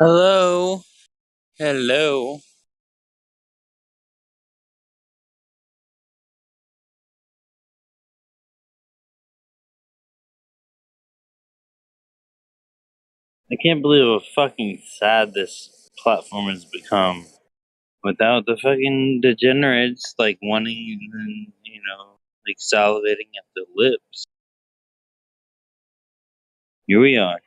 Hello. Hello. I can't believe how fucking sad this platform has become. Without the fucking degenerates like wanting and like salivating at the lips. Here we are.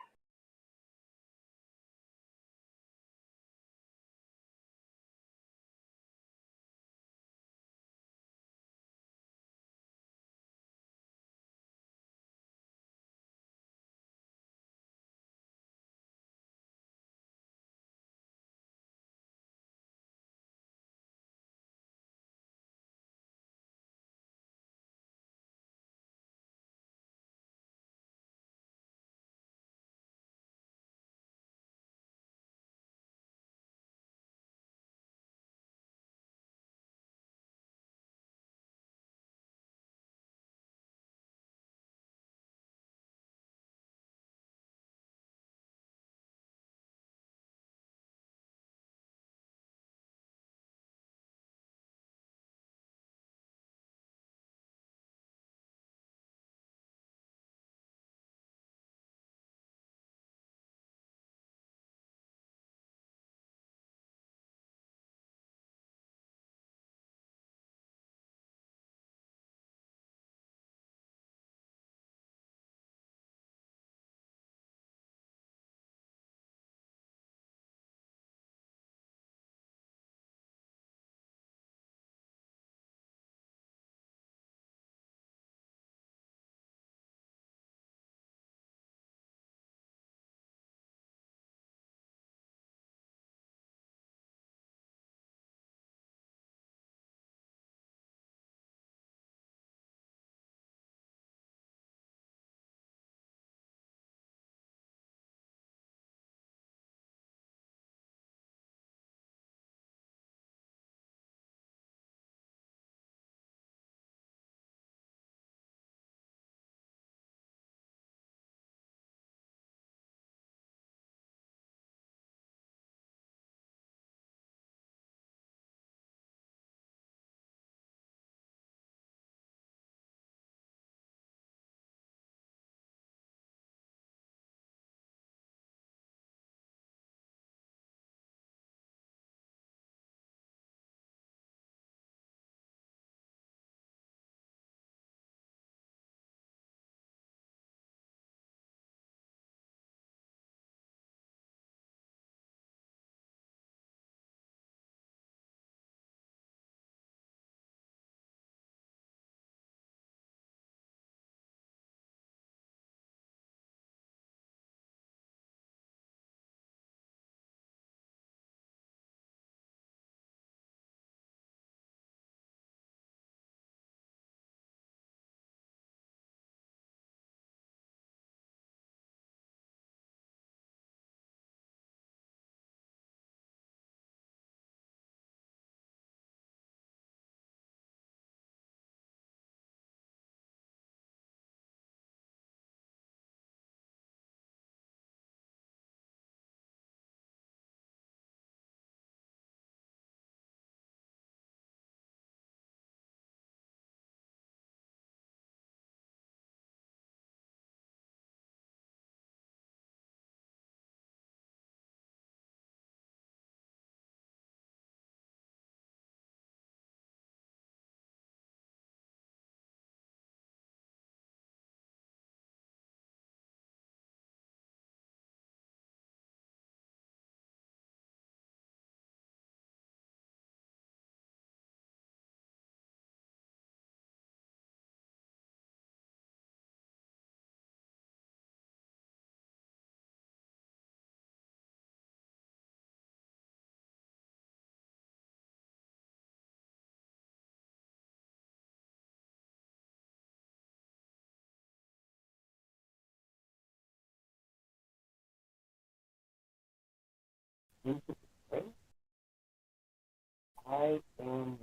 I am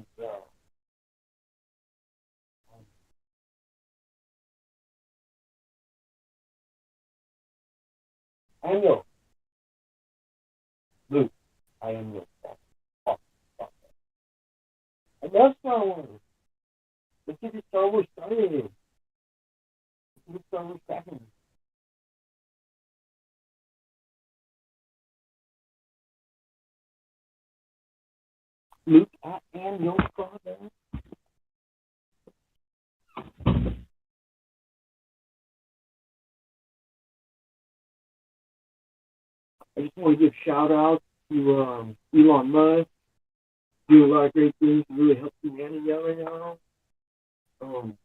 I know. Luke, I am your father. Fuck, fuck. I love Star Wars. Let's get the Star Wars started. Let's get Star Wars cracking. Luke, I am your father. I just want to give shout out to Elon Musk. Doing a lot of great things to really help humanity out right now. Um,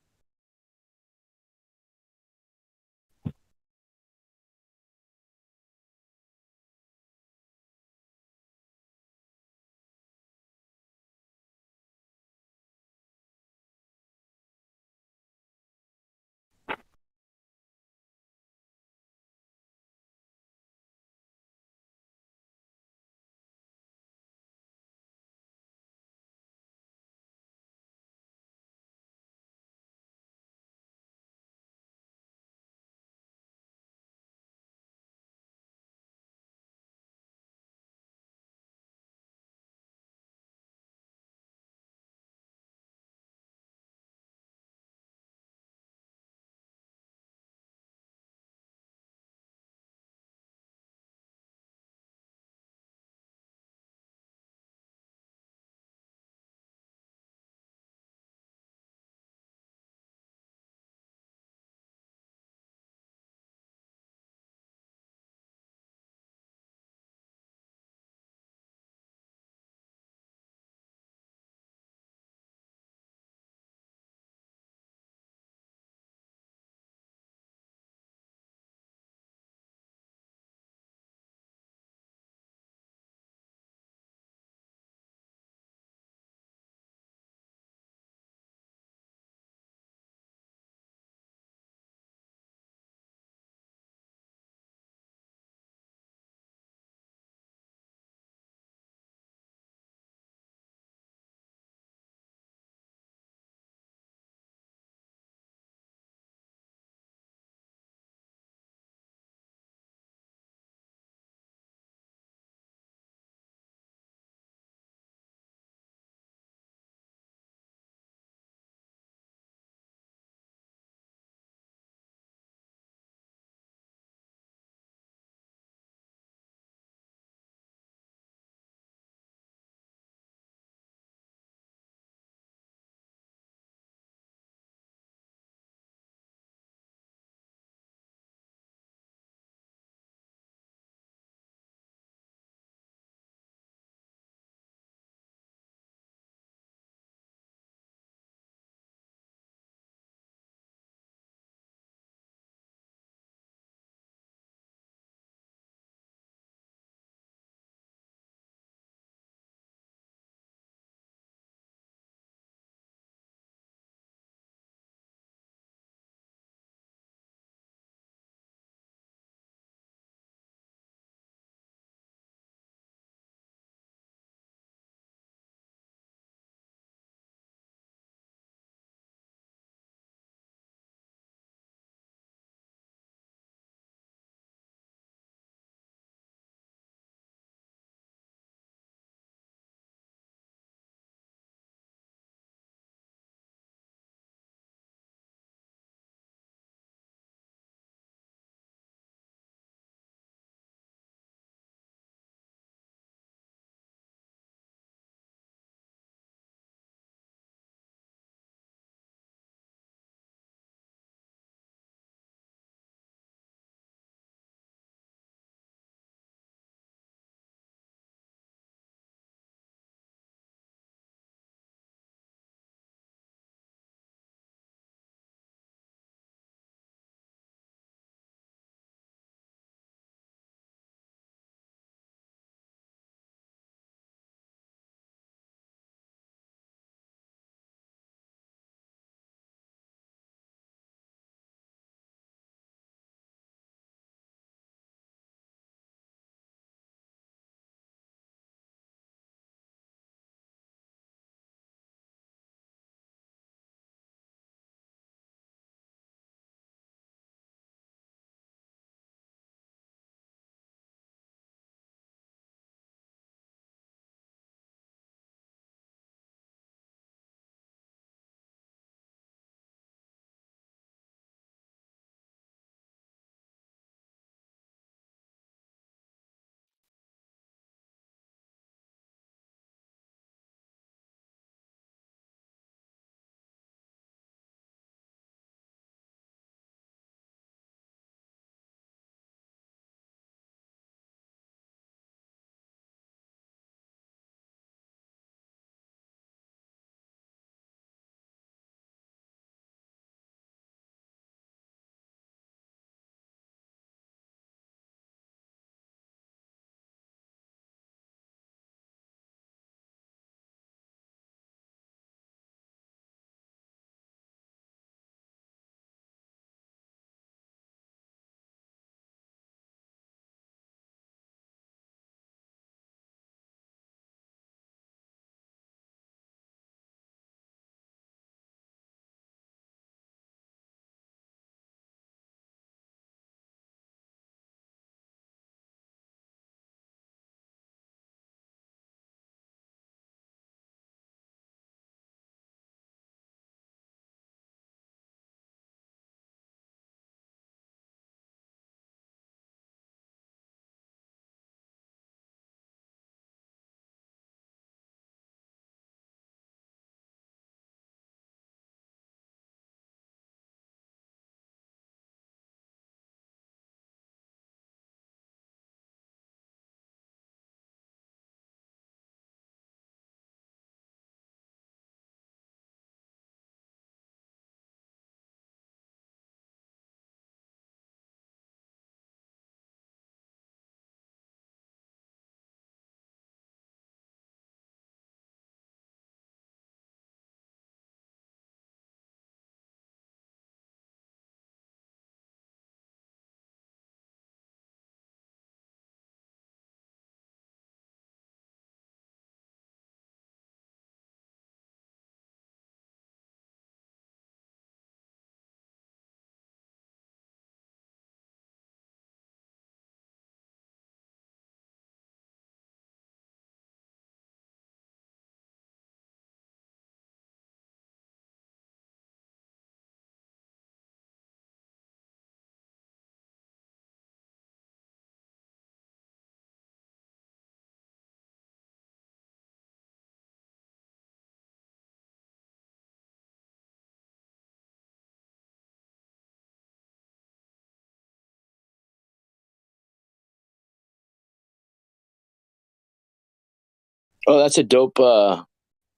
Oh, that's a dope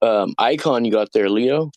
icon you got there, Leo.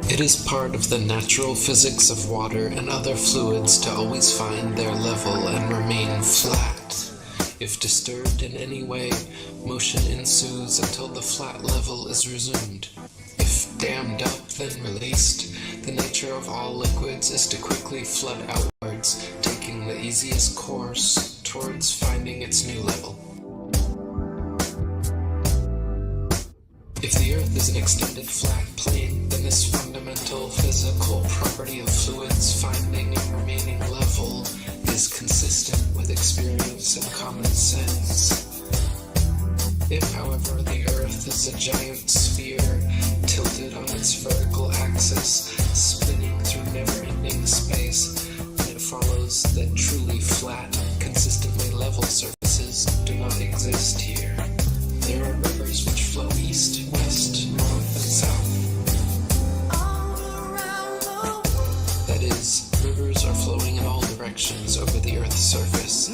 It is part of the natural physics of water and other fluids to always find their level and remain flat. If disturbed in any way, motion ensues until the flat level is resumed. If dammed up, then released, the nature of all liquids is to quickly flood outwards, taking the easiest course towards finding its new level. If the Earth is an extended flat plane, then this fundamental physical property of fluids finding and remaining level is consistent with experience and common sense. If, however, the Earth is a giant sphere tilted on its vertical axis, spinning through never-ending space, then it follows that truly flat, consistently level surfaces do not exist here. There are rivers which flow east, west, north, and south. That is, rivers are flowing in all directions over the Earth's surface.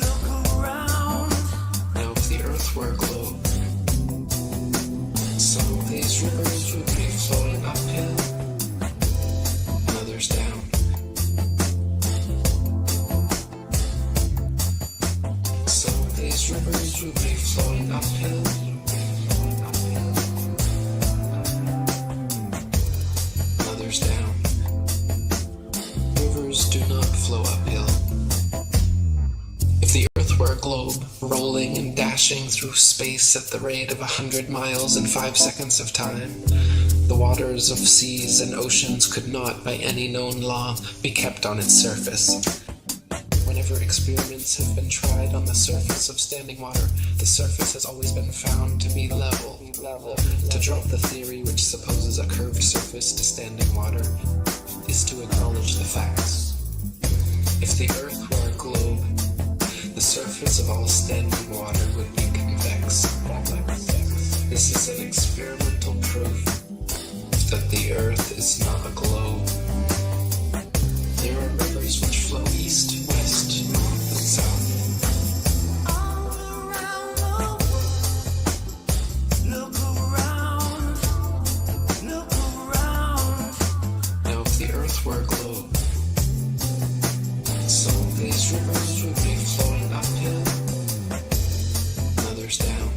Now, if the Earth were a globe, some of these rivers would be flowing uphill, and others down. Some of these rivers would be flowing uphill, down. Rivers do not flow uphill. If the Earth were a globe, rolling and dashing through space at the rate of 100 miles in 5 seconds of time, the waters of seas and oceans could not, by any known law, be kept on its surface. Whenever experiments have been tried on the surface of standing water, the surface has always been found to be level. To drop the theory which supposes a curved surface to standing water is to acknowledge the facts. If the Earth were a globe, the surface of all standing water would be convex. This is an experimental proof that the Earth is not a globe. There are rivers which flow east, west, north, and south. Now, if the Earth were a globe, some of these rivers would be flowing uphill, and others down.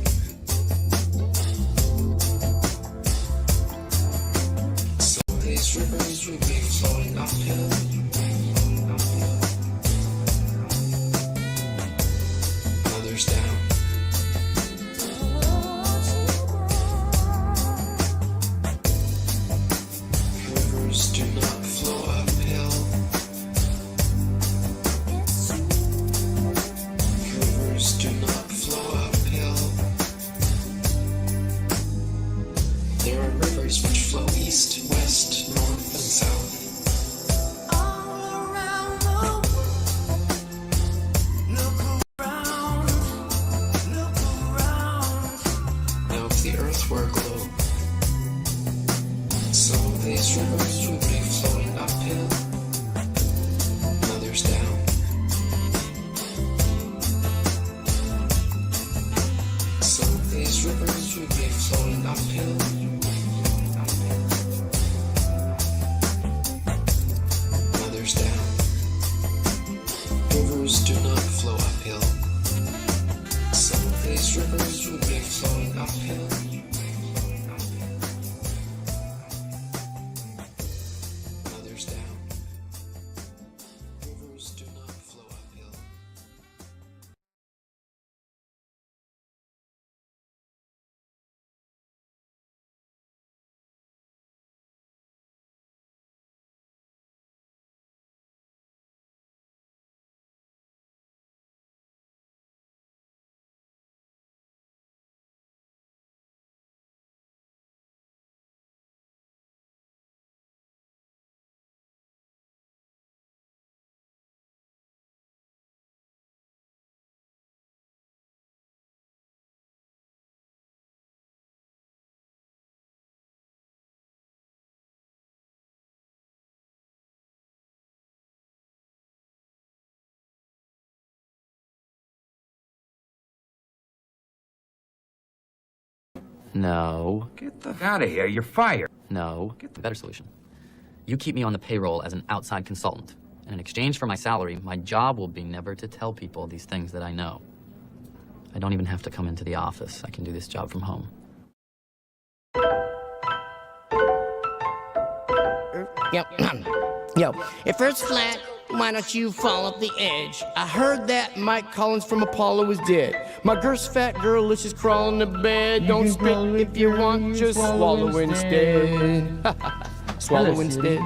No. Get the fuck out of here. You're fired. No. Get the better solution. You keep me on the payroll as an outside consultant. And in exchange for my salary, my job will be never to tell people these things that I know. I don't even have to come into the office. I can do this job from home. Yo, if Earth's flat, why don't you fall off the edge? I heard that Mike Collins from Apollo is dead. My girl's fat girl, let's just crawl in the bed. Don't spit if you want, just swallow instead. Swallow instead.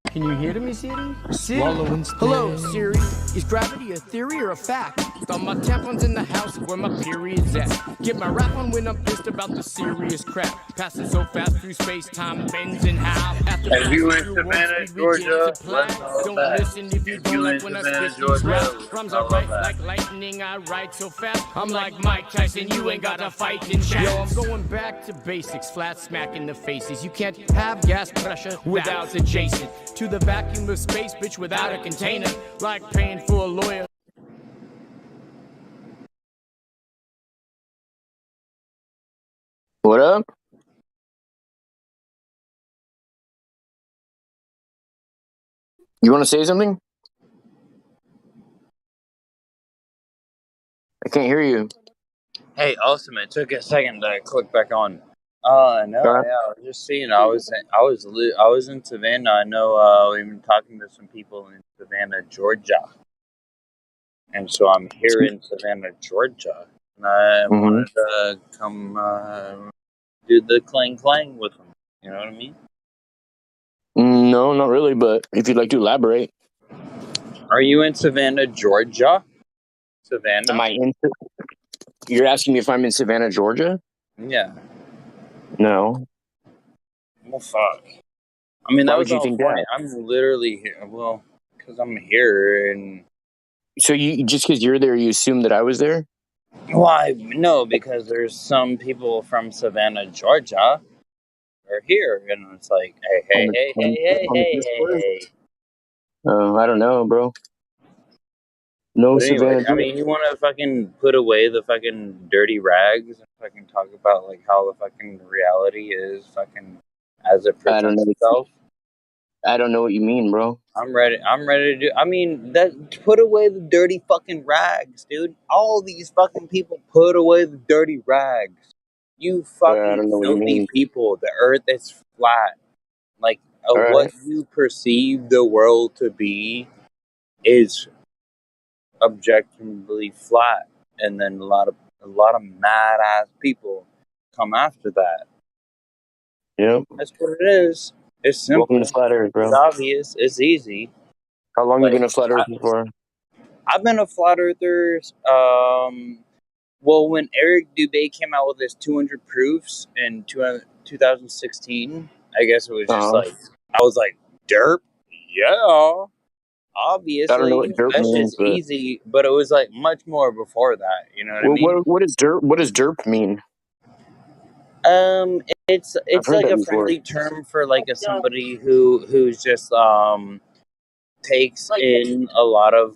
Can you hear me, Siri? Swallow instead. Hello, Siri. Is gravity a theory or a fact? Throw my tampons in the house where my period's at. Get my rap on when I'm pissed about the serious crap. Passing so fast through space, time bends in half. If you in Savannah, Georgia, let us know don't that. listen if you don't like when I spit these raps. Rhymes are right like lightning, I write so fast. I'm like Mike Tyson, you ain't got to fight in chance. Yo, I'm going back to basics, flat smack in the faces. You can't have gas pressure without adjacent to the vacuum of space, bitch, without a container. Like paying for a lawyer. What up? You want to say something? I can't hear you. Hey, awesome! It took a second to click back on. No, yeah, I was just seeing. I was in Savannah. I know we've been talking to some people in Savannah, Georgia, and so I'm here in Savannah, Georgia, and I wanted to come do the clang clang with them. You know what I mean? No, not really, but if you'd like to elaborate. Are you in Savannah, Georgia? Savannah? Am I in? You're asking me if I'm in Savannah, Georgia? Yeah. No. Well, fuck. I mean, Why that would was you all think funny. that? I'm literally here. Well, because I'm here, and So you just because you're there, you assume that I was there? why? No, because there's some people from Savannah, Georgia, are here, and it's like, On the Discord? hey. I don't know, bro. No But anyway, Savannah, I Georgia. mean, you want to fucking put away the fucking dirty rags and fucking talk about like how the fucking reality is fucking as it I don't presents know. itself. I don't know what you mean, bro. I'm ready to do. I mean, that put away the dirty fucking rags, dude. All these fucking people put away the dirty rags. You I fucking don't know what you filthy mean. people. The earth is flat. Like All what right. you perceive the world to be is objectively flat, and then a lot of mad ass people come after that. Yep. That's what it is. It's simple. Welcome to Flat Earth, bro. It's obvious. It's easy. How long Like you been a Flat Earther for? I've been a flat earther. Well, when Eric Dubé came out with his 200 proofs in 2016, I guess it was just like I was like, "Derp, yeah." I don't know what Obviously, derp that's means, just but easy, but it was like much more before that. You know what I mean? what is derp? What does derp mean? Um, it's I've heard like that a before. friendly term for like somebody who's just takes in a lot of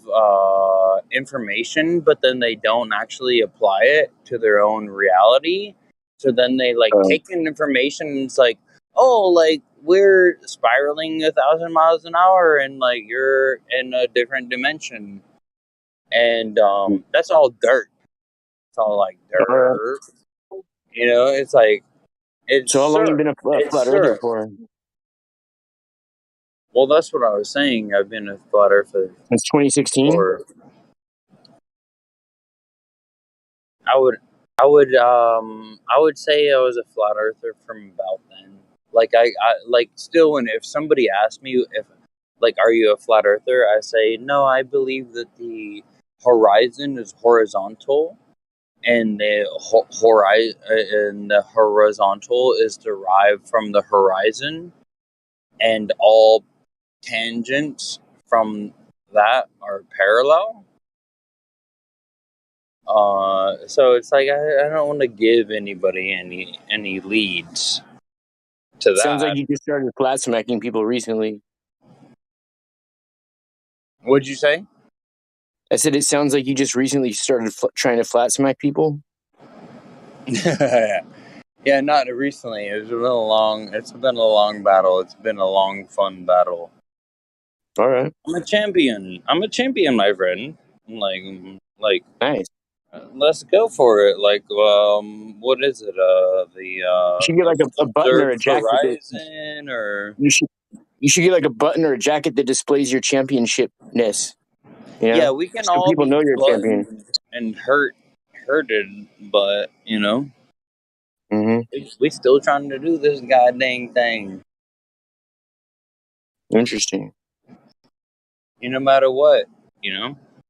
information, but then they don't actually apply it to their own reality. So then they like take in information and it's like, oh, like we're spiraling 1,000 miles an hour and like you're in a different dimension. And that's all dirt. It's all like dirt. You know, it's like, it's So how long you syrup. been a It's Flat Earther syrup. for? Well, that's what I was saying. I've been a flat earther Since 2016? for I would say I was a flat earther from about then. Like I like still when if somebody asked me if like are you a flat earther, I say no, I believe that the horizon is horizontal and the horizontal is derived from the horizon and all tangents from that are parallel. So it's like I don't want to give anybody any leads to Sounds like that. you just started flat smacking people recently. What'd you say? I said it sounds like you just recently started trying to flat smack people. Yeah, not recently. It's been a long battle. It's been a long, fun battle. All right. I'm a champion. My friend. Like, Nice. let's go for it. Like, what is it? You should get like a button or Observed a jacket that Horizon, or you should get like a button or a jacket that displays your championshipness. You yeah, know, we can so all people be know you're a champion. buttoned and hurted, but Mm-hmm. we still trying to do this goddamn thing. Interesting. No matter what,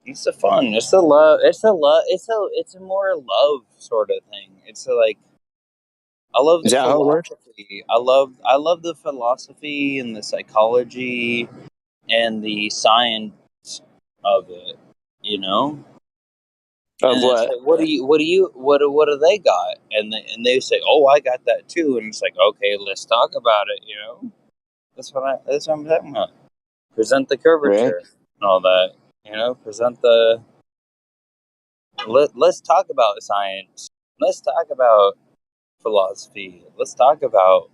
it's a fun. It's a love. It's a love. It's a more love sort of thing. It's like I love the Is that how it works? philosophy. I love the philosophy and the psychology and the science of it. You know. Of And it's what? like, what do they got? And they say, oh, I got that too. And it's like, okay, let's talk about it. That's what I'm talking about. Present the Right. curvature and all that. Present the. Let's talk about science. Let's talk about philosophy. Let's talk about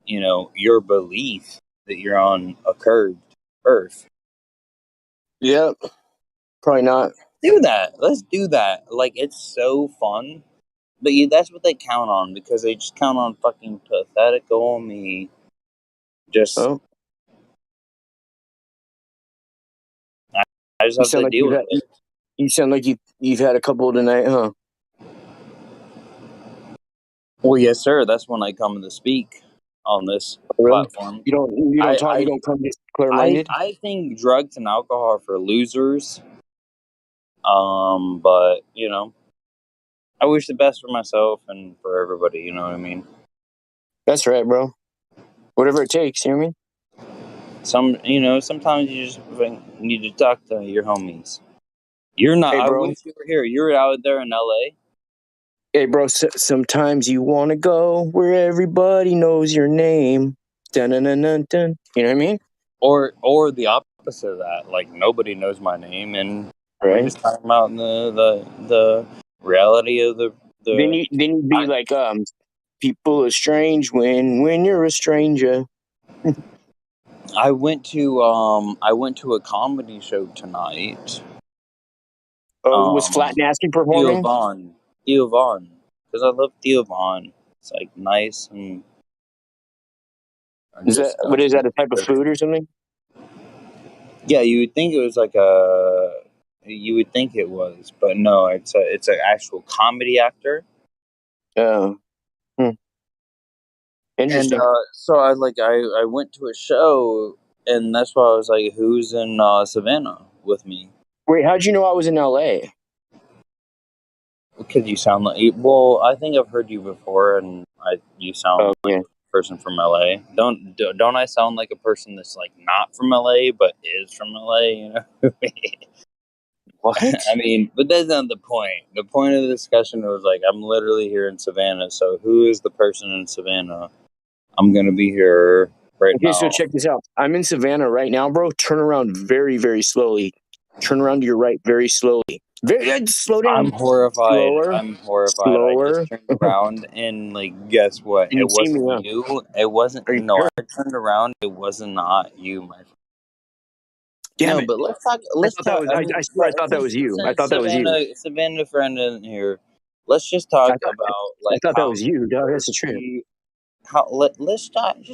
your belief that you're on a curved Earth. Yep. Probably not. Do that. Let's do that. Like, it's so fun. But that's what they count on, because they just count on fucking pathetic old me. Just, Oh, I just you have sound to like deal with it. you sound like you've had a couple tonight, huh? Well, yes, sir. That's when I come to speak on this Really? platform. You don't talk. You I, don't come just clear I, minded. I think drugs and alcohol are for losers. But I wish the best for myself and for everybody. You know what I mean? That's right, bro. Whatever it takes. You know what I mean? Sometimes you just need to talk to your homies. You're not. Hey, I bro. wish you were here. You're out there in LA. Hey, bro. Sometimes you want to go where everybody knows your name. Dun dun dun dun dun. You know what I mean? Or the opposite of that. Like, nobody knows my name, and we're Right. just talking about the reality of Then the. you be like, people are strange when you're a stranger. I went to a comedy show tonight. Oh, was Flat Um, Nasty Theo performing? Vaughn, Theo Vaughn, because I love Theo Vaughn. It's like nice and Is that just what is that a type of food or something? yeah. You would think it was like a. You would think it was, but no. It's an actual comedy actor. Oh, hmm. And Interesting. so I went to a show, and that's why I was like, "Who's in Savannah with me?" Wait, how'd you know I was in LA? Because you sound like, well, I think I've heard you before, and you Oh, sound like yeah. a person from LA. Don't I sound like a person that's like not from LA but is from LA? What? I mean, but that's not the point. The point of the discussion was like, I'm literally here in Savannah, so who is the person in Savannah? I'm gonna be here right Okay, so now. check this out. I'm in Savannah right now, bro. Turn around very, very slowly. Turn around to your right very slowly. Slow I'm down. horrified. Slower. I'm horrified. I Slower. just turned around and guess what? And you It see me, wasn't huh? you. It wasn't. Are you No, sure? I turned around. It was not you, my friend. Damn No, it. but let's talk. I Let's thought that talk. was, I I mean, swear I thought that was you. I since thought that was you. Savannah friend isn't here, let's just talk I thought, about I like thought that how was you, dog. absurd That's a trip. let's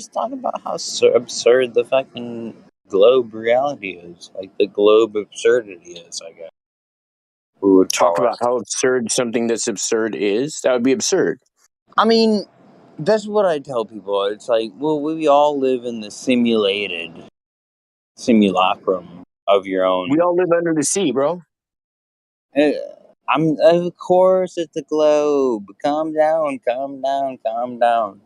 talk about how absurd the fucking globe reality is. Like the globe absurdity is. I guess we would Talk call about it. how absurd something that's absurd is. That would be absurd. I mean, that's what I tell people. It's like, well, we all live in the simulacrum of your We own. all live under the sea, bro. Uh, of course, it's a globe. Calm down, calm down, calm down.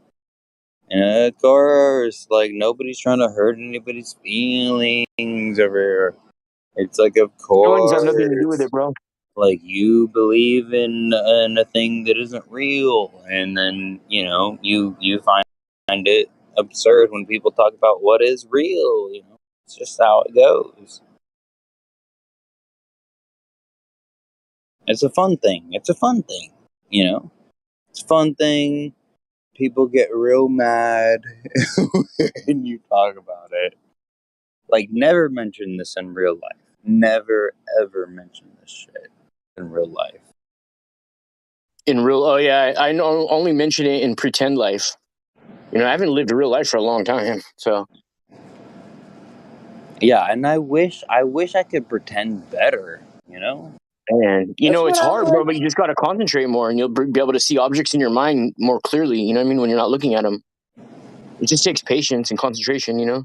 And of course, like, nobody's trying to hurt anybody's feelings over here. It's like, of Feelings have nothing to do with course, it, bro. like, you believe in a thing that isn't real, and then you find it absurd when people talk about what is real. It's just how it goes. It's a fun thing. It's a fun thing. It's a fun thing. people get real mad when you talk about it. Like, never mention this in real life. Never, ever mention this shit in real life. Oh yeah, I know, only mention it in pretend life. You know, I haven't lived real life for a long time, so. Yeah, and I wish I could pretend better, you know? And you That's know, what it's I hard, bro, like. but you just got to concentrate more and you'll be able to see objects in your mind more clearly. You know what I mean? When you're not looking at them. It just takes patience and concentration, you know?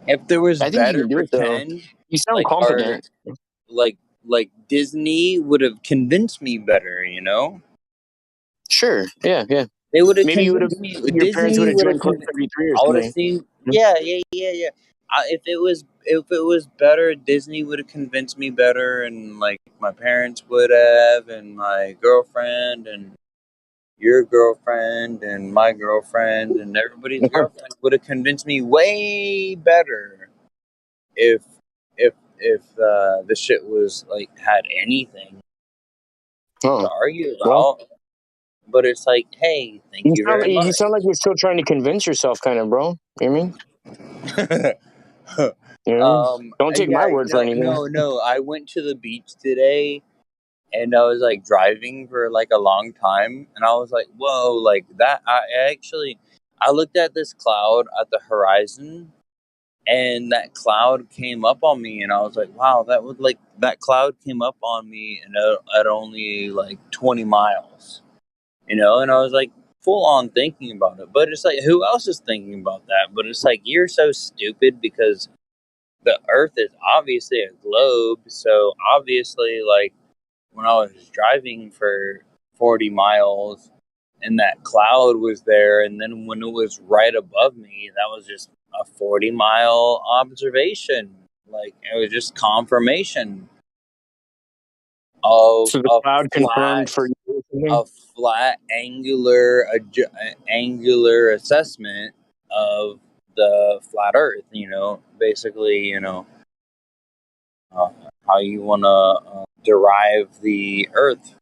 If there was I think you better can do it, though. pretend, You sound like our confident. like Disney would have convinced me better, you know? Sure. Yeah, yeah. They would have Maybe you would have, convinced me. your parents would Disney have would have joined Club convinced. 33 or I would have something. seen. Yeah, yeah, yeah, yeah. If it was better, Disney would have convinced me better, and like my parents would have, and my girlfriend, and your girlfriend, and my girlfriend, and everybody's girlfriend would have convinced me way better if the shit was like had anything to Huh. argue Well, about. But it's like, hey, thank you very you much. sound like you're still trying to convince yourself, kind of, bro. You know what I mean? You know? Don't take my Yeah, word for anything. no. I went to the beach today, and I was like driving for like a long time, and I was like, whoa, like that. I looked at this cloud at the horizon, and that cloud came up on me, and I was like, wow, that cloud came up on me, and at only like 20 miles, you know, and I was like full on thinking about it. But it's like, who else is thinking about that? But it's like, you're so stupid because the earth is obviously a globe, so obviously, like, when I was driving for 40 miles and that cloud was there, and then when it was right above me, that was just a 40-mile observation. Like, it was just confirmation of So the cloud confirmed for you or something? a flat angular assessment of the flat earth, you know, basically, you know, uh, how you want to derive the earth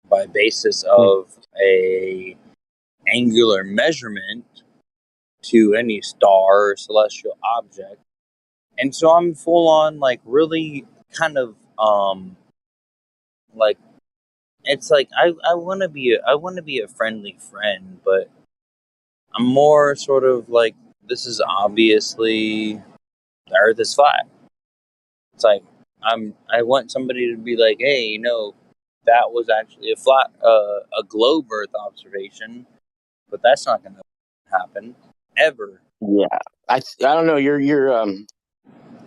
by basis Hmm. of a angular measurement to any star or celestial object. And so I'm full on like really kind of like, it's like I want to be a friendly friend, but I'm more sort of like, this is obviously, the earth is flat. It's like, I want somebody to be like, hey, you know, that was actually a globe Earth observation, but that's not going to happen ever. Yeah. I don't know.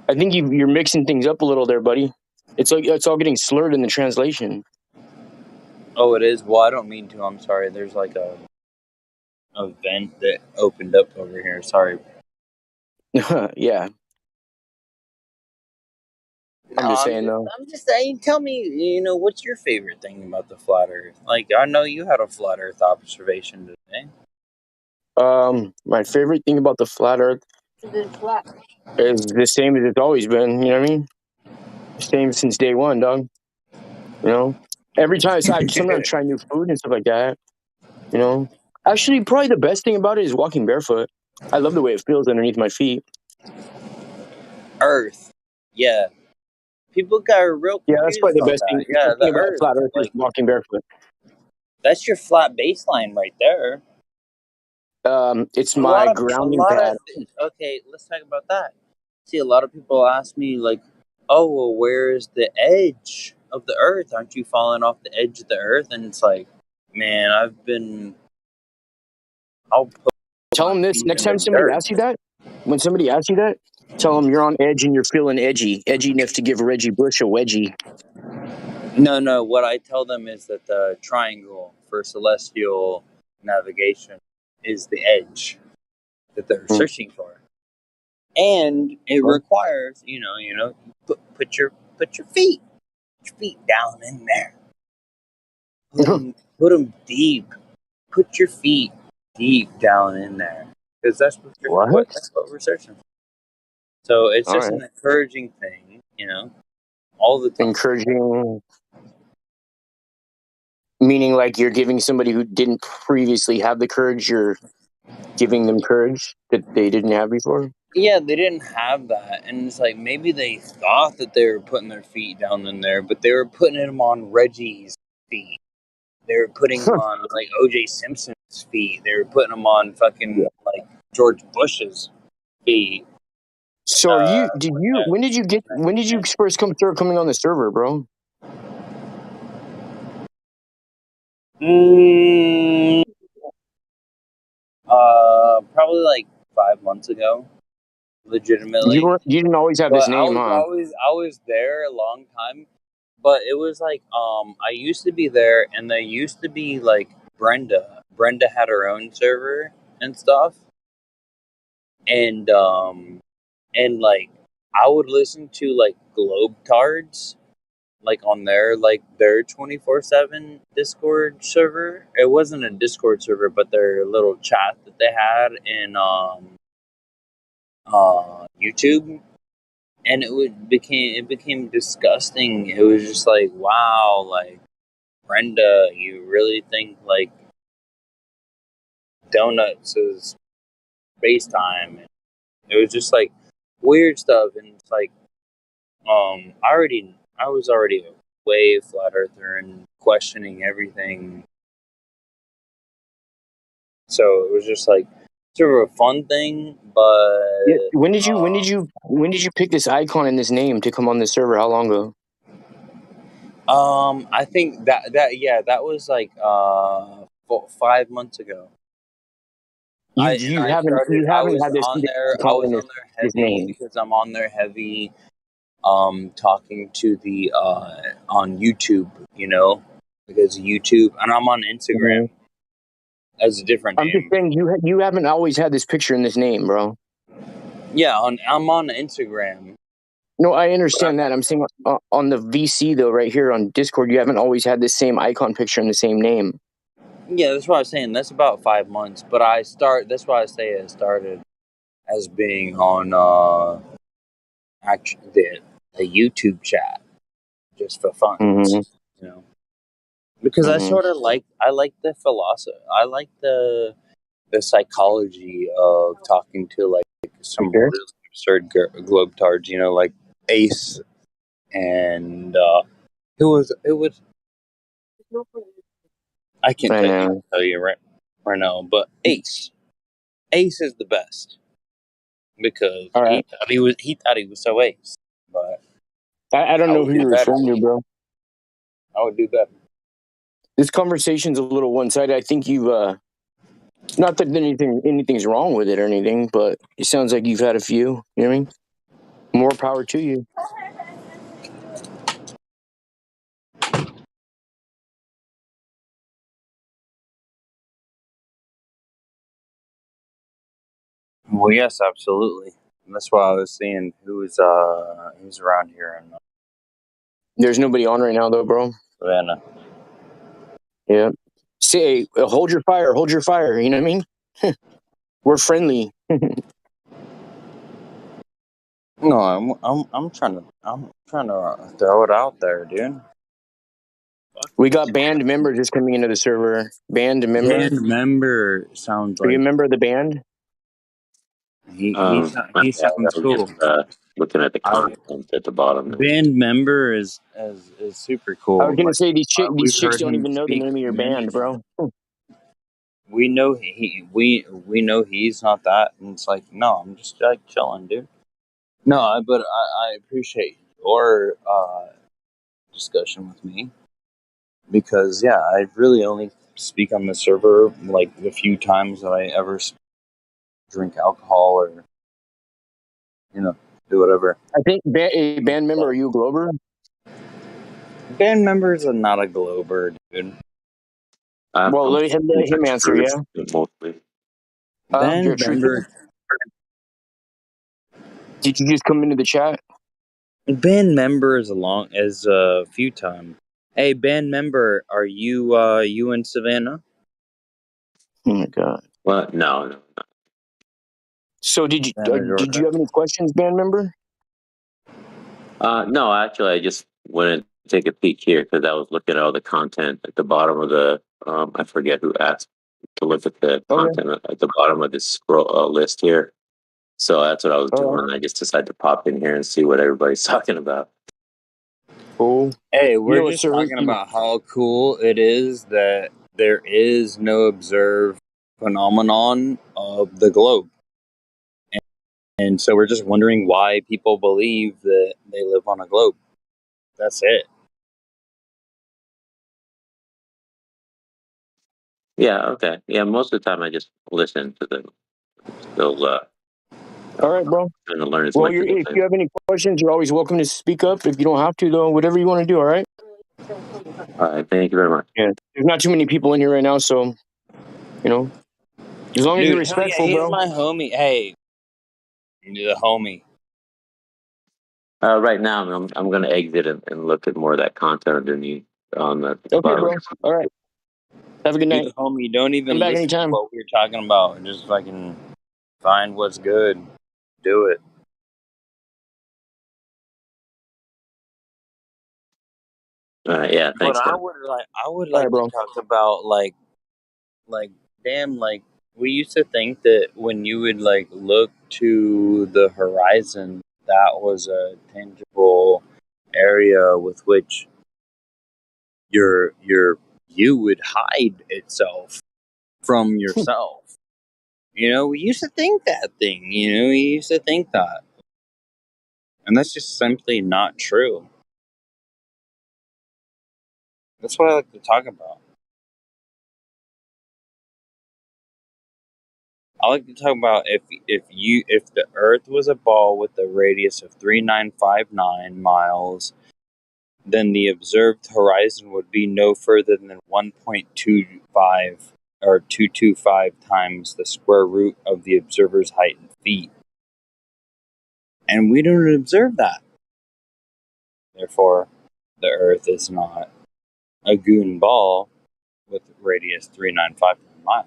I think you're mixing things up a little there, buddy. It's like it's all getting slurred in the translation. Oh, it is. Well, I don't mean to. I'm sorry. There's like a vent that opened up over here. Sorry. Yeah. No, I'm just saying though. I'm just saying. Tell me, you know, what's your favorite thing about the flat Earth? Like, I know you had a flat Earth observation today. My favorite thing about the flat Earth is the same as it's always been. You know what I mean? Same since day one, dog. You know, every time I sometimes try new food and stuff like that. You know, actually, probably the best thing about it is walking barefoot. I love the way it feels underneath my feet. Earth. Yeah. People got real Yeah, that's confused probably about that. the Yeah, best the thing about Earth. flat Earth is Like, walking barefoot. that's your flat baseline right there. It's A my lot of grounding pad. okay, let's talk about that. See, a lot of people ask me like, "Oh, well, where is the edge of the Earth? Aren't you falling off the edge of the Earth?" And it's like, man, I'll put Tell my them this feet next in the time somebody dirt. asks you that. When somebody asks you that, tell them you're on edge and you're feeling edgy enough to give Reggie Bush a wedgie. No, no. What I tell them is that the triangle for celestial navigation is the edge that they're Hmm. searching for, and it Well, requires, put your feet down in there. Put them deep. Put your feet deep down in there, because what? that's what we're searching for. So it's All just right. an encouraging thing, you know, all the time. Encouraging. Meaning, like, you're giving somebody who didn't previously have the courage, you're giving them courage that they didn't have before? Yeah, they didn't have that. And it's like, maybe they thought that they were putting their feet down in there, but they were putting them on Reggie's feet. They were putting them on, like, O.J. Simpson's feet. They were putting them on fucking, like, George Bush's feet. So when did you first start coming on the server, bro? Probably like 5 months ago, legitimately. You didn't always have But this name, huh? I was there a long time. But it was like, I used to be there, and there used to be like Brenda. Brenda had her own server and stuff, and like I would listen to like Globetards, like on their 24/7 Discord server. It wasn't a Discord server, but their little chat that they had in YouTube, and it became disgusting. It was just like, wow, like, Brenda, you really think like donuts is space time? And it was just like weird stuff, and it's like, I was already a way flat earther and questioning everything. So it was just like sort of a fun thing, but Yeah. When did you pick this icon and this name to come on this server? How long ago? I think that was like 5 months ago. I You I haven't was had this on there. I icon was and on there this heavy name. because I'm on there heavy. Talking to the on YouTube, because YouTube, and I'm on Mhm. Instagram as a different I'm just name. saying you haven't always had this picture in this name, bro. Yeah, I'm on Instagram. No, I understand that. I'm saying on the VC though, right here on Discord, you haven't always had this same icon picture and the same name. Yeah, that's what I was saying. That's about 5 months, but that's why I say it started as being on actually the YouTube chat, just for fun, Mm-hmm. you know. Because Mm-hmm. I like the philosophy. I like the psychology of talking to like You some sure? really absurd globetards, like Ace and it was I can't I tell know. you right now, but Ace is the best because All right. he thought he was so Ace, but I don't I know would who do you're better. referring to, bro. I would do better. This conversation's a little one-sided. I think you've not that anything's wrong with it or anything, but it sounds like you've had a few. You know what I mean? More power to you. Well, yes, absolutely. And that's why I was seeing who's around here in There's nobody on right now, though, bro. Savannah. Yeah. Say, hold your fire. Hold your fire. You know what I mean? We're friendly. No, I'm trying to throw it out there, dude. We got band member just coming into the server. Band member. Band member sounds Are you a like member of the band? My he bad. sounds I was cool. just looking at the I, content at the bottom. Band member is super I was cool. gonna Like, say these we've chicks heard don't him even know the speak name of your many band, bro. times. We know he's not that, and it's like, no, I'm just like chilling, dude. No, but I appreciate your discussion with me because yeah, I really only speak on the server like the few times that I ever drink alcohol or do whatever. I think a band member. Are you a Glober? Band members are not a Glober, dude. Well, I'm let him answer. truth Yeah. mostly. You're a Band truther. member, Did you just come into the chat? band member is a few times. Hey, band member, are you in Savannah? Oh my god. What? No. So Savannah, did you Georgia. have any questions, band member? No, actually, I just wanted take a peek here because I was looking at all the content at the bottom of the. I forget who asked to look at the content at the bottom of this scroll list here. So that's what I was doing. I just decided to pop in here and see what everybody's talking about. Cool. Hey, we're Yo, just sir, talking about how cool it is that there is no observed phenomenon of the globe. And so we're just wondering why people believe that they live on a globe. That's it. Yeah. Okay. Yeah. Most of the time, I just listen to them. Still, all right, bro. trying to learn as Well, much as I if you can. have any questions, you're always welcome to speak up. If you don't have to, though, whatever you want to do, all right? All right. Thank you very much. Yeah. There's not too many people in here right now, so, you know, as long as you're Dude, hell yeah, respectful, he's bro. my homie. Hey, the homie. Right now, I'm going to exit and look at more of that content underneath on the Okay, bottom. bro. All right. Have a good You're night. the homie. Don't even Come back listen to anytime. what we're talking about. Just fucking find what's good. Do it. Yeah. But Thanks, man. I would All right, like to bro. talk about like damn, like we used to think that when you would like look to the horizon, that was a tangible area with which your you would hide itself from yourself. You know, we used to think that thing. You know, we used to think that, and that's just simply not true. That's what I like to talk about. I like to talk about if the Earth was a ball with a radius of 3959 miles, then the observed horizon would be no further than 1.25 or 225 times the square root of the observer's height in feet. And we don't observe that. Therefore, the Earth is not a goon ball with radius 3959 miles.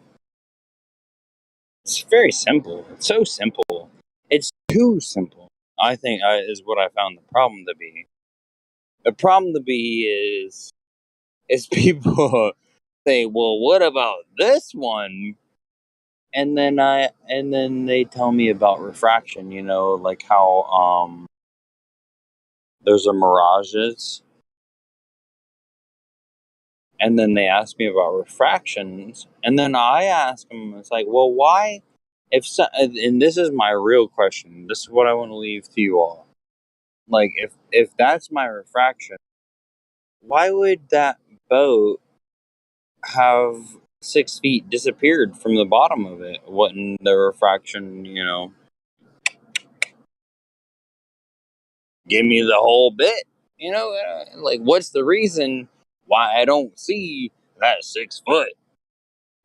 It's very simple. It's so simple. It's too simple. I think is what I found the problem to be. The problem to be is people say, "Well, what about this one?" And then they tell me about refraction. You know, like how there's a mirages, and then they ask me about refractions, and then I ask them, it's like, well, why? If so, and this is my real question. This is what I want to leave to you all. Like, if that's my refraction, why would that boat have 6 feet disappeared from the bottom of it? Wouldn't the refraction, you know, give me the whole bit? You know, like, what's the reason why I don't see that 6 foot?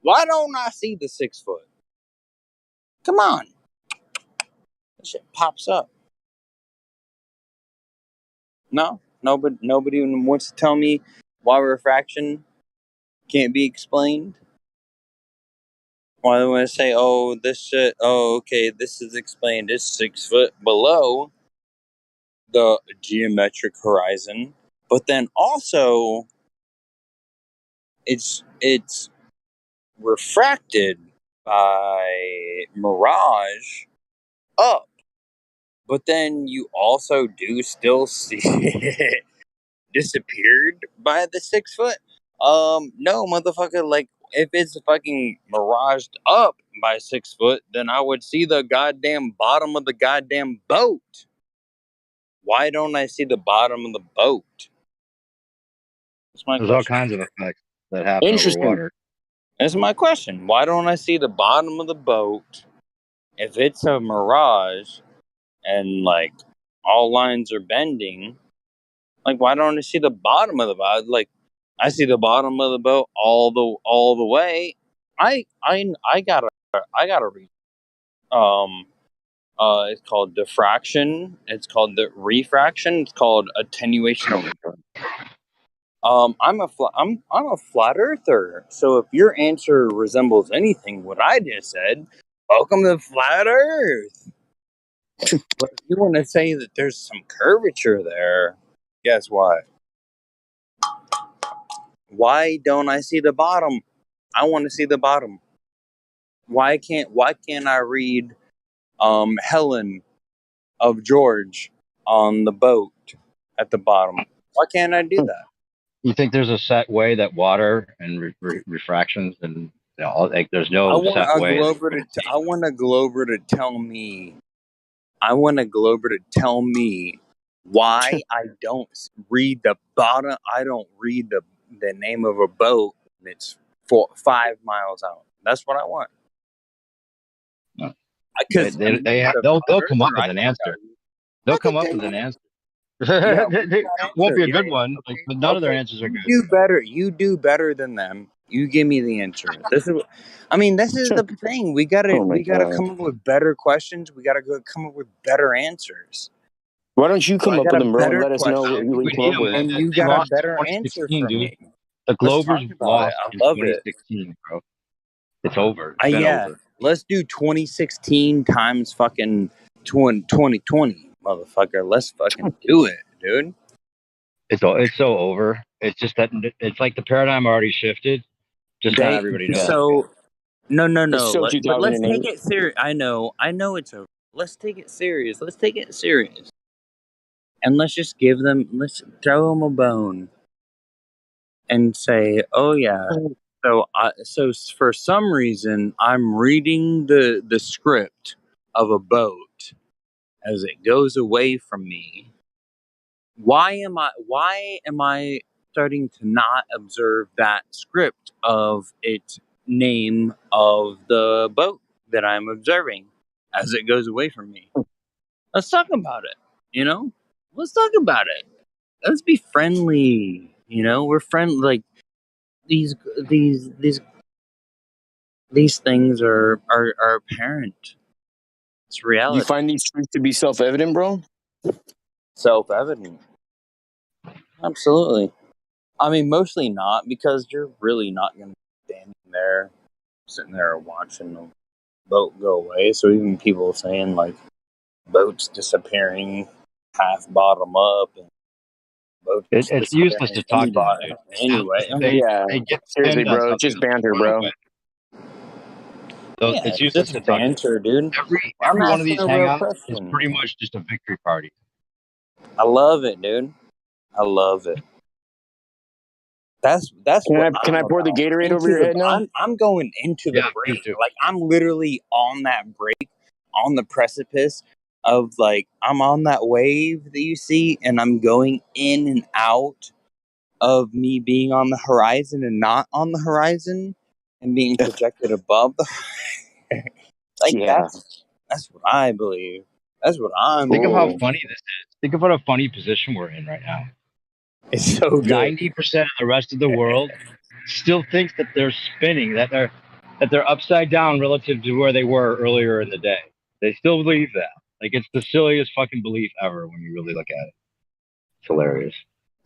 Why don't I see the 6 foot? Come on. That shit pops up. No, nobody wants to tell me why refraction can't be explained. Why they want to say, oh, this shit, oh, okay, this is explained. It's 6 foot below the geometric horizon, but then also it's refracted by mirage up. But then you also do still see it disappeared by the 6 foot. No, motherfucker. Like, if it's fucking miraged up by 6 foot, then I would see the goddamn bottom of the goddamn boat. Why don't I see the bottom of the boat? That's my There's all question. kinds of effects that happen over Interesting. water. That's my question. Why don't I see the bottom of the boat if it's a mirage and like all lines are bending? Like, why don't I see the bottom of the boat? Like, I see the bottom of the boat all the way. I gotta read. It's called diffraction. It's called the refraction. It's called attenuation of. I'm a flat earther. So if your answer resembles anything what I just said, welcome to flat Earth. But if you want to say that there's some curvature there, guess what? Why don't I see the bottom? I want to see the bottom. Why can't I read Helen of George on the boat at the bottom? Why can't I do that? You think there's a set way that water and refractions and like there's I no want set a way that Glober to. I want a Glober to tell me. I want a Glober to tell me why I don't read the bottom. I don't read the name of a boat. And it's 5 miles out. That's what I want. No. Because They'll come up with an answer. They'll come up with an answer. Yeah, It won't be a good one, but none of their answers are good. You do better. You do better than them. You give me the answer. This is the thing. We gotta come up with better questions. We gotta come up with better answers. Why don't you So come I up got with a them, bro, and better let us know what question, you come up with? and you They got a lost in better answer 2016, for dude. me. The Let's talk Glovers about it. lost in I love it. 2016, bro. It's over. It's been Yeah. over. Let's do 2016 times fucking 2020, motherfucker. Let's fucking do it, dude. It's so over. It's just that it's like the paradigm already shifted. Just not everybody knows. So no. It's still But let's 2008. take it serious. I know it's over. Let's take it serious. And let's throw them a bone and say, oh yeah. So for some reason, I'm reading the script of a boat as it goes away from me. Why am I starting to not observe that script of its name of the boat that I'm observing as it goes away from me? Let's talk about it. Let's talk about it. Let's be friendly. We're friendly. Like these things are apparent. It's You reality. find these truths to be self-evident, bro? Self-evident. Absolutely. I mean, mostly not, because you're really not going to be standing there, sitting there watching the boat go away. So even people saying, like, boats disappearing half bottom up and boats It's useless disappearing to talk about it. anyway. Yeah. They get Seriously, pinned on bro. It's something just banter, to spoil bro. it. So Yeah, it's it's useless to just talk about. banter, dude. I'm Every one of asking these a real hangouts is question. pretty much just a victory party. I love it, dude. I love it. That's what Can I I'm pour the about. Gatorade over your head now? I'm going into the Yeah, please break. do. Like I'm literally on that break, on the precipice of like I'm on that wave that you see, and I'm going in and out of me being on the horizon and not on the horizon, and being projected above the. Like Yeah. that's what I believe. That's what I'm. Think of how Cool. funny this is. Think of what a funny position we're in right now. It's so good. 90% of the rest of the world still thinks that they're spinning, that they're upside down relative to where they were earlier in the day. They still believe that. Like it's the silliest fucking belief ever when you really look at it. It's hilarious.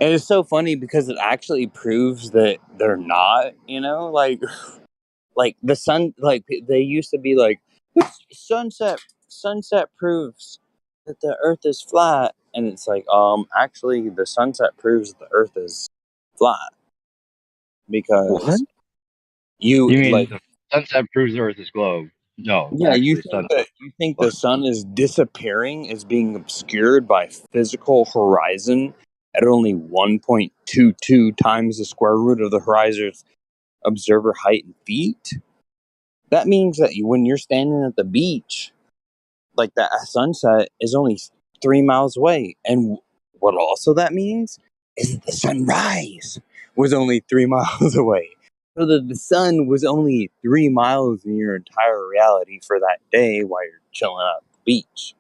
And it's so funny because it actually proves that they're not. Like the sun. Like they used to be like sunset. Sunset proves that the Earth is flat, and it's like actually the sunset proves the Earth is flat What? because You mean like. the sunset proves the Earth is globe? No, Yeah, actually, sunset. you think the sun is disappearing, is being obscured by physical horizon at only 1.22 times the square root of the horizon's observer height in feet? That means that when you're standing at the beach, like that sunset is only 3 miles away. And what also that means is that the sunrise was only 3 miles away. So that the sun was only 3 miles in your entire reality for that day while you're chilling at the beach.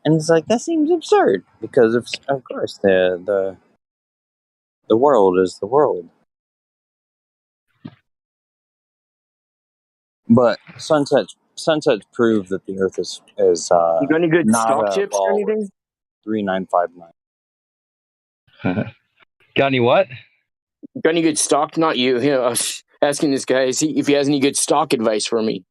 And it's like that seems absurd because of course the world is the world. But sunsets prove that the Earth is You got any good not stock a tips or ball with anything? 3959. Got any what? Got any good stock? Not you. Yeah, I was asking this guy if he has any good stock advice for me.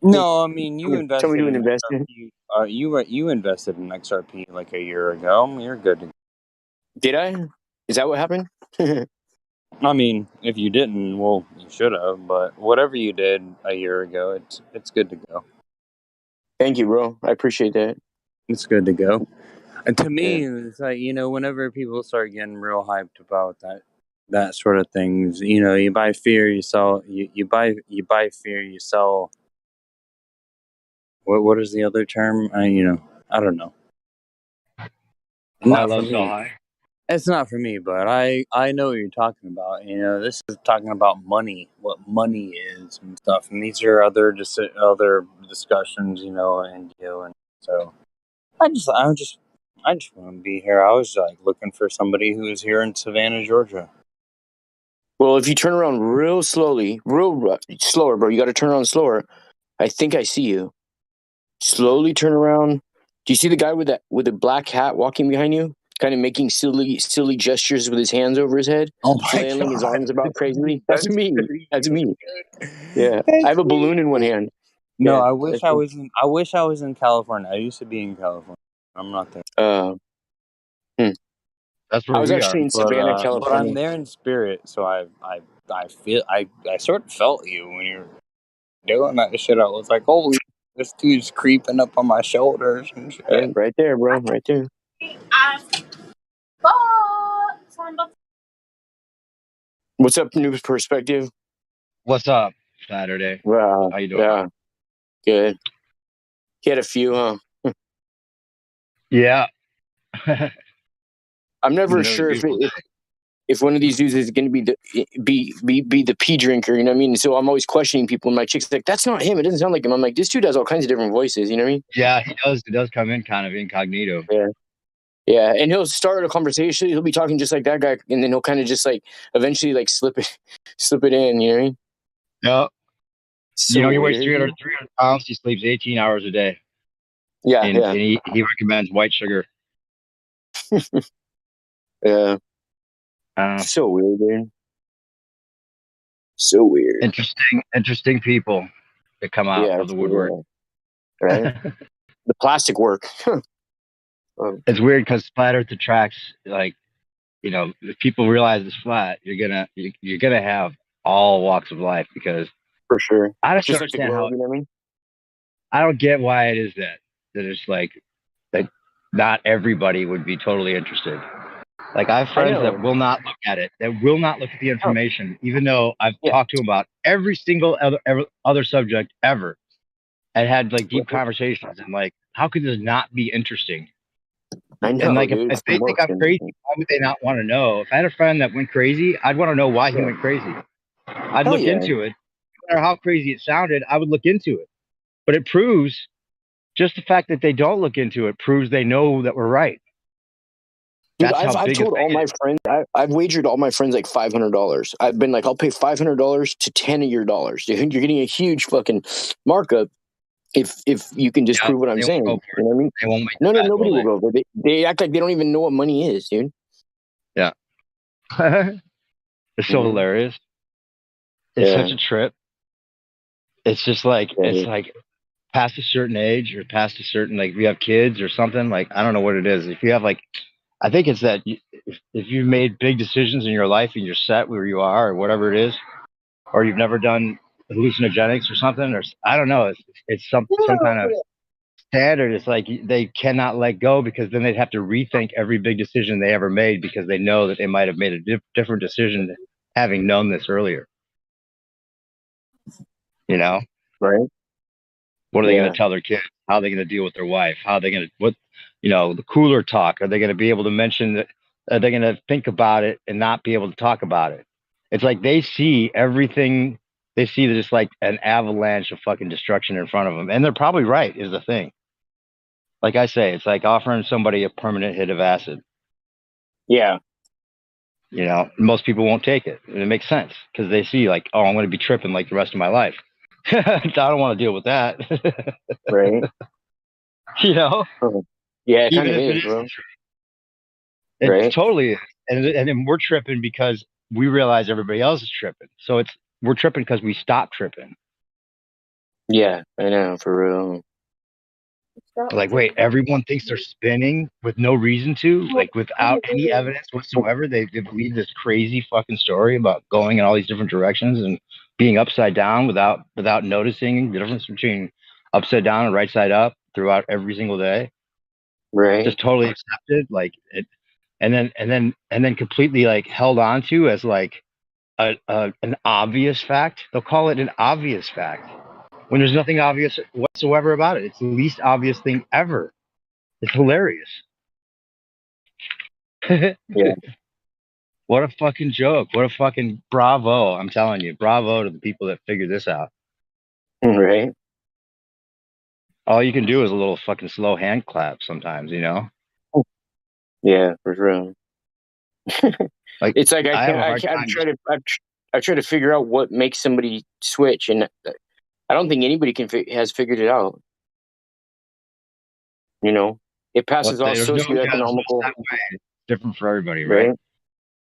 No, I mean you Tell me invested to in invest in. XRP. You invested in XRP like a year ago. You're good. Did I? Is that what happened? I mean, if you didn't, well, you should have. But whatever you did a year ago, it's good to go. Thank you, bro. I appreciate that. It's good to go. And to me, it's like, whenever people start getting real hyped about that sort of things, you buy fear, you sell. You buy fear, you sell. What is the other term? I don't know. Not for me. It's not for me, but I know what you're talking about. This is talking about money, what money is and stuff, and these are other discussions, and so I just want to be here. I was like looking for somebody who is here in Savannah, Georgia. Well, if you turn around real slowly, slower, bro. You got to turn around slower. I think I see you. Slowly turn around. Do you see the guy with the black hat walking behind you? Kind of making silly gestures with his hands over his head, flailing his arms about crazily. That's me. That's me. Yeah, I have a balloon in one hand. No, Yeah, I wish I was in. I wish I was in California. I used to be in California. I'm not there. That's where I was we actually are. in Savannah, But California. I'm there in spirit, so I feel I sort of felt you when you were doing that shit. I was like, holy, this dude's creeping up on my shoulders and shit. Yeah, right there, bro. Right there. What's up, New Perspective? What's up, Saturday? Wow. How you doing? Yeah, good. He had a few, huh? Yeah. I'm never sure if one of these dudes is going to be the pee drinker. You know what I mean? So I'm always questioning people. And my chick's like, "That's not him. It doesn't sound like him." I'm like, "This dude has all kinds of different voices." You know what I mean? Yeah, he does. It does come in kind of incognito. Yeah. Yeah, and he'll start a conversation. He'll be talking just like that guy, and then he'll kind of just like eventually like slip it in. You know what I mean? No. So he weighs weird. 300 pounds. He sleeps 18 hours a day. Yeah, and he recommends white sugar. Yeah. So weird, dude. So weird. Interesting people that come out of the woodwork. Right? The plastic work. It's weird because flat Earth attracts, like, if people realize it's flat, you're gonna have all walks of life, because for sure. I just Just like the understand globe, you know what I mean? I don't get why it is that it's like that not everybody would be totally interested. Like, I have friends that will not look at it, that will not look at the information, even though I've talked to them about every single other subject ever, and had like deep conversations. And like, how could this not be interesting? I know, and like, dude, if they think I'm crazy, why would they not want to know? If I had a friend that went crazy, I'd want to know why he went crazy. I'd look into it. No matter how crazy it sounded, I would look into it. But it proves, just the fact that they don't look into it proves they know that we're right. Dude, I've told all my friends, I've wagered all my friends like $500. I've been like, I'll pay $500 to 10 of your dollars. You're getting a huge fucking markup if you can disprove what I'm saying. You know what I mean? They won't make No, nobody will go. They act like they don't even know what money is, dude. Yeah. It's so hilarious. It's such a trip. It's just like, it's like past a certain age, or past a certain, like, we have kids or something. Like, I don't know what it is. If you have like, I think it's that if you've made big decisions in your life and you're set where you are, or whatever it is, or you've never done hallucinogenics or something, or I don't know, it's some kind of standard. It's like they cannot let go, because then they'd have to rethink every big decision they ever made, because they know that they might have made a different decision having known this earlier. Right? What are they going to tell their kids? How are they going to deal with their wife? How are they going to, the cooler talk? Are they going to be able to mention that? Are they going to think about it and not be able to talk about it? It's like they see everything. They see just like an avalanche of fucking destruction in front of them. And they're probably right, is the thing. Like I say, it's like offering somebody a permanent hit of acid. Yeah. Most people won't take it. And it makes sense, because they see like, oh, I'm going to be tripping like the rest of my life. I don't want to deal with that. Right. Yeah, it kind of is, bro. It totally is. And then we're tripping because we realize everybody else is tripping. So we're tripping because we stop tripping. Yeah, I know, for real. Like, wait, everyone thinks they're spinning with no reason to, like without any evidence whatsoever. They believe this crazy fucking story about going in all these different directions and being upside down without noticing the difference between upside down and right side up throughout every single day. Right. Just totally accepted, like it, and then completely like held on to as like an obvious fact. They'll call it an obvious fact when there's nothing obvious whatsoever about it. It's the least obvious thing ever. It's hilarious. Yeah. What a fucking joke. What a fucking bravo. I'm telling you, bravo to the people that figured this out. Right. All you can do is a little fucking slow hand clap sometimes, you know? Yeah, for sure. Like, It's like I have a hard time. I try to figure out what makes somebody switch, and I don't think anybody has figured it out. You know, it passes all There's no socioeconomical. that way. It's different for everybody, Right? right?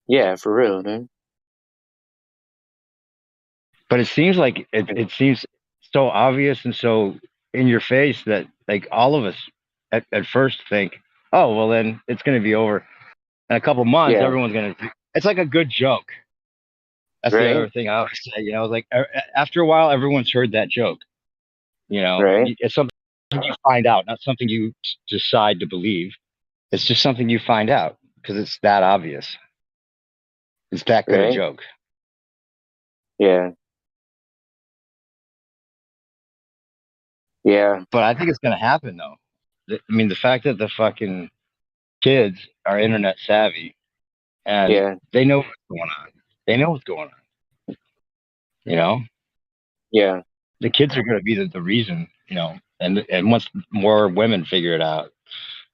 Yeah, for real, man. But it seems like it seems so obvious and so in your face that like all of us at first think, oh, well then it's going to be over in a couple months. Yeah. Everyone's going to. It's like a good joke. That's the other Right. thing I always say. You know, like after a while, everyone's heard that joke. You know, Right. it's something you find out, not something you decide to believe. It's just something you find out because it's that obvious. It's that good a Right. joke. Yeah. Yeah. But I think it's going to happen though. I mean, the fact that the fucking kids are internet savvy and Yeah. they know what's going on. They know what's going on. You know, Yeah. the kids are going to be the reason. You know, and once more women figure it out,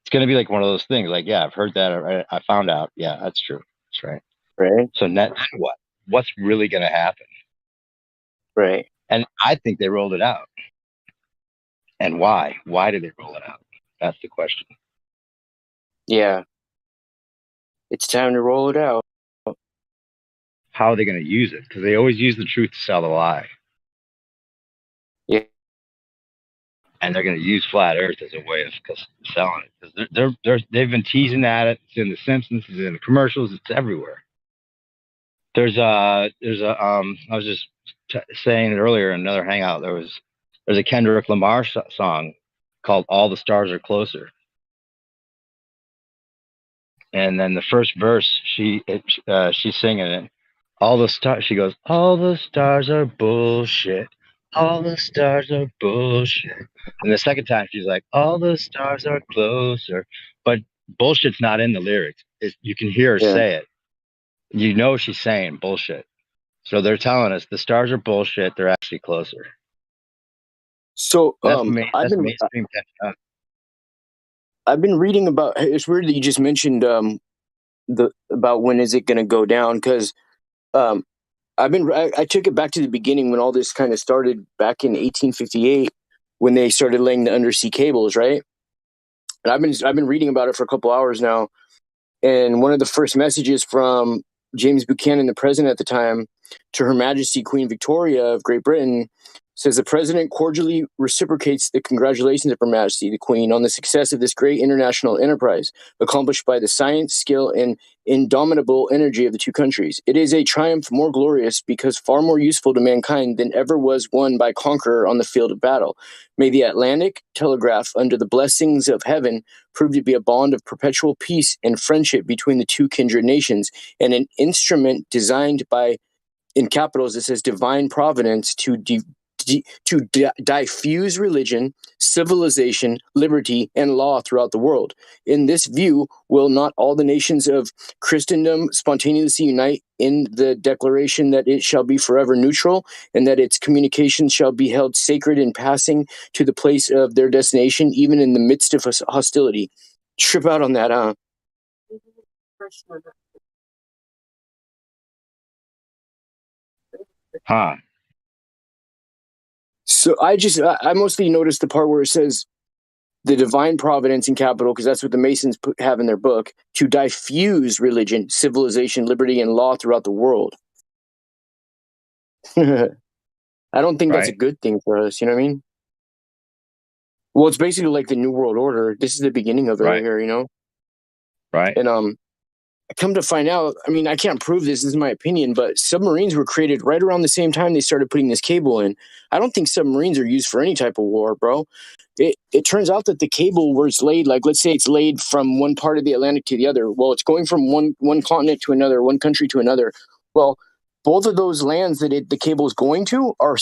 it's going to be like one of those things. Like, yeah, I've heard that. I found out. Yeah, that's true. That's right. Right. So net what? What's really going to happen? Right. And I think they rolled it out. And why? Why did they roll it out? That's the question. Yeah. It's time to roll it out. How are they going to use it? Because they always use the truth to sell the lie. Yeah. And they're going to use flat Earth as a way of selling it. Because they've been teasing at it. It's in The Simpsons. It's in the commercials. It's everywhere. There's a I was just saying it earlier in another hangout. There's a Kendrick Lamar song called "All the Stars Are Closer," and then the first verse she's singing it. All the stars. She goes, "All the stars are bullshit. All the stars are bullshit." And the second time she's like, "All the stars are closer," but bullshit's not in the lyrics. You can hear her Yeah. say it. You know she's saying bullshit. So they're telling us the stars are bullshit. They're actually closer. So That's mainstream catching up. I've been reading about. It's weird that you just mentioned about when is it going to go down, because I took it back to the beginning when all this kind of started back in 1858 when they started laying the undersea cables, right? And I've been reading about it for a couple hours now, and one of the first messages from James Buchanan, the president at the time, to Her Majesty Queen Victoria of Great Britain, says the president cordially reciprocates the congratulations of Her Majesty the Queen on the success of this great international enterprise accomplished by the science, skill, and indomitable energy of the two countries. It is a triumph more glorious because far more useful to mankind than ever was won by conqueror on the field of battle. May the Atlantic telegraph, under the blessings of heaven, prove to be a bond of perpetual peace and friendship between the two kindred nations, and an instrument designed by, in capitals it says, divine providence to diffuse religion, civilization, liberty, and law throughout the world. In this view, will not all the nations of Christendom spontaneously unite in the declaration that it shall be forever neutral, and that its communications shall be held sacred in passing to the place of their destination, even in the midst of hostility? Trip out on that, huh? Huh. So I mostly noticed the part where it says the divine providence in capital, because that's what the Masons have in their book, to diffuse religion, civilization, liberty, and law throughout the world. I don't think that's a good thing for us. You know what I mean? Well, it's basically like the New World Order. This is the beginning of it right here, you know? Right. And come to find out, I mean, I can't prove this is my opinion, but submarines were created right around the same time they started putting this cable in. I don't think submarines are used for any type of war, bro. It turns out that the cable where it's laid, like let's say it's laid from one part of the Atlantic to the other. Well, it's going from one continent to another, one country to another. Well, both of those lands that the cable is going to are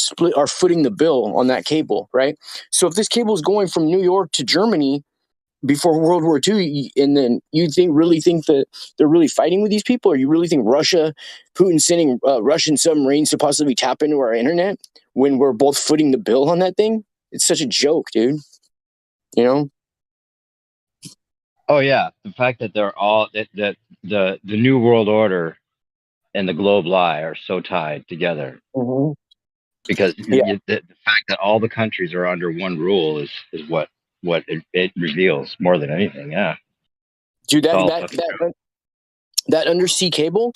footing the bill on that cable, right? So if this cable is going from New York to Germany before World War II, and then you really think that they're really fighting with these people, or you really think Putin's sending Russian submarines to possibly tap into our internet when we're both footing the bill on that thing? It's such a joke, dude. You know? Oh yeah, the fact that they're all that the New World Order and the globe lie are so tied together. Mm-hmm. Because the fact that all the countries are under one rule is what it reveals more than anything. Yeah, dude, that undersea cable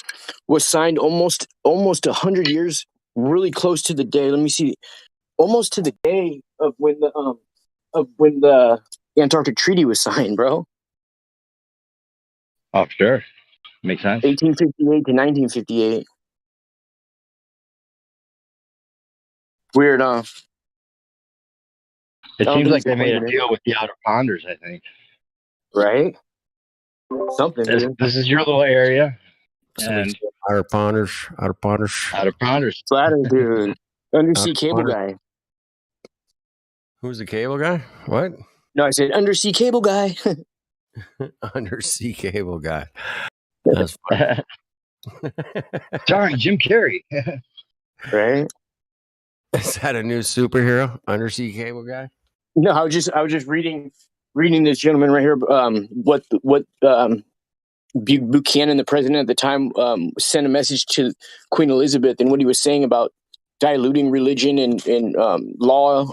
was signed almost 100 years, really close to the day. Let me see, almost to the day of when the Antarctic Treaty was signed, bro. Oh, sure, makes sense. 1858 to 1958. Weird, huh? It seems like they made a deal with the Outer Ponders, I think. Right? Something. This is your little area. And Outer Ponders. Flatter, dude. Undersea cable guy. Who's the cable guy? What? No, I said undersea cable guy. Undersea cable guy. That's funny. Sorry, Jim Carrey. Right? Is that a new superhero? Undersea cable guy? No, I was just reading this gentleman right here. What Buchanan, the president at the time, sent a message to Queen Elizabeth, and what he was saying about diluting religion and law,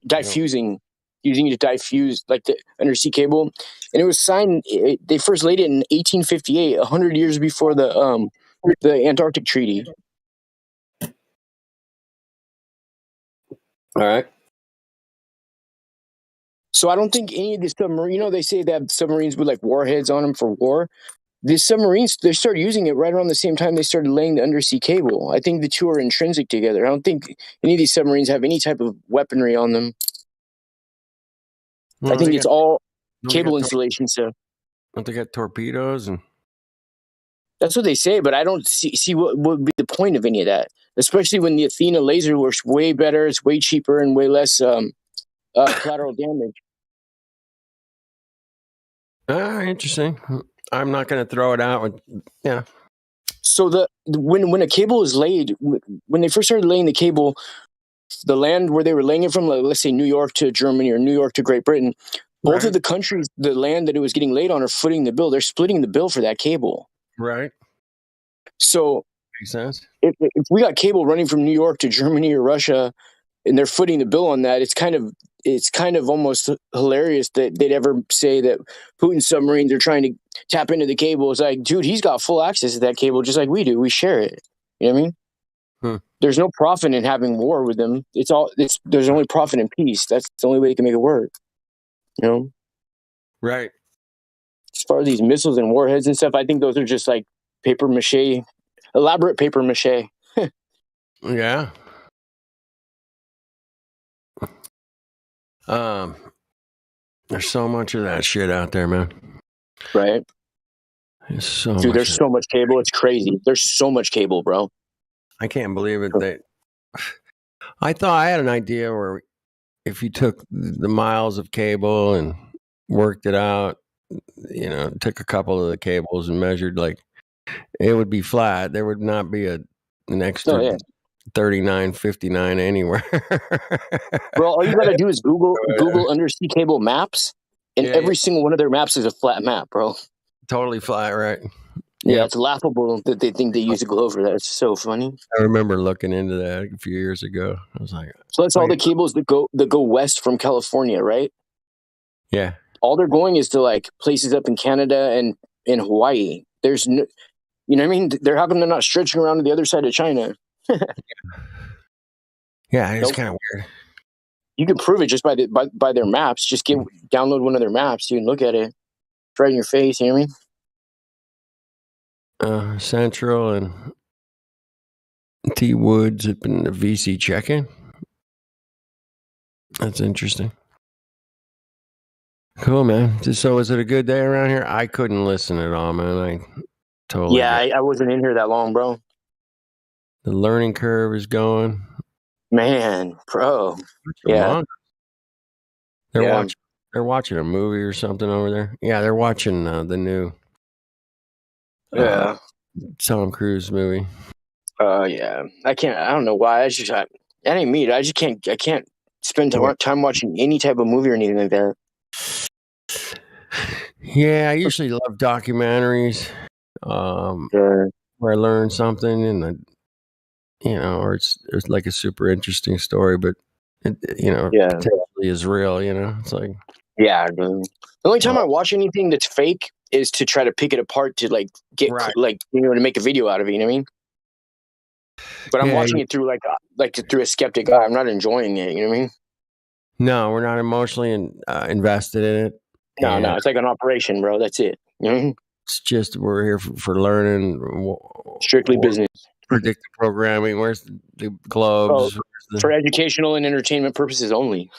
diffusing, using it to diffuse like the undersea cable, and it was signed. They first laid it in 1858, 100 years before the Antarctic Treaty. All right. So I don't think any of the submarines, you know, they say they have submarines with like warheads on them for war. These submarines, they started using it right around the same time they started laying the undersea cable. I think the two are intrinsic together. I don't think any of these submarines have any type of weaponry on them. I think it's all cable installation stuff. Don't they got torpedoes? And that's what they say, but I don't see what would be the point of any of that, especially when the Athena laser works way better, it's way cheaper, and way less collateral damage. Interesting. I'm not going to throw it out. Yeah. So when a cable is laid, when they first started laying the cable, the land where they were laying it from, let's say New York to Germany or New York to Great Britain, both of the countries, the land that it was getting laid on are footing the bill. They're splitting the bill for that cable. Right. So makes sense. If we got cable running from New York to Germany or Russia, and they're footing the bill on that, it's kind of almost hilarious that they'd ever say that Putin's submarines are trying to tap into the cable. It's like, dude, he's got full access to that cable just like we do. We share it. You know what I mean? There's no profit in having war with them. There's only profit in peace. That's the only way you can make it work. You know? Right. As far as these missiles and warheads and stuff, I think those are just like paper mache, elaborate paper mache. Yeah. There's so much of that shit out there, man. Right. There's so much cable. It's crazy. There's so much cable, bro. I can't believe it. I thought I had an idea where if you took the miles of cable and worked it out, you know, took a couple of the cables and measured, like, it would be flat. There would not be an extra 39.59 anywhere. Bro, all you gotta do is Google undersea cable maps, and every single one of their maps is a flat map, bro. Totally flat, right? Yeah, it's laughable that they think they use a globe for that. It's so funny. I remember looking into that a few years ago. I was like, so that's all the cables that go west from California, right? Yeah. All they're going is to like places up in Canada and in Hawaii. There's no, you know what I mean? How come they're not stretching around to the other side of China? Yeah, it's kind of weird. You can prove it just by their maps. Just download one of their maps, dude, and look at it. It's right in your face. You know what I mean? Central and T Woods have been the VC check-in. That's interesting. Cool, man. So was it a good day around here? I couldn't listen at all, man. I totally. Yeah, I wasn't in here that long, bro. The learning curve is going. Man, bro. Yeah. They're watching a movie or something over there. Yeah, they're watching the new Tom Cruise movie. Yeah. I don't know why. That ain't me. I can't spend time watching any type of movie or anything like that. Yeah, I usually love documentaries where I learn something and or it's like a super interesting story, but potentially is real. It's like the only time I watch anything that's fake is to try to pick it apart to get to make a video out of it. You know what I mean? But I'm watching it through through a skeptic eye. I'm not enjoying it. You know what I mean? No, we're not emotionally invested in it. No, it's like an operation, bro. That's it. You know? It's just we're here for learning. Strictly business. Predictive programming. Where's the globes? For educational and entertainment purposes only.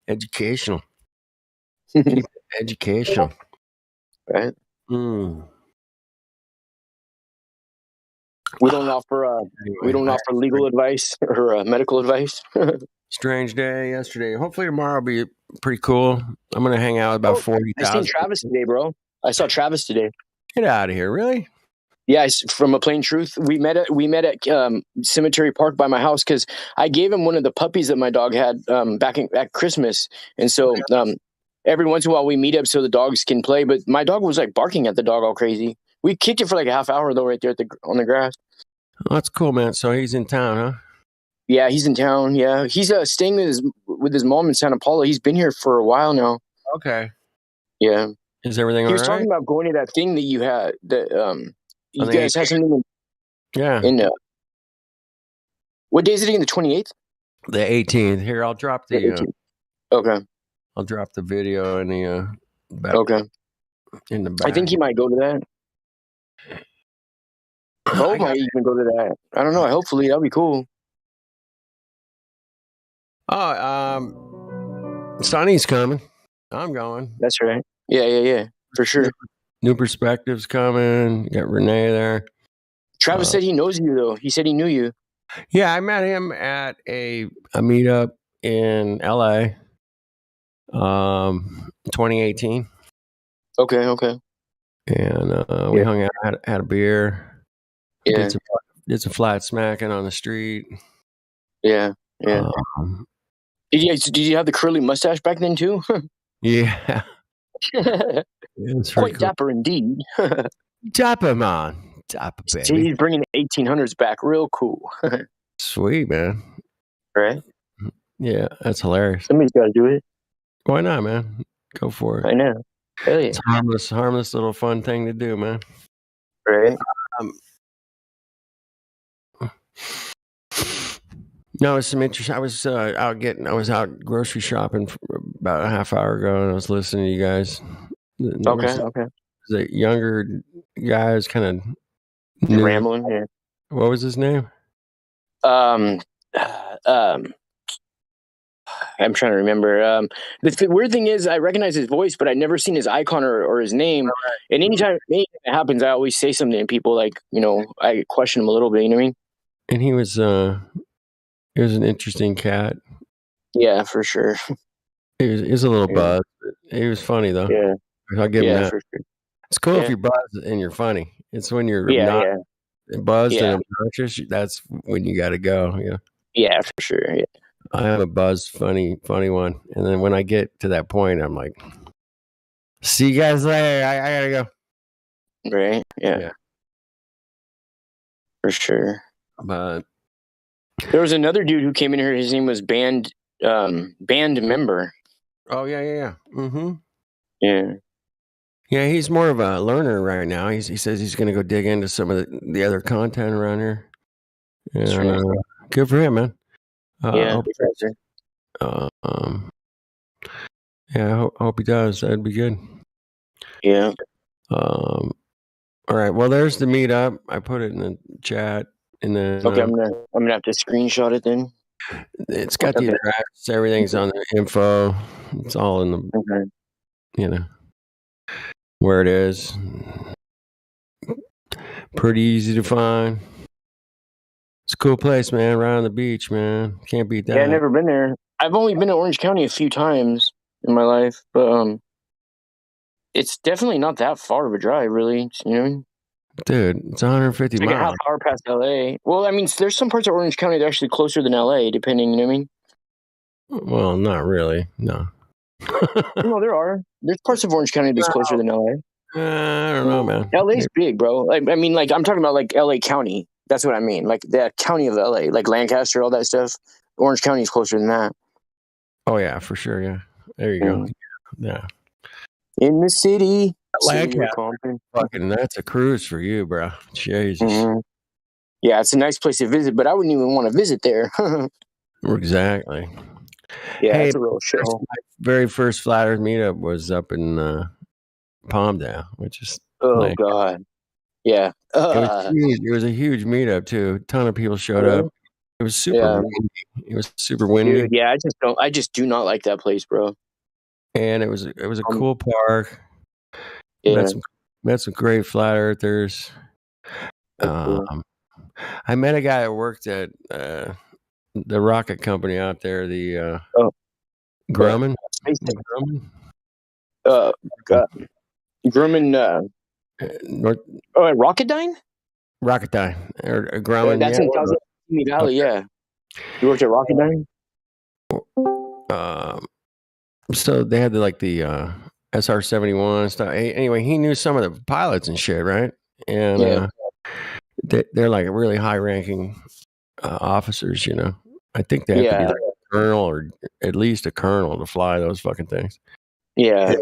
Educational. Educational. Right. Mm. We don't offer legal advice or medical advice. Strange day yesterday. Hopefully tomorrow will be pretty cool. I'm gonna hang out with about 40,000. I seen Travis today, bro. I saw Travis today. Get out of here, really? Yeah, from A Plain Truth. We met at Cemetery Park by my house because I gave him one of the puppies that my dog had back at Christmas, and so every once in a while we meet up so the dogs can play. But my dog was barking at the dog all crazy. We kicked it for a half hour though, right there on the grass. Oh, that's cool, man. So he's in town, huh? Yeah, he's in town. Yeah, he's staying with his mom in Santa Paula. He's been here for a while now. Okay. Yeah. Is everything all right? He was talking about going to that thing that you had. That you guys have something. What day is it again? The 28th. The 18th. Here, I'll drop the. Okay. I'll drop the video in the. Okay. In the back. I think he might go to that. Bo might even go to that. I don't know. Hopefully, that'll be cool. Oh, Sonny's coming. I'm going. That's right. Yeah. For sure. New Perspectives coming. You got Renee there. Travis said he knows you, though. He said he knew you. Yeah, I met him at a meetup in LA, 2018. Okay. And we hung out, had a beer. Yeah. Did some flat smacking on the street. Yeah. Did you have the curly mustache back then too? Yeah. Quite dapper indeed. Dapper, man. Dapper, baby. He's bringing the 1800s back real cool. Sweet, man. Right? Yeah, that's hilarious. Somebody's got to do it. Why not, man? Go for it. I know. Hell yeah. It's a harmless little fun thing to do, man. Right? No, it's some interesting. I was out grocery shopping about a half hour ago, and I was listening to you guys. Okay. The younger guy is kind of rambling. Yeah. What was his name? I'm trying to remember. The weird thing is, I recognize his voice, but I've never seen his icon or his name. Right. And anytime it happens, I always say something to people, I question him a little bit. You know what I mean? And he was an interesting cat. Yeah, for sure. He was a little buzzed. He was funny though. Yeah, I'll give him that. For sure. It's cool if you're buzzed and you're funny. It's when you're not buzzed and obnoxious. That's when you got to go. Yeah. Yeah, for sure. Yeah. I am a buzzed, funny one, and then when I get to that point, I'm like, "See you guys later. I gotta go." Right. Yeah. For sure. But there was another dude who came in here. His name was Band Member. Oh yeah. Mm-hmm. Yeah. Yeah, he's more of a learner right now. He says he's going to go dig into some of the other content around here. And, good for him, man. Yeah. Yeah, I hope he does. That'd be good. Yeah. All right. Well, there's the meetup. I put it in the chat, and then Okay, I'm gonna have to screenshot it then. it's got the address. Everything's on the info. It's all in the, you know, where it is. Pretty easy to find. It's a cool place, man. Right on the beach, man. Can't beat that. Yeah, I've never been there. I've only been to Orange County a few times in my life, but it's definitely not that far of a drive, really. You know what I mean? Dude, it's 150 it's like miles. a half hour past LA. Well, I mean, there's some parts of Orange County that are actually closer than LA, depending. You know what I mean? Well, not really. No. No, there are. There's parts of Orange County that's closer than LA. I don't know, man. LA's big, bro. Like, I mean, like I'm talking about like LA County. That's what I mean. Like the county of LA, like Lancaster, all that stuff. Orange County is closer than that. Oh yeah, for sure. Yeah, there you go. Yeah. In the city. Lancaster. Fucking, that's a cruise for you, bro. Jesus. Mm-hmm. Yeah, it's a nice place to visit, but I wouldn't even want to visit there. Exactly. Yeah, hey, it's a real show. My very first Flat Earth meetup was up in Palmdale, which is God. Yeah. It was a huge meetup too. A ton of people showed up. It was super windy. It was super windy. Dude, yeah, I just do not like that place, bro. And it was a cool park. Yeah. Met some great flat earthers. Cool. I met a guy that worked at the rocket company out there, the Grumman. Grumman. At Rocketdyne? Rocketdyne or Grumman. That's in South Valley. Yeah. You worked at Rocketdyne? So they had the SR-71 stuff. Anyway, he knew some of the pilots and shit, right? And they're like really high-ranking officers, you know. I think they have to be like a colonel or at least a colonel to fly those fucking things. Yeah.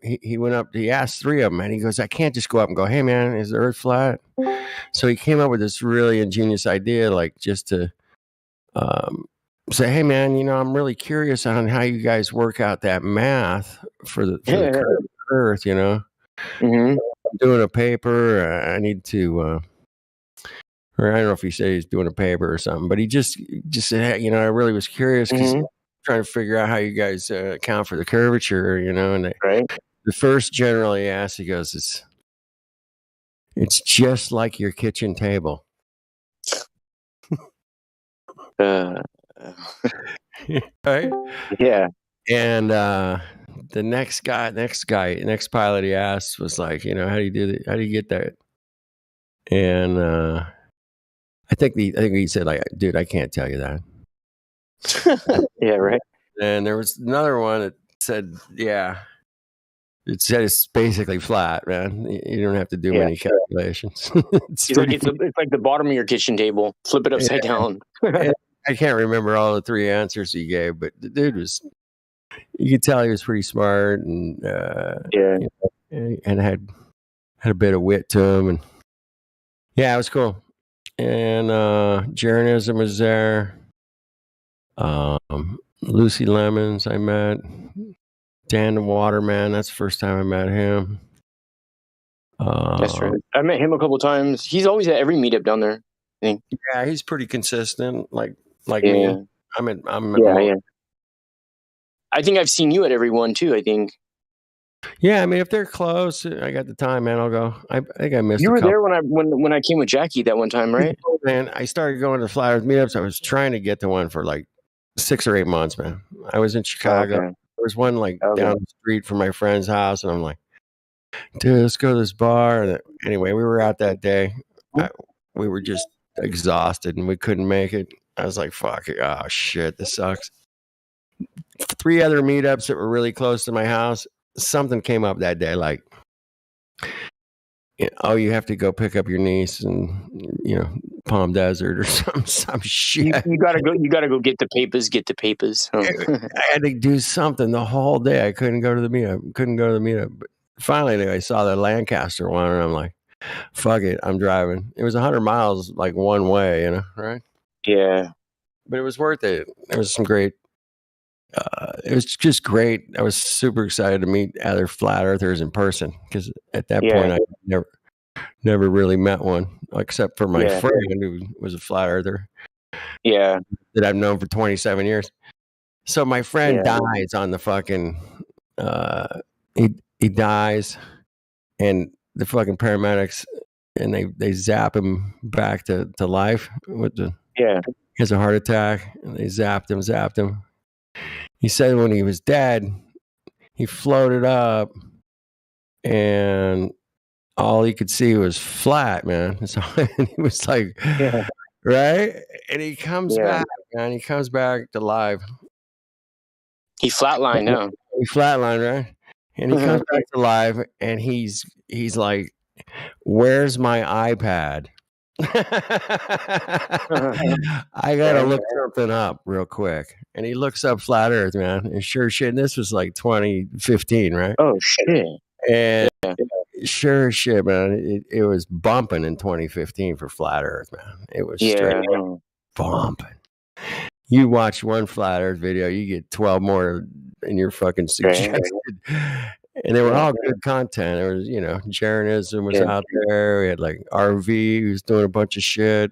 He went up. He asked 3 of them, and he goes, "I can't just go up and go, hey man, is the Earth flat?" So he came up with this really ingenious idea, like just to say, "Hey man, you know, I'm really curious on how you guys work out that math for the current Earth. You know, I'm doing a paper. I need to." Or I don't know if he said he's doing a paper or something, but he just said, hey, you know, I really was curious because trying to figure out how you guys account for the curvature, you know. And the first general he asked, he goes, "It's just like your kitchen table." Right? Yeah. And the next pilot he asked was like, you know, how do you do that? How do you get that? And I think he said, like, dude, I can't tell you that. Yeah, right. And there was another one that said, yeah, it said it's basically flat, man. You don't have to do many calculations. It's like the bottom of your kitchen table. Flip it upside down. I can't remember all the 3 answers he gave, but the dude you could tell he was pretty smart and you know, and had a bit of wit to him, and yeah, it was cool. And Jeranism was there. Lucy Lemons I met. Dan the Waterman, that's the first time I met him. That's right. I met him a couple times. He's always at every meetup down there, I think. Yeah, he's pretty consistent, like me. I'm I think I've seen you at every one too, I think. Yeah, I mean, if they're close, I got the time, man. I'll go. I think I missed. You were there when I came with Jackie that one time, right? Man, I started going to Flat Earth meetups. I was trying to get to one for like 6 or 8 months, man. I was in Chicago. There was one like down the street from my friend's house, and I'm like, dude, let's go to this bar. And anyway, we were out that day. We were just exhausted, and we couldn't make it. I was like, fuck it. Oh shit, this sucks. 3 other meetups that were really close to my house. Something came up that day, like, oh, you have to go pick up your niece and, you know, Palm Desert or some shit. You gotta go get the papers. I had to do something the whole day. I couldn't go to the meetup. But finally, I saw the Lancaster one, and I'm like, fuck it, I'm driving. It was 100 miles, like one way, you know, right? Yeah. but it was worth it. There was some great. It was just great. I was super excited to meet other flat earthers in person because at that point I never really met one except for my friend who was a flat earther. Yeah, that I've known for 27 years. So my friend dies on the fucking. He dies, and the fucking paramedics and they zap him back to life with the. He has a heart attack, and they zapped him. He said when he was dead, he floated up, and all he could see was flat, man. So and he was like, right? And he comes back, man. He comes back to life. He flatlined now. He flatlined, right? And he comes back to life, and he's like, "Where's my iPad?" I gotta look something up real quick. And he looks up flat Earth, man. And sure shit, and this was like 2015, right? Oh shit! And sure shit, man. It was bumping in 2015 for flat Earth, man. It was straight bumping. You watch one flat Earth video, you get 12 more in your fucking suggested. And they were all good content. There was, Jeranism was out there. We had like RV who was doing a bunch of shit.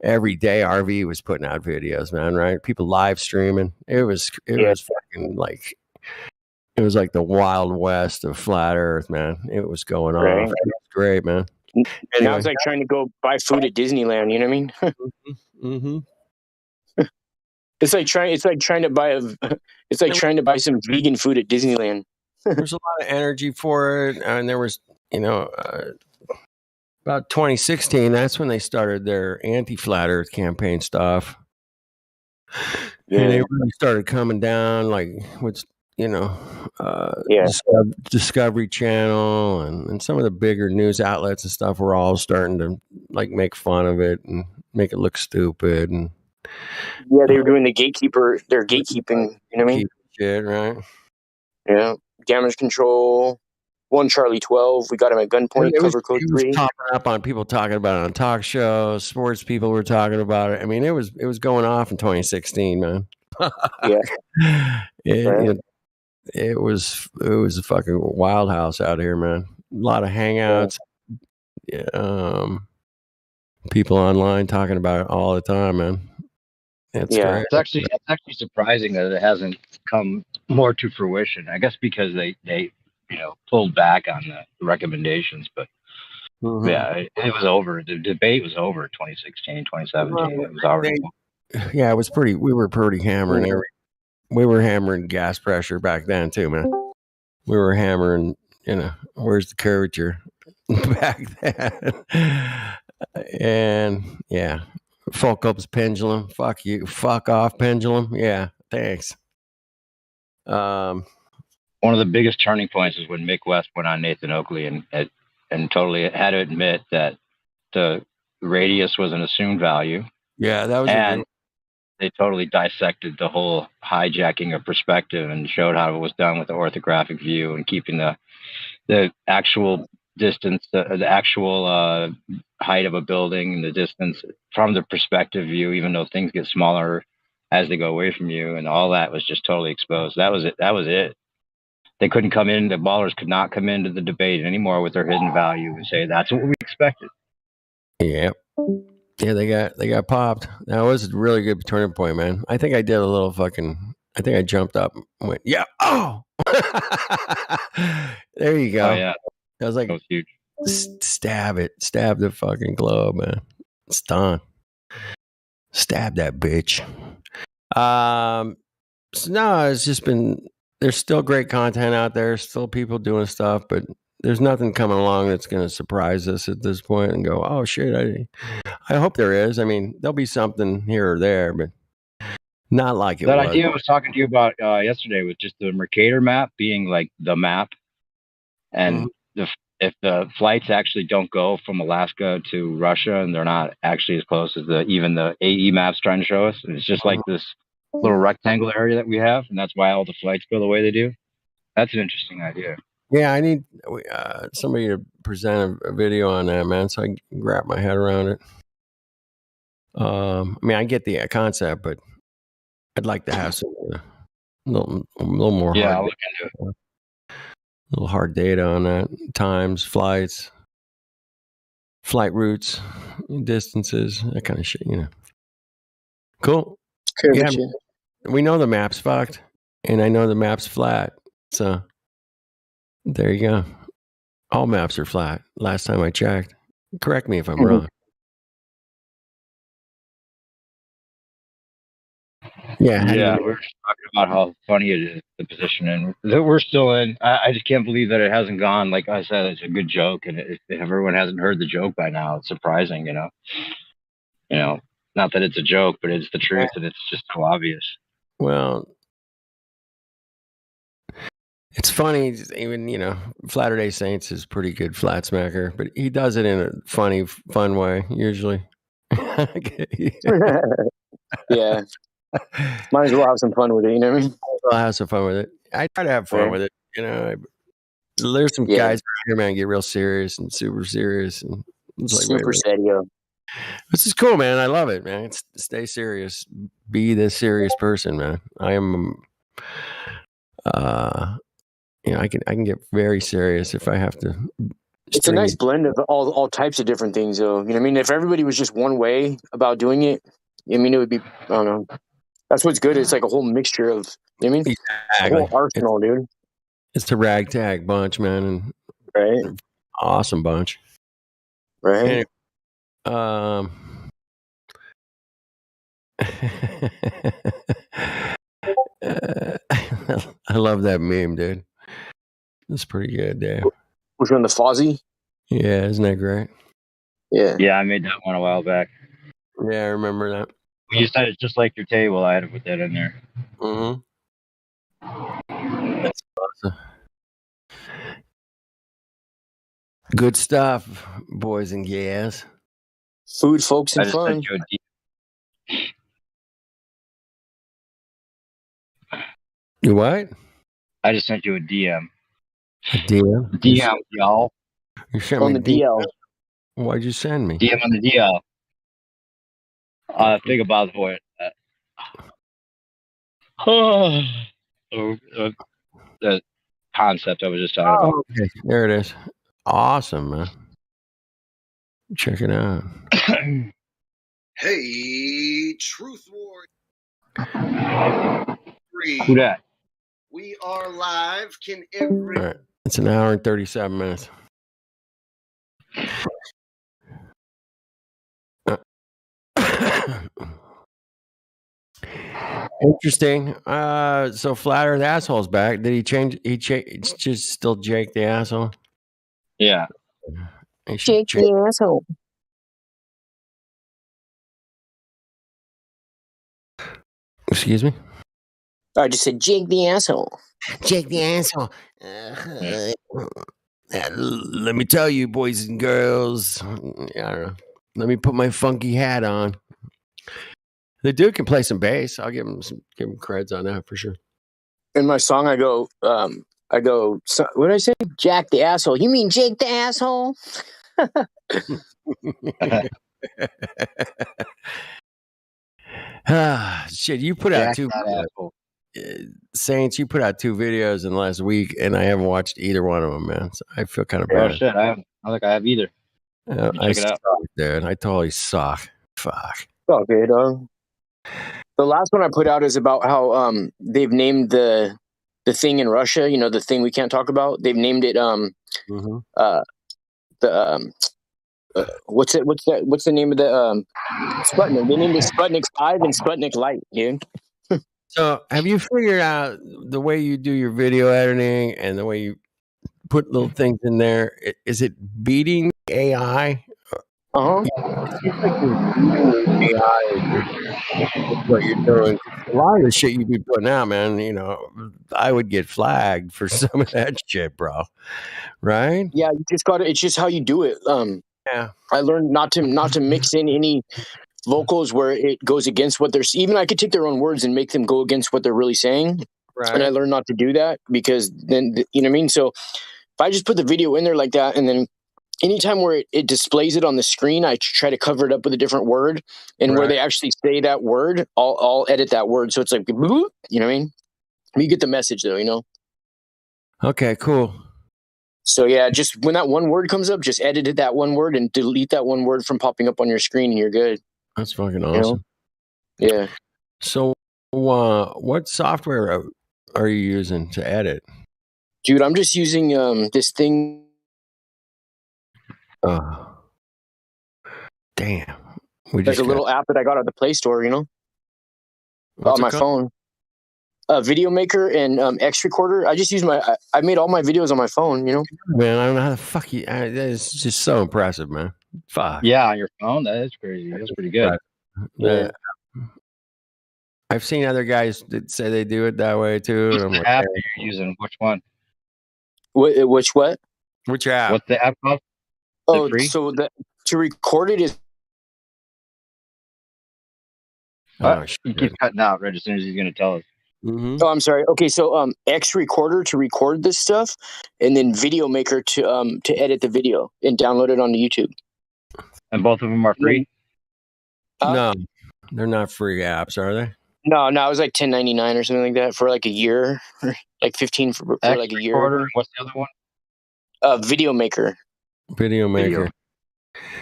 Every day RV was putting out videos, man, right? People live streaming. It was fucking like, it was like the Wild West of flat Earth, man. It was going off. It was great, man. Anyway. Now it's like trying to go buy food at Disneyland, you know what I mean? It's like trying to buy some vegan food at Disneyland. There's a lot of energy for it, and there was, about 2016. That's when they started their anti-flat Earth campaign stuff, and they really started coming down, like with Discovery Channel and some of the bigger news outlets and stuff were all starting to like make fun of it and make it look stupid and. Yeah, they were doing their gatekeeping, you know what I mean? Shit, right? Yeah. Damage control, 1 Charlie 12. We got him at gunpoint, cover code 3. It was popping up on people talking about it on talk shows, sports people were talking about it. I mean, it was going off in 2016, man. It was a fucking wild house out here, man. A lot of hangouts. People online talking about it all the time, man. It's great. It's actually surprising that it hasn't come more to fruition. I guess because they pulled back on the recommendations, but it was over. The debate was over 2016, 2017. It was already. Yeah, it was pretty. We were pretty hammering we were hammering gas pressure back then too, man. We were hammering, where's the curvature back then, and Foucault's pendulum. Fuck you. Fuck off, pendulum. Yeah, thanks. One of the biggest turning points is when Mick West went on Nathan Oakley and totally had to admit that the radius was an assumed value. Yeah, that was. And they totally dissected the whole hijacking of perspective and showed how it was done with the orthographic view and keeping the actual distance, the actual height of a building and the distance from the perspective view, even though things get smaller as they go away from you, and all that was just totally exposed. That was it. They couldn't come in. The ballers could not come into the debate anymore with their hidden value and say that's what we expected. Yeah, they got popped. That was a really good turning point, man. I think I did a little fucking. I think I jumped up and went, yeah, oh, there you go. Oh yeah, I was like, that was huge. Stab the fucking globe, man. It's done. Stab that bitch. So no, it's just been. There's still great content out there. Still people doing stuff, but there's nothing coming along that's going to surprise us at this point and go, oh shit. I hope there is. I mean, there'll be something here or there, but not like it that was. idea I was talking to you about yesterday was just the Mercator map being like the map, and if the flights actually don't go from Alaska to Russia and they're not actually as close as even the AE map's trying to show us, and it's just like this little rectangle area that we have, and that's why all the flights go the way they do. That's an interesting idea. Yeah, I need somebody to present a video on that, man, so I can wrap my head around it. I mean, I get the concept, but I'd like to have some a little more Yeah, hard, I'll look into it. a little hard data on that. Times, flights, flight routes, distances, that kind of shit. Cool. Yeah, we know the map's fucked, and I know the map's flat. So there you go. All maps are flat. Last time I checked. Correct me if I'm wrong. Yeah, we were just talking about how funny it is, the position and that we're still in. I just can't believe that it hasn't gone. Like I said, it's a good joke, and if everyone hasn't heard the joke by now, it's surprising. Not that it's a joke, but it's the truth, and it's just so obvious. Well, it's funny. Even Flatter Day Saints is pretty good flat smacker, but he does it in a funny, fun way usually. Yeah. Might as well have some fun with it, you know what I mean? I'll have some fun with it. I try to have fun with it. There's some guys around here, man, get real serious and super serious, and it's like super serio. This is cool, man. I love it, man. Stay serious. Be the serious person, man. I am. I can get very serious if I have to. It's a nice blend of all types of different things, though. You know what I mean? If everybody was just one way about doing it, I mean, it would be, I don't know. That's what's good. It's like a whole mixture of, you know what I mean? Exactly. A whole arsenal, dude. It's a ragtag bunch, man. And awesome bunch. Right. Anyway, I love that meme, dude. It's pretty good, Dave. Which one, the Fozzie? Yeah, isn't that great? Yeah, I made that one a while back. Yeah, I remember that. You said it's just like your table. I had to put that in there. Mm-hmm. That's awesome. Good stuff, boys and gals. Food, folks, and fun. You what? I just sent you a DM. A DM? DM, y'all. You sent on me the DL. Why'd you send me? DM on the DL. Think about it. The concept I was just talking about. Okay. There it is. Awesome, man. Check it out. Hey, Truth War. Who that? We are live. Can All right. It's an hour and 37 minutes. Interesting. So Flat Earth Asshole's back. Did he change? It's just still Jake the Asshole? Yeah. Jake the Asshole. Excuse me? I just said Jake the Asshole. Jake the Asshole. Let me tell you, boys and girls. I don't know. Let me put my funky hat on. The dude can play some bass. I'll give him creds on that for sure. In my song, I go, what did I say? Jack the Asshole. You mean Jake the Asshole? Shit, you put out two Saints. You put out 2 videos in the last week, and I haven't watched either one of them, man. So I feel kind of bad. Oh shit, I don't think I have either. I suck, dude. I totally suck. Fuck. Okay, dog. The last one I put out is about how they've named the thing in Russia. You know, the thing we can't talk about. They've named it what's the name of the Sputnik? They named it Sputnik 5 and Sputnik Light, dude. So, have you figured out the way you do your video editing and the way you put little things in there? Is it beating AI? It seems like you're beating AI. What you're doing. A lot of the shit you be putting out, man. I would get flagged for some of that shit, bro. Right? Yeah, you just got to. It's just how you do it. Yeah. I learned not to mix in any vocals where it goes against what they're. Even I could take their own words and make them go against what they're really saying. Right. And I learned not to do that because then you know what I mean. So if I just put the video in there like that and then anytime where it displays it on the screen, I try to cover it up with a different word, and where they actually say that word, I'll edit that word so it's like, you know what I mean? You get the message though, you know. Okay, cool. So yeah, just when that one word comes up, just edit that one word and delete that one word from popping up on your screen, and you're good. That's fucking awesome. You know? Yeah. So, what software are you using to edit? Dude, I'm just using this thing. Damn. There's a little app that I got at the Play Store, you know, on my phone. Video Maker and X Recorder. I just use I made all my videos on my phone, you know. Man, I don't know how the fuck you. It's just so impressive, man. Fuck. Yeah, on your phone, that is crazy. That's pretty good. Yeah. I've seen other guys that say they do it that way too. What's And I'm the like, app that you're using? Which one? Which what? Which app? What's the app called? Oh, so to record it is. Oh, he keeps cutting out right as soon as he's going to tell us. Mm-hmm. Oh, I'm sorry. Okay, so X Recorder to record this stuff, and then Video Maker to edit the video and download it onto YouTube. And both of them are free? No, they're not free apps, are they? No, it was like $10.99 or something like that for like a year, like 15 for like a year. Recorder. What's the other one? Video Maker. Video Maker.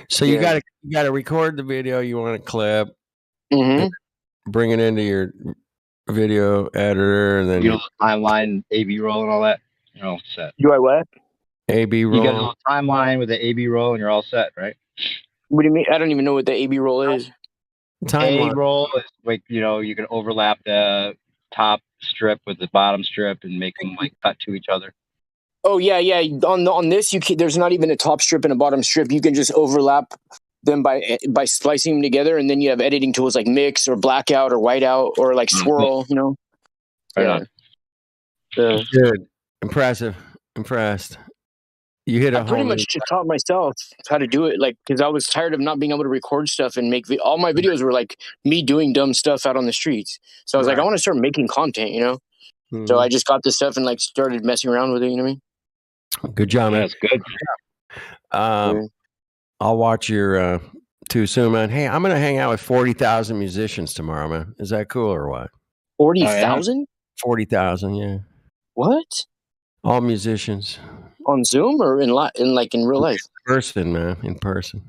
So you gotta record the video you want to clip, bring it into your video editor, and then you know, timeline, A/B roll, and all that. You're all set. Do I what? A/B roll. You got a little timeline with the A/B roll, and you're all set, right? What do you mean? I don't even know what the A/B roll is. A roll is like, you know, you can overlap the top strip with the bottom strip and make them like cut to each other. Oh yeah. On this, there's not even a top strip and a bottom strip. You can just overlap them by splicing them together, and then you have editing tools like mix or blackout or whiteout or like swirl. You know. Right on. Good. Impressed. You hit a I pretty much just taught myself how to do it, like, because I was tired of not being able to record stuff and make all my videos were like me doing dumb stuff out on the streets. So I was like, I want to start making content, you know. So I just got this stuff and like started messing around with it. You know what I mean? Good job, man. That's good. I'll watch your too soon, man. Hey, I'm gonna hang out with 40,000 musicians tomorrow, man. Is that cool or what? 40,000? 40,000, yeah. What? All musicians. On Zoom or in real life? In person, man. In person.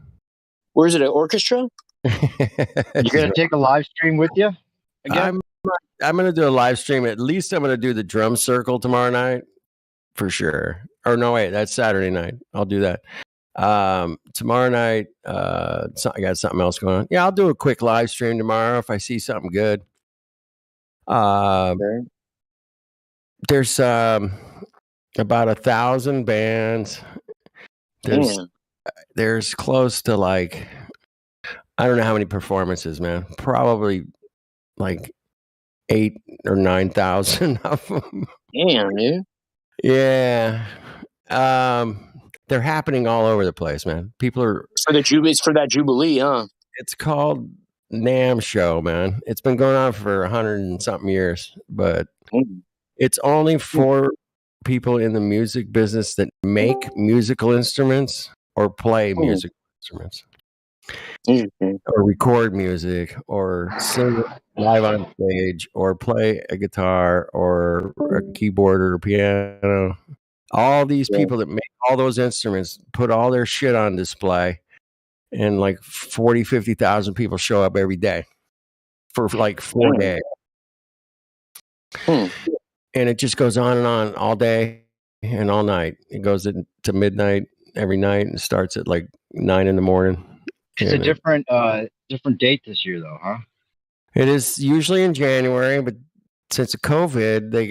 Where is it? An orchestra? You gonna take a live stream with you again? I'm gonna do a live stream. At least I'm gonna do the drum circle tomorrow night for sure. Or no, wait, that's Saturday night. I'll do that. Tomorrow night, I got something else going on. Yeah, I'll do a quick live stream tomorrow if I see something good. There's about 1,000 bands. There's close to like, I don't know how many performances, man. Probably like 8,000 or 9,000 of them. Damn, dude. Yeah. They're happening all over the place, man. People are it's for that Jubilee, huh? It's called NAMM Show, man. It's been going on for 100 and something years, but it's only for people in the music business that make musical instruments or play musical instruments. Or record music or sing live on stage or play a guitar or a keyboard or a piano. All these people that make all those instruments put all their shit on display, and like 40, 50,000 people show up every day for like 4 days. And it just goes on and on all day and all night. It goes to midnight every night and starts at like 9 in.the morning. It's a different date this year, though, huh? It is usually in January, but since COVID, they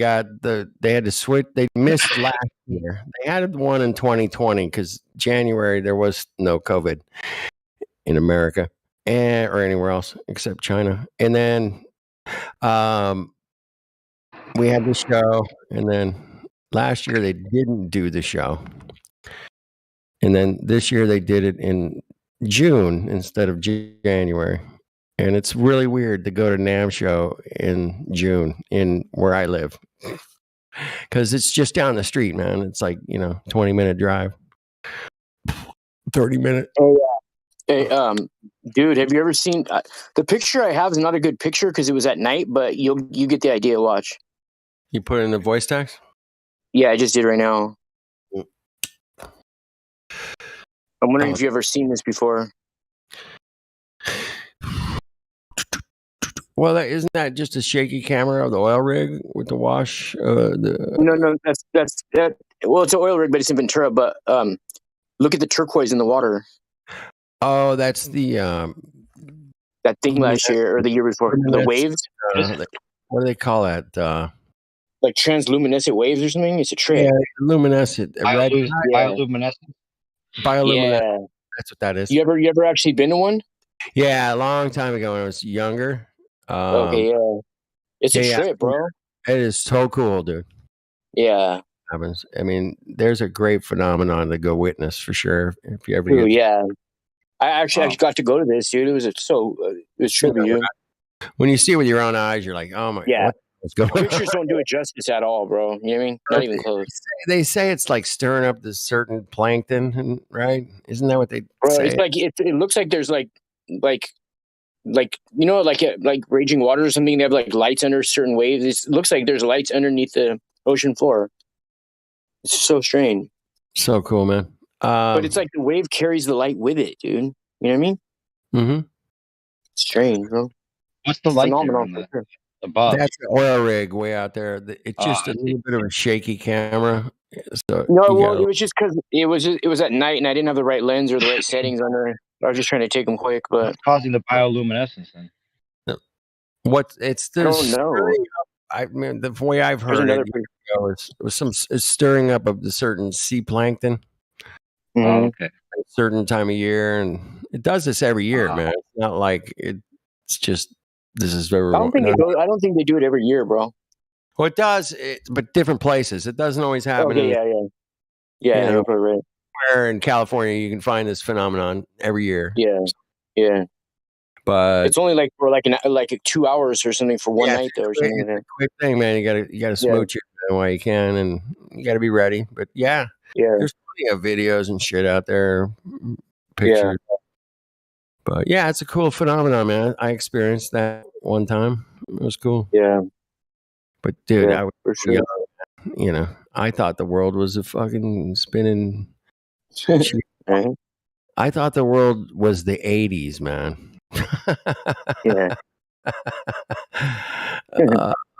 had to switch. They missed last year. They had one in 2020 because January there was no COVID in America or anywhere else except China. And then we had the show, and then last year they didn't do the show, and then this year they did it in June instead of January. And it's really weird to go to NAMM Show in June in where I live, because it's just down the street, man. It's like, 20-minute drive. 30 minutes. Oh yeah. Hey, dude, have you ever seen the picture I have is not a good picture because it was at night, but you get the idea. Watch. You put it in the voice text? Yeah, I just did right now. I'm wondering if you ever seen this before. Well, isn't that just a shaky camera of the oil rig with the wash? No, that's that. Well, it's an oil rig, but it's in Ventura. But look at the turquoise in the water. Oh, that's the that thing last year or the year before. The waves. What do they call that? Like transluminescent waves or something. It's a trick. Yeah, luminescent. Bioluminescent. Bioluminescent. Yeah, that's what that is. You ever actually been to one? Yeah, a long time ago when I was younger. Okay, yeah. It's a trip, bro. It is so cool, dude. Yeah. I mean, there's a great phenomenon to go witness for sure. If you ever Ooh, get yeah. I actually got to go to this, dude. It was trippy, dude. When you see it with your own eyes, you're like, oh my god. What's going on? Pictures don't do it justice at all, bro. You know what I mean? Not even close. They say it's like stirring up this certain plankton, right? Isn't that what they say? It's like it looks like there's like you know like raging water or something. They have like lights under certain waves. It looks like there's lights underneath the ocean floor. It's so strange. So cool, man. But it's like the wave carries the light with it, dude. You know what I mean? Mm-hmm. Strange, bro. What's the light phenomenal? Above? That's the oil rig way out there. It's just a little bit of a shaky camera. So no, well, it was just because it was at night and I didn't have the right lens or the right settings on it. I was just trying to take them quick, but what's causing the bioluminescence then? It's the I don't know. I mean, the way I've heard it was some stirring up of the certain sea plankton. Mm-hmm. Oh, okay. At a certain time of year, and it does this every year, man. It's not like it's just this is very. I don't think they do it every year, bro. Well, it does, but different places. It doesn't always happen. Okay, yeah. You're probably right. Where in California you can find this phenomenon every year. Yeah. But it's only like for like 2 hours or something for one night though. Or something it's a quick thing, man. You gotta smooch it while you can, and you gotta be ready. But there's plenty of videos and shit out there, pictures. But it's a cool phenomenon, man. I experienced that one time. It was cool. Yeah. But dude, I was for sure. young, you know, I thought the world was a fucking spinning. I thought the world was the 80s, man. Yeah.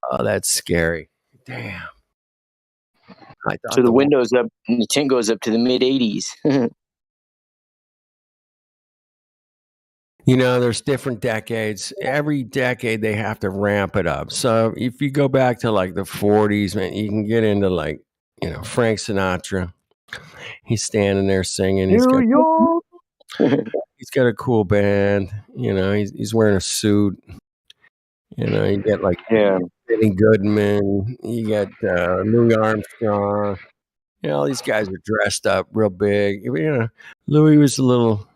Oh, that's scary. Damn. I thought so the windows up and the tent goes up to the mid 80s. You know, there's different decades. Every decade they have to ramp it up. So if you go back to like the 40s, man, you can get into like, you know, Frank Sinatra. He's standing there singing. He's got a cool band. You know, he's wearing a suit. You know, you get like Benny Goodman. You got Louis Armstrong. You know, all these guys are dressed up real big. You know, Louis was a little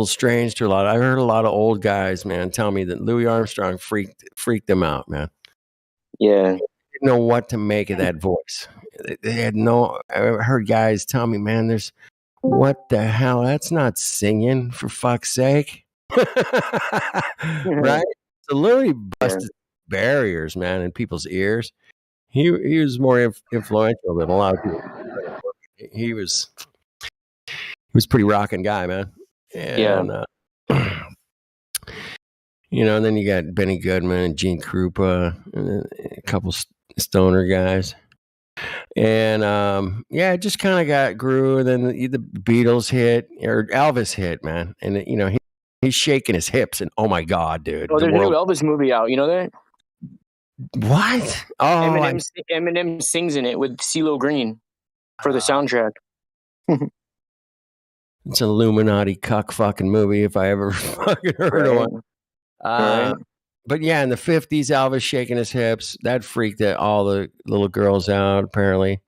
strange to a lot. I heard a lot of old guys, man, tell me that Louis Armstrong freaked them out, man. Yeah. They didn't know what to make of that voice. They had no. I heard guys tell me, man, what the hell? That's not singing, for fuck's sake. Right? So Louis busted barriers, man, in people's ears. He was more influential than a lot of people. He was pretty rocking guy, man. And, you know, and then you got Benny Goodman and Gene Krupa and a couple stoner guys. And, it just kind of grew. And then the Beatles hit, or Elvis hit, man. And, you know, he's shaking his hips. And, oh, my God, dude. Oh, there's a new Elvis movie out. You know that? What? Oh, Eminem sings in it with CeeLo Green for the soundtrack. It's an Illuminati cuck fucking movie if I ever fucking heard of one. But yeah, in the 50s, Elvis shaking his hips. That freaked all the little girls out, apparently.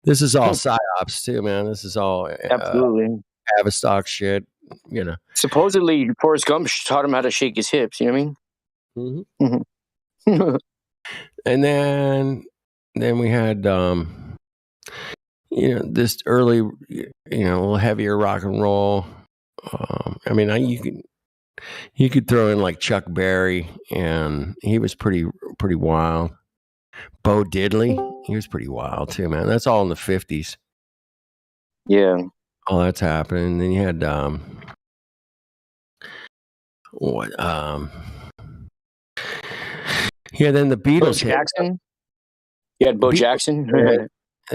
This is all psyops too, man. This is all absolutely Tavistock shit, you know. Supposedly, Forrest Gump taught him how to shake his hips, you know what I mean? Mm-hmm. And then we had... you know, this early a little heavier rock and roll. I mean, you could throw in like Chuck Berry, and he was pretty wild. Bo Diddley, he was pretty wild too, man. That's all in the 50s. Yeah. All that's happening. Then you had yeah, then the Beatles. Bo Jackson. You had Bo Jackson. There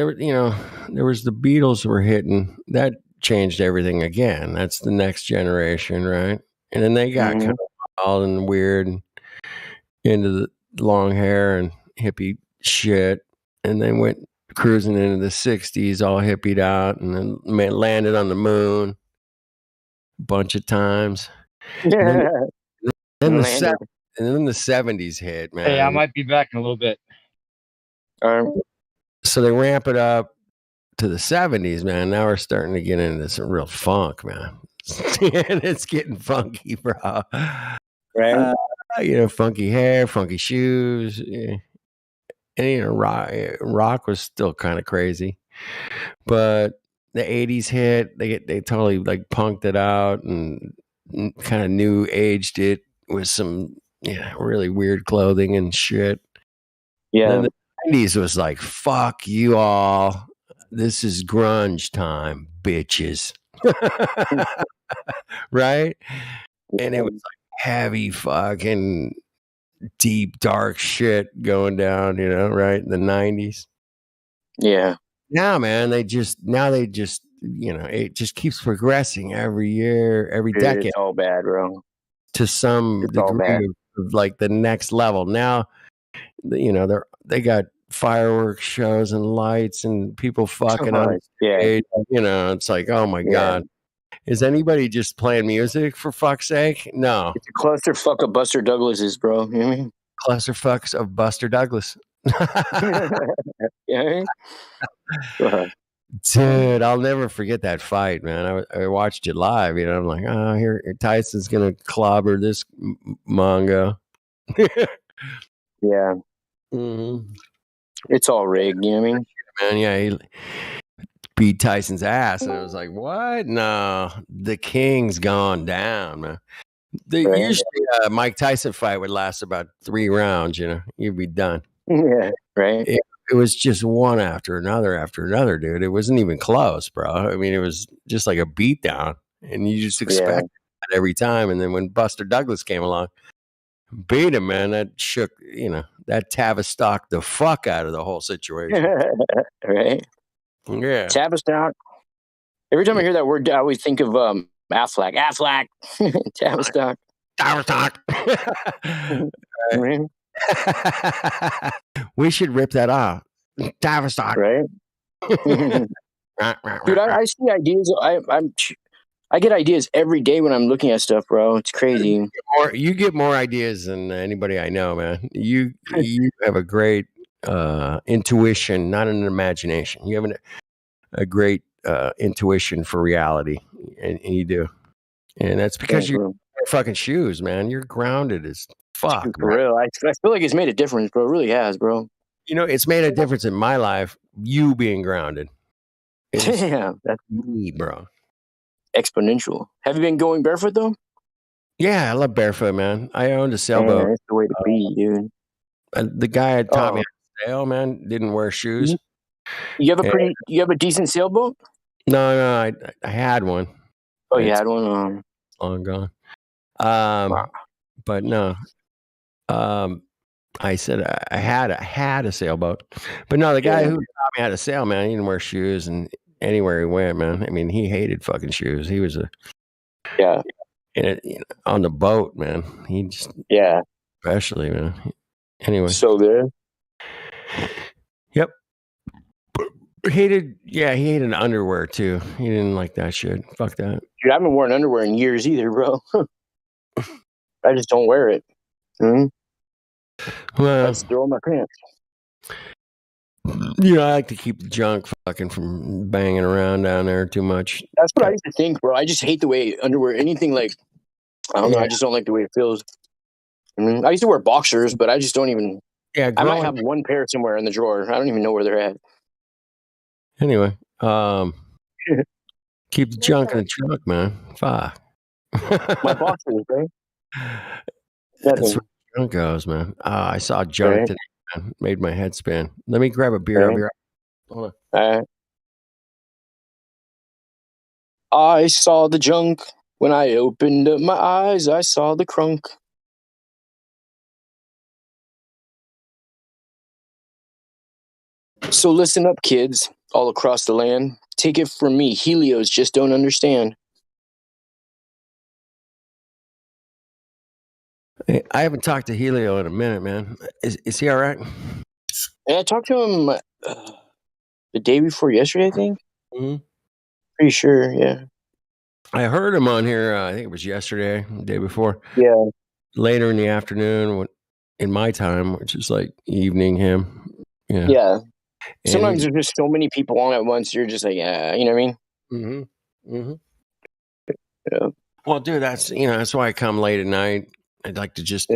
was the Beatles were hitting. That changed everything again. That's the next generation, right? And then they got kind of wild and weird and into the long hair and hippie shit, and they went cruising into the 60s all hippied out, and then landed on the moon a bunch of times. Yeah. And then the 70s hit, man. Hey, I might be back in a little bit. So they ramp it up to the 70s, man. Now we're starting to get into some real funk, man. And it's getting funky, bro. Right. Funky hair, funky shoes. Yeah. And rock was still kind of crazy. But the 80s hit, they totally like punked it out and kind of new aged it with some really weird clothing and shit. Yeah. And then the 90s was like, fuck you all. This is grunge time, bitches. Right? And it was like heavy fucking deep dark shit going down, right in the 90s. Yeah. Now, man, it just keeps progressing every year, every decade. It's all bad, bro. To some degree of like the next level. Now, they got fireworks shows and lights and people fucking on stage. It's like, oh my God. Is anybody just playing music for fuck's sake? No. It's a clusterfuck of Buster Douglas's, bro. You know what I mean? Clusterfucks of Buster Douglas. Yeah. Dude, I'll never forget that fight, man. I watched it live. I'm like, oh, here Tyson's gonna clobber this manga. Yeah. Mm-hmm. It's all rigged, you know what I mean? Man, yeah, he beat Tyson's ass, and I was like, what? No, the king's gone down, man. Usually a Mike Tyson fight would last about 3 rounds, you'd be done. Yeah, right. It was just one after another, dude. It wasn't even close, bro. I mean, it was just like a beatdown, and you just expect that every time. And then when Buster Douglas came along, beat him, man, that shook, that Tavistock the fuck out of the whole situation. Right? Yeah. Tavistock. Every time I hear that word, I always think of Aflac. Aflac. Tavistock. Tavistock. We should rip that off. Tavistock. Right? Dude, I see ideas. I get ideas every day when I'm looking at stuff, bro. It's crazy. You get more ideas than anybody I know, man. You have a great intuition, not an imagination. You have a great intuition for reality, and you do. And that's because you're fucking shoes, man. You're grounded as fuck. For real. I feel like it's made a difference, bro. It really has, bro. It's made a difference in my life, you being grounded. Yeah. That's me, bro. Exponential. Have you been going barefoot, though? Yeah, I love barefoot, man. I owned a sailboat. That's the way to be, dude. The guy had taught me how to sail, man. Didn't wear shoes. You have a decent sailboat? No, I had one. Oh, you had one? Long gone. But no. I said I had a sailboat, but no, the guy who taught me how to sail, man, he didn't wear shoes, and anywhere he went, man, I mean, he hated fucking shoes. He was on the boat, man. He just especially, man. Anyway, so there. Yep. He hated underwear too. He didn't like that shit. Fuck that. Dude, I haven't worn underwear in years either, bro. I just don't wear it. Mm-hmm. Well, I just throw in my pants. I like to keep the junk fucking from banging around down there too much. That's what I used to think, bro. I just hate the way underwear, anything like, I don't know, I just don't like the way it feels. I used to wear boxers, but I just don't even. Yeah, I might have one pair somewhere in the drawer. I don't even know where they're at. Anyway, Keep the junk in the trunk, man. Fuck. My boxes, right? That's where junk goes, man. I saw junk today, man. Made my head spin. Let me grab a beer. I'll be right. Hold on. I saw the junk. When I opened up my eyes, I saw the crunk. So listen up, kids, all across the land. Take it from me, Helios just don't understand. Hey, I haven't talked to Helio in a minute, man. Is he all right? Yeah, I talked to him the day before yesterday, I think. Mm-hmm. Pretty sure, yeah. I heard him on here. I think it was yesterday, the day before. Yeah. Later in the afternoon, in my time, which is like evening, him. Yeah. Yeah. Sometimes there's just so many people on at once. You're just like, yeah, you know what I mean? Mm-hmm. Mm-hmm. Yeah. Well, dude, that's why I come late at night. I'd like to just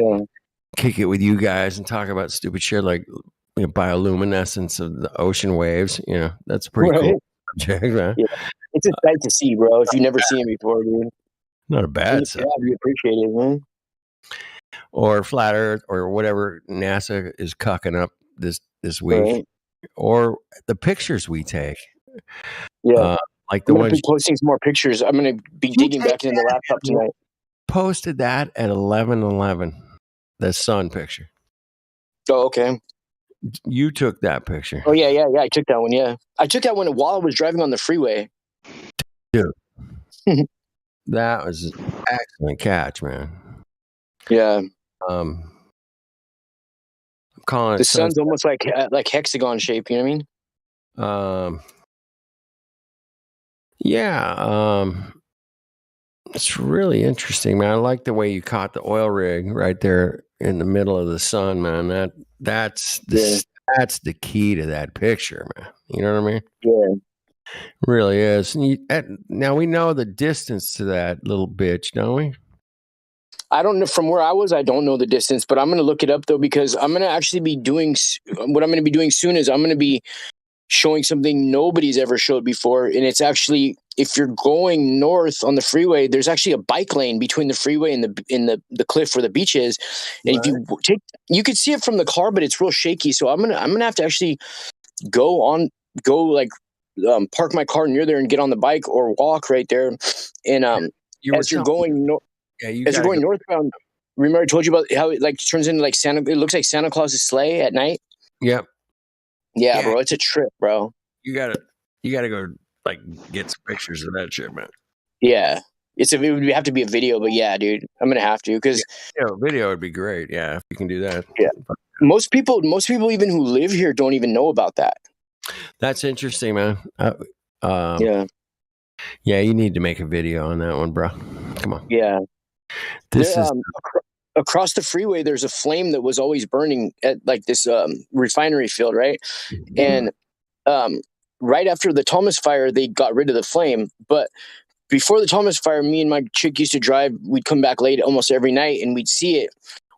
kick it with you guys and talk about stupid shit like bioluminescence of the ocean waves. That's a pretty cool subject, man. Yeah. It's a sight to see, bro. If you've never seen it before, dude. Not a bad sight. You appreciate it, man. Or flat Earth, or whatever NASA is cucking up this week, right. Or the pictures we take. Yeah, like the ones. I'm posting some more pictures. I'm gonna be digging back into the laptop tonight. Posted that at 11:11. The sun picture. Oh, okay. You took that picture. Oh yeah. I took that one. Yeah, I took that one while I was driving on the freeway. Dude, that was an excellent catch, man. Yeah. I'm calling it. The sun's almost like hexagon shape. You know what I mean? Yeah. It's really interesting, man. I like the way you caught the oil rig right there in the middle of the sun, man. That's the key to that picture, man. You know what I mean? Yeah. Really is. Now we know the distance to that little bitch, don't we? I don't know. From where I was, I don't know the distance, but I'm going to look it up though, because I'm going to actually be doing what I'm going to be doing soon is I'm going to be showing something nobody's ever showed before. And it's actually, if you're going north on the freeway, there's actually a bike lane between the freeway and the cliff where the beach is. And if you could see it from the car, but it's real shaky. So I'm going to have to actually park my car near there and get on the bike or walk right there. And as you're going northbound, remember I told you about how it turns into it looks like Santa Claus's sleigh at night. Yep. Yeah, bro, it's a trip, bro. You gotta go get some pictures of that shit, man. Yeah, it would have to be a video, but yeah, dude, I'm gonna have to because video would be great. Yeah, if you can do that. Yeah, most people even who live here don't even know about that. That's interesting, man. Yeah, you need to make a video on that one, bro. Come on. Yeah, across the freeway, there's a flame that was always burning at this refinery field, right? And right after the Thomas fire, they got rid of the flame. But before the Thomas fire, me and my chick used to drive. We'd come back late almost every night, and we'd see it.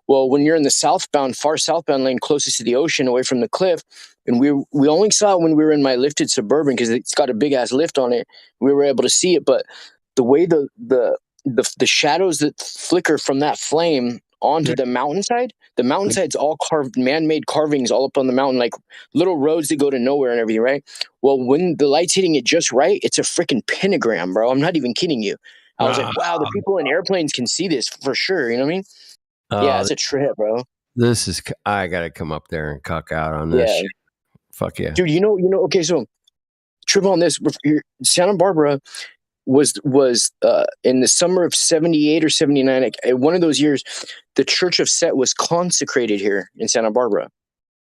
Well, when you're in the far southbound lane, closest to the ocean, away from the cliff, and we only saw it when we were in my lifted Suburban because it's got a big ass lift on it. We were able to see it, but the way the shadows that flicker from that flame onto the mountainside's all carved, man-made carvings all up on the mountain, like little roads that go to nowhere and everything, right? Well, when the light's hitting it just right, it's a freaking pentagram, bro. I'm not even kidding you. I was like, wow, the people in airplanes can see this for sure. You know what I mean? Yeah, it's a trip, bro. I gotta come up there and cuck out on this shit. Fuck yeah. Dude, okay, so trip on this. Santa Barbara was in the summer of 78 or 79, one of those years, the Church of Set was consecrated here in Santa Barbara.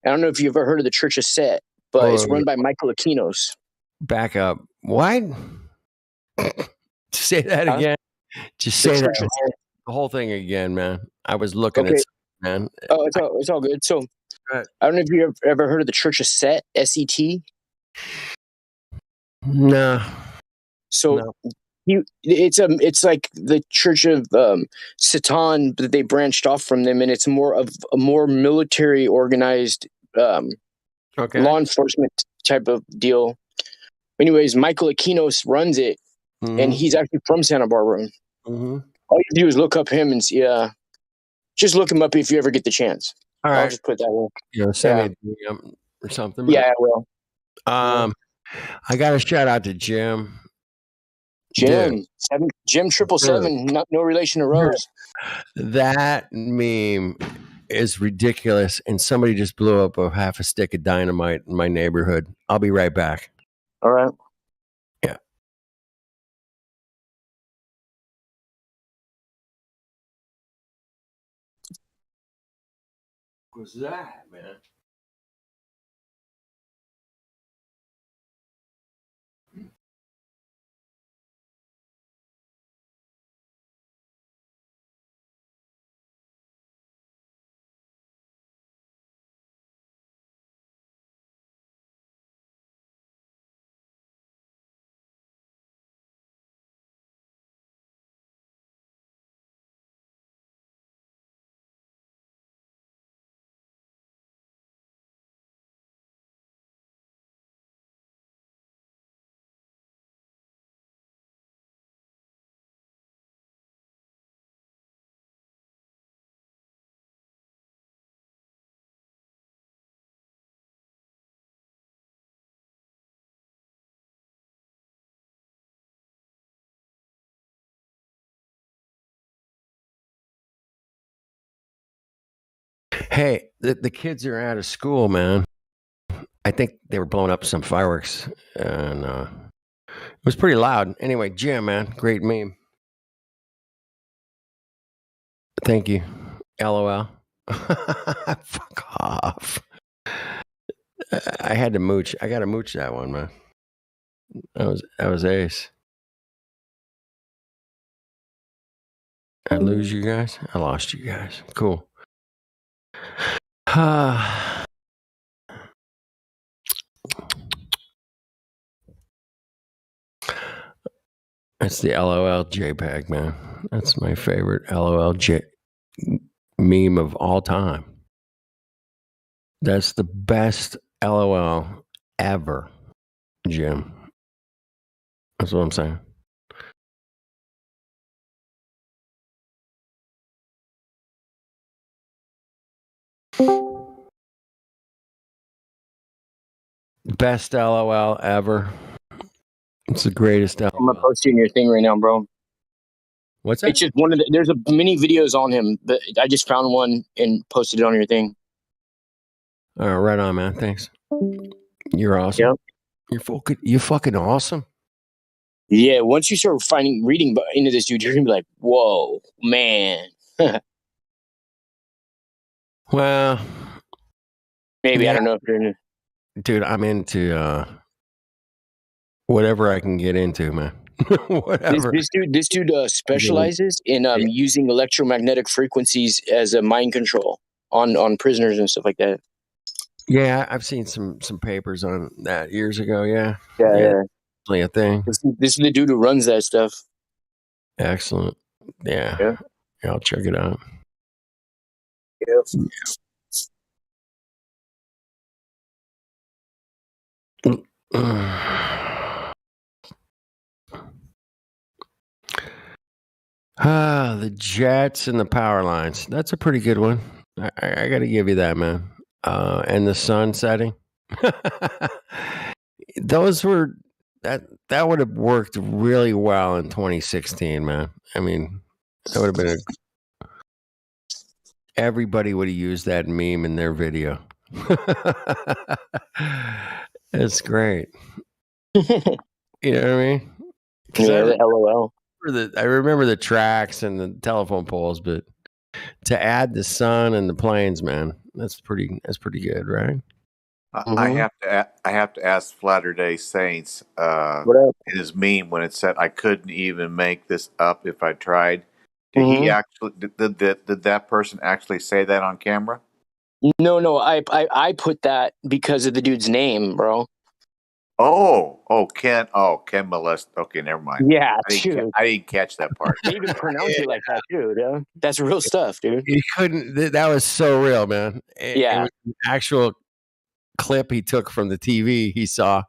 I don't know if you've ever heard of the Church of Set, but it's run by Michael Aquinos. Back up. What? Say that again. Just say that the whole thing again, man. I was looking at man. Oh, it's all good. So I don't know if you've ever heard of the Church of Set, S-E-T. No. So it's like the Church of Satan, but they branched off from them, and it's more of a more military organized law enforcement type of deal. Anyways, Michael Aquinos runs it, and he's actually from Santa Barbara. Mm-hmm. All you do is look up him and see. Just look him up if you ever get the chance. All right. I'll just put that in. You know, send me a DM or something. Yeah, I will. I got a shout out to Jim. Jim 777, no relation to Rose. That meme is ridiculous, and somebody just blew up a half a stick of dynamite in my neighborhood. I'll be right back. All right. Yeah. What's that, man? Hey, the kids are out of school, man. I think they were blowing up some fireworks, and it was pretty loud. Anyway, Jim, man, great meme. Thank you. LOL. Fuck off. I had to mooch. I got to mooch that one, man. That was ace. I lose you guys? I lost you guys. Cool. That's the LOL JPEG, man. That's my favorite LOL meme of all time. That's the best LOL ever, Jim. That's what I'm saying. Best LOL ever. It's the greatest LOL. I'm gonna post you in your thing right now, bro. What's that? It's just one of the. There's many videos on him. But I just found one and posted it on your thing. All right, right on, man. Thanks. You're awesome. Yep. You're fucking awesome. Yeah, once you start reading into this dude, you're gonna be like, "Whoa, man." Well, maybe I don't know if you're into. Dude, I'm into whatever I can get into, man. Whatever. This dude specializes in using electromagnetic frequencies as a mind control on prisoners and stuff like that. Yeah, I've seen some papers on that years ago. Yeah. Yeah. A thing. This is the dude who runs that stuff. Excellent. Yeah, I'll check it out. Yep. The jets and the power lines. That's a pretty good one. I got to give you that, man. And the sun setting. Those were that would have worked really well in 2016, man. I mean, that would have been everybody would have used that meme in their video. It's great. You know what I mean? Yeah, the LOL. I remember the tracks and the telephone poles, but to add the sun and the planes, man, that's pretty good, right? I have to ask Flatter Day Saints in his meme when it said I couldn't even make this up if I tried. Did he actually did that person actually say that on camera? No, I put that because of the dude's name, bro. Ken Molest. Okay, never mind. Yeah, I didn't catch that part. They even pronounce it like that, dude. That's real stuff, dude. He couldn't. That was so real, man. It was an actual clip he took from the TV he saw.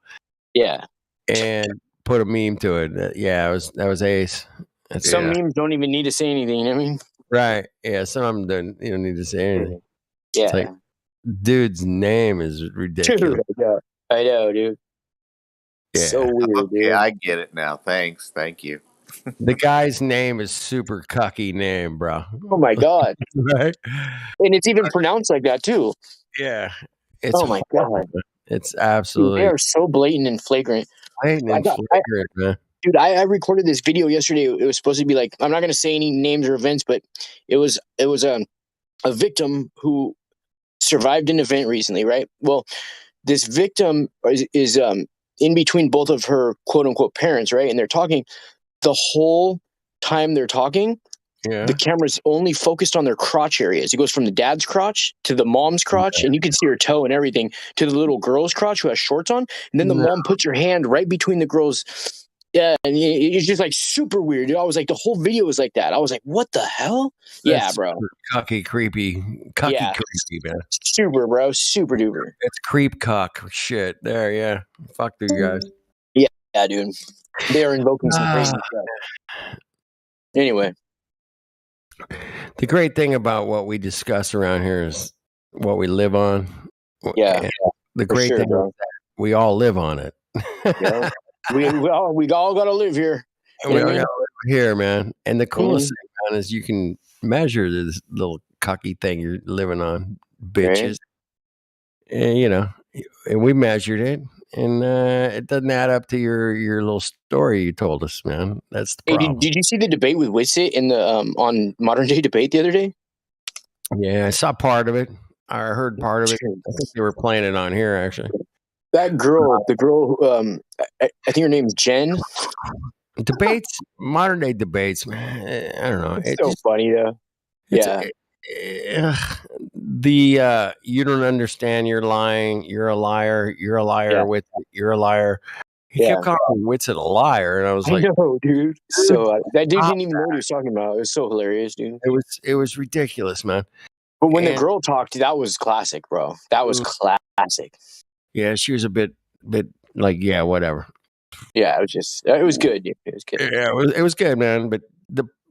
Yeah, and put a meme to it. Yeah, that was ace. Some memes don't even need to say anything. You know what I mean? Right. Yeah. Some of them don't. You don't need to say anything. Yeah. It's like, dude's name is ridiculous. Dude, I know, dude. Yeah. So weird, Okay, dude. I get it now. Thanks. Thank you. The guy's name is super cucky name, bro. Oh my god. Right? And it's even pronounced like that too. Yeah. It's oh my god. It's absolutely. Dude, they are so blatant and flagrant. Man. Dude, I recorded this video yesterday. It was supposed to be like, I'm not going to say any names or events, but it was a victim who survived an event recently, right? Well, this victim is in between both of her quote unquote parents, right? And they're talking the whole time they're talking. Yeah. The camera's only focused on their crotch areas. It goes from the dad's crotch to the mom's crotch, and you can see her toe and everything, to the little girl's crotch who has shorts on. And then the mom puts her hand right between the girls. Yeah, and it's just like super weird. I was like, the whole video was like that. I was like, what the hell? That's bro. Cucky, creepy, creepy, man. Super, bro. Super duper. It's creep cock shit. There, yeah. Fuck you guys. Yeah, dude. They are invoking some crazy stuff. Anyway. The great thing about what we discuss around here is what we live on. Yeah. And the great thing is that we all live on it. Yeah. we all got to live here. We all got to live here, man. And the coolest thing, man, is you can measure this little cocky thing you're living on, bitches. Right. And, and we measured it. And it doesn't add up to your little story you told us, man. That's the problem. Did you see the debate with Witsit in the on Modern Day Debate the other day? Yeah, I saw part of it. I heard part of it. I think they were playing it on here, actually. That girl, the girl, I think her name's Jen. Debates, modern day debates, man. I don't know. It's so funny, though. Yeah. You don't understand. You're lying. You're a liar. You're a liar. With you're a liar. He kept calling Witsit a liar, and I was like, "No, dude." So that dude didn't even know what he was talking about. It was so hilarious, dude. It was ridiculous, man. But when the girl talked, that was classic, bro. That was classic. Yeah, she was a bit like, yeah, whatever. Yeah, it was good, dude. It was good. Yeah, it was good, man. But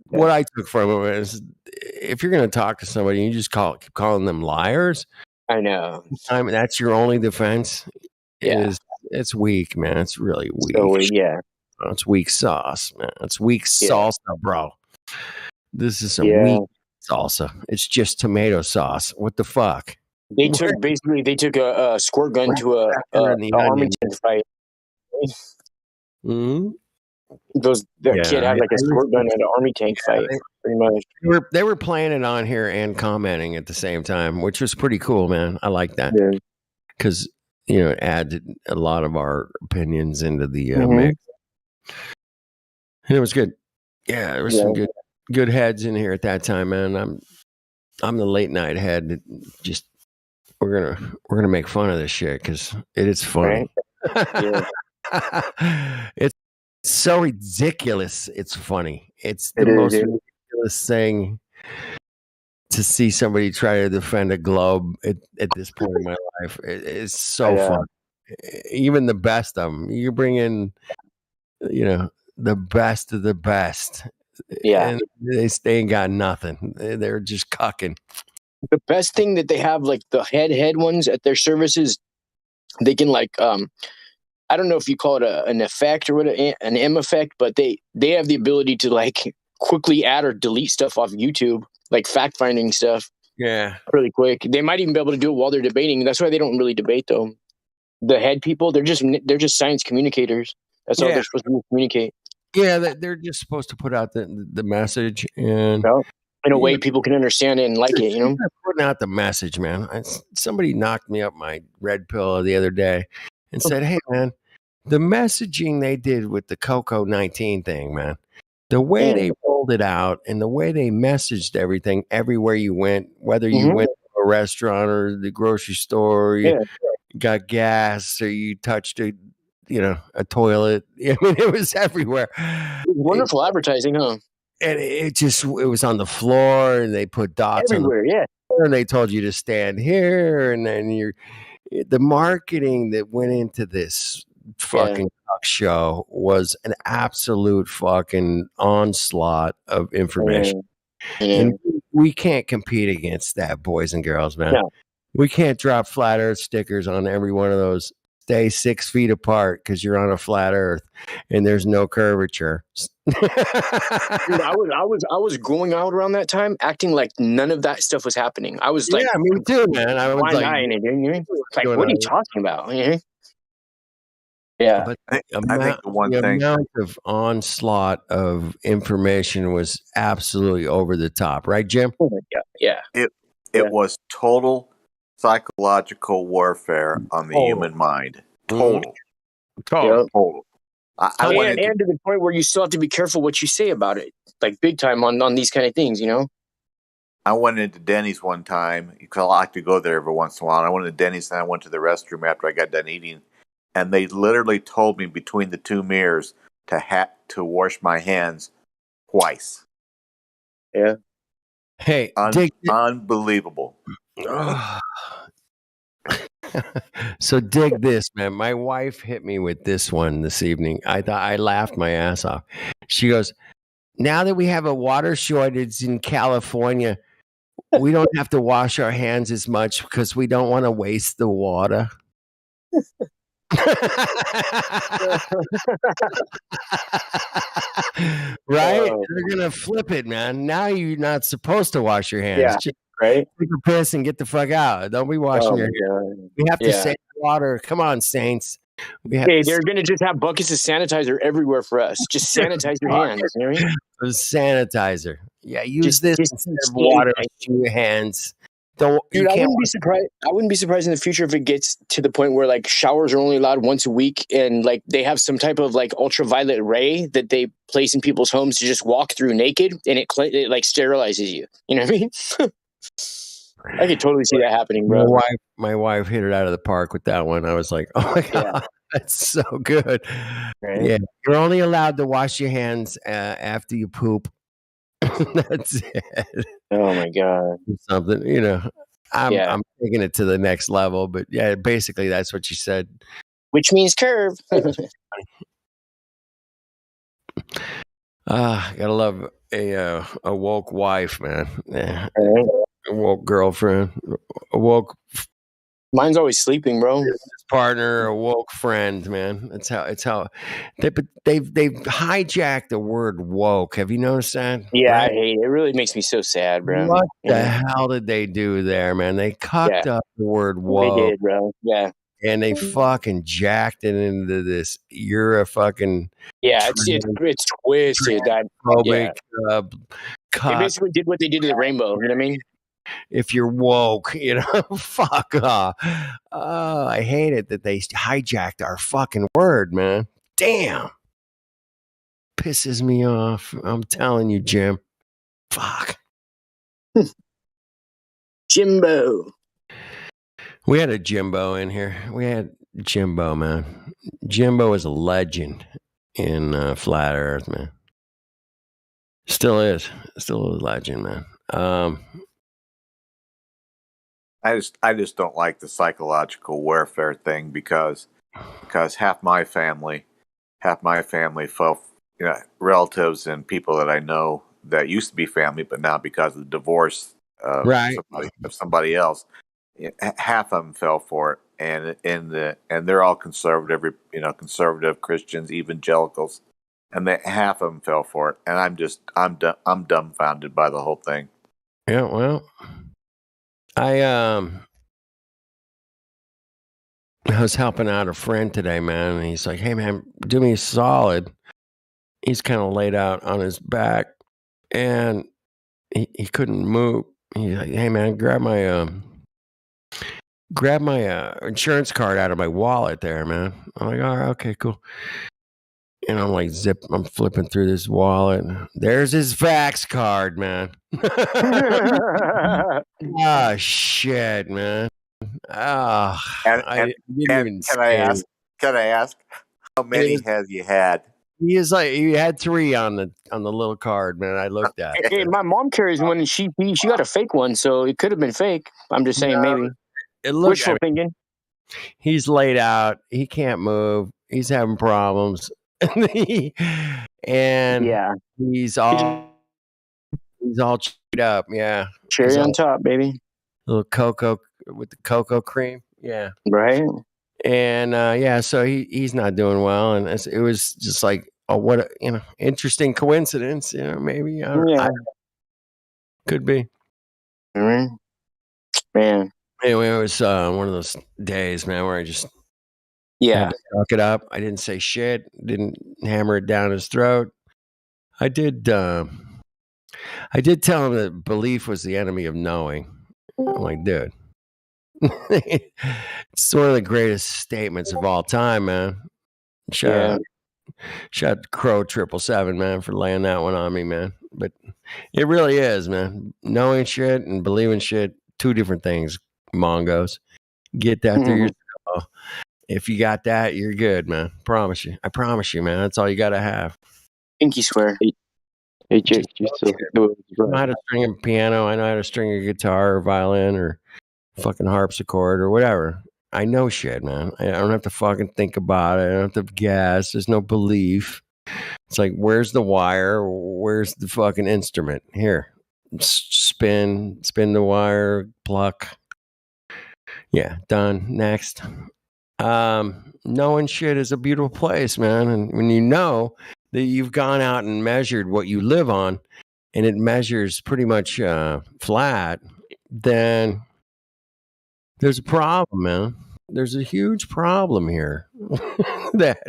what I took from it is, if you're going to talk to somebody, you just keep calling them liars. I know. I mean, that's your only defense. Yeah, it's weak, man. It's really weak. So weak, yeah. It's weak sauce, man. It's weak salsa, bro. This is some weak salsa. It's just tomato sauce. What the fuck? They took a squirt gun to a army tank fight. Mm-hmm. Kid had like a squirt gun at an army tank fight, pretty much. They were playing it on here and commenting at the same time, which was pretty cool, man. I like that because it added a lot of our opinions into the mix, and it was good. Yeah, there was some good heads in here at that time, man. I'm the late night head. Just we're gonna make fun of this shit because it is funny. Right? It's so ridiculous. It's funny. It's the most ridiculous thing to see somebody try to defend a globe at this point in my life. It's so fun. Even the best of them. You bring in, the best of the best. Yeah. And they ain't got nothing. They're just cucking. The best thing that they have, like the head ones at their services, they can like, I don't know if you call it an effect or what, an M effect, but they have the ability to like quickly add or delete stuff off YouTube, like fact finding stuff. Yeah, really quick. They might even be able to do it while they're debating. That's why they don't really debate, though. The head people, they're just science communicators. That's all they're supposed to do, communicate. Yeah, they're just supposed to put out the message and in a way people can understand it and like it. Putting out the message, man. Somebody knocked me up my red pill the other day and said, "Hey, man, the messaging they did with the Coco-19 thing, man, the way they rolled it out and the way they messaged everything everywhere you went, whether you went to a restaurant or the grocery store, you got gas or you touched a toilet. I mean, it was everywhere. Wonderful advertising, huh? And it was on the floor and they put dots everywhere, on the floor, and they told you to stand here. And then the marketing that went into this fucking talk show was an absolute fucking onslaught of information. And we can't compete against that, boys and girls, man. No. We can't drop flat earth stickers on every one of those. Stay 6 feet apart because you're on a flat earth and there's no curvature. Dude, I was going out around that time acting like none of that stuff was happening. I was like, yeah, me too, man. I was like, what are you talking about? Yeah. But I think the one thing, amount of onslaught of information was absolutely over the top, right, Jim? Yeah. It was total psychological warfare on the human mind. Total. I went and to the point where you still have to be careful what you say about it, like big time on these kind of things, you know? I went into Denny's one time because I like to go there every once in a while. And I went to Denny's and I went to the restroom after I got done eating, and they literally told me between the two mirrors to wash my hands twice. Yeah. Hey, unbelievable. So dig this, man. My wife hit me with this one this evening. I laughed my ass off. She goes, now that we have a water shortage in California, we don't have to wash our hands as much because we don't want to waste the water. Right? They're gonna flip it, man. Now you're not supposed to wash your hands. Yeah, just right. take a piss and get the fuck out. Don't be washing your hands. We have to save water. Come on, Saints. They're gonna just have buckets of sanitizer everywhere for us. Just sanitize your hands. You know what I mean? Sanitizer. Yeah, use this instead of water to your hands. Dude, I wouldn't be surprised. I wouldn't be surprised in the future if it gets to the point where like showers are only allowed once a week, and like they have some type of like ultraviolet ray that they place in people's homes to just walk through naked, and it like sterilizes you. You know what I mean? I could totally see that happening, bro. My wife hit it out of the park with that one. I was like, oh my god, that's so good. Right? Yeah, you're only allowed to wash your hands after you poop. That's it. Oh my god. Something, you know. I'm taking it to the next level, but yeah, basically that's what she said. Which means curve. Gotta love a woke wife, man. Yeah. A woke girlfriend. A woke. Mine's always sleeping, bro. Partner, a woke friend, man. It's how they've hijacked the word woke. Have you noticed that? Yeah, right? I hate it. It really makes me so sad, bro. What the hell did they do there, man? They cucked up the word woke. They did, bro. Yeah. And they fucking jacked it into this. You're a fucking it's twisted. Phobic, they basically did what they did to the rainbow. You know what I mean? If you're woke, you know, fuck off. Oh, I hate it that they hijacked our fucking word, man. Damn. Pisses me off. I'm telling you, Jim. Fuck. Jimbo. We had a Jimbo in here. We had Jimbo, man. Jimbo is a legend in Flat Earth, man. Still is. Still a legend, man. I just don't like the psychological warfare thing because half my family fell, relatives and people that I know that used to be family, but now because of the divorce of somebody else, half of them fell for it, and they're all conservative, conservative Christians, evangelicals, and half of them fell for it, and I'm dumbfounded by the whole thing. Yeah, well. I was helping out a friend today, man, and he's like, hey, man, do me a solid. He's kind of laid out on his back, and he couldn't move. He's like, hey, man, grab my insurance card out of my wallet there, man. I'm like, all right, okay, cool. And I'm like, I'm flipping through this wallet. There's his Vax card, man. Oh, shit, man. Oh, can I ask how many have you had? He had 3 on the little card, man. I looked at. Hey, my mom carries one, and she got a fake one, so it could have been fake. I'm just saying, maybe. It looks wishful thinking. He's laid out. He can't move. He's having problems. And yeah, he's all chewed up. Yeah. Cherry on top, baby. Little cocoa with the cocoa cream. Yeah. Right. And yeah, so he's not doing well. And it was just like, oh, what a interesting coincidence. Maybe. I could be. Mm-hmm. Man. Anyway, it was one of those days, man, where I just had to suck it up. I didn't say shit. Didn't hammer it down his throat. I did tell him that belief was the enemy of knowing. I'm like, dude, it's one of the greatest statements of all time, man. Shout out Crow 777, man, for laying that one on me, man. But it really is, man. Knowing shit and believing shit, two different things, Mongos. Get that through your skull. If you got that, you're good, man. Promise you. I promise you, man. That's all you got to have. Pinky swear. Hey, Jake, I know how to string a piano. I know how to string a guitar or violin or fucking harpsichord or whatever. I know shit, man. I don't have to fucking think about it. I don't have to guess. There's no belief. It's like, where's the wire? Where's the fucking instrument? Here. Spin the wire, pluck. Yeah, done. Next. Knowing shit is a beautiful place, man. And when you know that you've gone out and measured what you live on and it measures pretty much flat, then there's a problem, man. There's a huge problem here that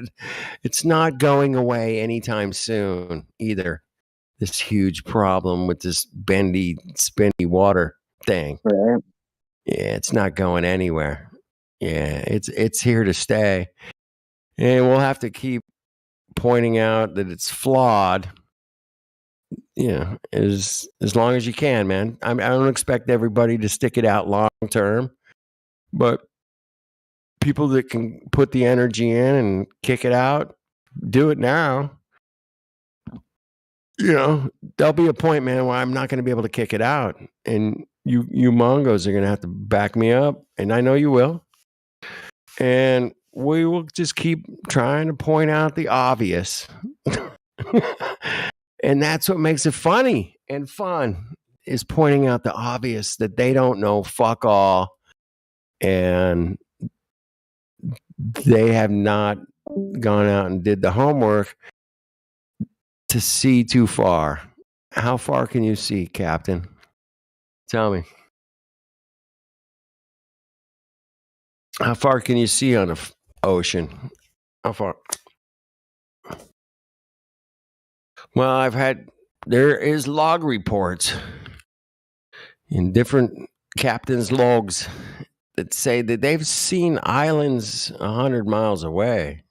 it's not going away anytime soon either. This huge problem with this bendy, spinny water thing. Right. Yeah, it's not going anywhere. Yeah, it's here to stay. And we'll have to keep pointing out that it's flawed. As long as you can, man. I don't expect everybody to stick it out long term, but people that can put the energy in and kick it out, do it now. There'll be a point, man, where I'm not going to be able to kick it out, and you Mongos are going to have to back me up, and I know you will. And we will just keep trying to point out the obvious. And that's what makes it funny and fun, is pointing out the obvious, that they don't know fuck all. And they have not gone out and did the homework to see too far. How far can you see, Captain? Tell me. How far can you see on the ocean? How far? Well, there is log reports in different captains' logs that say that they've seen islands 100 miles away.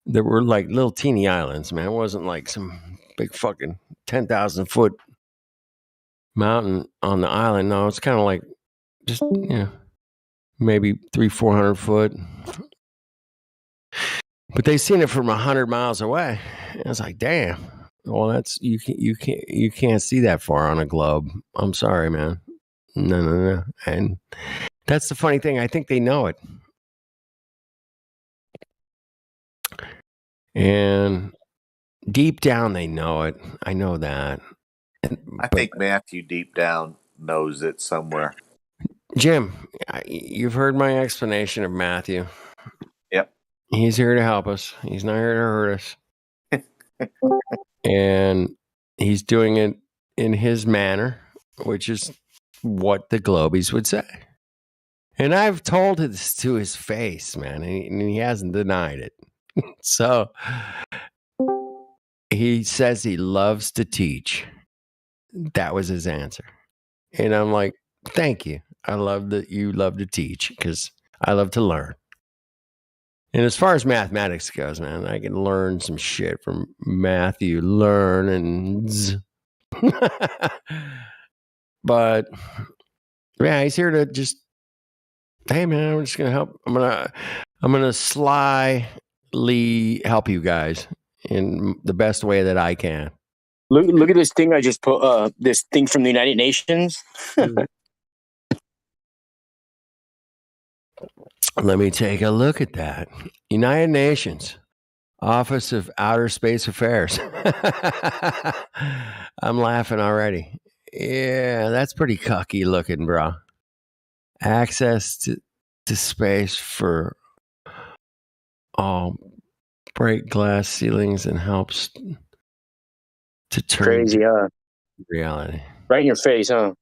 There were like little teeny islands, man. It wasn't like some big fucking 10,000 foot mountain on the island. No, it's kind of like just, maybe 300-400 foot. But they seen it from 100 miles away. And I was like, damn. Well, that's you can't see that far on a globe. I'm sorry, man. No. And that's the funny thing. I think they know it. And deep down, they know it. I know that. I think Matthew deep down knows it somewhere. Jim, you've heard my explanation of Matthew. Yep. He's here to help us. He's not here to hurt us. And he's doing it in his manner, which is what the Globies would say. And I've told this to his face, man, and he hasn't denied it. So he says he loves to teach. That was his answer. And I'm like, thank you. I love that you love to teach, because I love to learn. And as far as mathematics goes, man, I can learn some shit from Matthew Learnings. But yeah, he's here to just, hey man, I'm just gonna help. I'm gonna slyly help you guys in the best way that I can. Look at this thing I just put. This thing from the United Nations. Let me take a look at that. United Nations, Office of Outer Space Affairs. I'm laughing already. Yeah, that's pretty cocky looking, bro. Access to space for all, break glass ceilings and helps to turn Crazy, huh? reality. Right in your face, huh?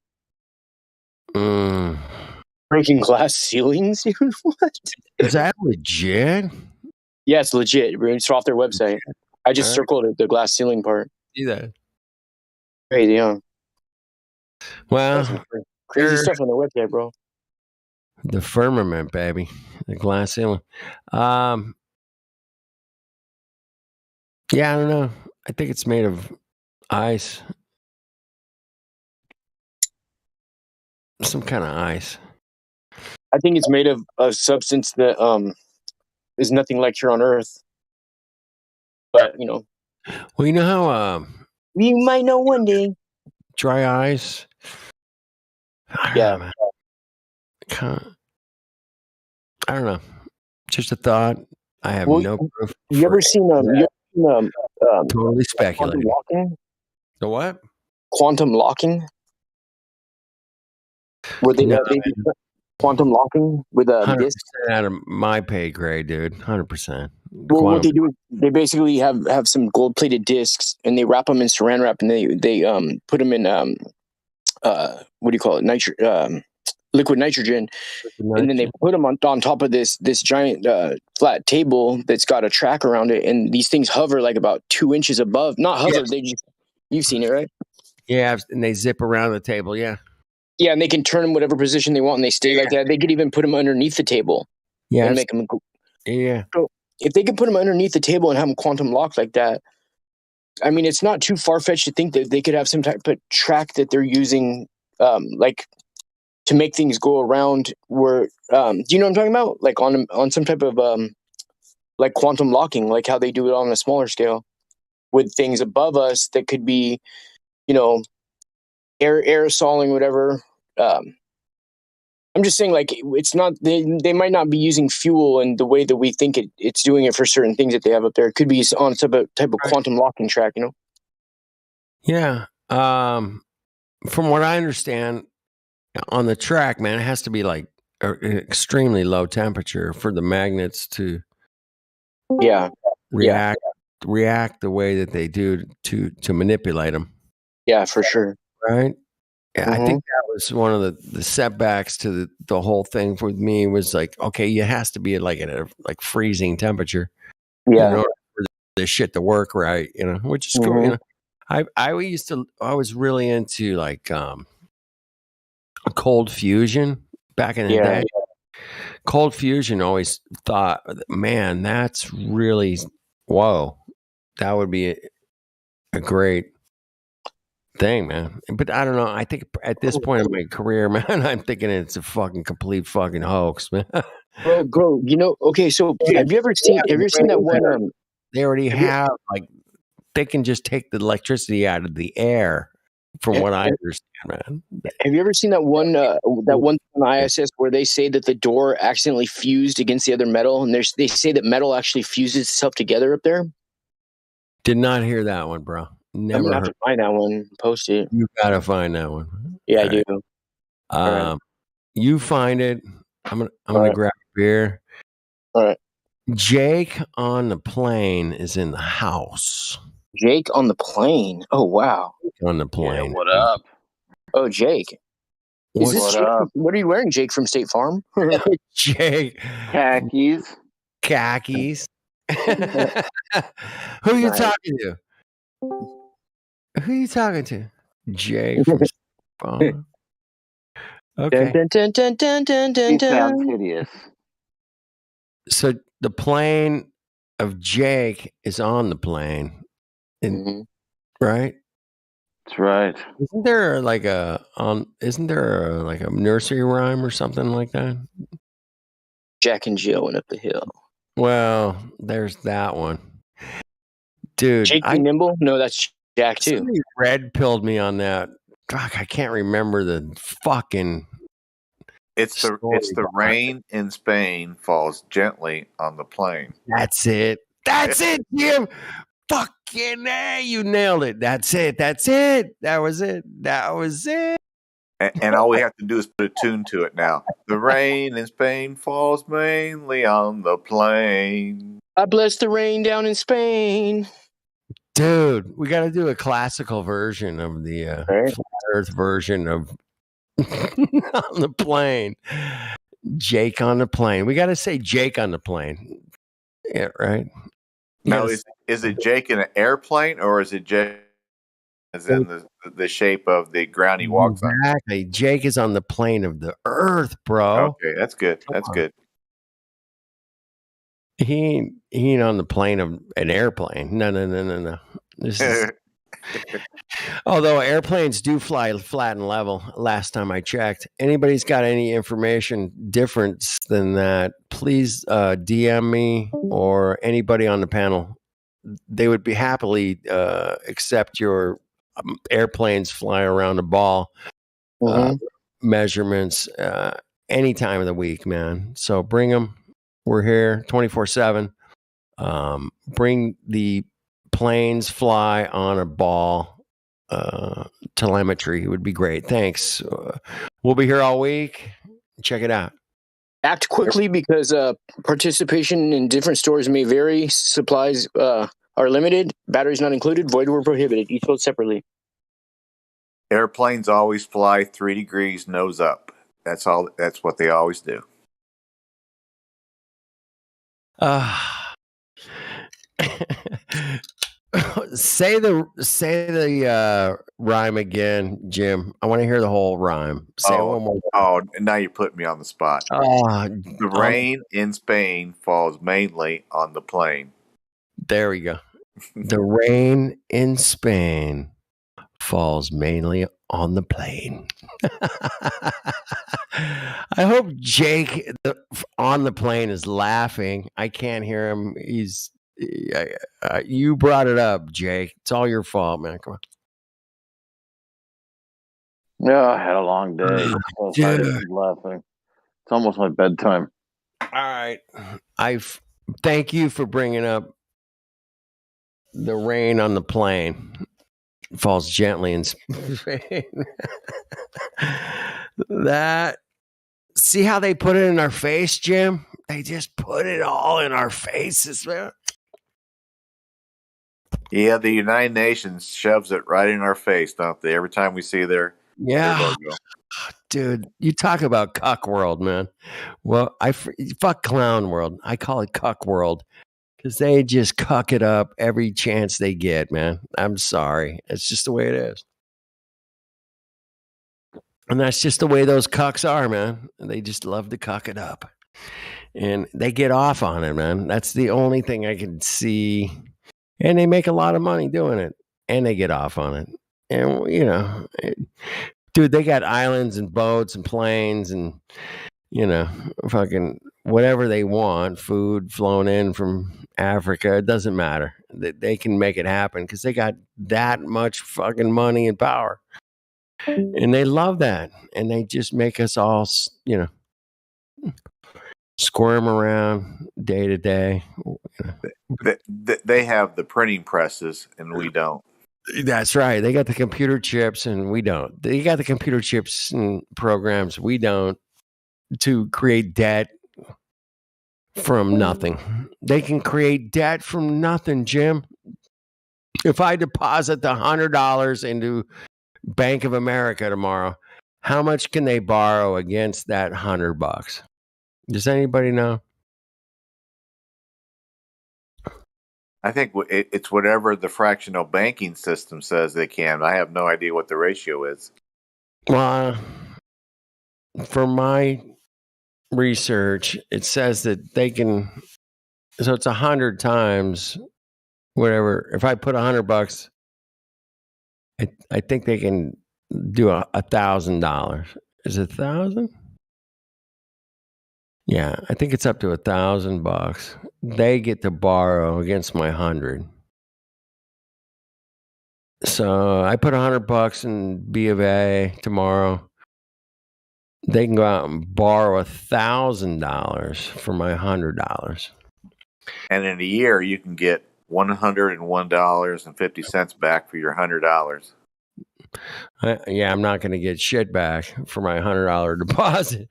Breaking glass ceilings, dude. What? Is that legit? Yeah, it's legit. It's off their website. I just circled it, the glass ceiling part. See that? Crazy, huh? Well, crazy stuff on the website, bro. The firmament, baby. The glass ceiling. Yeah, I don't know. I think it's made of ice. Some kind of ice. I think it's made of a substance that is nothing like here on Earth. But, you know. Well, you know how you might know one day. Dry ice. Yeah. I don't know. Just a thought. I have no proof. You ever seen totally speculating. Quantum locking? The what? Quantum locking? Where they, quantum locking with a 100% disc? out of my pay grade, dude. 100%. Well, what they do is they basically have some gold-plated discs, and they wrap them in Saran wrap, and they put them in what do you call it? Liquid nitrogen, and then they put them on top of this giant flat table that's got a track around it, and these things hover like about 2 inches above. Not hover, they just, you've seen it, right? Yeah, and they zip around the table. Yeah. Yeah, and they can turn them whatever position they want, and they stay like that. They could even put them underneath the table. Yeah, and make them. Yeah. So if they could put them underneath the table and have them quantum locked like that, I mean, it's not too far fetched to think that they could have some type of track that they're using, like, to make things go around. Where do you know what I'm talking about? Like on some type of like quantum locking, like how they do it on a smaller scale with things above us that could be, you know, aerosoling, whatever. I'm just saying, like, it's not, they might not be using fuel in the way that we think it's doing it for certain things that they have up there. It could be on type of quantum locking track, you know? Yeah. From what I understand, on the track, man, it has to be like an extremely low temperature for the magnets to react the way that they do to manipulate them. Yeah, for sure. Right. Yeah, I think that was one of the setbacks to the whole thing with me was like, okay, it has to be like at a like freezing temperature, in order for the shit to work right, you know, which is cool. You know, I was really into like cold fusion back in the day. Cold fusion, always thought, man, that's really whoa, that would be a great thing, man. But I don't know. I think at this point in my career, man, I'm thinking it's a fucking complete fucking hoax, man. Bro, you know, okay, so have you ever seen that one? They already have, like, they can just take the electricity out of the air, from what I understand, man. Have you ever seen that one on ISS where they say that the door accidentally fused against the other metal, and they say that metal actually fuses itself together up there? Did not hear that one, bro. Never I'm gonna heard. have to find that one, post it. You gotta find that one. Yeah, I do. You find it. I'm gonna grab a beer. All right. Jake on the plane is in the house. Jake on the plane. Oh wow. On the plane. Yeah, what up? Oh, Jake. Is this Jake? What are you wearing, Jake from State Farm? Jake. Khakis. Who are you talking to? Who are you talking to? Jay from State Farm. Okay. He sounds hideous. So the plane of Jake is on the plane, right? That's right. Isn't there like a nursery rhyme or something like that? Jack and Jill went up the hill. Well, there's that one, dude. Jake be nimble? No, that's Jack too. Somebody red pilled me on that. Fuck, I can't remember the fucking It's the rain in Spain falls gently on the plain. That's it. That's it, Jim. Fucking A, you nailed it. That's it. That's it. That was it. That was it. And all we have to do is put a tune to it now. The rain in Spain falls mainly on the plain. I bless the rain down in Spain. Dude, we got to do a classical version of the Flat Earth version of on the plane. Jake on the plane. We got to say Jake on the plane. Yeah, right. Now, is it Jake in an airplane or is it Jake as in the shape of the ground he walks on? Exactly. Jake is on the plane of the earth, bro. Okay, that's good. That's good. He ain't on the plane of an airplane. No. This is although airplanes do fly flat and level, last time I checked. Anybody's got any information different than that, please DM me or anybody on the panel. They would be happily accept your airplanes fly around a ball measurements any time of the week, man. So bring them. We're here 24/7. Bring the planes fly on a ball telemetry. It would be great. Thanks. We'll be here all week. Check it out. Act quickly because participation in different stores may vary. Supplies are limited. Batteries not included. Void were prohibited. Each sold separately. Airplanes always fly 3 degrees nose up. That's all. That's what they always do. Say the rhyme again, Jim. I want to hear the whole rhyme. Say it one more time. Oh, now you're putting me on the spot. The rain in Spain falls mainly on the plain. There we go. The rain in Spain falls mainly on the plain. I hope Jake on the plane is laughing. I can't hear him. You brought it up, Jake. It's all your fault, man. Come on. Yeah, I had a long day. I was laughing. It's almost my bedtime. All right. Thank you for bringing up the rain on the plane. It falls gently in Spain. See how they put it in our face, Jim? They just put it all in our faces, man. Yeah, the United Nations shoves it right in our face, don't they? Every time we see their logo. Dude, you talk about cuck world, man. Well, fuck clown world. I call it cuck world because they just cuck it up every chance they get, man. I'm sorry. It's just the way it is. And that's just the way those cucks are, man. They just love to cuck it up. And they get off on it, man. That's the only thing I can see. And they make a lot of money doing it. And they get off on it. And, you know, dude, they got islands and boats and planes and, you know, fucking whatever they want, food flown in from Africa. It doesn't matter. They can make it happen because they got that much fucking money and power. And they love that. And they just make us all, you know, squirm around day to day. They have the printing presses and we don't. That's right. They got the computer chips and we don't. They got the computer chips and programs we don't to create debt from nothing. They can create debt from nothing, Jim. If I deposit the $100 into Bank of America tomorrow, how much can they borrow against that $100? Does anybody know? I think it's whatever the fractional banking system says they can. I have no idea what the ratio is. Well, for my research, it says that they can. So it's 100 times whatever. If I put $100, I think they can do $1,000. Is it 1,000? Yeah, I think it's up to $1,000. They get to borrow against my 100. So I put $100 in B of A tomorrow. they can go out and borrow $1,000 for my $100. And in a year, you can get $101.50 back for your $100. Yeah, I'm not going to get shit back for my $100 deposit.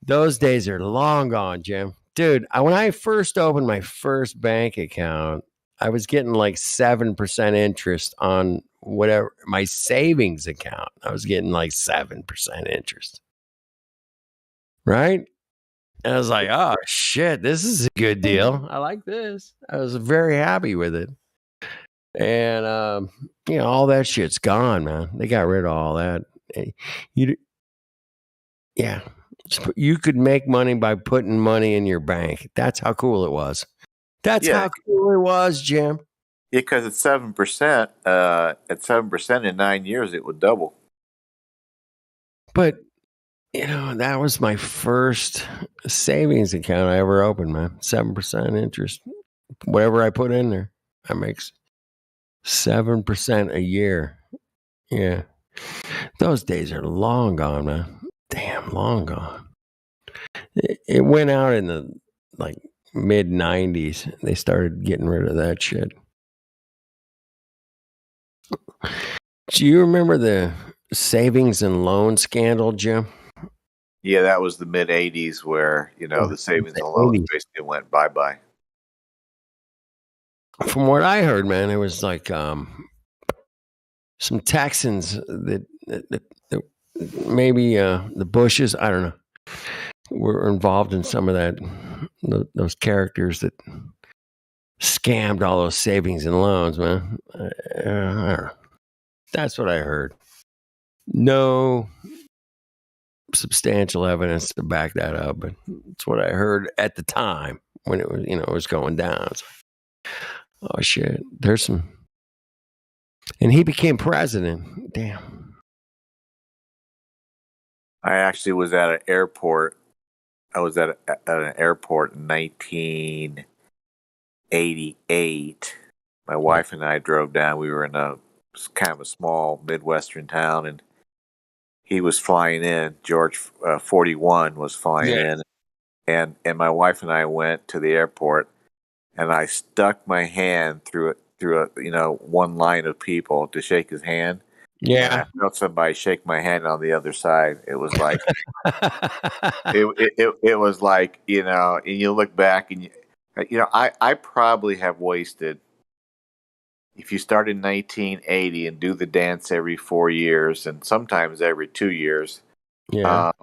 Those days are long gone, Jim. Dude, when I first opened my first bank account, I was getting like 7% interest on whatever my savings account. I was getting like 7% interest. Right? And I was like, oh shit, this is a good deal. I like this. I was very happy with it. And all that shit's gone, man. They got rid of all that. You could make money by putting money in your bank. That's how cool it was. That's how cool it was, Jim. Yeah, because at 7%, at 7% in 9 years, it would double. But that was my first savings account I ever opened, man. 7% interest. Whatever I put in there, that makes 7% a year. Yeah. Those days are long gone, man. Damn, long gone. It went out in the mid 90s. They started getting rid of that shit. Do you remember the savings and loan scandal, Jim? Yeah, that was the mid 80s where, the savings and loans basically went bye-bye. From what I heard, man, it was like some Texans that maybe the Bushes, I don't know, were involved in some of that, those characters that scammed all those savings and loans, man. I don't know. That's what I heard. No substantial evidence to back that up, but it's what I heard at the time when it was, it was going down. It's like, oh shit, there's some, and he became president. Damn. I actually was at an airport. I was at an airport in 1988. My wife and I drove down. We were in a kind of a small Midwestern town, and he was flying in. George 41 was flying in, and my wife and I went to the airport, and I stuck my hand through one line of people to shake his hand. Yeah, and I felt somebody shake my hand on the other side. It was like it was like, and you look back and I probably have wasted, if you start in 1980 and do the dance every 4 years and sometimes every 2 years, I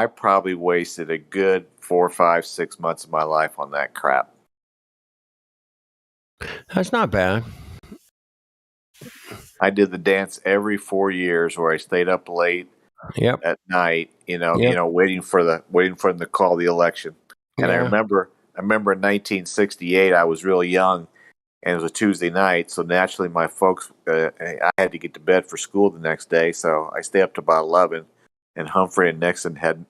probably wasted a good 4, 5, 6 months of my life on that crap. That's not bad. I did the dance every 4 years where I stayed up late at night, waiting for them to call the election. And I remember in 1968, I was real young, and it was a Tuesday night, so naturally my folks, I had to get to bed for school the next day, so I stayed up to about 11. And Humphrey and Nixon hadn't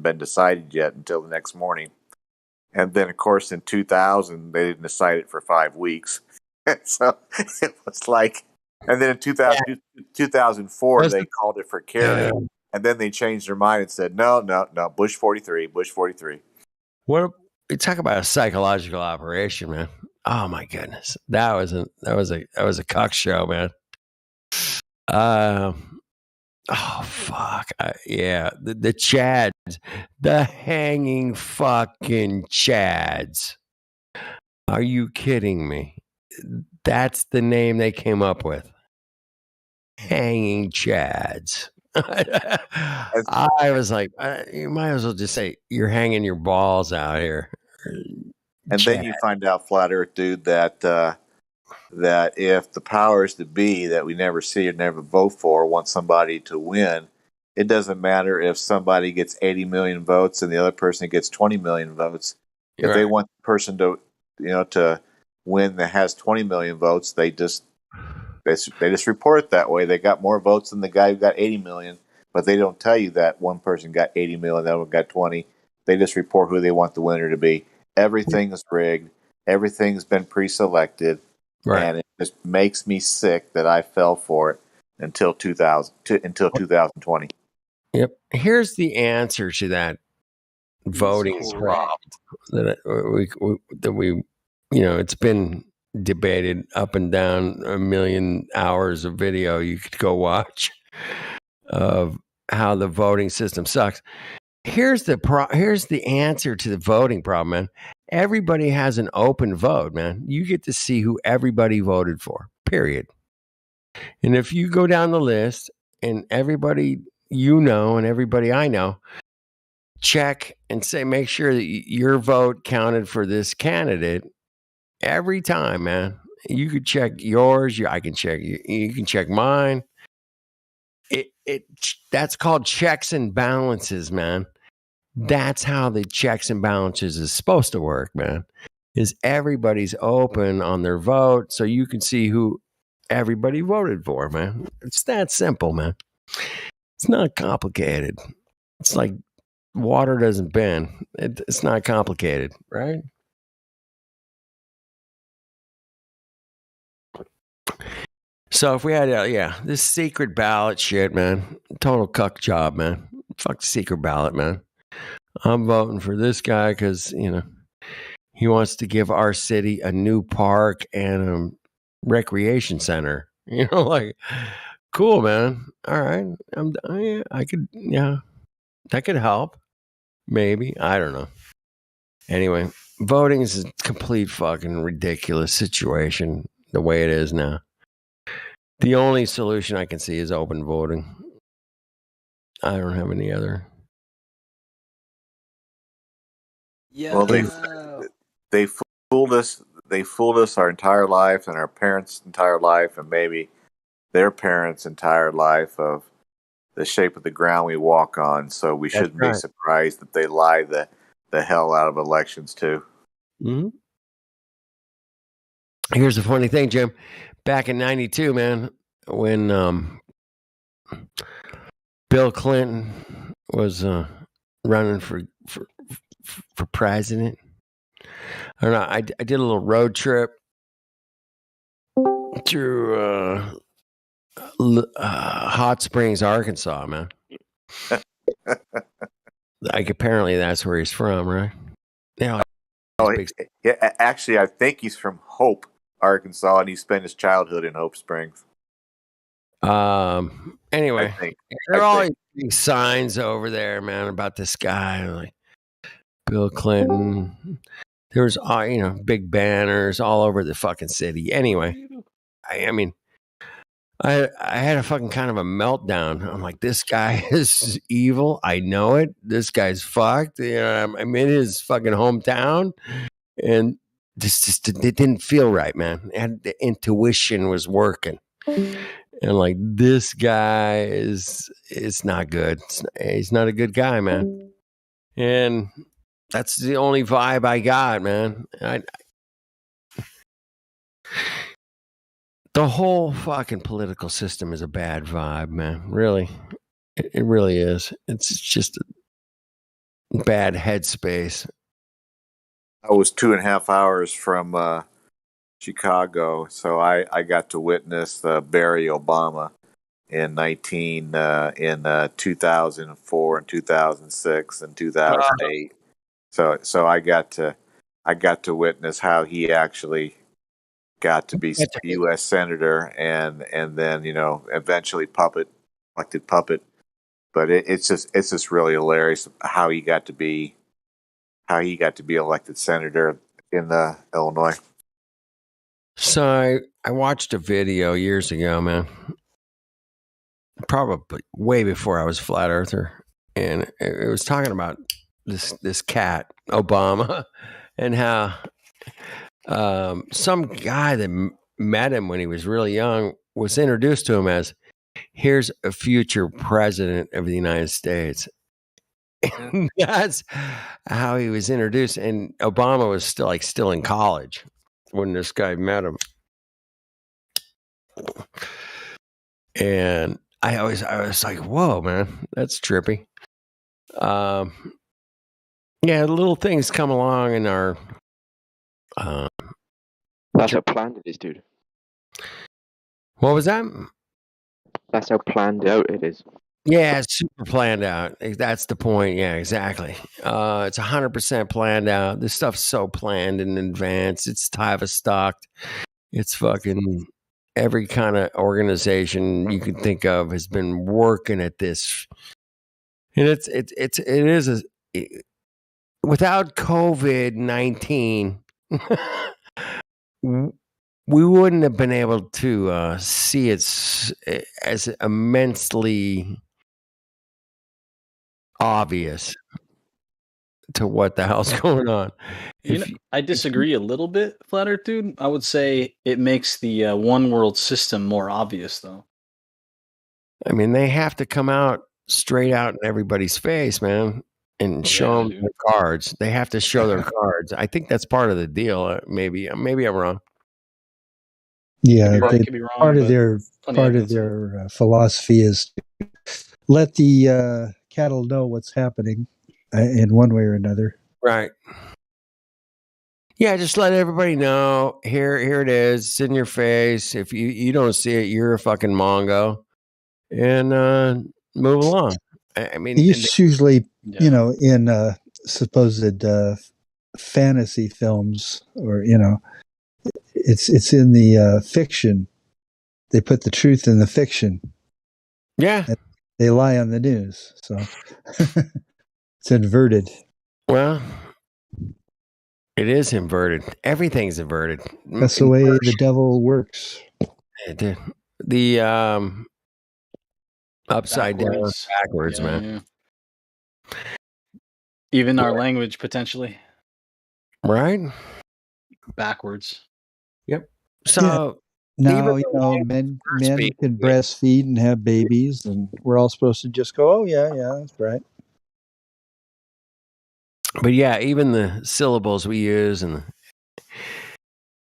been decided yet until the next morning. And then, of course, in 2000, they didn't decide it for 5 weeks. So it was like, and then in 2004, they called it for Kerry, and then they changed their mind and said, no, Bush 43. What you talk about a psychological operation, man? Oh my goodness, that was a cuck show, man. Oh fuck, the Chads, the hanging fucking Chads. Are you kidding me? That's the name they came up with. Hanging Chads. I was like, you might as well just say you're hanging your balls out here. And then you find out, Flat Earth dude, that if the powers that be that we never see or never vote for want somebody to win, it doesn't matter if somebody gets 80 million votes and the other person gets 20 million votes. If they want the person to win that has 20 million votes, they just report it that way. They got more votes than the guy who got 80 million, but they don't tell you that one person got 80 million, the other one got 20. They just report who they want the winner to be. Everything is rigged. Everything's been pre-selected. And it just makes me sick that I fell for it until 2020. Yep. Here's the answer to that voting problem that we it's been debated up and down a million hours of video you could go watch of how the voting system sucks. Here's the answer to the voting problem, man. Everybody has an open vote, man. You get to see who everybody voted for, period. And if you go down the list and everybody and everybody I know check and say, make sure that your vote counted for this candidate every time, man. You could check yours. I can check you can check mine. That's called checks and balances, man. That's how the checks and balances is supposed to work, man. Is everybody's open on their vote so you can see who everybody voted for, man. It's that simple, man. It's not complicated. It's like water doesn't bend. It's not complicated, right? So if we had, this secret ballot shit, man, total cuck job, man. Fuck the secret ballot, man. I'm voting for this guy because, he wants to give our city a new park and a recreation center. Like, cool, man. All right. That could help. Maybe. I don't know. Anyway, voting is a complete fucking ridiculous situation the way it is now. The only solution I can see is open voting. I don't have any other. Yeah. Well, they fooled us. They fooled us our entire life and our parents' entire life and maybe their parents' entire life of the shape of the ground we walk on. So we shouldn't be surprised that they lie the hell out of elections too. Mm-hmm. Here's the funny thing, Jim. Back in '92, man, when Bill Clinton was running for president, I don't know. I did a little road trip through Hot Springs, Arkansas, man. Like apparently that's where he's from, right? Yeah. Actually, I think he's from Hope, Arkansas, and he spent his childhood in Hope Springs. Anyway, there are always big signs over there, man, about this guy, like Bill Clinton. There was, big banners all over the fucking city. Anyway, I mean, I had a fucking kind of a meltdown. I'm like, this guy is evil. I know it. This guy's fucked. I'm in his fucking hometown, and it didn't feel right, man. And the intuition was working, and like, this guy is not good. He's not a good guy, man. And that's the only vibe I got, man. The whole fucking political system is a bad vibe, man. Really. It really is. It's just a bad headspace. I was 2.5 hours from Chicago, so I got to witness Barry Obama in 2004 and 2006 and 2008. So I got to witness how he actually got to be U.S. senator and then eventually elected puppet. But it's just really hilarious how he got to be elected senator in Illinois. So I watched a video years ago, man. Probably way before I was a flat earther, and it was talking about this cat Obama and how some guy that met him when he was really young was introduced to him as, here's a future president of the United States. And that's how he was introduced. And Obama was still in college when this guy met him. And I was like, whoa, man, that's trippy. Yeah, little things come along in our. That's how planned it is, dude. What was that? That's how planned out it is. Yeah, it's super planned out. That's the point. Yeah, exactly. It's 100% planned out. This stuff's so planned in advance. It's Tavistocked. It's fucking every kind of organization you can think of has been working at this, and it is without COVID-19. We wouldn't have been able to see it as immensely obvious to what the hell's going on. I disagree a little bit, Flat Earth Dude. I would say it makes the one world system more obvious, though. I mean, they have to come out straight out in everybody's face, man, and show them their cards. They have to show their cards. I think that's part of the deal. Maybe I'm wrong. Yeah, could be wrong, part of their philosophy is to let the cattle know what's happening in one way or another. Right. Yeah, just let everybody know. Here it is. It's in your face. If you don't see it, you're a fucking Mongo. And move along. I mean, it's usually, in supposed fantasy films, or it's in the fiction. They put the truth in the fiction. Yeah, they lie on the news, so it's inverted. Well, it is inverted. Everything's inverted. That's the way the devil works. The upside down, backwards, man. Yeah. Even our language, potentially. Right? Backwards. Yep. So now, men can breastfeed and have babies, and we're all supposed to just go, oh, yeah, that's right. But yeah, even the syllables we use and the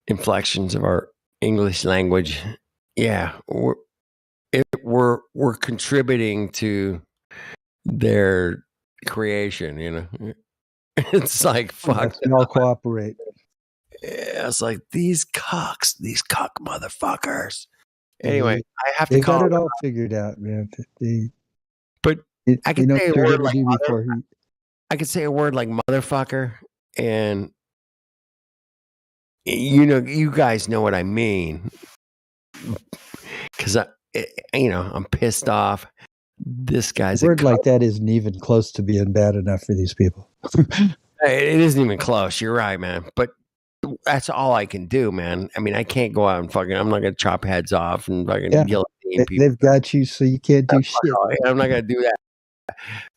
inflections of our English language, we're contributing to their creation, It's like, fuck. We all cooperate. Yeah, it's like these cuck motherfuckers. Anyway, I have to they call got it all figured out, man. But I can say a word like I could say a word like motherfucker, and you guys know what I mean, because I'm pissed off. This guy's a word like that isn't even close to being bad enough for these people. It isn't even close. You're right, man. But that's all I can do, man. I mean, I can't go out and I'm not going to chop heads off and fucking guillotine people. They've got you, so you can't do shit. I'm not going to do that.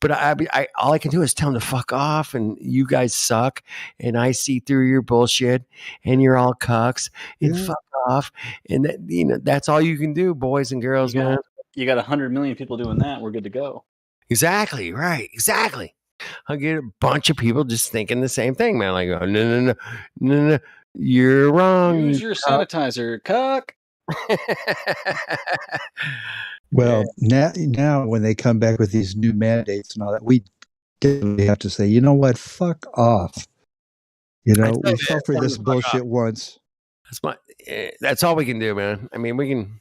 But I all I can do is tell them to fuck off, and you guys suck, and I see through your bullshit, and you're all cucks, and fuck off, and that's all you can do, boys and girls, man. You got 100 million people doing that. We're good to go. Exactly right. Exactly. I'll get a bunch of people just thinking the same thing, man. Like, oh, no, you're wrong. Use your sanitizer, cuck. Well, now when they come back with these new mandates and all that, we definitely have to say, you know what? Fuck off. We fell for this bullshit once. That's all we can do, man. I mean, we can.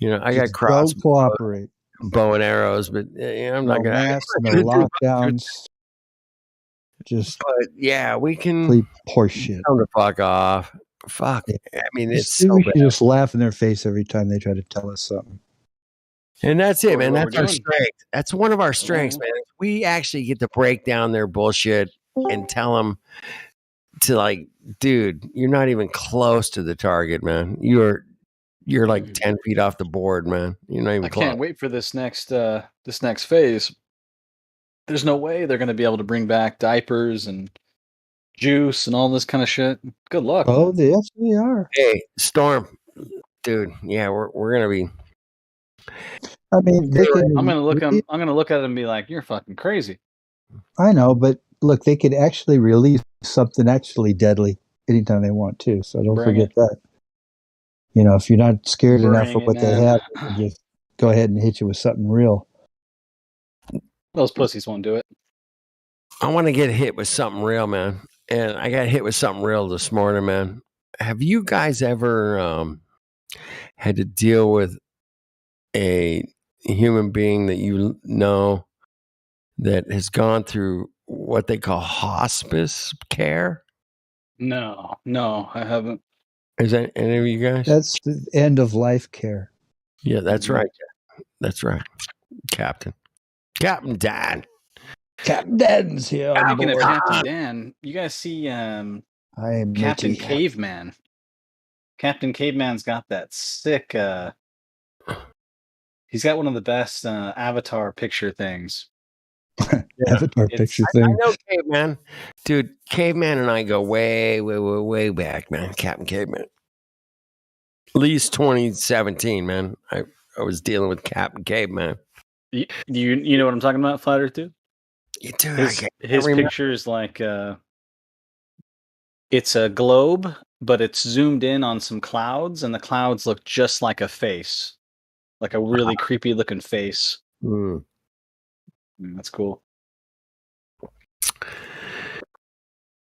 I got cross. Don't cooperate. Bow and arrows, but I'm not going to. Masks, no lockdowns. But yeah, we can. Complete horseshit. Tell them to fuck off. Fuck. I mean, it's so we bad. should just laugh in their face every time they try to tell us something. And that's it, man. That's our strength. That's one of our strengths, man. We actually get to break down their bullshit and tell them to, like, dude, you're not even close to the target, man. You're like 10 feet off the board, man. You're not even close. I can't wait for this next phase. There's no way they're going to be able to bring back diapers and juice and all this kind of shit. Good luck. Oh, yes, we are. Hey, Storm, dude. Yeah, we're going to be. I mean, I'm going to look at it and be like, "You're fucking crazy." I know, but look, they could actually release something actually deadly anytime they want to. So don't forget that. If you're not scared enough of what they have, just go ahead and hit you with something real. Those pussies won't do it. I want to get hit with something real, man. And I got hit with something real this morning, man. Have you guys ever had to deal with a human being that you know that has gone through what they call hospice care? No, I haven't. Is that any of you guys? That's the end of life care. Yeah, that's right. That's right. Captain Dan. Captain Dan's here on Speaking of board. Captain Dan, you guys see I am Captain Mickey. Caveman. Captain Caveman's got that sick. He's got one of the best avatar picture things. Avatar picture thing. I know Caveman. Dude, Caveman and I go way back, man. Captain Caveman. At least 2017, man. I was dealing with Captain Caveman. You know what I'm talking about, Flat Earth Dude? Dude, his picture is like it's a globe, but it's zoomed in on some clouds, and the clouds look just like a face, like a really creepy looking face. That's cool.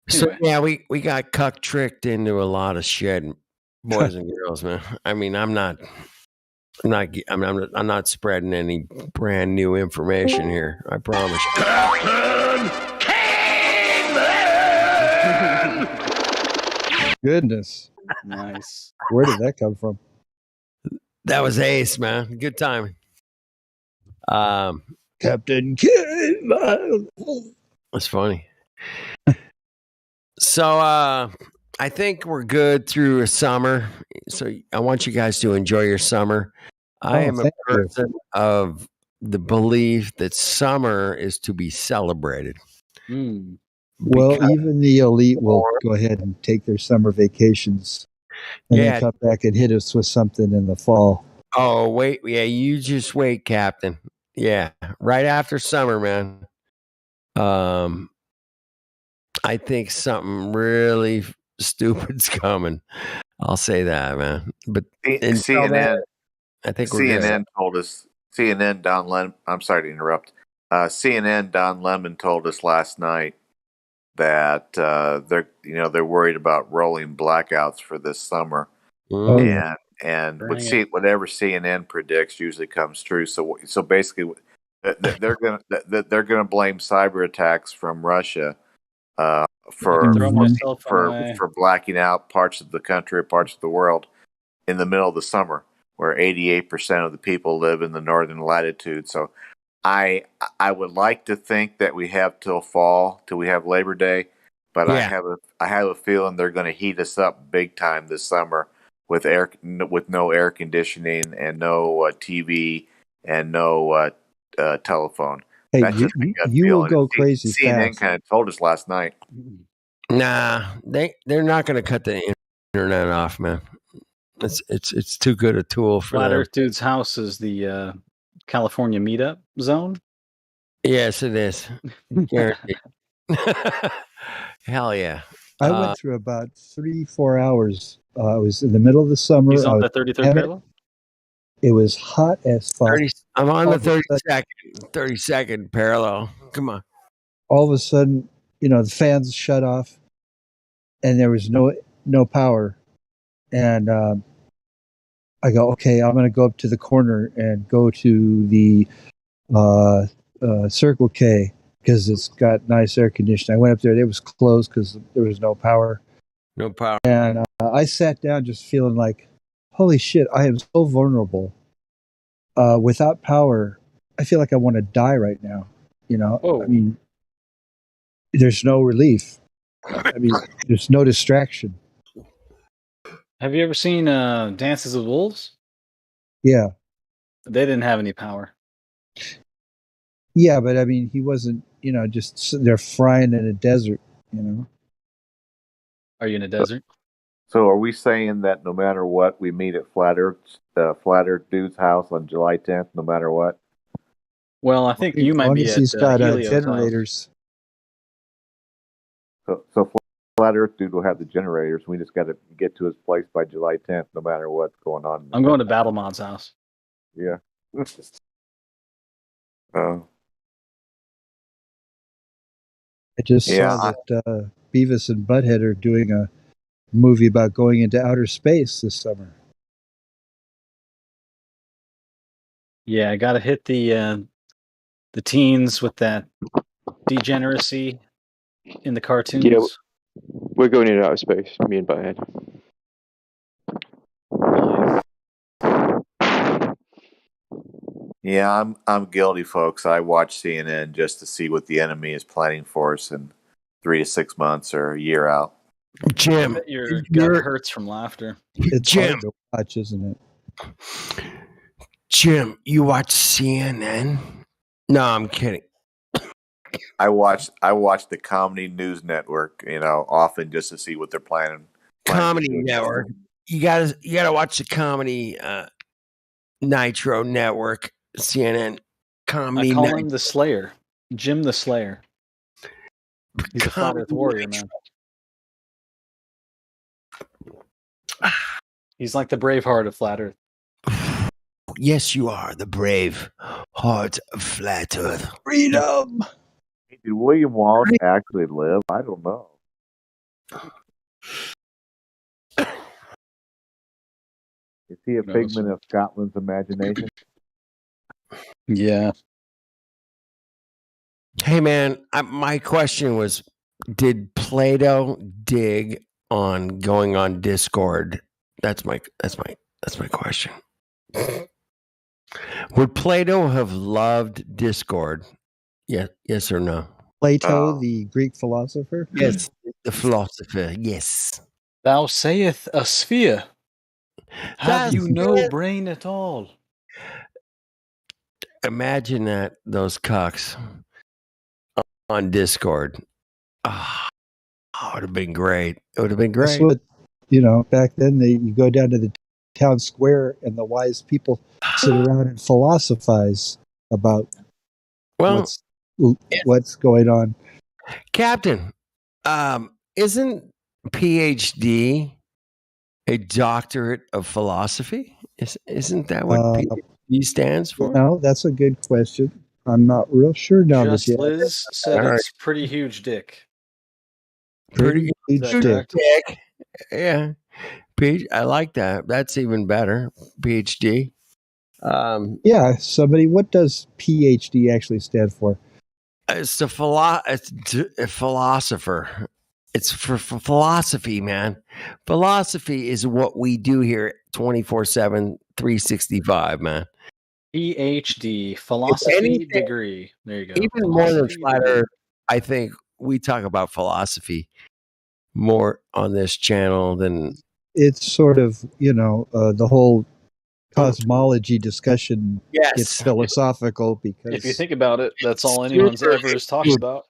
So yeah, we got cuck tricked into a lot of shit, boys and girls, man. I mean, I'm not spreading any brand new information here. I promise. Goodness. Nice. Where did that come from? That was ace, man. Good timing. Captain Caveman. That's funny. So I think we're good through a summer. So I want you guys to enjoy your summer. I am a person of the belief that summer is to be celebrated. Well, even the elite will go ahead and take their summer vacations and then come back and hit us with something in the fall. Oh, wait. Yeah, you just wait, Captain. Yeah, right after summer, man. I think something really stupid's coming. I'll say that, man. But CNN, I think CNN told us. CNN Don Lemon. I'm sorry to interrupt. CNN Don Lemon told us last night that they're worried about rolling blackouts for this summer, and whatever CNN predicts usually comes true. So basically, they're gonna blame cyber attacks from Russia for blacking out parts of the country or parts of the world in the middle of the summer, where 88% of the people live in the northern latitude. So I would like to think that we have till fall, till we have Labor Day, but I have a feeling they're going to heat us up big time this summer with no air conditioning and no TV and no telephone. Hey, That's just you will go crazy CNN fast. kind of told us last night. Nah, they're not going to cut the internet off, man. It's too good a tool for Flat them. Earth Dude's house is the California meetup zone. Yes, it is. Guaranteed. Hell yeah. I went through about 3-4 hours. I was in the middle of the summer. He's on the 33rd parallel? It was hot as fuck. I'm on the 32nd parallel. Come on. All of a sudden, the fans shut off and there was no power. And I go, okay, I'm going to go up to the corner and go to the Circle K because it's got nice air conditioning. I went up there. It was closed because there was no power. No power. And I sat down just feeling like, holy shit, I am so vulnerable. Without power, I feel like I want to die right now. I mean, there's no relief. I mean, there's no distraction. Have you ever seen Dances with Wolves? Yeah. They didn't have any power. Yeah, but I mean, he wasn't, just sitting there frying in a desert, Are you in a desert? So are we saying that no matter what, we meet at Flat Earth Dude's house on July 10th, no matter what? Well, I think you might be at he's got Helio's generators. So Flat Earth Dude will have the generators. We just got to get to his place by July 10th, no matter what's going on. I'm going to Battlemod's house. Yeah. I just saw that Beavis and Butthead are doing a movie about going into outer space this summer. Yeah, I gotta hit the teens with that degeneracy in the cartoons. Yeah, we're going in outer space, me and Butthead. Yeah, I'm guilty, folks. I watch CNN just to see what the enemy is planning for us in 3 to 6 months or a year out. Jim, Your gut hurts from laughter. It's Jim. hard to watch, isn't it? Jim, you watch CNN? No, I'm kidding. I watch the Comedy News Network, often just to see what they're planning. Comedy Network. You gotta watch the Comedy Nitro Network, CNN. Comedy. I call him the Slayer, Jim the Slayer. He's a flat Earth warrior, man. He's like the Braveheart of flat Earth. Yes, you are the brave heart of flat Earth. Freedom. Did William Wallace actually live? I don't know. Is he a figment of Scotland's imagination? Yeah. Hey, man, my question was, did Plato dig on going on Discord? That's my question. Would Plato have loved Discord? Yes or no? Plato, the Greek philosopher? Yes, the philosopher, yes. Thou sayest a sphere. Have you no brain at all? Imagine that, those cucks on Discord. Oh, it would have been great. It would have been great. That's what, back then you go down to the town square and the wise people sit around and philosophize about what's going on. Captain, isn't PhD a doctorate of philosophy? Isn't that what PhD stands for? No, that's a good question. I'm not real sure now. Just Liz said it's pretty huge dick. Pretty huge dick. Yeah. I like that. That's even better. PhD. Yeah, what does PhD actually stand for? It's a philosopher. It's for philosophy, man. Philosophy is what we do here 24/7, 365, man. PhD, philosophy degree. There you go. Even more than flat Earth, I think we talk about philosophy more on this channel than... It's sort of, the whole cosmology discussion gets philosophical because... If you think about it, that's all anyone's ever has talked about.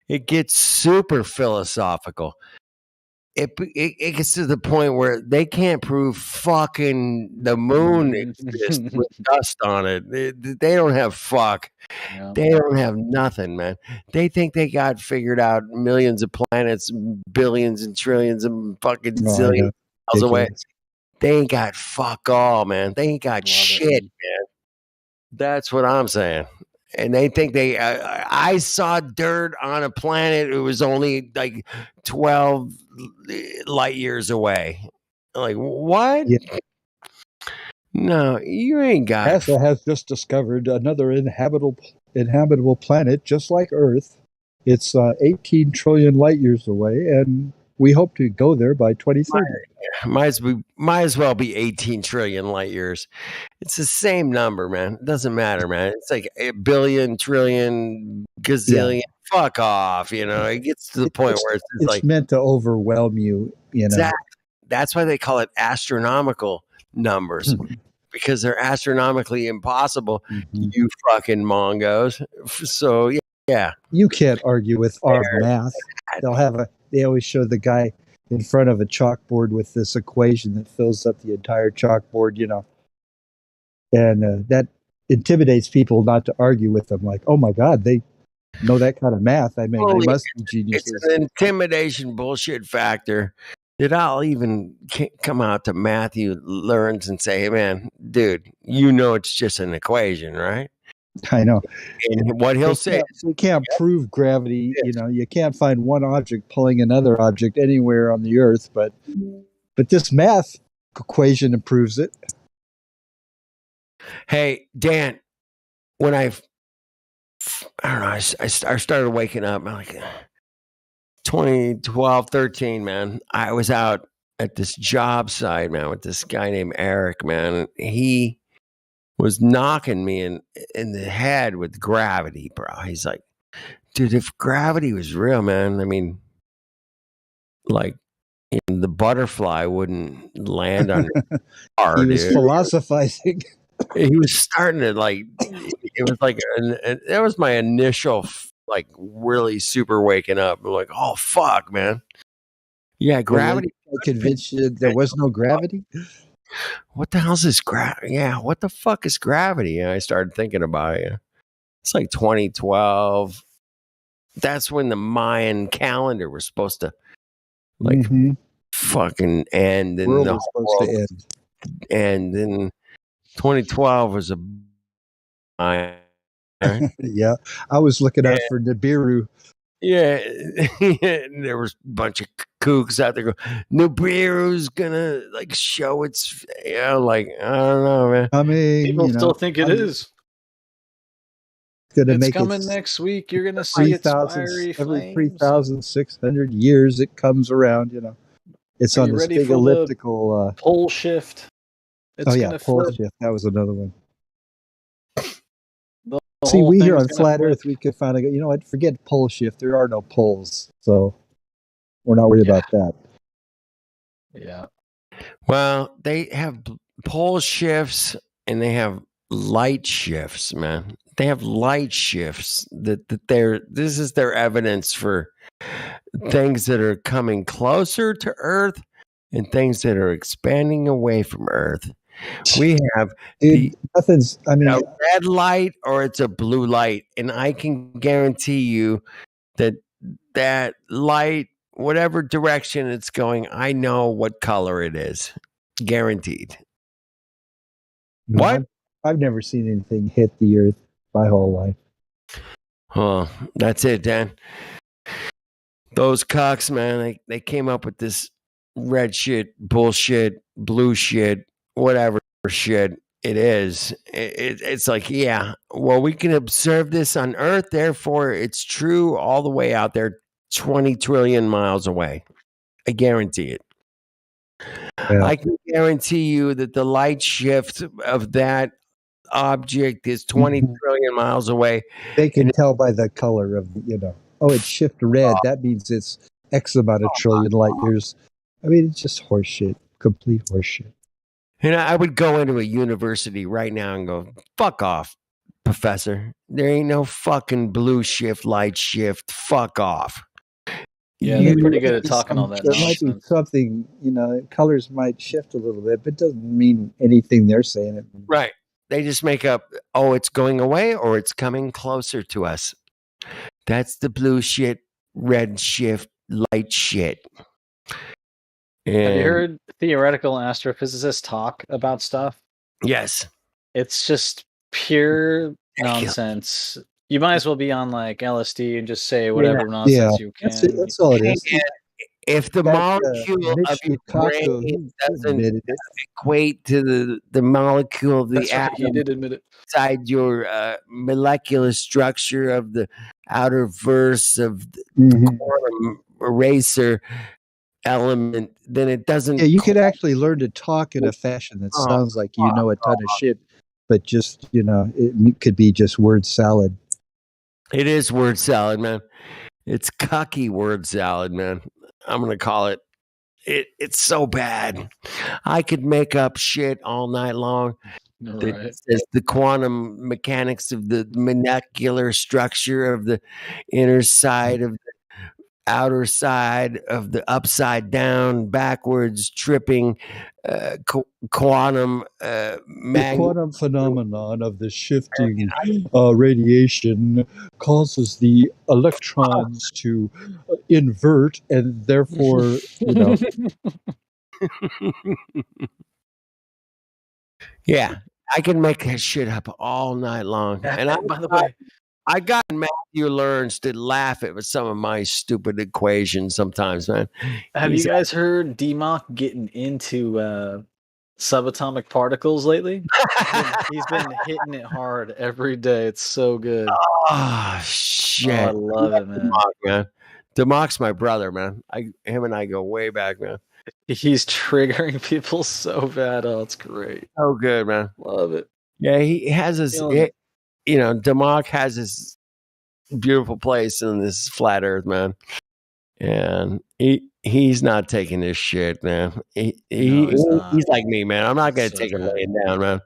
It gets super philosophical. It gets to the point where they can't prove fucking the moon exists with dust on it. They don't have fuck. Yeah. They don't have nothing, man. They think they got figured out millions of planets, billions and trillions and fucking zillions miles away. They ain't got fuck all, man. They ain't got shit, man. That's what I'm saying. And they think I saw dirt on a planet. It was only like 12 light years away. Like, what? Yeah. No, you ain't got it. NASA has just discovered another inhabitable planet just like Earth. It's 18 trillion light years away, and we hope to go there by 2030. Might as well be 18 trillion light years. It's the same number, man. It doesn't matter, man. It's like a billion, trillion, gazillion. Yeah. Fuck off. It gets to the point where it's like meant to overwhelm you. Exactly. That's why they call it astronomical numbers because they're astronomically impossible. You fucking mongos. So yeah, you can't argue with our math. They always show the guy in front of a chalkboard with this equation that fills up the entire chalkboard, and that intimidates people not to argue with them. Like, oh my God, they know that kind of math. I mean, they must be geniuses. It's an intimidation bullshit factor that I'll even come out to Matthew Learns and say, hey, man, dude, it's just an equation, right? I know. And what he'll say is, you can't prove gravity. You can't find one object pulling another object anywhere on the Earth, but this math equation proves it. Hey, Dan, when I don't know, I started waking up. I'm like 2012, 13, man. I was out at this job site, man, with this guy named Eric, man. He was knocking me in the head with gravity, bro. He's like, dude, if gravity was real, man, I mean, like, the butterfly wouldn't land on the car, He was dude. philosophizing. He was starting to like. It was like that was my initial like really super waking up. I'm like, oh fuck, man. Yeah, gravity. I convinced you there was no gravity. What the hell's this gravity? Yeah, what the fuck is gravity? And I started thinking about it. It's like 2012. That's when the Mayan calendar was supposed to like fucking end, and World the was whole supposed world to end. and then 2012 was a Mayan. Yeah, I was looking out for Nibiru. Yeah, and there was a bunch of kooks out there going, Nibiru's gonna like show its, like, I don't know, man. I mean, people still think it is. Gonna it's make coming next week. You're gonna see its fiery every flames. 3,600 years it comes around. It's Are on you this ready big for elliptical pole shift. It's gonna pole flip. shift. That was another one. The See, whole we here thing's on gonna Flat flip. Earth, we could finally go, you know what? Forget pole shift. There are no poles, so we're not worried about that. Yeah. Well, they have pole shifts and they have light shifts, man. They have light shifts that this is their evidence for things that are coming closer to Earth and things that are expanding away from Earth. We have nothing's. I mean, a red light or it's a blue light, and I can guarantee you that light, whatever direction it's going, I know what color it is, guaranteed. No, What? I've never seen anything hit the Earth my whole life. Oh, that's it, Dan. Those cocks, man, they came up with this red shit, bullshit, blue shit, whatever shit it is. It's like, yeah, well, we can observe this on Earth, therefore it's true all the way out there 20 trillion miles away. I guarantee it. Yeah. I can guarantee you that the light shift of that object is 20 trillion miles away. They can tell by the color of, oh, it's shift red. That means it's X amount of trillion light years. I mean, it's just horseshit, complete horseshit. And I would go into a university right now and go, fuck off, professor. There ain't no fucking blue shift, light shift. Fuck off. Yeah, they're pretty good at talking all that There nonsense. might be something, colors might shift a little bit, but it doesn't mean anything they're saying. It Right. They just make up, oh, it's going away or it's coming closer to us. That's the blue shit, red shift, light shit. Have you heard theoretical astrophysicists talk about stuff? Yes. It's just pure nonsense. You might as well be on like LSD and just say whatever nonsense you can. That's all it is. If the molecule of your brain doesn't equate to the molecule of the atom, he did admit it. Inside your molecular structure of the outer verse of the quantum eraser element, then it doesn't. Yeah, you could actually learn to talk in a fashion that sounds like you know a ton of shit, but just, it could be just word salad. It is word salad, man. It's cucky word salad, man. I'm going to call it. It's so bad. I could make up shit all night long. That says the quantum mechanics of the molecular structure of the inner side of the outer side of the upside down, backwards, tripping quantum the quantum phenomenon of the shifting radiation causes the electrons to invert, and therefore, Yeah, I can make that shit up all night long. And by the way, I got Matthew Learns to laugh at some of my stupid equations sometimes, man. Have you guys heard DMOC getting into subatomic particles lately. He's been hitting it hard every day. It's so good. Oh shit! I love it, man. Democ's my brother, man. Him and I go way back, man. He's triggering people so bad. Oh, it's great. So good, man. Love it. Yeah, he has his. Democ has his beautiful place in this flat Earth, man, and he's not taking this shit, man. He's like me, man. I'm not gonna take it laying down, man.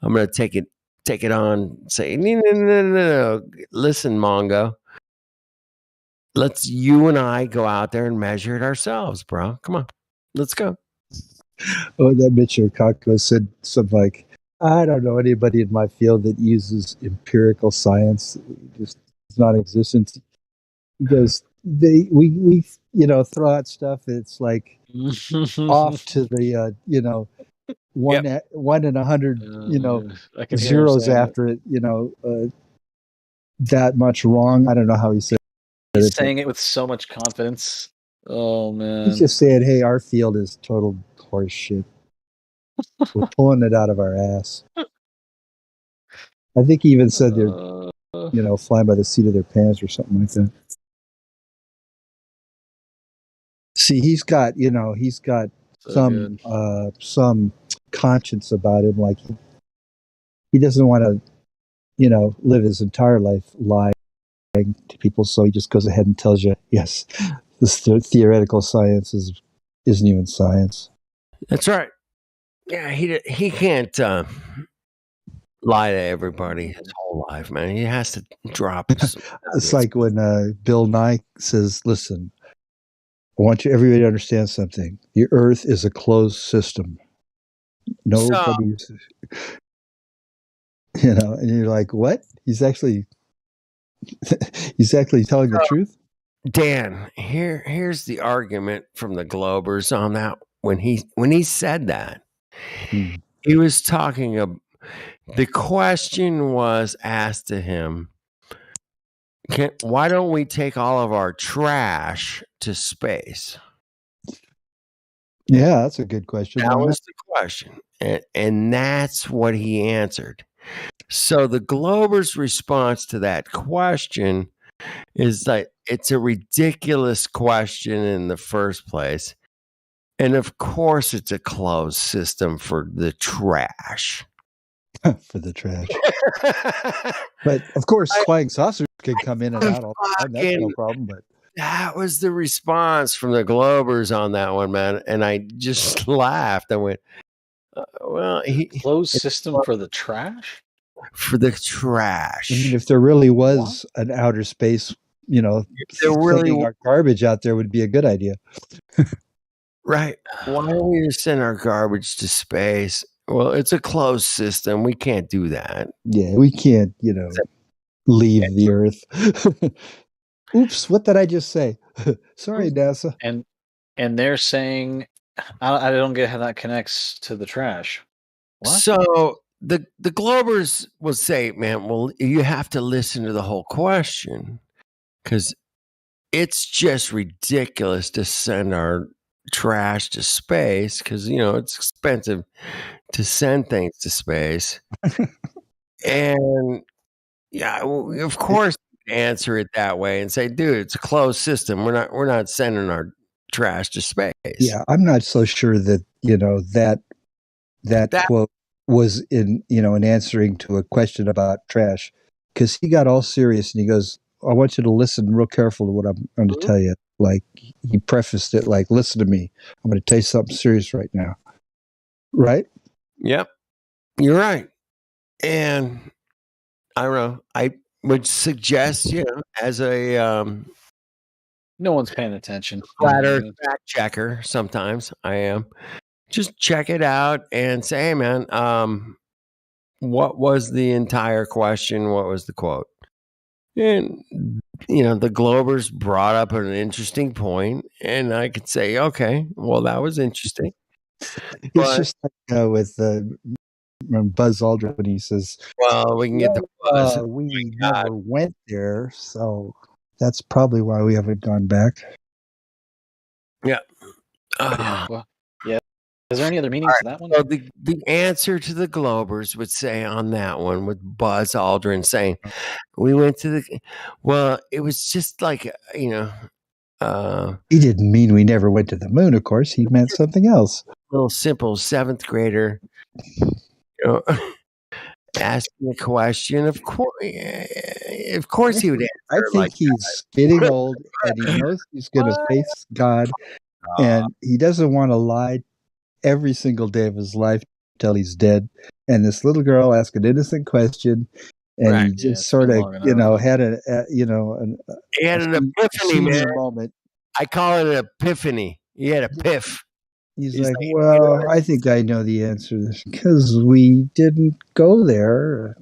I'm gonna take it on. Say no. Listen, Mongo. Let's you and I go out there and measure it ourselves, bro. Come on, let's go. Oh, that Mitchell Kako said something like, I don't know anybody in my field that uses empirical science. Just it's non-existent. Because we throw out stuff that's like off to the 1 in 100 zeros after it. That much wrong. I don't know how he said it. He's saying it with so much confidence. Oh man, he's just saying, "Hey, our field is total horse shit. We're pulling it out of our ass." I think he even said they're, flying by the seat of their pants or something like that. See, he's got some conscience about him. Like he doesn't want to, live his entire life lying to people. So he just goes ahead and tells you, yes, this theoretical science isn't even science. That's right. Yeah, he can't lie to everybody his whole life, man. He has to drop it. It's like when Bill Nye says, listen, I want everybody to understand something. The Earth is a closed system. Nobody's, and you're like, what? He's actually telling the truth. Dan, here's the argument from the Globers on that. When he said that, he was talking. The question was asked to him. Why don't we take all of our trash to space? Yeah, that's a good question. That was the question. And that's what he answered. So the Globers' response to that question is that it's a ridiculous question in the first place. And of course, it's a closed system for the trash. For the trash. But of course, flying saucers can come in and out all the time. That's no problem. But that was the response from the Globers on that one, man. And I just laughed. I went, well, closed system for the trash? For the trash. I mean, if there really was an outer space, sending our garbage out there would be a good idea. Right. Why don't we just send our garbage to space? Well, it's a closed system. We can't do that. Yeah, we can't, leave the Earth. Oops, what did I just say? Sorry, NASA. And they're saying, I don't get how that connects to the trash. What? So the Globers will say, man, well, you have to listen to the whole question because it's just ridiculous to send our trash to space because it's expensive to send things to space. And yeah, of course answer it that way and say, dude, it's a closed system. We're not sending our trash to space. Yeah, I'm not so sure that that quote was in answering to a question about trash, because he got all serious and he goes, I want you to listen real careful to what I'm going to tell you. Like he prefaced it like, listen to me. I'm going to tell you something serious right now. Right? Yep. You're right. And I don't know. I would suggest, as a no one's paying attention. Flat Earth fact checker, sometimes I am. Just check it out and say, hey man, what was the entire question? What was the quote? And the Globers brought up an interesting point, and I could say, okay, well, that was interesting. It's just like with Buzz Aldrin when he says, well, we can get the buzz. We never went there, so that's probably why we haven't gone back. Yeah. Yeah. Is there any other meaning to that one? So the answer to the Globers would say on that one with Buzz Aldrin saying, we went to the, well, it was just like, you know. He didn't mean we never went to the moon, of course. He meant something else. Little simple 7th grader, you know, asking a question. Of course he would answer. I think he's getting old and he knows he's going to face God, and he doesn't want to lie every single day of his life till he's dead. And this little girl asked an innocent question, and he just sort of, you know, had an epiphany, man. Moment. I call it an epiphany. He had a piff. He's like, well, I think I know the answer because we didn't go there.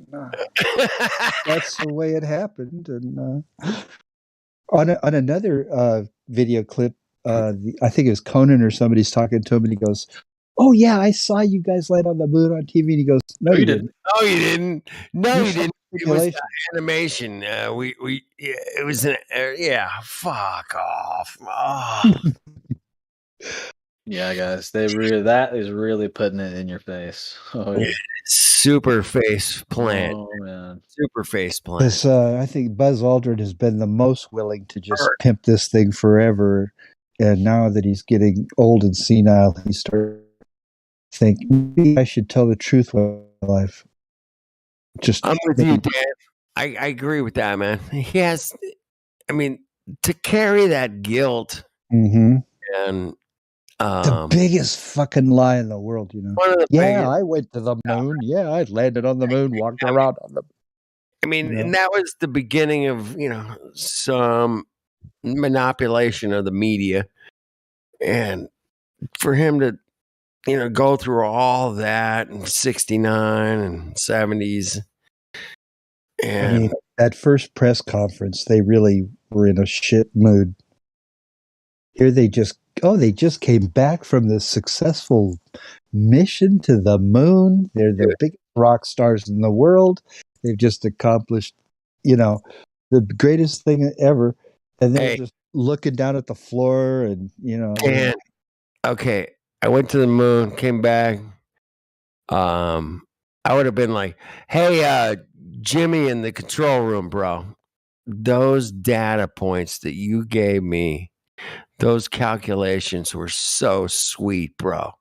That's the way it happened. And on another video clip, I think it was Conan or somebody's talking to him, and he goes, "Oh yeah, I saw you guys land on the moon on TV." And he goes, "No, you didn't. No, you didn't. No, you didn't. It was animation. It was an fuck off." Oh. Yeah, guys, that is really putting it in your face. Oh, yeah. Super face plant. Oh man, super face plant. This, I think Buzz Aldrin has been the most willing to just pimp this thing forever, and now that he's getting old and senile, he starts to think maybe I should tell the truth with my life. I'm with you, Dan. I agree with that, man. He has, I mean, to carry that guilt and the biggest fucking lie in the world, you know. Yeah, I went to the moon. Yeah, I landed on the moon, walked around on the moon. I mean, and that was the beginning of, you know, some manipulation of the media. And for him to, you know, go through all that in 69 and 70s. And I mean, that first press conference, they really were in a shit mood. Here they just came back from the successful mission to the moon. They're the biggest rock stars in the world. They've just accomplished, you know, the greatest thing ever. And they're just looking down at the floor and, you know. And, okay, I went to the moon, came back. I would have been like, hey, Jimmy in the control room, bro. Those data points that you gave me, those calculations were so sweet, bro.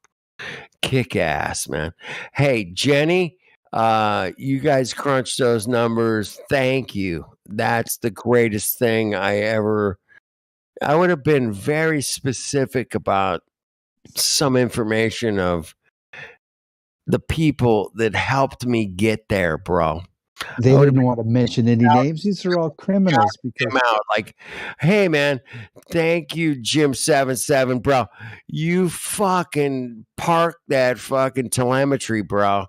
Kick ass, man. Hey, Jenny, you guys crunched those numbers. Thank you. That's the greatest thing I would have been very specific about some information of the people that helped me get there, bro. They didn't want to mention any names. These are all criminals. Because like, hey man, thank you, Jim77, bro. You fucking parked that fucking telemetry, bro.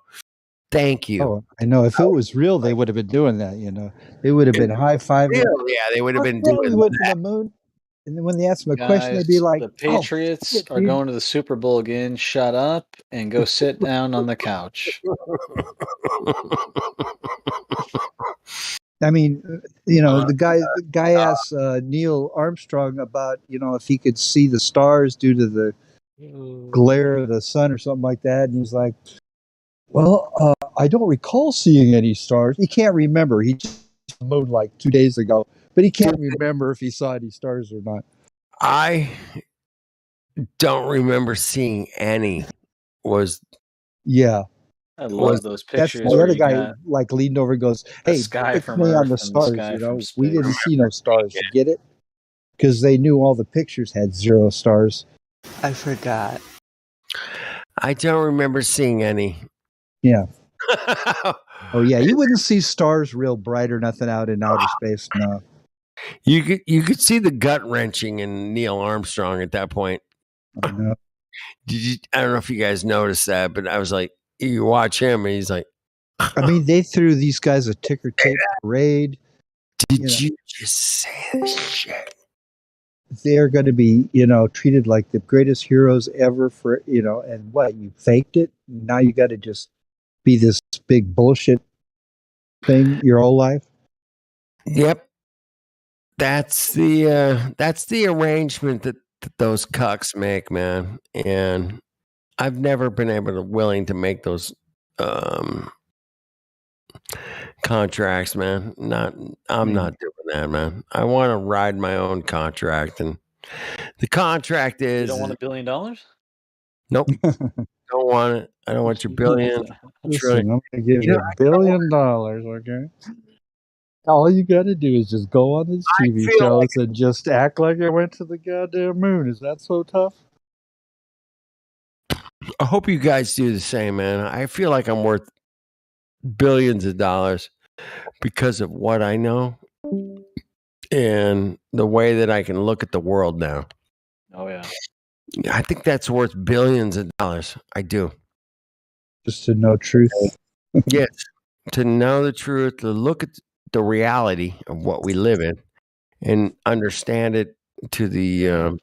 Thank you. Oh, I know. If it was real, they would have been doing that. You know, they would have been high fiving. Yeah, they would have been doing that. Went to the moon. And then when they ask them a question, they'd be like, the Patriots are going to the Super Bowl again. Shut up and go sit down on the couch. I mean, you know, the guy asked Neil Armstrong about, you know, if he could see the stars due to the glare of the sun or something like that. And he's like, well, I don't recall seeing any stars. He can't remember. He just moved like 2 days ago. But he can't remember if he saw any stars or not. I don't remember seeing any. Yeah. I love those pictures. That's the other guy like leaned over and goes, "Hey, fix me on the stars. You know, we didn't see no stars. You get it?" Because they knew all the pictures had 0 stars. I forgot. I don't remember seeing any. Yeah. Oh yeah, you wouldn't see stars real bright or nothing out in outer space. No. You could see the gut wrenching in Neil Armstrong at that point. I know. I don't know if you guys noticed that, but I was like, you watch him and he's like, I mean, they threw these guys a ticker tape parade. Did you just say this shit? They're going to be, you know, treated like the greatest heroes ever for, you know, and what, you faked it? Now you got to just be this big bullshit thing your whole life? Yep. That's the arrangement that those cucks make, man. And I've never been willing to make those contracts, man. I'm not doing that, man. I want to ride my own contract, and the contract is. You don't want $1 billion? Nope. Don't want it. I don't want your billion. Listen, I'm gonna give you $1 billion, okay? All you got to do is just go on these TV shows and just act like you went to the goddamn moon. Is that so tough? I hope you guys do the same, man. I feel like I'm worth billions of dollars because of what I know and the way that I can look at the world now. Oh, yeah. I think that's worth billions of dollars. I do. Just to know truth. Yes. To know the truth, to look at the reality of what we live in and understand it to the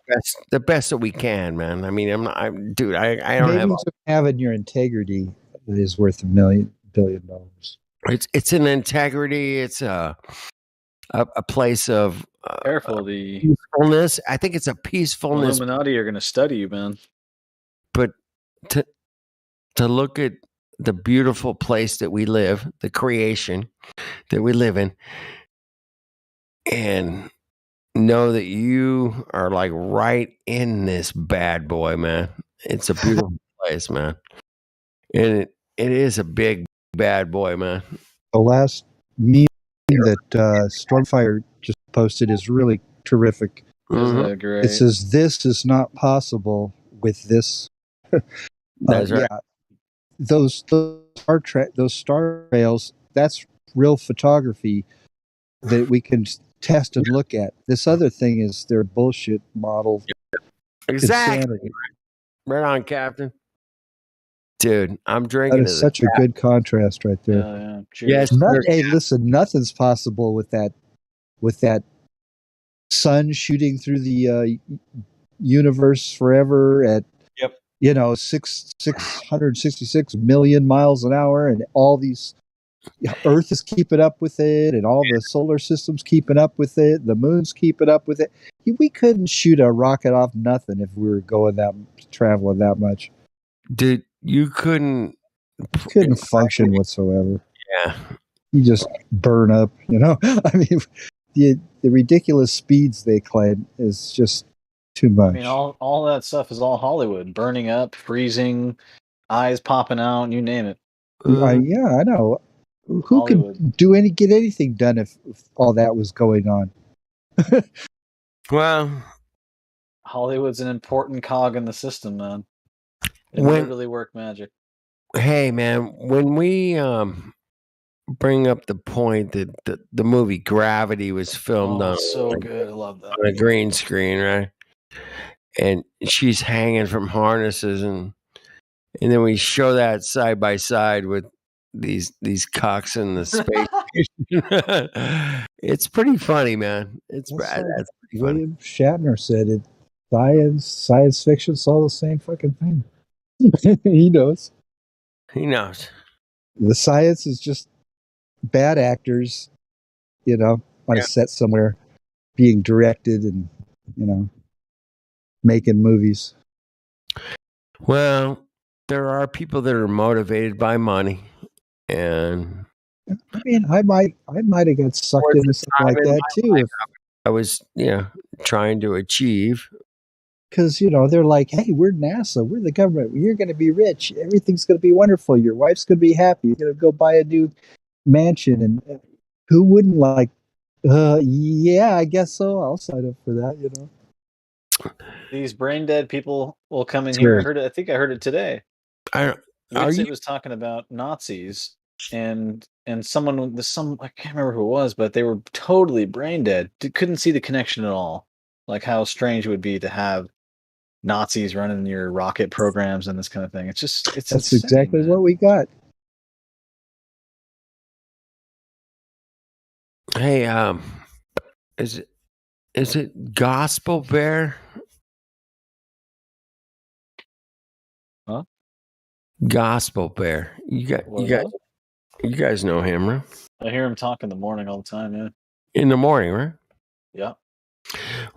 best that we can, man. I mean, I don't Maybe have just having your integrity is worth $1 billion. It's an integrity. It's a place of careful. The peacefulness. I think it's a peacefulness. Illuminati are going to study you, man. But to look at the beautiful place that we live, the creation that we live in, and know that you are like right in this bad boy, man. It's a beautiful place, man. And it is a big bad boy, man. The last meme that Stormfire just posted is really terrific. Great. It says, "This is not possible with this." That's right. Yeah, those star trails. That's real photography that we can test and look at. This other thing is their bullshit model. Exactly. Insanity. Right on, Captain. Dude, I'm drinking. That is such a good contrast right there. Yeah. Yes. Hey, listen, nothing's possible with that sun shooting through the universe forever at 666 million miles an hour, and all these Earth is keeping up with it, and all the solar systems keeping up with it, the moon's keeping up with it. We couldn't shoot a rocket off nothing if we were traveling that much. Dude, you couldn't function whatsoever. Yeah. You just burn up, I mean, the ridiculous speeds they claim is just too much. I mean, all that stuff is all Hollywood. Burning up, freezing, eyes popping out, you name it. Yeah, I know. Who could get anything done if all that was going on? Well, Hollywood's an important cog in the system, man. It literally work magic. Hey, man, when we bring up the point that the movie Gravity was filmed on so good, I love that. On a green screen, right? And she's hanging from harnesses, and then we show that side by side with these cocks in the space station. It's pretty funny, man. That's pretty funny. William Shatner said it. Science fiction's all the same fucking thing. He knows. He knows. The science is just bad actors, on a set somewhere, being directed and, making movies. Well, there are people that are motivated by money, and I mean, I might have got sucked into something like that too. If I was, trying to achieve. Because, they're like, hey, we're NASA. We're the government. You're going to be rich. Everything's going to be wonderful. Your wife's going to be happy. You're going to go buy a new mansion. And who wouldn't like, yeah, I guess so. I'll sign up for that, These brain dead people will come in here. I think I heard it today. It was talking about Nazis and someone I can't remember who it was, but they were totally brain dead. Couldn't see the connection at all. Like how strange it would be to have Nazis running your rocket programs and this kind of thing. That's insane, exactly what we got. Hey, is it Gospel Bear? Huh? Gospel Bear. You guys know him, right? I hear him talk in the morning all the time. Yeah. In the morning, right? Yeah.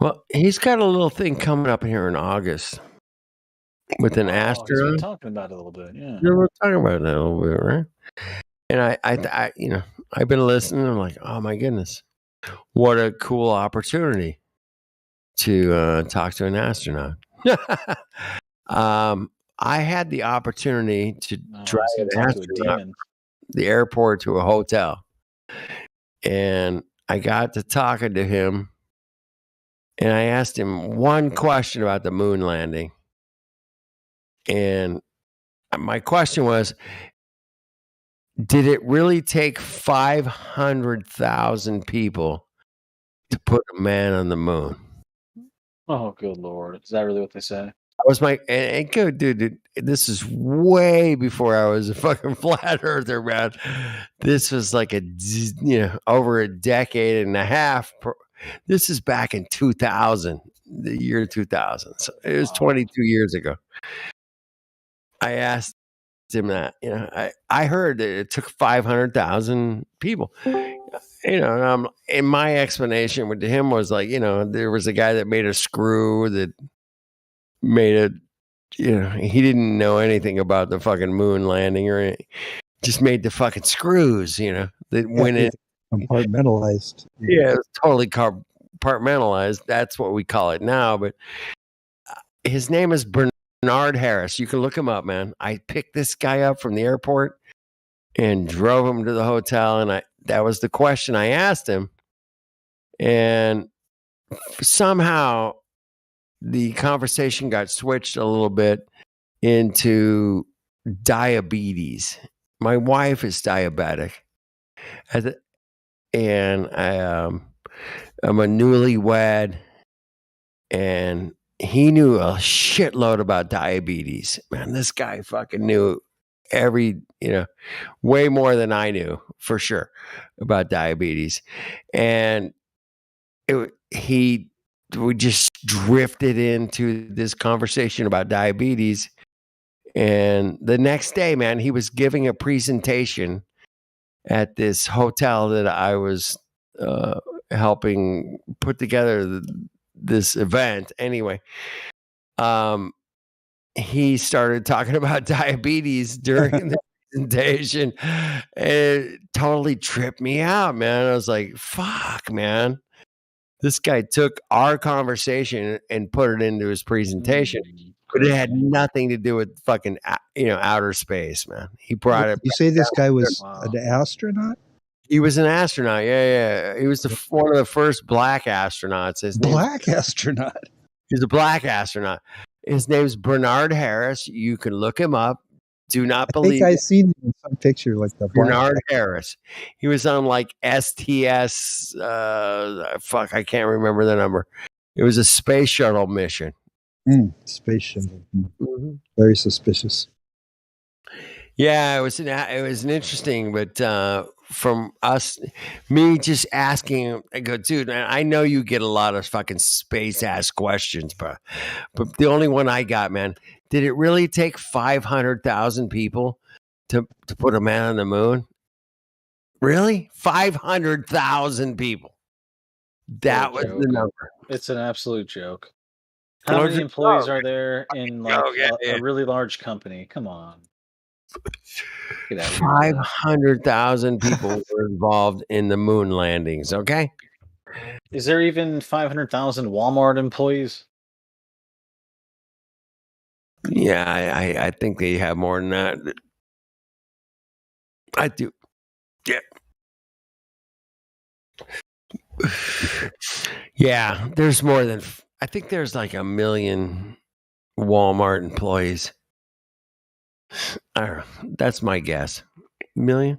Well, he's got a little thing coming up here in August. with an astronaut. He's been talking about it a little bit, yeah. We're talking about that a little bit, right? And I I've been listening. I'm like, oh my goodness, what a cool opportunity to talk to an astronaut. I had the opportunity to drive an astronaut from the airport to a hotel, and I got to talking to him, and I asked him one question about the moon landing, and my question was, did it really take 500,000 people to put a man on the moon? Oh, good Lord. Is that really what they say? That was my, and good dude, this is way before I was a fucking flat earther, man. This was like over a decade and a half. This is back in 2000, the year 2000. So it was 22 years ago. I asked him that, I heard that it took 500,000 people, and my explanation with him was like, there was a guy that made a screw that made it, he didn't know anything about the fucking moon landing or anything. Just made the fucking screws, that went in. Compartmentalized. Yeah, it was totally compartmentalized. That's what we call it now. But his name is Bernard Harris. You can look him up, man. I picked this guy up from the airport and drove him to the hotel, and that was the question I asked him. And somehow the conversation got switched a little bit into diabetes. My wife is diabetic, and I'm a newlywed, and he knew a shitload about diabetes. Man, this guy fucking knew way more than I knew for sure about diabetes. And we just drifted into this conversation about diabetes. And the next day, man, he was giving a presentation at this hotel that I was helping put together this event. Anyway, he started talking about diabetes during the presentation. It totally tripped me out, man. I was like, fuck, man. This guy took our conversation and put it into his presentation, but it had nothing to do with fucking, outer space, man. He brought it. You say this guy was an astronaut? He was an astronaut. Yeah. He was one of the first black astronauts. Astronaut. He's a black astronaut. His name's Bernard Harris. You can look him up. Do not believe. I think I seen him in some picture like the Bernard Harris. He was on like STS. I can't remember the number. It was a space shuttle mission. Space shuttle. Mm-hmm. Very suspicious. Yeah, it was an interesting, but from me just asking, I go, dude, man, I know you get a lot of fucking space ass questions, but the only one I got, man, did it really take 500,000 people to put a man on the moon? Really? 500,000 people. That was the number. It's an absolute joke. How many employees are there in a really large company? Come on. 500,000 people were involved in the moon landings, okay? Is there even 500,000 Walmart employees? Yeah, I think they have more than that. I do. Yeah. Yeah, there's more than, I think there's like 1 million Walmart employees. I don't know. That's my guess. 1 million?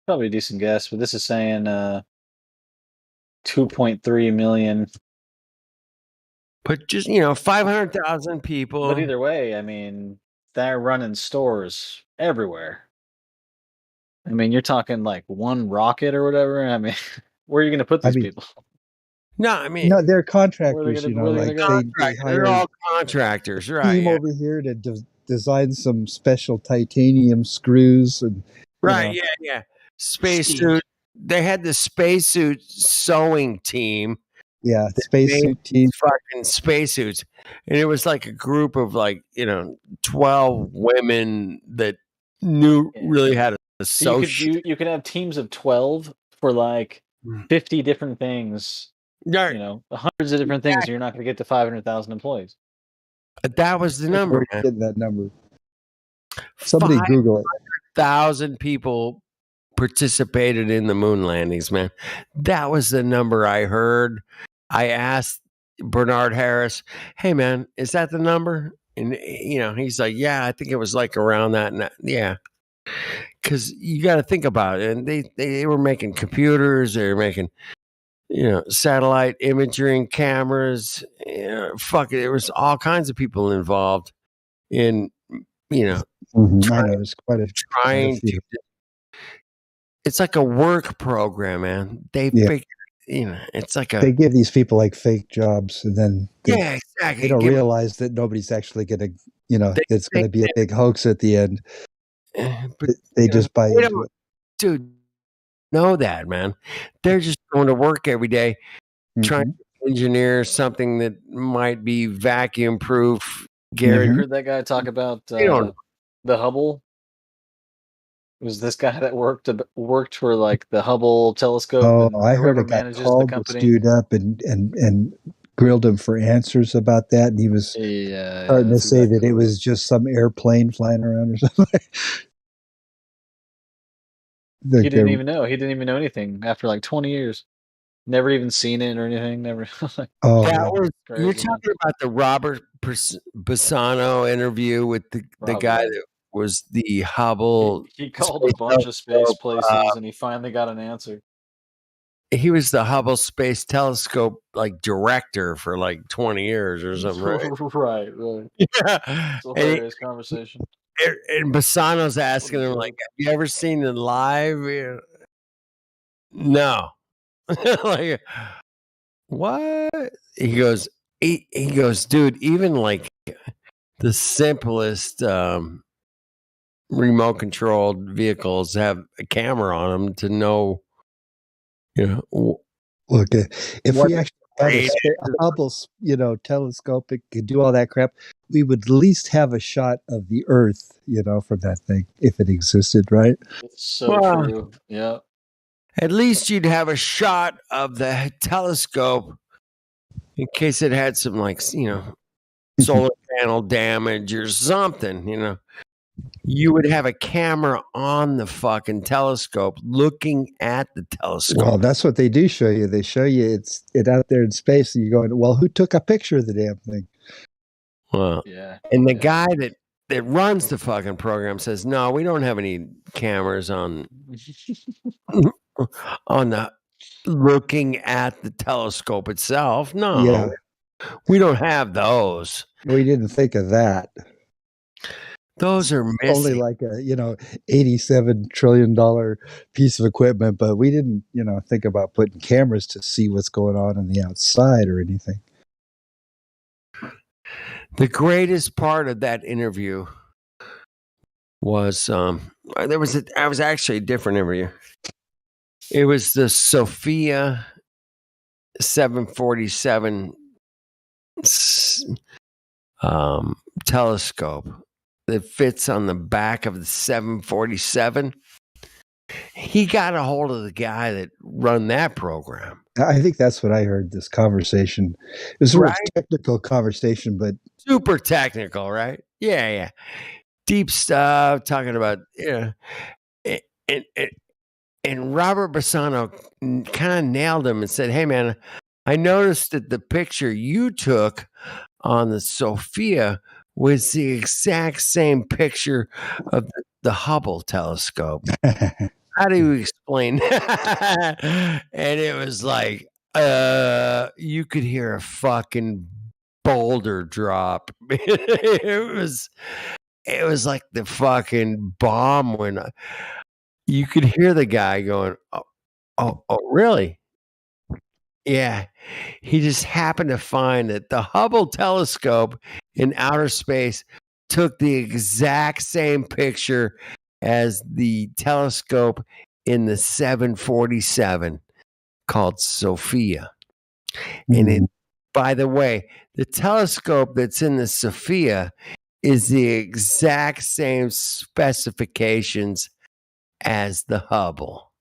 Probably a decent guess, but this is saying 2.3 million. But just, 500,000 people. But either way, I mean, they're running stores everywhere. I mean, you're talking like one rocket or whatever. I mean, where are you going to put these people? No, I mean, no, they're contractors. They they're all contractors, right? Team over here to design some special titanium screws and yeah. Spacesuit. They had the spacesuit sewing team Yeah, spacesuit team. Fucking spacesuits. And it was like a group of 12 women that knew really how to So you could have teams of 12 for 50 different things. Hundreds of different things. So you're not going to get to 500,000 employees. That was the number. Getting that number. Somebody Google it. 500,000 people participated in the moon landings, man. That was the number I heard. I asked Bernard Harris, "Hey, man, is that the number?" And he's like, "Yeah, I think it was around that." And yeah, because you got to think about it. And they were making computers. They were making satellite imaging cameras. Fuck it, there was all kinds of people involved in I know there's quite a trying to. It's like a work program, man. They figure, it's like they give these people fake jobs, and then exactly. They don't realize that nobody's actually going to, it's going to be a big hoax at the end. But they just buy into it. Dude, know that, man. They're just going to work every day, trying to engineer something that might be vacuum proof. Gary, You heard that guy talk about the Hubble? It was this guy that worked for the Hubble telescope. Oh, I heard a guy called this dude up and grilled him for answers about that, and he was starting to say that it was just some airplane flying around or something. He didn't even know. He didn't even know anything after 20 years. Never even seen it or anything. Never. You're talking about the Robert Bassano interview with the guy that was the Hubble. He called a bunch of space places, and he finally got an answer. He was the Hubble Space Telescope director for 20 years or something, right? Right. Yeah. It's a hilarious conversation. And Bassano's asking him, have you ever seen it live? No. What? He goes, dude, even the simplest remote controlled vehicles have a camera on them to know, Look, if we actually had a Hubble, telescope, it could do all that crap, we would at least have a shot of the Earth, from that thing, if it existed, right? It's so true. Yeah. At least you'd have a shot of the telescope in case it had some solar panel damage or something, You would have a camera on the fucking telescope looking at the telescope. Well, that's what they do show you. They show you it out there in space, and you're going, well, who took a picture of the damn thing? Well, and the guy that runs the fucking program says, no, we don't have any cameras on the looking at the telescope itself. No, we don't have those. We didn't think of that. Those are missing. Only a $87 trillion piece of equipment, but we didn't think about putting cameras to see what's going on the outside or anything. The greatest part of that interview was I was actually a different interview. It was the Sophia 747 telescope that fits on the back of the 747. He got a hold of the guy that run that program. I think that's what I heard this conversation. It was a real technical conversation, but super technical, right? Yeah. Deep stuff, talking about, and Robert Bassano kind of nailed him and said, hey, man, I noticed that the picture you took on the Sophia was the exact same picture of the Hubble telescope. How do you explain that? And it was you could hear a fucking boulder drop. It was like the fucking bomb when you could hear the guy going, oh, really? Yeah. He just happened to find that the Hubble telescope in outer space took the exact same picture as the telescope in the 747 called Sophia. And it, by the way, the telescope that's in the Sophia is the exact same specifications as the Hubble.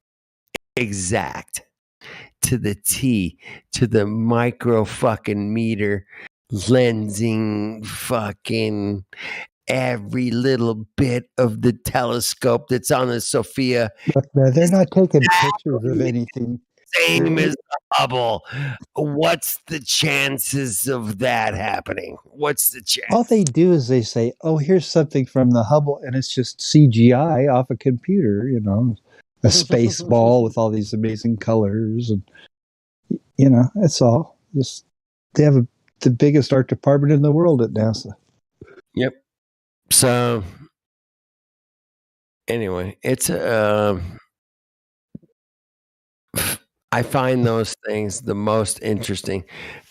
Exact. To the T, to the micro fucking meter, lensing fucking every little bit of the telescope that's on the Sophia. Look, man, they're not taking pictures of anything. Same as the Hubble. What's the chances of that happening? What's the chance? All they do is they say, "Oh, here's something from the Hubble," and it's just CGI off a computer. You know, a space ball with all these amazing colors, and you know, that's all. Just they have the biggest art department in the world at NASA. Yep. So anyway, it's I find those things the most interesting.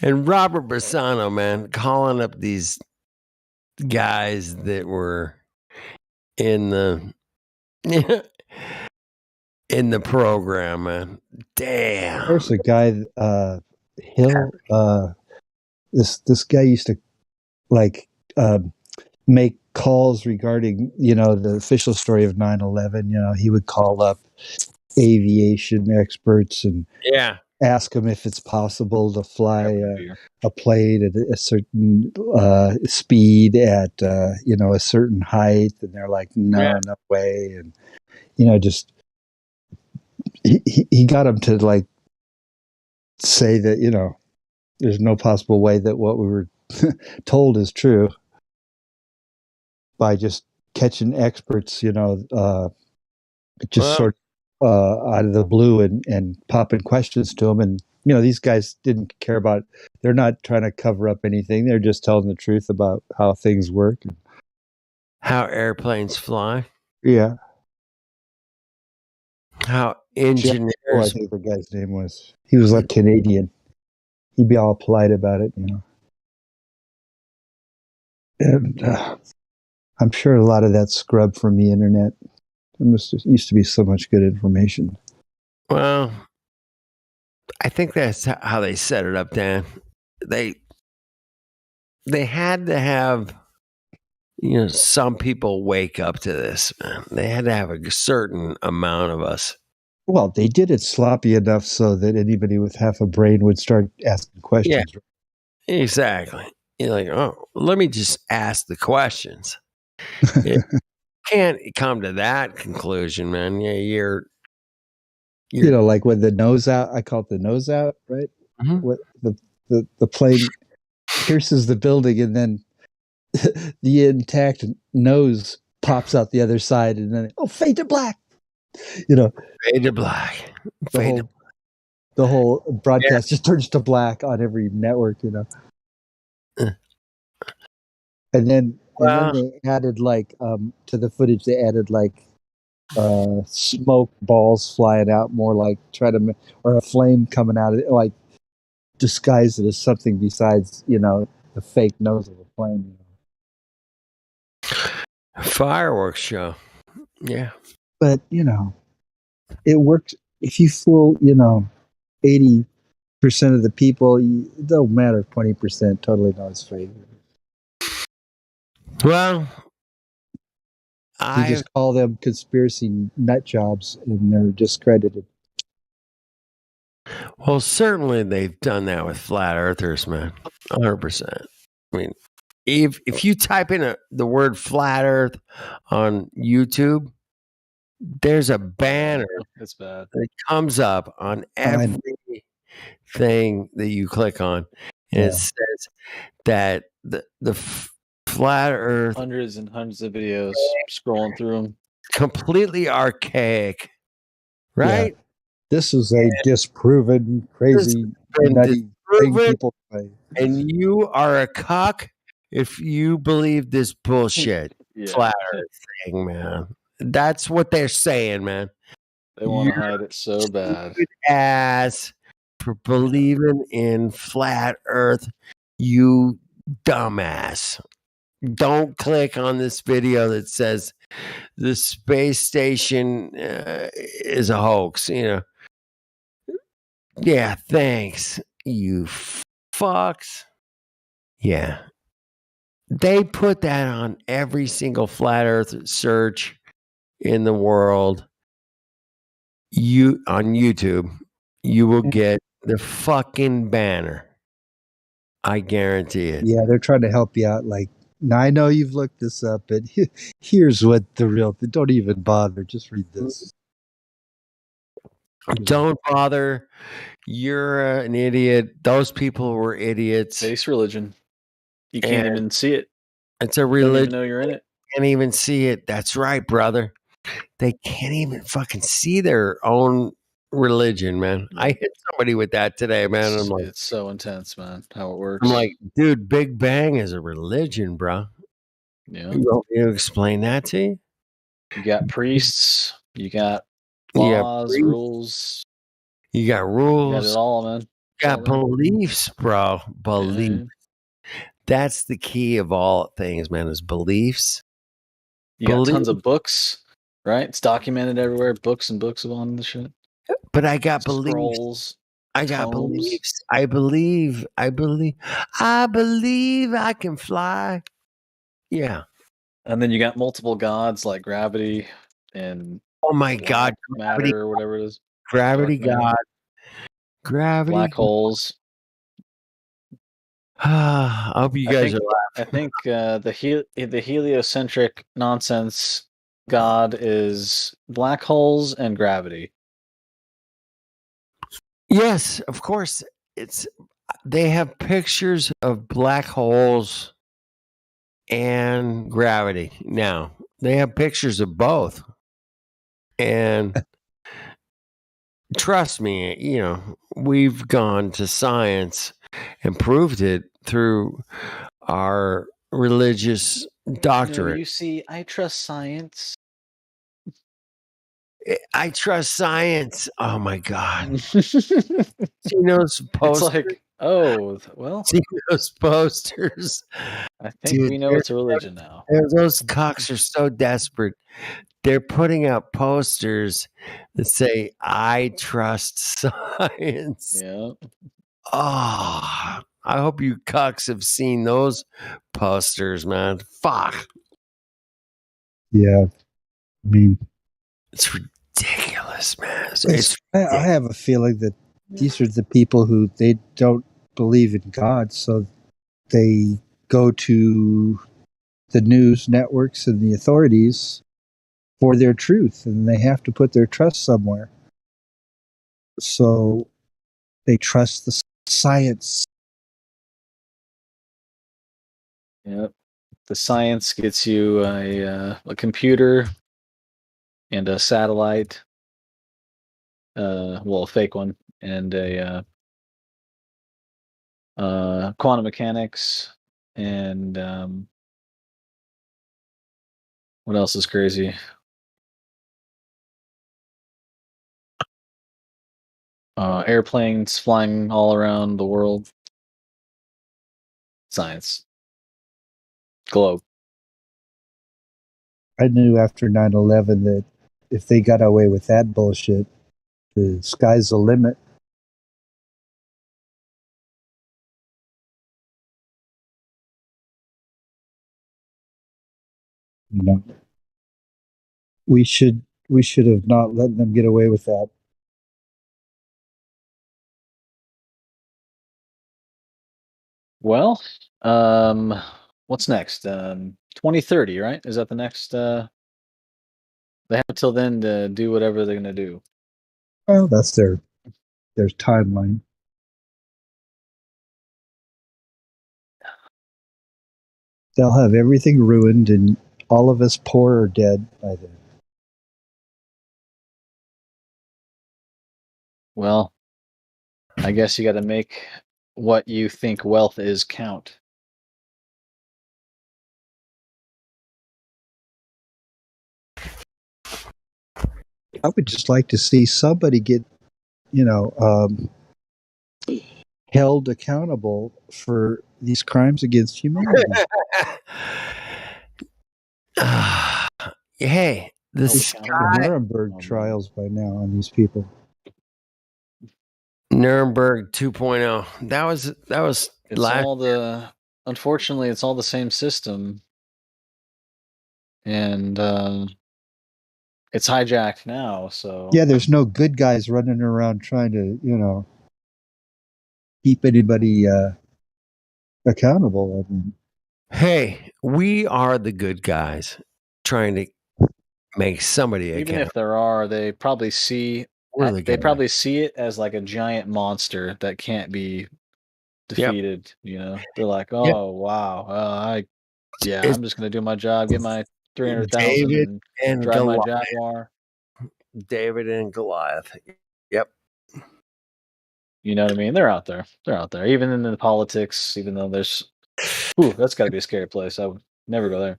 And Robert Bassano, man, calling up these guys that were in the in the program, man. Damn. There's a guy, Hill. This guy used to like make calls regarding, you know, the official story of 9/11. You know, he would call up aviation experts and ask them if it's possible to fly a plane at a certain speed at you know, a certain height, and they're like, no way. And you know, just he got them to like say that, you know, there's no possible way that what we were told is true, by just catching experts, you know, sort of out of the blue and popping questions to them. And, you know, these guys didn't care about, they're not trying to cover up anything. They're just telling the truth about how things work. How airplanes fly. Yeah. How engineers. I think the guy's name was. He was like Canadian. He'd be all polite about it, you know. And I'm sure a lot of that's scrubbed from the internet. There used to be so much good information. Well, I think that's how they set it up, Dan. They had to have, you know, some people wake up to this, man. They had to have a certain amount of us. Well, they did it sloppy enough so that anybody with half a brain would start asking questions. Yeah, exactly. You're like, oh, let me just ask the questions. You can't come to that conclusion, man. Yeah, you're you know, like when the nose out, I call it the nose out, right? Mm-hmm. What the plane pierces the building, and then the intact nose pops out the other side, and then fade to black. You know, fade to black. The whole broadcast just turns to black on every network. You know, and then they added like to the footage. They added like smoke balls flying out, more like or a flame coming out of it, like disguise it as something besides, you know, the fake nose of a plane. Fireworks show. Yeah. But, you know, it works. If you fool, you know, 80% of the people, it don't matter if 20% totally know it's fake. Well, you just call them conspiracy nut jobs and they're discredited. Well, certainly they've done that with flat earthers, man. 100%. I mean, if you type in the word flat earth on YouTube, there's a banner that's bad that comes up on every thing that you click on. And it says that the flat earth, hundreds and hundreds of videos, scrolling through them, completely archaic, right? Yeah. This is a disproven, crazy, nutty thing people say. And you are a cock if you believe this bullshit flat earth thing, man. That's what they're saying, man. They want to hide it so bad. Ass for believing in flat earth, you dumbass. Don't click on this video that says the space station is a hoax, you know. Yeah, thanks. you fucks. Yeah. They put that on every single flat earth search in the world. You on YouTube, you will get the fucking banner. I guarantee it. Yeah, they're trying to help you out. Like, now I know you've looked this up, but here's what the real. Don't even bother. Just read this. Don't bother. You're an idiot. Those people were idiots. Base religion. You can't even see it. It's a religion. Don't even know you're in it. Can't even see it. That's right, brother. They can't even fucking see their own religion, man. I hit somebody with that today, man. I'm like, it's so intense, man. How it works. I'm like, dude, Big Bang is a religion, bro. Yeah. You want me to explain that to you? You got priests. You got laws, rules. You got rules. You got it all, man. You got beliefs, bro. Beliefs. Yeah. That's the key of all things, man, is beliefs. You got tons of books, right? It's documented everywhere. Books and books on the shit. But I got Scrolls, beliefs. I got tomes. beliefs. I believe I can fly. Yeah. And then you got multiple gods like gravity and oh my god, matter or whatever it is. Gravity god. Gravity. Black holes. I hope you guys are laughing. I think the heliocentric nonsense god is black holes and gravity. Yes, of course. They have pictures of black holes and gravity. Now, they have pictures of both. And trust me, you know, we've gone to science and proved it through our religious doctrine. You see, I trust science. I trust science. Oh my god! See those posters? It's like, oh well. See those posters? I think we know it's a religion now. Those cocks are so desperate. They're putting out posters that say, "I trust science." Yeah. Oh, I hope you cucks have seen those posters, man. Fuck. Yeah, I mean, it's ridiculous, man. I have a feeling that these are the people who they don't believe in God, so they go to the news networks and the authorities for their truth, and they have to put their trust somewhere. So they trust the science. Yep. The science gets you a computer and a satellite, well, a fake one, and a quantum mechanics, and what else is crazy? Airplanes flying all around the world. Science. Globe. I knew after 9/11 that if they got away with that bullshit, the sky's the limit. You know, we should have not let them get away with that. Well, what's next? 2030, right? Is that the next? They have until then to do whatever they're gonna do. Well, that's their timeline. They'll have everything ruined, and all of us poor are dead by then. Well, I guess you got to make what you think wealth is count. I would just like to see somebody get, held accountable for these crimes against humanity. Hey, the Nuremberg trials by now on these people. Nuremberg 2.0. That was it's all the unfortunately it's all the same system, and it's hijacked now. So yeah, there's no good guys running around trying to keep anybody accountable. I mean, hey, we are the good guys trying to make somebody even accountable. if there are, they probably see probably see it as like a giant monster that can't be defeated. They're like, oh wow, I'm just gonna do my job, get my 300,000, David and drive my Goliath. Jaguar. David and Goliath. Yep. You know what I mean? They're out there. Even in the politics, even though there's, that's got to be a scary place. I would never go there.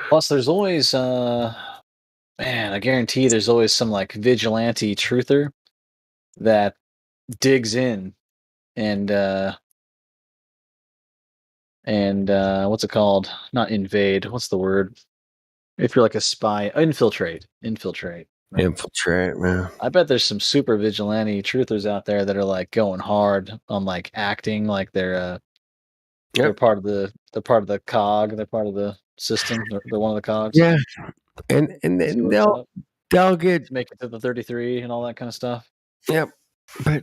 Plus, there's always, man, I guarantee there's always some like vigilante truther that digs in and what's it called? Not invade. What's the word? If you're like a spy, infiltrate. Right? Infiltrate, man. I bet there's some super vigilante truthers out there that are like going hard on like acting like they're part of the cog, they're part of the system, they're one of the cogs. Yeah, and then they'll get make it to the 33 and all that kind of stuff. Yep, but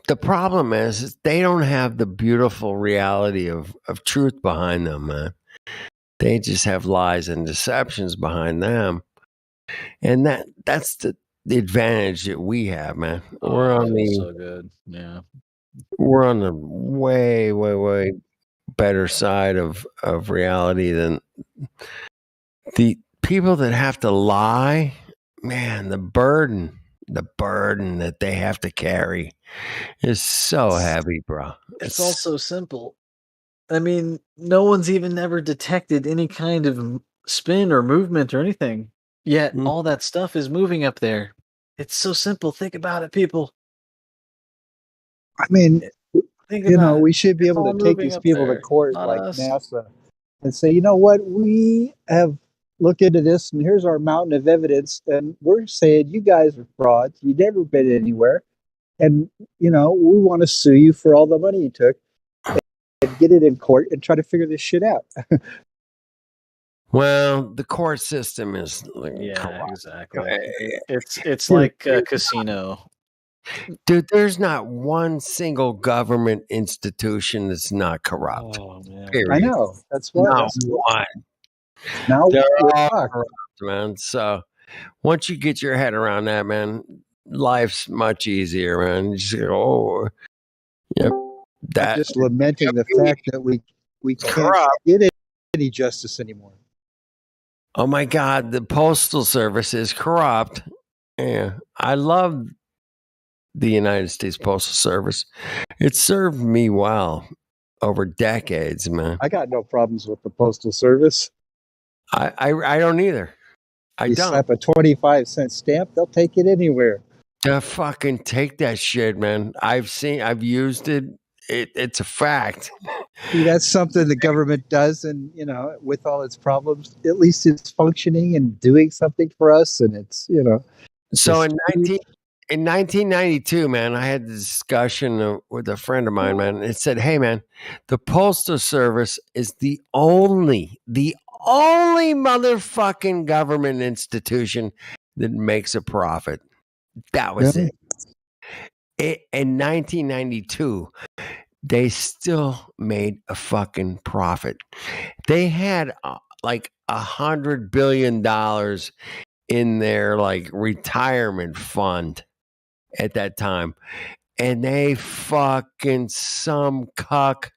the problem is they don't have the beautiful reality of truth behind them, man. They just have lies and deceptions behind them, and that's the advantage that we have, man. We're on the so good, yeah. We're on the way better side of reality than the people that have to lie. Man, the burden that they have to carry is so heavy, bro. It's all so simple. I mean, no one's even ever detected any kind of spin or movement or anything. Yet all that stuff is moving up there. It's so simple. Think about it, people. I mean, we should be It's able all to take moving these up people to there, court not like us. NASA and say, you know what, we have looked into this and here's our mountain of evidence, and we're saying you guys are frauds. You've never been anywhere. And, we want to sue you for all the money you took and get it in court and try to figure this shit out. Well, the court system is corrupt. Exactly. It's like a casino. Dude, there's not one single government institution that's not corrupt. Oh, man. Period. I know. That's why. Not one. Now they're we're all fucked, corrupt, man. So once you get your head around that, man, life's much easier, man. You just go, yep. I'm just lamenting the fact that we can't get any justice anymore. Oh my God, the Postal Service is corrupt. Yeah, I love the United States Postal Service. It served me well over decades, man. I got no problems with the Postal Service. I don't either. You slap a 25-cent stamp, they'll take it anywhere. To fucking take that shit, man. I've used it. It's a fact. See, that's something the government does, and with all its problems, at least it's functioning and doing something for us, and it's So in 1992, man, I had a discussion with a friend of mine, man. It said, "Hey, man, the Postal Service is the only motherfucking government institution that makes a profit." That was it. In 1992, they still made a fucking profit. They had like $100 billion in their like retirement fund at that time. And they fucking, some cuck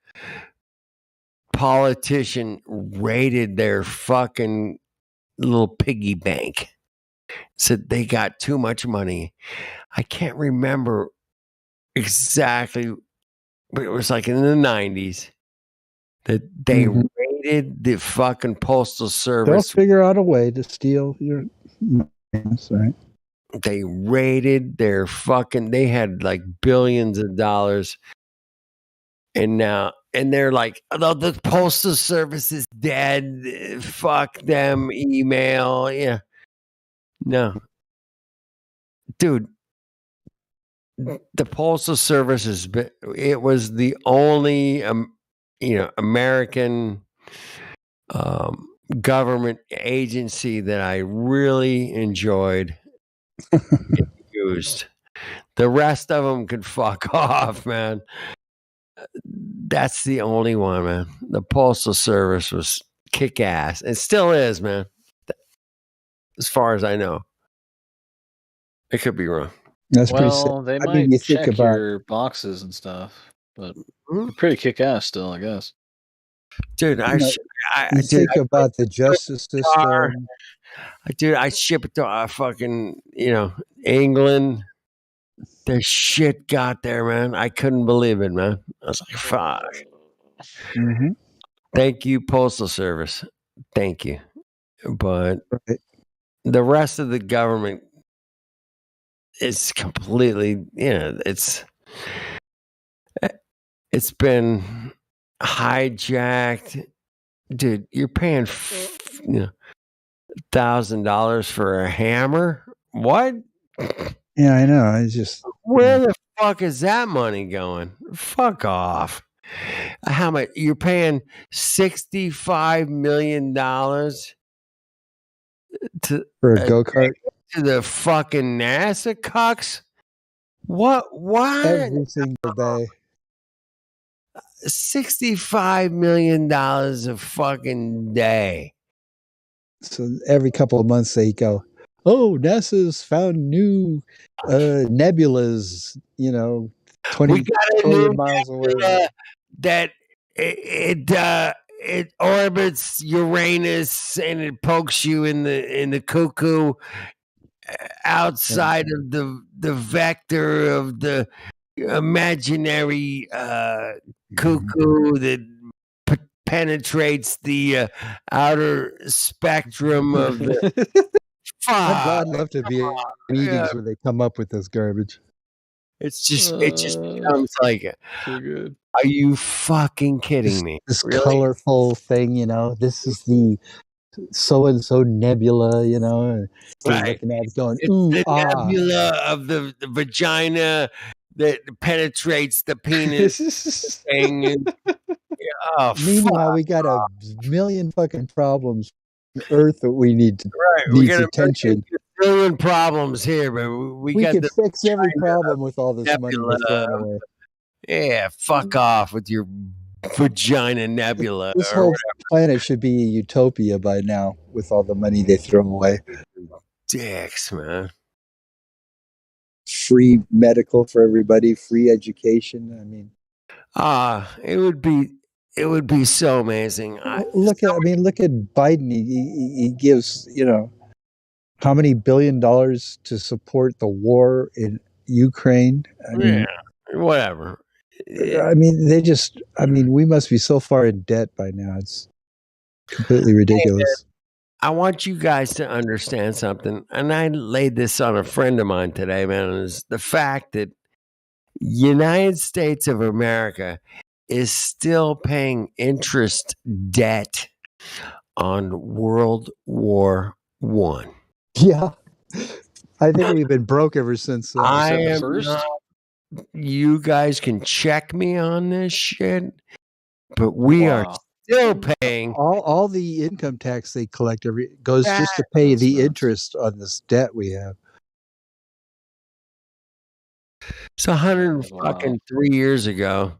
politician raided their fucking little piggy bank. Said they got too much money. I can't remember exactly, but it was like in the 90s that they raided the fucking Postal Service. They'll figure out a way to steal your money. That's right. They raided their fucking. They had like billions of dollars, and they're like, oh, the postal service is dead. Fuck them. Email, yeah, no, dude. The postal service has been. It was the only, American government agency that I really enjoyed and used. The rest of them could fuck off, man. That's the only one, man. The postal service was kick ass. It still is, man. As far as I know, it could be wrong. That's pretty sick. They might check your boxes and stuff, but pretty kick ass still, I guess. Dude, you think about the justice system. Dude, I ship it to fucking, England. The shit got there, man. I couldn't believe it, man. I was like, fuck. Mm-hmm. Thank you, Postal Service. Thank you. But the rest of the government is completely, it's been hijacked. Dude, you're paying $1,000 for a hammer? What? Yeah, I know. I just where the fuck is that money going? Fuck off. How much you're paying? $65 million for a go-kart to the fucking NASA cucks? What? Every single day. $65 million a fucking day. So every couple of months they go, oh, NASA's found new nebulas, 20 trillion miles away. That it orbits Uranus and it pokes you in the cuckoo outside of the vector of the imaginary cuckoo that penetrates the outer spectrum of the. I'd love to be at meetings where they come up with this garbage. It just becomes like, too good. Are you fucking kidding me? This colorful thing, this is the so-and-so nebula, and you're looking at it going, ooh, the nebula of the vagina that penetrates the penis thing. And, meanwhile, we got a million fucking problems on Earth that we need to needs attention. A million problems here, but we got could fix every problem with all this money we're throwing away. Yeah, fuck off with your vagina nebula. This whole planet should be a utopia by now with all the money they throw away. Dicks, man. Free medical for everybody, free education. I mean, it would be so amazing. Look at Biden. He gives, how many $1 billion to support the war in Ukraine? I mean, whatever. I mean, we must be so far in debt by now. It's completely ridiculous. I want you guys to understand something, and I laid this on a friend of mine today, man, is the fact that United States of America is still paying interest debt on World War I. Yeah. I think we've been broke ever since. You guys can check me on this shit, but we are still paying. All the income tax they collect goes just to pay the interest on this debt we have. It's 103 years ago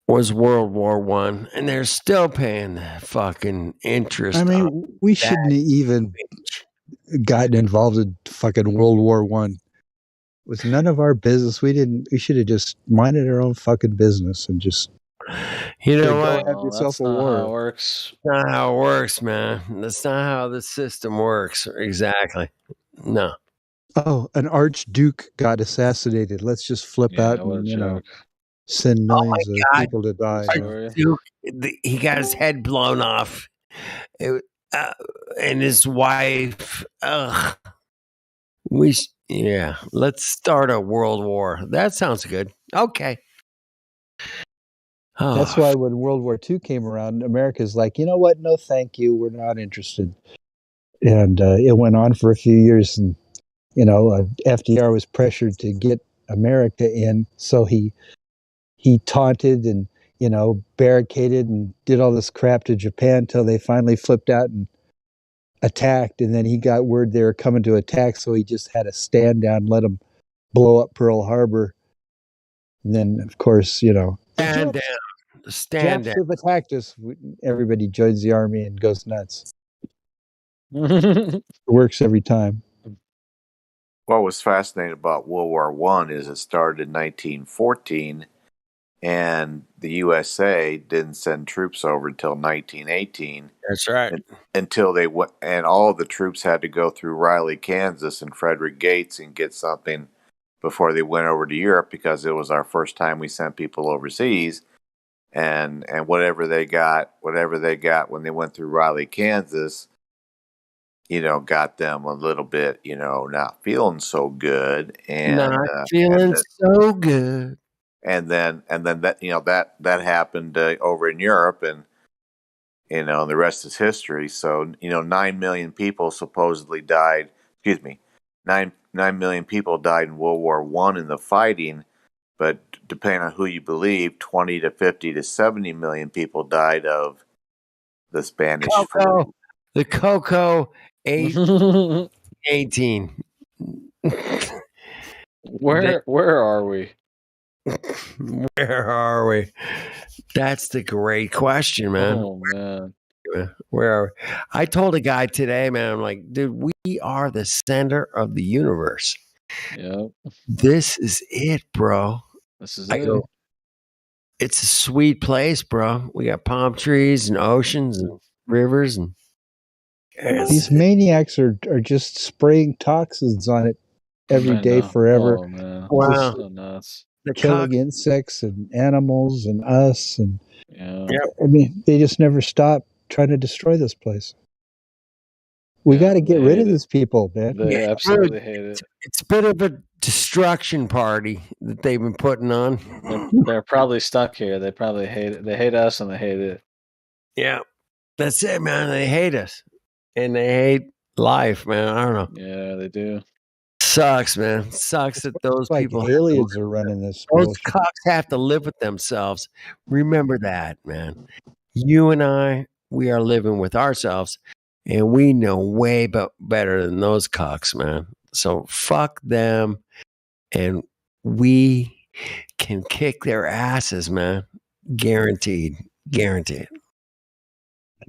was World War I, and they're still paying the fucking interest. I mean, we shouldn't have even gotten involved in fucking World War I. It was none of our business. We should have just minded our own fucking business and just what? Have yourself a war. How it works. That's not how it works, man. That's not how the system works. Exactly. No. Oh, an archduke got assassinated. Let's just flip out and send millions of people to die. Archduke, he got his head blown off. and his wife. Ugh. Let's start a world war. That sounds good. Okay. That's why when World War II came around, America's like, you know what? No, thank you. We're not interested. And it went on for a few years, and FDR was pressured to get America in, so he taunted and barricaded and did all this crap to Japan until they finally flipped out and attacked. And then he got word they were coming to attack, so he just had to stand down, let them blow up Pearl Harbor. And then, of course, stand down. Stand Japs down. have attacked us. Everybody joins the army and goes nuts. It works every time. What was fascinating about World War I is it started in 1914, and the USA didn't send troops over until 1918. That's right. Until they went, and all of the troops had to go through Riley, Kansas, and Frederick Gates and get something before they went over to Europe, because it was our first time we sent people overseas. And whatever they got when they went through Riley, Kansas, got them a little bit, not feeling so good, and not feeling so good. And then that happened over in Europe, and the rest is history. So 9 million people supposedly died. Excuse me, 9 million people died in World War I in the fighting. But depending on who you believe, 20 to 50 to 70 million people died of the Spanish flu. The Cocoa 18. Where are we? Where are we? That's the great question, man. Oh man. Where are we? I told a guy today, man, I'm like, dude, we are the center of the universe. Yep. This is it, bro. This is it. It's a sweet place, bro. We got palm trees and oceans and rivers, and these maniacs are just spraying toxins on it every day forever. Oh man. Wow. So nuts. Killing insects and animals and us, and yeah. I mean, they just never stop trying to destroy this place. We got to get rid of these people, man. They absolutely hate it. It's a bit of a destruction party that they've been putting on. They're probably stuck here. They probably hate it. They hate us and they hate it. Yeah, that's it, man. They hate us and they hate life, man. I don't know. Yeah, they do. Sucks, man. Sucks that those people. Aliens are running this. Those cocks have to live with themselves. Remember that, man. You and I, we are living with ourselves, and we know way better than those cocks, man. So fuck them, and we can kick their asses, man. Guaranteed. Guaranteed.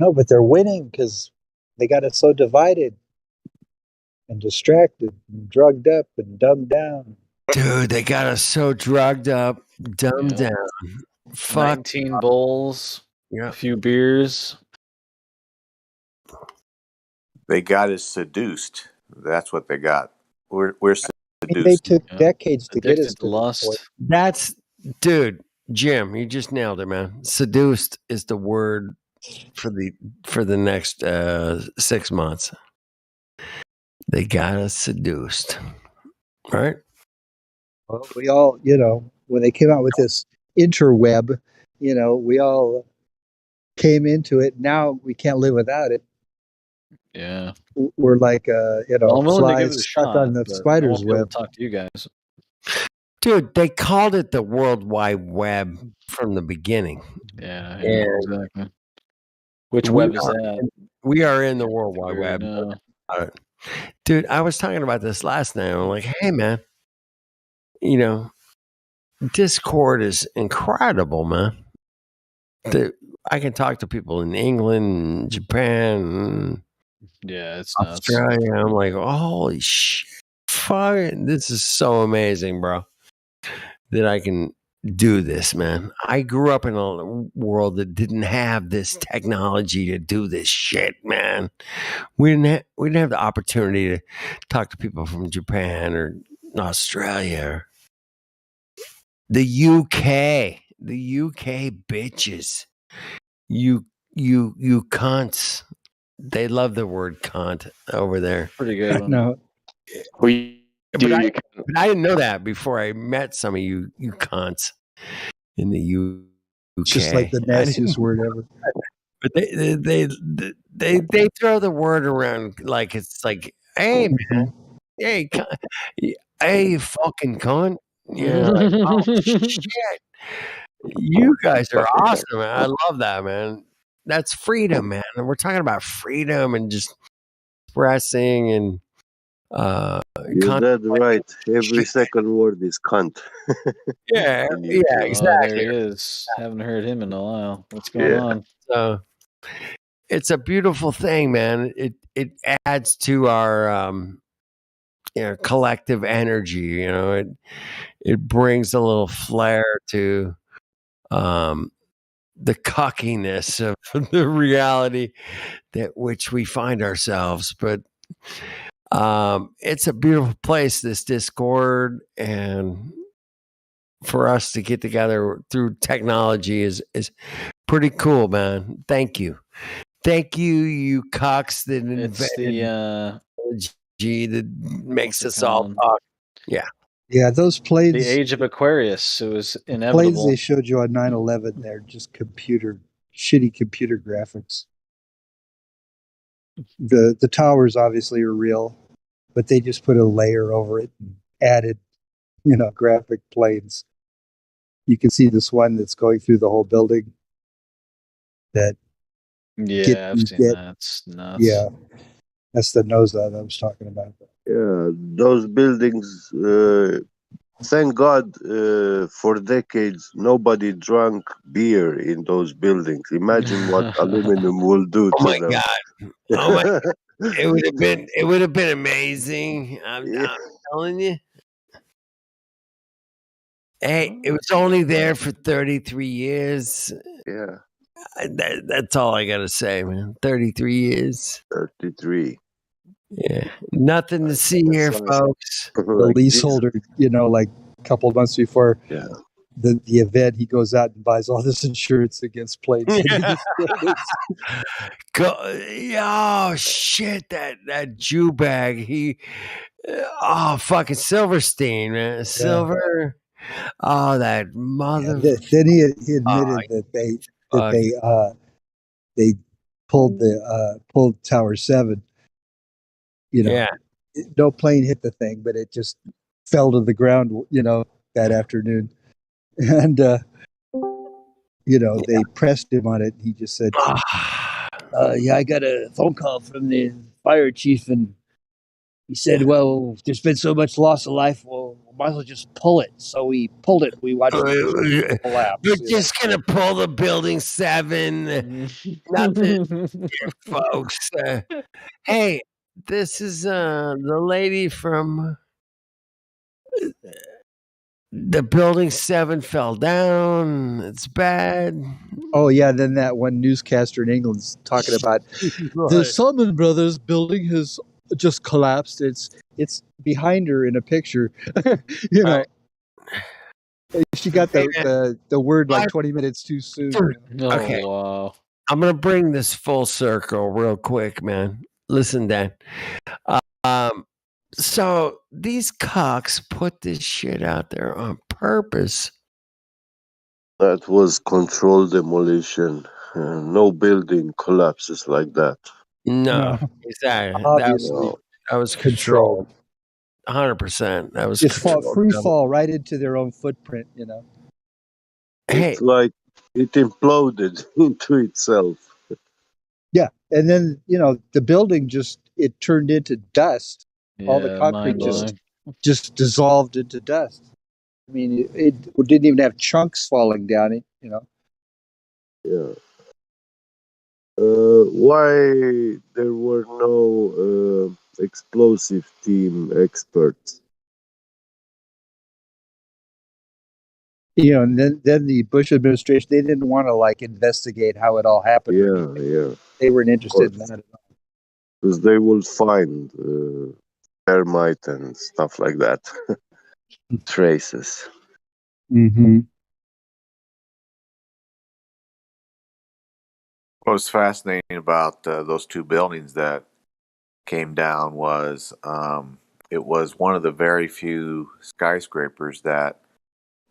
No, but they're winning because they got us so divided and distracted and drugged up and dumbed down. Dude, they got us so drugged up, dumbed down. Fuck. 19 bowls, a few beers. They got us seduced. That's what they got. We're seduced. I mean, they took decades to get us to lust. That's, dude, Jim, you just nailed it, man. Seduced is the word for the next 6 months. They got us seduced, right? Well, we all, when they came out with this interweb, we all came into it. Now we can't live without it. Yeah, we're like I'm willing to give it a stuck shot, on the spider's web. Talk to you guys, dude. They called it the World Wide Web from the beginning. Yeah, exactly. Which web is that? We are in the World Wide Web. Dude, I was talking about this last night. I'm like, hey, man, Discord is incredible, man. I can talk to people in England, Japan, it's Australia. nuts. I'm like, holy shit, fuck, this is so amazing, bro, that I can do this, man. I grew up in a world that didn't have this technology to do this shit, man. We didn't have the opportunity to talk to people from Japan or Australia, the UK bitches. You cunts. they love the word "cunt" over there. Pretty good one. No, but I didn't know that before I met some of you cunts in the UK. it's just like the nastiest word ever. But they throw the word around like it's like, hey man, hey, hey, you fucking cunt. Yeah, like, oh shit. You guys are awesome, man. I love that, man. That's freedom, man. And we're talking about freedom and just expressing and you're dead right. Every second word is cunt. yeah, yeah, Oh, exactly. there he is. Haven't heard him in a while. What's going on? So it's a beautiful thing, man. It adds to our collective energy. It brings a little flair to the cockiness of the reality that which we find ourselves. But it's a beautiful place, this Discord, and for us to get together through technology is pretty cool, man. Thank you, you cocks that invented technology that makes us all talk. Yeah. Yeah, those planes. The age of Aquarius. It was Planes inevitable. they showed you on 9/11, they're just shitty computer graphics. The towers obviously are real, but they just put a layer over it and added, graphic planes. You can see this one that's going through the whole building. That I've seen that. It's nuts. Yeah, that's the nose that I was talking about. Yeah, those buildings. Thank God, for decades nobody drank beer in those buildings. Imagine what aluminum will do to them. God! Oh my God! It would have been amazing. I'm telling you. Hey, it was only there for 33 years. Yeah. That's all I got to say, man. 33 years. 33. Yeah. Nothing to see here, folks. The leaseholder, like a couple of months before the event, he goes out and buys all this insurance against planes hitting these buildings. Oh, shit. That Jew bag. Fucking Silverstein, man. Silver. Oh, that mother. Then he admitted that they pulled Tower 7. No plane hit the thing, but it just fell to the ground, that afternoon. And they pressed him on it. He just said, I got a phone call from the fire chief, and he said, well, there's been so much loss of life, well, might as well just pull it. So we pulled it. We watched it collapse. We're just going to pull the building 7. Nothing here, folks. Hey, this is the lady from the building 7 fell down. It's bad. Oh, yeah. Then that one newscaster in England's talking about the Salmon Brothers building has just collapsed. It's behind her in a picture. She got the word like 20 minutes too soon. Okay. Wow. I'm going to bring this full circle real quick, man. Listen, Dan. So these cocks put this shit out there on purpose. That was controlled demolition. No building collapses like that. No, exactly. Obviously, that was controlled. 100%. That was just free fall right into their own footprint. It's like it imploded into itself. Yeah, and then the building it turned into dust. All the concrete just dissolved into dust. I mean, it didn't even have chunks falling down it. Yeah. Why there were no explosive team experts? And then the Bush administration, they didn't want to investigate how it all happened. Yeah. They weren't interested in that at all. Because they will find thermite and stuff like that. Traces. Mm-hmm. What was fascinating about those two buildings that came down was it was one of the very few skyscrapers that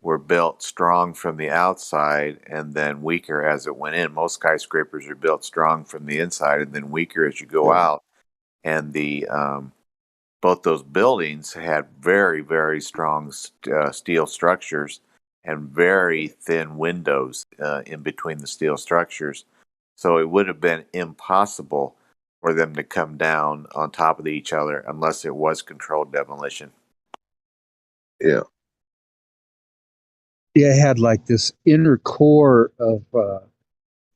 were built strong from the outside and then weaker as it went in. Most skyscrapers are built strong from the inside and then weaker as you go out. And the both those buildings had very, very strong steel structures and very thin windows in between the steel structures. So it would have been impossible for them to come down on top of each other unless it was controlled demolition. Yeah. Yeah, it had like this inner core of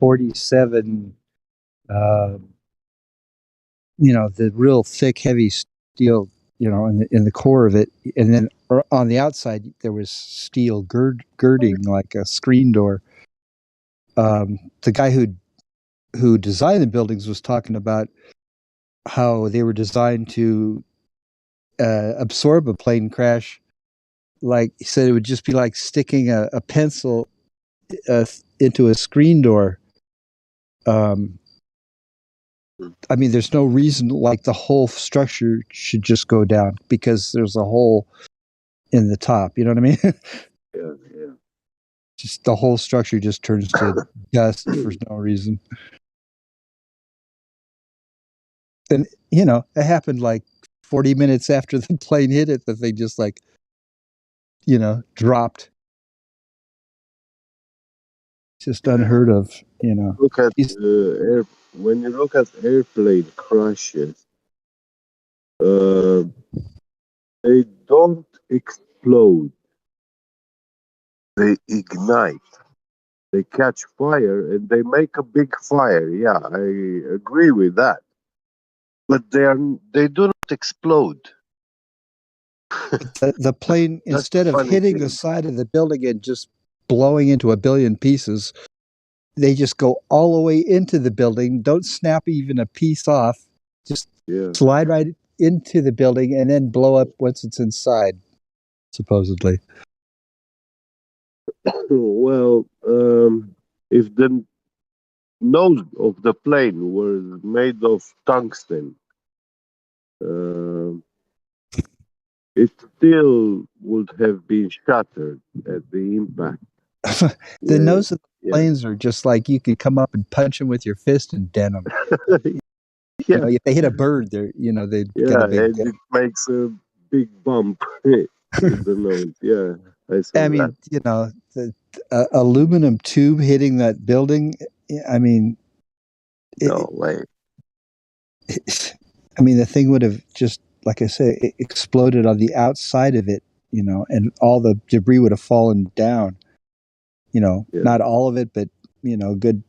47, the real thick, heavy steel, in the core of it. And then on the outside, there was steel girding like a screen door. The guy who designed the buildings was talking about how they were designed to absorb a plane crash. Like he said, it would just be like sticking a pencil into a screen door. I mean, there's no reason like the whole structure should just go down because there's a hole in the top. You know what I mean? Yeah, yeah. Just the whole structure just turns to dust for no reason. And it happened like 40 minutes after the plane hit it. The thing just like dropped. Just unheard of. Look at when you look at airplane crashes, they don't explode. They ignite. They catch fire and they make a big fire. Yeah, I agree with that. But they do not explode. The plane, That's the instead of funny hitting thing. the side of the building and just blowing into a billion pieces, they just go all the way into the building, don't snap even a piece off, just slide right into the building and then blow up once it's inside, supposedly. Well, if the nose of the plane was made of tungsten, it still would have been shattered at the impact. The nose of the planes are just like you could come up and punch them with your fist and dent them. If they hit a bird, they'd get a big dent. It makes a big bump in the nose. Yeah, I saw I mean, the aluminum tube hitting that building. I mean, no way. I mean, the thing would have just, like I said, it exploded on the outside of it, and all the debris would have fallen down. Not all of it, but good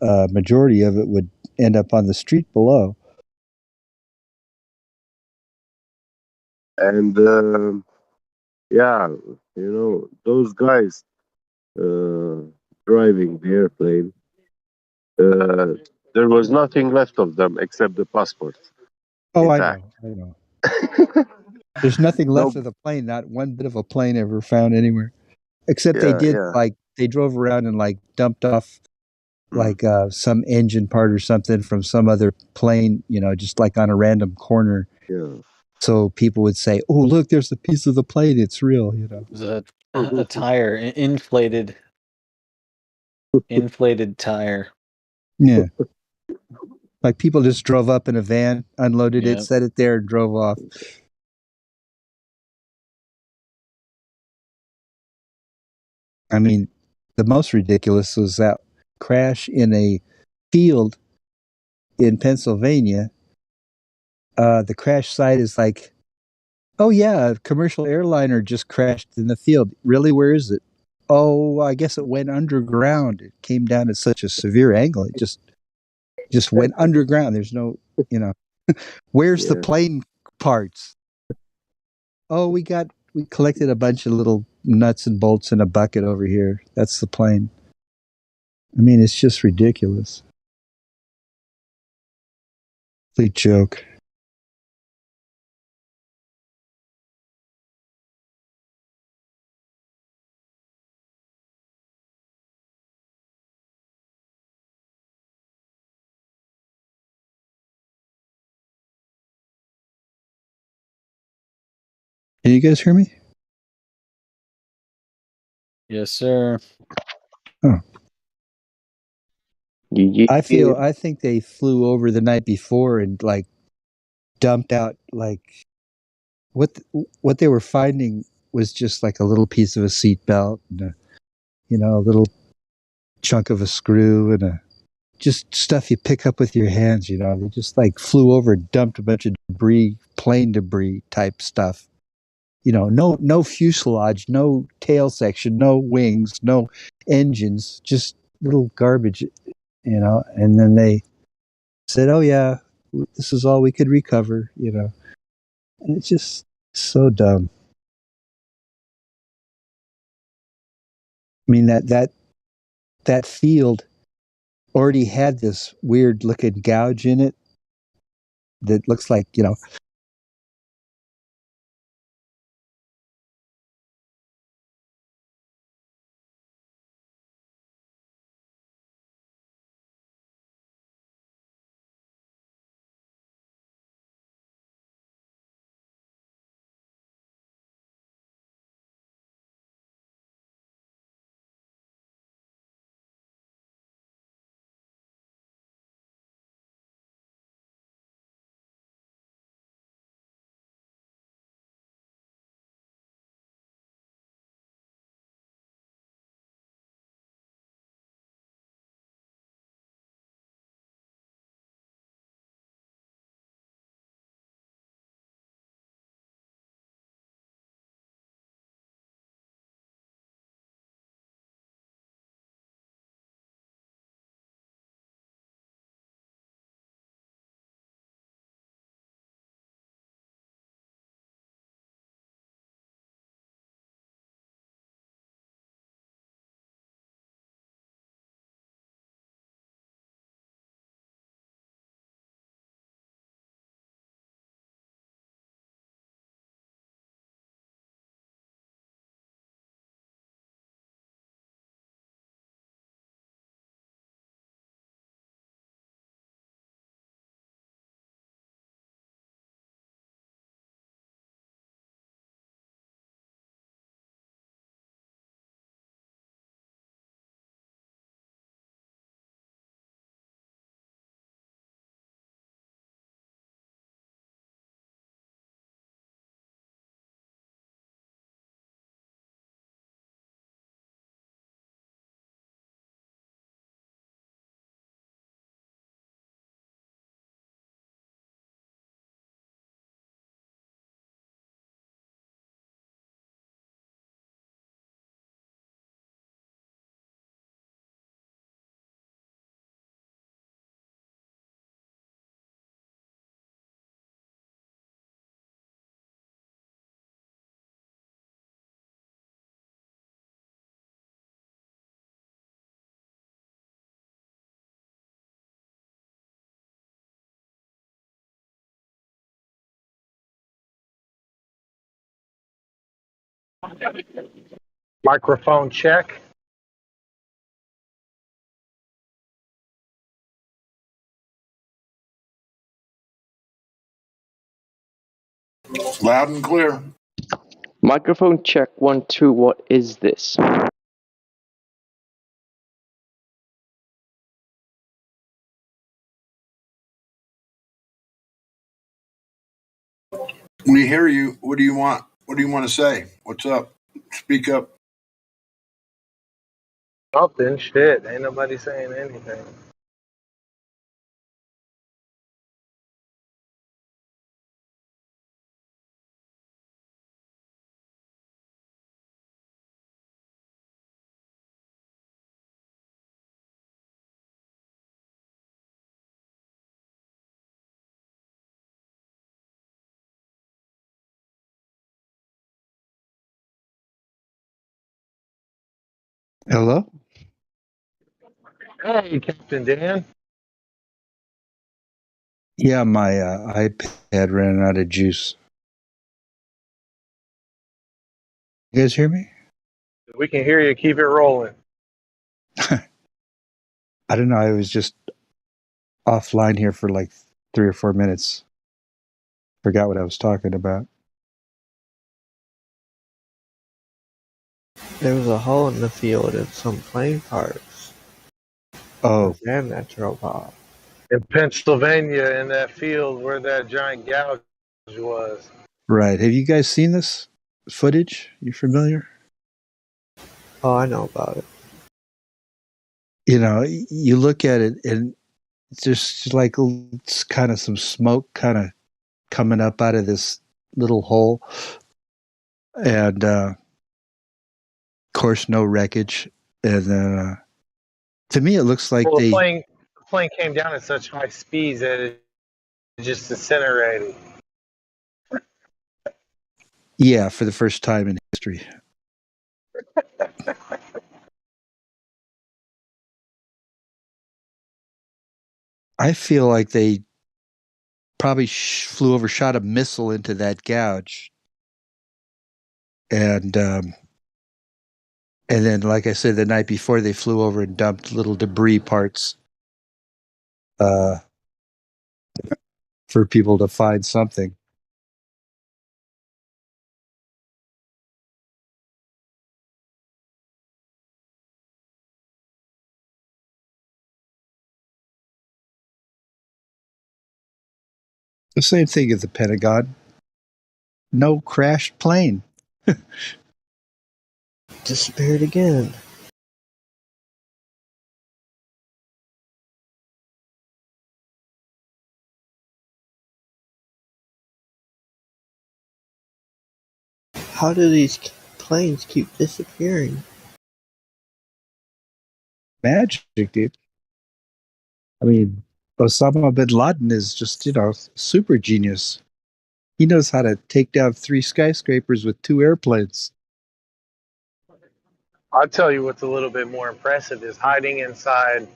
majority of it would end up on the street below. And those guys driving the airplane, there was nothing left of them except the passport. Oh, intact. I know. There's nothing left of the plane. Not one bit of a plane ever found anywhere, except they did they drove around and like dumped off like some engine part or something from some other plane, just like on a random corner. Yeah. So people would say, "Oh, look, there's a piece of the plane. It's real." It was a tire, inflated tire. Yeah. Like people just drove up in a van, unloaded it, set it there, and drove off. I mean, the most ridiculous was that crash in a field in Pennsylvania. The crash site is like, oh yeah, a commercial airliner just crashed in the field. Really, where is it? Oh, I guess it went underground. It came down at such a severe angle. It just went underground. There's no, where's the plane parts? Oh, we collected a bunch of little nuts and bolts in a bucket over here. That's the plane. I mean, it's just ridiculous. Complete joke. Can you guys hear me? Yes, sir. Oh. Yeah. I think they flew over the night before and like dumped out like what they were finding was just like a little piece of a seat belt and a little chunk of a screw and just stuff you pick up with your hands. They just like flew over and dumped a bunch of debris, plane debris type stuff. No fuselage, no tail section, no wings, no engines, just little garbage. And then they said, "Oh yeah, this is all we could recover." And it's just so dumb. I mean that field already had this weird looking gouge in it that looks like Microphone check. Loud and clear. Microphone check 1 2. What is this? We hear you. What do you want? What do you want to say? What's up? Speak up. Nothing. Shit. Ain't nobody saying anything. hello. Hey, Captain Dan. Yeah, my iPad ran out of juice. You guys hear me? We can hear you. Keep it rolling. I don't know. I was just offline here for like 3 or 4 minutes. Forgot what I was talking about. There was a hole in the field in some plane parts. Oh. Damn, that drove off. In Pennsylvania, in that field where that giant gouge was. Right. Have you guys seen this footage? You familiar? Oh, I know about it. You know, you look at it and it's just like it's kind of some smoke kind of coming up out of this little hole. And, of course, no wreckage. And then, to me, it looks like The plane came down at such high speeds that it just incinerated. Yeah, for the first time in history. I feel like they probably shot a missile into that gouge. And then, like I said, the night before they flew over and dumped little debris parts for people to find something. The same thing at the Pentagon. No crashed plane. Disappeared again. How do these planes keep disappearing? Magic, dude. I mean, Osama bin Laden is just, super genius. He knows how to take down 3 skyscrapers with 2 airplanes. I'll tell you what's a little bit more impressive is hiding inside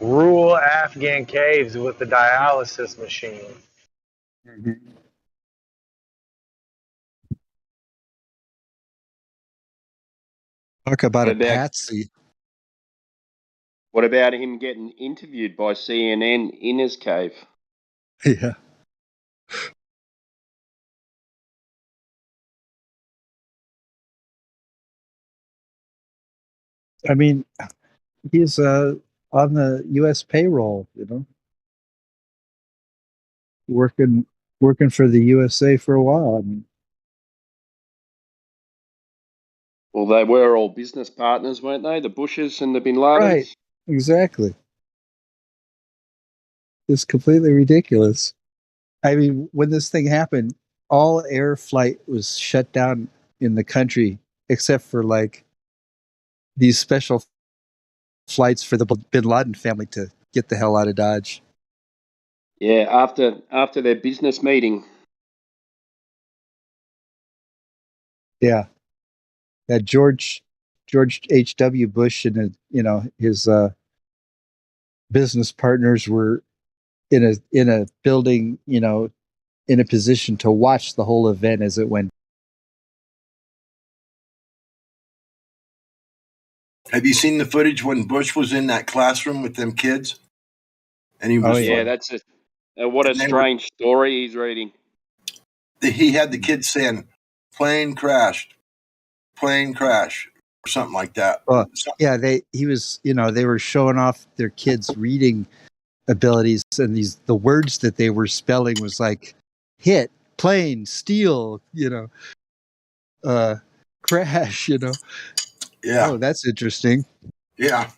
rural Afghan caves with the dialysis machine. Mm-hmm. Talk about a patsy. What about him getting interviewed by CNN in his cave? Yeah. I mean, he's on the U.S. payroll, working for the USA for a while. I mean, Well, they were all business partners, weren't they? The Bushes and the Bin Ladens. right, exactly. It's completely ridiculous. I mean, when this thing happened, all air flight was shut down in the country except for like these special flights for the Bin Laden family to get the hell out of Dodge. Yeah, after their business meeting. Yeah. That George H.W. Bush and his business partners were in a building, in a position to watch the whole event as it went. Have you seen the footage when Bush was in that classroom with them kids? And he was that's what a strange story he's reading. He had the kids saying, plane crashed, or something like that. Well, yeah, they were showing off their kids' reading abilities, and the words that they were spelling was like hit, plane, steal, crash, Yeah. Oh, that's interesting. Yeah.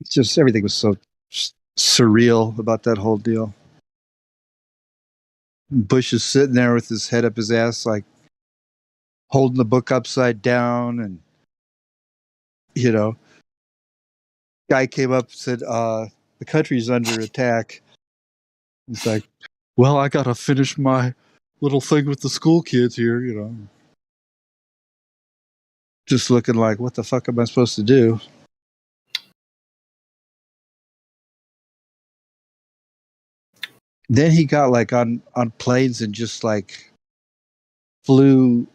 It's just everything was so surreal about that whole deal. Bush is sitting there with his head up his ass, like holding the book upside down, and guy came up and said, the country's under attack. He's like, well, I gotta finish my little thing with the school kids here, just looking like, what the fuck am I supposed to do? Then he got like on planes and just like flew,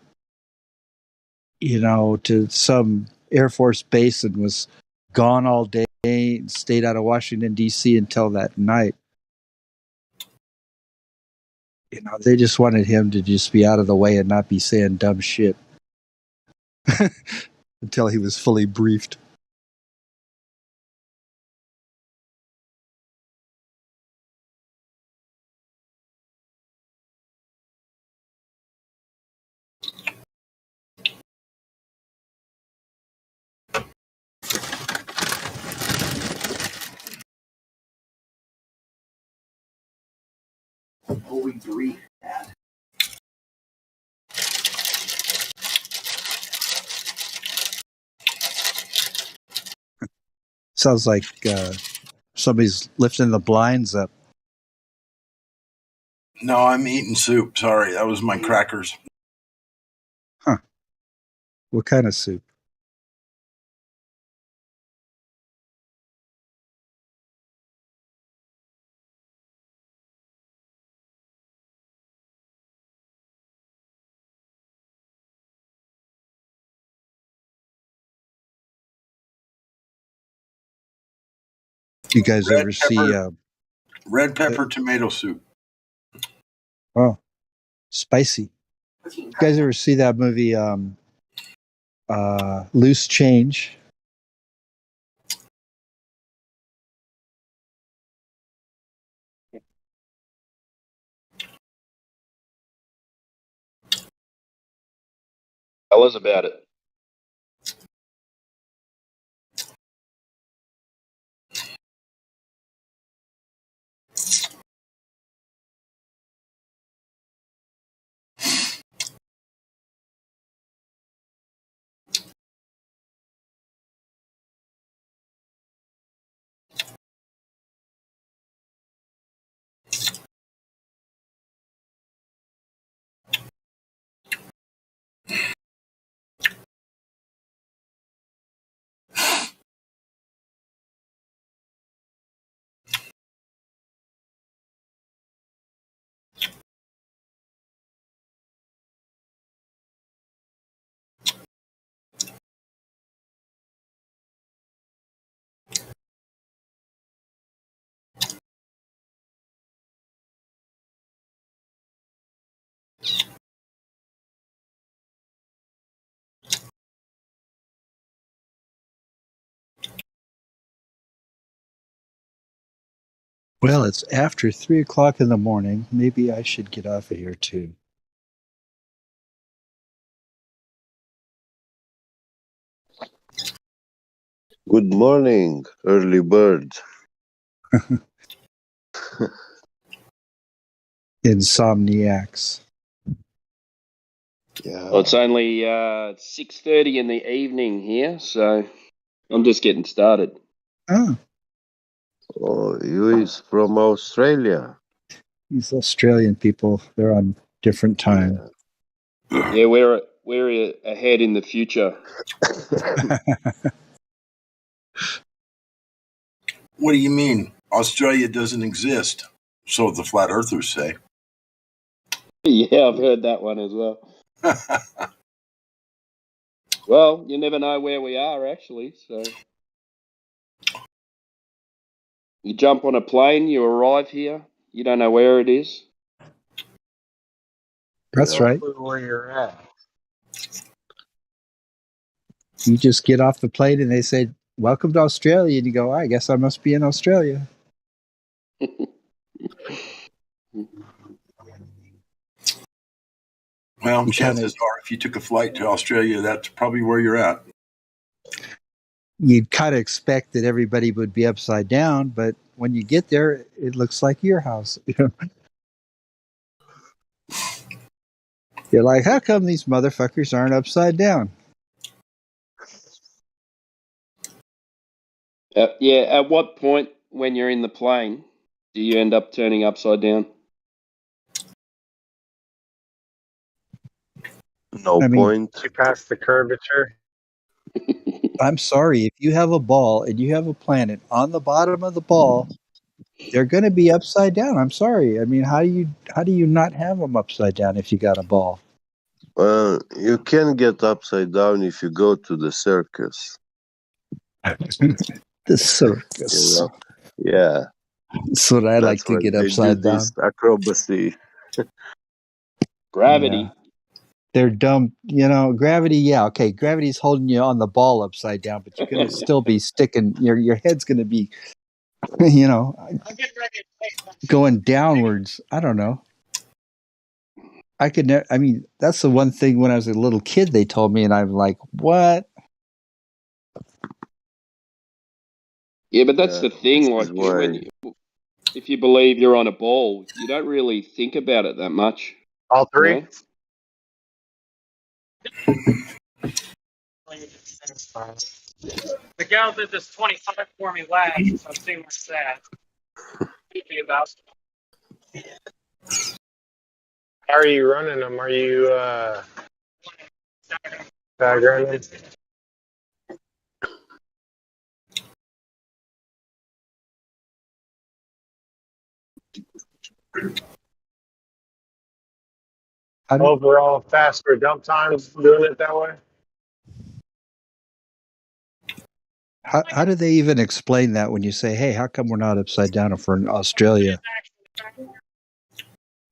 to some Air Force base and was gone all day and stayed out of Washington, D.C. until that night. they just wanted him to just be out of the way and not be saying dumb shit until he was fully briefed. We agree, Dad. Sounds like somebody's lifting the blinds up. No, I'm eating soup. Sorry, that was my crackers. Huh. What kind of soup? You guys ever see red pepper tomato soup? Oh, spicy. You guys ever see that movie Loose Change? Tell us about it. Well, it's after 3:00 in the morning. Maybe I should get off of here too. Good morning, early bird. Insomniacs. Yeah. Well, it's only 6:30 in the evening here, so I'm just getting started. Oh, you is from Australia. These Australian people, they're on different time. Yeah, we're ahead in the future. What do you mean? Australia doesn't exist, so the flat earthers say. Yeah, I've heard that one as well. Well, you never know where we are, actually. So you jump on a plane, you arrive here, you don't know where it is. That's right. Where you're at. You just get off the plane and they say, "Welcome to Australia," and you go, "I guess I must be in Australia." Well, chances are, if you took a flight to Australia, that's probably where you're at. You'd kind of expect that everybody would be upside down, but when you get there, it looks like your house. You're like, how come these motherfuckers aren't upside down? Yeah, at what point when you're in the plane do you end up turning upside down? No point. You pass the curvature. I'm sorry, if you have a ball and you have a planet on the bottom of the ball, they're going to be upside down. I'm sorry. I mean, how do you not have them upside down if you got a ball? Well, you can get upside down if you go to the circus. The circus. You know? Yeah. That's what I like to get upside down. This acrobacy. Gravity. Yeah. They're dumb, gravity. Yeah, okay. Gravity's holding you on the ball upside down, but you're gonna still be sticking. Your head's gonna be, going downwards. I don't know. I could never. I mean, that's the one thing when I was a little kid they told me, and I'm like, what? Yeah, but that's the thing. Like if you believe you're on a ball, you don't really think about it that much. All three. The gal did this 25 for me last, so I'm seeing what's that. About. How are you running them? Are you staggering? Overall, faster dump times doing it that way. How do they even explain that when you say, "Hey, how come we're not upside down if we're in Australia?"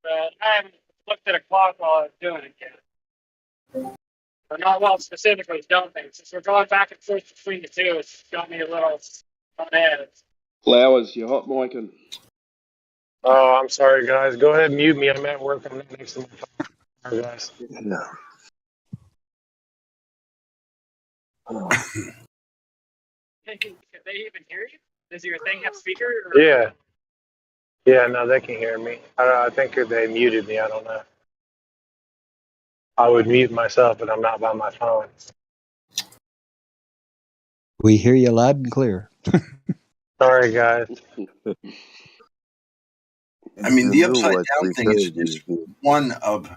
I haven't looked at a clock while I was doing it yet. But not specifically dumping. Since we're going back and forth between the two, it's got me a little on edge. Flowers, you're hot micing. Oh, I'm sorry, guys. Go ahead and mute me. I'm at work. I'm not next to my phone. Sorry, guys. No. Can they even hear you? Does your thing have speaker? Or? Yeah. Yeah, no, they can hear me. I think they muted me. I don't know. I would mute myself, but I'm not by my phone. We hear you loud and clear. Sorry, guys. I mean, the upside down thing is just one of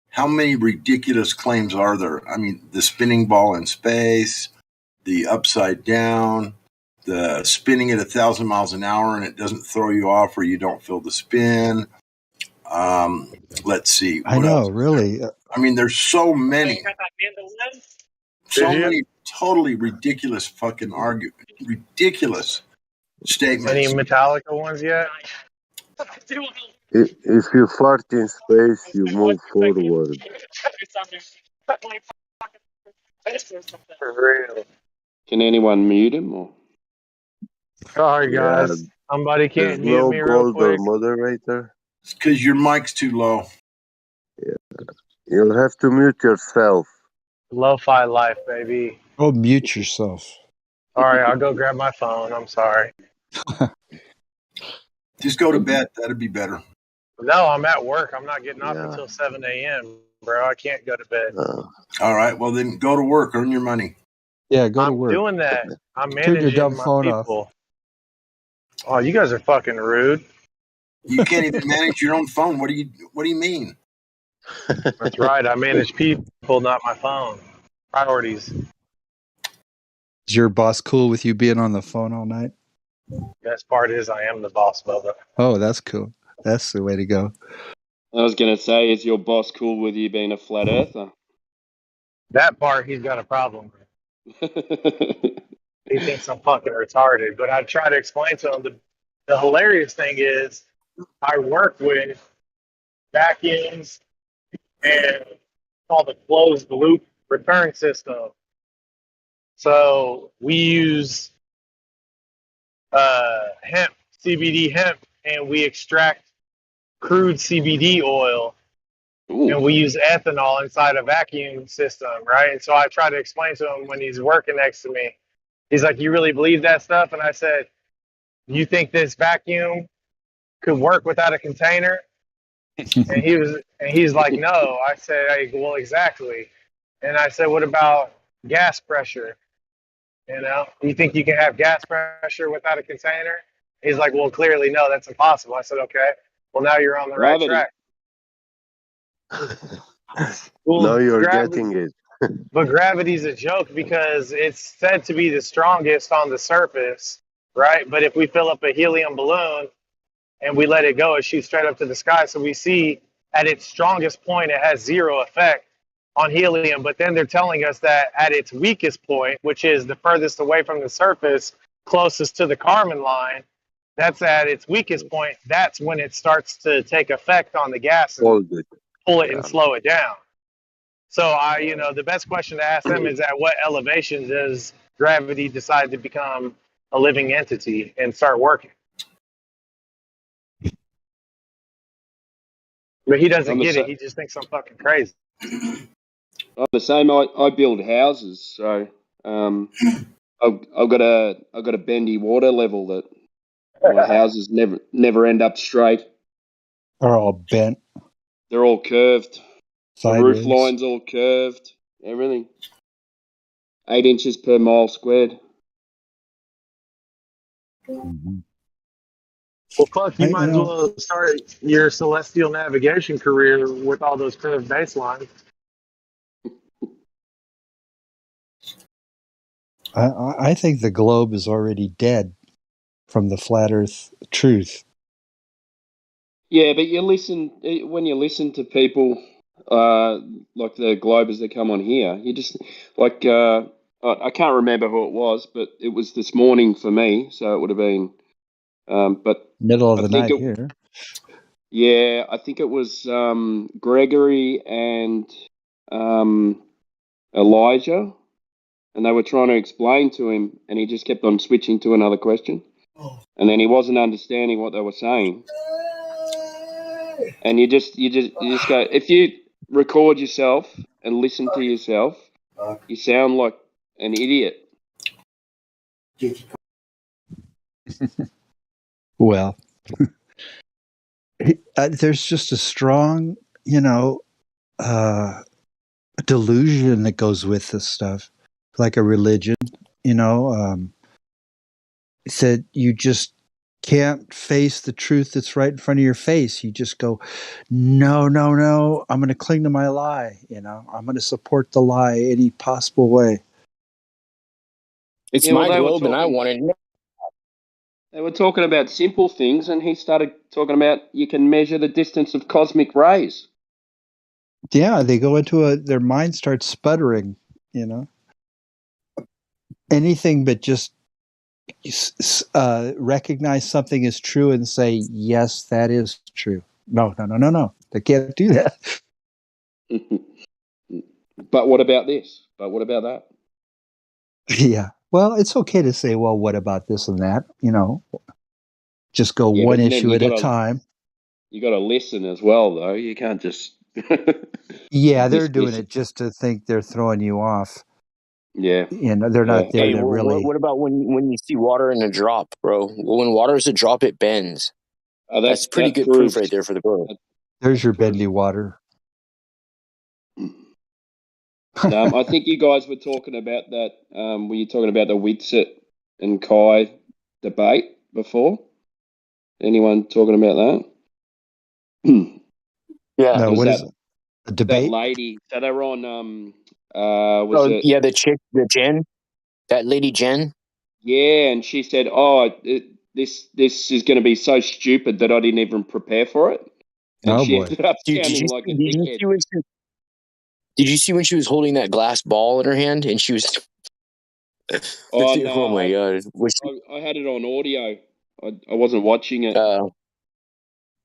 how many ridiculous claims are there? I mean, the spinning ball in space, the upside down, the spinning at 1,000 miles an hour and it doesn't throw you off or you don't feel the spin. Let's see. I know, really. I mean, there's so many. So many totally ridiculous fucking ridiculous statements. Any Metallica ones yet? If you fart in space, you move forward. For real. Can anyone mute him? Or? Sorry, guys. Somebody can't mute me real quick. There's no gold or moderator. It's because your mic's too low. Yeah. You'll have to mute yourself. Lo-fi life, baby. Oh, mute yourself. All right, I'll go grab my phone. I'm sorry. Just go to bed. That'd be better. No, I'm at work. I'm not getting up until 7 a.m., bro. I can't go to bed. All right. Well, then go to work. Earn your money. Yeah, go to work. I'm doing that. I'm Turn your managing dumb my phone people. off. Oh, you guys are fucking rude. You can't even manage your own phone. What do you mean? That's right. I manage people, not my phone. Priorities. Is your boss cool with you being on the phone all night? Best part is I am the boss, Bubba. Oh, that's cool. That's the way to go. I was going to say, is your boss cool with you being a flat earther? That part, he's got a problem with. He thinks I'm fucking retarded, but I try to explain to him the hilarious thing is I work with vacuums and called the closed loop return system. So we use hemp, CBD hemp, and we extract crude CBD oil. Ooh. And we use ethanol inside a vacuum system, right? And so I try to explain to him when he's working next to me. He's like, "You really believe that stuff?" And I said, "You think this vacuum could work without a container?" And he's like, "No." I said, "Well, exactly." And I said, "What about gas pressure? You think you can have gas pressure without a container?" He's like, "Well, clearly, no, that's impossible." I said, "Okay, well, now you're on the right track." Well, now you're getting it. But gravity's a joke because it's said to be the strongest on the surface, right? But if we fill up a helium balloon and we let it go, it shoots straight up to the sky. So we see at its strongest point, it has zero effect on helium. But then they're telling us that at its weakest point, which is the furthest away from the surface, closest to the Kármán line, that's at its weakest point. That's when it starts to take effect on the gas and pull it and slow it down. So the best question to ask them is, at what elevation does gravity decide to become a living entity and start working? But he doesn't get it. He just thinks I'm fucking crazy. I'm the same. I build houses, so I've got a bendy water level that my houses never end up straight. Are all bent. They're all curved. Sideways. The roof line's all curved. Everything. 8 inches per mile squared. Mm-hmm. Well, fuck, you might as well start your celestial navigation career with all those curved baselines. I think the globe is already dead from the flat Earth truth. Yeah, but when you listen to people like the Globers that come on here, you just like I can't remember who it was, but it was this morning for me, so it would have been but Middle of I the think night here. Yeah, I think it was Gregory and Elijah, and they were trying to explain to him, and he just kept on switching to another question, and then he wasn't understanding what they were saying. And you just go, if you record yourself and listen to yourself, you sound like an idiot. Well, there's just a strong, delusion that goes with this stuff, like a religion, that you just can't face the truth that's right in front of your face. You just go, no, I'm going to cling to my lie. I'm going to support the lie any possible way. It's my globe, and I want it. They were talking about simple things, and he started talking about you can measure the distance of cosmic rays. Yeah, they go into their mind starts sputtering, anything but just recognize something is true and say, yes, that is true. No. They can't do that. But what about this? But what about that? Yeah. Well, it's okay to say, well, what about this and that? Just go one issue at a time. You got to listen as well, though. You can't just. Yeah, they're doing it just to think they're throwing you off. Yeah. They're not there to really. What about when you see water in a drop, bro? When water is a drop, it bends. That's pretty good proof right there for the bro. There's your bendy water. I think you guys were talking about that. Were you talking about the Witsit and Kai debate before? Anyone talking about that? Yeah. No, what is it? A debate? That lady. So they were on. Yeah, the chick, the Jen, that lady Jen. Yeah, and she said, "Oh, this is going to be so stupid that I didn't even prepare for it." And she ended up sounding like a dickhead. Did you see when she was holding that glass ball in her hand and she was? Oh no! Oh my god! I had it on audio. I wasn't watching it.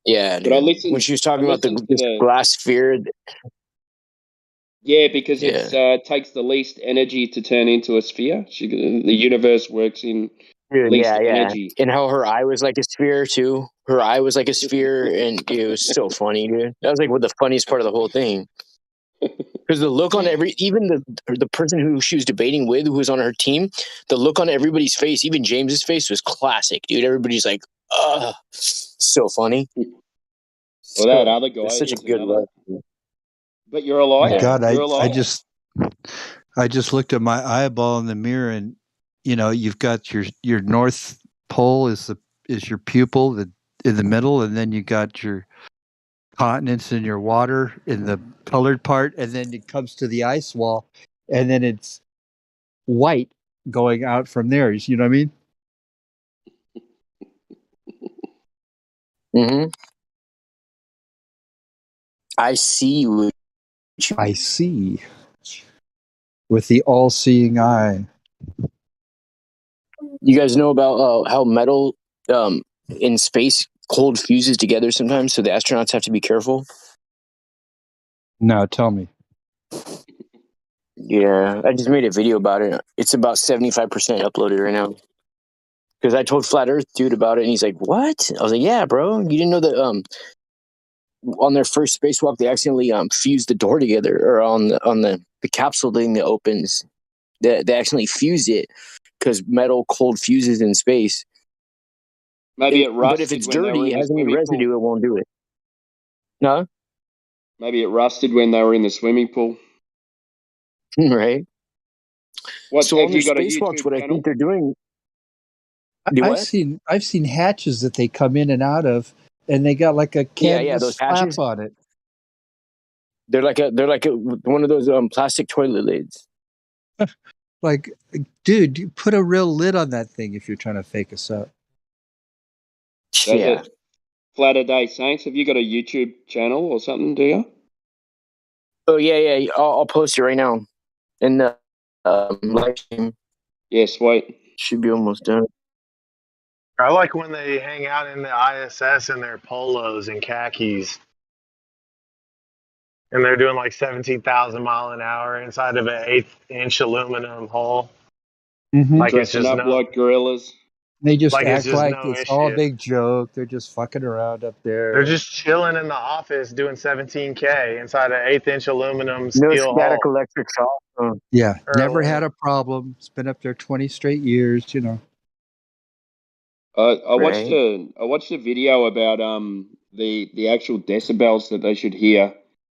Yeah, but I listened when she was talking about this the glass sphere. Yeah, because it takes the least energy to turn into a sphere. The universe works in least energy. And how her eye was like a sphere too. Her eye was like a sphere, and it was so funny, dude. That was like the funniest part of the whole thing. Because the look on even the person who she was debating with, who was on her team, the look on everybody's face, even James's face, was classic, dude. Everybody's like, so funny. Well, that other guy is such a good look. But you're a liar. My God, you're a liar. I just looked at my eyeball in the mirror, and you've got your North Pole is your pupil in the middle, and then you got your continents and your water in the colored part, and then it comes to the ice wall, and then it's white going out from there. You know what I mean? Mm-hmm. I see. I see. With the all-seeing eye. You guys know about how metal in space, cold fuses together sometimes, so the astronauts have to be careful. No, tell me. Yeah, I just made a video about it. It's about 75% uploaded right now. Because I told Flat Earth dude about it, and he's like, "What?" I was like, "Yeah, bro. You didn't know that on their first spacewalk they accidentally fused the door together, or on the capsule thing that opens, they accidentally fused it because metal cold fuses in space. Maybe it But if rusted it's when they were dirty, in it the has any swimming residue, pool. it won't do it. No, Maybe it rusted when they were in the swimming pool. right? What So have on their you got a spacewalks, YouTube what I channel? think they're doing. Do I've what? seen hatches that they come in and out of, and they got like a Yeah, canvas those flap hatches. on it. They're like one of those plastic toilet lids. Like, dude, you put a real lid on that thing if you're trying to fake us out. Yeah. Flatter Day Saints, have you got a YouTube channel or something, do you? Oh, yeah. I'll post it right now in the live stream. Yeah, sweet. Should be almost done. I like when they hang out in the ISS in their polos and khakis. And they're doing like 17,000 mile an hour inside of an 1/8-inch aluminum hull. Mm-hmm. Like it's Dressing just up like gorillas. They just like it's act just like no it's all a issue. big joke. They're just fucking around up there. They're just chilling in the office doing 17K inside an 1/8-inch aluminum No steel static hull. electric shock. Yeah, Or never had a problem. It's been up there 20 straight years, you know. I watched Right. a video about the actual decibels that they should hear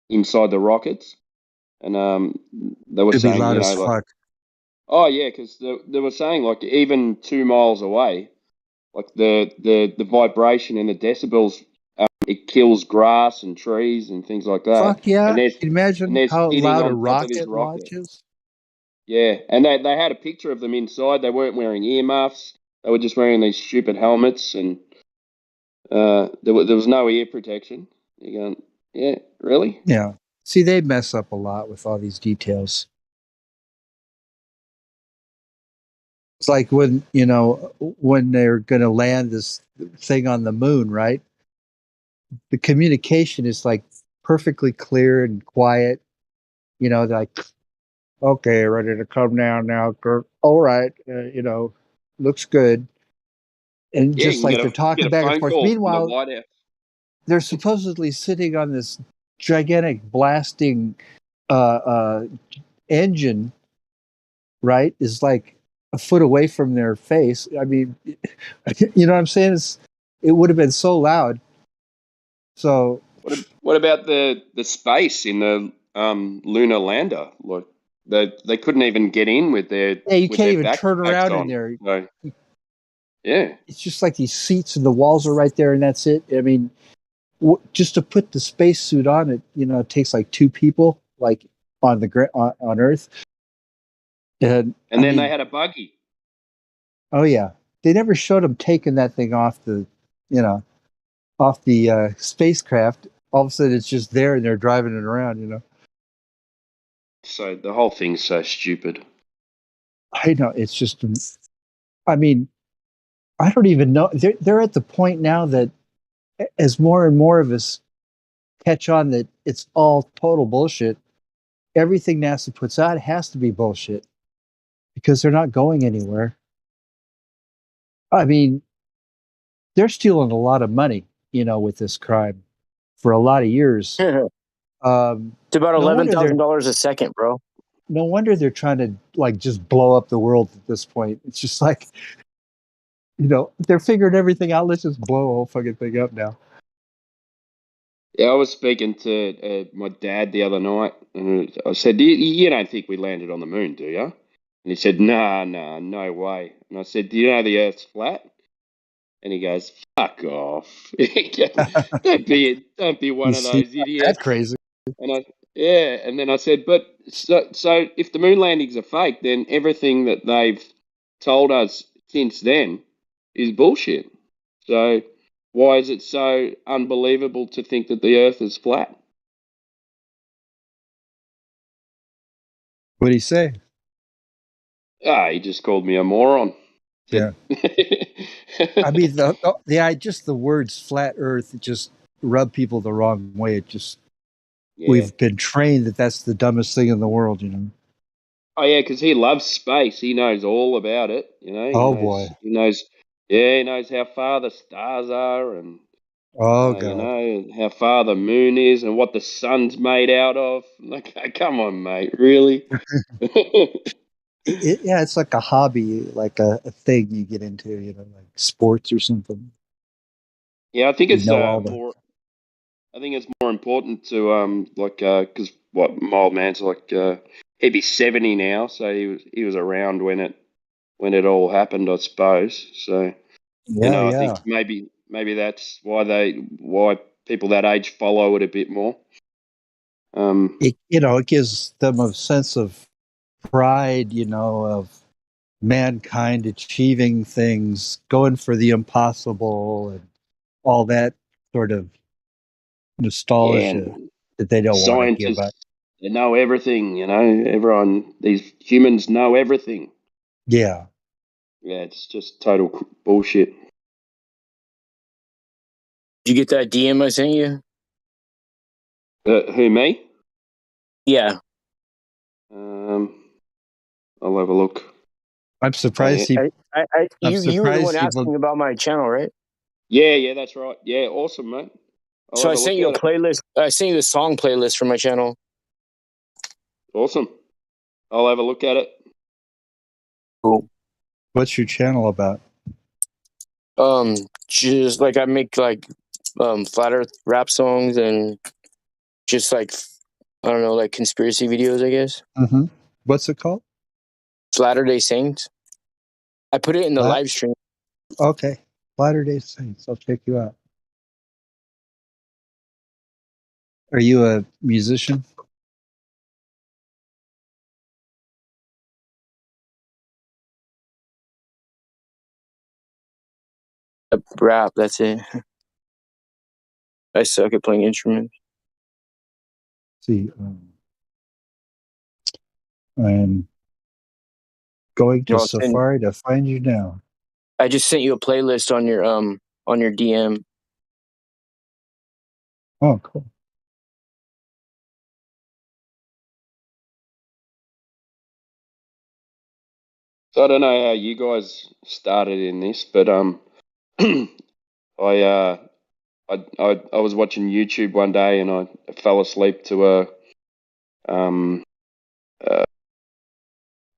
inside the rockets, and they were It'd be saying, loud you as know, like, fuck. oh yeah, because they were saying like even 2 miles away, like the vibration and the decibels, it kills grass and trees and things like that. Fuck yeah. And Can you imagine they're how sitting loud a on top of this rocket rocket. launches? Yeah, and they had a picture of them inside. They weren't wearing earmuffs. They were just wearing these stupid helmets, and there was no ear protection. You're going, yeah, really? Yeah. See, they mess up a lot with all these details. It's like when, when they're going to land this thing on the moon, right? The communication is like perfectly clear and quiet. Like, okay, ready to come down now, Kirk. All right, looks good. And Yeah, you just can like they're talking get a back and phone forth. call from the Meanwhile, White House. they're supposedly sitting on this gigantic blasting engine, right? Is like a foot away from their face. I mean, you know what I'm saying? It would have been so loud. So What about the space in the lunar lander? Like they couldn't even get in with their you can't even turn backpacks around in on. there. So, yeah, it's just like these seats and the walls are right there, and that's it. I mean, just to put the spacesuit on it, it takes like 2 people, like on the on Earth. And then they had a buggy. Oh yeah, they never showed them taking that thing off the, spacecraft. All of a sudden, it's just there, and they're driving it around. So the whole thing's so stupid. I know, it's just. I mean, I don't even know. They're at the point now that, as more and more of us catch on that it's all total bullshit, everything NASA puts out has to be bullshit because they're not going anywhere. I mean, they're stealing a lot of money, with this crime for a lot of years. It's about $11,000 a second, bro. No wonder they're trying to like just blow up the world at this point. It's just like, they're figuring everything out. Let's just blow the whole fucking thing up now. Yeah, I was speaking to my dad the other night, and I said, you don't think we landed on the moon, do you? And he said, no, no way. And I said, do you know the Earth's flat? And he goes, fuck off. Don't be one of those idiots. That's crazy. And and then I said, but so if the moon landings are fake, then everything that they've told us since then is bullshit. So why is it so unbelievable to think that the Earth is flat? What did he say? He just called me a moron. Yeah. I mean, just the words "flat Earth" just rub people the wrong way. It just we've been trained that that's the dumbest thing in the world, you know. Oh yeah, because he loves space. He knows all about it. You know, Oh boy. He knows. Yeah, he knows how far the stars are, and Oh you god. know how far the moon is, and what the sun's made out of. Like, come on, mate, really? Yeah, it's like a hobby, like a thing you get into, you know, like sports or something. Yeah, I think You it's know all the. more. I think it's more important to because what my old man's like he'd be 70 now, so he was around when it all happened, I suppose. So Yeah, I think yeah. maybe that's why people that age follow it a bit more. It gives them a sense of pride, you know, of mankind achieving things, going for the impossible, and all that sort of Yeah, nostalgia and that they don't want to give up. scientists, they know everything. These humans know everything. Yeah. Yeah, it's just total bullshit. Did you get that DM I sent you? Who, me? Yeah. I'll have a look. I'm surprised you were the one people. asking about my channel, right? Yeah, that's right. Yeah, awesome, mate. I'll So have I a sent look you a at it. playlist. I sent you the song playlist for my channel. Awesome. I'll have a look at it. Cool. What's your channel about? Just like I make like flat Earth rap songs and just like I don't know, like conspiracy videos, I guess. Mm-hmm. What's it called? Latter-day Saints. I put it in the live stream. Okay. Latter-day Saints. I'll check you out. Are you a musician? Rap, that's it. I suck at playing instruments. See, I'm going to Safari to find you now. I just sent you a playlist on your DM. Oh, cool. So I don't know how you guys started in this, but I was watching YouTube one day and I fell asleep to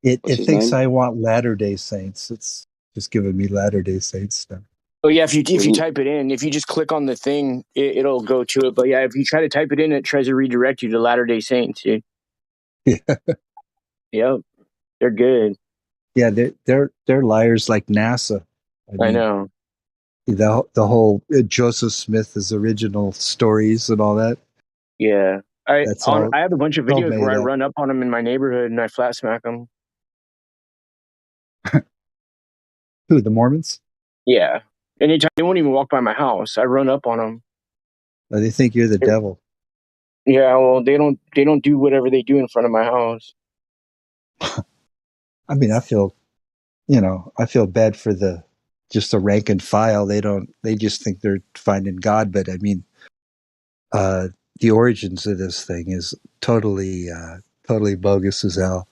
It what's his thinks name? I want Latter-day Saints. It's just giving me Latter-day Saints stuff. Oh yeah, if you type it in, if you just click on the thing, it'll go to it. But yeah, if you try to type it in, it tries to redirect you to Latter-day Saints, dude. Yeah. Yep, they're good. Yeah, they're liars like NASA. I know. The whole Joseph Smith's original stories and all that. Yeah, I have a bunch of videos where I up. run up on them in my neighborhood and I flat smack them. Who, the Mormons? Yeah, anytime they won't even walk by my house, I run up on them. They think you're the devil. Yeah, well, they don't do whatever they do in front of my house. I mean, I feel bad for the rank and file. They just think they're finding God. But I mean, the origins of this thing is totally bogus as hell.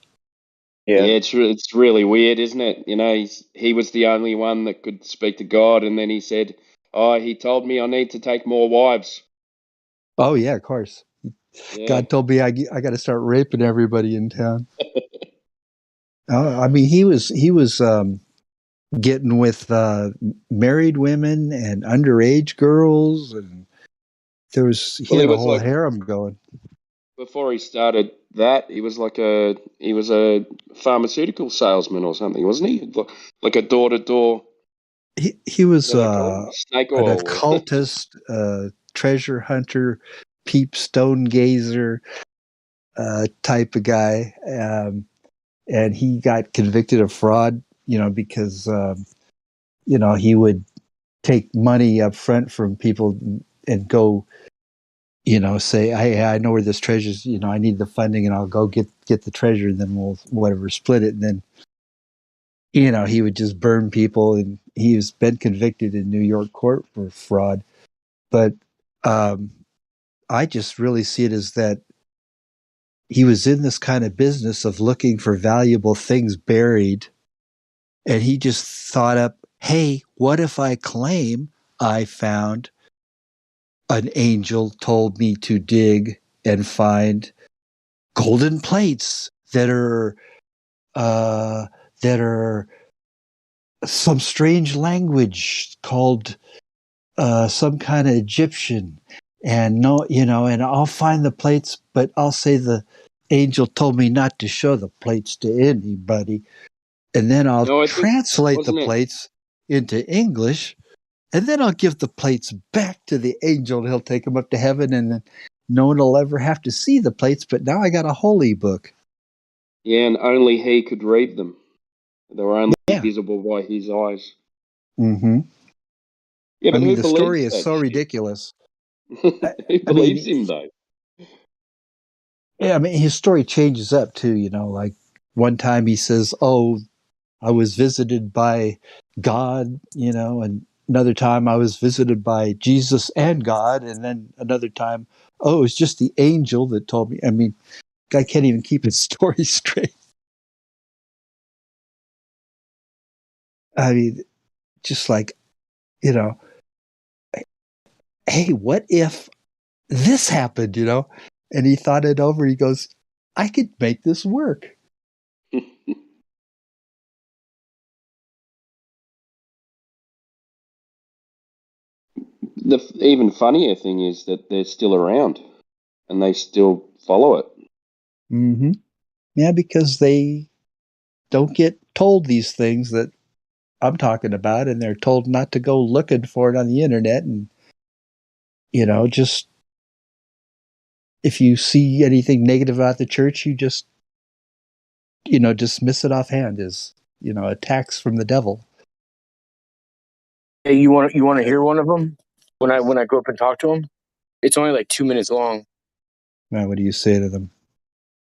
Yeah, it's really weird, isn't it? You know, he was the only one that could speak to God, and then he said, "Oh, he told me I need to take more wives." Oh yeah, of course. Yeah. God told me I got to start raping everybody in town. I mean, he was getting with married women and underage girls, and he had a whole harem going. Before he started that, he was a pharmaceutical salesman or something, wasn't he? Like a door to door. He was snake an oil occultist, treasure hunter, peep stone gazer type of guy, and he got convicted of fraud. Because he would take money up front from people and go, say, I know where this treasure's, I need the funding and I'll go get the treasure and then we'll whatever split it. And then, he would just burn people, and he's been convicted in New York court for fraud. But I just really see it as that he was in this kind of business of looking for valuable things buried, and he just thought up, hey, what if I claim I found an angel told me to dig and find golden plates that are some strange language called some kind of Egyptian, and and I'll find the plates, but I'll say the angel told me not to show the plates to anybody, and then I'll translate the plates into English, and then I'll give the plates back to the angel, and he'll take them up to heaven, and then no one will ever have to see the plates, but now I got a holy book. Yeah, and only he could read them. They were only visible by his eyes. Mm-hmm. Yeah, but the story is so ridiculous. Who believes him, though? Yeah, his story changes up too, like one time he says, oh, I was visited by God, and another time I was visited by Jesus and God, and then another time, oh, it was just the angel that told me. Guy can't even keep his story straight. Just like, hey, what if this happened, And he thought it over. He goes, I could make this work. The even funnier thing is that they're still around and they still follow it. Mm-hmm. Yeah, because they don't get told these things that I'm talking about, and they're told not to go looking for it on the internet. And, just if you see anything negative about the church, you just, dismiss it offhand as, attacks from the devil. Hey, you want to hear one of them? When I go up and talk to them, it's only like 2 minutes long. Man, what do you say to them?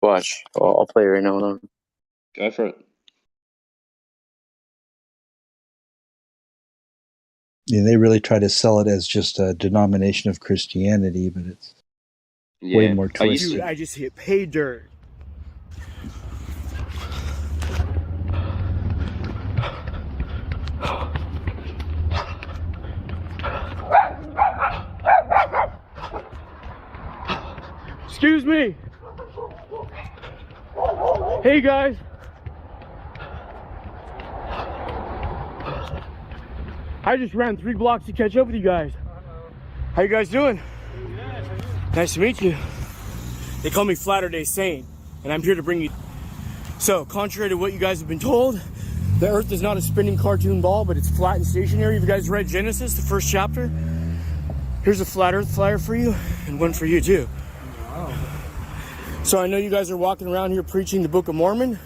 Watch, I'll play it right now. Hold on. Go for it. Yeah, they really try to sell it as just a denomination of Christianity, but it's way more twisted. Dude, I just hit pay dirt. Excuse me. Hey guys. I just ran 3 blocks to catch up with you guys. How you guys doing? Nice to meet you. They call me Flatter-day Saint, and I'm here to bring you. So, contrary to what you guys have been told, the Earth is not a spinning cartoon ball, but it's flat and stationary. Have you guys read Genesis, the first chapter? Here's a flat Earth flyer for you, and one for you too. Wow. So I know you guys are walking around here preaching the Book of Mormon.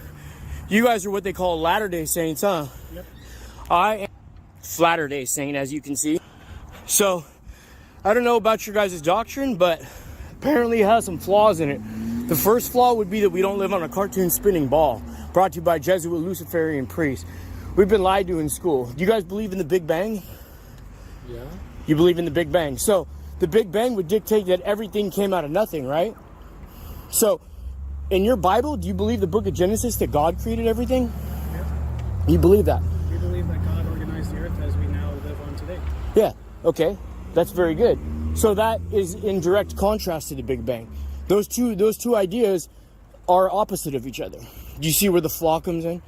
You guys are what they call Latter-day Saints, huh? Yep. I am Flatter-day Saint, as you can see. So, I don't know about your guys' doctrine, but apparently it has some flaws in it. The first flaw would be that we don't live on a cartoon spinning ball, brought to you by Jesuit Luciferian priests. We've been lied to in school. Do you guys believe in the Big Bang? Yeah. You believe in the Big Bang. So, the Big Bang would dictate that everything came out of nothing, right? So, in your Bible, do you believe the book of Genesis that God created everything? Yeah. You believe that? We believe that God organized the earth as we now live on today. Yeah, okay. That's very good. So that is in direct contrast to the Big Bang. Those two ideas are opposite of each other. Do you see where the flaw comes in?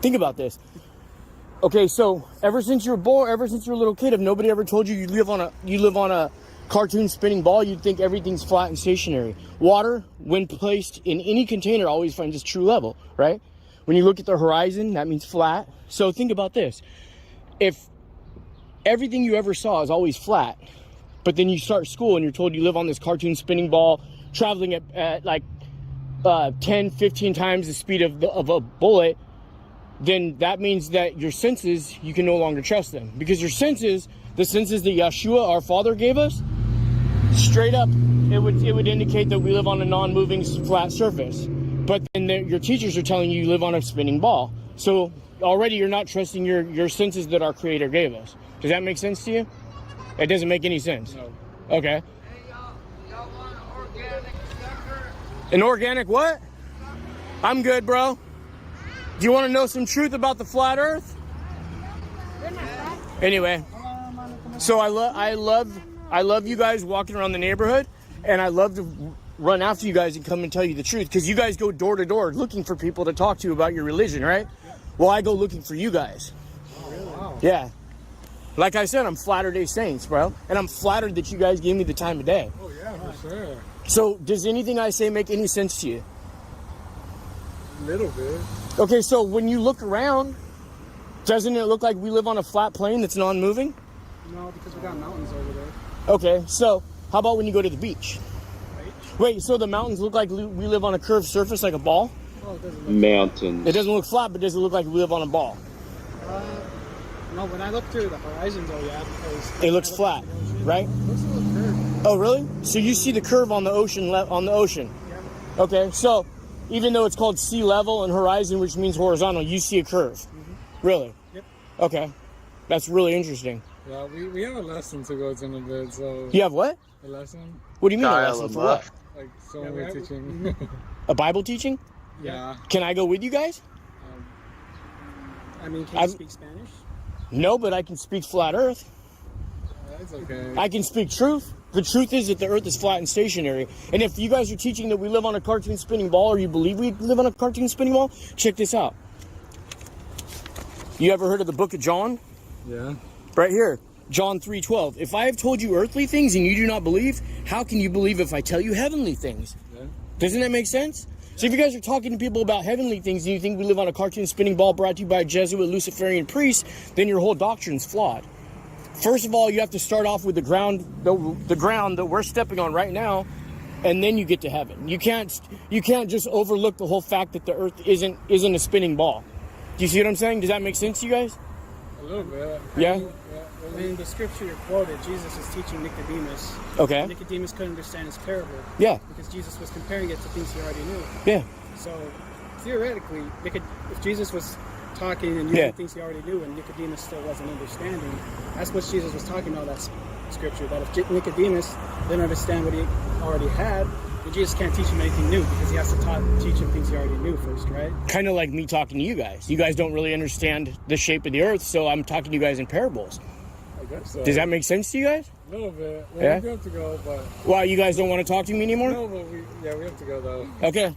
Think about this. Okay, so ever since you were born, ever since you were a little kid, if nobody ever told you live on a cartoon spinning ball, you'd think everything's flat and stationary. Water, when placed in any container, always finds its true level, right? When you look at the horizon, that means flat. So think about this. If everything you ever saw is always flat, but then you start school and you're told you live on this cartoon spinning ball, traveling at like 10, 15 times the speed of a bullet, then that means that your senses, you can no longer trust them. Because your senses, the senses that Yeshua, our Father, gave us, straight up, it would indicate that we live on a non-moving flat surface. but then your teachers are telling you live on a spinning ball. So already you're not trusting your senses that our Creator gave us. Does that make sense to you? It doesn't make any sense. No. Okay. An organic what? I'm good, bro. Do you want to know some truth about the flat Earth? Anyway, so I love you guys walking around the neighborhood, and I love to run after you guys and come and tell you the truth, because you guys go door to door looking for people to talk to about your religion, right? Well, I go looking for you guys. Oh, really? Wow. Yeah. Like I said, I'm Latter-day Saints, bro, and I'm flattered that you guys gave me the time of day. Oh yeah, for sure. So, does anything I say make any sense to you? A little bit. Okay, so when you look around, doesn't it look like we live on a flat plane that's non-moving? No, because we got mountains over there. Okay, so how about when you go to the beach? Wait, so the mountains look like we live on a curved surface like a ball? Oh, it doesn't look mountains. It doesn't look flat, but does it look like we live on a ball? No, when I look through the horizon, though, yeah, because it looks flat, right? It looks a little curved. Oh, really? So you see the curve on the ocean? Yeah. Okay, so even though it's called sea level and horizon, which means horizontal, you see a curve. Mm-hmm. Really? Yep. Okay, that's really interesting. Yeah, we have a lesson to go to in a bit, so. You have what? A lesson. What do you mean a lesson for what? Like someone we're teaching. A Bible teaching? Yeah. Can I go with you guys? I mean, can you speak Spanish? No, but I can speak flat Earth. That's okay. I can speak truth. The truth is that the Earth is flat and stationary. And if you guys are teaching that we live on a cartoon spinning ball, or you believe we live on a cartoon spinning ball, check this out. You ever heard of the book of John? Yeah. Right here, John 3:12. If I have told you earthly things and you do not believe, how can you believe if I tell you heavenly things? Yeah. Doesn't that make sense? So if you guys are talking to people about heavenly things and you think we live on a cartoon spinning ball brought to you by a Jesuit Luciferian priest, then your whole doctrine's flawed. First of all, you have to start off with the ground that we're stepping on right now, and then you get to heaven. You can't just overlook the whole fact that the Earth isn't a spinning ball. Do you see what I'm saying? Does that make sense to you guys? A little bit. Yeah? In the scripture you quoted, Jesus is teaching Nicodemus. Okay. Nicodemus couldn't understand his parable. Yeah. Because Jesus was comparing it to things he already knew. Yeah. So theoretically, if Jesus was talking and using things he already knew, and Nicodemus still wasn't understanding, that's what Jesus was talking about. That scripture, that if Nicodemus didn't understand what he already had, then Jesus can't teach him anything new, because he has to teach him things he already knew first, right? Kind of like me talking to you guys. You guys don't really understand the shape of the Earth, so I'm talking to you guys in parables. I guess so. Does that make sense to you guys? A little bit. Well, Yeah? we have to go, but... Why, you guys don't want to talk to me anymore? No, but we have to go, though. Okay.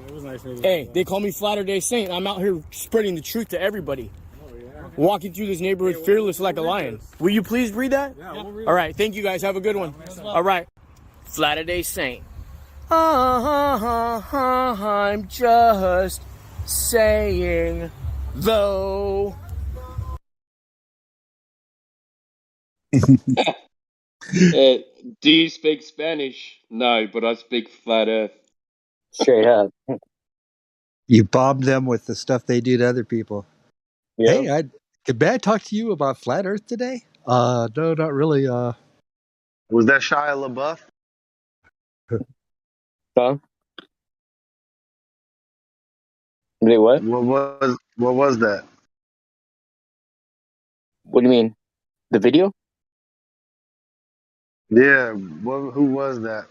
It was nice meeting you. Hey, they call me Latter-day Saint. I'm out here spreading the truth to everybody. Oh, yeah. Walking through this neighborhood fearless like a lion. Will you please read that? Yeah, we'll read All right, thank you guys. Have a good one. All right. Latter-day Saint. I'm just saying, though. Do you speak Spanish? No, but I speak flat Earth. Straight up. You bomb them with the stuff they do to other people. Yeah. Hey, may I talk to you about flat Earth today? No, not really. Was that Shia LaBeouf? Huh? Wait, what? What was that? What do you mean? The video? Yeah, who was that?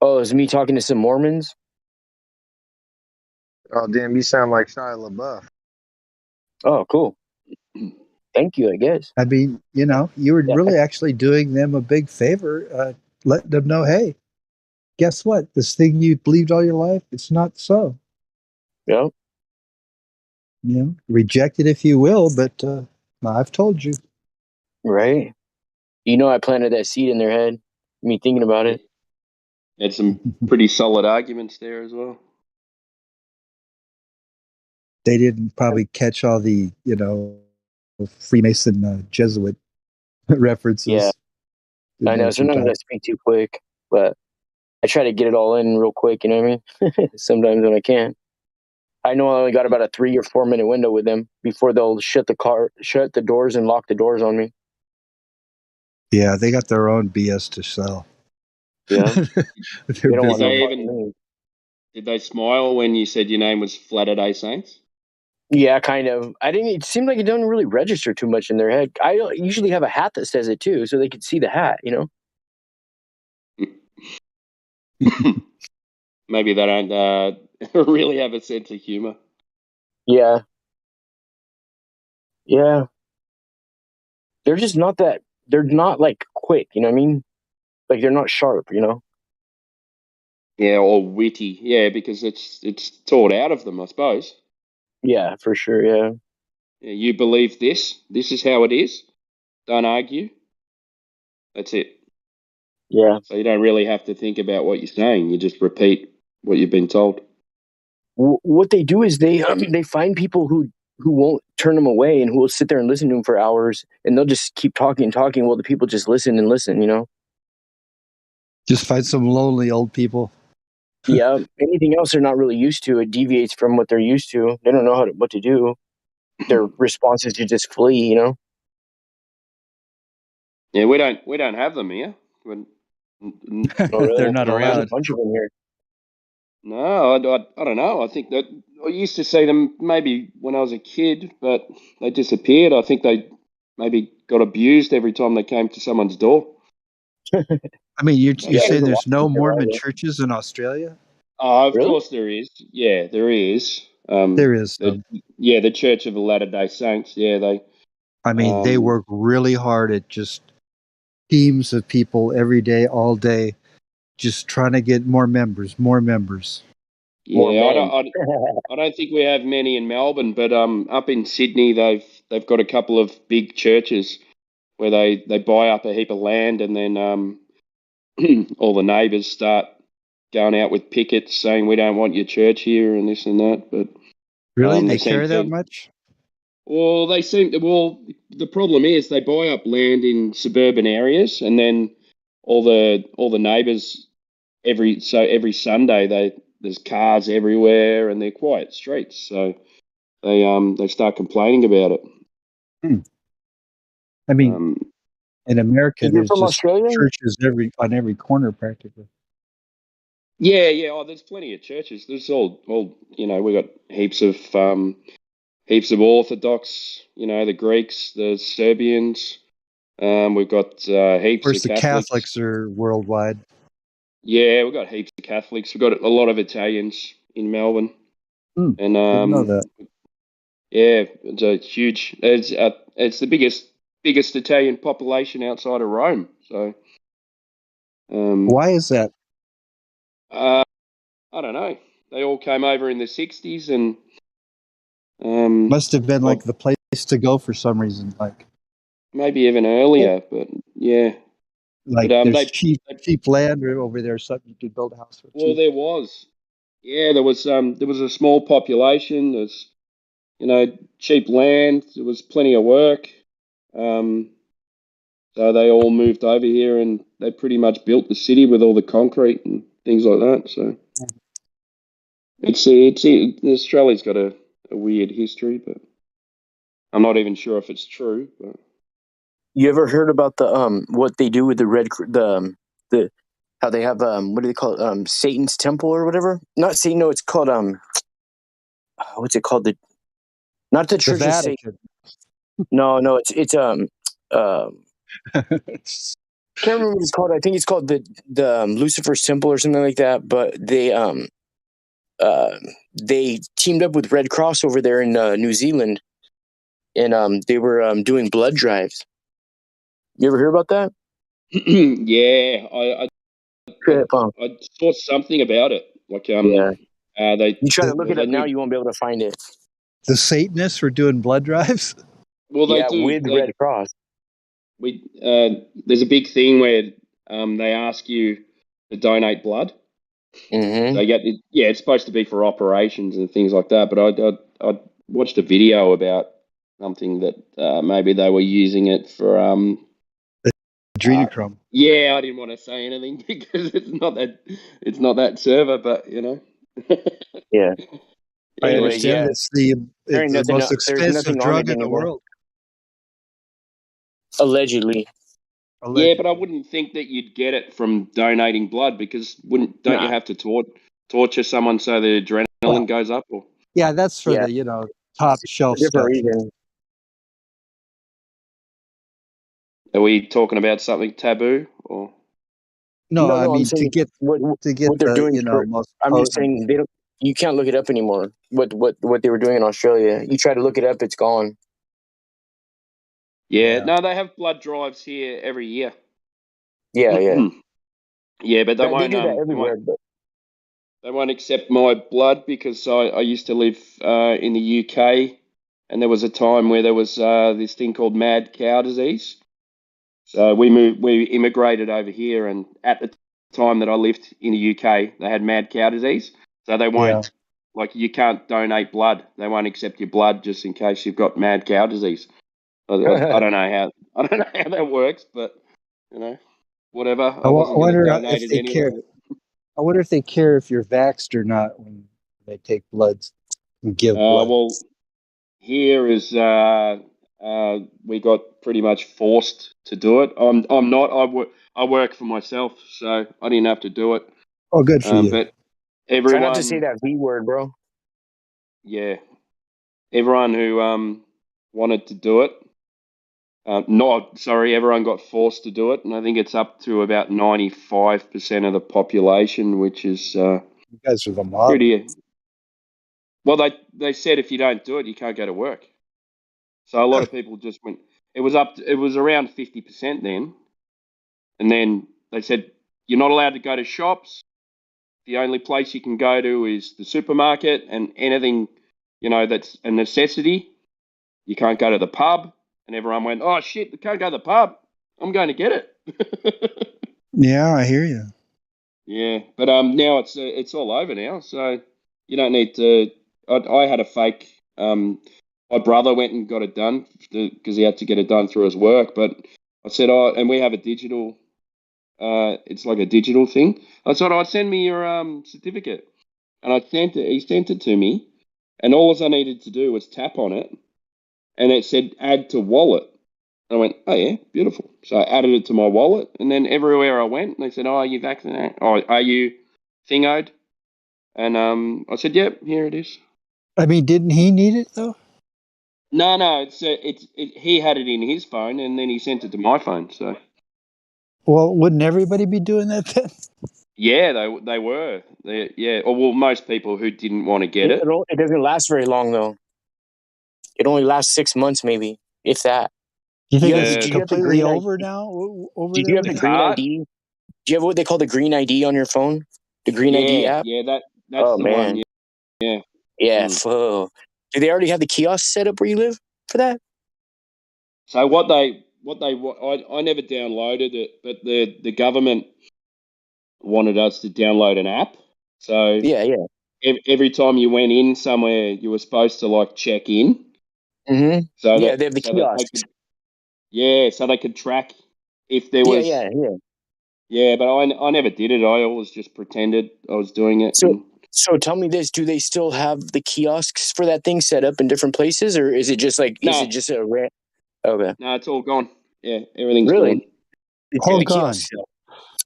Oh, it was me talking to some Mormons. Oh, damn, you sound like Shia LaBeouf. Oh, cool. Thank you, I guess. I mean, you were really actually doing them a big favor, letting them know, hey, guess what? This thing you believed all your life, it's not so. Yeah. Reject it if you will, but I've told you. Right. I planted that seed in their head. Me thinking about it. Had some pretty solid arguments there as well. They didn't probably catch all the, Freemason Jesuit references. Yeah. I know. Sometimes I speak too quick, but I try to get it all in real quick, you know what I mean? Sometimes when I can. I know I only got about a 3 or 4 minute window with them before they'll shut the doors and lock the doors on me. Yeah, they got their own BS to sell. Yeah. They're Did busy. Did they smile when you said your name was Flatter-day Saints? Yeah, kind of. I didn't. It seemed like it doesn't really register too much in their head. I usually have a hat that says it too, so they could see the hat. You know. Maybe they don't really have a sense of humor. Yeah. Yeah. They're just not that. They're not like quick. You know what I mean? Like they're not sharp. You know. Yeah, or witty. Yeah, because it's taught out of them, I suppose. Yeah, for sure. Yeah. Yeah, you believe this. This is how it is. Don't argue. That's it. Yeah. So you don't really have to think about what you're saying. You just repeat what you've been told. What they do is they find people who won't turn them away and who will sit there and listen to them for hours, and they'll just keep talking and talking while the people just listen and listen. You know. Just find some lonely old people. Yeah. Anything else they're not really used to. It deviates from what they're used to. They don't know what to do. Their response is to just flee. You know. Yeah, we don't have them here. Oh, really? They're not There's a around. bunch of them here. No, I don't know. I think that I used to see them maybe when I was a kid, but they disappeared. I think they maybe got abused every time they came to someone's door. I mean, you're Yeah, saying there's a lot there's no of Mormon them. churches in Australia? Of Really? course there is. Yeah, there is. There is some. The Church of the Latter-day Saints. Yeah, they. I mean, they work really hard at just teams of people every day, all day, just trying to get more members, more members. Yeah, I don't think we have many in Melbourne, but up in Sydney they've got a couple of big churches where they buy up a heap of land and then all the neighbours start going out with pickets saying we don't want your church here and this and that. But Really, they seem care that to. much? Well, they seem to. Well, the problem is they buy up land in suburban areas, and then all the neighbours every Sunday there's cars everywhere and they're quiet streets, so they start complaining about it. I mean, in America, You're there's from just Australia? churches on every corner practically. Yeah. Oh, there's plenty of churches. There's all we got heaps of Orthodox. You know, the Greeks, the Serbians. We've got Of heaps course, of the Catholics. Catholics are worldwide. Yeah, we've got heaps of Catholics. We've got a lot of Italians in Melbourne, and Didn't know that. yeah, it's a huge. It's the biggest Italian population outside of Rome. So, Why is that? I don't know. They all came over in the '60s, and Must have been like the place to go for some reason. Like maybe even earlier, but yeah. Like But there's cheap land over there, something you could build a house for well, cheap. there was. Yeah, there was a small population. There's cheap land. There was plenty of work. So they all moved over here, and they pretty much built the city with all the concrete and things like that. So Australia's got a weird history, but I'm not even sure if it's true. But You ever heard about the what they do with the the how they have what do they call it, Satan's temple or whatever? Not Satan. No, it's called what's it called? Not the Church of Satan. No, it's can't remember what it's called. I think it's called the Lucifer's Temple or something like that. But they teamed up with Red Cross over there in New Zealand, and they were doing blood drives. You ever hear about that? yeah, I saw something about it. Like yeah, they. You try to look it up now, do. you won't be able to find it. The Satanists were doing blood drives. Well, they do with Red Cross. There's a big thing where they ask you to donate blood. Mm-hmm. So it's supposed to be for operations and things like that. But I watched a video about something that maybe they were using it for adrenochrome. Yeah, I didn't want to say anything because it's not that server, but Yeah. I Anyway, understand it's the most expensive drug in the world. Allegedly. Yeah, but I wouldn't think that you'd get it from donating blood because don't you have to torture someone so the adrenaline goes up? Or yeah, that's for the top shelf stuff. Reason. Are we talking about something taboo or? No, I mean I'm saying to get what they're the doing. most I'm just potent. saying they don't. You can't look it up anymore. What they were doing in Australia? You try to look it up, it's gone. Yeah, no, they have blood drives here every year. Yeah. Yeah, but they They won't. do that everywhere. They won't accept my blood because I used to live in the UK, and there was a time where there was this thing called mad cow disease. So we immigrated over here, and at the time that I lived in the UK, they had mad cow disease. So they won't, like, you can't donate blood. They won't accept your blood just in case you've got mad cow disease. I don't know how that works, but whatever. I wasn't going to donate it anyway. I wonder if they care if you're vaxxed or not when they take bloods and give blood. Well, here is we got pretty much forced to do it. I'm not. I work for myself, so I didn't have to do it. Oh, good for you. But Try not to say that V word, bro. Yeah, everyone who wanted to do it. Everyone got forced to do it, and I think it's up to about 95% of the population, which is you guys are the model. Pretty. Well, they said if you don't do it, you can't go to work. So a lot of people just went. It was around 50% then, and then they said you're not allowed to go to shops. The only place you can go to is the supermarket, and anything that's a necessity. You can't go to the pub. And everyone went, oh, shit, I can't go to the pub. I'm going to get it. Yeah, I hear you. Yeah, but now it's all over now, so you don't need to. I had a fake. My brother went and got it done because he had to get it done through his work. But I said, oh, and we have a digital. It's like a digital thing. I said, oh, send me your certificate, and I sent it. He sent it to me, and all I needed to do was tap on it, and it said add to wallet. And I went, oh yeah, beautiful. So I added it to my wallet, and then everywhere I went, they said, oh, are you vaccinated? Oh, are you thingoed? And I said, yep, here it is. I mean, didn't he need it though? No, he had it in his phone, and then he sent it to my phone. So. Well, wouldn't everybody be doing that then? Yeah, they were. Or well, most people who didn't want to get it. It doesn't last very long though. It only lasts 6 months, maybe, if that. Do you think it's completely over now? Did you have the green ID? Do you have what they call the green ID on your phone? The green ID app? Yeah, that's the one. Yeah. Yeah. Do they already have the kiosk set up where you live for that? So I never downloaded it, but the government wanted us to download an app. So every time you went in somewhere, you were supposed to like check in. Mm-hmm. So they have the kiosks. So they could track if there was. Yeah, but I never did it. I always just pretended I was doing it. So tell me this: do they still have the kiosks for that thing set up in different places, or is it just like is it just a rare? Okay. No, it's all gone. Yeah, everything's gone. It's all gone.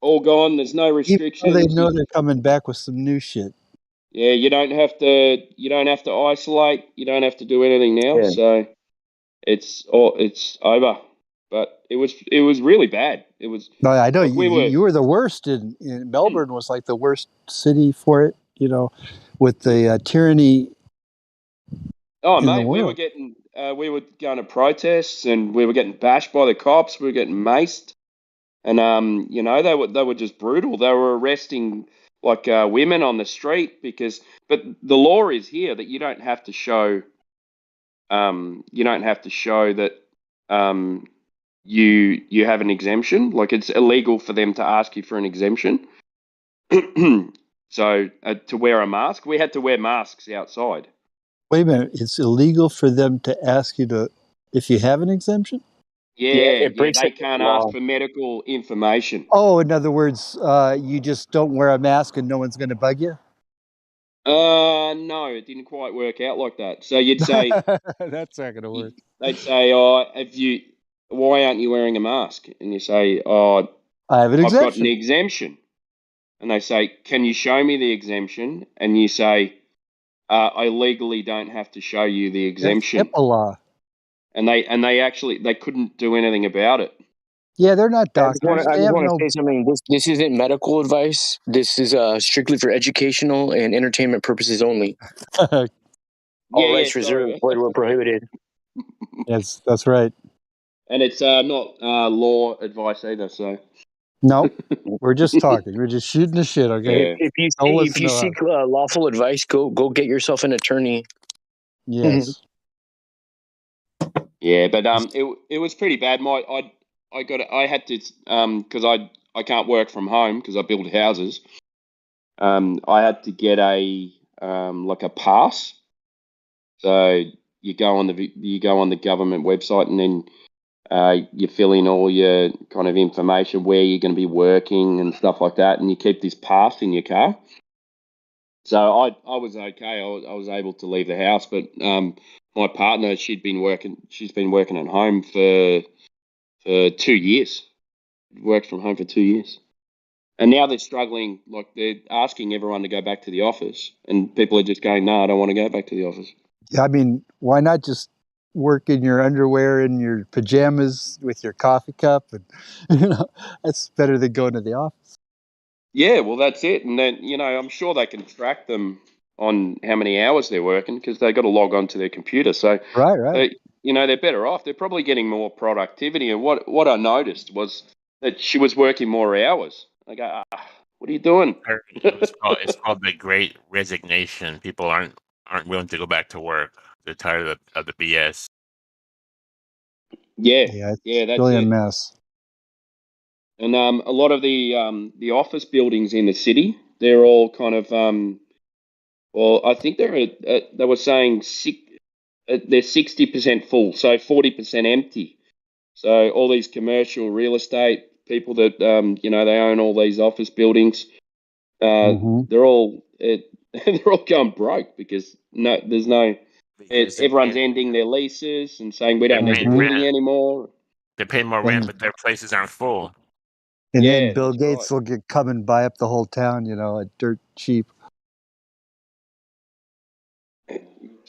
All gone. There's no restrictions. They know they're coming back with some new shit. Yeah, you don't have to isolate. You don't have to do anything now. Yeah. So it's over. But it was really bad. It was. No, I know you were the worst in Melbourne. Was like the worst city for it. With the tyranny. Oh mate, we were going to protests and we were getting bashed by the cops. We were getting maced, and they were just brutal. They were arresting like women on the street but the law is here that you don't have to show that you have an exemption. Like it's illegal for them to ask you for an exemption. So to wear a mask, we had to wear masks outside. Wait a minute, it's illegal for them to ask you if you have an exemption? Yeah, they can't ask for medical information. Oh, in other words, you just don't wear a mask and no one's going to bug you? No, it didn't quite work out like that. So you'd say that's not going to work. They'd say, why aren't you wearing a mask? And you say, I have an exemption. I've got an exemption. and they say, "Can you show me the exemption?" And you say, "I legally don't have to show you the exemption." That's HIPAA law. And they actually couldn't do anything about it. Yeah, they're not I just doctors. They have want to no. say something. This isn't medical advice. This is strictly for educational and entertainment purposes only. All rights reserved. Void were prohibited. Yes, that's right. And it's not law advice either. So no, we're just talking. We're just shooting the shit. Okay. If you seek lawful advice, go get yourself an attorney. Yes. Yeah, but it was pretty bad. I had to because I can't work from home because I build houses. I had to get a like a pass. So you go on the government website and then you fill in all your kind of information, where you're going to be working and stuff like that, and you keep this pass in your car. So I was okay. I was able to leave the house, but my partner, she's been working at home for 2 years. Worked from home for 2 years. And now they're struggling, like they're asking everyone to go back to the office, and people are just going, "No, I don't want to go back to the office." I mean, why not just work in your underwear and your pajamas with your coffee cup? And that's better than going to the office. Yeah, well, that's it. And then, I'm sure they can track them on how many hours they're working because they've got to log on to their computer. So, right. They're better off. They're probably getting more productivity. And what I noticed was that she was working more hours. I go, what are you doing? It's called the Great Resignation. People aren't willing to go back to work. They're tired of the BS. Yeah, it's that's really it. a mess. And a lot of the office buildings in the city, they're all kind of well, I think they were saying they're 60% full, so 40% empty. So all these commercial real estate people that they own all these office buildings, they're all they're all going broke because everyone's ending their leases and saying we don't need the building anymore. They're paying more rent, but their places aren't full. And then Bill Gates will come and buy up the whole town, at dirt cheap.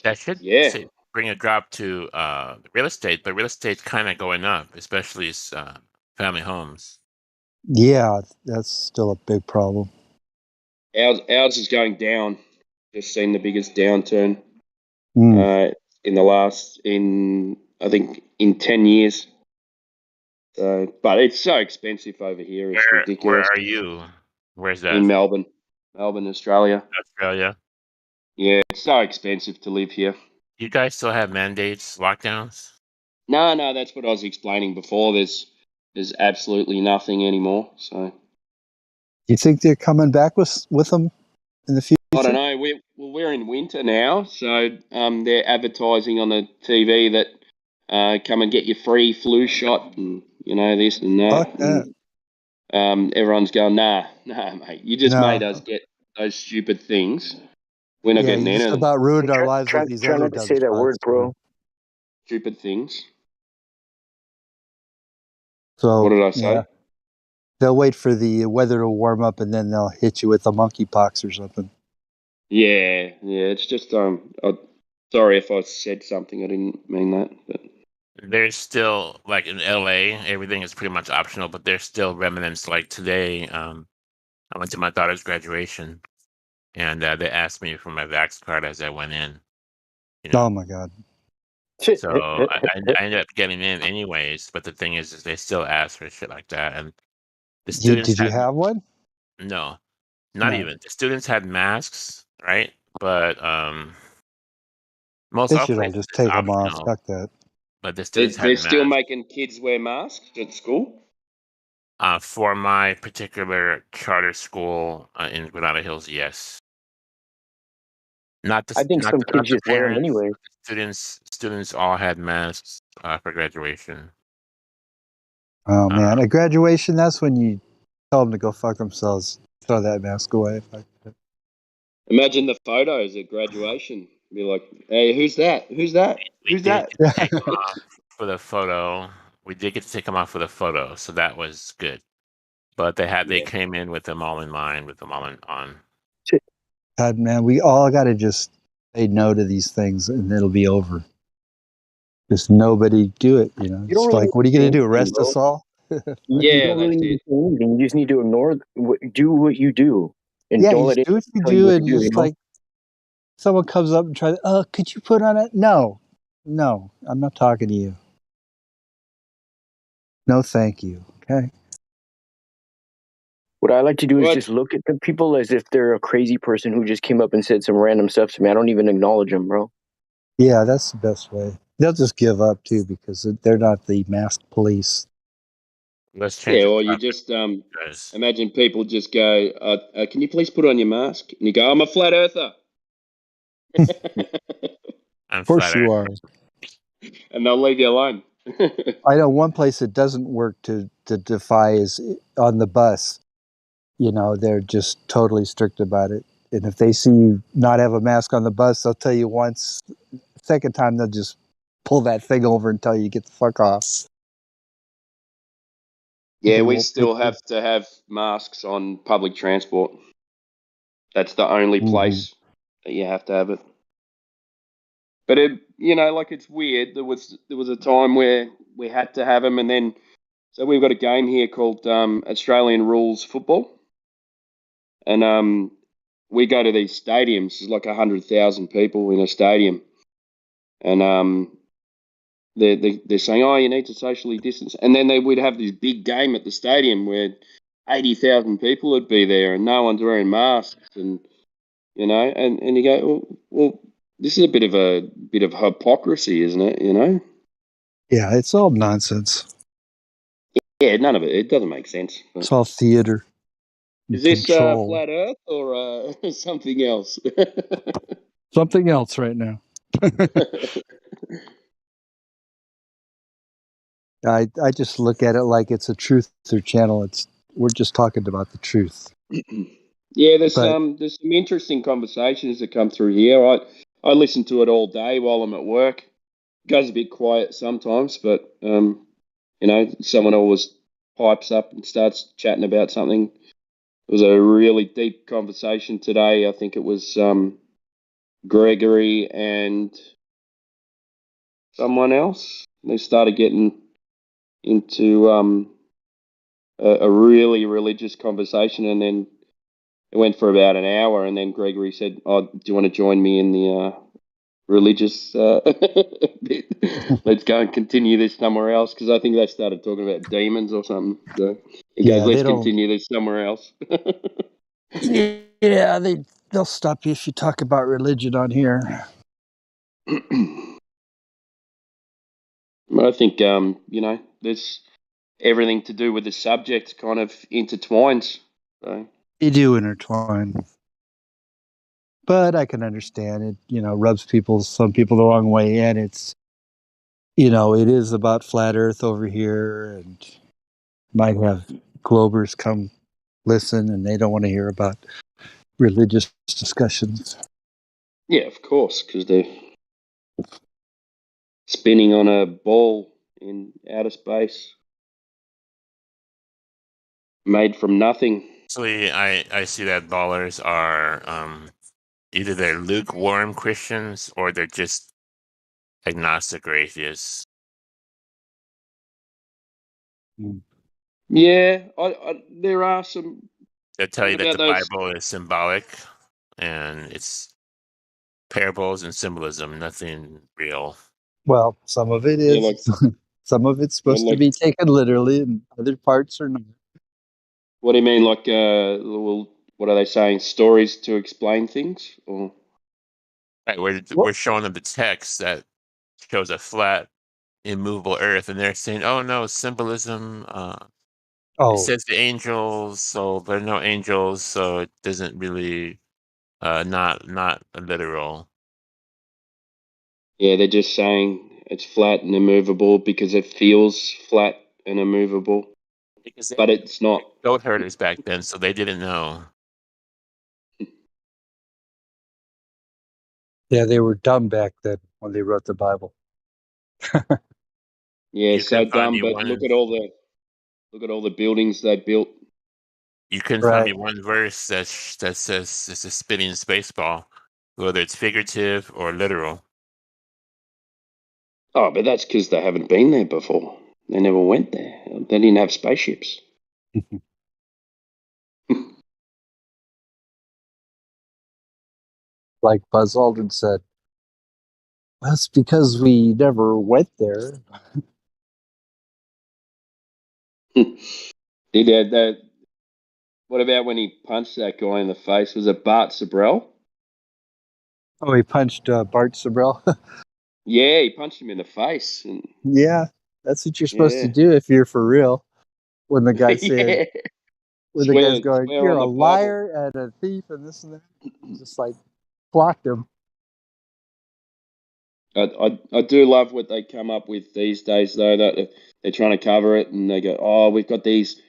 That should bring a drop to real estate, but real estate's kind of going up, especially family homes. Yeah, that's still a big problem. Ours is going down. Just seen the biggest downturn I think in 10 years. So, but it's so expensive over here. It's ridiculous. Where are you? Where's that? In Melbourne, Australia. Australia. Yeah, it's so expensive to live here. You guys still have mandates, lockdowns? No, that's what I was explaining before. There's absolutely nothing anymore. So, you think they're coming back with them in the future? I don't know. We're in winter now, so they're advertising on the TV that come and get your free flu shot, and this and that. Fuck that. And, everyone's going, nah, mate. You just made us get those stupid things. We're not getting you anything. just about ruined our lives with these try other not to say that word, bro. Stupid things. So what did I say? Yeah. They'll wait for the weather to warm up and then they'll hit you with a monkeypox or something. Yeah. It's just sorry if I said something. I didn't mean that. But there's still, like in LA, everything is pretty much optional, but there's still remnants. Like today, I went to my daughter's graduation, and they asked me for my vax card as I went in. Oh my god! So I ended up getting in anyways. But the thing is they still ask for shit like that, and the students. Did you have one? No, not even. The students had masks, right? But most they all should all places just it's take them off. optional. Fuck that. But the students had they're masks. still making kids wear masks at school. For my particular charter school in Granada Hills, yes. I think some kids just wear them anyway. Students all had masks for graduation. Oh man, at graduation, that's when you tell them to go fuck themselves. Throw that mask away. Imagine the photos at graduation. Be like, hey, who's that? Who's that? Who's that? Take them off for the photo. We did get to take them off for the photo, so that was good. But they came in with them all in line, with them all on. God, man, we all got to just say no to these things, and it'll be over. Just nobody do it. You know, You don't it's really like, what are you going to do? Arrest bro. us all? You don't really need to say anything. You just need to do what you do, and Yeah, don't you let it do what you tell you do, what to and do. You just know. like someone comes up and tries, could you put on it? No, I'm not talking to you. No, thank you. Okay. What I like to do is just look at the people as if they're a crazy person who just came up and said some random stuff to me. I don't even acknowledge them, bro. Yeah, that's the best way. They'll just give up too because they're not the masked police. Let's change. Yeah, or you just imagine people just go, "Can you please put on your mask?" And you go, "I'm a flat earther." Of course you are. And they'll leave you alone. I know one place that doesn't work to defy is on the bus. You know, they're just totally strict about it. And if they see you not have a mask on the bus, they'll tell you once. Second time, they'll just pull that thing over and tell you get the fuck off. Yeah, we still have to have masks on public transport. That's the only place that you have to have it. But it's weird. There was a time where we had to have them, and then so we've got a game here called Australian Rules Football, and we go to these stadiums. There's like 100,000 people in a stadium, and they're saying, "Oh, you need to socially distance," and then we'd have this big game at the stadium where 80,000 people would be there, and no one's wearing masks, and and you go, well, this is a bit of hypocrisy, isn't it? You know? Yeah, it's all nonsense. Yeah, none of it. It doesn't make sense. It's all theater. Is this control. flat Earth or something else? Something else right now. I just look at it like it's a truth channel. We're just talking about the truth. Yeah, there's some interesting conversations that come through here. I listen to it all day while I'm at work. It goes a bit quiet sometimes, but someone always pipes up and starts chatting about something. It was a really deep conversation today. I think it was Gregory and someone else. They started getting into a really religious conversation, and then it went for about an hour. And then Gregory said, "Oh, do you want to join me in the religious bit? Let's go and continue this somewhere else." Because I think they started talking about demons or something. So he goes, "Let's continue this somewhere else." Yeah, they'll stop you if you talk about religion on here. I think there's everything to do with the subject kind of intertwines. So. They do intertwine, but I can understand it. Rubs some people the wrong way, and it's it is about flat Earth over here, and might have Globers come listen, and they don't want to hear about religious discussions. Yeah, of course, because they're spinning on a ball in outer space, made from nothing. Actually, I see that ballers are either they're lukewarm Christians or they're just agnostic or atheists. Yeah, there are some. They'll tell you that the those? Bible is symbolic and it's parables and symbolism, nothing real. Well, some of it is. Some of it's supposed to be taken literally, and other parts are not. What do you mean? Like, what are they saying? Stories to explain things, or? Right, we're showing them the text that shows a flat, immovable Earth, and they're saying, "Oh no, symbolism." It says the angels, so there are no angels, so it doesn't really, not literal. Yeah, they're just saying it's flat and immovable because it feels flat and immovable, but it's not. Goat herders back then, so they didn't know. Yeah, they were dumb back then when they wrote the Bible. Yeah, so dumb, but look at all the buildings they built. You couldn't find me one verse that says it's a spinning space ball, whether it's figurative or literal. Oh, but that's because they haven't been there before. They never went there. They didn't have spaceships. Like Buzz Aldrin said, that's because we never went there. Did that? What about when he punched that guy in the face? Was it Bart Sabrell? Oh, he punched Bart Sabrell. Yeah, he punched him in the face. And, Yeah, that's what you're supposed to yeah. do if you're for real. When the guy's saying, Yeah. when the guy's going, Swear you're on a the Bible. liar and a thief and this and that, just like blocked him. I do love what they come up with these days, though. That they're trying to cover it, and they go, "Oh, we've got these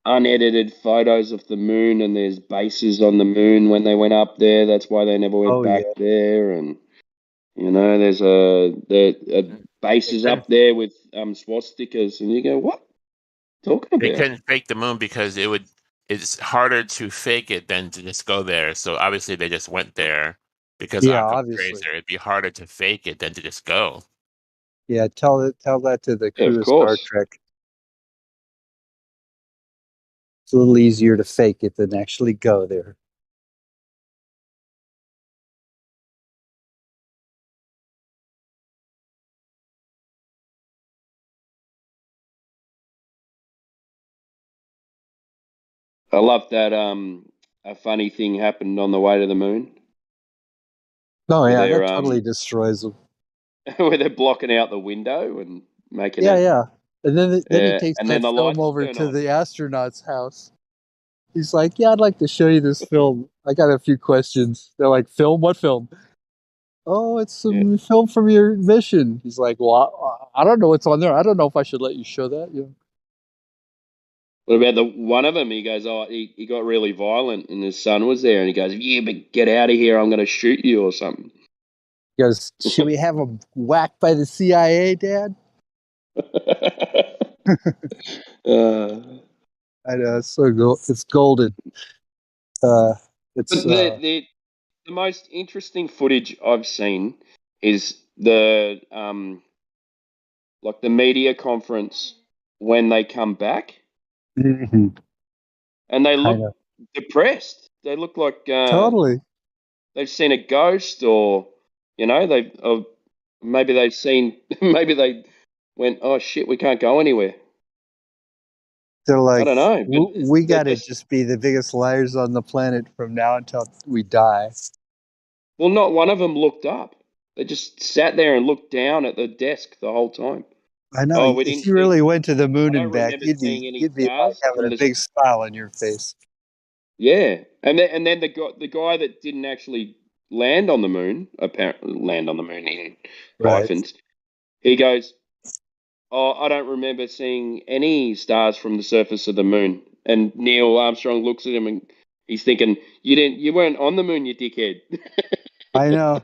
unedited photos of the moon, and there's bases on the moon when they went up there. That's why they never went back there." And there's a bases up there with swastikas, and you go, "What? Talking They about?" couldn't fake the moon because it's harder to fake it than to just go there. So obviously they just went there because Yeah, Occam's obviously. razor. It'd be harder to fake it than to just go. Yeah, tell that to the Yeah, crew of of Star course. Trek. It's a little easier to fake it than actually go there. I love that. A funny thing happened on the way to the moon. Oh Where yeah, they're that totally destroys them. where they're blocking out the window and making Yeah, it. yeah. And then he takes And then that the film lights over turn to on. the astronaut's house. He's like, "Yeah, I'd like to show you this film. I got a few questions." They're like, "Film? What film?" "Oh, it's some film from your mission." He's like, "Well, I don't know what's on there. I don't know if I should let you show that." Yeah. What about the one of them? He goes, "Oh, he got really violent, and his son was there, and he goes, yeah, but get out of here! I'm going to shoot you or something." He goes, "Should we have him whacked by the CIA, Dad?" I know, it's so it's golden. It's But the most interesting footage I've seen is the like the media conference when they come back, Mhm. and they I look know. depressed. They look like Totally. they've seen a ghost, or maybe they've seen maybe they went, "Oh shit, we can't go anywhere." They're I like, don't know, but we they're got to just just be the biggest liars on the planet from now until we die. well, not one of them looked up. They just sat there and looked down at the desk the whole time. I know. Oh, we If didn't you see. really went to the I moon and don't back, remember you'd seeing be any like stars having from a the. big smile on your face. Yeah, and then the guy that didn't actually land on the moon, apparently land on the moon in Right. hyphens. He goes, "Oh, I don't remember seeing any stars from the surface of the moon." And Neil Armstrong looks at him and he's thinking, You weren't on the moon, you dickhead." I know.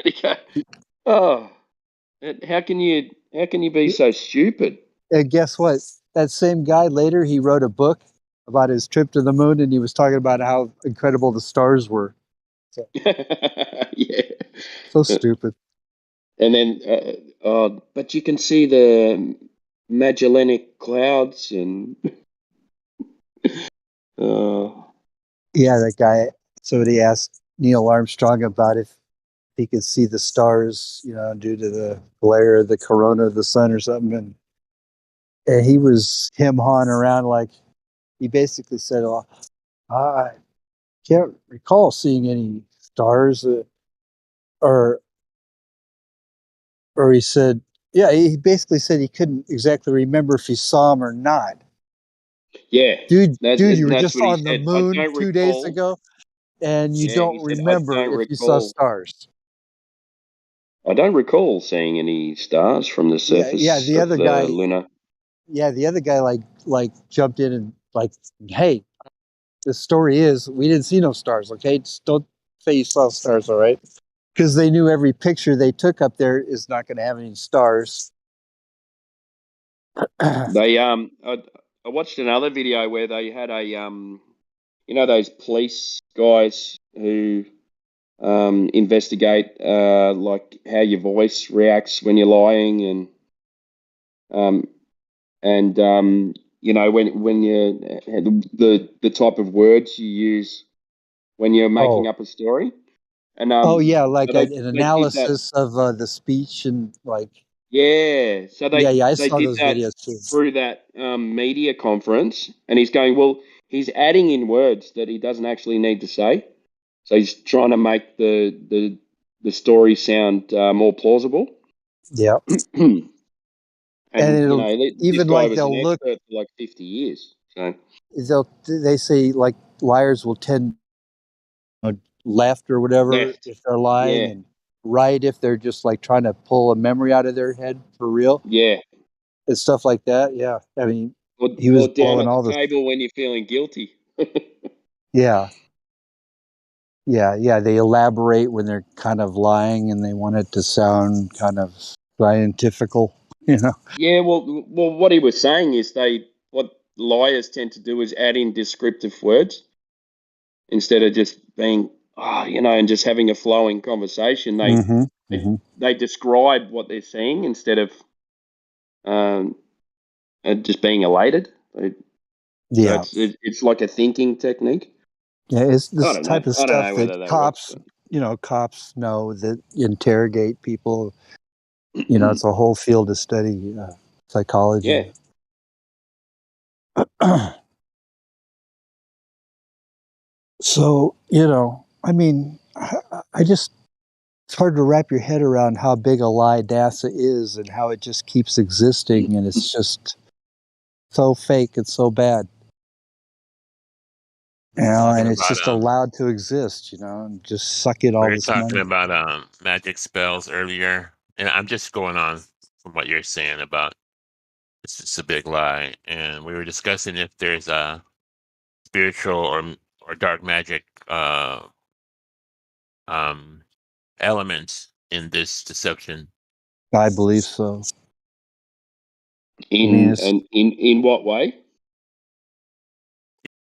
He goes, "Oh, how can you be so stupid?" And guess what? That same guy later, he wrote a book about his trip to the moon, and he was talking about how incredible the stars were. So, Yeah. so stupid. And then, but you can see the Magellanic clouds and. Yeah, that guy. Somebody asked Neil Armstrong about if he could see the stars, due to the glare of the corona of the sun or something, and he was hawing around like he basically said, "Oh, I can't recall seeing any stars," or he said, yeah, he basically said he couldn't exactly remember if he saw them or not. Yeah, Dude, you were that's just what he on the said. I moon don't 2 days recall. ago, and you Yeah, don't he said, I remember don't if you saw recall. stars. I don't recall seeing any stars from the Yeah. surface of the lunar. The other guy like jumped in and like, hey, the story is we didn't see no stars. Okay, just don't say you saw stars, all right? Because they knew every picture they took up there is not going to have any stars. They I watched another video where they had a you know those police guys who investigate like how your voice reacts when you're lying and you know when you the type of words you use when you're making up a story. And oh yeah, like so an they did that. analysis of the speech and like. Yeah, so Yeah, I they saw did those that videos too. through that media conference, and he's going, well, he's adding in words that he doesn't actually need to say, so he's trying to make the story sound more plausible. Yeah, and and you it'll know, this even guy like was an they'll look. expert for like 50 years. So They say like liars will tend left or whatever left, if they're lying, yeah, and right if they're just like trying to pull a memory out of their head for real yeah, and stuff like that. Yeah, I mean, or, he was or down blowing at the all the. table when you're feeling guilty. Yeah, yeah. They elaborate when they're kind of lying, and they want it to sound kind of scientifical. You know. Yeah, well, what he was saying is what liars tend to do is add in descriptive words instead of just being, you know, and just having a flowing conversation. Mm-hmm. They, Mm-hmm. they describe what they're seeing instead of um, just being elated. So Yeah. it's like a thinking technique. Yeah, it's I this don't know. type of I don't stuff know that whether that works. cops, cops know that interrogate people. It's a whole field of study, Yeah. psychology. So, I mean, I just, it's hard to wrap your head around how big a lie NASA is and how it just keeps existing and it's just so fake and so bad. Talking And it's about just allowed to exist, and just suck in we all were this talking money. about magic spells earlier, and I'm just going on from what you're saying about it's just a big lie, and we were discussing if there's a spiritual or dark magic um elements in this deception. I believe so. In what way?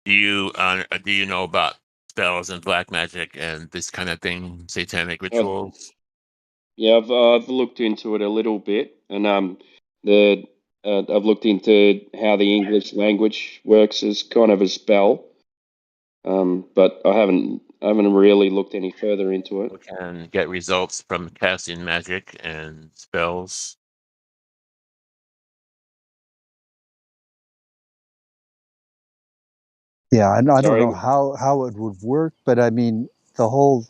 Do you know about spells and black magic and this kind of thing, satanic rituals? Yeah, I've looked into it a little bit, and the I've looked into how the English language works as kind of a spell, but I haven't really looked any further into it. We can get results from casting magic and spells. Yeah, I don't Sorry. know how it would work, but I mean, their whole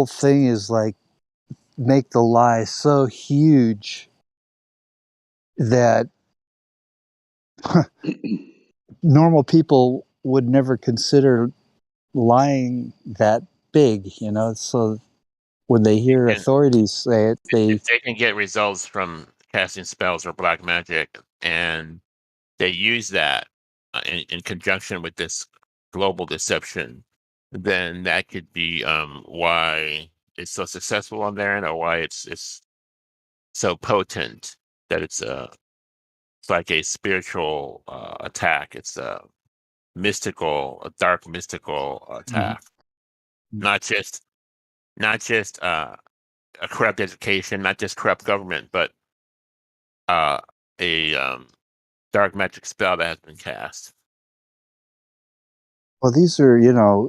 thing is like make the lie so huge that normal people would never consider lying that big, So when they hear And authorities say it, if they can get results from casting spells or black magic, and they use that in conjunction with this global deception, then that could be why it's so successful on there, and or why it's so potent that it's like a spiritual attack. It's a dark mystical attack. Not just a corrupt education, not just corrupt government, but a dark magic spell that has been cast. well, these are,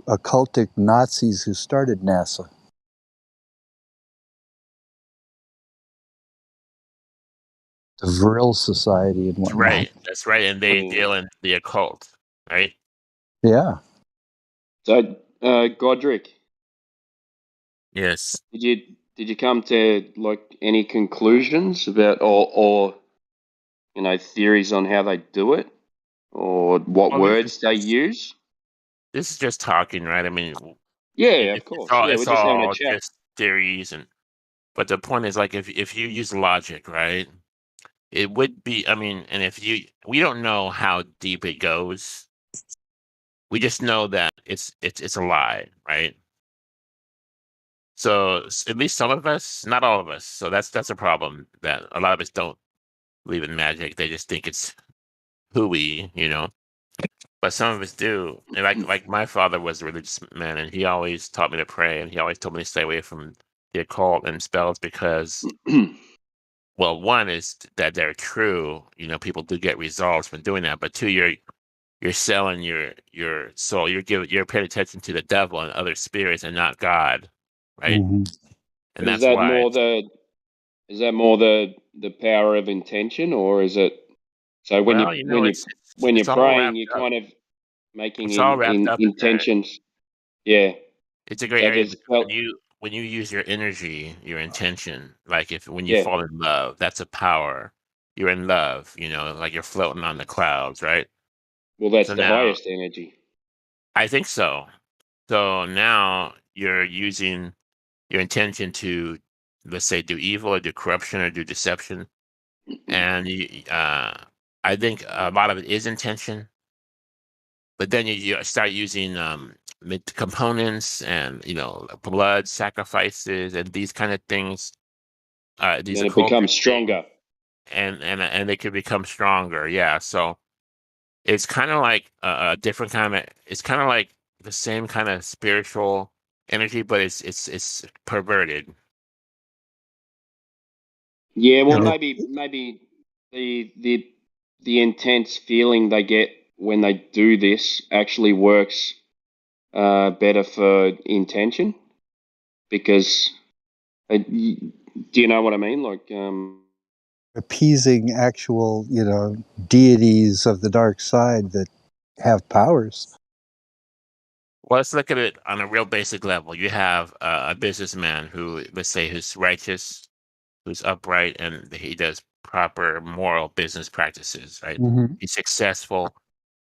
occultic Nazis who started NASA. The Vril Society and whatnot. That's right. And they deal in the occult, right? Yeah. So, Godric. Yes. Did you come to like any conclusions about or theories on how they do it or what Well, words they use? this is just talking, right? I mean, Yeah, of course. Yeah, we're it's just having a all chat. just theories, but the point is, like, if you use logic, right, it would be. I mean, and we don't know how deep it goes. We just know that it's a lie, right? So at least some of us, not all of us. So that's a problem, that a lot of us don't believe in magic. They just think it's hooey, you know. But some of us do. And like my father was a religious man, and he always taught me to pray, and he always told me to stay away from the occult and spells because, well, one is that they're true. You know, people do get results from doing that. But two, you're selling your soul. You're paying attention to the devil and other spirits and not God, right? Mm-hmm. And But that's why. is that more the power of intention, or is it so Well, you know, when you're it's all praying, wrapped you're up. kind of making It's all wrapped in up in that. intentions? Yeah. It's a great So area there's because when you use your energy, your intention, like if when you yeah. fall in love, that's a power. You're in love, you know, like you're floating on the clouds, right? Well, that's So the now highest energy. I think so. So now you're using your intention to, let's say, do evil or do corruption or do deception, and I think a lot of it is intention. But then you start using components and blood sacrifices and these kind of things, these Then it occultic becomes things, stronger. and they can become stronger. Yeah, so it's kind of like a different kind of. It's kind of like the same kind of spiritual energy, but it's perverted. Yeah, well, You maybe the intense feeling they get when they do this actually works better for intention because do you know what I mean? Like, appeasing actual, deities of the dark side that have powers. Well, let's look at it on a real basic level. You have a businessman who, let's say, who's righteous, who's upright, and he does proper moral business practices, right? Mm-hmm. He's successful.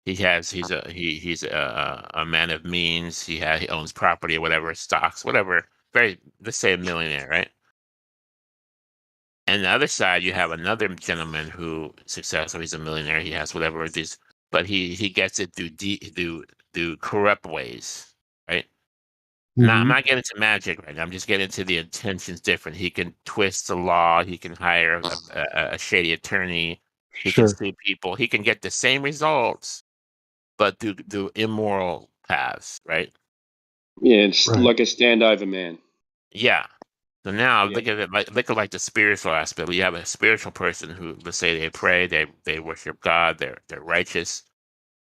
He's a man of means. He owns property or whatever, stocks, whatever. Let's say a millionaire, right? And the other side, you have another gentleman who successful. He's a millionaire. He has whatever it is, but he gets it through corrupt ways, right? Now, I'm Mm-hmm. not getting into magic right now. I'm just getting into the intentions different. He can twist the law. He can hire a shady attorney. He can Sure. sue people. He can get the same results, but through immoral paths, right? yeah, it's Right. like a standover man. Yeah. So now Yeah. look at like the spiritual aspect. You have a spiritual person who, let's say, they pray, they worship God, they're righteous,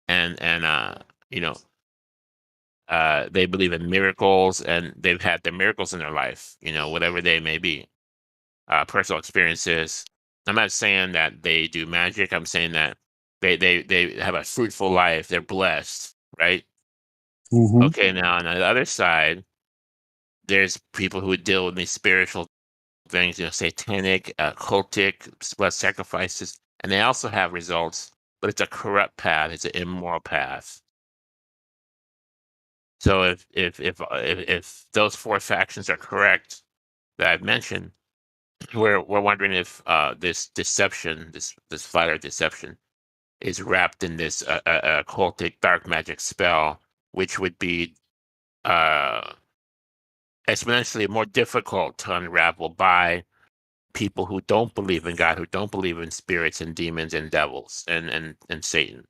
and you know they believe in miracles, and they've had their miracles in their life, whatever they may be, personal experiences. I'm not saying that they do magic. I'm saying that they have a fruitful life. They're blessed, right? Mm-hmm. Okay, now on the other side, there's people who deal with these spiritual things, satanic, cultic, blood sacrifices, and they also have results, but it's a corrupt path. It's an immoral path. So if those four factions are correct that I've mentioned, we're wondering if this deception, this flat earth deception, is wrapped in this occultic dark magic spell, which would be uh, exponentially more difficult to unravel by people who don't believe in God, who don't believe in spirits and demons and devils and Satan,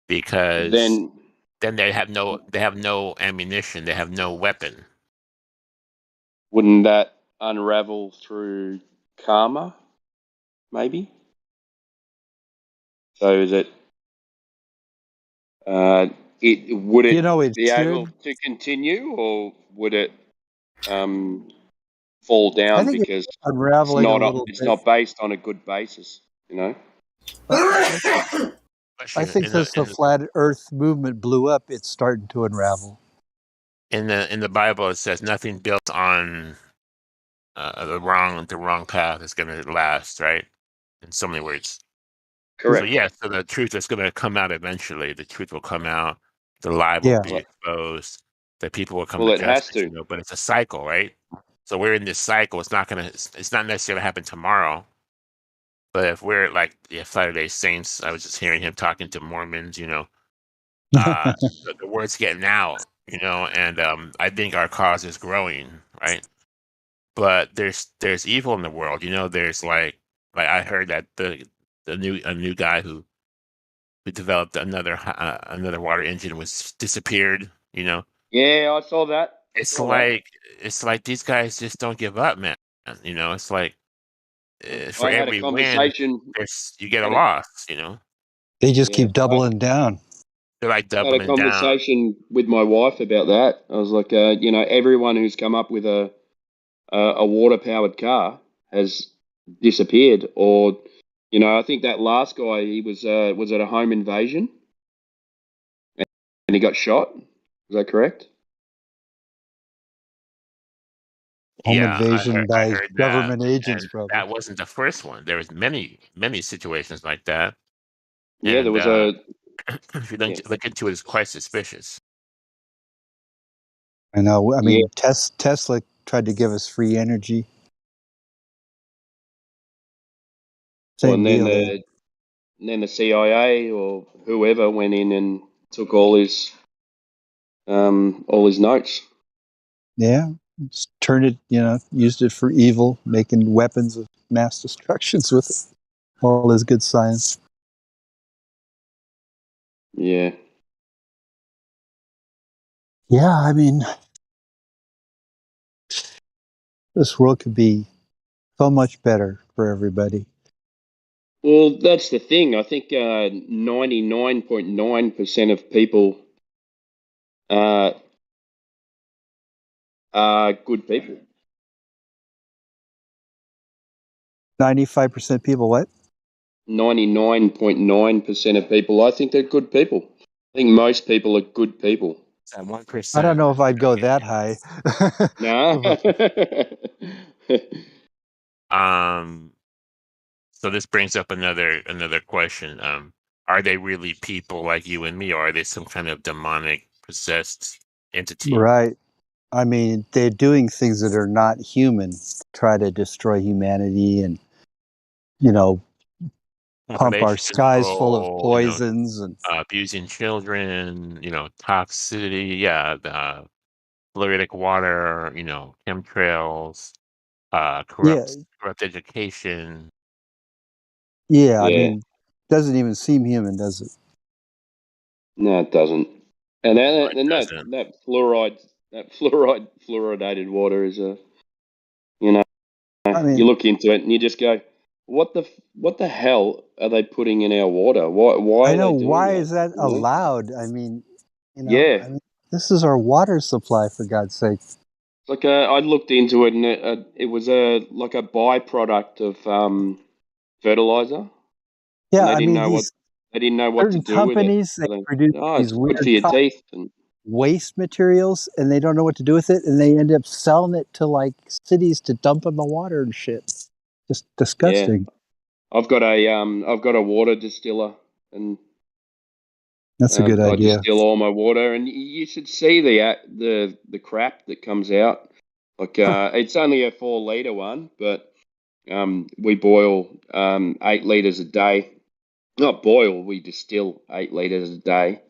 because Then then they have no ammunition, they have no weapon. wouldn't that unravel through karma? Maybe. So that it would it It be able should. to continue, or would it um, fall I down think it's because unraveling a little it's bit. not based on a good basis? You know. I think since the flat Earth movement blew up, it's starting to unravel. In the Bible, it says nothing built on the wrong path is going to last, right? In so many words. So Correct. yes, so the truth is going to come out eventually. The truth will come out. The lie will Yeah. be exposed. The people will come Well, to it has justice. to. But it's a cycle, right? So we're in this cycle. It's not necessarily happen tomorrow. But if we're like Latter-day Saints, I was just hearing him talking to Mormons. The word's getting out. And I think our cause is growing, right? But there's evil in the world. There's like I heard that a new guy who we developed another water engine, was disappeared. You know, Yeah, I saw that. it's like these guys just don't give up, man. You know, it's like for I had a every win, conversation. you get a loss. You know, They just Yeah, keep doubling down. they're like I had a doubling down. conversation with my wife about that. I was like, everyone who's come up with a water powered car has disappeared, or I think that last guy, he was at a home invasion, and he got shot. Is that correct? Home Yeah, invasion I by heard that, government agents, and probably. that wasn't the first one. There was many situations like that, Yeah, there and was if you look into it, it's quite suspicious. I know. I Yeah. mean, Tesla tried to give us free energy. Well, Same deal. They, and then the CIA or whoever went in and took all his notes. yeah, just turned it. Used it for evil, making weapons of mass destructions with it. All his good science. Yeah. Yeah, I mean, this world could be so much better for everybody. Well, that's the thing. I think 99.9% of people are good people. 95% people, what? 99.9% of people, I think they're good people. I think most people are good people. That 1%. I don't know if I'd go that high. No. So this brings up another question. Are they really people like you and me, or are they some kind of demonic possessed entity? Right. I mean, they're doing things that are not human, try to destroy humanity and, pump our Population skies full of control, poisons and abusing children, toxicity, the fluoridic water, chemtrails, yeah, corrupt education. yeah. I Yeah. mean, doesn't even seem human, does it? No, it doesn't. And It doesn't. that fluoridated water is I you mean, look into it and you just go, what the hell are they putting in our water? Why I are know. they doing Why that? is that allowed? I mean, Yeah. this is our water supply, for God's sake. Like I looked into it, and it was like a byproduct of fertilizer, and Yeah, I mean, these they didn't know what to certain do with it. companies, they So produce it's these good for weird your teeth. And waste materials, and they don't know what to do with it, and they end up selling it to like cities to dump in the water and shit. Just yeah, disgusting. I've got a water distiller, and That's a good I idea. distill all my water, and you should see the crap that comes out. Like it's only a 4 liter one, but we boil 8 liters a day. Not boil, we distill 8 liters a day.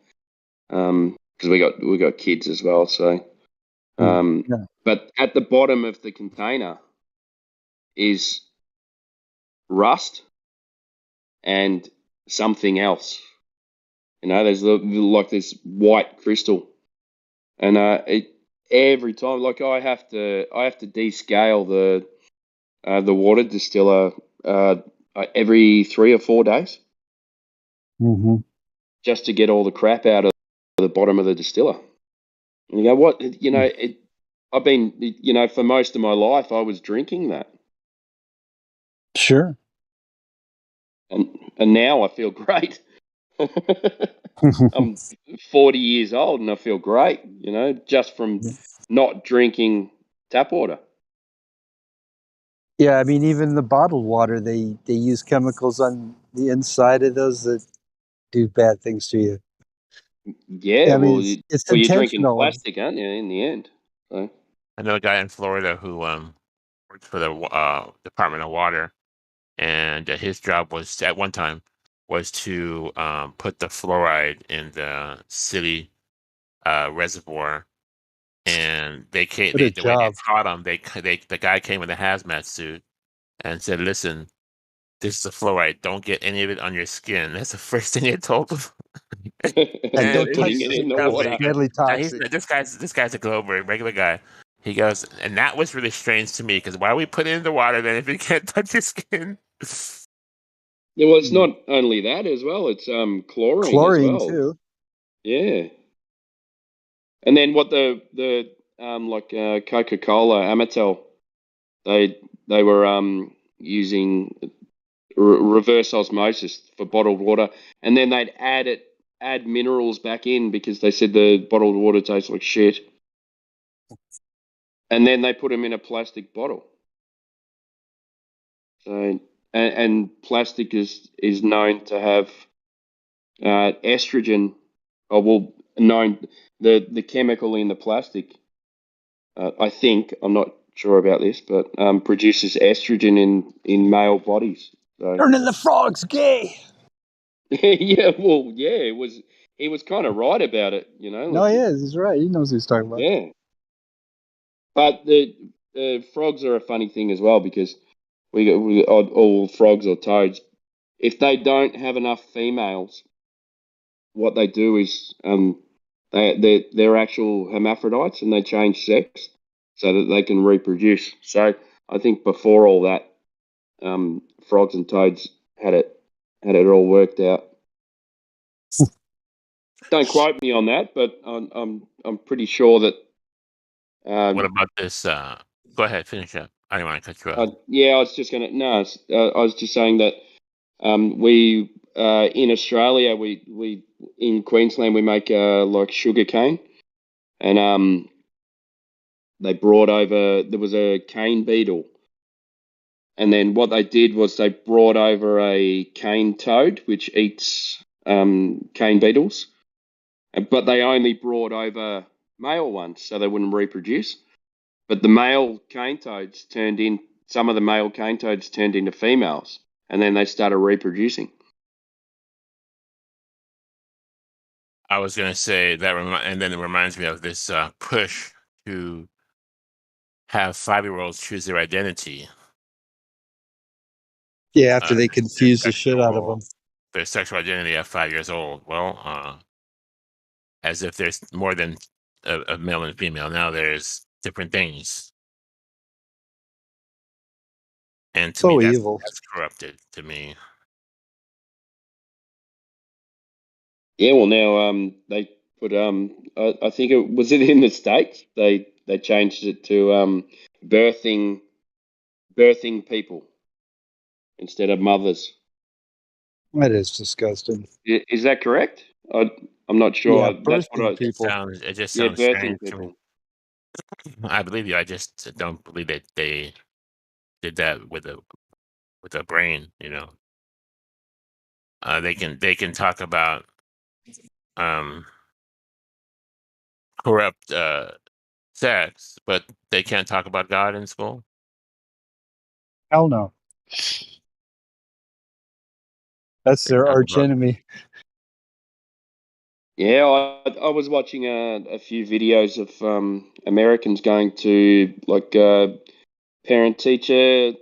Because we got kids as well. So, Yeah. but at the bottom of the container is rust and something else. There's like this white crystal, and every time, like I have to descale the water distiller every 3 or 4 days, Mm-hmm. just to get all the crap out of the bottom of the distiller. And you go, what? I've been, for most of my life, I was drinking that, Sure. and now I feel great. I'm 40 years old and I feel great, just from not drinking tap water. Yeah, I mean, even the bottled water, they use chemicals on the inside of those that do bad things to you. Yeah, I mean, well, it's you're drinking intentional. plastic, aren't you? In the end, so. I know a guy in Florida who worked for the Department of Water, and his job was at one time was to put the fluoride in the city reservoir, and they came. What a When they job. caught him, the guy came in a hazmat suit and said, "Listen, this is the fluoride. Don't get any of it on your skin. That's the first thing I told him. And don't touch Putting it in the stuff water. that's deadly Now, he's toxic. this guy's a Glover, regular guy. He goes, and that was really strange to me because why are we putting it in the water then if it can't touch your skin? Yeah, well, it's not only that as well. It's chlorine as Chlorine well. too. Yeah. And then what the Coca-Cola, Amatil, they were using reverse osmosis for bottled water, and then they'd add minerals back in because they said the bottled water tastes like shit. And then they put them in a plastic bottle. So and plastic is known to have estrogen. Oh well, known the chemical in the plastic. I think I'm not sure about this, but produces estrogen in male bodies. So Turning the frogs gay. yeah, well, yeah, he was kind of right about it, you know. No, he is. He's right. He knows what he's talking about. Yeah, but the frogs are a funny thing as well because we all frogs or toads. If they don't have enough females, what they do is they're actual hermaphrodites and they change sex so that they can reproduce. So I think before all that, frogs and toads had it all worked out. Don't quote me on that, but I'm pretty sure that. What about this? Go ahead, finish up. I didn't want to cut you off. Yeah, I was just gonna. No, I was just saying that we in Australia we in Queensland we make like sugar cane, and they brought over there was a cane beetle, and then what they did was they brought over a cane toad which eats cane beetles, but they only brought over male ones so they wouldn't reproduce. But the male cane toads some of the male cane toads turned into females, and then they started reproducing. I was gonna say that, and then it reminds me of this push to have 5-year-olds choose their identity. Yeah, after they confuse the shit out of them. Their sexual identity at 5 years old. Well, as if there's more than a male and female. Now there's different things. And to me, that's corrupted to me. Yeah, well now they put I think it was it in the States they changed it to birthing people instead of mothers. That is disgusting. Is that correct? I'm not sure. Yeah, That's what birthing people. It just yeah, sounds birthing strange to me. people. I believe you. I just don't believe that they did that with a brain. You know, they can talk about corrupt sex, but they can't talk about God in school. Hell no. That's their arch enemy. Yeah, I was watching a few videos of Americans going to like parent teacher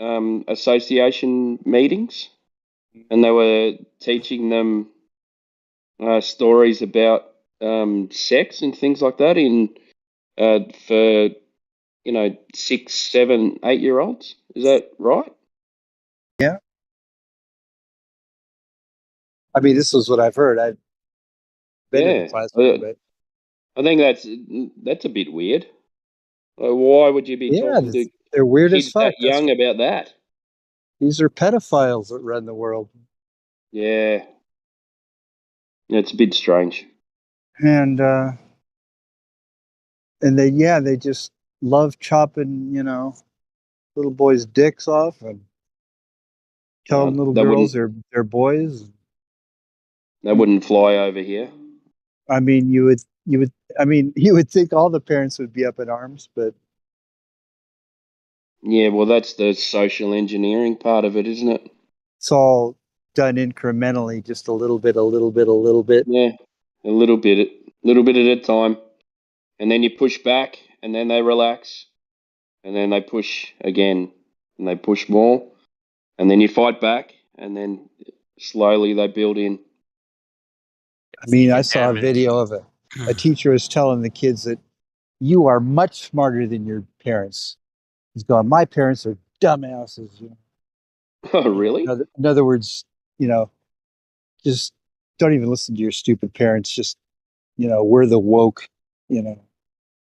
association meetings, and they were teaching them stories about sex and things like that for 6, 7, 8-year-olds. Is that right? Yeah. I mean, this is what I've heard. I've been in the classroom, but I think that's a bit weird. Why would you be talking to they're weird kids as fuck. that young about that? These are pedophiles that run the world. Yeah. It's a bit strange. And they just love chopping, little boys' dicks off and telling little girls they're boys. That wouldn't fly over here. I mean, you would think all the parents would be up in arms, but yeah, well, that's the social engineering part of it, isn't it? It's all done incrementally, just a little bit, a little bit, a little bit. Yeah, a little bit at a time, and then you push back, and then they relax, and then they push again, and they push more, and then you fight back, and then slowly they build in. I mean, I saw a video of a teacher was telling the kids that you are much smarter than your parents. He's going, my parents are dumbasses. You know? Oh, really? In other words, just don't even listen to your stupid parents. Just, we're the woke, Yeah,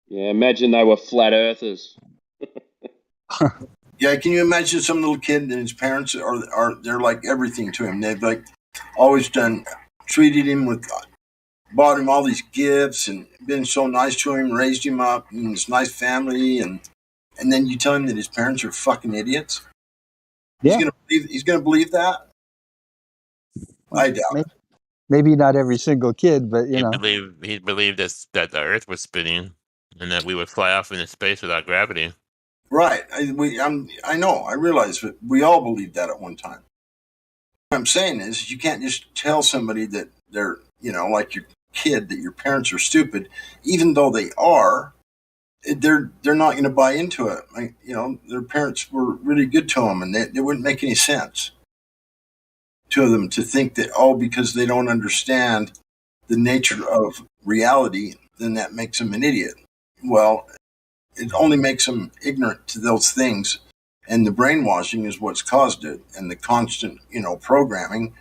imagine they were flat earthers. Yeah, can you imagine some little kid and his parents are they're like everything to him. They've like always treated him with, bought him all these gifts and been so nice to him, raised him up in this nice family, and then you tell him that his parents are fucking idiots. Yeah. He's gonna believe that. I doubt it. Maybe not every single kid, but he believed that the Earth was spinning and that we would fly off into space without gravity. Right. I know. I realize that we all believed that at one time. What I'm saying is, you can't just tell somebody that they're, like your kid, that your parents are stupid, even though they are. They're not going to buy into it. Like, their parents were really good to them, and it wouldn't make any sense to them to think that, because they don't understand the nature of reality, then that makes them an idiot. Well, it only makes them ignorant to those things, and the brainwashing is what's caused it, and the constant, programming.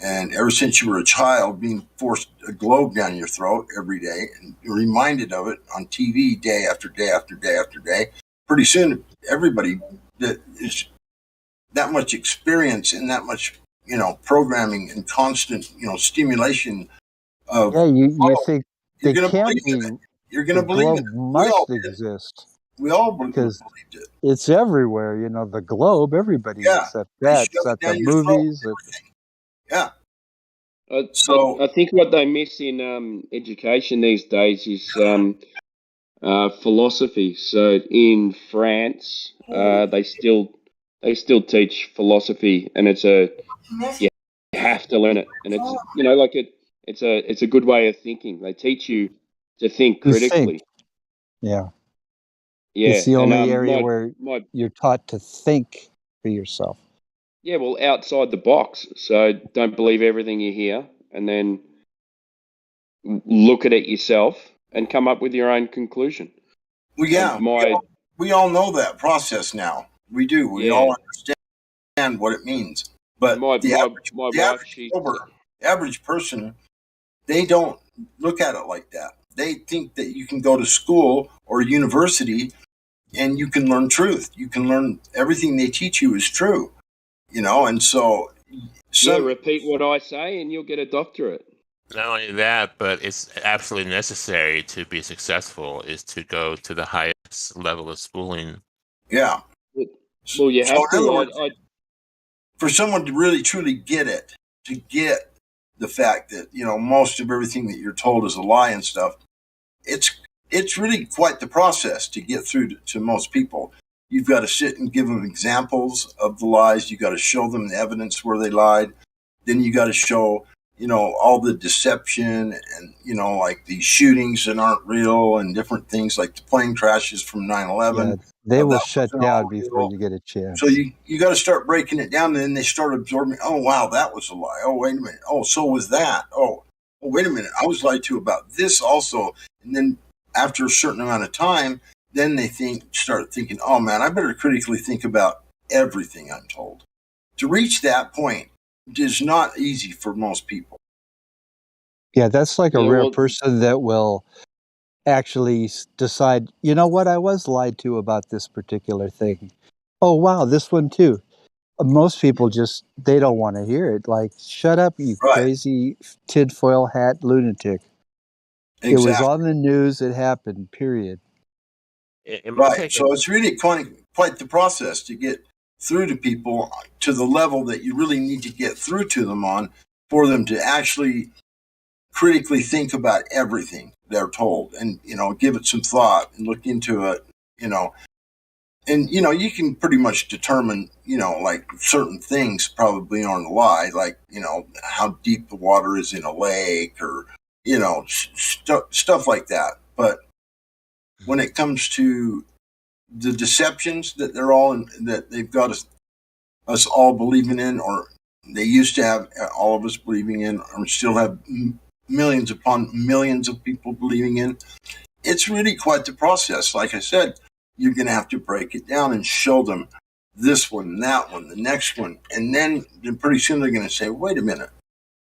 And ever since you were a child, being forced a globe down your throat every day, and you're reminded of it on TV day after day after day after day, pretty soon everybody that is that much experience and that much, programming and constant, stimulation of, you think you're they going to can't believe be. it. You're going to The believe globe it. must exist. We all because believed it. it's everywhere. The globe. Everybody accepts that. It's at the movies. Yeah. I think what they miss in education these days is philosophy. So in France, they still teach philosophy, and you have to learn it, and it's a good way of thinking. They teach you to think critically. Yeah. Yeah, it's the only and, area where you're taught to think for yourself. Yeah, well, outside the box. So don't believe everything you hear, and then look at it yourself and come up with your own conclusion. Well, yeah, we all know that process now. We do. We all understand what it means. But the average person, they don't look at it like that. They think that you can go to school or university and you can learn truth. You can learn everything they teach you is true. And so... repeat what I say and you'll get a doctorate. Not only that, but it's absolutely necessary to be successful is to go to the highest level of schooling. Yeah. Well, you have to. For someone to really, truly get it, to get the fact that, most of everything that you're told is a lie and stuff, it's really quite the process to get through to most people. You've got to sit and give them examples of the lies. You got to show them the evidence where they lied. Then you got to show, all the deception and, like these shootings that aren't real and different things like the plane crashes from 9/11. Yeah, they will shut down before you get a chance. So you got to start breaking it down, and then they start absorbing, oh, wow, that was a lie. Oh, wait a minute. Oh, so was that. Oh, wait a minute. I was lied to about this also. And then after a certain amount of time, then they start thinking, oh, man, I better critically think about everything I'm told. To reach that point is not easy for most people. Yeah, that's like a rare person that will actually decide, you know what, I was lied to about this particular thing. Oh, wow, this one too. Most people they don't want to hear it. Like, shut up, you crazy tinfoil hat lunatic. Exactly. It was on the news. It happened, period. Right. So it's really quite the process to get through to people to the level that you really need to get through to them on for them to actually critically think about everything they're told and, give it some thought and look into it, and, you can pretty much determine, like certain things probably aren't a lie, like, how deep the water is in a lake or, stuff like that. But when it comes to the deceptions that they're all in, that they've got us us all believing in, or they used to have all of us believing in, or still have millions upon millions of people believing in. It's really quite the process. Like I said, you're going to have to break it down and show them this one, that one, the next one. And then pretty soon they're going to say, wait a minute,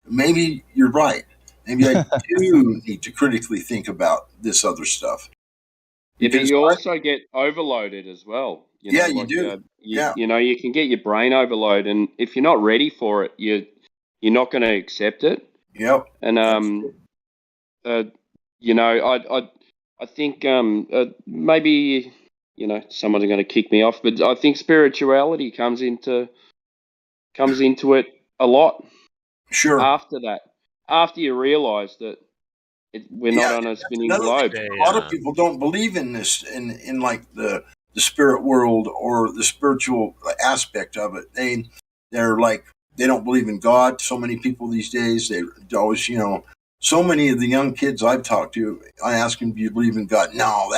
maybe you're right. Maybe I do need to critically think about this other stuff. Yeah, but you also get overloaded as well. You know, you do. You know, you can get your brain overload, and if you're not ready for it, you're not going to accept it. Yep. And you know, I think maybe, you know, someone's going to kick me off, but I think spirituality comes into it a lot. Sure. After that, after you realise that we're not on a spinning globe. A lot of people don't believe in this, in like the spirit world or the spiritual aspect of it. They're like, they don't believe in God. So many people these days, they always, you know, so many of the young kids I've talked to, I ask them, do you believe in God? No,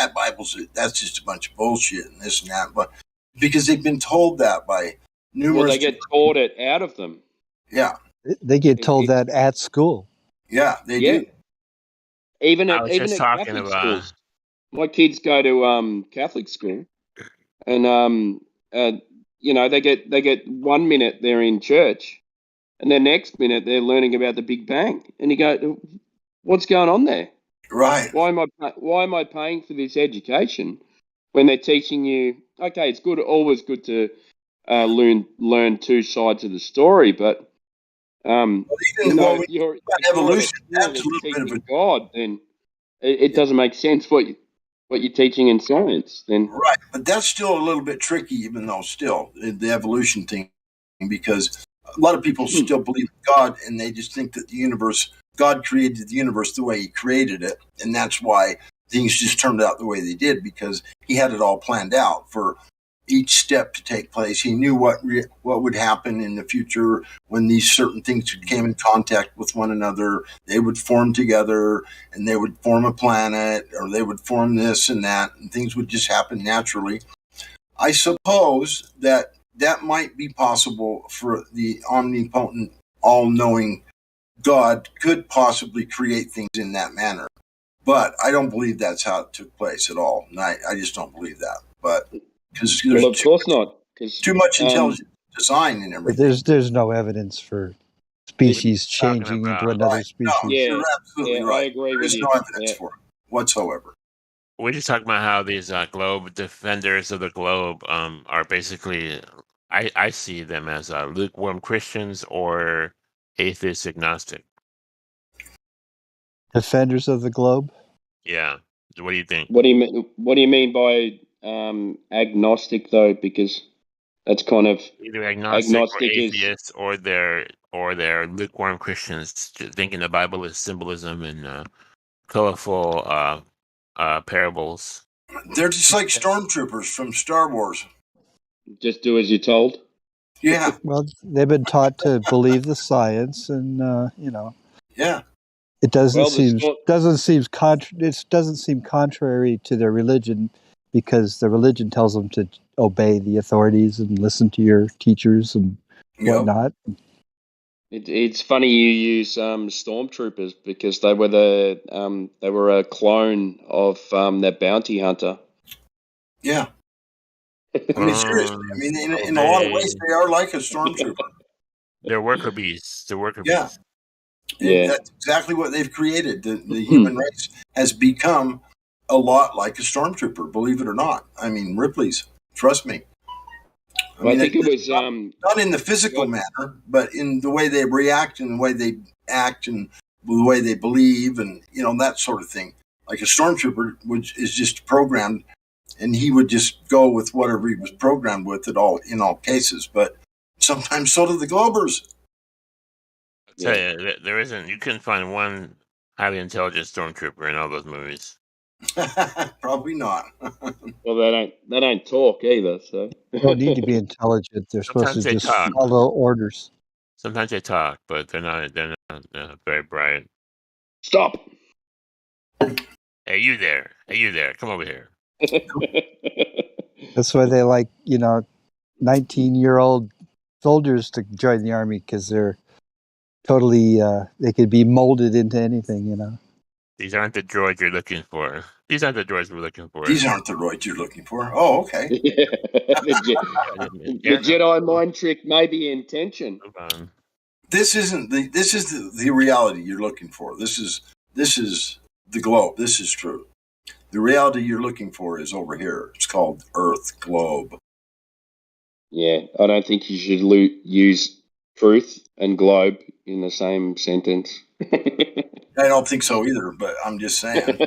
that's just a bunch of bullshit and this and that. But because they've been told that by numerous. Well, they get taught it out of them. Yeah. They get told that at school. Yeah, they do. Even at Catholic schools. My kids go to Catholic school, and you know, they get 1 minute they're in church, and the next minute they're learning about the Big Bang, and you go, what's going on there? Right. Why am I paying for this education when they're teaching you? Okay, it's always good to learn two sides of the story, but you're evolution. Teaching God, then it doesn't make sense what you're teaching in science. Then right, but that's still a little bit tricky, even though still the evolution thing, because a lot of people still believe in God, and they just think that God created the universe the way He created it, and that's why things just turned out the way they did, because He had it all planned out for each step to take place. He knew what would happen in the future when these certain things came in contact with one another. They would form together, and they would form a planet, or they would form this and that, and things would just happen naturally. I suppose that might be possible for the omnipotent, all-knowing God could possibly create things in that manner. But I don't believe that's how it took place at all. And I just don't believe that. But because of course not. Too much intelligent design and everything. But there's no evidence for species changing into another species. No, you're absolutely right. I agree there with is you. no evidence for it whatsoever. We're just talking about how these globe defenders of the globe are basically, I see them as lukewarm Christians or atheist agnostic. Defenders of the globe? Yeah. What do you think? What do you mean by agnostic though? Because that's kind of either agnostic or atheist, or they're lukewarm Christians, thinking the Bible is symbolism and colorful parables. They're just like stormtroopers from Star Wars. Just do as you're told. Yeah. Well, they've been taught to believe the science, and you know. Yeah. It doesn't seem contrary to their religion, because the religion tells them to obey the authorities and listen to your teachers and whatnot. It's funny you use stormtroopers, because they were a clone of that bounty hunter. Yeah. I mean, seriously. I mean, in a lot of ways, they are like a stormtrooper. They're worker bees. They're worker bees. Yeah. That's exactly what they've created. The human race has become a lot like a stormtrooper, believe it or not. I mean, Ripley's, trust me. I think it was not in the physical manner, but in the way they react and the way they act and the way they believe, and that sort of thing. Like a stormtrooper, which is just programmed, and he would just go with whatever he was programmed with in all cases. But sometimes so do the Globers. I'll tell you, there isn't. You couldn't find one highly intelligent stormtrooper in all those movies. Probably not. Well, they don't talk either, so they don't need to be intelligent. They're supposed to just follow orders. Sometimes they talk, but they're not very bright. Stop. Hey, you there? Hey, you there? Come over here. That's why they like 19-year-old soldiers to join the army because they're totally they could be molded into anything, you know. These aren't the droids you're looking for. These aren't the droids we're looking for. These aren't the droids you're looking for. Oh, okay. the Jedi mind trick may be intention. This isn't the. This is the reality you're looking for. This is the globe. This is true. The reality you're looking for is over here. It's called Earth globe. Yeah, I don't think you should use truth and globe in the same sentence. I don't think so either, but I'm just saying.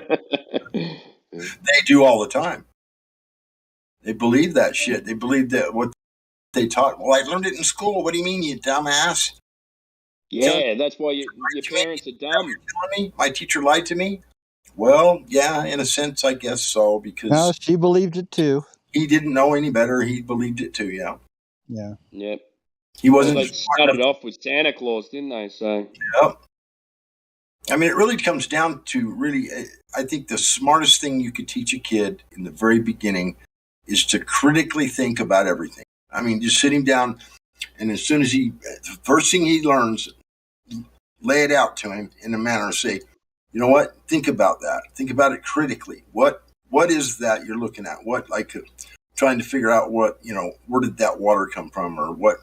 They do all the time. They believe that shit. They believe that what they taught. Well, I learned it in school. What do you mean, you dumbass? Yeah, that's why your parents are dumb. You're telling me my teacher lied to me? Well, yeah, in a sense, I guess so, because no, she believed it too. He didn't know any better. He believed it too. Yeah. Yeah. Yep. He wasn't. Well, they started off with Santa Claus, didn't they? So. Yep. I mean, it really comes down to really. I think the smartest thing you could teach a kid in the very beginning is to critically think about everything. I mean, just sit him down, and as soon as the first thing he learns, lay it out to him in a manner of say, you know what? Think about that. Think about it critically. What is that you're looking at? What, like, trying to figure out what, where did that water come from, or what?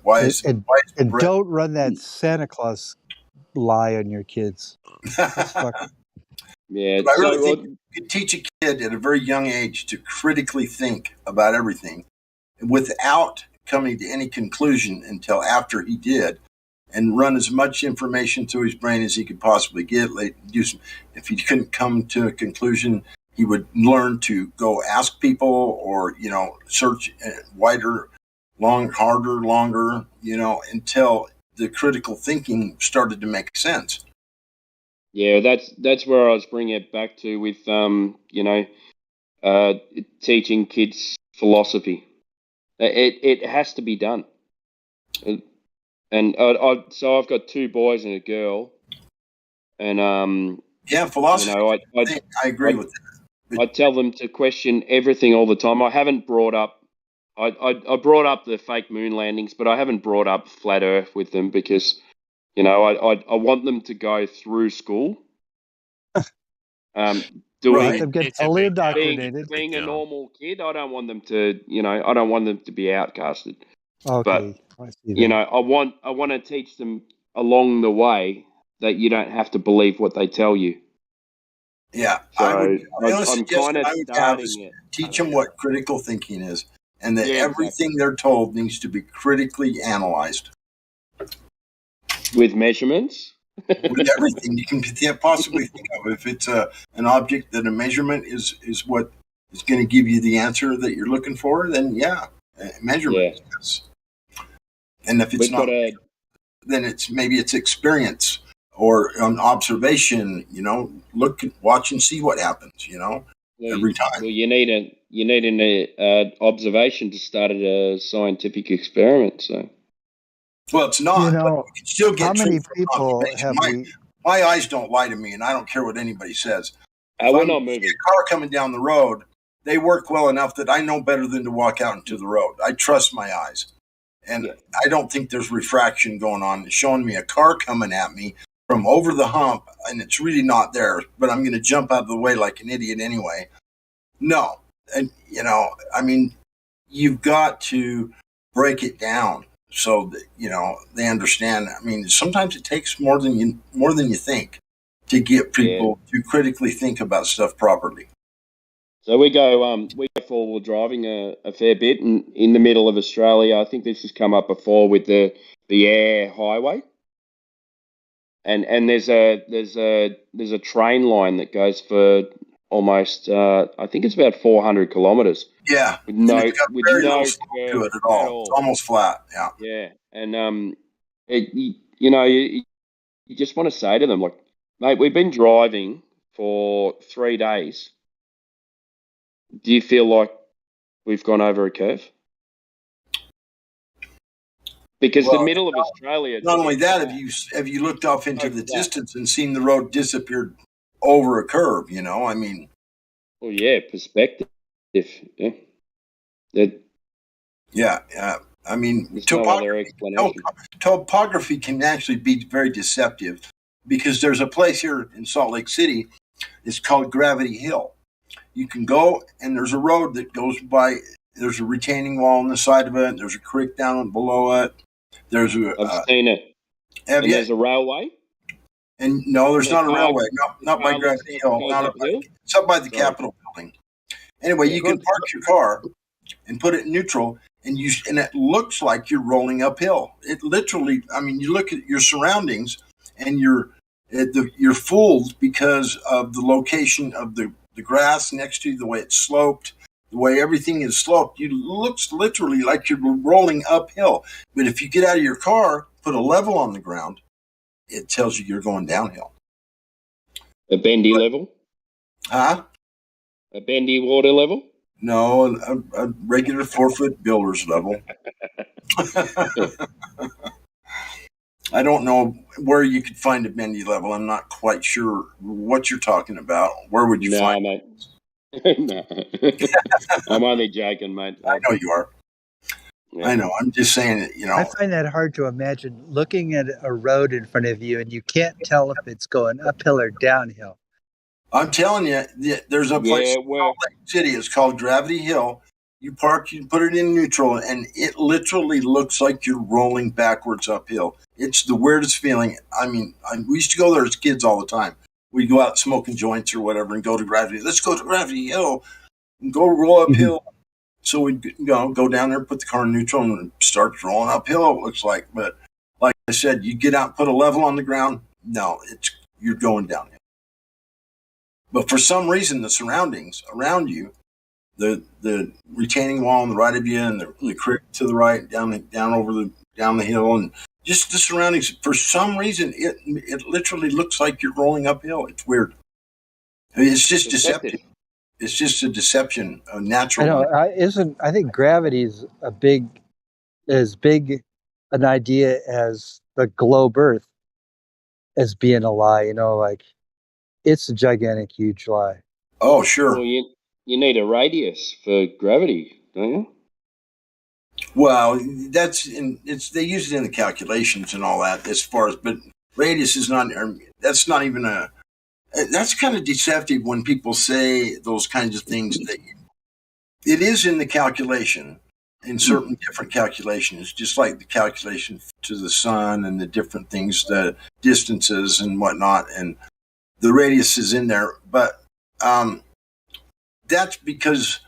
And don't run that Santa Claus lie on your kids. Yeah, but I really think you could teach a kid at a very young age to critically think about everything without coming to any conclusion until after he did, and run as much information through his brain as he could possibly get. If he couldn't come to a conclusion, he would learn to go ask people, or search wider, harder, longer, until the critical thinking started to make sense. Yeah, that's where I was bringing it back to with teaching kids philosophy. It has to be done. And so I've got 2 boys and a girl, and philosophy. I agree with that. I tell them to question everything all the time. I haven't brought up. I brought up the fake moon landings, but I haven't brought up flat Earth with them because, I want them to go through school. Them get totally indoctrinated. Being a normal kid, I don't want them to. I don't want them to be outcasted. Okay, but I want to teach them along the way that you don't have to believe what they tell you. Yeah, so I'm kind of starting it. Teach them what critical thinking is, and that everything they're told needs to be critically analyzed with measurements. With everything you can possibly think of. If it's an object that a measurement is what is going to give you the answer that you're looking for, then measurement. Yes. And if it's not, then maybe it's experience or an observation. Watch and see what happens. Every time. Well, you need an observation to start a scientific experiment. So. Well, it's not. But you can still get how many people have my eyes don't lie to me, and I don't care what anybody says. We're not moving. A car coming down the road, they work well enough that I know better than to walk out into the road. I trust my eyes, and I don't think there's refraction going on. It's showing me a car coming at me from over the hump, and it's really not there. But I'm going to jump out of the way like an idiot anyway. No, and you've got to break it down. So that, they understand. I mean, sometimes it takes more than you think to get people to critically think about stuff properly. So we go 4-wheel driving a fair bit in the middle of Australia. I think this has come up before with the air highway, and there's a train line that goes for almost I think it's about 400 kilometers. Yeah, with no curve to it at all. It's almost flat. Yeah. Yeah, and you just want to say to them, like, mate, we've been driving for 3 days. Do you feel like we've gone over a curve? Because the middle of Australia. Not only that, have you looked off into the distance and seen the road disappear over a curve? I mean. Well, yeah, perspective. Yeah. Yeah. I mean, There's no other explanation. topography can actually be very deceptive because there's a place here in Salt Lake City. It's called Gravity Hill. You can go, and there's a road that goes by. There's a retaining wall on the side of it. There's a creek down below it. I've seen it. And there's a railway? And no, there's not a railway. Not by Gravity Hill. It's up by the Capitol building. Anyway, you can park your car and put it in neutral, and it looks like you're rolling uphill. It literally, I mean, you look at your surroundings, and you're fooled because of the location of the grass next to you, the way it's sloped, the way everything is sloped. It looks literally like you're rolling uphill. But if you get out of your car, put a level on the ground, it tells you you're going downhill. A bendy level? Huh? A bendy water level? No, a regular 4-foot builder's level. I don't know where you could find a bendy level. I'm not quite sure what you're talking about. Where would you find it? No, I'm only joking, mate. I know you are. Yeah. I know. I'm just saying it, I find that hard to imagine looking at a road in front of you and you can't tell if it's going uphill or downhill. I'm telling you, there's a place in Salt Lake City. It's called Gravity Hill. You park, you put it in neutral, and it literally looks like you're rolling backwards uphill. It's the weirdest feeling. I mean, we used to go there as kids all the time. We'd go out smoking joints or whatever and go to Gravity. Let's go to Gravity Hill and go roll uphill. So we'd go down there, put the car in neutral, and start rolling uphill, it looks like. But like I said, you get out and put a level on the ground, no, you're going downhill. But for some reason, the surroundings around you, the retaining wall on the right of you, and the creek to the right, down the hill, and just the surroundings. For some reason, it literally looks like you're rolling uphill. It's weird. I mean, it's just deceptive. It's just a deception, a natural. I know. I think gravity is as big an idea as the globe Earth as being a lie. Like it's a gigantic, huge lie. Oh, sure. Well, you need a radius for gravity, don't you? Well, they use it in the calculations and all that but radius is not. That's not even that's kind of deceptive when people say those kinds of things. It is in the calculation, in certain different calculations, just like the calculation to the sun and the different things, the distances and whatnot, and the radius is in there. But that's because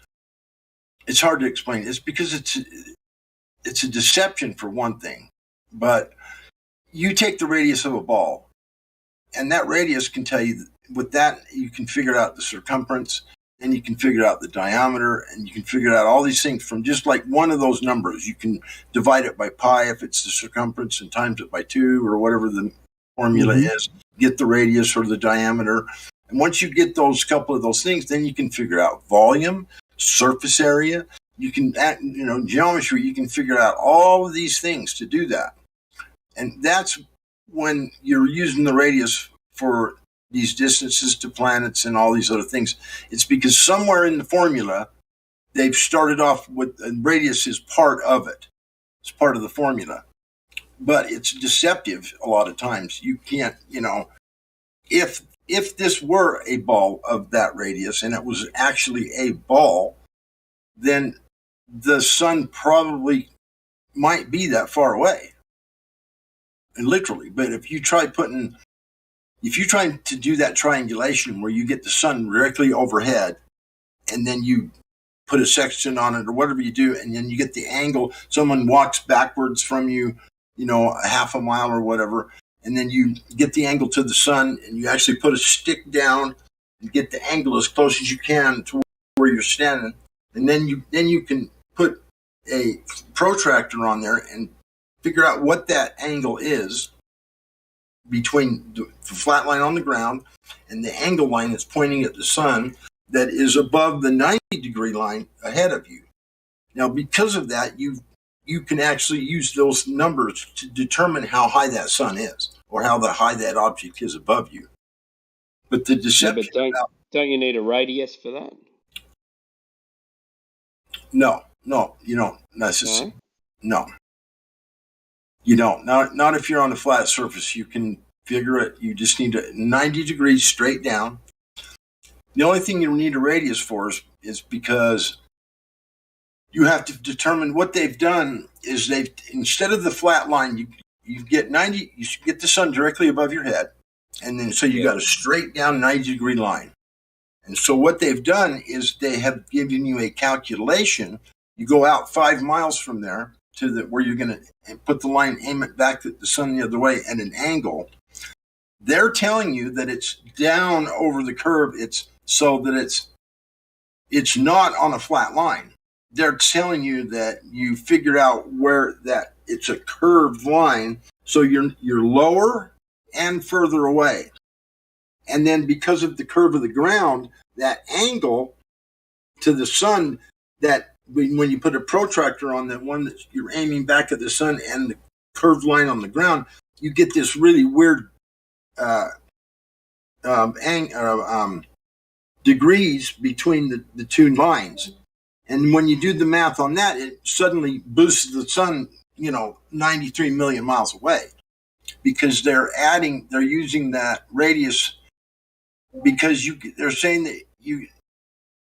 it's hard to explain. It's because it's a deception for one thing. But you take the radius of a ball, and that radius can tell you, with that, you can figure out the circumference, and you can figure out the diameter, and you can figure out all these things from just like one of those numbers. You can divide it by pi if it's the circumference and times it by 2 or whatever the formula is, get the radius or the diameter. And once you get those couple of those things, then you can figure out volume, surface area. You can, geometry, you can figure out all of these things to do that. And that's when you're using the radius for these distances to planets and all these other things. It's because somewhere in the formula, they've started off with radius is part of it. It's part of the formula. But it's deceptive a lot of times. You can't, if this were a ball of that radius and it was actually a ball, then the sun probably might be that far away. And literally. But if you try to do that triangulation where you get the sun directly overhead and then you put a sextant on it or whatever you do, and then you get the angle, someone walks backwards from you, a half a mile or whatever, and then you get the angle to the sun and you actually put a stick down and get the angle as close as you can to where you're standing. And then you can put a protractor on there and figure out what that angle is between the flat line on the ground and the angle line that's pointing at the sun that is above the 90-degree line ahead of you. Now, because of that, you can actually use those numbers to determine how high that sun is or how high that object is above you. But the deception... Yeah, but don't you need a radius for that? No, you don't necessarily. No, you don't. Not if you're on a flat surface. You can figure it. You just need 90 degrees straight down. The only thing you need a radius for is because you have to determine what they've done is they've, instead of the flat line, you get 90, you get the sun directly above your head. And then, so you got a straight down 90 degree line. And so what they've done is they have given you a calculation. You go out 5 miles from there to where you're going to put the line, aim it back at the sun the other way at an angle. They're telling you that it's down over the curve. It's so that it's not on a flat line. They're telling you that you figure out where that it's a curved line. So you're lower and further away. And then because of the curve of the ground, that angle to the sun, that when you put a protractor on that one that you're aiming back at the sun and the curved line on the ground, you get this really weird degrees between the two lines. And when you do the math on that, it suddenly boosts the sun, 93 million miles away, because they're using that radius because they're saying that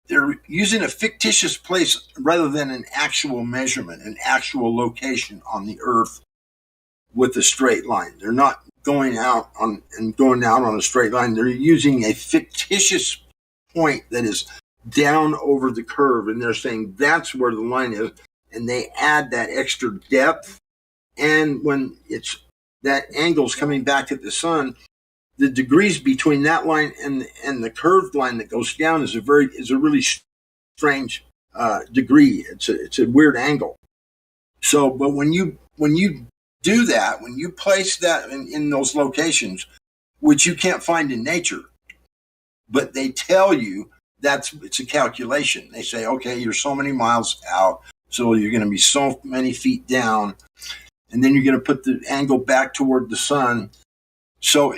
they're using a fictitious place rather than an actual measurement, an actual location on the Earth with a straight line. They're not going out on a straight line. They're using a fictitious point that is down over the curve, and they're saying that's where the line is, and they add that extra depth. And when that angle's coming back at the sun, the degrees between that line and the curved line that goes down is a really strange degree. It's a weird angle. So, but when you do that, when you place that in those locations, which you can't find in nature, but they tell you it's a calculation. They say, okay, you're so many miles out, so you're going to be so many feet down, and then you're going to put the angle back toward the sun. So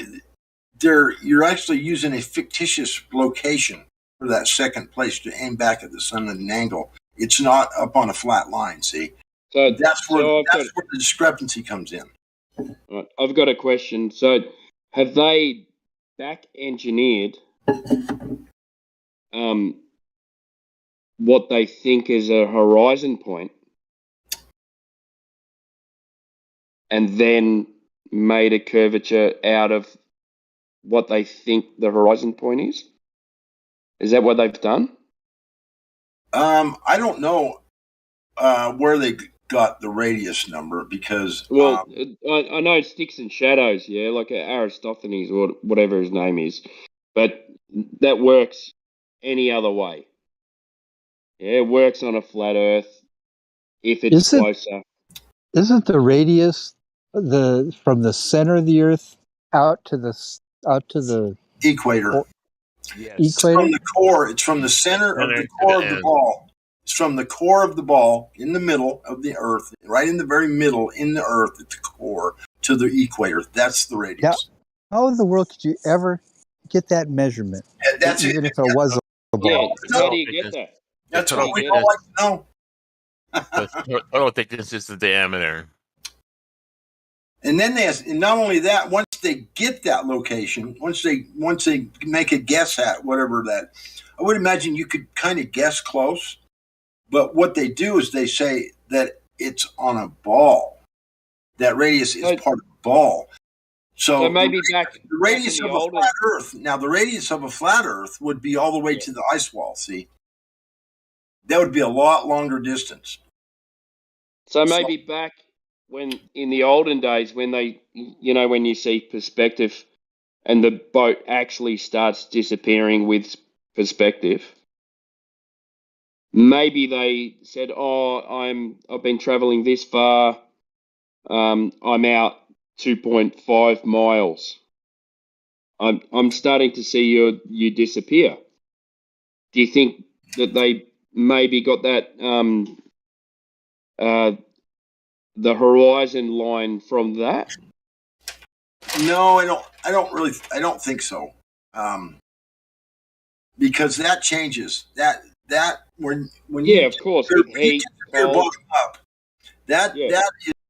you're actually using a fictitious location for that second place to aim back at the sun at an angle. It's not up on a flat line, see? So that's where the discrepancy comes in. Right, I've got a question. So have they back engineered what they think is a horizon point and then made a curvature out of what they think the horizon point is? Is that what they've done? I don't know where they got the radius number because... I know sticks and shadows, yeah, like Aristophanes or whatever his name is, but that works any other way. Yeah, it works on a flat Earth if it's closer. Isn't the radius from the center of the Earth out to the equator? Yes. It's from the core. It's from the center of the core of the ball. It's from the core of the ball in the middle of the Earth, right in the very middle in the Earth at the core to the equator. That's the radius. Now, how in the world could you ever get that measurement? That's even if it was a ball. Yeah, how do you get that? That's what we don't like to know. The total thickness is the diameter. And then and not only that, once they get that location, once they make a guess at whatever that, I would imagine you could kind of guess close. But what they do is they say that it's on a ball. That radius is part of the ball. So maybe the radius of a flat Earth. Now the radius of a flat Earth would be all the way to the ice wall. See, that would be a lot longer distance. So maybe back when in the olden days, when when you see perspective, and the boat actually starts disappearing with perspective. Maybe they said, I've been traveling this far. I'm out 2.5 miles. I'm starting to see you disappear. Do you think that they maybe got that the horizon line from that? No, I don't think so. Because that changes. That when of course, with heat, bottom up, That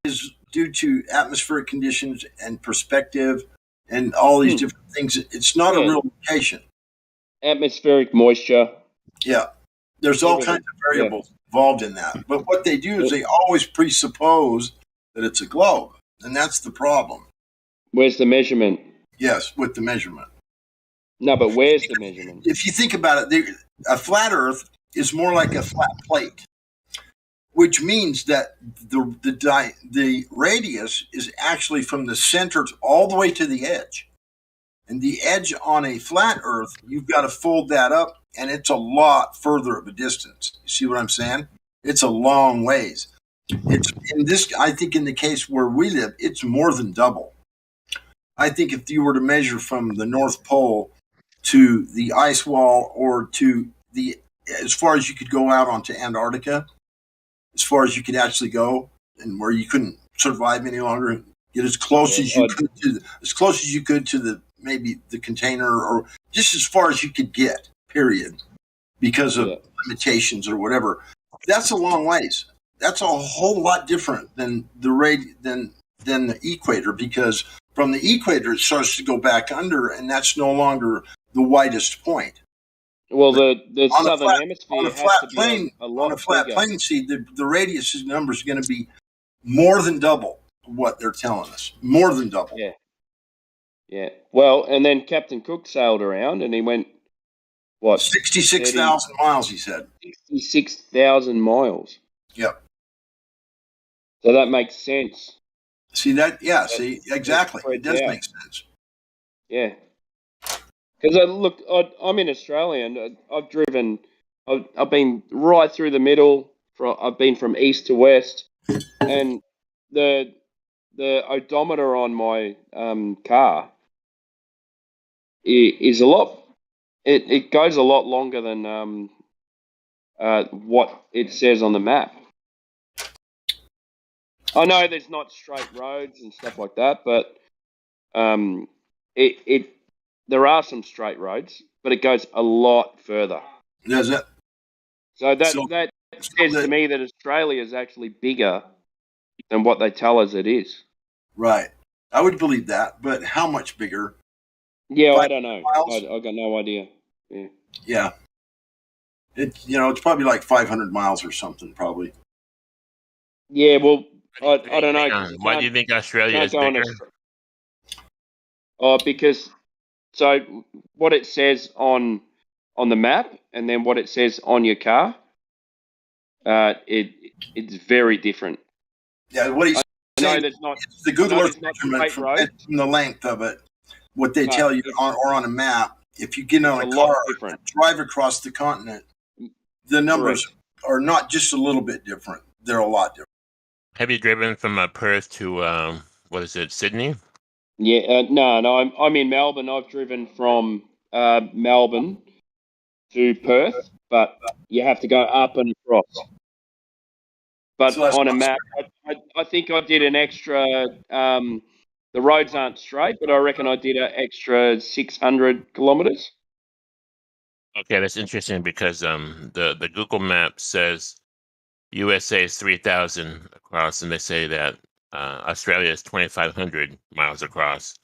is due to atmospheric conditions and perspective and all these different things. It's not a real location. Atmospheric moisture. Yeah. There's all kinds of variables involved in that. But what they do is they always presuppose that it's a globe. And that's the problem. Where's the measurement? Yes, with the measurement. No, but where's the measurement? If you think about it, a flat Earth is more like a flat plate, which means that the radius is actually from the center all the way to the edge. And the edge on a flat Earth, you've got to fold that up, and it's a lot further of a distance. You see what I'm saying? It's a long ways. It's in this. I think in the case where we live, it's more than double. I think if you were to measure from the North Pole to the ice wall, or to as far as you could go out onto Antarctica, as far as you could actually go, and where you couldn't survive any longer, get as close as you could to the maybe the container, or just as far as you could get, period, because of limitations or whatever. That's a long ways. That's a whole lot different than than the equator, because from the equator it starts to go back under, and that's no longer the widest point. Well, the southern hemisphere on a flat plane, see the radius number is going to be more than double what they're telling us. More than double. Yeah. Yeah. Well, and then Captain Cook sailed around, and he went, what? 66,000 miles, he said. 66,000 miles. Yep. So that makes sense. See that? Yeah. See, exactly. It does make sense. Yeah. Because look, I'm in Australia, and I've driven. I've been right through the middle. I've been from east to west, and the odometer on my car is a lot. It goes a lot longer than what it says on the map. I know there's not straight roads and stuff like that, but there are some straight roads, but it goes a lot further. Does it? So that says to me that Australia is actually bigger than what they tell us it is. Right. I would believe that, but how much bigger? Yeah, I don't know. I got no idea. Yeah. Yeah. It's probably like 500 miles or something, probably. Yeah, well, I don't know. Why do you think Australia is bigger? Because so what it says on the map, and then what it says on your car, it's very different. Yeah, what he's saying, there's not, it's the Google Earth measurement from the length of it. What they tell you on a map, if you get on a car and drive across the continent, the numbers are not just a little bit different. They're a lot different. Have you driven from Perth to Sydney? Yeah, no. I'm in Melbourne. I've driven from Melbourne to Perth, but you have to go up and across. But on a map, I think I did an extra. The roads aren't straight, but I reckon I did an extra 600 kilometers. Okay, that's interesting because the Google map says USA is 3,000 across, and they say that Australia is 2,500 miles across.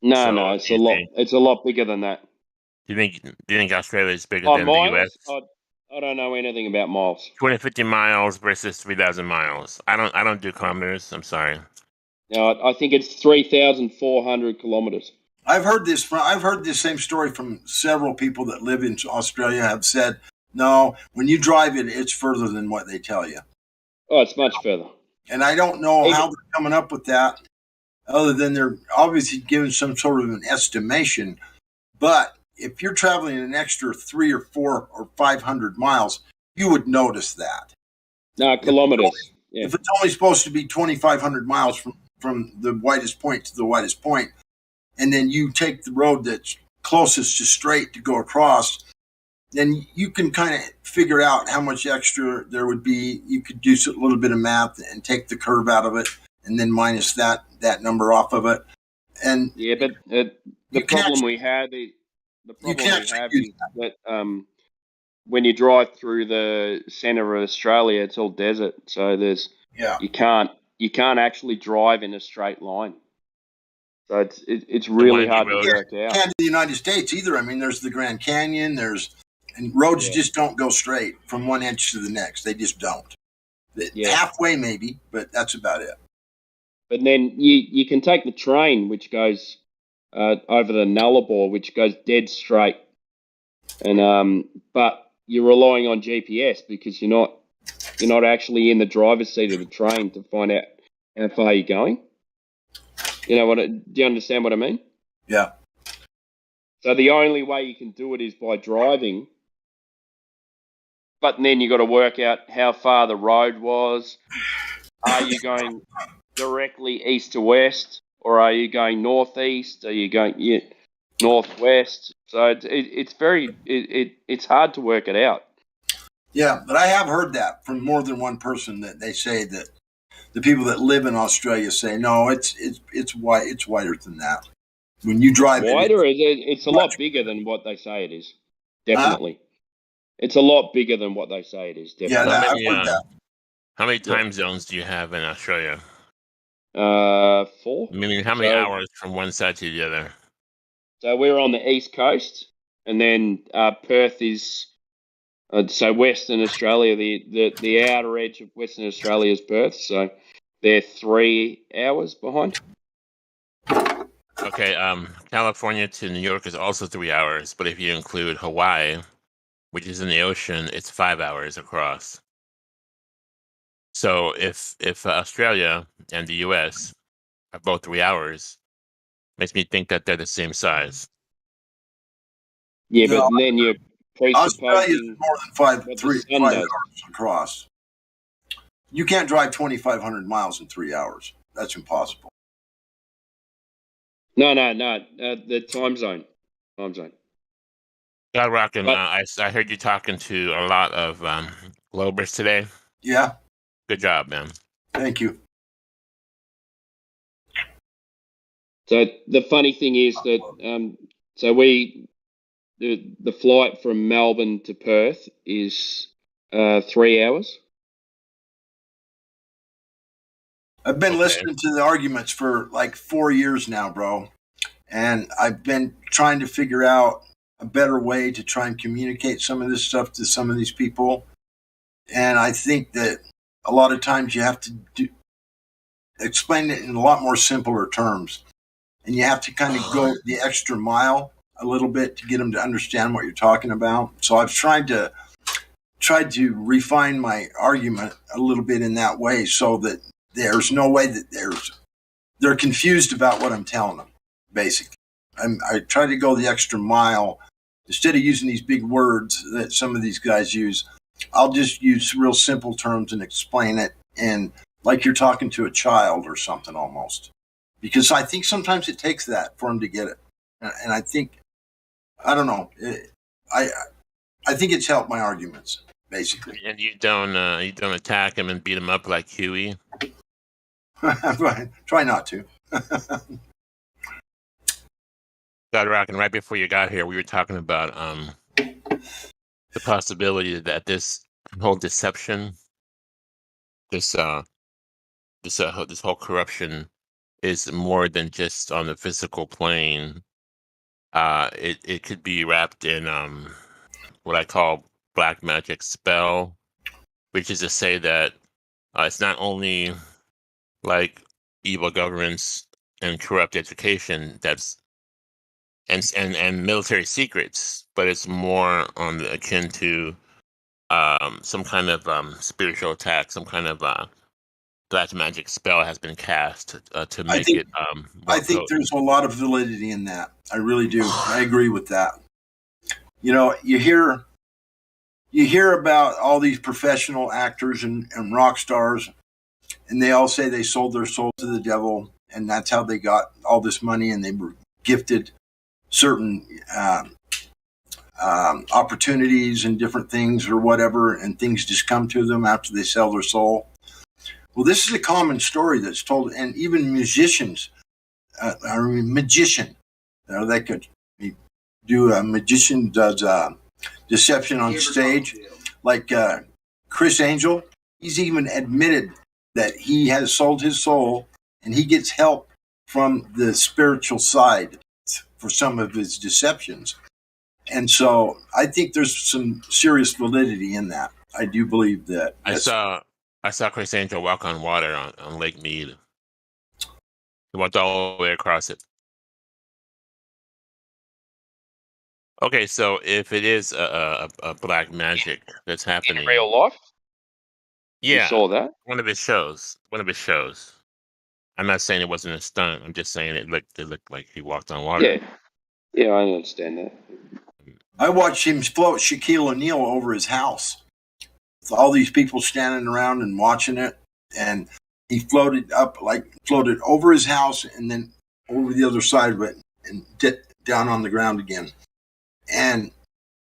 No, it's a lot. It's a lot bigger than that. Do you think Australia is bigger than miles? the US? I don't know anything about miles. 250 miles versus 3,000 miles. I don't do kilometers. I'm sorry. No, I think it's 3,400 kilometers. I've heard this same story from several people that live in Australia. Have said, no, when you drive it, it's further than what they tell you. Oh, it's much further. And I don't know how they're coming up with that, other than they're obviously giving some sort of an estimation. But if you're traveling an extra 300 or 400 or 500 miles, you would notice that. No, kilometers. If it's only supposed to be 2,500 miles from the widest point to the widest point, and then you take the road that's closest to straight to go across, then you can kind of figure out how much extra there would be. You could do a little bit of math and take the curve out of it, and then minus that number off of it. And yeah, but the problem we have is that when you drive through the center of Australia, it's all desert. So there's Yeah. You can't actually drive in a straight line. So it's really hard to work out. Can't in the United States either. I mean, there's the Grand Canyon. And roads just don't go straight from one edge to the next. They just don't. Halfway maybe, but that's about it. But then you can take the train, which goes over the Nullarbor, which goes dead straight, and but you're relying on GPS because you're not actually in the driver's seat of the train to find out how far you're going. You know do you understand what I mean? Yeah. So the only way you can do it is by driving. But then you got to work out how far the road was. Are you going directly east to west, or are you going northeast? Are you going northwest? So it's hard to work it out. Yeah, but I have heard that from more than one person that they say that the people that live in Australia say no, it's white, it's whiter than that. When you drive wider, it's a lot bigger than what they say it is. Definitely. It's a lot bigger than what they say it is. Definitely. How many time zones do you have in Australia? 4. Meaning, how many hours from one side to the other? So we're on the east coast, and then Perth is so Western Australia. The outer edge of Western Australia is Perth, so they're 3 hours behind. Okay, California to New York is also 3 hours, but if you include Hawaii, which is in the ocean, it's 5 hours across. So if Australia and the U.S. are both 3 hours, makes me think that they're the same size. Yeah, but then you're presupposing Australia's more than 5 hours across. You can't drive 2,500 miles in 3 hours. That's impossible. No. The time zone. God Rockin', I heard you talking to a lot of Globers today. Yeah. Good job, man. Thank you. So the funny thing is that the flight from Melbourne to Perth is 3 hours. I've been listening to the arguments for like 4 years now, bro. And I've been trying to figure out a better way to try and communicate some of this stuff to some of these people. And I think that a lot of times you have to explain it in a lot more simpler terms. And you have to kind of go the extra mile a little bit to get them to understand what you're talking about. So I've tried to refine my argument a little bit in that way so that there's no way that they're confused about what I'm telling them, basically. I try to go the extra mile. Instead of using these big words that some of these guys use, I'll just use real simple terms and explain it, and like you're talking to a child or something almost. Because I think sometimes it takes that for them to get it. And I think, I don't know, I think it's helped my arguments, basically. And you don't attack him and beat him up like Huey? Try not to. God Rockin', right before you got here, we were talking about the possibility that this whole deception, this whole corruption is more than just on the physical plane. It could be wrapped in what I call black magic spell, which is to say that it's not only like evil governments and corrupt education that's and military secrets, but it's more on the akin to some kind of spiritual attack, some kind of black magic spell has been cast to make it. I think there's a lot of validity in that. I really do. I agree with that. You know, you hear about all these professional actors and rock stars, and they all say they sold their soul to the devil, and that's how they got all this money, and they were gifted certain opportunities and different things or whatever, and things just come to them after they sell their soul. Well, this is a common story that's told, and even musicians, magician, they could do a magician does deception on stage, like Chris Angel. He's even admitted that he has sold his soul and he gets help from the spiritual side for some of his deceptions. And so I think there's some serious validity in that. I do believe that. I saw Chris Angel walk on water on Lake Mead. He walked all the way across it. Okay, so if it is a black magic that's happening In real life? Yeah, You saw that? One of his shows. I'm not saying it wasn't a stunt. I'm just saying it looked like he walked on water. Yeah, I understand that. I watched him float Shaquille O'Neal over his house. With all these people standing around and watching it, and he floated over his house and then over the other side of it and down on the ground again. And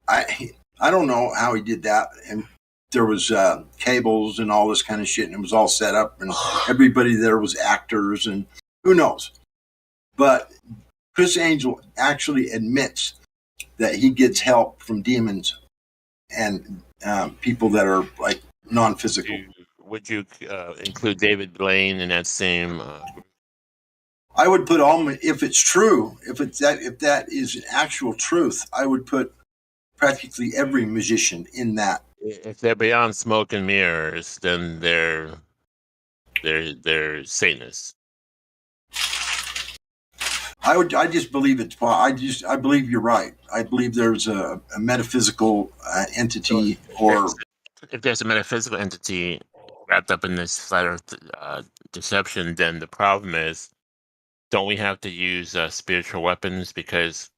I don't know how he did that. And there was cables and all this kind of shit, and it was all set up, and everybody there was actors, and who knows. But Chris Angel actually admits that he gets help from demons and people that are like non-physical. Would you include David Blaine in that same group? I would put if it's true, if that is an actual truth, I would put practically every magician in that. If they're beyond smoke and mirrors, then they're Satanists. I just believe it's. I believe you're right. I believe there's a metaphysical entity, or if there's a metaphysical entity wrapped up in this flat Earth deception, then the problem is, don't we have to use spiritual weapons because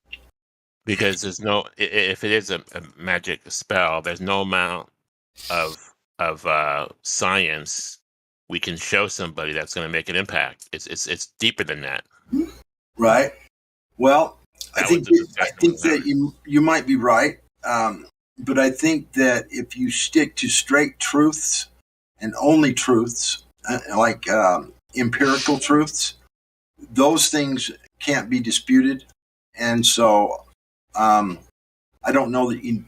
there's no, if it is a magic spell, there's no amount of science we can show somebody that's going to make an impact. It's deeper than that. Right. Well, I think that you might be right, but I think that if you stick to straight truths and only truths, like empirical truths, those things can't be disputed. And so I don't know that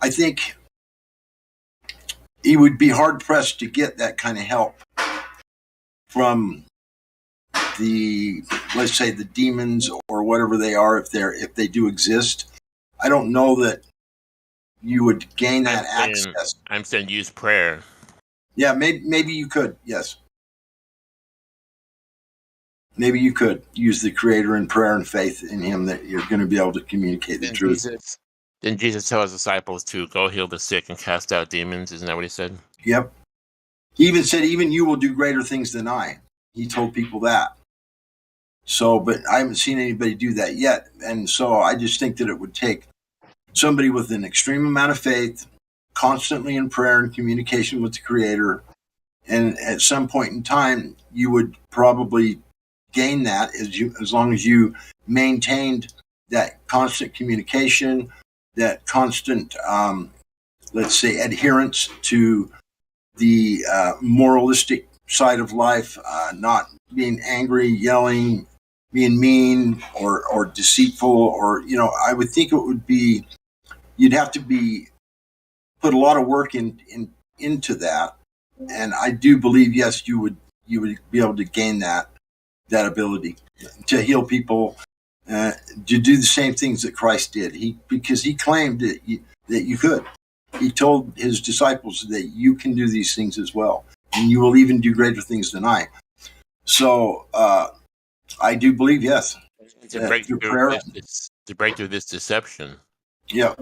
I think he would be hard pressed to get that kind of help from let's say the demons or whatever they are, if they do exist. I don't know that you would gain that access. I'm saying use prayer. Yeah, maybe you could. Yes. Maybe you could use the Creator in prayer and faith in Him that you're going to be able to communicate the truth. Didn't Jesus tell his disciples to go heal the sick and cast out demons? Isn't that what he said? Yep. He even said, even you will do greater things than I. He told people that. So, but I haven't seen anybody do that yet. And so I just think that it would take somebody with an extreme amount of faith, constantly in prayer and communication with the Creator. And at some point in time, you would probably gain that as long as you maintained that constant communication, that constant, let's say, adherence to the moralistic side of life, not being angry, yelling, being mean or deceitful, or, I would think it would be, you'd have to put a lot of work into that. And I do believe, yes, you would be able to gain that ability to heal people, to do the same things that Christ did. Because he claimed that you could. He told his disciples that you can do these things as well, and you will even do greater things than I. So I do believe, yes, to break through this deception. Yeah,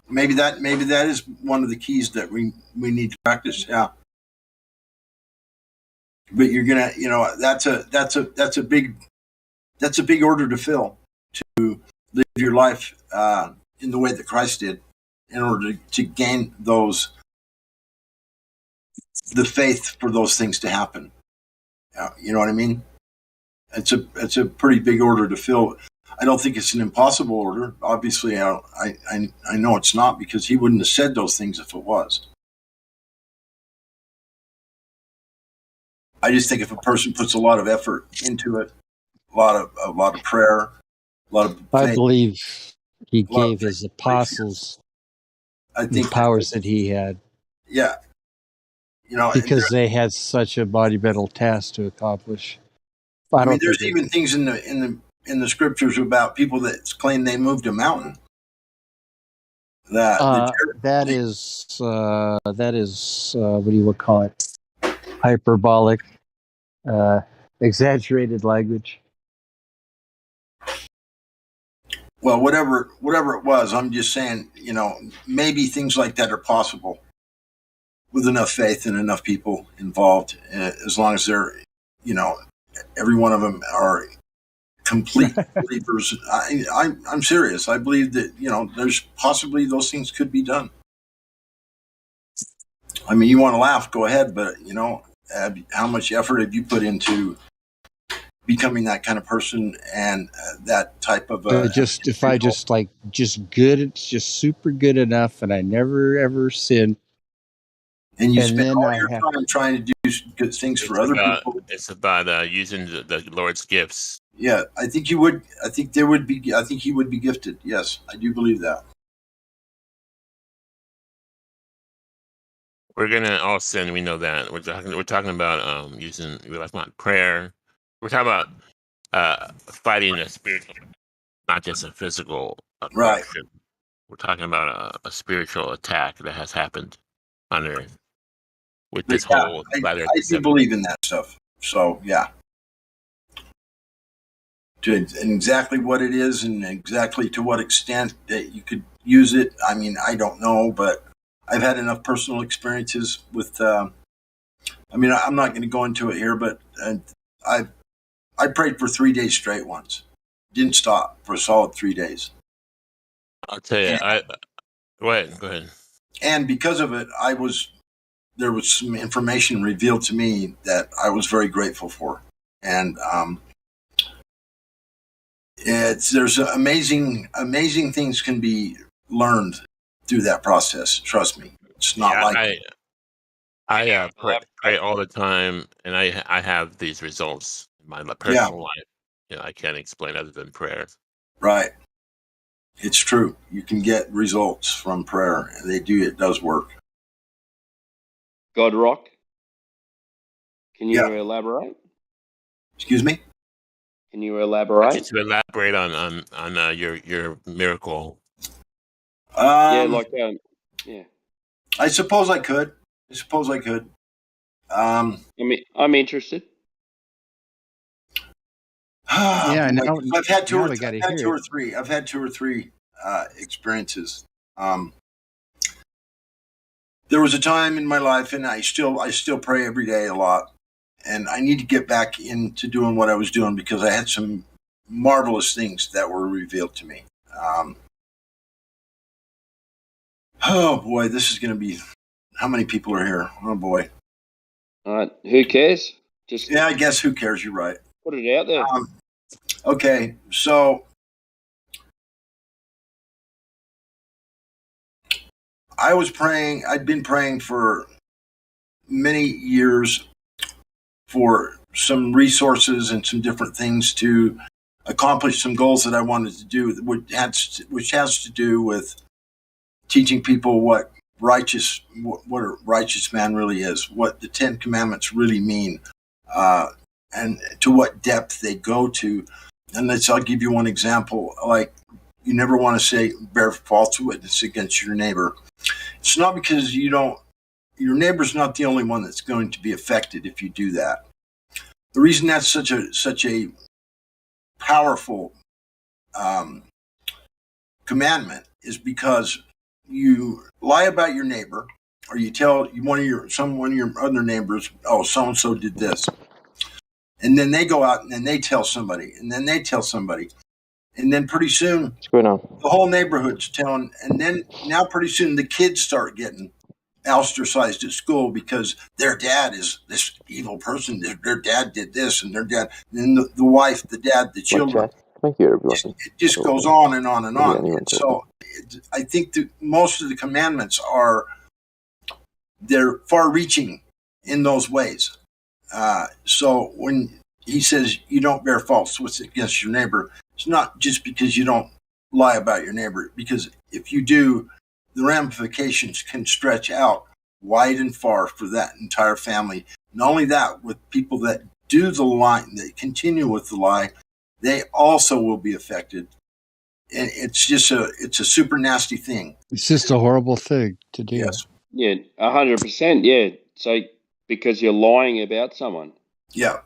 maybe that is one of the keys that we need to practice. Yeah, but you're gonna, that's a big order to fill, to live your life in the way that Christ did, in order to gain the faith for those things to happen. You know what I mean? It's a pretty big order to fill. I don't think it's an impossible order. Obviously, I know it's not, because he wouldn't have said those things if it was. I just think if a person puts a lot of effort into it, a lot of prayer, a lot of faith, I believe he gave his apostles the powers that he had. Yeah. You know, because they had such a monumental task to accomplish. I mean, there's even things in the scriptures about people that claim they moved a mountain. That is what do you would call it? Hyperbolic, exaggerated language. Well, whatever it was, I'm just saying, you know, maybe things like that are possible with enough faith and enough people involved, as long as they're, you know, every one of them are complete believers. I'm serious. I believe that, you know, there's possibly those things could be done. I mean, you want to laugh, go ahead, but, you know, how much effort have you put into becoming that kind of person and that type of just good, it's just super good enough, and I never ever sin. And you spend all your time trying to do good things for other people. It's about using the Lord's gifts. Yeah, I think you would. I think there would be. I think he would be gifted. Yes, I do believe that. We're gonna all sin. We know that. We're talking about using. We're talking about prayer. We're talking about fighting a spiritual, not just a physical corruption. We're talking about a spiritual attack that has happened on Earth with this whole. I do believe in that stuff. So yeah, and exactly what it is and exactly to what extent that you could use it. I mean, I don't know, but I've had enough personal experiences with. I mean, I'm not going to go into it here, but I prayed for 3 days straight once. Didn't stop for a solid 3 days. I'll tell you. Go ahead. And because of it, there was some information revealed to me that I was very grateful for, and there's amazing things can be learned through that process. Trust me, it's not I pray all the time, and I have these results in my personal life. You know, I can't explain other than prayer. Right. It's true. You can get results from prayer. It does work. God Rock, can you elaborate? Excuse me? Can you elaborate? To elaborate on your miracle. Yeah. I suppose I could. I'm interested. Yeah, now, I've had two or three experiences. There was a time in my life, and I still pray every day a lot, and I need to get back into doing what I was doing because I had some marvelous things that were revealed to me. Oh boy, this is going to be. How many people are here? Oh boy. Who cares? I guess who cares? You're right. Put it out there. Okay, so I was praying. I'd been praying for many years for some resources and some different things to accomplish some goals that I wanted to do, which has to do with teaching people what a righteous man really is, what the 10 Commandments really mean, and to what depth they go to. And I'll give you one example. Like, you never want to bear false witness against your neighbor. It's not because your neighbor's not the only one that's going to be affected if you do that. The reason that's such a powerful commandment is because you lie about your neighbor, or you tell one of your other neighbors, oh, so and so did this, and then they go out and then they tell somebody, and then they tell somebody, and then pretty soon the whole neighborhood's telling, and then now pretty soon the kids start getting ostracized at school because their dad is this evil person. Their dad did this, and their dad, and then the wife, the dad, the children. Thank you, everyone. It just goes on and on and on. And so I think that most of the commandments they're far-reaching in those ways. So when he says you don't bear false witness against your neighbor, it's not just because you don't lie about your neighbor, because if you do, the ramifications can stretch out wide and far for that entire family. Not only that, with people that do the lie, that continue with the lie, they also will be affected. And it's a super nasty thing. It's just a horrible thing to do. Yes. Yeah, 100%. Yeah. So because you're lying about someone. Yeah.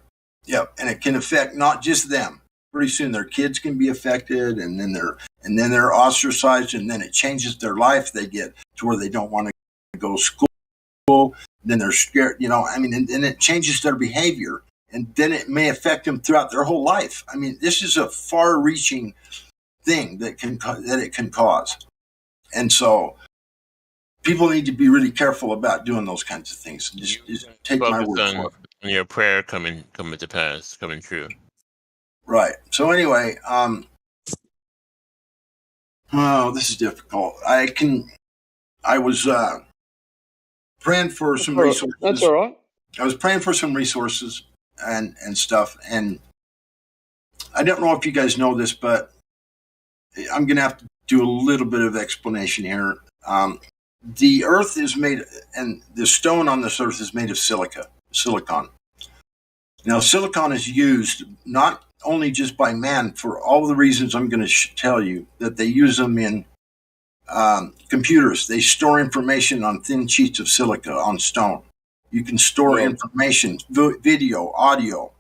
Yeah. And it can affect not just them. Pretty soon their kids can be affected, and then they're ostracized, and then it changes their life. They get to where they don't want to go to school. Then they're scared, and it changes their behavior, and then it may affect them throughout their whole life. I mean, this is a far-reaching thing that it can cause. And so people need to be really careful about doing those kinds of things. Just take my word for it. On your prayer coming to pass, coming true. Right. So anyway, this is difficult. I was praying for some resources. That's all right. I was praying for some resources and stuff. And I don't know if you guys know this, but I'm going to have to do a little bit of explanation here. The earth is made, and the stone on this earth is made of silicon. Now, silicon is used not only just by man for all the reasons I'm going to tell you, that they use them in computers. They store information on thin sheets of silica on stone. You can store information, video, audio.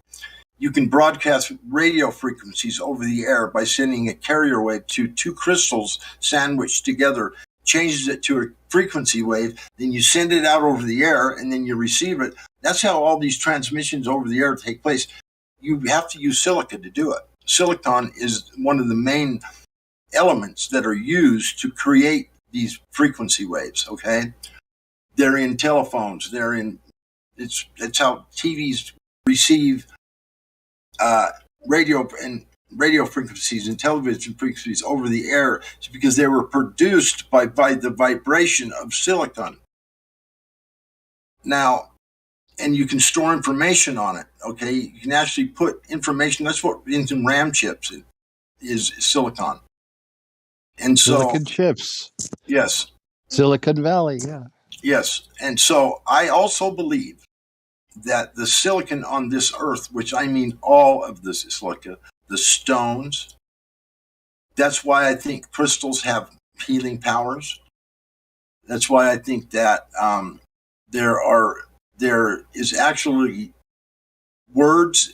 You can broadcast radio frequencies over the air by sending a carrier wave to two crystals sandwiched together, changes it to a frequency wave, then you send it out over the air, and then you receive it. That's how all these transmissions over the air take place. You have to use silica to do it. Silicon is one of the main elements that are used to create these frequency waves, okay? They're in telephones. It's how TVs receive radio frequencies and television frequencies over the air. It's because they were produced by the vibration of silicon. Now, and you can store information on it, okay? You can actually put information. That's what in RAM chips is silicon. And so silicon chips. Yes. Silicon Valley, yeah. Yes. And so I also believe that the silicon on this earth, which I mean all of this silica, the stones, that's why I think crystals have healing powers. That's why I think that there is actually words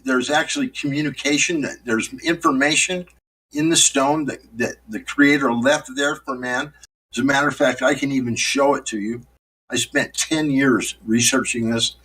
there's actually communication, there's information in the stone that the creator left there for man. As a matter of fact, I can even show it to you. I spent 10 years researching this.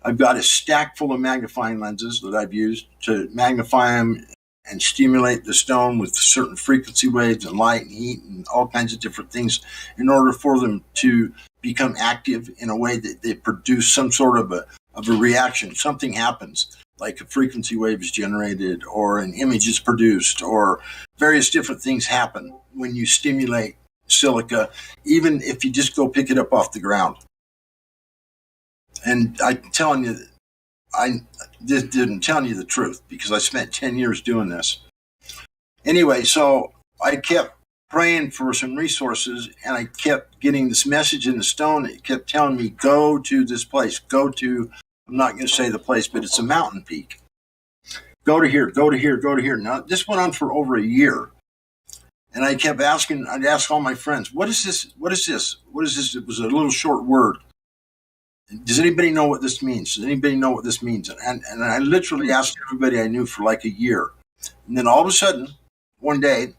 I've got a stack full of magnifying lenses that I've used to magnify them and stimulate the stone with certain frequency waves and light and heat and all kinds of different things in order for them to become active in a way that they produce some sort of a reaction. Something happens, like a frequency wave is generated or an image is produced or various different things happen when you stimulate silica, even if you just go pick it up off the ground. And I'm telling you, I didn't tell you the truth because I spent 10 years doing this. Anyway, so I kept praying for some resources, and I kept getting this message in the stone. It kept telling me, go to this place, I'm not going to say the place, but it's a mountain peak. Go to here, go to here, go to here. Now, this went on for over a year. And I kept asking, I'd ask all my friends, what is this? What is this? What is this? It was a little short word. Does anybody know what this means? Does anybody know what this means? And I literally asked everybody I knew for like a year. And then all of a sudden, one day,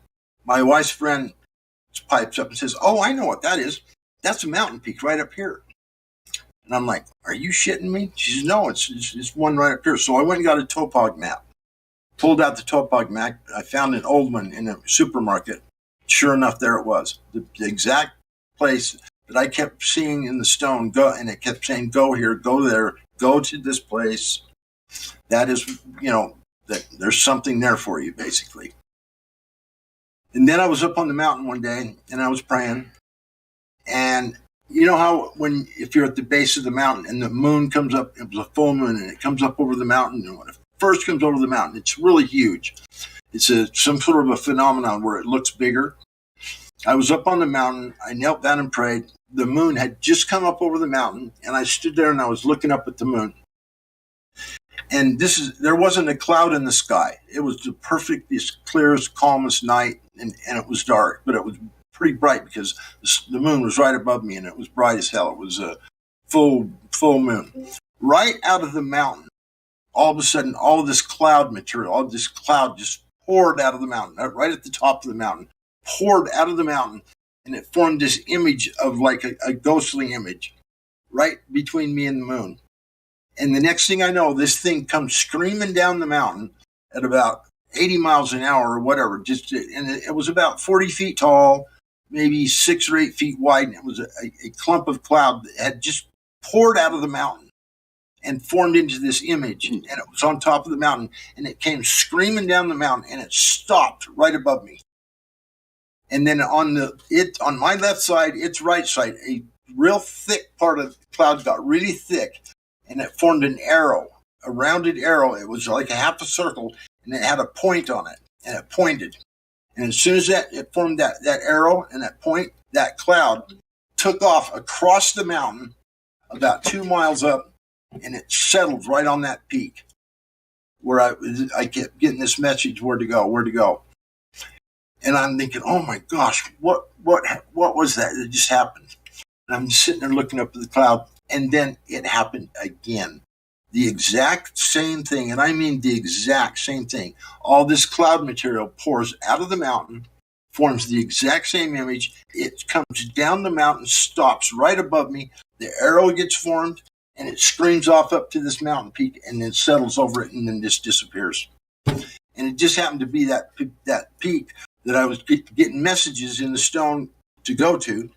my wife's friend pipes up and says, oh, I know what that is. That's a mountain peak right up here. And I'm like, are you shitting me? She says, no, it's one right up here. So I went and got a topog map. Pulled out the topog map. I found an old one in a supermarket. Sure enough, there it was. The exact place that I kept seeing in the stone, go, and it kept saying, go here, go there, go to this place. That is, that there's something there for you, basically. And then I was up on the mountain one day, and I was praying. And you know how if you're at the base of the mountain and the moon comes up, it was a full moon, and it comes up over the mountain, and when it first comes over the mountain, it's really huge. It's some sort of a phenomenon where it looks bigger. I was up on the mountain. I knelt down and prayed. the moon had just come up over the mountain, and I stood there and I was looking up at the moon. And there wasn't a cloud in the sky. It was the perfectest, clearest, calmest night, and it was dark, but it was pretty bright because the moon was right above me, and it was bright as hell. It was a full moon. Right out of the mountain, all of a sudden, all of this cloud material, all of this cloud just poured out of the mountain, right at the top of the mountain, poured out of the mountain, and it formed this image of like a ghostly image right between me and the moon. And the next thing I know, this thing comes screaming down the mountain at about 80 miles an hour or whatever. And it was about 40 feet tall, maybe 6 or 8 feet wide. And it was a clump of cloud that had just poured out of the mountain and formed into this image. And it was on top of the mountain. And it came screaming down the mountain, and it stopped right above me. And then on my left side, its right side, a real thick part of the cloud got really thick. And it formed an arrow, a rounded arrow. It was like a half a circle, and it had a point on it, and it pointed. And as soon as it formed that arrow and that point, that cloud took off across the mountain about 2 miles up, and it settled right on that peak where I kept getting this message, where to go. And I'm thinking, oh my gosh, what was that? It just happened. And I'm sitting there looking up at the cloud. And then it happened again. The exact same thing, and I mean the exact same thing. All this cloud material pours out of the mountain, forms the exact same image. It comes down the mountain, stops right above me. The arrow gets formed, and it screams off up to this mountain peak, and then settles over it, and then just disappears. And it just happened to be that peak that I was getting messages in the stone to go to.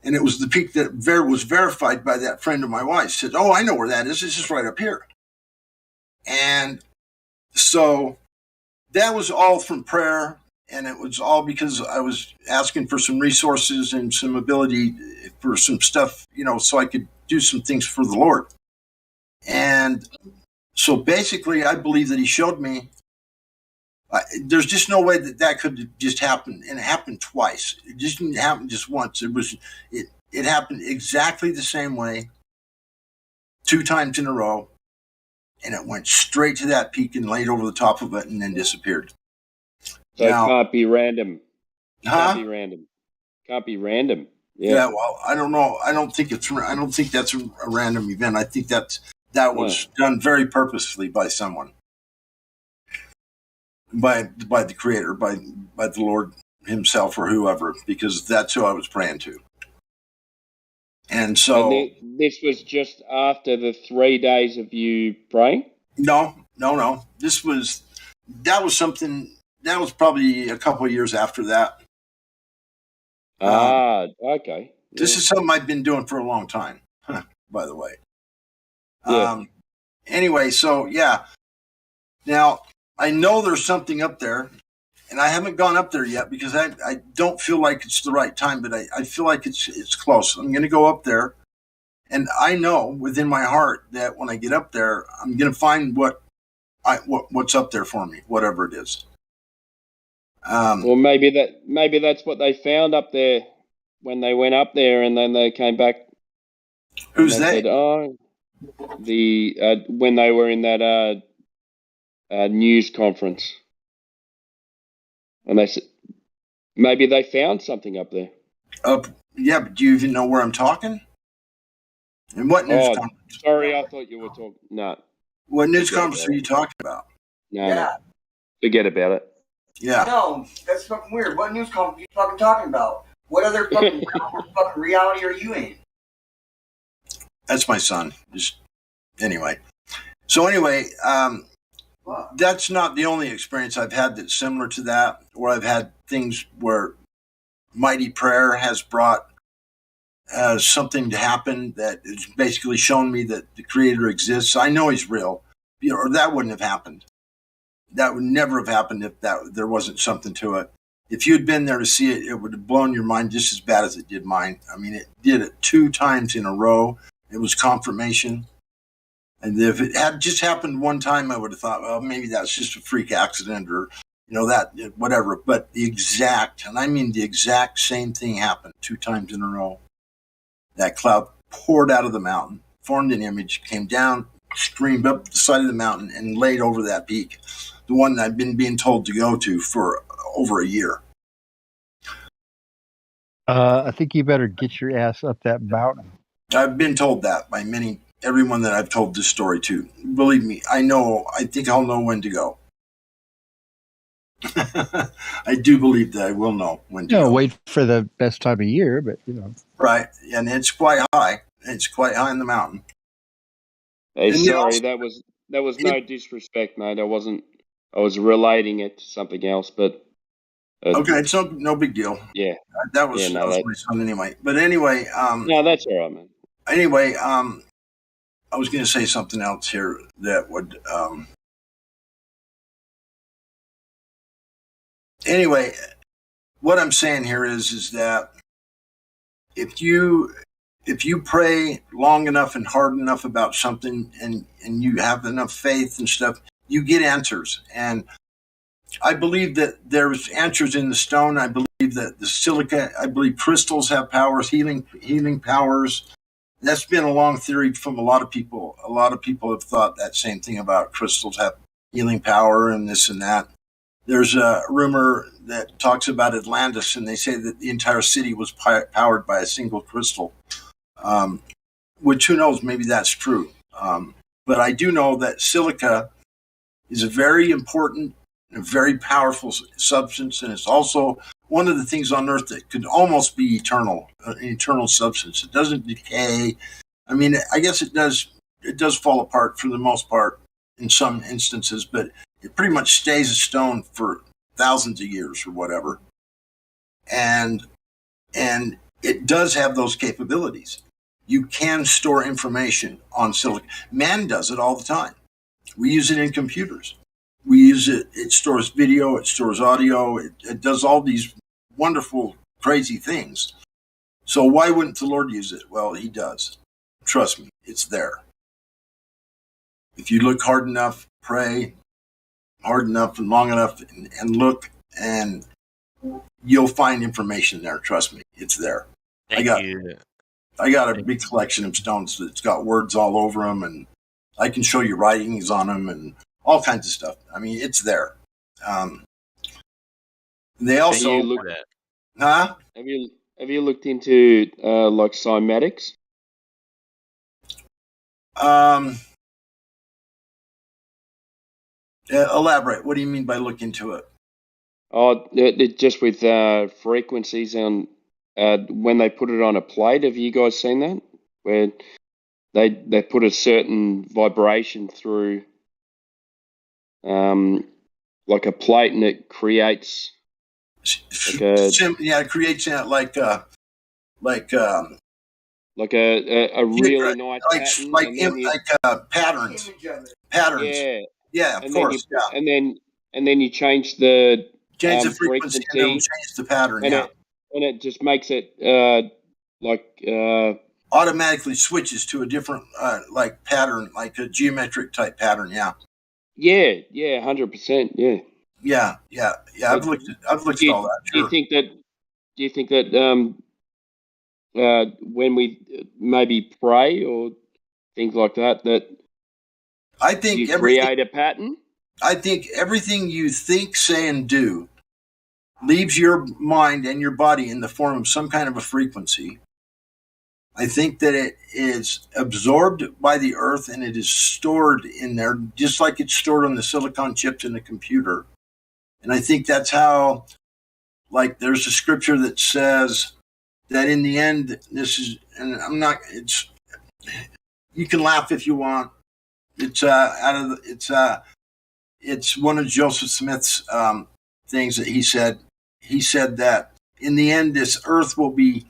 And it was the peak that was verified by that friend of my wife. Said, oh, I know where that is. It's just right up here. And so that was all from prayer. And it was all because I was asking for some resources and some ability for some stuff, so I could do some things for the Lord. And so basically, I believe that he showed me there's just no way that could just happen, and it happened twice. It just didn't happen just once. It happened exactly the same way, 2 times in a row, and it went straight to that peak and laid over the top of it, and then disappeared. So now, it can't be random. Huh? Can't be random. Yeah. Well, I don't know. I don't think that's a random event. I think that was done very purposefully by someone. By the Creator, by the Lord himself or whoever, because that's who I was praying to. And so... And this was just after the 3 days of you praying? No. That was probably a couple of years after that. Okay. This is something I've been doing for a long time, by the way. Yeah. Anyway, so yeah. Now... I know there's something up there, and I haven't gone up there yet because I don't feel like it's the right time, but I feel like it's close. I'm going to go up there, and I know within my heart that when I get up there, I'm going to find what's up there for me, whatever it is. Well, maybe that's what they found up there when they went up there, and then they came back. Who's they? Said, when they were in that news conference, and they said maybe they found something up there. Yeah, but do you even know where I'm talking? And what news conference? Sorry, I thought you were talking. No. What news conference are you talking about? No. Forget about it. Yeah. No, that's fucking weird. What news conference are you fucking talking about? What other fucking reality are you in? That's my son. Anyway. So that's not the only experience I've had that's similar to that, where I've had things where mighty prayer has brought something to happen that has basically shown me that the Creator exists. I know he's real, or that wouldn't have happened. That would never have happened if there wasn't something to it. If you'd been there to see it, it would have blown your mind just as bad as it did mine. I mean, it did it 2 times in a row. It was confirmation. And if it had just happened one time, I would have thought, well, maybe that's just a freak accident, or, that whatever. But the exact, and I mean the exact same thing happened 2 times in a row. That cloud poured out of the mountain, formed an image, came down, streamed up the side of the mountain, and laid over that peak, the one that I've been being told to go to for over a year. I think you better get your ass up that mountain. I've been told that by everyone that I've told this story to. Believe me, I think I'll know when to go. I do believe that I will know when to go. Wait for the best time of year, but Right, and it's quite high. It's quite high in the mountain. Hey, sorry, that was no disrespect, mate. I was relating it to something else, but okay, it's no big deal. Yeah, that was my son anyway. But anyway, no, that's all right, man. Anyway, I was going to say something else here that would. Anyway, what I'm saying here is that if you pray long enough and hard enough about something, and you have enough faith and stuff, you get answers. And I believe that there's answers in the stone. I believe that the silica, I believe crystals have powers, healing powers. That's been a long theory from a lot of people. A lot of people have thought that same thing about crystals have healing power and this and that. There's a rumor that talks about Atlantis, and they say that the entire city was powered by a single crystal, which who knows, maybe that's true. But I do know that silica is a very important, a very powerful substance, and it's also one of the things on Earth that could almost be eternal, an eternal substance. It doesn't decay. I mean, I guess it does fall apart for the most part in some instances, but it pretty much stays a stone for thousands of years or whatever. And it does have those capabilities. You can store information on silicon. Man does it all the time. We use it in computers. We use it. It stores video. It stores audio. It does all these wonderful, crazy things. So why wouldn't the Lord use it? Well, he does. Trust me, it's there. If you look hard enough, pray hard enough and long enough, and look, and you'll find information there. Trust me, it's there. I got a big collection of stones that's got words all over them, and I can show you writings on them and all kinds of stuff. I mean, it's there. They also Have you looked into like cymatics? Elaborate. What do you mean by look into it? Oh, just with frequencies on when they put it on a plate. Have you guys seen that? Where they put a certain vibration through like a plate, and it creates it creates like a really nice patterns. Yeah, of and course. And then you change the frequency, and it'll change the pattern. And it just makes it automatically switches to a different pattern, like a geometric type pattern. Yeah. Yeah, 100%. Yeah. I've looked at all that. Sure. Do you think that when we maybe pray or things like that I think you create a pattern? I think everything you think, say, and do leaves your mind and your body in the form of some kind of a frequency. I think that it is absorbed by the earth, and it is stored in there, just like it's stored on the silicon chips in the computer. And I think that's how, there's a scripture that says that in the end, you can laugh if you want. It's one of Joseph Smith's things that he said. He said that in the end, this earth will be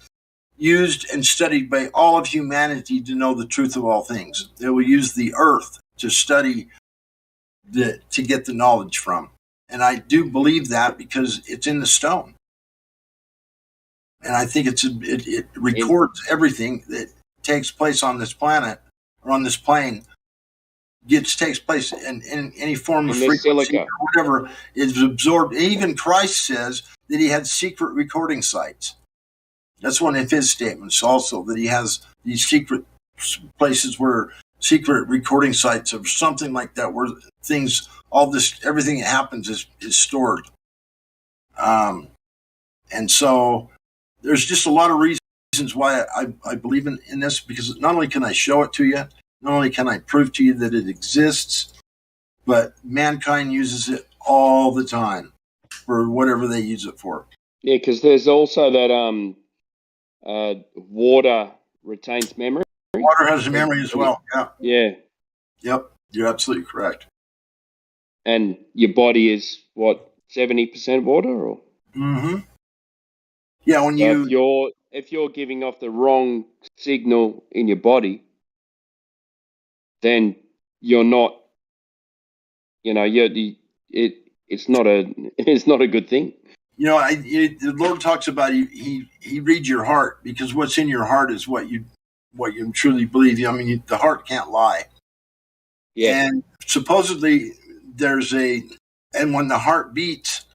used and studied by all of humanity to know the truth of all things. They will use the earth to study, to get the knowledge from. And I do believe that because it's in the stone. And I think it records everything that takes place on this planet or on this plane takes place in any form of In the frequency silica. or whatever is absorbed. Even Christ says that he had secret recording sites. That's one of his statements also, that he has these secret places where secret recording sites or something like that, where things, everything that happens is stored. And so there's just a lot of reasons why I believe in this, because not only can I show it to you, not only can I prove to you that it exists, but mankind uses it all the time for whatever they use it for. Yeah, because there's also that water retains memory. Water has a memory as well. Yeah. Yeah. Yep. You're absolutely correct. And your body is what, 70% water, or? Mm-hmm. Yeah. When if you're giving off the wrong signal in your body, then you're not. It's not a good thing. The Lord talks about he reads your heart, because what's in your heart is what you truly believe. I mean, the heart can't lie. Yeah. And supposedly and when the heart beats,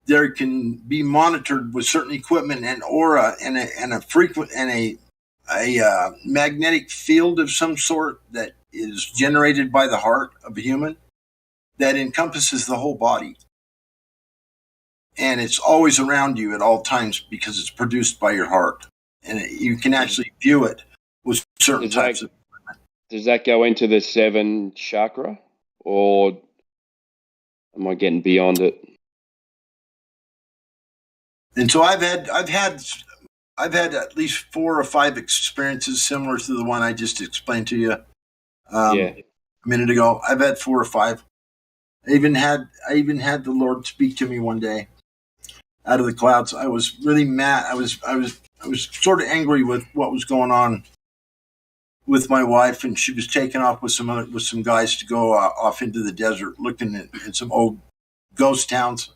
there can be monitored with certain equipment and aura and a magnetic field of some sort that is generated by the heart of a human that encompasses the whole body. And it's always around you at all times because it's produced by your heart. And you can actually view it with certain types of equipment. Does that go into the 7 chakra, or am I getting beyond it? And so I've had at least 4 or 5 experiences similar to the one I just explained to you a minute ago. I've had 4 or 5. I even had the Lord speak to me one day out of the clouds. I was really mad. I was sort of angry with what was going on with my wife, and she was taken off with some guys to go off into the desert, looking at some old ghost towns.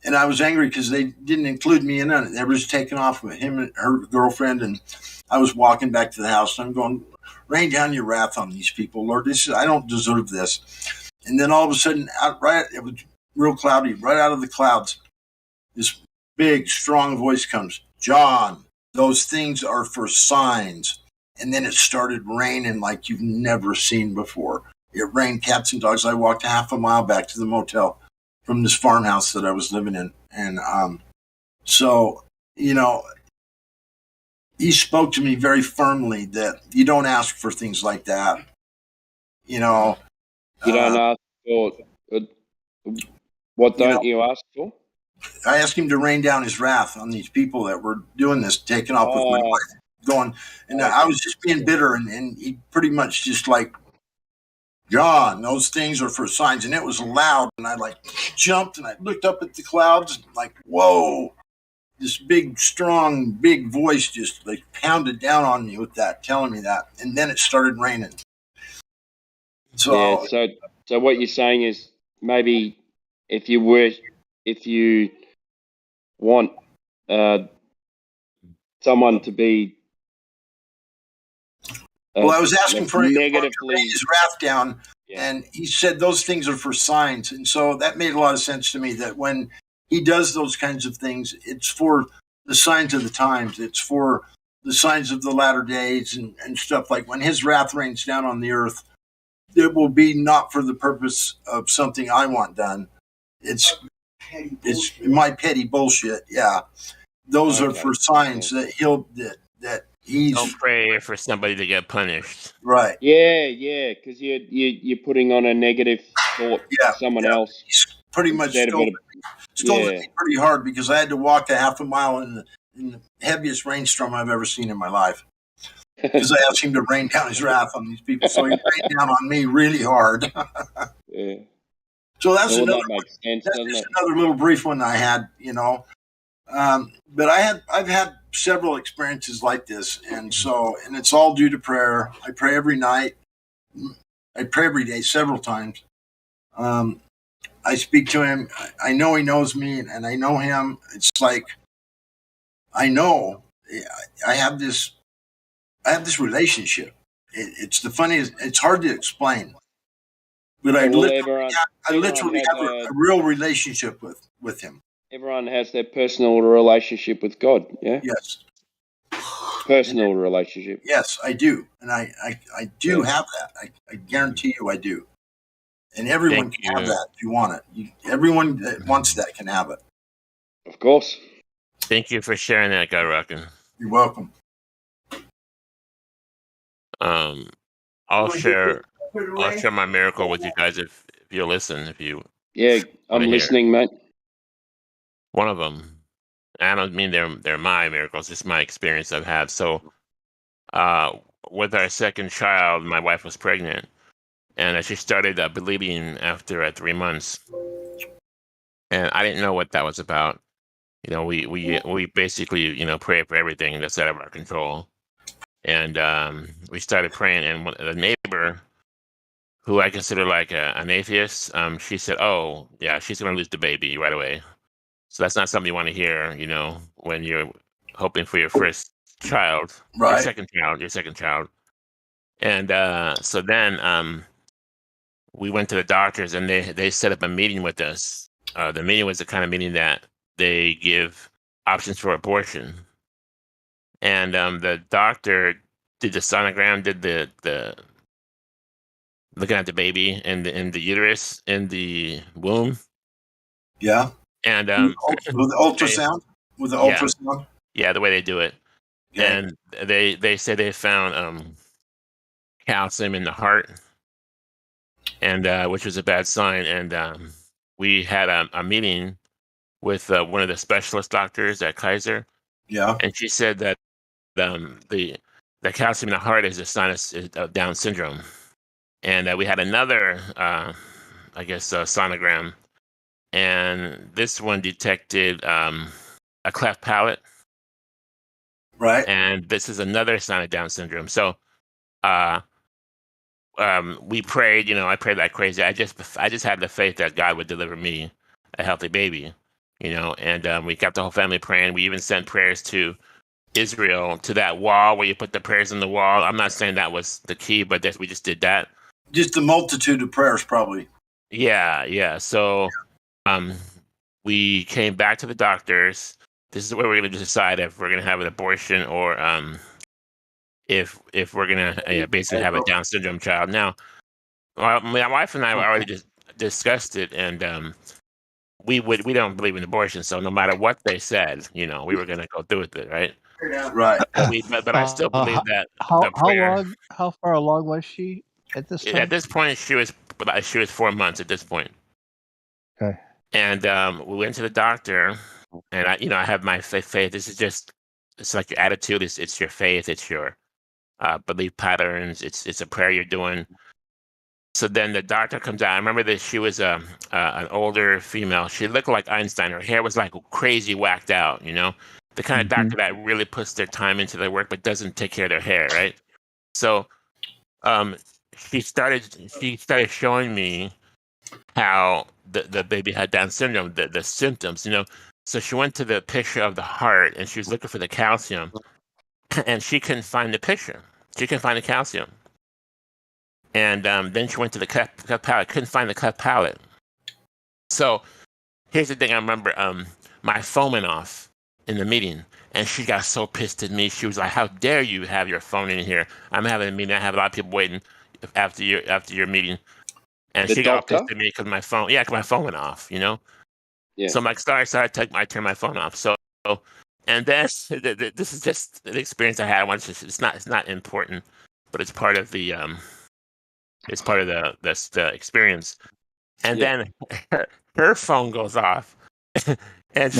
And I was angry because they didn't include me in it. They were just taking off with him and her girlfriend. And I was walking back to the house, and I'm going, rain down your wrath on these people, Lord. I don't deserve this. And then all of a sudden, it was real cloudy, right out of the clouds, this big, strong voice comes, John, those things are for signs. And then it started raining like you've never seen before. It rained cats and dogs. I walked half a mile back to the motel from this farmhouse that I was living in. And so, he spoke to me very firmly that you don't ask for things like that. You don't ask for what don't you ask for? I asked him to rain down his wrath on these people that were doing this, taking off with my wife, going. And I was just being bitter, and he pretty much just like, John, those things are for signs. And it was loud, and I jumped, and I looked up at the clouds, and whoa, this big, strong, big voice just pounded down on me with that, telling me that. And then it started raining. So, so what you're saying is, maybe if you want someone to be I was asking for him to rain his wrath down, and he said those things are for signs. And so that made a lot of sense to me, that when he does those kinds of things, it's for the signs of the times. It's for the signs of the latter days and stuff. Like when his wrath rains down on the earth, it will be not for the purpose of something I want done. It's my petty bullshit. Yeah. Those are for signs that he's. Don't pray for somebody to get punished. Right. Yeah, because you're putting on a negative thought to someone else. He's pretty much stole it pretty hard, because I had to walk a half a mile in the heaviest rainstorm I've ever seen in my life. Because I asked him to rain down his wrath on these people. So he rained down on me really hard. Yeah. So that's that another makes sense, another little brief one I had, But I've had several experiences like this, and it's all due to prayer. I pray every night. I pray every day, several times. I speak to him. I know he knows me, and I know him. It's like I know I have this relationship, It's the funniest. It's hard to explain, but I literally have a real relationship with him. Everyone has their personal relationship with God. Yeah. Yes. Personal relationship. Yes, I do, and I do have that. I guarantee you, I do. And everyone can have that if you want it. Everyone that wants that can have it. Of course. Thank you for sharing that, Guy Rockin. You're welcome. I'll share my miracle with you guys if you'll listen. If you I'm listening, mate. One of them. I don't mean they're my miracles. It's my experience I've had. So, with our second child, my wife was pregnant, and she started bleeding after 3 months, and I didn't know what that was about. You know, we basically pray for everything that's out of our control, and we started praying, and the neighbor, who I consider like an atheist, she said, "Oh, yeah, she's going to lose the baby right away." So that's not something you want to hear, when you're hoping for your first child, right? Your second child. And so then we went to the doctors, and they set up a meeting with us. The meeting was the kind of meeting that they give options for abortion. And the doctor did the sonogram, did the looking at the baby in the uterus, in the womb. Yeah. And with the ultrasound, ultrasound. Yeah, the way they do it. Yeah. And they said they found calcium in the heart, and which was a bad sign. And we had a meeting with one of the specialist doctors at Kaiser. Yeah. And she said that the calcium in the heart is a sign of Down syndrome. And we had another, I guess, sonogram, and this one detected a cleft palate. Right. And this is another sign of Down syndrome. So we prayed, I prayed like crazy. I just had the faith that God would deliver me a healthy baby, and we got the whole family praying. We even sent prayers to Israel, to that wall where you put the prayers on the wall. I'm not saying that was the key, but we just did that. Just a multitude of prayers, probably. Yeah. So we came back to the doctors. This is where we're going to decide if we're going to have an abortion or if we're going to basically have a Down syndrome child. Now, my wife and I already just discussed it, and we don't believe in abortion. So no matter what they said, we were going to go through with it, right? Right. But I still believe that how far along was she at this time? At this point, she was 4 months at this point. Okay. And we went to the doctor, and I have my faith. This is just, it's like your attitude. It's your faith. It's your belief patterns. It's a prayer you're doing. So then the doctor comes out. I remember that she was an older female. She looked like Einstein. Her hair was like crazy whacked out, the kind of doctor that really puts their time into their work but doesn't take care of their hair, right? So she started showing me how the baby had Down syndrome, the symptoms, So she went to the picture of the heart, and she was looking for the calcium, and she couldn't find the picture. She couldn't find the calcium. And then she went to the cleft palate, couldn't find the cleft palate. So here's the thing. I remember my phone went off in the meeting, and she got so pissed at me. She was like, "How dare you have your phone in here? I'm having a meeting. I have a lot of people waiting after your meeting." And she got pissed at me because my phone went off, Yeah. So I'm like, sorry, I turned my phone off. So, and then this is just the experience I had. It's not important, but it's part of the the experience. And then her phone goes off, and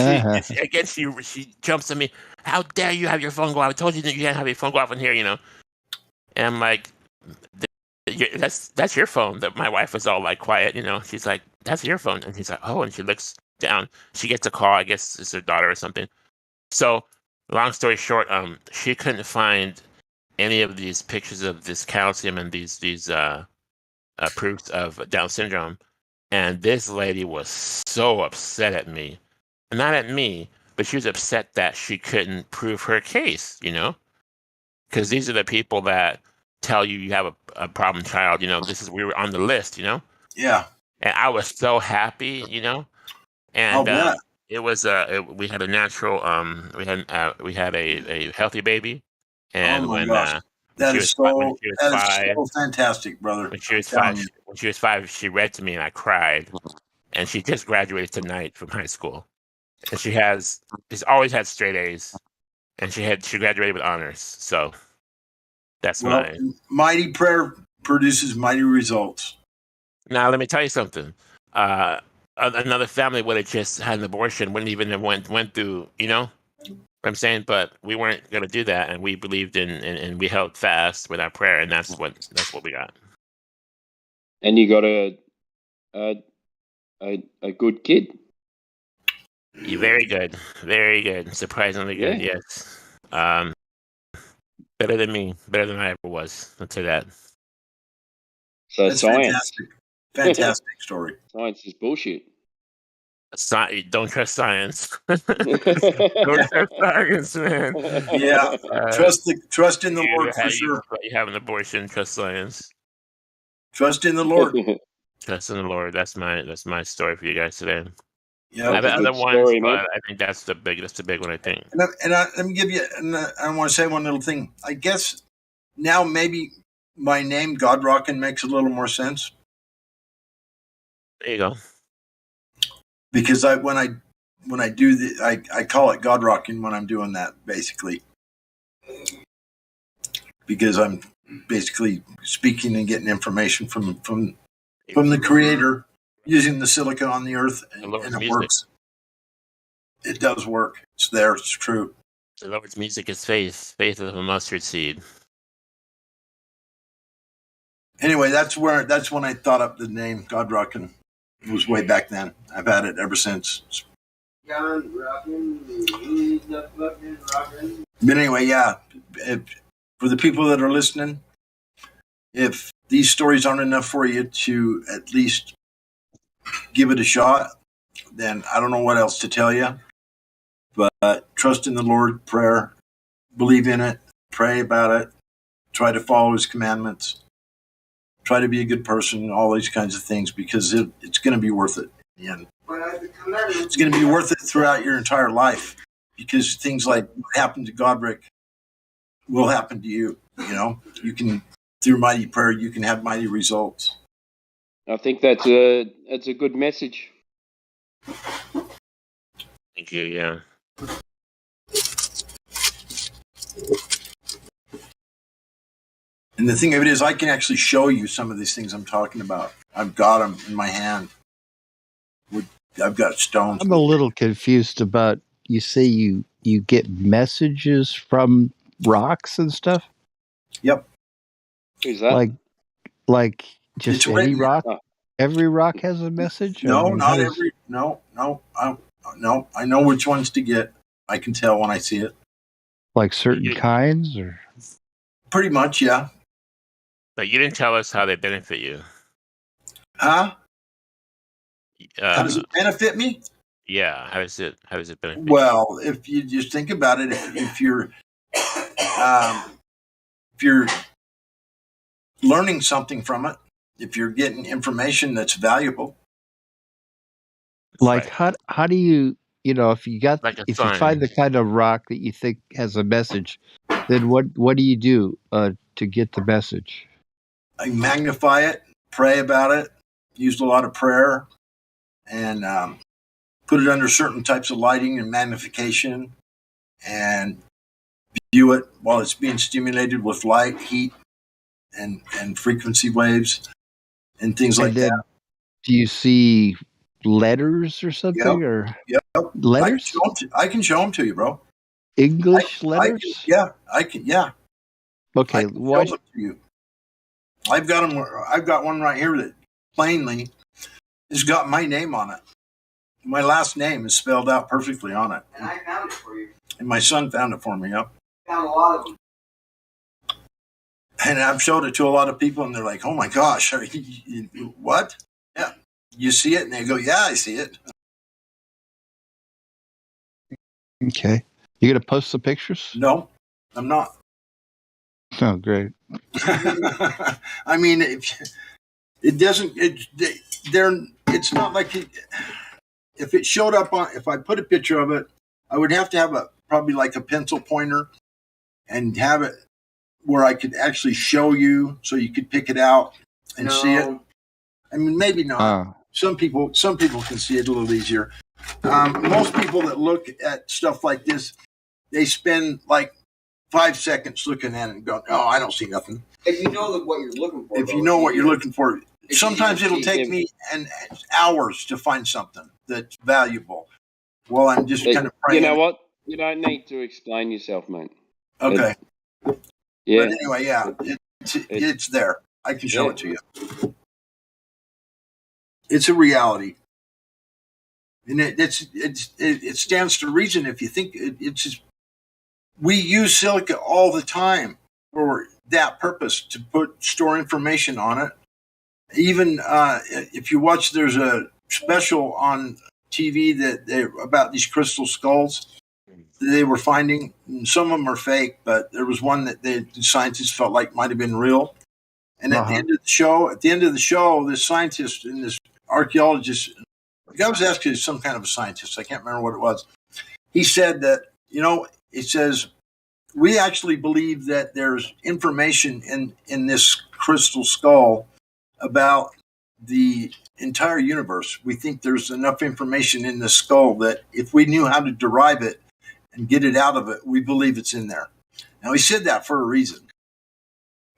she jumps at me. "How dare you have your phone go off? I told you that you can't have your phone go off in here, And I'm like, that's your phone. That my wife was all like quiet, She's like, "That's your phone," and she's like, "Oh," and she looks down. She gets a call. I guess it's her daughter or something. So, long story short, she couldn't find any of these pictures of this calcium and these proofs of Down syndrome. And this lady was so upset at me. Not at me, but she was upset that she couldn't prove her case, Because these are the people that tell you have a problem child. We were on the list. Yeah. And I was so happy. And bet. it was we had a natural we had a healthy baby, and Oh my gosh, when she was five, so fantastic, brother. when she was five, she read to me and I cried, and she just graduated tonight from high school, and she's always had straight A's, and she graduated with honors. So that's mighty prayer produces mighty results. Now let me tell you something. Another family would have just had an abortion, wouldn't even have went through, what I'm saying, but we weren't going to do that, and we believed in and we held fast with our prayer, and that's what we got. And you got a good kid. Very good, surprisingly good. Yeah. Yes, better than me, better than I ever was. I'll say that. So that's science, fantastic story. Science is bullshit. Don't trust science. Don't trust science, man. Yeah, trust in the Lord for sure. You have an abortion. Trust science. Trust in the Lord. Trust in the Lord. That's my story for you guys today. Yeah, I have other ones, but I think that's the big one. I think. Let me give you. I want to say one little thing. I guess now maybe my name God Rockin' makes a little more sense. There you go. Because when I do I call it God Rocking when I'm doing that, basically, because I'm basically speaking and getting information from the Creator using the silica on the earth, and it works. It does work. It's there. It's true. The Lord's music is faith. Faith of a mustard seed. Anyway, that's when I thought up the name God Rockin'. It was way back then. I've had it ever since. But anyway, yeah. For the people that are listening, if these stories aren't enough for you to at least give it a shot, then I don't know what else to tell you. But trust in the Lord, prayer, believe in it, pray about it, try to follow His commandments. Try to be a good person, all these kinds of things, because it's going to be worth it. And it's going to be worth it throughout your entire life, because things like what happened to Godric will happen to you. You can, through mighty prayer, you can have mighty results. I think that's a good message. Thank you. Yeah. And the thing of it is, I can actually show you some of these things I'm talking about. I've got them in my hand. I've got stones. I'm a little confused about, you say you get messages from rocks and stuff? Yep. Who's that? Like just any rock? Every rock has a message? No, not every. No. I know which ones to get. I can tell when I see it. Like certain kinds, or? Pretty much, yeah. But you didn't tell us how they benefit you. Huh? How does it benefit me? Yeah. How does it benefit you? If you just think about it, if you're learning something from it, if you're getting information that's valuable. Like how do you, if you find the kind of rock that you think has a message, then what do you do to get the message? I magnify it, pray about it, used a lot of prayer, and put it under certain types of lighting and magnification, and view it while it's being stimulated with light, heat, and frequency waves, and things like that. Do you see letters or something? Yep. Letters? I can show them to you, bro. English letters? I can. Yeah. Okay. Show them to you. I've got them. I've got one right here that plainly has got my name on it. My last name is spelled out perfectly on it. And I found it for you. And my son found it for me. Yep. Found a lot of them. And I've showed it to a lot of people, and they're like, "Oh my gosh, what?" Yeah, you see it, and they go, "Yeah, I see it." Okay, you gonna post the pictures? No, I'm not. Oh, great. I mean, it doesn't. It's not like if it showed up on. If I put a picture of it, I would have to have probably like a pencil pointer, and have it where I could actually show you, so you could pick it out and see it. I mean, maybe not. Some people can see it a little easier. Most people that look at stuff like this, they spend like 5 seconds looking at it and go, "Oh, I don't see nothing." If you know what you're looking for. If you know what you're looking for, sometimes it'll take me hours to find something that's valuable. Well, I'm just kind of praying. You know what? You don't need to explain yourself, mate. Okay. Yeah. But anyway, yeah, it's there. I can show it to you. It's a reality, and it stands to reason if you think it's just. We use silica all the time for that purpose, to store information on it. Even if you watch, there's a special on TV about these crystal skulls that they were finding. And some of them are fake, but there was one that the scientists felt like might have been real. And at the end of the show, this scientist and this archaeologist, the guy was actually some kind of a scientist. I can't remember what it was. He said that, it says, we actually believe that there's information in this crystal skull about the entire universe. We think there's enough information in the skull that if we knew how to derive it and get it out of it, we believe it's in there. Now, he said that for a reason.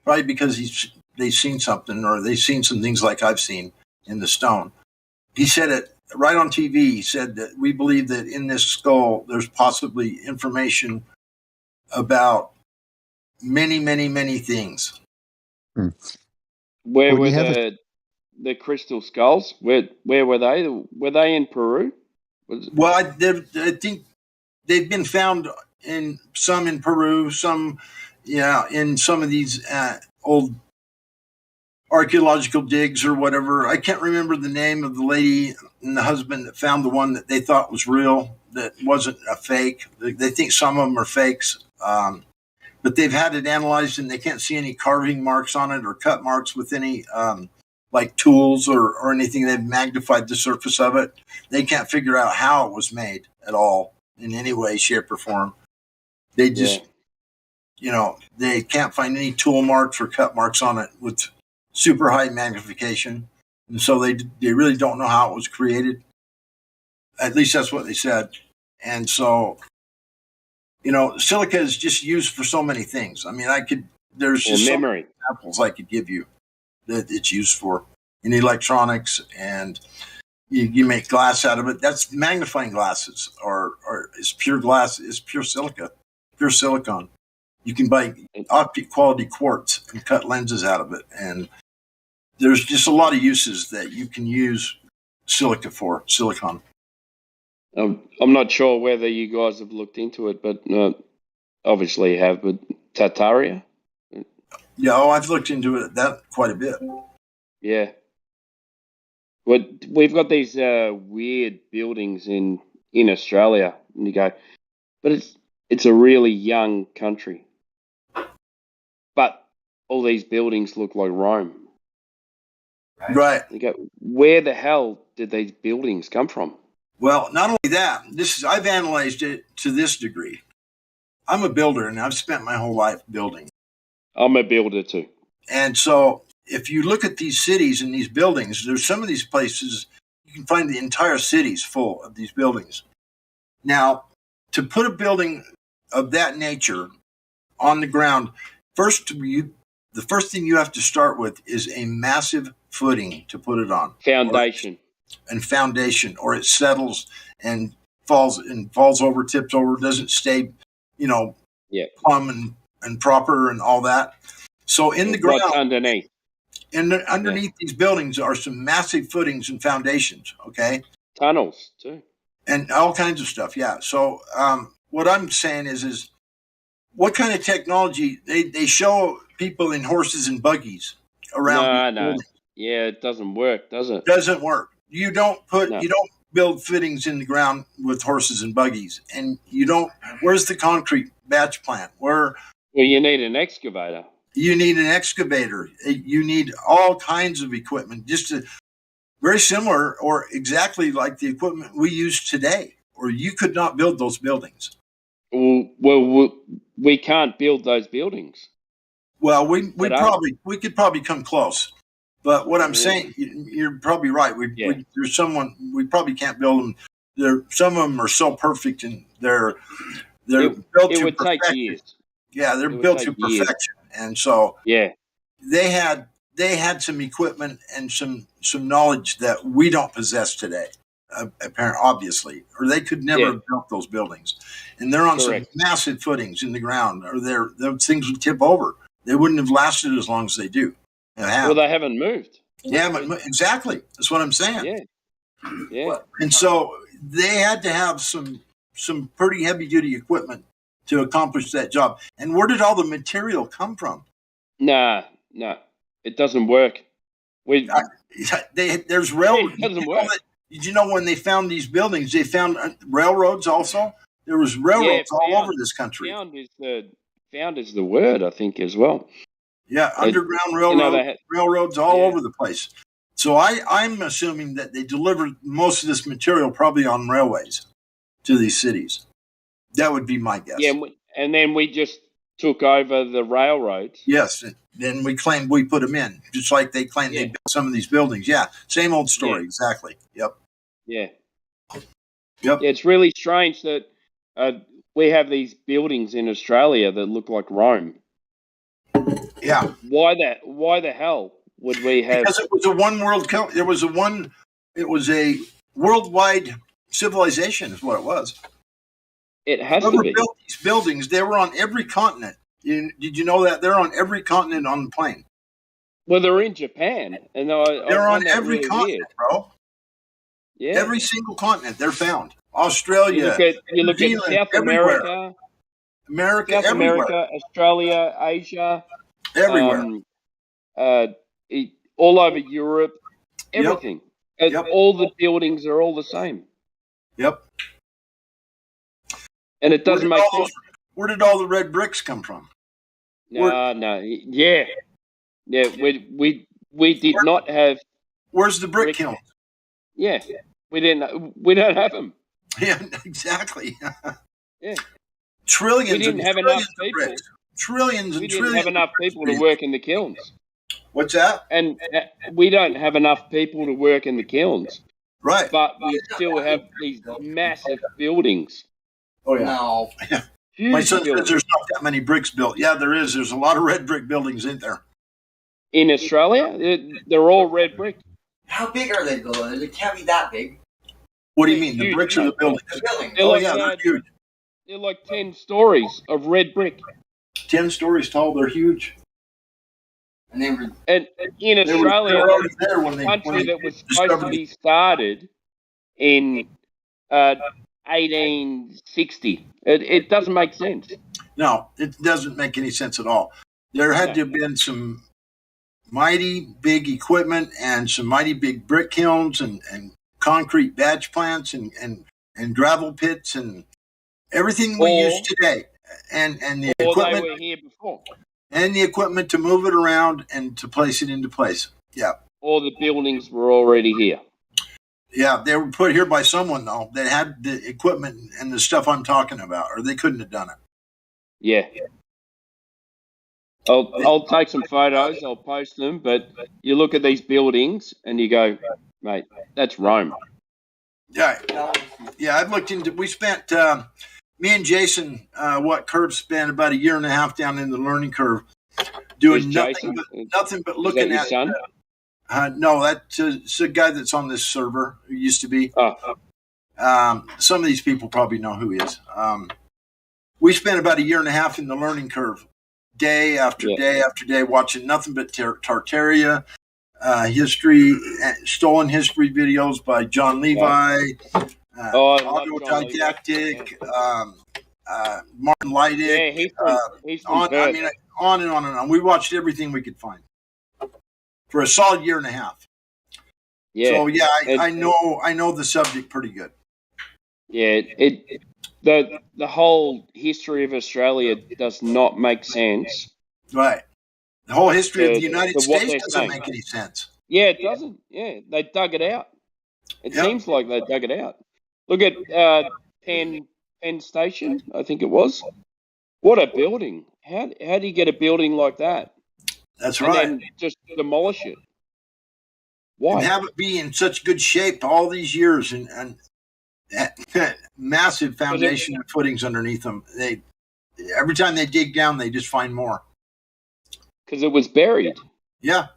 Probably because they've seen something, or they've seen some things like I've seen in the stone. He said it right on TV. He said that we believe that in this skull, there's possibly information about many, many, many things. Where were the crystal skulls? Where were they? Were they in Peru? Well, I think they've been found in Peru, some, in some of these old archaeological digs or whatever. I can't remember the name of the lady and the husband that found the one that they thought was real, that wasn't a fake. They think some of them are fakes. But they've had it analyzed, and they can't see any carving marks on it or cut marks with any like tools or anything. They've magnified the surface of it. They can't figure out how it was made at all in any way, shape, or form. They just, they can't find any tool marks or cut marks on it with super high magnification. And so they really don't know how it was created. At least that's what they said. And so, silica is just used for so many things. I mean, there's just so many examples I could give you that it's used for in electronics, and you make glass out of it. That's magnifying glasses, or is pure glass, is pure silica, pure silicon. You can buy optic quality quartz and cut lenses out of it. And there's just a lot of uses that you can use silica for, silicon. I'm not sure whether you guys have looked into it, but obviously you have. But Tartaria? Yeah, I've looked into it that quite a bit. Yeah. We've got these weird buildings in Australia, and you go, but it's a really young country. But all these buildings look like Rome. Right. You go, where the hell did these buildings come from? Well, not only that, I've analyzed it to this degree. I'm a builder, and I've spent my whole life building. I'm a builder too. And so if you look at these cities and these buildings, there's some of these places, you can find the entire cities full of these buildings. Now, to put a building of that nature on the ground, the first thing you have to start with is a massive footing to put it on. Foundation, or it settles and falls over, tips over, doesn't stay, plumb and proper and all that. So in the ground, underneath, these buildings are some massive footings and foundations. Okay, tunnels too, and all kinds of stuff. Yeah. So what I'm saying is what kind of technology they show people in horses and buggies around? No. Yeah, it doesn't work, does it? Doesn't work. You don't build fittings in the ground with horses and buggies, and where's the concrete batch plant? Well, you need an excavator. You need an excavator. You need all kinds of equipment, very similar or exactly like the equipment we use today, or you could not build those buildings. Well, we can't build those buildings. Well, we could probably come close, but what I'm saying, you're probably right. There's someone we probably can't build them. Some of them are so perfect and they're built to would perfection. take years. Yeah, they're built to perfection, and so they had some equipment and some knowledge that we don't possess today. Apparently, obviously, or they could never have built those buildings, and they're on some massive footings in the ground, or those things would tip over. They wouldn't have lasted as long as they do. Well, they haven't moved. Yeah, exactly. That's what I'm saying. Yeah. And so they had to have some pretty heavy duty equipment to accomplish that job. And where did all the material come from? No, it doesn't work. There's railroads. It doesn't work. Did you know when they found these buildings, they found railroads also? There was railroads all over this country. Found is the word, I think, as well. Yeah, underground railroads all over the place. So I'm assuming that they delivered most of this material probably on railways to these cities. That would be my guess. Yeah, and then we just took over the railroads. Yes, then we claimed we put them in, just like they claimed they built some of these buildings. Yeah, same old story, exactly. Yep. Yeah. Yep. Yeah, it's really strange that we have these buildings in Australia that look like Rome. Yeah. Why the hell would we have? Because it was a one world. It was a worldwide civilization, is what it was. It has Whoever to be. built these buildings, they were on every continent. Did you know that they're on every continent on the plane? Well, they're in Japan, and they're on every continent, bro. Yeah, every single continent they're found. Australia, you look at South everywhere. America, South everywhere. America, Australia, Asia, everywhere. All over Europe, everything. Yep. All the buildings are all the same. Yep. And it doesn't make sense. Where did all the red bricks come from? No. Yeah. We did not have. Where's the brick kilns? Yeah. We don't have them. Yeah, exactly. Yeah. Trillions. We didn't have enough people. Trillions and we trillions. didn't have enough people to work in the kilns. What's that? And we don't have enough people to work in the kilns. Right. But we still have these massive buildings. Oh, yeah. No. Yeah. My son says there's not that many bricks built. Yeah, there is. There's a lot of red brick buildings in there. In Australia? They're all red brick. How big are they, though? They can't be that big. What do you mean? The bricks or the buildings? They're huge. They're like 10 stories of red brick. 10 stories tall. They're huge. And in Australia, a country that was supposed to be started in 1860. It doesn't make sense. No, it doesn't make any sense at all. There had to have been some mighty big equipment and some mighty big brick kilns and concrete batch plants and gravel pits and everything we use today. And the equipment. They were here before. And the equipment to move it around and to place it into place. Yeah. All the buildings were already here. Yeah, they were put here by someone, though, that had the equipment and the stuff I'm talking about, or they couldn't have done it. Yeah. I'll take some photos, I'll post them, but you look at these buildings and you go, mate, that's Rome. Yeah. Yeah, I've looked into, we spent, me and Jason, Curb spent about a year and a half down in the learning curve doing nothing but looking at. Son? No, that's a guy that's on this server who used to be. Some of these people probably know who he is. We spent about a year and a half in the learning curve, day after day after day, watching nothing but Tartaria, history, stolen history videos by John Levi, Autodidactic, Martin Leidick. He's on and on and on. We watched everything we could find for a solid year and a half. Yeah. So yeah, I know the subject pretty good. Yeah, the whole history of Australia does not make sense. Right. The whole history of the United States doesn't make any sense. Yeah, it doesn't. Yeah, they dug it out. It seems like they dug it out. Look at Penn Station, I think it was. What a building! How do you get a building like that? That's and right. Then just demolish it. Why? And have it be in such good shape all these years and massive foundation and footings underneath them. Every time they dig down, they just find more. Because it was buried. Yeah.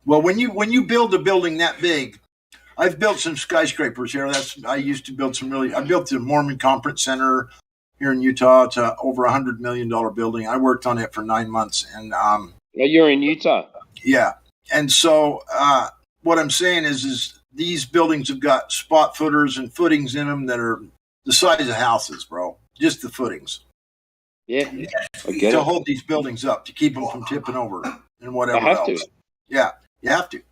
Well, when you build a building that big, I've built some skyscrapers here. I used to build I built the Mormon Conference Center here in Utah. It's over $100 million building. I worked on it for 9 months. And you're in Utah. Yeah. And so what I'm saying is these buildings have got spot footers and footings in them that are the size of houses, bro. Just the footings. Yeah. To hold these buildings up, to keep them from tipping over and whatever else. To. Yeah, you have to.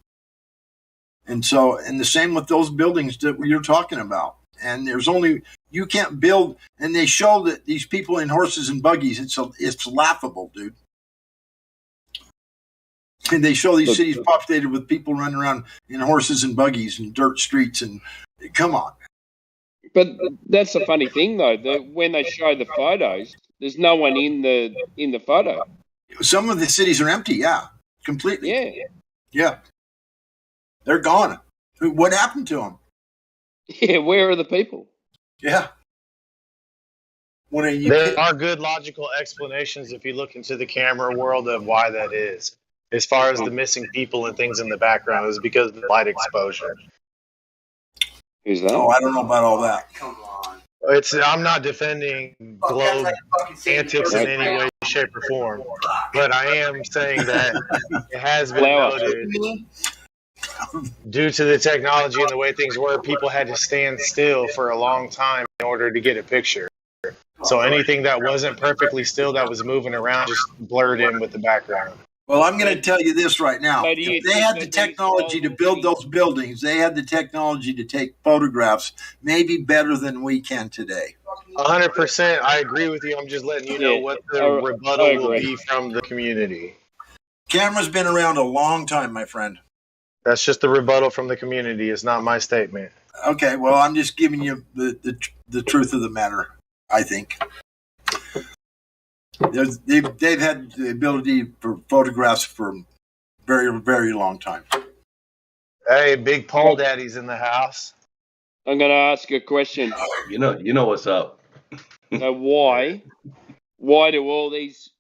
And so, and the same with those buildings that you're talking about. And you can't build, and they show that these people in horses and buggies, it's laughable, dude. And they show these cities populated with people running around in horses and buggies and dirt streets, and come on. But that's the funny thing, though. When they show the photos, there's no one in the photo. Some of the cities are empty. Yeah, completely. Yeah. They're gone. What happened to them? Yeah, where are the people? Yeah. There are good logical explanations if you look into the camera world of why that is. As far as the missing people and things in the background, is because of the light exposure. Who's that? Oh, I don't know about all that. Come on. I'm not defending globe antics in any way, shape, or form, but I am saying that it has been noted due to the technology and the way things were, people had to stand still for a long time in order to get a picture. So anything that wasn't perfectly still that was moving around just blurred in with the background. Well, I'm going to tell you this right now. If they had the technology to build those buildings, they had the technology to take photographs maybe better than we can today. 100%. I agree with you. I'm just letting you know what the rebuttal will be from the community. Camera's been around a long time, my friend. That's just the rebuttal from the community. It's not my statement. Okay, well, I'm just giving you the truth of the matter, I think. They've had the ability for photographs for a very, very long time. Hey, big Paul Daddy's in the house. I'm going to ask a question. You know what's up. So why do all these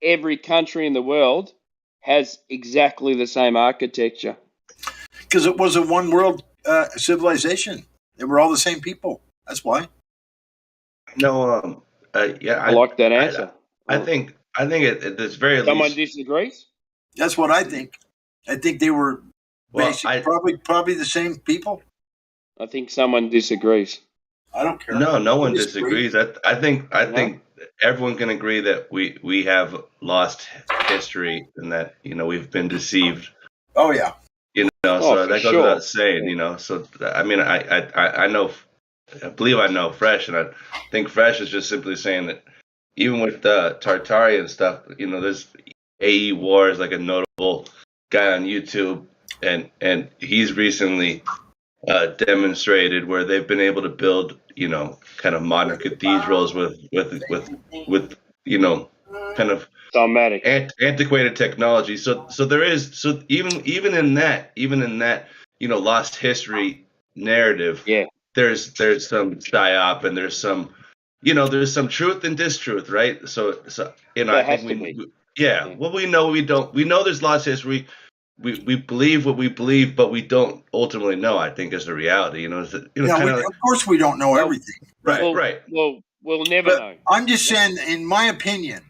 every country in the world has exactly the same architecture? Because it was a one world civilization. They were all the same people. That's why. No, yeah, I like that answer. I think at this very least. Someone disagrees? That's what I think. I think they were probably the same people. I think someone disagrees. I don't care. No one disagrees. I think everyone can agree that we have lost history and that we've been deceived. Oh yeah. So that goes without saying. So I mean, I know. I believe I know Fresh, and I think Fresh is just simply saying that even with the Tartarian stuff, there's AE War is like a notable guy on YouTube, and he's recently demonstrated where they've been able to build, kind of modern cathedrals with kind of antiquated technology. So there is even in that lost history narrative. Yeah. There's some psyop and there's some truth and distruth, right? So I think well, we know there's lost history. We believe what we believe, but we don't ultimately know, I think, is the reality. Of course we don't know everything. Right. Well, we'll never know. I'm just saying, in my opinion,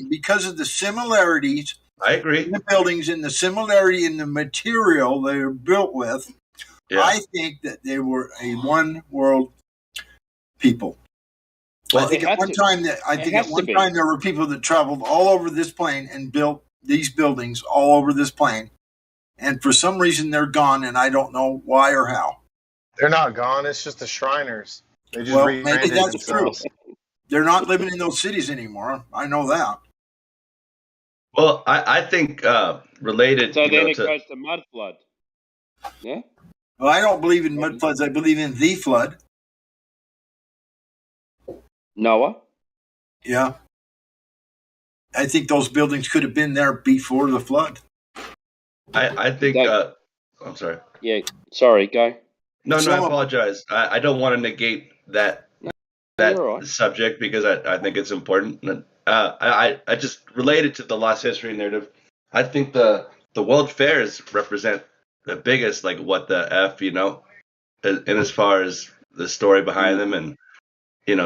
because of the similarities, I agree, in the buildings and the similarity in the material they are built with. Yeah. I think that they were a one world people. Well, I think at one time there were people that traveled all over this plane and built these buildings all over this plane, and for some reason they're gone, and I don't know why or how. They're not gone. It's just the Shriners. They just maybe that's true. They're not living in those cities anymore. I know that. Well, I think related. So then it it goes to mud flood. Yeah. Well, I don't believe in mud floods. I believe in the flood. Noah. Yeah. I think those buildings could have been there before the flood. I think. I'm sorry. Yeah. Sorry. Go. No, I apologize. I don't want to negate that subject because I think it's important. I just related to the lost history narrative. I think the world fairs represent the biggest, like, what the F, and as far as the story behind them, and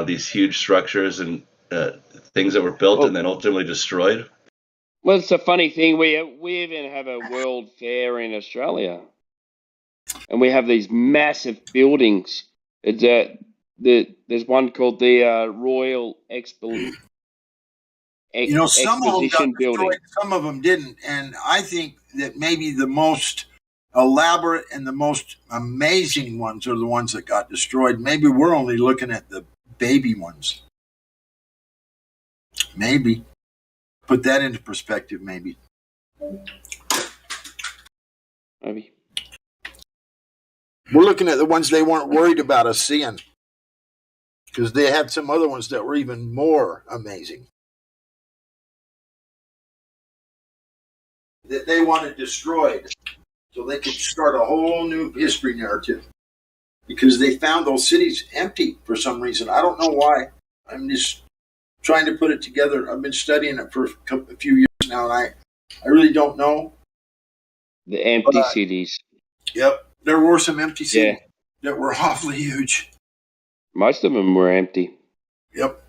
these huge structures and things that were built and then ultimately destroyed. Well, it's a funny thing. We even have a world fair in Australia, and we have these massive buildings. There's one called the Royal Exposition some of them got Building. destroyed, some of them didn't, and I think that maybe the most elaborate and the most amazing ones are the ones that got destroyed. Maybe we're only looking at the baby ones. Maybe. Put that into perspective, maybe. Maybe. We're looking at the ones they weren't worried about us seeing, because they had some other ones that were even more amazing that they wanted destroyed so they could start a whole new history narrative, because they found those cities empty for some reason. I don't know why. I'm just trying to put it together. I've been studying it for a few years now, and I really don't know. The empty cities. Yep. There were some empty cities that were awfully huge. Most of them were empty. Yep.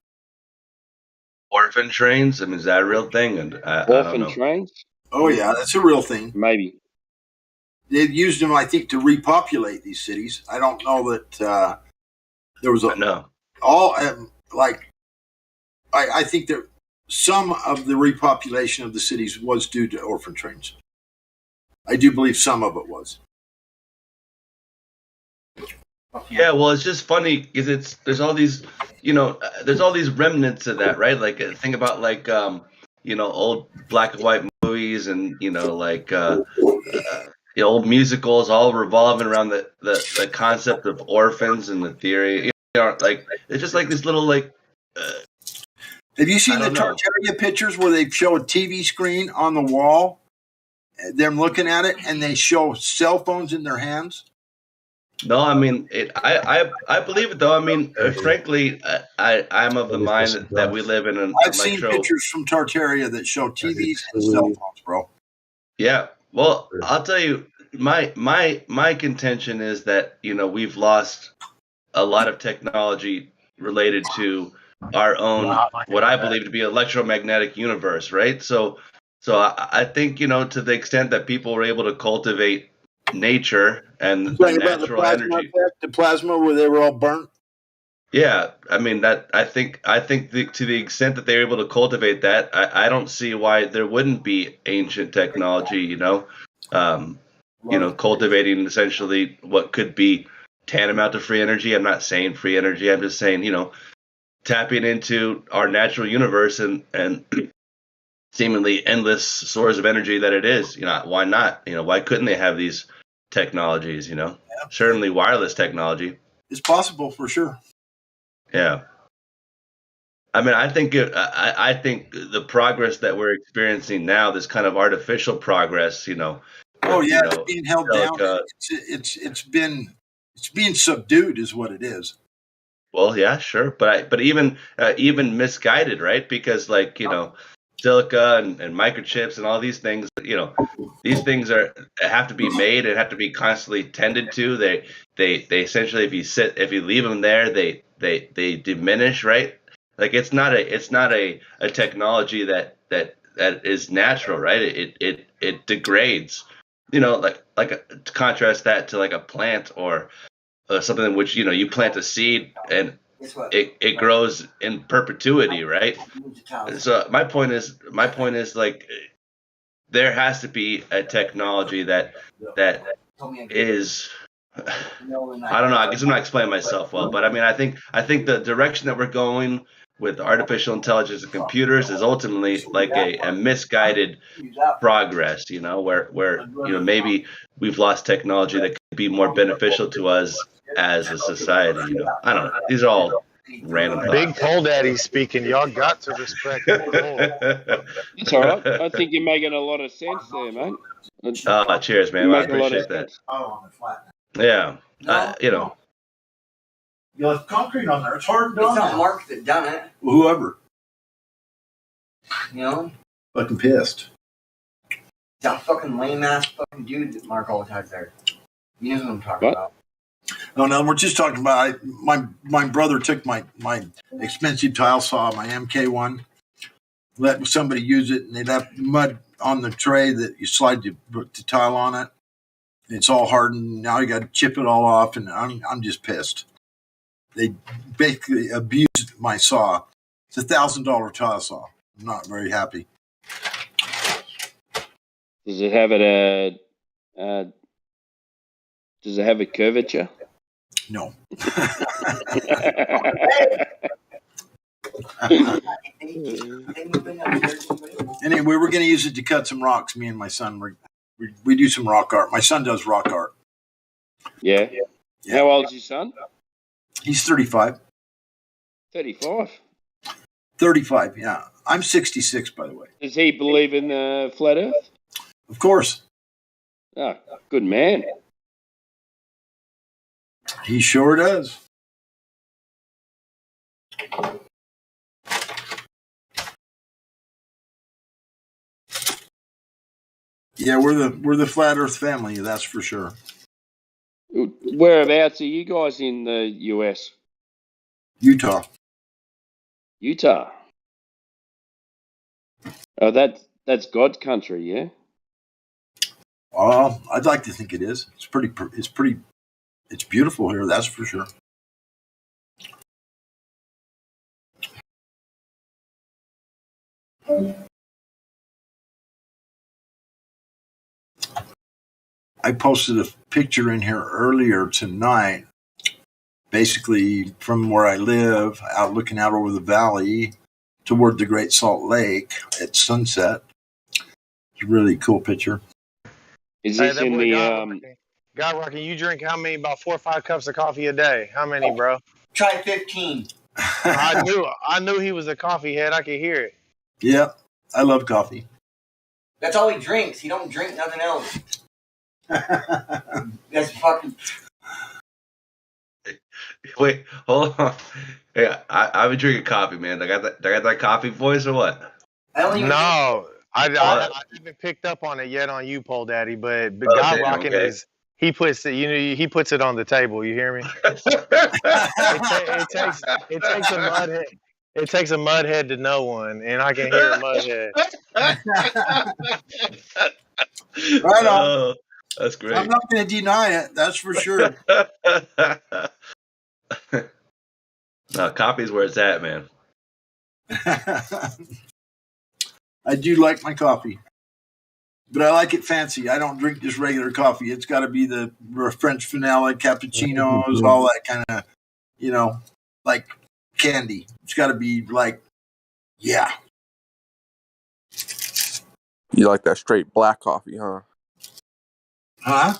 Orphan trains? I mean, is that a real thing? And I don't know. Trains? Oh, yeah, that's a real thing. Maybe. They've used them, I think, to repopulate these cities. I don't know that there was I think that some of the repopulation of the cities was due to orphan trains. I do believe some of it was. Yeah, well, it's just funny because there's all these, there's all these remnants of that, right? Like, think about old black and white movies and old musicals, all revolving around the concept of orphans and the theory. It's just like this little Have you seen the Tartaria pictures where they show a TV screen on the wall, them looking at it, and they show cell phones in their hands? No, I mean, I believe it, though. I mean, frankly, I'm of the mind that we live in an I've seen pictures from Tartaria that show TVs and cell phones, bro. Yeah. Well, I'll tell you, my contention is that, we've lost a lot of technology related to our own, what I believe to be electromagnetic universe, right? So I think, to the extent that people were able to cultivate nature and the natural energy, the plasma where they were all burnt. Yeah, I mean I think to the extent that they're able to cultivate that, I don't see why there wouldn't be ancient technology, cultivating essentially what could be tantamount to free energy. I'm not saying free energy. I'm just saying, tapping into our natural universe and seemingly endless source of energy that it is. Why not? Why couldn't they have these technologies? Certainly wireless technology. It's possible for sure. Yeah. I mean, I think I think the progress that we're experiencing now, this kind of artificial progress, it's being held down. It's being subdued, is what it is. Well, yeah, sure, but even misguided, right? Because silica and microchips and all these things, these things have to be made and have to be constantly tended to. They essentially, if you leave them there, they diminish, right? Like it's not a technology that is natural, right? It degrades, to contrast that to like a plant or something in which you plant a seed and it grows in perpetuity, right? So my point is like there has to be a technology that is, I don't know, I guess I'm not explaining myself well, but I mean I think the direction that we're going with artificial intelligence and computers is ultimately like a misguided progress, you know, where you know, maybe we've lost technology that could be more beneficial to us as a society, you know. I don't know. These are all random Big thoughts. Pole Daddy speaking. Y'all got to respect Pole. It's all right. I think you're making a lot of sense there, mate. Cheers, man. You I make a lot of appreciate that. sense. Yeah. No, You know. You left concrete on there. It's hard to do. It's not Mark that done it. Whoever. You know? Fucking pissed. That fucking lame ass fucking dude that Mark always has there. You know who I'm talking about. No, we're just talking about my brother took my expensive tile saw, my MK1, let somebody use it, and they left mud on the tray that you slide the tile on it. It's all hardened. Now you got to chip it all off, and I'm just pissed. They basically abused my saw. It's $1,000 tile saw. I'm not very happy. Does it have does it have a curvature? No. Anyway, we were going to use it to cut some rocks. Me and my son, we do some rock art. My son does rock art. Yeah. How old's your son? He's 35. 35. 35, yeah. I'm 66, by the way. Does he believe in flat Earth? Of course. Oh, good man. He sure does. Yeah, we're the flat Earth family, that's for sure. Whereabouts are you guys in the US? Utah. Utah. Oh, that's God's country, yeah. I'd like to think it is. It's beautiful here, that's for sure. I posted a picture in here earlier tonight, basically from where I live, out looking out over the valley toward the Great Salt Lake at sunset. It's a really cool picture. Is this in the God Rocky, you drink how many? About 4 or 5 cups of coffee a day. How many, bro? Try 15. I knew he was a coffee head. I could hear it. Yeah, I love coffee. That's all he drinks. He don't drink nothing else. That's fucking. Wait, hold on. Yeah, I've been drinking coffee, man. I got that coffee voice or what? No, I haven't picked up on it yet on you, Pole Daddy. But God Rocking is he puts it. He puts it on the table. You hear me? it takes a mud head. It takes a mud head to know one, and I can hear a mud head. Right on. Oh, that's great. I'm not going to deny it. That's for sure. No, coffee's where it's at, man. I do like my coffee, but I like it fancy. I don't drink just regular coffee. It's got to be the French vanilla, cappuccinos, all that kind of, like candy. It's got to be like, yeah. You like that straight black coffee, huh? Huh?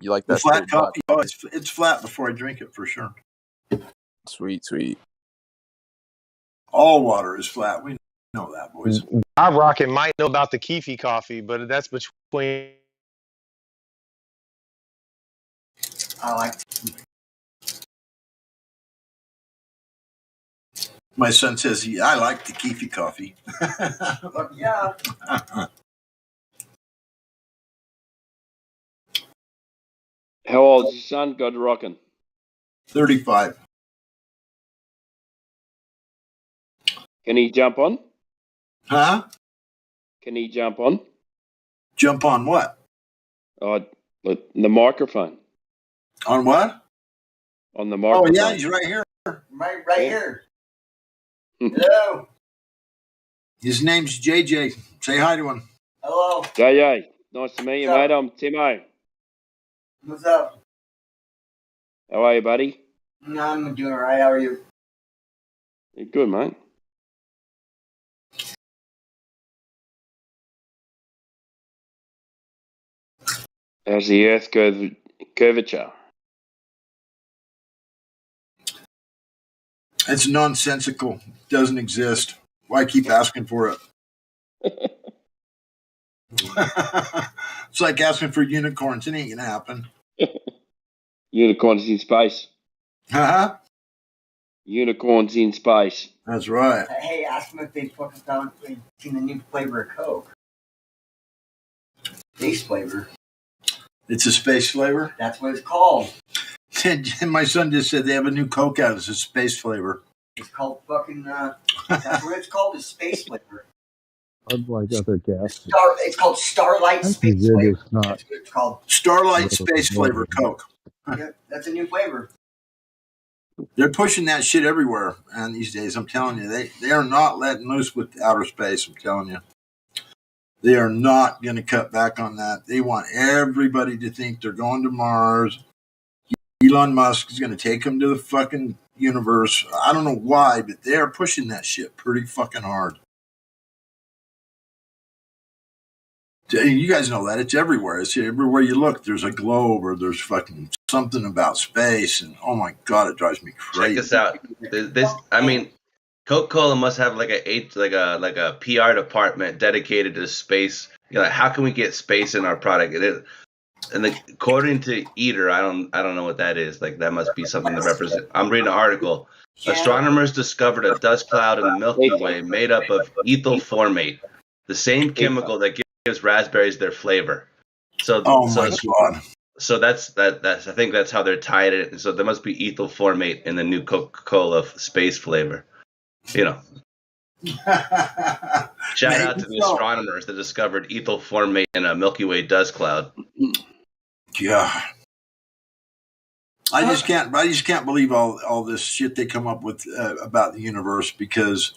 You like The that flat straight black coffee? Oh, it's flat before I drink it for sure. Sweet. All water is flat. We know that, boys. God Rocket might know about the Keefe coffee, but that's between. I like. My son says, I like the Keefe coffee. Yeah. How old's your son? God Rocking. 35. Can he jump on? Huh? Can he jump on? Jump on what? The microphone. On what? On the microphone. Oh, yeah, he's right here. Right here. Hello. His name's JJ. Say hi to him. Hello. JJ. Nice to meet you, mate. I'm Timo. What's up? How are you, buddy? I'm doing all right. How are you? Good, mate. How's the Earth curvature? It's nonsensical. Doesn't exist. Why keep asking for it? It's like asking for unicorns. It ain't gonna happen. Unicorns in space. Huh? Unicorns in space. That's right. Hey, ask them if they fucking seen the new flavor of Coke. Space flavor. It's a space flavor? That's what it's called. And my son just said they have a new Coke out. It's a space flavor. It's called fucking, that's what it's called, is space flavor. Unlike other gas. It's called Starlight Space Flavor. It's not. That's what it's called. Starlight Space Flavor Coke. Yeah, that's a new flavor. They're pushing that shit everywhere, and these days, I'm telling you, they are not letting loose with outer space. I'm telling you, they are not going to cut back on that. They want everybody to think they're going to Mars. Elon Musk is going to take them to the fucking universe. I don't know why, but they are pushing that shit pretty fucking hard. You guys know that it's everywhere. It's everywhere you look. There's a globe, or there's fucking something about space, and oh my god, it drives me crazy. Check this out. This, I mean, Coca-Cola must have like a PR department dedicated to space. You know, how can we get space in our product? According to Eater, I don't know what that is. Like that must be something that represent. I'm reading an article. Astronomers discovered a dust cloud in the Milky Way made up of ethyl formate, the same chemical that gives raspberries their flavor. So, God. So that's I think that's how they're tied it. So there must be ethyl formate in the new Coca-Cola space flavor. You know. Shout out to the astronomers that discovered ethyl formate in a Milky Way dust cloud. Yeah. I just can't believe all this shit they come up with about the universe, because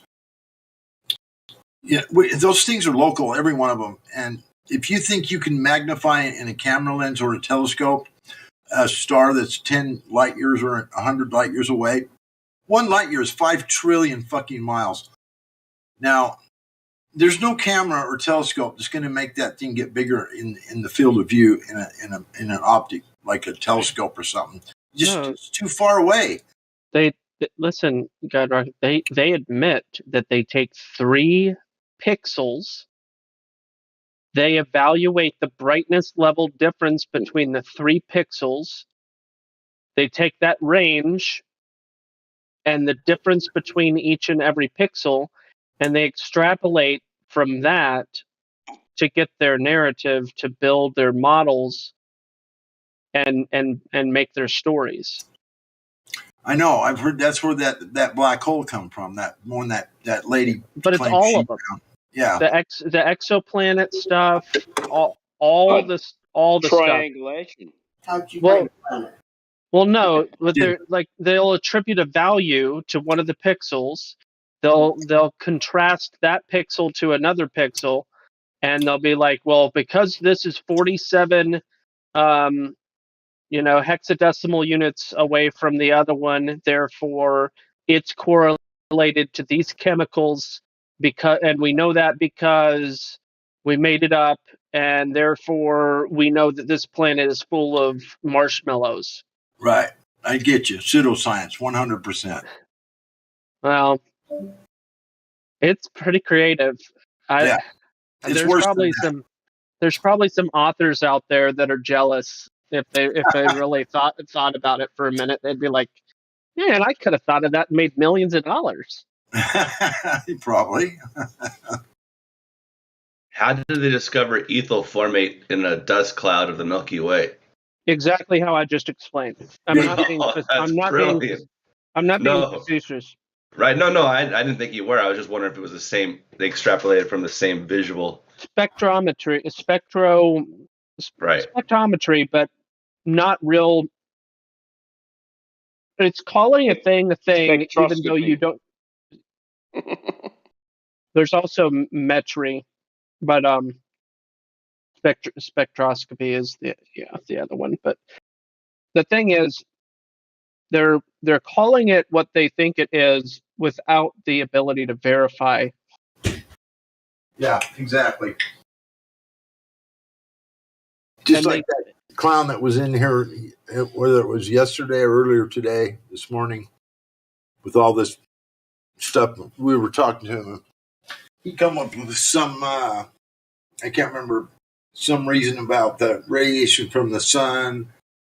those things are local, every one of them. And if you think you can magnify in a camera lens or a telescope a star that's 10 light years or 100 light years away, 1 light year is 5 trillion fucking miles. Now, there's no camera or telescope that's going to make that thing get bigger in the field of view in an optic, like a telescope or something. It's too far away. Listen, Godrock, they admit that they take 3 pixels. They evaluate the brightness level difference between the 3 pixels. They take that range and the difference between each and every pixel, and they extrapolate from that to get their narrative, to build their models and make their stories. I know. I've heard that's where that black hole come from. That one that lady. But it's all of them. Yeah. The exoplanet stuff, all the triangulation. Stuff. Well, no, but they'll attribute a value to one of the pixels. They'll contrast that pixel to another pixel, and they'll be like, well, because this is 47 hexadecimal units away from the other one, therefore it's correlated to these chemicals, and we know that because we made it up, and therefore we know that this planet is full of marshmallows. Right. I get you. Pseudoscience, 100%. Well, it's pretty creative. There's probably some authors out there that are jealous. If they really thought about it for a minute, they'd be like, "Man, I could have thought of that and made millions of dollars." Probably. How did they discover ethyl formate in a dust cloud of the Milky Way? Exactly how I just explained. I'm not being facetious. Right? No, I didn't think you were. I was just wondering if it was the same. They extrapolated from the same visual spectrometry, but not real. It's calling a thing, even though you don't. There's also metry, but spectroscopy is the other one. But the thing is, they're calling it what they think it is without the ability to verify. Yeah, exactly. Just like that clown that was in here, whether it was yesterday or earlier today, this morning, with all this stuff we were talking to him. He come up with some, I can't remember, some reason about the radiation from the sun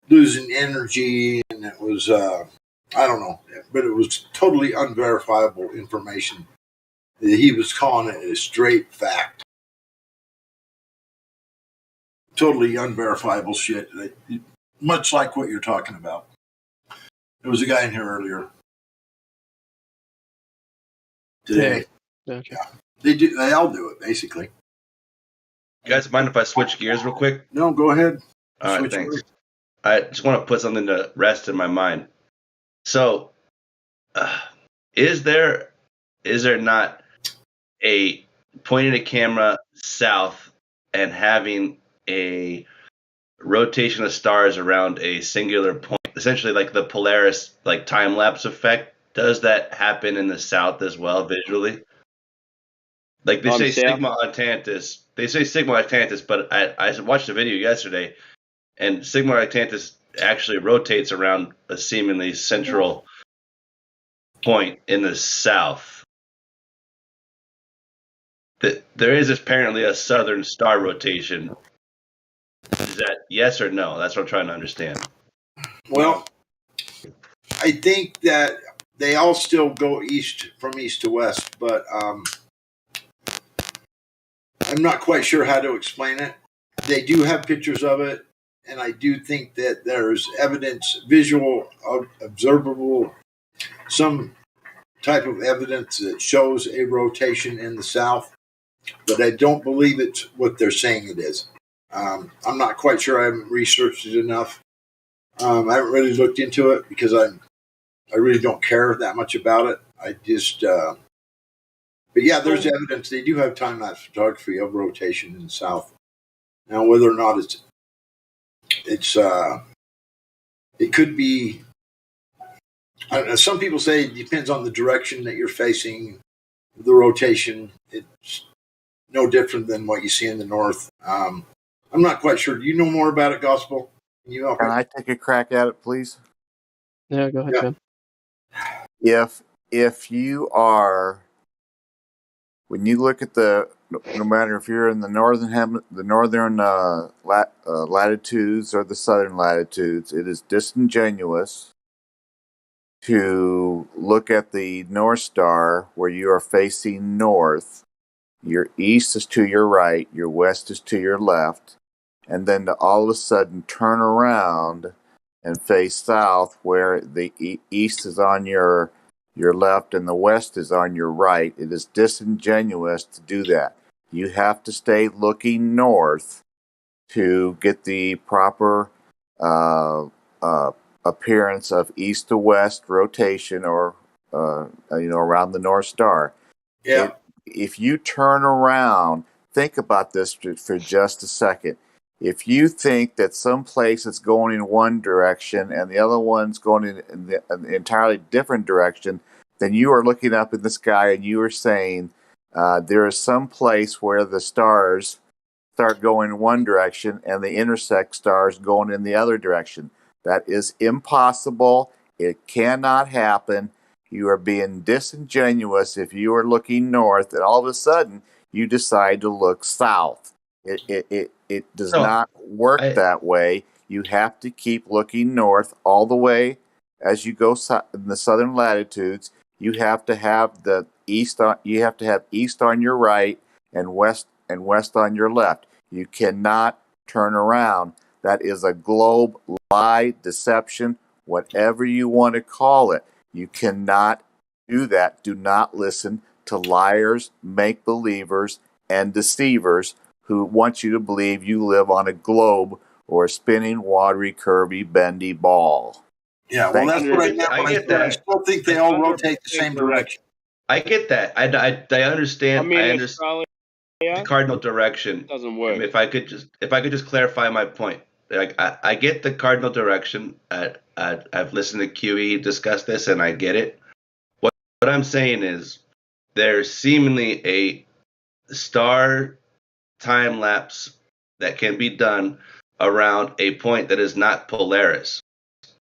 losing energy, and it was, I don't know, but it was totally unverifiable information. He was calling it a straight fact. Totally unverifiable shit, much like what you're talking about. There was a guy in here earlier today. Yeah. Okay. Yeah. They all do it, basically. You guys mind if I switch gears real quick? No, go ahead. All right, thanks. I just want to put something to rest in my mind. So, is there not a pointing a camera south and having a rotation of stars around a singular point, essentially like the Polaris like time lapse effect? Does that happen in the south as well visually? Like they say Sigma Octantis. They say Sigma Octantis, but I watched a video yesterday, and Sigma Octantis actually rotates around a seemingly central point in the south. There is apparently a southern star rotation. Is that yes or no? That's what I'm trying to understand. Well, I think that they all still go from east to west, but I'm not quite sure how to explain it. They do have pictures of it, and I do think that there's evidence, visual, observable, some type of evidence that shows a rotation in the south, but I don't believe it's what they're saying it is. I'm not quite sure. I haven't researched it enough. I haven't really looked into it because I really don't care that much about it. I just, but yeah, there's evidence. They do have time-lapse photography of rotation in the south. Now, whether or not it could be. I don't know, some people say it depends on the direction that you're facing. The rotation, it's no different than what you see in the north. I'm not quite sure. Do you know more about it, Gospel? Can I take a crack at it, please? Yeah, go ahead, Jim. If you are, when you look at no matter if you're in the northern latitudes or the southern latitudes, it is disingenuous to look at the North Star where you are facing north. Your east is to your right, your west is to your left, and then to all of a sudden turn around and face south where the east is on your left and the west is on your right. It is disingenuous to do that. You have to stay looking north to get the proper appearance of east to west rotation or around the North Star. Yeah. If you turn around, think about this for just a second. If you think that some place is going in one direction and the other one's going in an entirely different direction, then you are looking up in the sky and you are saying there is some place where the stars start going in one direction and the intersect stars going in the other direction. That is impossible. It cannot happen. You are being disingenuous if you are looking north and all of a sudden you decide to look south. It does not work that way. You have to keep looking north all the way as you go in the southern latitudes. You have to have the east. You have to have east on your right and west on your left. You cannot turn around. That is a globe lie, deception, whatever you want to call it. You cannot do that. Do not listen to liars, make-believers, and deceivers who want you to believe you live on a globe or a spinning, watery, curvy, bendy ball. Yeah, well, that's what I meant. I still think they all rotate the same direction. I get that. I understand. I understand the cardinal direction. Doesn't work. If I could just clarify my point. like I get the cardinal direction. I've listened to QE discuss this, and I get it. What I'm saying is there's seemingly a star time lapse that can be done around a point that is not Polaris.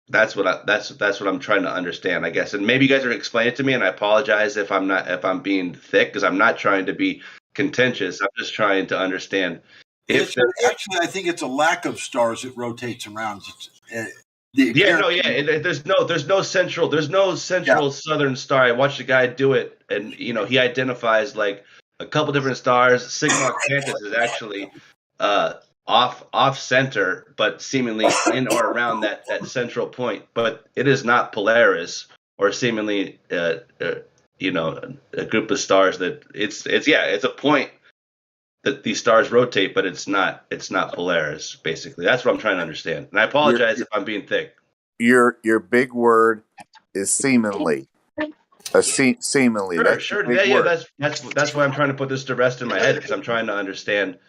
That's what I'm trying to understand, I guess. And maybe you guys are explaining it to me, and I apologize if I'm being thick, because I'm not trying to be contentious. I'm just trying to understand. Actually, I think it's a lack of stars that rotates around. There's no central southern star. I watched a guy do it, and he identifies like a couple different stars. Sigma Octantis is actually off center, but seemingly in or around that central point. But it is not Polaris, or seemingly a group of stars that it's a point that these stars rotate, but it's not Polaris. Basically, that's what I'm trying to understand. And I apologize if I'm being thick. Your big word is seemingly. Seemingly. Sure. That's why I'm trying to put this to rest in my head, because I'm trying to understand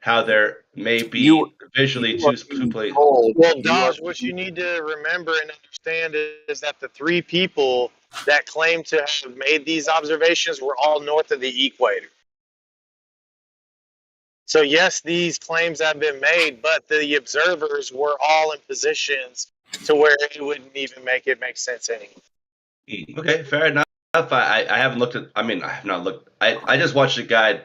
how there may be visually two places. Well, Dodge, what you need to remember and understand is that the three people that claim to have made these observations were all north of the equator. So yes, these claims have been made, but the observers were all in positions to where it wouldn't even make sense anyway. Okay, fair enough. I haven't looked at. I mean, I have not looked. I just watched a guy,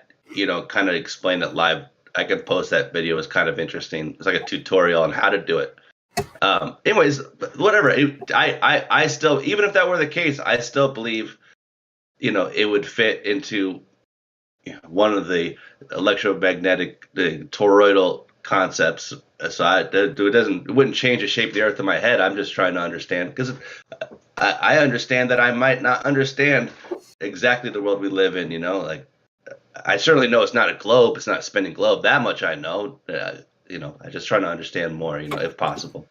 kind of explain it live. I could post that video. It was kind of interesting. It's like a tutorial on how to do it. Anyways, whatever. I still, even if that were the case, I still believe, it would fit into one of the electromagnetic, the toroidal concepts. So it wouldn't change the shape of the Earth in my head. I'm just trying to understand, because I understand that I might not understand exactly the world we live in. Like I certainly know it's not a globe. It's not a spinning globe. That much I know. I'm just trying to understand more. If possible.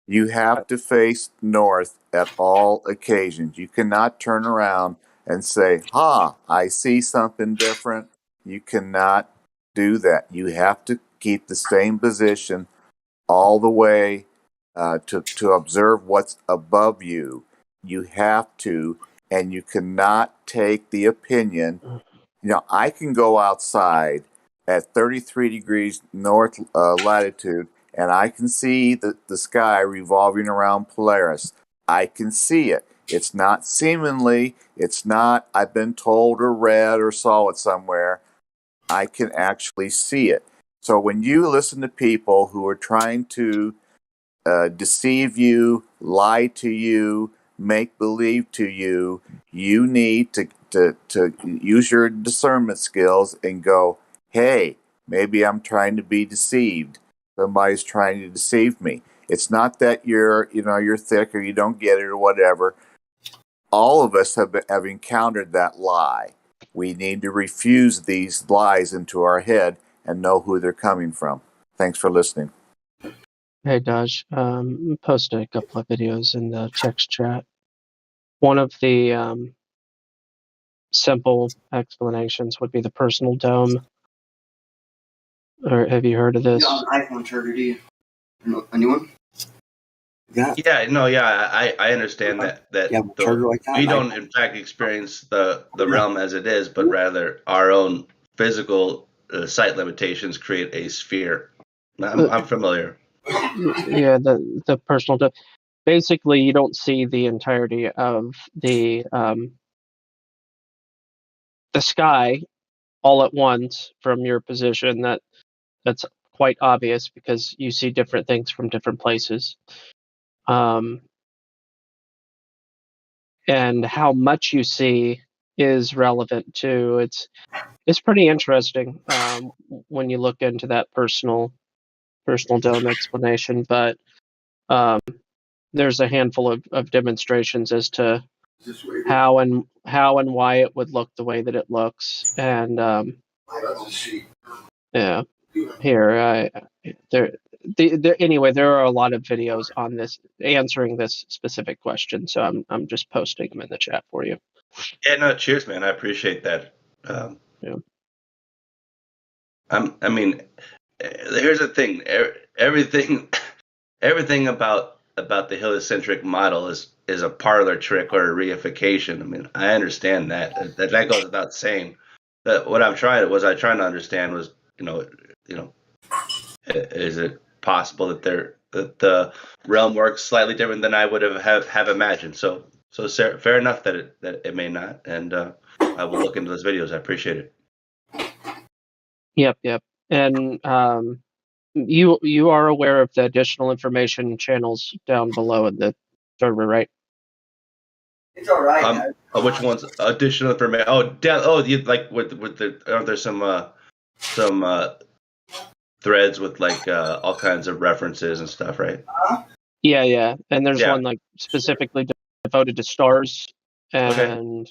You have to face north at all occasions. You cannot turn around and say, I see something different. You cannot do that. You have to keep the same position all the way to observe what's above you. You have to, and you cannot take the opinion. I can go outside at 33 degrees north latitude, and I can see the sky revolving around Polaris. I can see it. It's not seemingly. It's not, I've been told or read or saw it somewhere. I can actually see it. So when you listen to people who are trying to deceive you, lie to you, make believe to you, you need to use your discernment skills and go, hey, maybe I'm trying to be deceived. Somebody's trying to deceive me. It's not that you're thick or you don't get it or whatever. All of us have encountered that lie. We need to refuse these lies into our head and know who they're coming from. Thanks for listening. Hey, Dodge, posted a couple of videos in the text chat. One of the simple explanations would be the personal dome. Or have you heard of this? You got an iPhone charger, do you? A new one? I understand that we don't in fact experience the realm as it is, but rather our own physical sight limitations create a sphere. I'm familiar. Yeah, the personal dome. Basically, you don't see the entirety of the sky all at once from your position. That's quite obvious because you see different things from different places. And how much you see is relevant too. It's pretty interesting when you look into that personal dome explanation. But there's a handful of demonstrations as to how and why it would look the way that it looks. And yeah, here anyway, there are a lot of videos on this answering this specific question, so I'm just posting them in the chat for you. Yeah, no, cheers, man. I appreciate that. Yeah. I mean, here's the thing. everything everything about the heliocentric model is a parlor trick or a reification. I mean, I understand that goes without saying. That what I trying to understand was, is it possible that the realm works slightly different than I would have imagined? So fair enough that it may not, and I will look into those videos. I appreciate it. Yep. And you are aware of the additional information channels down below in the server, right? It's all right. Which ones? Additional information? You like with the? Aren't there some threads with like all kinds of references and stuff, right? Yeah. And there's Yeah. one like specifically devoted to stars, and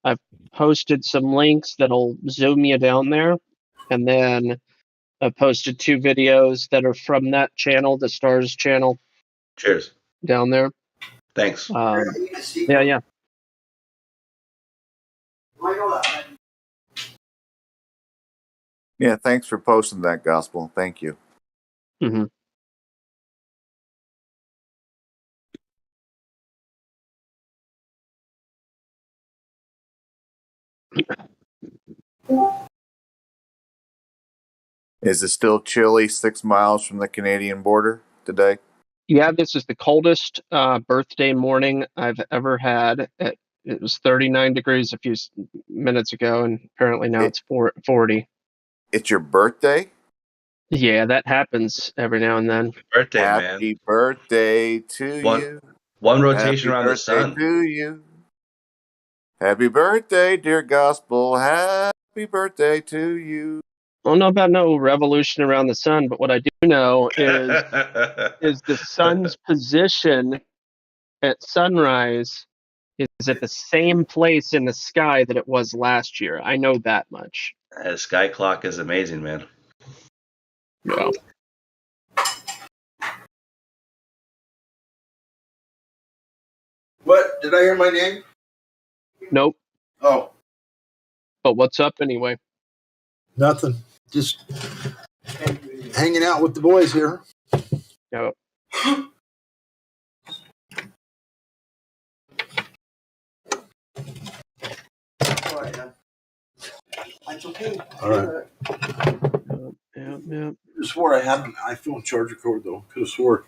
I've posted some links that'll zoom you down there, and then I posted 2 videos that are from that channel, the stars channel. Cheers. Down there. Thanks. Yeah. Yeah, thanks for posting that, Gospel. Thank you. Mm-hmm. Is it still chilly 6 miles from the Canadian border today? Yeah, this is the coldest birthday morning I've ever had. It was 39 degrees a few minutes ago, and apparently now it's 40. It's your birthday? Yeah, that happens every now and then. Birthday, man. Happy birthday to you. One rotation Happy around the sun. To you. Happy birthday, dear Gospel. Happy birthday to you. I don't know about no revolution around the sun, but what I do know is the sun's position at sunrise is at the same place in the sky that it was last year. I know that much. The sky clock is amazing, man. Yeah. What? Did I hear my name? Nope. Oh. But what's up anyway? Nothing. Just hanging out with the boys here. Yep. That's okay. All right. Yep. I swore I had an iPhone charger cord though. Could have swore.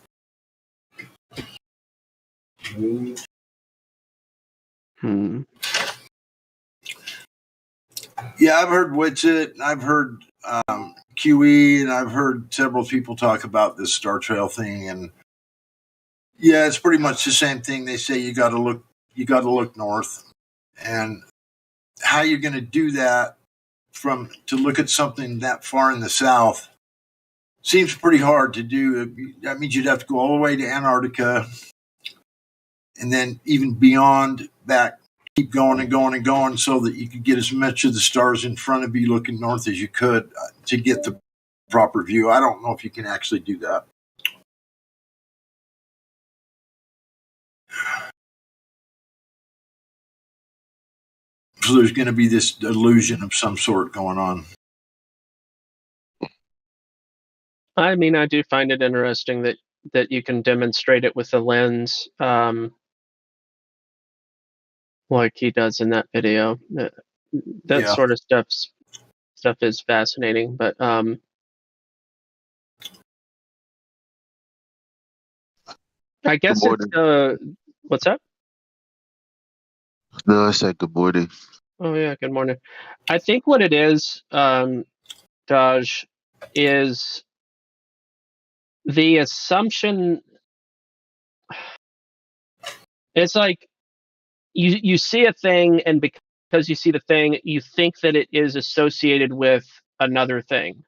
Yeah, I've heard Witchit, I've heard QE, and I've heard several people talk about this Star Trail thing, and yeah, it's pretty much the same thing. They say you got to look north, and how you're going to do that to look at something that far in the south seems pretty hard to do. That means you'd have to go all the way to Antarctica, and then even beyond that. Keep going and going and going so that you could get as much of the stars in front of you looking north as you could to get the proper view. I don't know if you can actually do that. So there's going to be this illusion of some sort going on. I mean, I do find it interesting that you can demonstrate it with the lens, like he does in that video. That sort of stuff is fascinating, but I guess it's what's up? No, I said good morning. Oh yeah, good morning. I think what it is, Daj, is the assumption. It's like you see a thing, and because you see the thing, you think that it is associated with another thing,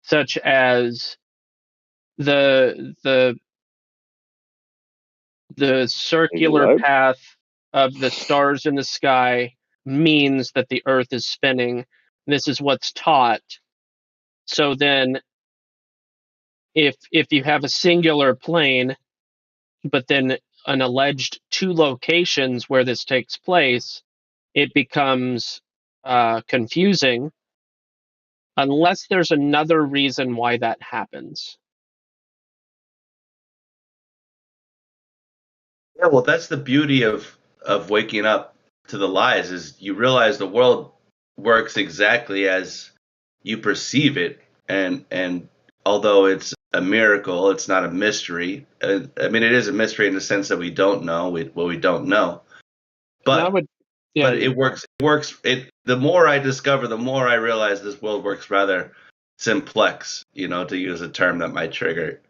such as the circular path of the stars in the sky means that the Earth is spinning. This is what's taught. So then, if you have a singular plane, but then an alleged 2 locations where this takes place, it becomes confusing unless there's another reason why that happens. Yeah, well, that's the beauty of waking up to the lies is you realize the world works exactly as you perceive it, and although it's a miracle, it's not a mystery. I mean, it is a mystery in the sense that we don't know what we don't know, but it works. It works. The more I discover, the more I realize this world works rather simplex. To use a term that might trigger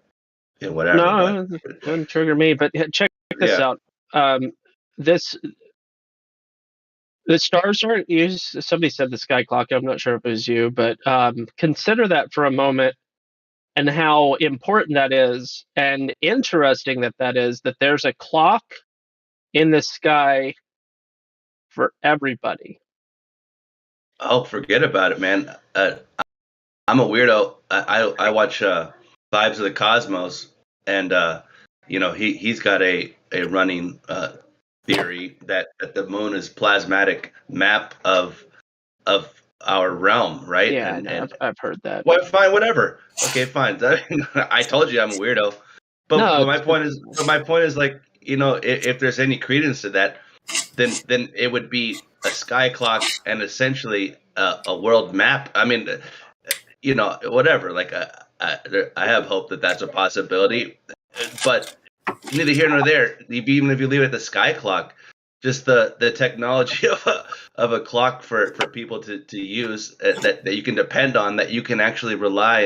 whatever. No, it wouldn't trigger me. But check this out. The stars aren't used. Somebody said the sky clock. I'm not sure if it was you, but consider that for a moment and how important that is, and interesting that is. That there's a clock in the sky for everybody. Oh, forget about it, man. I'm a weirdo. I watch Vibes of the Cosmos, and he's got a running theory that the moon is plasmatic map of our realm, right? Yeah, and I've heard that. Well, fine, whatever. Okay, fine. I told you I'm a weirdo. But my point is like, if there's any credence to that, then it would be a sky clock and essentially a world map. I mean, whatever. Like, I have hope that that's a possibility, but neither here nor there. Even if you leave it at the sky clock, just the technology of a clock for people to use that you can depend on, that you can actually rely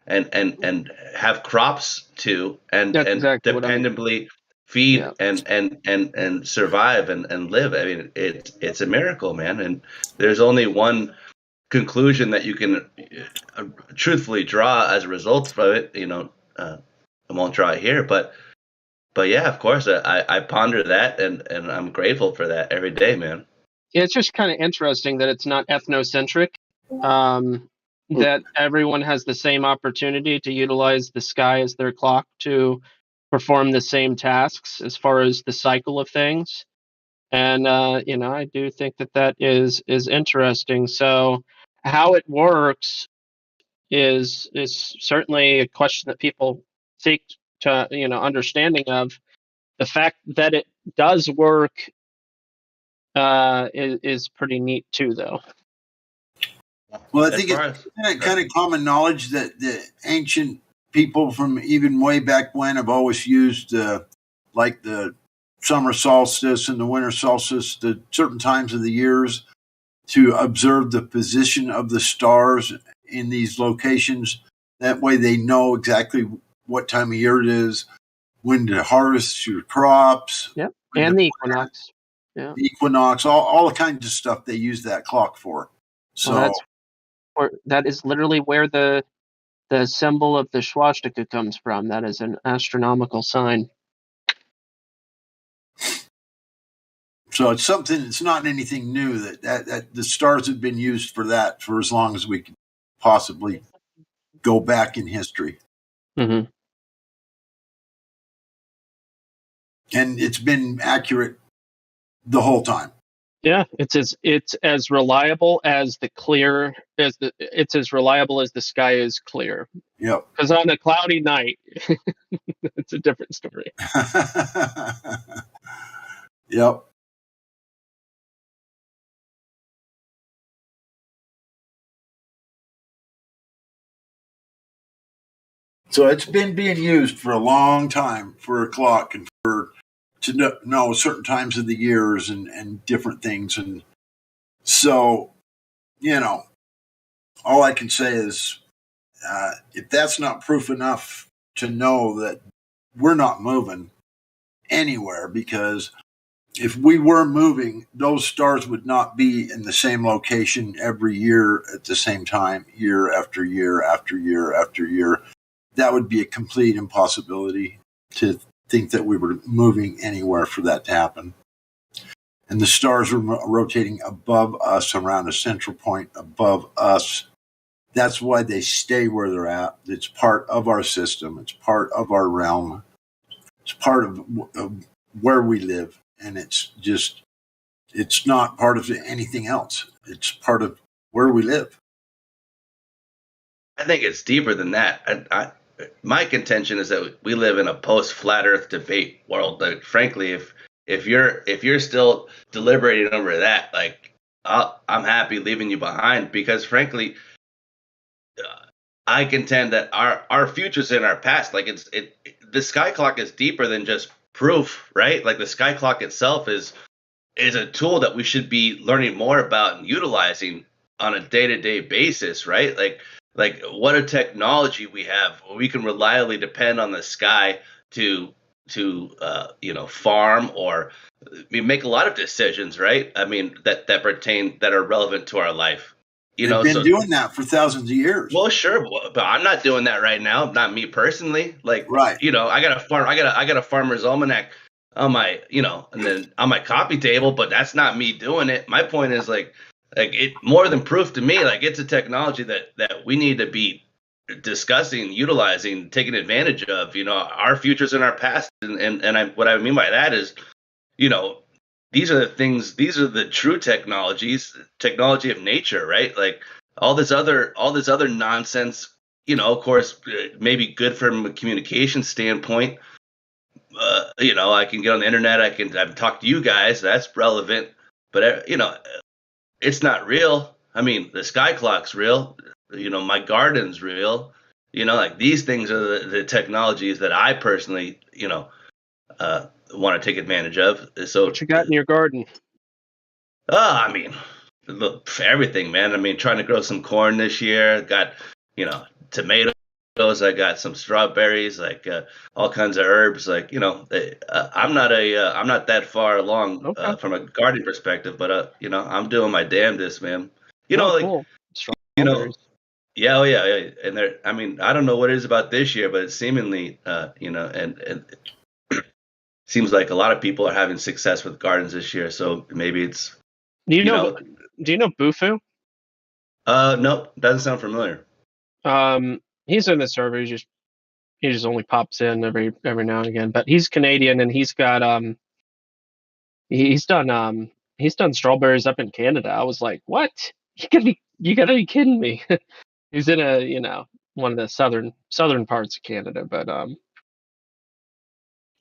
and have crops to and dependably feed and survive and live. I mean, it's a miracle, man. And there's only one conclusion that you can truthfully draw as a result of it. I won't draw it here, but yeah, of course, I ponder that, and I'm grateful for that every day, man. Yeah, it's just kind of interesting that it's not ethnocentric. That everyone has the same opportunity to utilize the sky as their clock to perform the same tasks as far as the cycle of things. And I do think that is interesting. So how it works is certainly a question that people seek to understanding of. The fact that it does work is pretty neat too, though. Well, I think it's kind of common knowledge that the ancient people from even way back when have always used like the summer solstice and the winter solstice, the certain times of the years, to observe the position of the stars in these locations. That way they know exactly what time of year it is, when to harvest your crops. Yep, and the equinox. Yeah, the equinox, all the kinds of stuff they use that clock for. So that is literally where the symbol of the swastika comes from. That is an astronomical sign. So it's something. It's not anything new. That the stars have been used for that for as long as we can possibly go back in history. Mm-hmm. And it's been accurate the whole time. Yeah, it's as reliable as it's as reliable as the sky is clear. Yep. Because on a cloudy night, it's a different story. Yep. So it's been being used for a long time for a clock and to know certain times of the years and different things. And so, all I can say is if that's not proof enough to know that we're not moving anywhere, because if we were moving, those stars would not be in the same location every year at the same time, year after year after year after year. That would be a complete impossibility to think that we were moving anywhere for that to happen. And the stars were rotating above us, around a central point above us. That's why they stay where they're at. It's part of our system. It's part of our realm. It's part of where we live. And it's not part of anything else. It's part of where we live. I think it's deeper than that. my contention is that we live in a post flat Earth debate world. Like, frankly, if you're still deliberating over that, like, I'm happy leaving you behind, because frankly, I contend that our future's in our past. Like, the sky clock is deeper than just proof, right? Like, the sky clock itself is a tool that we should be learning more about and utilizing on a day-to-day basis, right? Like what a technology we have where we can reliably depend on the sky to farm, or we make a lot of decisions, right? I mean, that are relevant to our life. They've been doing that for thousands of years. Well, sure, but I'm not doing that right now. Not me personally. Like, right. I got a farmer's almanac on my, and then on my coffee table, but that's not me doing it. My point is like it more than proof to me. Like, it's a technology that we need to be discussing, utilizing, taking advantage of. Our futures and our past, and what I mean by that is, these are the things. These are the true technology of nature, right? Like, all this other nonsense, of course, maybe good from a communication standpoint. I can get on the internet, I can talk to you guys, that's relevant, but it's not real. I mean, the sky clock's real, my garden's real, like, these things are the technologies that I personally, want to take advantage of. So what you got in your garden? I mean, look, for everything, man. I mean, trying to grow some corn this year. Got, tomatoes. I got some strawberries, like all kinds of herbs. Like, I'm not that far along from a gardening perspective, but I'm doing my damnedest, man. Cool. Strawberries. Yeah, oh yeah. And I mean, I don't know what it is about this year, but it's seemingly, and seems like a lot of people are having success with gardens this year. So maybe it's. Do you know Bufu? Nope, doesn't sound familiar. He's in the server. He just only pops in every now and again. But he's Canadian, and he's got he's done strawberries up in Canada. I was like, what? You gotta be kidding me. He's in one of the southern parts of Canada, but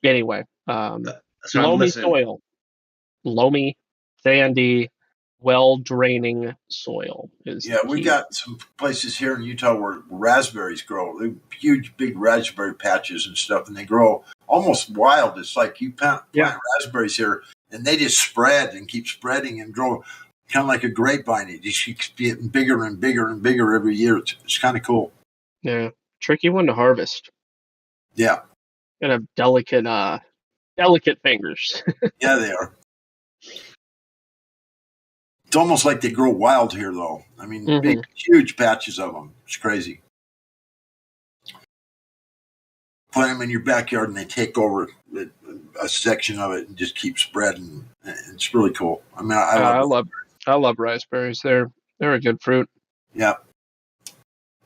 anyway, loamy soil, loamy, sandy, well draining soil is. Yeah, we got some places here in Utah where raspberries grow. They're huge, big raspberry patches and stuff, and they grow almost wild. It's like you plant raspberries here, and they just spread and keep spreading and grow, kind of like a grapevine. It just keeps getting bigger and bigger and bigger every year. It's kind of cool. Yeah, tricky one to harvest. Yeah, gotta have delicate fingers. Yeah, they are. It's almost like they grow wild here, though. I mean, big, huge patches of them. It's crazy. Plant them in your backyard, and they take over a section of it and just keep spreading. It's really cool. I mean, I love raspberries. They're a good fruit. Yeah.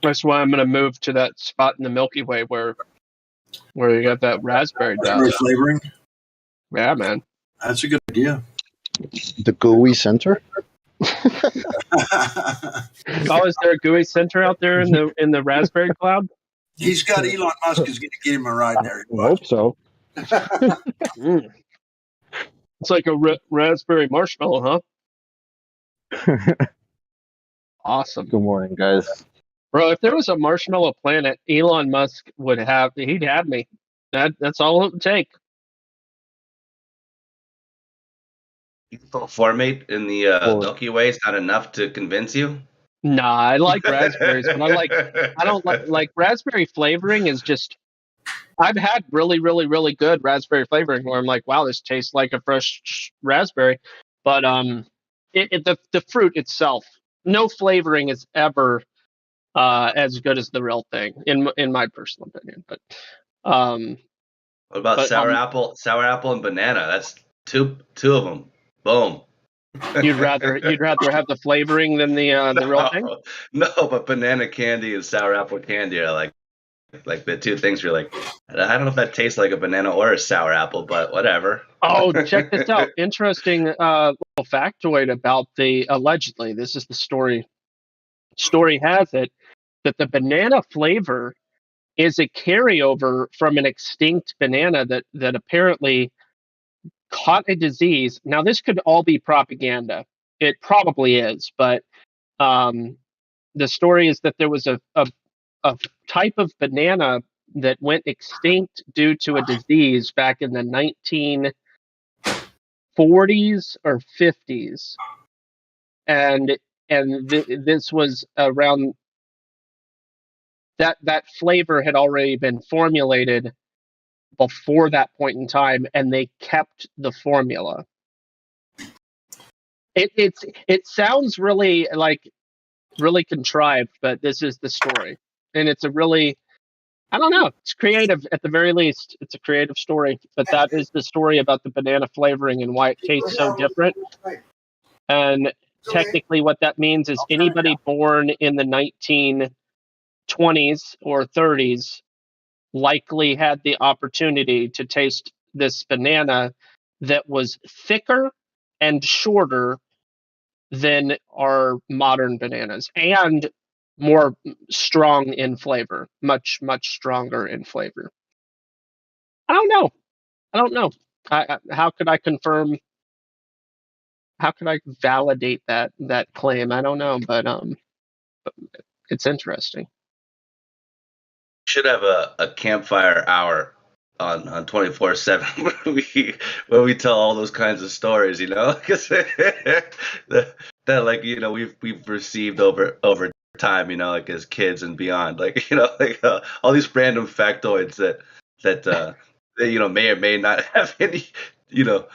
That's why I'm going to move to that spot in the Milky Way where you got that raspberry dust. Flavoring? Yeah, man. That's a good idea. The gooey center? Oh, is there a gooey center out there in the raspberry cloud? He's got Elon Musk is going to get him a ride there. I hope so. It's like a raspberry marshmallow, huh? Awesome. Good morning, guys. Bro, if there was a marshmallow planet, Elon Musk he'd have me. That's all it would take. Formate in the Milky Way is not enough to convince you? Nah, I like raspberries, but I don't like raspberry flavoring is just. I've had really, really, really good raspberry flavoring where I'm like, wow, this tastes like a fresh raspberry. But the fruit itself, no flavoring is ever as good as the real thing, in my personal opinion. But what about sour apple and banana? That's two of them. Boom. You'd rather have the flavoring than the real thing? No, but banana candy and sour apple candy are like the two things you're like, I don't know if that tastes like a banana or a sour apple, but whatever. Oh, check this out. Interesting little factoid about allegedly, this is the story. Story has it that the banana flavor is a carryover from an extinct banana that apparently caught a disease. Now, this could all be propaganda. It probably is, but the story is that there was a type of banana that went extinct due to a disease back in the 1940s or 50s, and this was around that flavor had already been formulated before that point in time, and they kept the formula. It sounds really contrived, but this is the story, and it's a really, I don't know, it's creative at the very least. It's a creative story, but that is the story about the banana flavoring and why it tastes so different. And technically, what that means is anybody born in the 1920s or 30s likely had the opportunity to taste this banana that was thicker and shorter than our modern bananas, and more strong in flavor, much stronger in flavor. I don't know. How could I confirm? How could I validate that claim? I don't know, but it's interesting. Should have a campfire hour on 24/7 when we tell all those kinds of stories, because that like we've received over time, like as kids and beyond, all these random factoids that may or may not have any truth,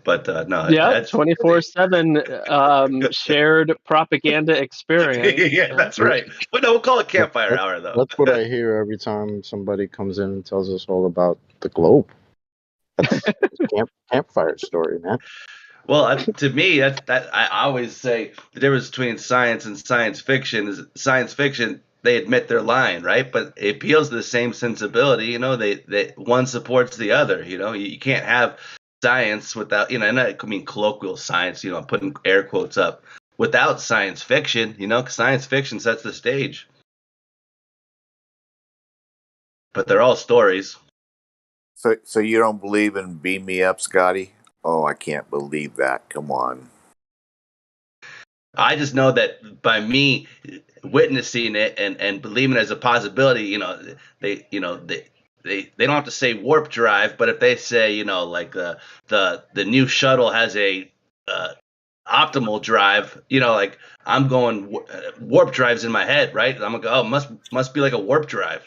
but no. Yeah, 24/7 shared propaganda experience. Yeah, that's right. But no, we'll call it campfire hour though. That's what I hear every time somebody comes in and tells us all about the globe. That's campfire story, man. Well, to me, that I always say the difference between science and science fiction is science fiction. They admit they're lying, right? But it appeals to the same sensibility. They one supports the other. You can't have science without, and I mean colloquial science. I'm putting air quotes up, without science fiction. 'Cause science fiction sets the stage. But they're all stories. So you don't believe in Beam Me Up, Scotty? Oh, I can't believe that. Come on. I just know that by me witnessing it and believing it as a possibility, they don't have to say warp drive, but if they say, like the new shuttle has a optimal drive, like I'm going warp drives in my head, right? I'm gonna go, oh, must be like a warp drive.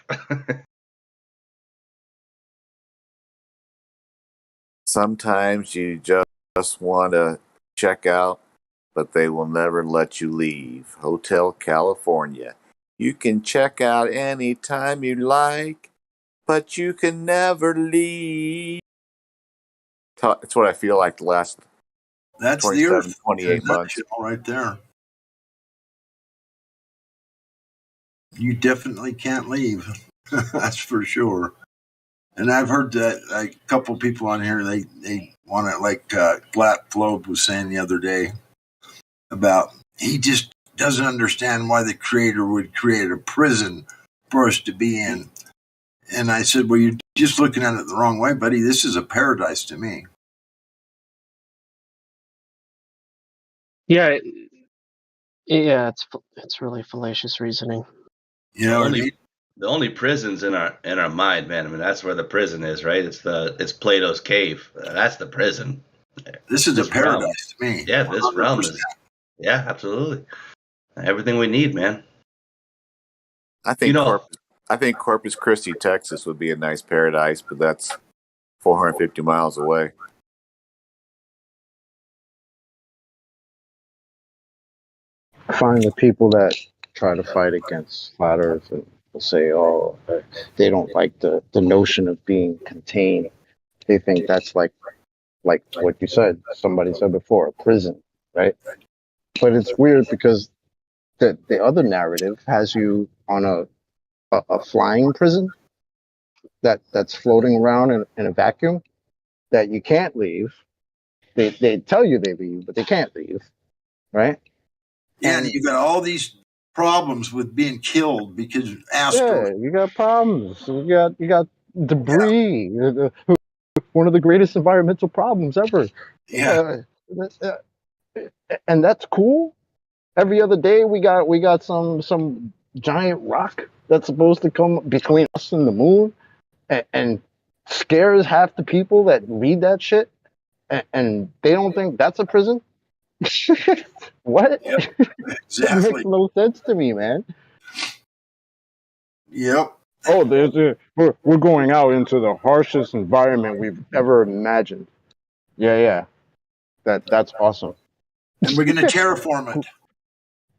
Sometimes you just want to check out, but they will never let you leave. Hotel California. You can check out anytime you like, but you can never leave. That's what I feel like the last That's the 28 months. Right there. You definitely can't leave. That's for sure. And I've heard that a couple people on here, they want to, like Glatt Flobe was saying the other day about, he just doesn't understand why the creator would create a prison for us to be in. And I said, well, you're just looking at it the wrong way, buddy. This is a paradise to me. Yeah, it's really fallacious reasoning. The only prison's in our mind, man. I mean, that's where the prison is, right? It's Plato's cave. That's the prison. This is a paradise to me. Yeah, this 100%. Realm is. Yeah, absolutely. Everything we need, man. I think Corpus Christi, Texas would be a nice paradise, but that's 450 miles away. I find the people that try to fight against flat Earth and will say, oh, they don't like the notion of being contained. They think that's like what you said, somebody said before, a prison, right? But it's weird because the other narrative has you on a flying prison that's floating around in a vacuum that you can't leave. They tell you they leave, but they can't leave, right? Yeah, and you got all these problems with being killed because Yeah, you got problems. You got debris. One of the greatest environmental problems ever. Yeah. And that's cool. Every other day we got some giant rock that's supposed to come between us and the moon and scares half the people that read that shit and they don't think that's a prison. What? Yep. It Exactly. makes no sense to me, man. Yep. Oh, we're going out into the harshest environment we've ever imagined. Yeah. That's awesome. And we're going to terraform it.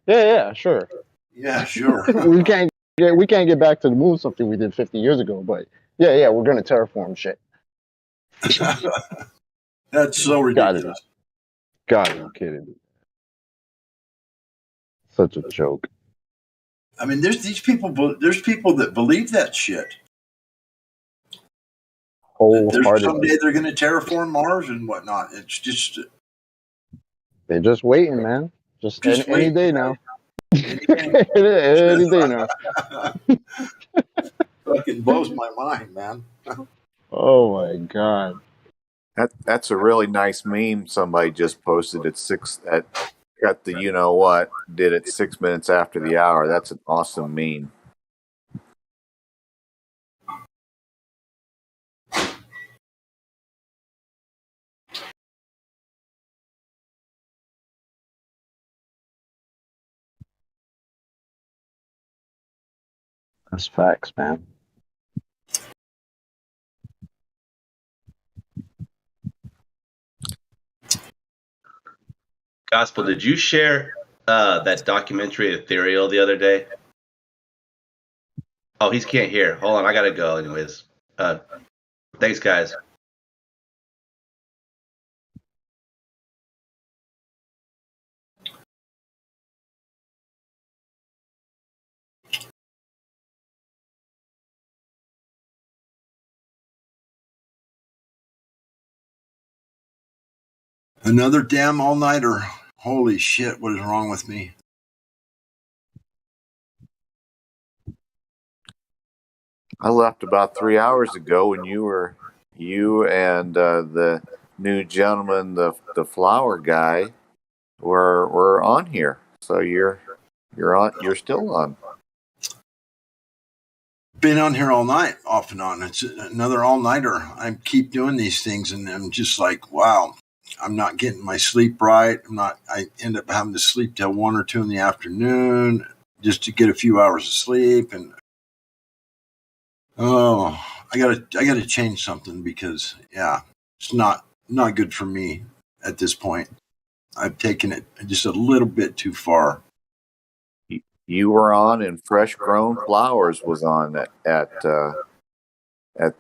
Yeah, sure. Yeah, sure. we can't get back to the moon, something we did 50 years ago, but yeah, we're gonna terraform shit. That's so ridiculous. God, are you kidding me? Such a joke. I mean, there's people that believe that shit. Someday they're going to terraform Mars and whatnot. It's just they're just waiting, man. Just any day now. Any day now. Fucking blows my mind, man. Oh my god. That's a really nice meme somebody just posted got the you know what, did it 6 minutes after the hour. That's an awesome meme. That's facts, man. Gospel, did you share that documentary Ethereal the other day? Oh, he can't hear. Hold on, I gotta go anyways. Thanks, guys. Another damn all-nighter. Holy shit, what is wrong with me? I left about 3 hours ago when you and the new gentleman, the flower guy, were on here. So you're still on. Been on here all night, off and on. It's another all-nighter. I keep doing these things, and I'm just like, wow, I'm not getting my sleep right. I end up having to sleep till 1 or 2 in the afternoon just to get a few hours of sleep. And I gotta change something because it's not good for me at this point. I've taken it just a little bit too far. You were on, and Fresh Grown Flowers was on at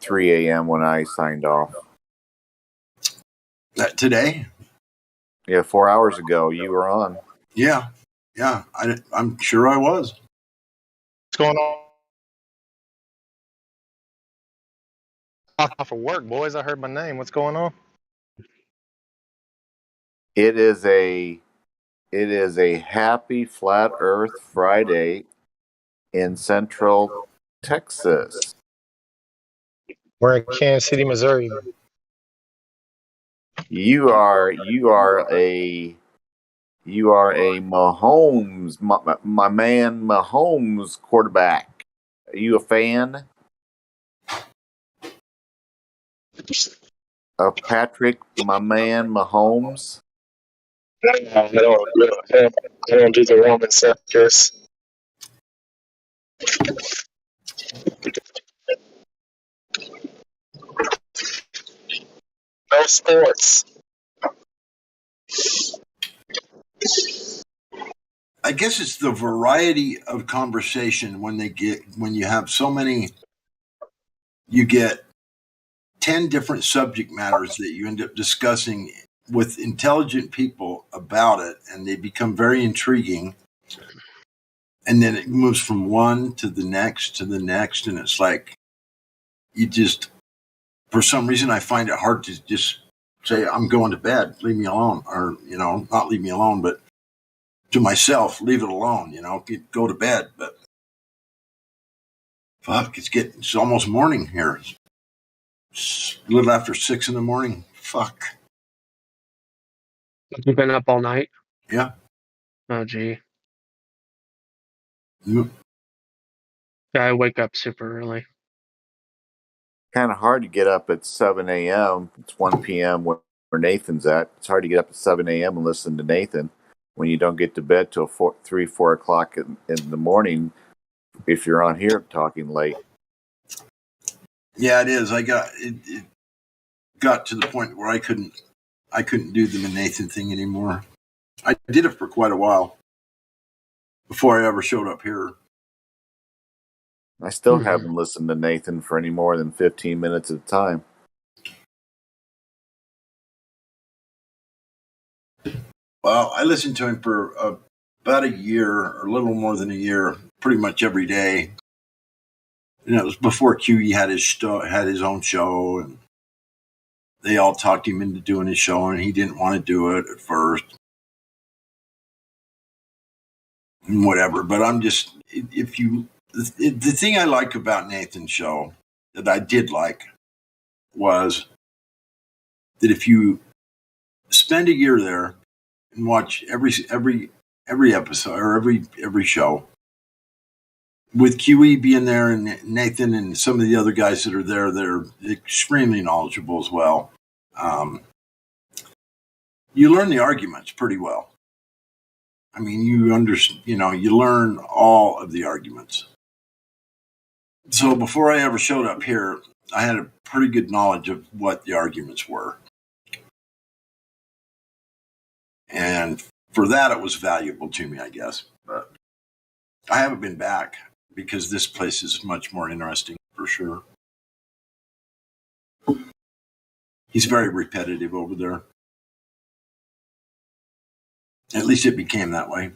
3 a.m. when I signed off. Today? Yeah, 4 hours ago you were on. Yeah. I'm sure I was. What's going on? Off of work, boys. I heard my name. What's going on? It is a happy Flat Earth Friday in Central Texas. We're in Kansas City, Missouri. You are a Mahomes, my man Mahomes quarterback. Are you a fan of Patrick, my man Mahomes? I don't do the Roman sectors. No sports. I guess it's the variety of conversation when you have so many, you get 10 different subject matters that you end up discussing with intelligent people about it, and they become very intriguing. And then it moves from one to the next, and it's like you just, for some reason, I find it hard to just say, I'm going to bed, leave me alone, or, not leave me alone, but to myself, leave it alone, go to bed. But fuck, it's almost morning here. It's a little after 6 a.m. Fuck. Have you been up all night? Yeah. Oh, gee. Mm. Yeah, I wake up super early. Kind of hard to get up at 7 a.m. It's 1 p.m. where Nathan's at. It's hard to get up at 7 a.m. and listen to Nathan when you don't get to bed till 4 o'clock in the morning if you're on here talking late. Yeah, it is. It got to the point where I couldn't do the Nathan thing anymore. I did it for quite a while before I ever showed up here. I still haven't listened to Nathan for any more than 15 minutes at a time. Well, I listened to him for about a year, or a little more than a year, pretty much every day. And it was before QE had his own show, and they all talked him into doing his show, and he didn't want to do it at first. And whatever. But I'm just, the thing I like about Nathan's show that I did like was that if you spend a year there and watch every episode or every show, with QE being there and Nathan and some of the other guys that are there, they're extremely knowledgeable as well. You learn the arguments pretty well. I mean, you learn all of the arguments. So before I ever showed up here, I had a pretty good knowledge of what the arguments were. And for that, it was valuable to me, I guess. But I haven't been back because this place is much more interesting for sure. He's very repetitive over there. At least it became that way.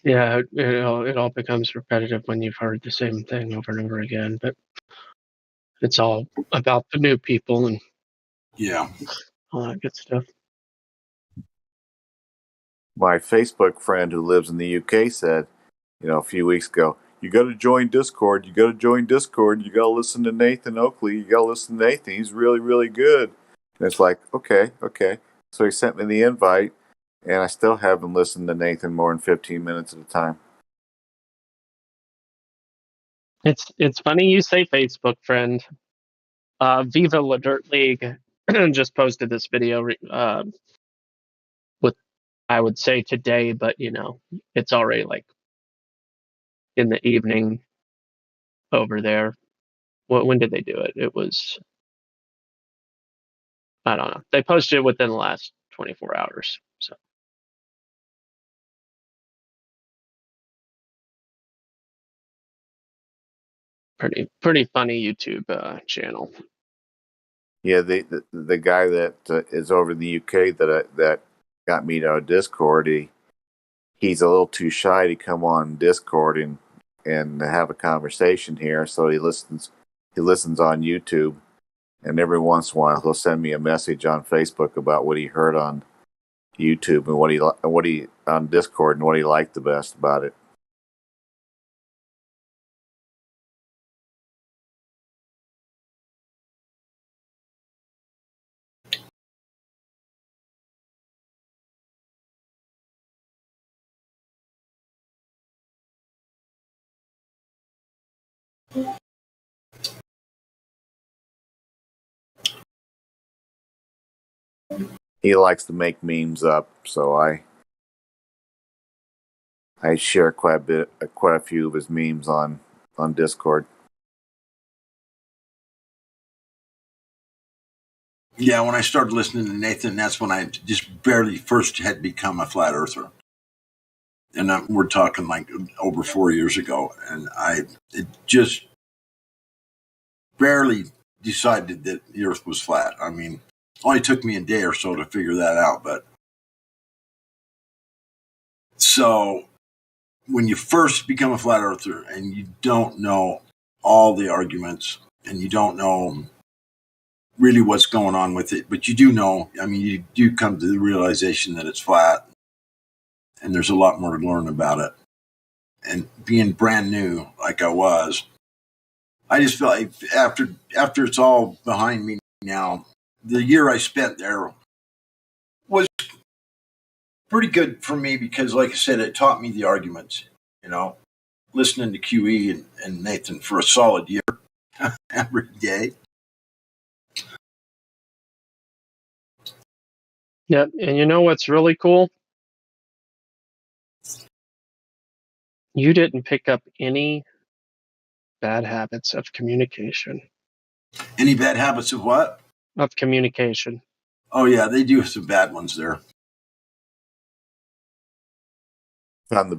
Yeah, it all becomes repetitive when you've heard the same thing over and over again. But it's all about the new people and all that good stuff. My Facebook friend who lives in the UK said, a few weeks ago, you got to join Discord. You got to join Discord. You got to listen to Nathan Oakley. You got to listen to Nathan. He's really, really good. And it's like, okay. So he sent me the invite, and I still haven't listened to Nathan more than 15 minutes at a time. It's funny you say Facebook friend. Viva La Dirt League just posted this video with, I would say today, but it's already like in the evening over there. When did they do it? It was, I don't know. They posted it within the last 24 hours. So pretty funny YouTube channel. Yeah, the guy that is over in the UK that got me to Discord, he's a little too shy to come on Discord and have a conversation here, so he listens on YouTube, and every once in a while he'll send me a message on Facebook about what he heard on YouTube and what he on Discord and what he liked the best about it. He likes to make memes up, so I share quite a few of his memes on Discord. Yeah, when I started listening to Nathan, that's when I just barely first had become a flat earther. And we're talking like over 4 years ago. And it just barely decided that the earth was flat. I mean, it only took me a day or so to figure that out. But so when you first become a flat earther and you don't know all the arguments and you don't know really what's going on with it, but you do know, I mean, you do come to the realization that it's flat. and there's a lot more to learn about it. And being brand new like I was, I just feel like after it's all behind me now, the year I spent there was pretty good for me because, like I said, it taught me the arguments. You know, listening to QE and Nathan for a solid year every day. Yeah, and you know what's really cool? You didn't pick up any bad habits of communication. Any bad habits of what? Of communication. Oh yeah, they do have some bad ones there. On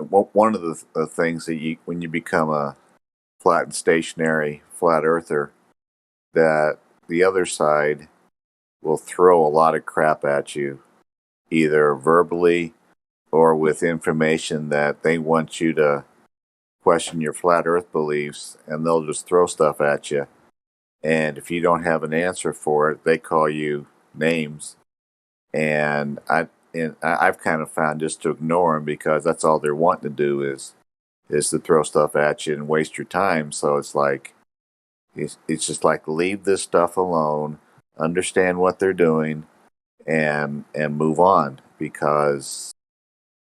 one of the things that when you become a flat and stationary flat earther, that the other side will throw a lot of crap at you, either verbally or with information that they want you to question your flat earth beliefs, and they'll just throw stuff at you. And if you don't have an answer for it, they call you names. And I've kind of found just to ignore them, because that's all they're wanting to do is to throw stuff at you and waste your time. So it's like, it's just like, leave this stuff alone, understand what they're doing, and move on, because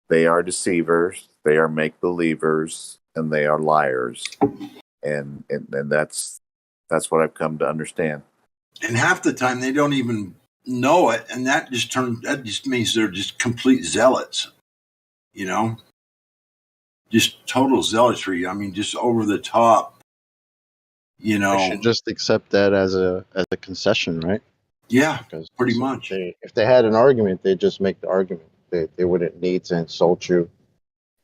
they are deceivers, they are make believers, and they are liars, and that's what I've come to understand. And half the time they don't even know it, and that just means they're just complete zealots. You know, just total zealotry. I mean, just over the top. You know, they should just accept that as a concession, right? Yeah, because pretty much. If they had an argument, they'd just make the argument. They wouldn't need to insult you.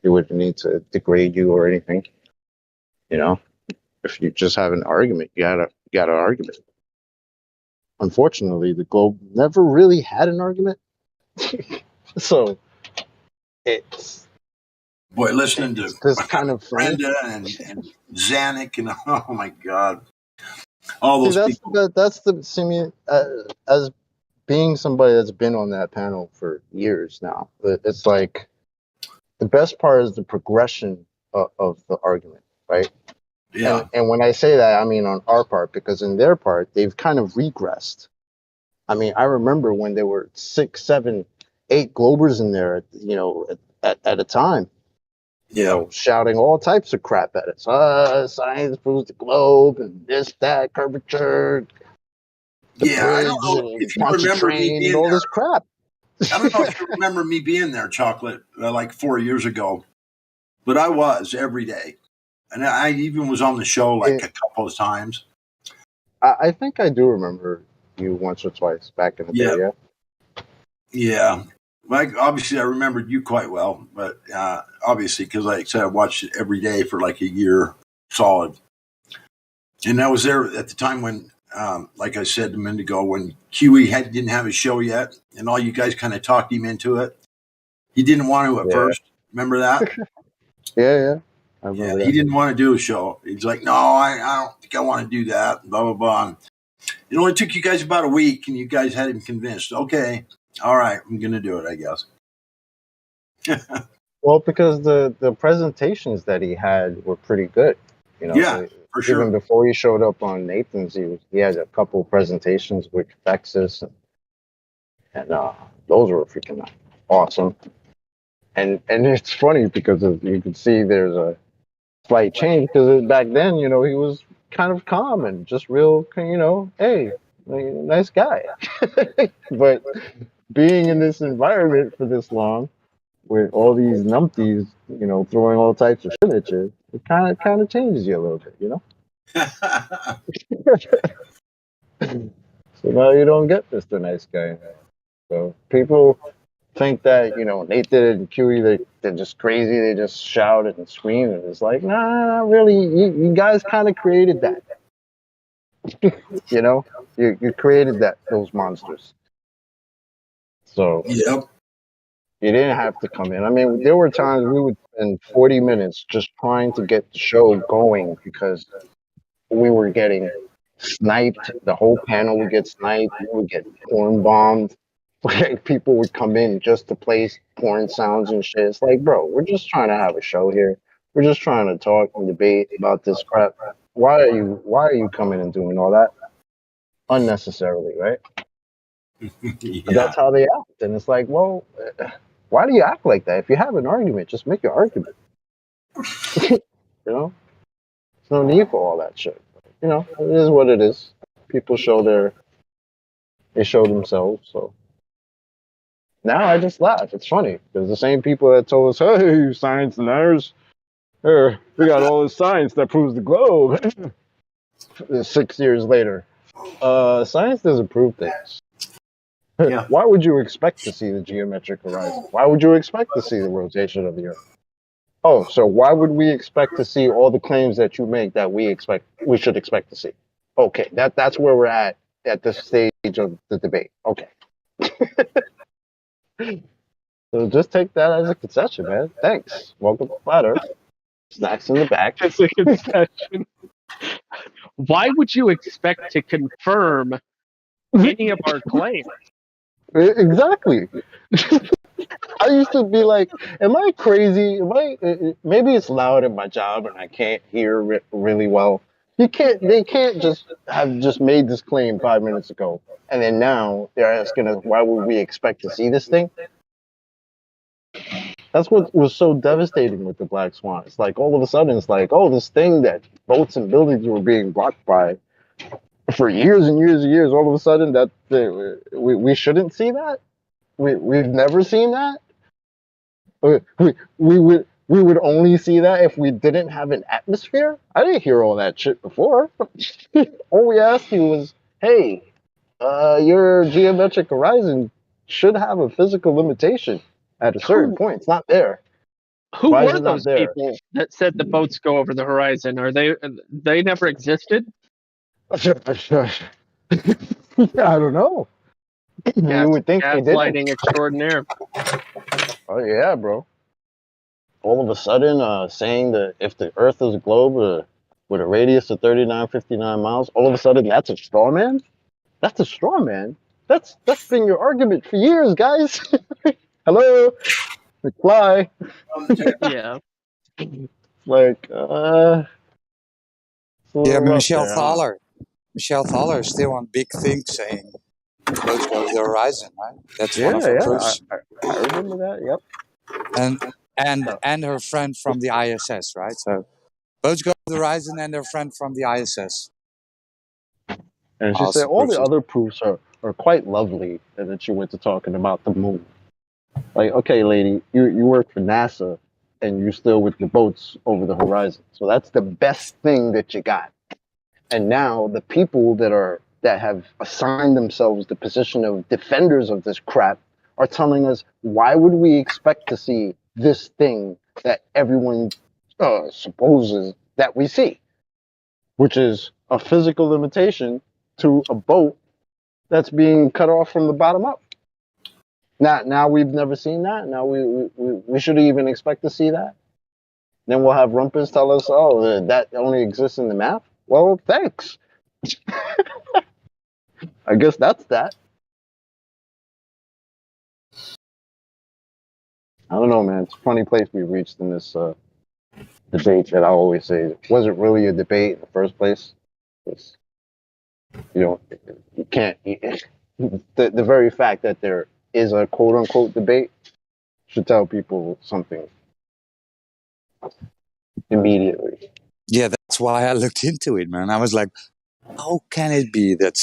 They wouldn't need to degrade you or anything. You know, if you just have an argument, you got an argument. Unfortunately, the Globe never really had an argument. So it's boy, listening to this kind of Brenda and Zanuck and oh my God, all those people. That's the Simeon, as being somebody that's been on that panel for years now. It's like the best part is the progression of the argument, right? Yeah. And when I say that, I mean on our part, because in their part, they've kind of regressed. I mean, I remember when there were 6, 7, 8 Globers in there, you know, at a time, you know, shouting all types of crap at us. Science proves the globe and this, that, curvature, the bridge, I don't know if you remember me being all there. This crap. I don't know if you remember me being there, Chocolate, like 4 years ago, but I was every day. And I even was on the show like a couple of times. I think I do remember you once or twice back in the day, yeah. Yeah. Like, obviously, I remembered you quite well, but obviously, because like I said, I watched it every day for like a year solid. And I was there at the time when, like I said a minute ago, when QE didn't have a show yet, and all you guys kind of talked him into it. He didn't want to at first. Remember that? Yeah. I remember that. He didn't want to do a show. He's like, no, I don't think I want to do that, blah, blah, blah. And it only took you guys about a week, and you guys had him convinced. Okay, all right, I'm going to do it, I guess. Well, because the presentations that he had were pretty good. You know, yeah, for sure. Even before he showed up on Nathan's, he had a couple presentations with Texas, and those were freaking awesome. And it's funny because you can see there's a slight change, because back then, you know, he was kind of calm and just real, you know, hey, nice guy. But being in this environment for this long, with all these numpties, you know, throwing all types of shit at you, it kind of changes you a little bit, you know. So now you don't get Mr. Nice Guy. So people think that, you know, Nathan and QE, they're just crazy. They just shout and scream, and it's like, nah, not really. You guys kind of created that. You know, you created those monsters. So yep. You didn't have to come in. I mean, there were times we would spend 40 minutes just trying to get the show going because we were getting sniped. The whole panel would get sniped. We would get corn bombed. Like people would come in just to play porn sounds and shit. It's like, bro, we're just trying to have a show here. We're just trying to talk and debate about this crap. Why are you coming and doing all that unnecessarily, right? But that's how they act, and it's like, well, why do you act like that? If you have an argument, just make your argument. You know, there's no need for all that shit. You know, it is what it is. People they show themselves. So now I just laugh. It's funny because the same people that told us, "Hey, science nerds, we got all this science that proves the globe." 6 years later, science doesn't prove things. Yeah. Why would you expect to see the geometric horizon? Why would you expect to see the rotation of the Earth? Oh, so why would we expect to see all the claims that you make that we should expect to see? Okay, that's where we're at this stage of the debate. Okay. So just take that as a concession, man. Thanks. Welcome to Flat Earth. Snacks in the back. It's a concession. Why would you expect to confirm any of our claims? Exactly. I used to be like, am I crazy? Maybe it's loud in my job and I can't hear it really well. They can't just have just made this claim 5 minutes ago. And then now they're asking us, why would we expect to see this thing? That's what was so devastating with the Black Swan. It's like all of a sudden, it's like, oh, this thing that boats and buildings were being blocked by for years and years and years. All of a sudden, that we shouldn't see that. We've never seen that. We would only see that if we didn't have an atmosphere. I didn't hear all that shit before. All we asked you was, hey, your geometric horizon should have a physical limitation at a certain point. It's not there. Who Why is were it not those there? people that said the boats go over the horizon? Are they never existed? I don't know. You would think they gaslighting didn't. extraordinaire. Oh yeah, bro. All of a sudden, saying that if the Earth is a globe with a radius of 3959 miles, all of a sudden that's a straw man? That's a straw man. That's been your argument for years, guys. Hello, McFly. Yeah. Like, Yeah, but rough there, Michelle Thaler is still on big thing saying boats go to the horizon, right? That's one of her proofs. I remember that. Yep. And her friend from the ISS, right? So boats go to the horizon and her friend from the ISS. And she said all the other proofs are quite lovely, and then she went to talking about the moon. Like, okay, lady, you work for NASA, and you're still with the boats over the horizon. So that's the best thing that you got. And now the people that have assigned themselves the position of defenders of this crap are telling us, why would we expect to see this thing that everyone supposes that we see, which is a physical limitation to a boat that's being cut off from the bottom up. Now we've never seen that. Now we shouldn't even expect to see that. Then we'll have Rumpus tell us, oh, that only exists in the map. Well, thanks. I guess that's that. I don't know, man. It's a funny place we've reached in this debate that I always say it wasn't really a debate in the first place. It's, you can't. The very fact that there is a quote unquote debate should tell people something immediately. Yeah, that's why I looked into it, man. I was like, how can it be that?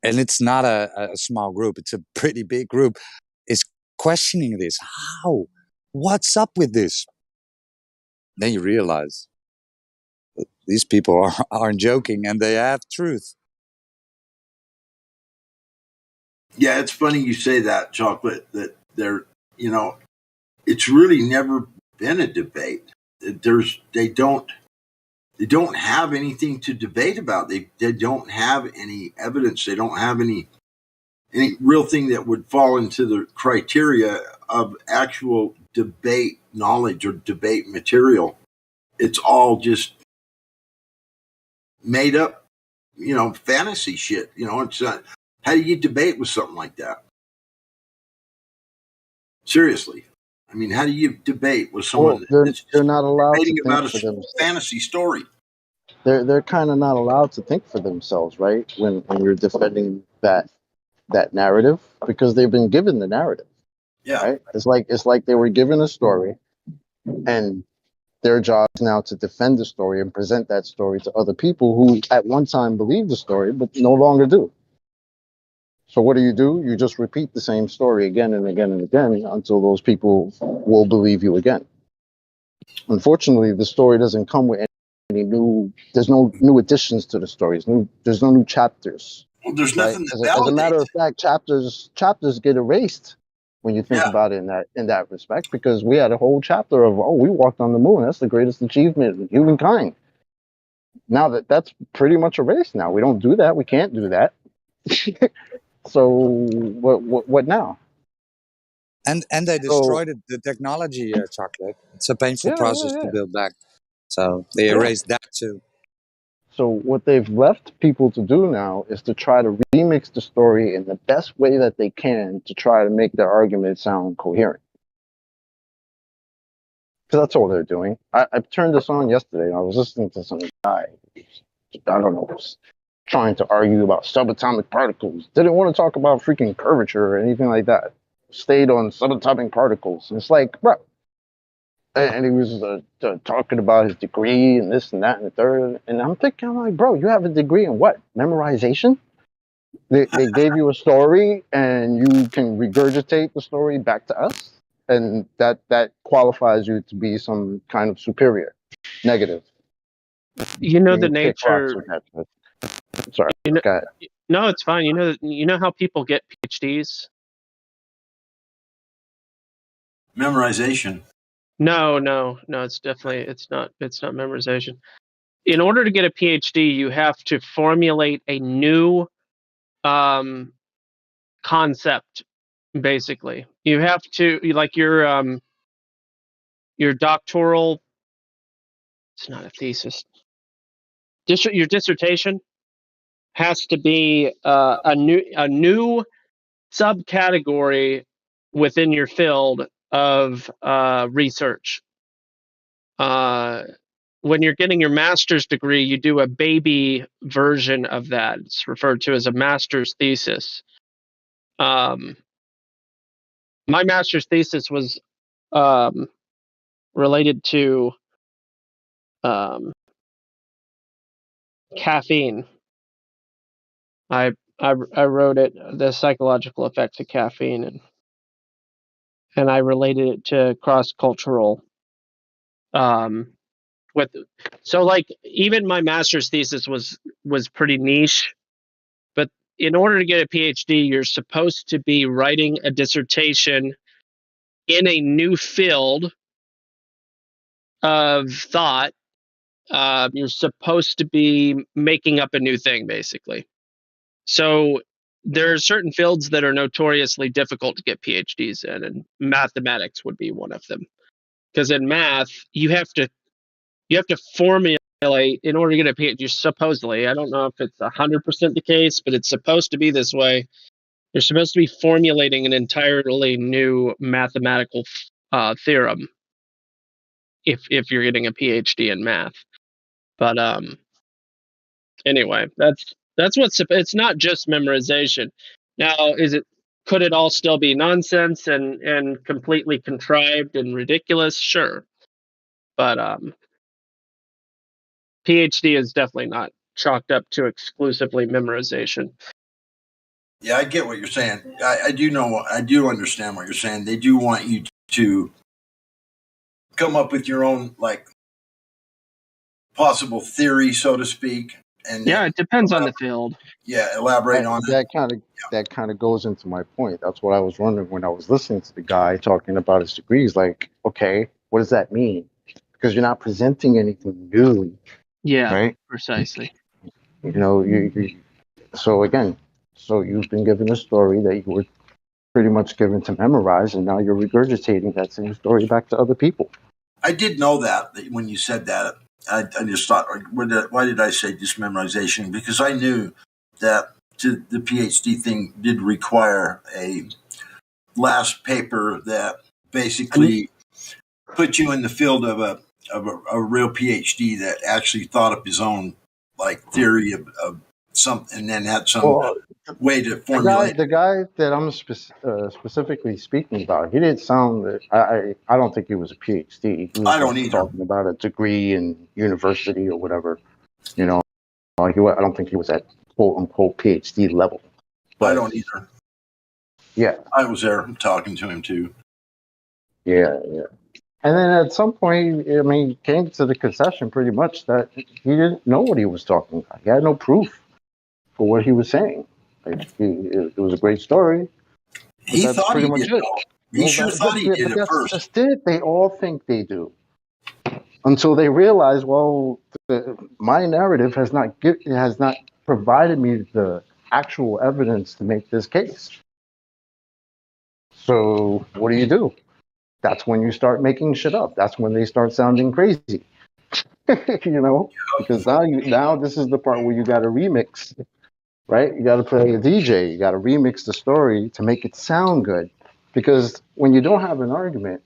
And it's not a small group; it's a pretty big group. Is questioning this. How? What's up with this? Then you realize that these people aren't joking, and they have truth. Yeah, it's funny you say that, Chocolate, that it's really never been a debate. They don't have anything to debate about. They don't have any evidence. They don't have any real thing that would fall into the criteria of actual debate knowledge or debate material. It's all just made up, fantasy shit. It's how do you debate with something like that? Seriously. I mean, how do you debate with someone that's they're not allowed to debating think about for a themselves. fantasy story? They're kind of not allowed to think for themselves, right? When you're defending that narrative, because they've been given the narrative, Yeah. right? It's like they were given a story, and their job is now to defend the story and present that story to other people who at one time believed the story but no longer do. So what do? You just repeat the same story again and again and again until those people will believe you again. Unfortunately, the story doesn't come with any new. There's no new additions to the stories. There's no new chapters. Well, there's Right? nothing that As a matter validates of fact, chapters get erased when you think about it in that respect, because we had a whole chapter of, oh, we walked on the moon. That's the greatest achievement of humankind. Now that's pretty much erased. Now we don't do that. We can't do that. So what now? And they destroyed the technology, chocolate. It's a painful process to build back. So they erased that too. So what they've left people to do now is to try to remix the story in the best way that they can to try to make their argument sound coherent. Because that's all they're doing. I turned this on yesterday and I was listening to some guy, I don't know, was trying to argue about subatomic particles. Didn't want to talk about freaking curvature or anything like that. Stayed on subatomic particles. And it's like, bro. And he was talking about his degree and this and that and the third. And I'm like, bro, you have a degree in what? Memorization? They gave you a story and you can regurgitate the story back to us? And that qualifies you to be some kind of superior, negative. You know the nature. Sorry, go ahead. No, it's fine. You know how people get PhDs? Memorization. No. It's not memorization. In order to get a PhD, you have to formulate a new concept. Basically, you have to, like your doctoral. It's not a thesis. Your dissertation has to be a new subcategory within your field of research. When you're getting your master's degree, you do a baby version of that. It's referred to as a master's thesis. My master's thesis was related to caffeine. I wrote it, the psychological effects of caffeine, and I related it to cross-cultural. Like even my master's thesis was pretty niche, but in order to get a PhD, you're supposed to be writing a dissertation in a new field of thought. You're supposed to be making up a new thing, basically. So there are certain fields that are notoriously difficult to get PhDs in, and mathematics would be one of them. Because in math, you have to formulate in order to get a PhD. Supposedly, I don't know if it's 100% the case, but it's supposed to be this way. You're supposed to be formulating an entirely new mathematical theorem if you're getting a PhD in math. But anyway, that's it's not just memorization. Now, could it all still be nonsense and completely contrived and ridiculous? Sure. But PhD is definitely not chalked up to exclusively memorization. Yeah, I get what you're saying. I do understand what you're saying. They do want you to come up with your own possible theory, so to speak. And yeah, it depends on the field. Yeah, elaborate on that. That kind of goes into my point. That's what I was wondering when I was listening to the guy talking about his degrees. Like, okay, what does that mean? Because you're not presenting anything new. Yeah, right? Precisely. You know, so you've been given a story that you were pretty much given to memorize, and now you're regurgitating that same story back to other people. I did know that when you said that. I just thought, why did I say just memorization? Because I knew that the PhD thing did require a last paper that basically put you in the field of a real PhD that actually thought up his own like theory of something, and then had some way to formulate. The guy that I'm specifically speaking about, he didn't sound. I don't think he was a PhD. He was I don't just either. talking about a degree in university or whatever. You know, I don't think he was at quote unquote PhD level. But, I don't either. Yeah, I was there talking to him too. Yeah. And then at some point, I mean, he came to the concession pretty much that he didn't know what he was talking about. He had no proof for what he was saying. Like, it was a great story. He that's thought pretty he much did. it. He sure thought he did at first. That's it. They all think they do until they realize, well, my narrative has not provided me the actual evidence to make this case. So what do? That's when you start making shit up. That's when they start sounding crazy. You know, because now this is the part where you got to remix, right? You got to play a DJ. You got to remix the story to make it sound good. Because when you don't have an argument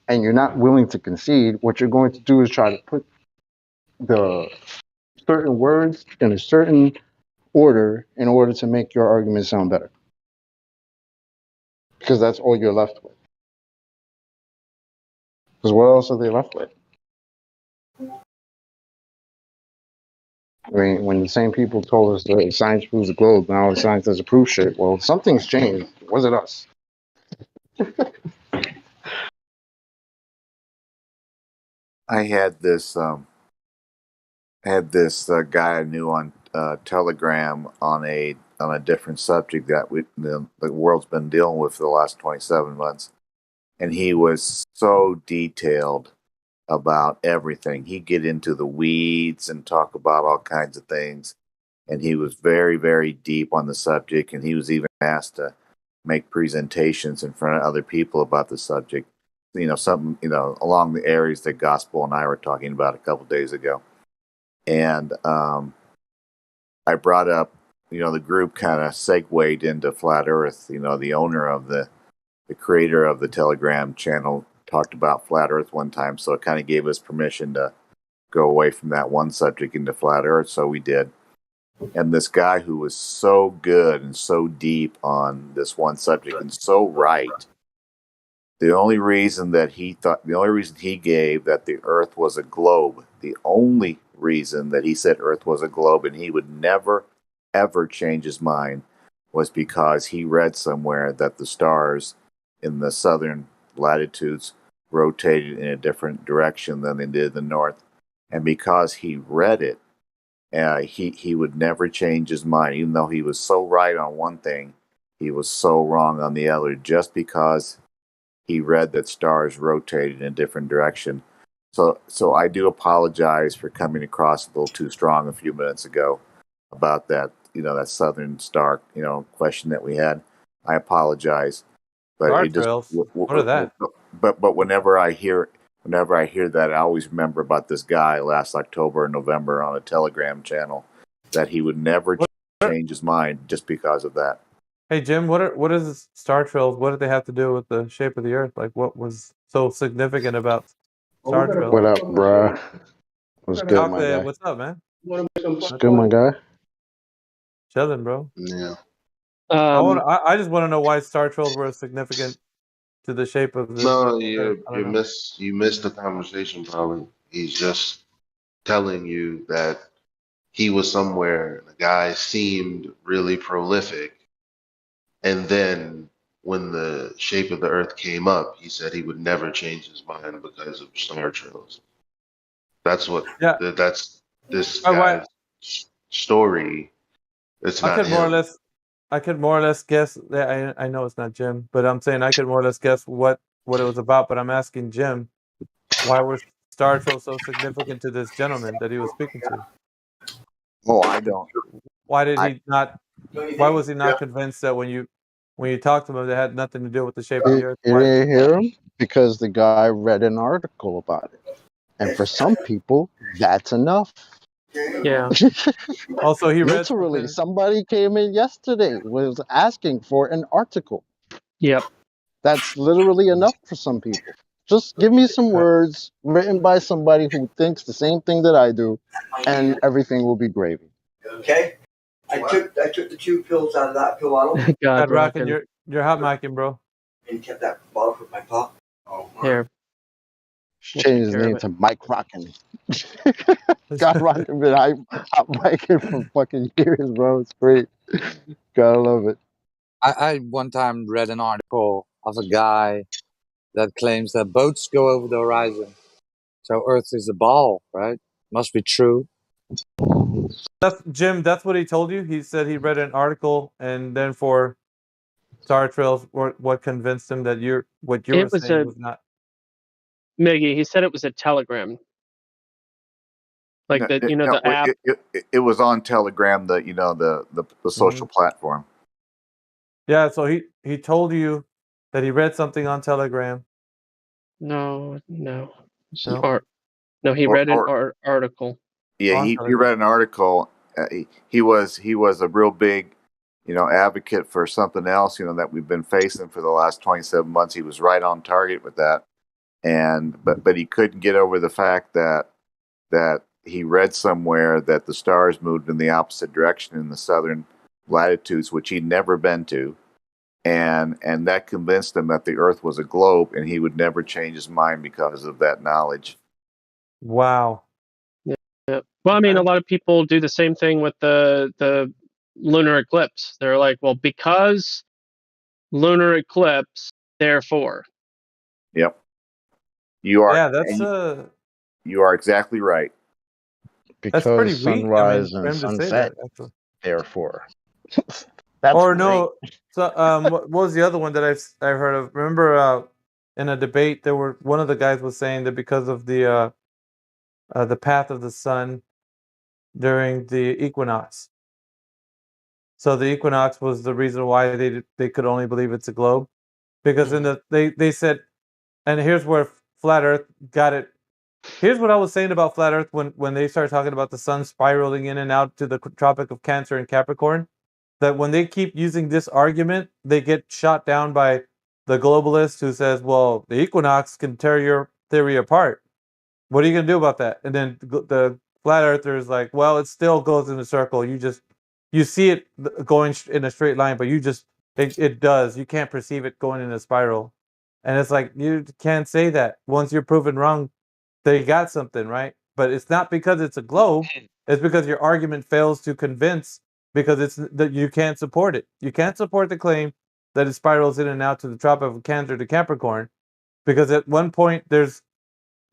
and you're not willing to concede, what you're going to do is try to put the certain words in a certain order in order to make your argument sound better. Because that's all you're left with. Because what else are they left with? I mean, when the same people told us that science proves the globe, now science doesn't prove shit. Well, something's changed. Was it us? I had this guy I knew on Telegram on a different subject that the world's been dealing with for the last 27 months, and he was so detailed about everything. He'd get into the weeds and talk about all kinds of things, and he was very, very deep on the subject, and he was even asked to make presentations in front of other people about the subject. Something, along the areas that Gospel and I were talking about a couple days ago. And I brought up, the group kind of segued into Flat Earth. The owner of the creator of the Telegram channel talked about Flat Earth one time, so it kind of gave us permission to go away from that one subject into Flat Earth, so we did. And this guy who was so good and so deep on this one subject and so right, the only reason he gave that the Earth was a globe, the only reason that he said Earth was a globe, and he would never, ever change his mind, was because he read somewhere that the stars in the southern latitudes rotated in a different direction than they did in the north. And because he read it, he would never change his mind, even though he was so right on one thing, he was so wrong on the other, just because he read that stars rotated in a different direction. So I do apologize for coming across a little too strong a few minutes ago about that, that southern star, question that we had. I apologize, but Star it just trails. What are that? But whenever I hear that, I always remember about this guy last October and November on a Telegram channel that he would never change his mind just because of that. Hey Jim, what is star trails? What did they have to do with the shape of the Earth? Like, what was so significant about star trails? What up, bruh? What's good, my guy? What's up, man? What's good, my guy? Chilling, bro. Yeah. I just want to know why star trails were significant to the shape of the. No, you missed the conversation. Probably he's just telling you that he was somewhere. The guy seemed really prolific, and then when the shape of the Earth came up, he said he would never change his mind because of star trails. That's what. Yeah. That's this guy's story. It's not him. I could more or less guess. I know it's not Jim, but I'm saying I could more or less guess what it was about. But I'm asking Jim, why were star trails so significant to this gentleman that he was speaking to? Oh, I don't. Why did he not? Why was he not convinced that when you talked to him, it had nothing to do with the shape of the Earth? You didn't hear him because the guy read an article about it, and for some people, that's enough. Yeah. Also, he read somebody came in yesterday was asking for an article. Yep. That's literally enough for some people. Just give me some words written by somebody who thinks the same thing that I do, and everything will be gravy. Okay. I took the 2 pills out of that pill bottle. God, Rockin', you're hot micing, bro. And kept that bottle for my pop. Oh, Here. Change his name to Mike Rockin'. God Rockin' been hot micing for fucking years, bro. It's great. Gotta love it. I one time read an article of a guy that claims that boats go over the horizon. So Earth is a ball, right? Must be true. That's Jim. That's what he told you. He said he read an article, and then for Star Trails, what convinced him that what you were saying was not. Miggy, he said it was a telegram. Like that, the app. It was on Telegram, the social platform. Yeah, so he told you that he read something on Telegram. No. It's an No? art. No, he read an article. Yeah, he read an article. He was a real big, advocate for something else, that we've been facing for the last 27 months. He was right on target with that, but he couldn't get over the fact that he read somewhere that the stars moved in the opposite direction in the southern latitudes, which he'd never been to, and that convinced him that the Earth was a globe, and he would never change his mind because of that knowledge. Wow. Yeah. Well, I mean, a lot of people do the same thing with the lunar eclipse. They're like, well, because lunar eclipse, therefore. Yep. You are. Yeah, that's you are exactly right. Because that's pretty sunrise weak. I mean, and for him to say sunset, that, therefore. or no. So, what was the other one that I've heard of? Remember, in a debate, one of the guys was saying that because of the path of the sun during the equinox. So the equinox was the reason why they could only believe it's a globe, because they said, and here's where flat Earth got it. Here's what I was saying about flat Earth when they started talking about the sun spiraling in and out to the Tropic of Cancer and Capricorn. That when they keep using this argument, they get shot down by the globalist who says, "Well, the equinox can tear your theory apart. What are you going to do about that?" And then the flat earther is like, "Well, it still goes in a circle. You see it going in a straight line, but it does. You can't perceive it going in a spiral." And it's like, you can't say that. Once you're proven wrong, they got something, right? But it's not because it's a globe. It's because your argument fails to convince, because it's that you can't support it. You can't support the claim that it spirals in and out to the Tropic of Cancer to Capricorn, because at one point there's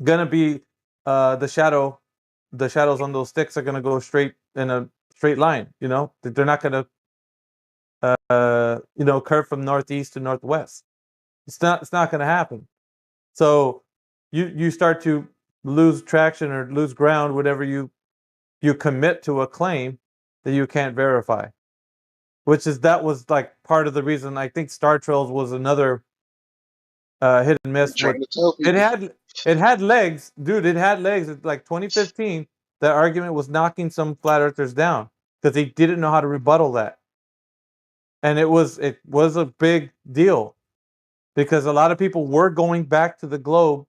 gonna be the shadows on those sticks are gonna go straight in a straight line. They're not gonna curve from northeast to northwest. It's not gonna happen. So you start to lose traction or lose ground whenever you commit to a claim that you can't verify. That was like part of the reason I think Star Trails was another hit and miss. It had legs, dude. It had legs. It's like 2015. That argument was knocking some flat earthers down because they didn't know how to rebuttal that, and it was a big deal because a lot of people were going back to the globe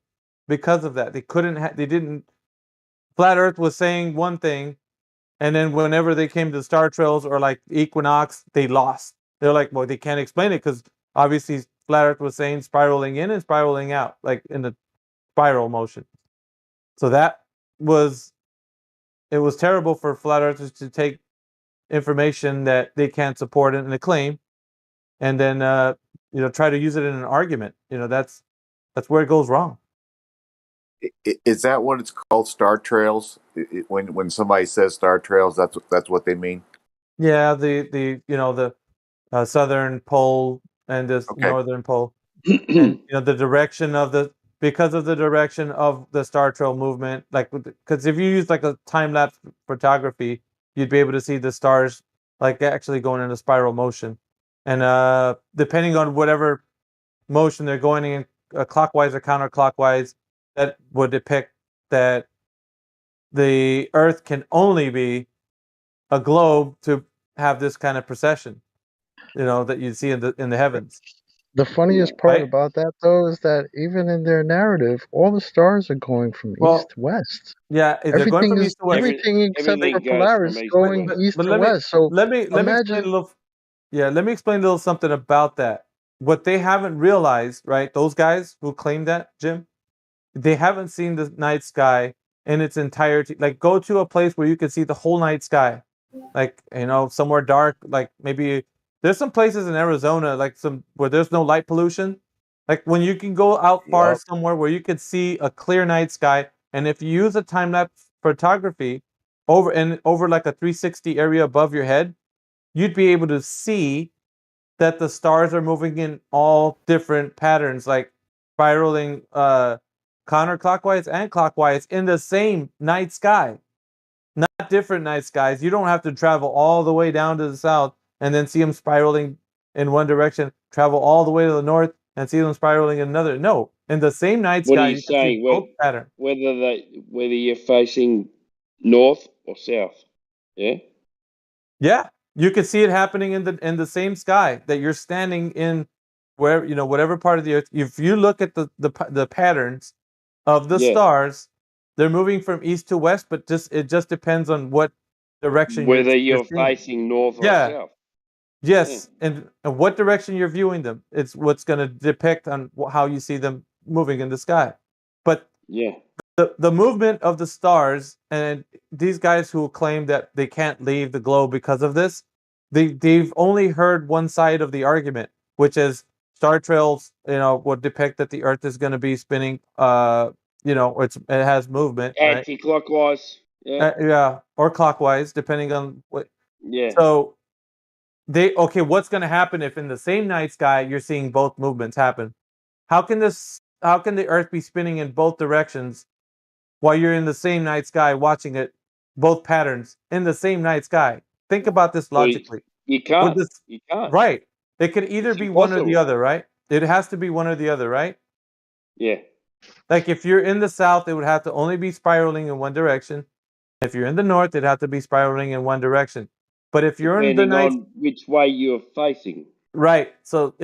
because of that. They couldn't. They didn't. Flat Earth was saying one thing, and then whenever they came to the Star Trails or like Equinox, they lost. They're like, well, they can't explain it because obviously Flat Earth was saying spiraling in and spiraling out, like in the spiral motion. So it was terrible for flat earthers to take information that they can't support in a claim, and then try to use it in an argument. That's where it goes wrong. Is that what it's called, Star Trails? When somebody says Star Trails, that's what they mean. Yeah, the southern pole and this northern pole, and the direction of because of the direction of the Star Trail movement. Like, because if you use like a time lapse photography, you'd be able to see the stars like actually going in a spiral motion, and depending on whatever motion they're going in, clockwise or counterclockwise, that would depict that the Earth can only be a globe to have this kind of precession, that you see in the heavens. The funniest part about that, though, is that even in their narrative, all the stars are going from east to west. Yeah, they're going from east to west. Everything except for Polaris going east to west. So let me explain a little. Yeah, let me explain a little something about that. What they haven't realized, right? Those guys who claim that, Jim, they haven't seen the night sky in its entirety. Like, go to a place where you can see the whole night sky, like, somewhere dark. Like, maybe there's some places in Arizona, like where there's no light pollution. Like, when you can go out far somewhere where you could see a clear night sky, and if you use a time lapse photography over like a 360 area above your head, you'd be able to see that the stars are moving in all different patterns, like spiraling counterclockwise and clockwise in the same night sky, not different night skies. You don't have to travel all the way down to the south and then see them spiraling in one direction, travel all the way to the north and see them spiraling in another. No, in the same night What sky, are you you can see saying? both patterns. Whether you're facing north or south? Yeah. Yeah, you could see it happening in the same sky that you're standing in, where whatever part of the earth. If you look at the patterns of the stars, they're moving from east to west, but it just depends on what direction Whether you're seeing. facing north or Yeah. south. Yes, and what direction you're viewing them. It's what's going to depict on how you see them moving in the sky. But yeah, the movement of the stars, and these guys who claim that they can't leave the globe because of this, they've only heard one side of the argument, which is star trails, would depict that the Earth is going to be spinning, or it has movement, right? Anti-clockwise. Yeah. Yeah, or clockwise, depending on what. Yeah. So what's going to happen if in the same night sky you're seeing both movements happen? How can the Earth be spinning in both directions while you're in the same night sky watching it, both patterns in the same night sky? Think about this logically. You can't. You can't. Right. It could either be one or the other, right? It has to be one or the other, right? Yeah. Like, if you're in the south, it would have to only be spiraling in one direction. If you're in the north, it'd have to be spiraling in one direction. But if you're in the night, on which way you're facing. Right. So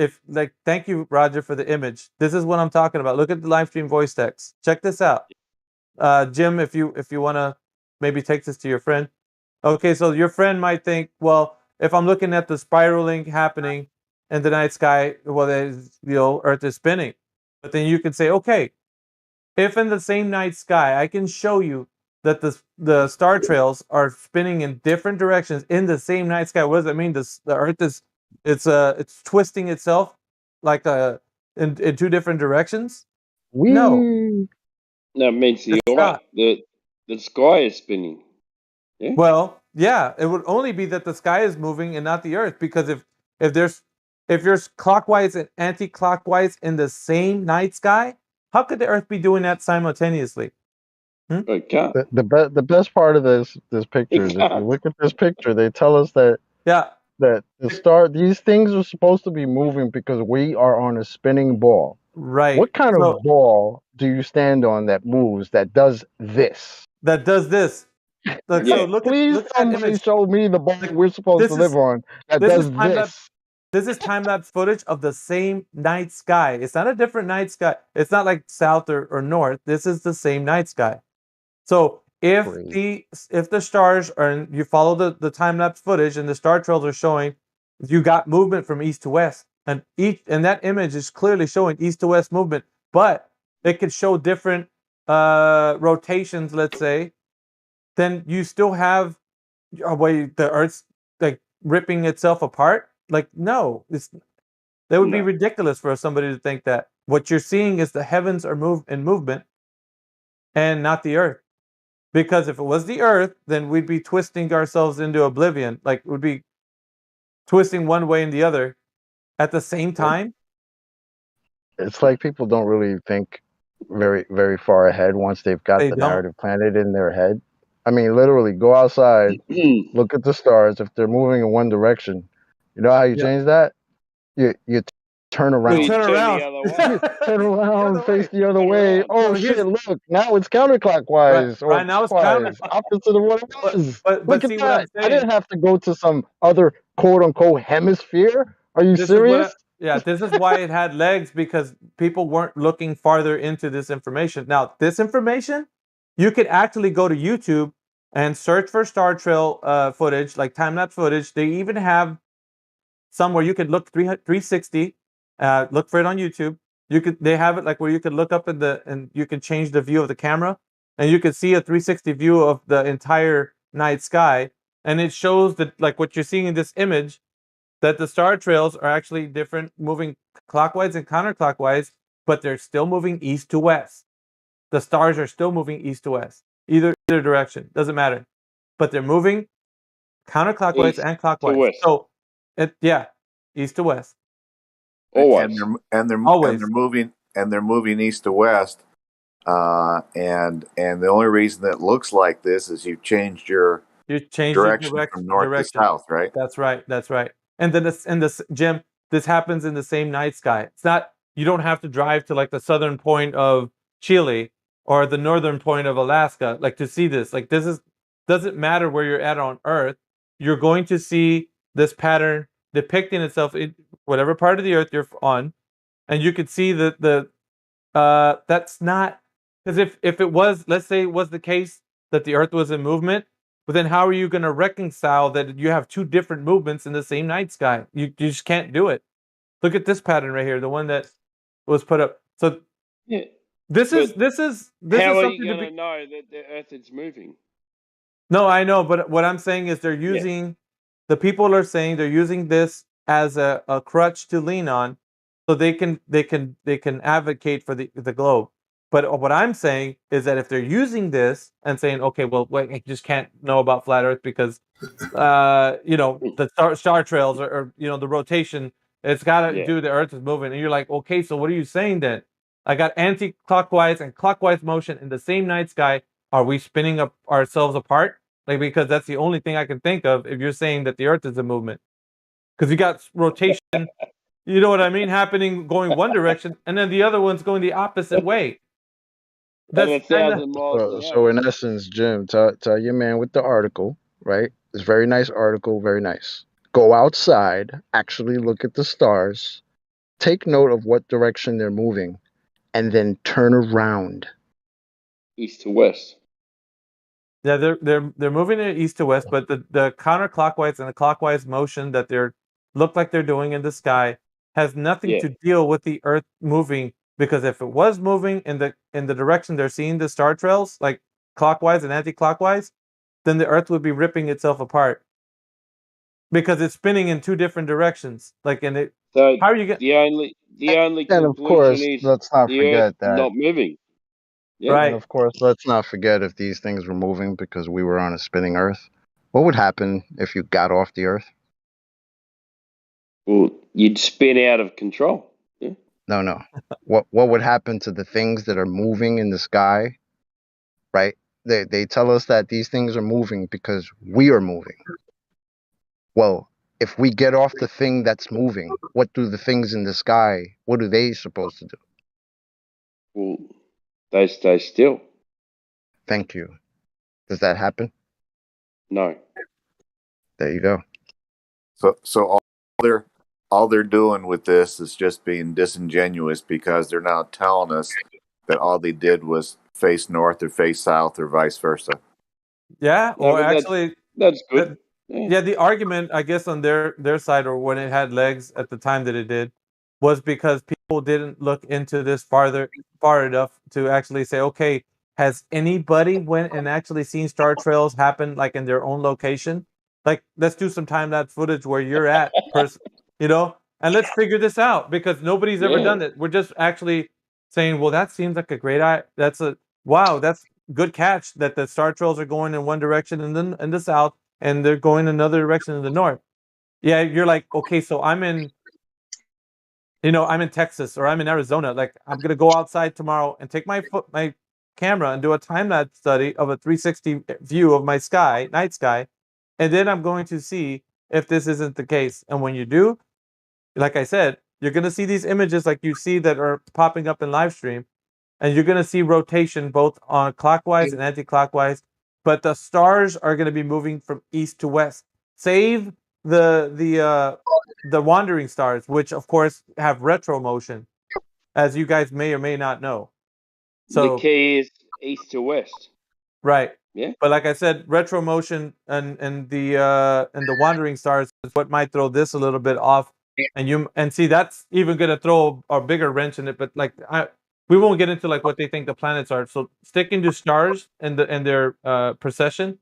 thank you, Roger, for the image. This is what I'm talking about. Look at the live stream voice text. Check this out. Jim, if you want to maybe take this to your friend. Okay, so your friend might think, well, if I'm looking at the spiraling happening in the night sky, well, Earth is spinning. But then you can say, okay, if in the same night sky, I can show you that the star trails are spinning in different directions in the same night sky. What does that mean? The Earth is it's twisting itself like in two different directions? No. No, it means the sky is spinning. Yeah? Well, yeah, it would only be that the sky is moving and not the Earth, because if there's clockwise and anti-clockwise in the same night sky, how could the Earth be doing that simultaneously? It can't. The best part of this picture is, if you look at this picture, they tell us that that these things are supposed to be moving because we are on a spinning ball. Right. What kind of ball do you stand on that moves, that does this? That does this. So please somebody show me the ball we're supposed to live on that does this. This is time-lapse footage of the same night sky. It's not a different night sky. It's not like south or north. This is the same night sky. So if the stars are, and you follow the time-lapse footage and the star trails are showing, you got movement from east to west. And that image is clearly showing east to west movement, but it could show different rotations, let's say. Then you still have a way the Earth's like ripping itself apart. Like, no, that would be ridiculous for somebody to think that. What you're seeing is the heavens are in movement and not the Earth. Because if it was the Earth, then we'd be twisting ourselves into oblivion. Like, we'd be twisting one way and the other at the same time. It's like people don't really think very, very far ahead once they've got the narrative planted in their head. I mean, literally, go outside, look at the stars. If they're moving in one direction, you know how you change that? You turn around. You turn around. Turn around, face the other way. Oh, shit, look, now it's counterclockwise. Right, now it's opposite of what it was. But look at see that. what I'm saying? I didn't have to go to some other quote-unquote hemisphere. Are you serious? Yeah, this is why it had legs, because people weren't looking farther into this information. Now, this information, you could actually go to YouTube and search for star trail footage, like time-lapse footage. They even have somewhere you could look 360, look for it on YouTube. They have it like where you could look up and you can change the view of the camera, and you could see a 360 view of the entire night sky, and it shows that, like what you're seeing in this image, that the star trails are actually different, moving clockwise and counterclockwise, but they're still moving east to west. The stars are still moving east to west, either direction, doesn't matter, but they're moving counterclockwise East and to clockwise. west. So, east to west. Always. And they're Always. moving east to west. And the only reason that looks like this is you've changed your direction from north to south, right? That's right. That's right. And then this, Jim, this happens in the same night sky. It's not, you don't have to drive to like the southern point of Chile or the northern point of Alaska, like to see this. Like doesn't matter where you're at on Earth. You're going to see this pattern depicting itself in whatever part of the Earth you're on, and you could see that's not, because if it was, let's say it was the case that the Earth was in movement, but then how are you going to reconcile that you have two different movements in the same night sky? You just can't do it. Look at this pattern right here, the one that was put up. So yeah, this is how are you something going to to be. know that the Earth is moving? No, I know, but what I'm saying is the people are saying they're using this as a crutch to lean on, so they can advocate for the globe. But what I'm saying is that if they're using this and saying, okay, well, wait, I just can't know about flat Earth because the star trails or the rotation, it's got to do the Earth is moving, and you're like, okay, so what are you saying then? I got anti-clockwise and clockwise motion in the same night sky. Are we spinning up ourselves apart? Like, because that's the only thing I can think of if you're saying that the Earth is a movement. Because you got rotation, you know what I mean, happening going one direction, and then the other one's going the opposite way. That's 1,000 miles an hour. So in essence, Jim, tell your man with the article, right? It's a very nice article, very nice. Go outside, actually look at the stars, take note of what direction they're moving, and then turn around. East to west. Yeah, they're moving it east to west, but the counterclockwise and the clockwise motion that look like they're doing in the sky has nothing to deal with the Earth moving, because if it was moving in the direction they're seeing the star trails, like clockwise and anti-clockwise, then the Earth would be ripping itself apart because it's spinning in two different directions. Like, So how are you the only And of conclusion course, is let's not the Earth forget that. not moving. Yeah. Right. And of course, let's not forget if these things were moving because we were on a spinning Earth. What would happen if you got off the Earth? Well, you'd spin out of control. Yeah. No. What would happen to the things that are moving in the sky? Right? They tell us that these things are moving because we are moving. Well, if we get off the thing that's moving, what do the things in the sky? What are they supposed to do? Well, they stay still. Thank you. Does that happen? No. There you go. So all they're doing with this is just being disingenuous because they're now telling us that all they did was face north or face south or vice versa. Yeah, or actually, that's good. Yeah, the argument, I guess, on their side, or when it had legs at the time that it did, was because people didn't look into this far enough to actually say, okay, has anybody went and actually seen star trails happen like in their own location? Like, let's do some time-lapse footage where you're at, and let's figure this out, because nobody's ever done it. We're just actually saying, well, that seems like a great that's good catch that the star trails are going in one direction and then in the south, and they're going another direction in the north. Yeah, you're like, okay, so I'm in Texas or I'm in Arizona. Like, I'm gonna go outside tomorrow and take my camera and do a time lapse study of a 360 view of my night sky, and then I'm going to see if this isn't the case. And when you do, like I said, you're gonna see these images like you see that are popping up in Livestream, and you're gonna see rotation both on clockwise and anti-clockwise. But the stars are going to be moving from east to west, save the wandering stars, which of course have retro motion, as you guys may or may not know. So the key is east to west. Right. Yeah. But like I said, retro motion and the wandering stars is what might throw this a little bit off. And see that's even gonna throw a bigger wrench in it. But like we won't get into like what they think the planets are. So sticking to stars and their precession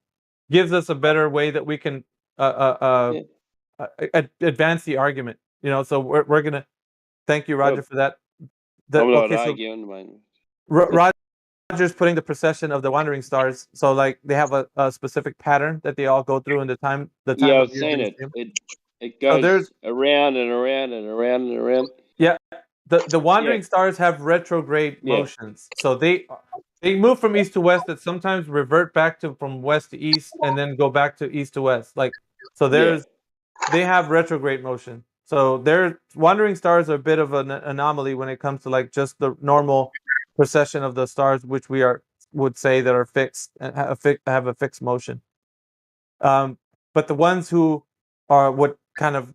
gives us a better way that we can advance the argument. You know, so we're gonna thank you, Roger, for that. I'm not Okay, so arguing, mate. Roger's putting the precession of the wandering stars, so like they have a specific pattern that they all go through in the time Yeah, of I've year seen they it. see 'em. It So goes there's around and around and around and around. yeah, the wandering stars have retrograde Yeah. motions, so they move from east to west that sometimes revert back to from west to east and then go back to east to west. Like so, they have retrograde motion. So their wandering stars are a bit of an anomaly when it comes to like just the normal precession of the stars, which would say that are fixed and have a fixed motion. But the ones who are what kind of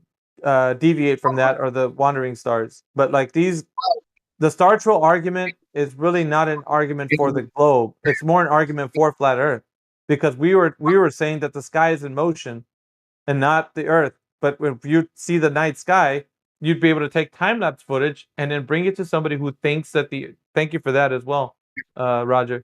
deviate from that are the wandering stars. But like the star troll argument is really not an argument for the globe. It's more an argument for flat Earth, because we were saying that the sky is in motion and not the Earth. But if you see the night sky, you'd be able to take time-lapse footage and then bring it to somebody who thinks that thank you for that as well, Roger.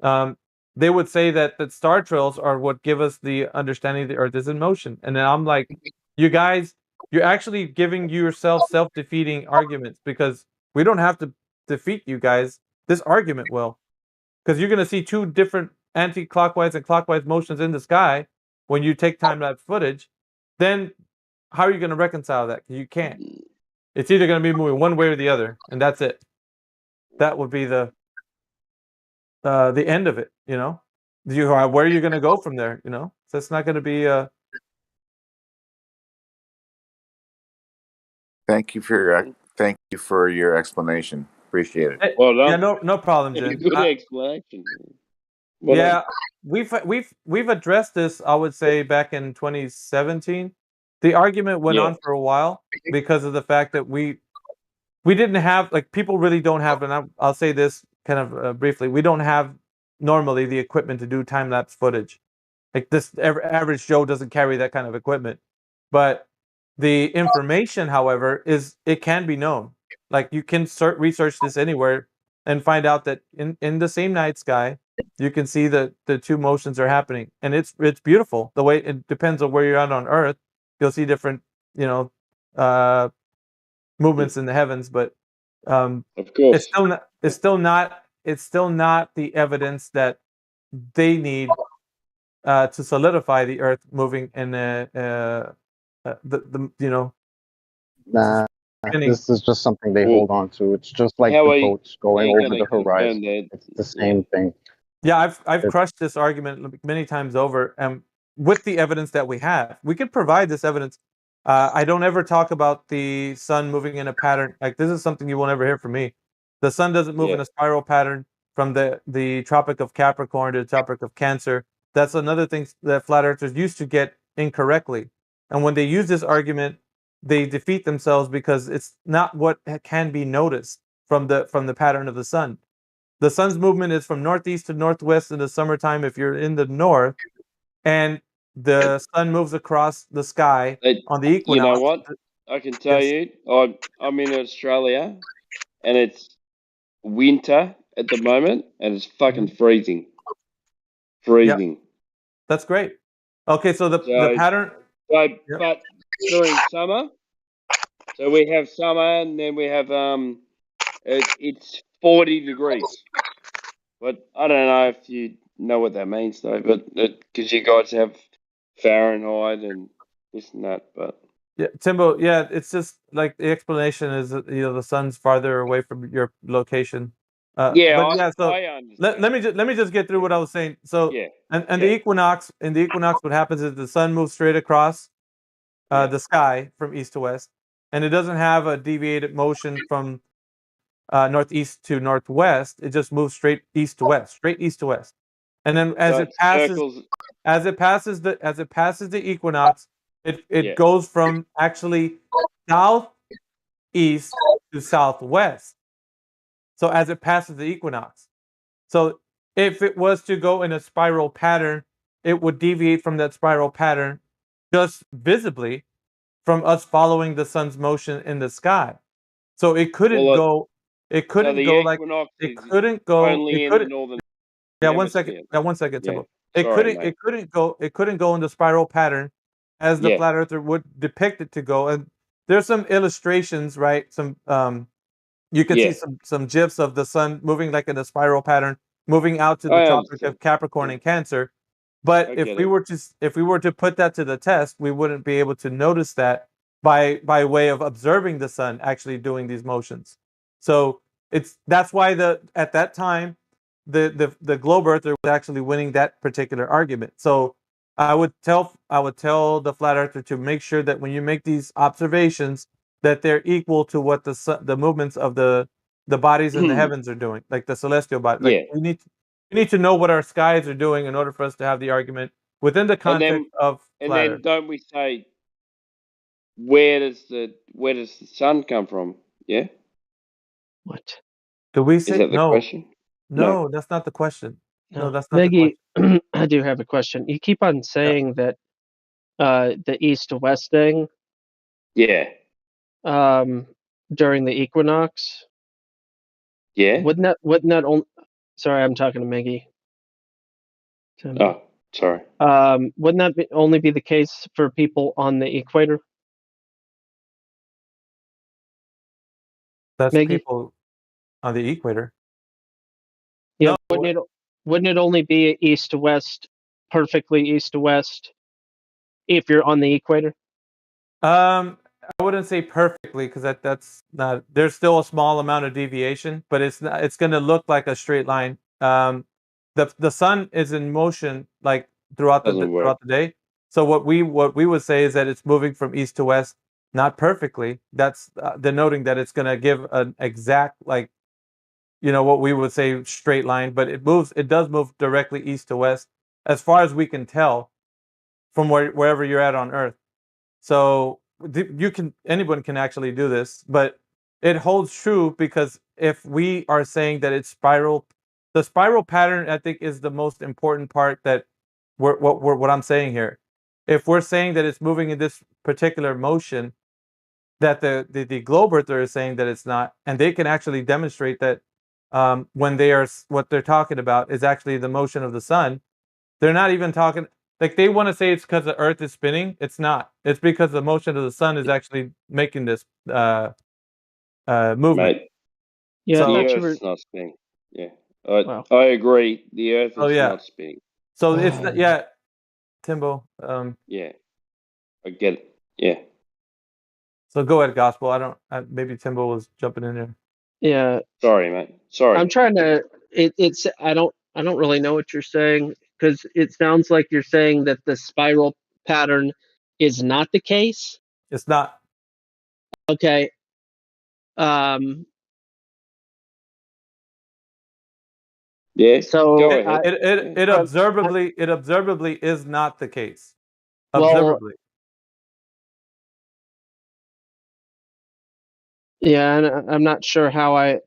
They would say that star trails are what give us the understanding the Earth is in motion. And then I'm like, you guys, you're actually giving yourself self-defeating arguments, because we don't have to defeat you guys. This argument will. Because you're going to see two different anti-clockwise and clockwise motions in the sky when you take time-lapse footage. Then how are you going to reconcile that? You can't. It's either going to be moving one way or the other, and that's it. That would be the end of it. You know, where are you going to go from there? You know, so it's not going to be. Thank you for your explanation. Appreciate it. Well done. Yeah, no problem, Jim. Good explanation. Yeah, we've addressed this, I would say, back in 2017. The argument went on for a while because of the fact that we didn't have, like, people really don't have, and I'll say this kind of briefly, we don't have normally the equipment to do time-lapse footage. Like this average Joe doesn't carry that kind of equipment. But the information, however, it can be known. Like you can research this anywhere and find out that in the same night sky, you can see the two motions are happening, and it's beautiful. The way it depends on where you're at on Earth, you'll see different movements in the heavens, but of course, it's still not the evidence that they need to solidify the Earth moving in Nah, this is just something they hold on to. It's just like the boats going over the horizon. It's the same thing. Yeah, I've crushed this argument many times over, and with the evidence that we have, we could provide this evidence. I don't ever talk about the sun moving in a pattern. Like this is something you will never hear from me. The sun doesn't move in a spiral pattern from the Tropic of Capricorn to the Tropic of Cancer. That's another thing that flat earthers used to get incorrectly. And when they use this argument, they defeat themselves because it's not what can be noticed from the pattern of the sun. The sun's movement is from northeast to northwest in the summertime if you're in the north, and the sun moves across the sky on the equinox. You know what? I can tell you, I'm in Australia, and it's winter at the moment, and it's fucking freezing. Freezing. Yep. That's great. Okay, so the pattern. But during summer, so we have summer, and then we have it's 40 degrees. But I don't know if you know what that means, though. But because you guys have Fahrenheit and this and that, but. Yeah, Timbo. Yeah, it's just like the explanation is that, the sun's farther away from your location. I understand. Let me just get through what I was saying. So the equinox, what happens is the sun moves straight across the sky from east to west, and it doesn't have a deviated motion from northeast to northwest. It just moves straight east to west, and then as it passes the equinox, It goes from actually southeast to southwest. So as it passes the equinox. So if it was to go in a spiral pattern, it would deviate from that spiral pattern just visibly from us following the sun's motion in the sky. So it couldn't go. It couldn't go like. It couldn't go. Only It in the couldn't. northern Yeah, hemisphere. one second, Yeah. Timbo. It Sorry, couldn't. mate. It couldn't go. It couldn't go in the spiral pattern as the Yeah. flat earther would depict it to go. And there's some illustrations, right? Some you can see some gifs of the sun moving like in a spiral pattern, moving out to the Tropic of Capricorn and Cancer. But if we were to put that to the test, we wouldn't be able to notice that by way of observing the sun actually doing these motions. So that's why at that time the globe earther was actually winning that particular argument. So I would tell the flat earther to make sure that when you make these observations that they're equal to what the movements of the bodies in the heavens are doing, like the celestial body. Like we need to know what our skies are doing in order for us to have the argument within the context of flat Earth. Don't we say where does the sun come from? Yeah. What? Do we say is that the no? question? No, that's not the question. No, that's not Maggie, the question. I do have a question. You keep on saying that the east to west thing. Yeah. During the equinox. Yeah. Wouldn't that only? Sorry, I'm talking to Maggie. Oh, sorry. Wouldn't that only be the case for people on the equator? That's Maggie? people on the equator. Yeah, wouldn't it only be east to west, perfectly east to west, if you're on the equator? I wouldn't say perfectly because that's not. There's still a small amount of deviation, but it's not. It's going to look like a straight line. The sun is in motion like throughout the day. So what we would say is that it's moving from east to west, not perfectly. That's denoting that it's going to give an exact what we would say straight line, but it does move directly east to west as far as we can tell from wherever you're at on Earth. So anyone can actually do this, but it holds true because if we are saying that it's spiral, the spiral pattern I think is the most important part that what I'm saying here. If we're saying that it's moving in this particular motion, that the globe earther is saying that it's not, and they can actually demonstrate that when what they're talking about is actually the motion of the sun. They're not even talking like they want to say it's because the Earth is spinning. It's not. It's because the motion of the sun is actually making this movement. Mate, yeah, the Earth's not spinning. Yeah, I agree. The Earth is not spinning. So it's not, yeah, Timbo. Yeah, I get it. Yeah. So go ahead, Gospel. Maybe Timbo was jumping in there. Yeah. Sorry, mate. Sorry. I'm trying to. It's. I don't really know what you're saying because it sounds like you're saying that the spiral pattern is not the case. It's not. Okay. Yeah. So go ahead. It observably is not the case. Observably. Well, yeah, and I'm not sure how I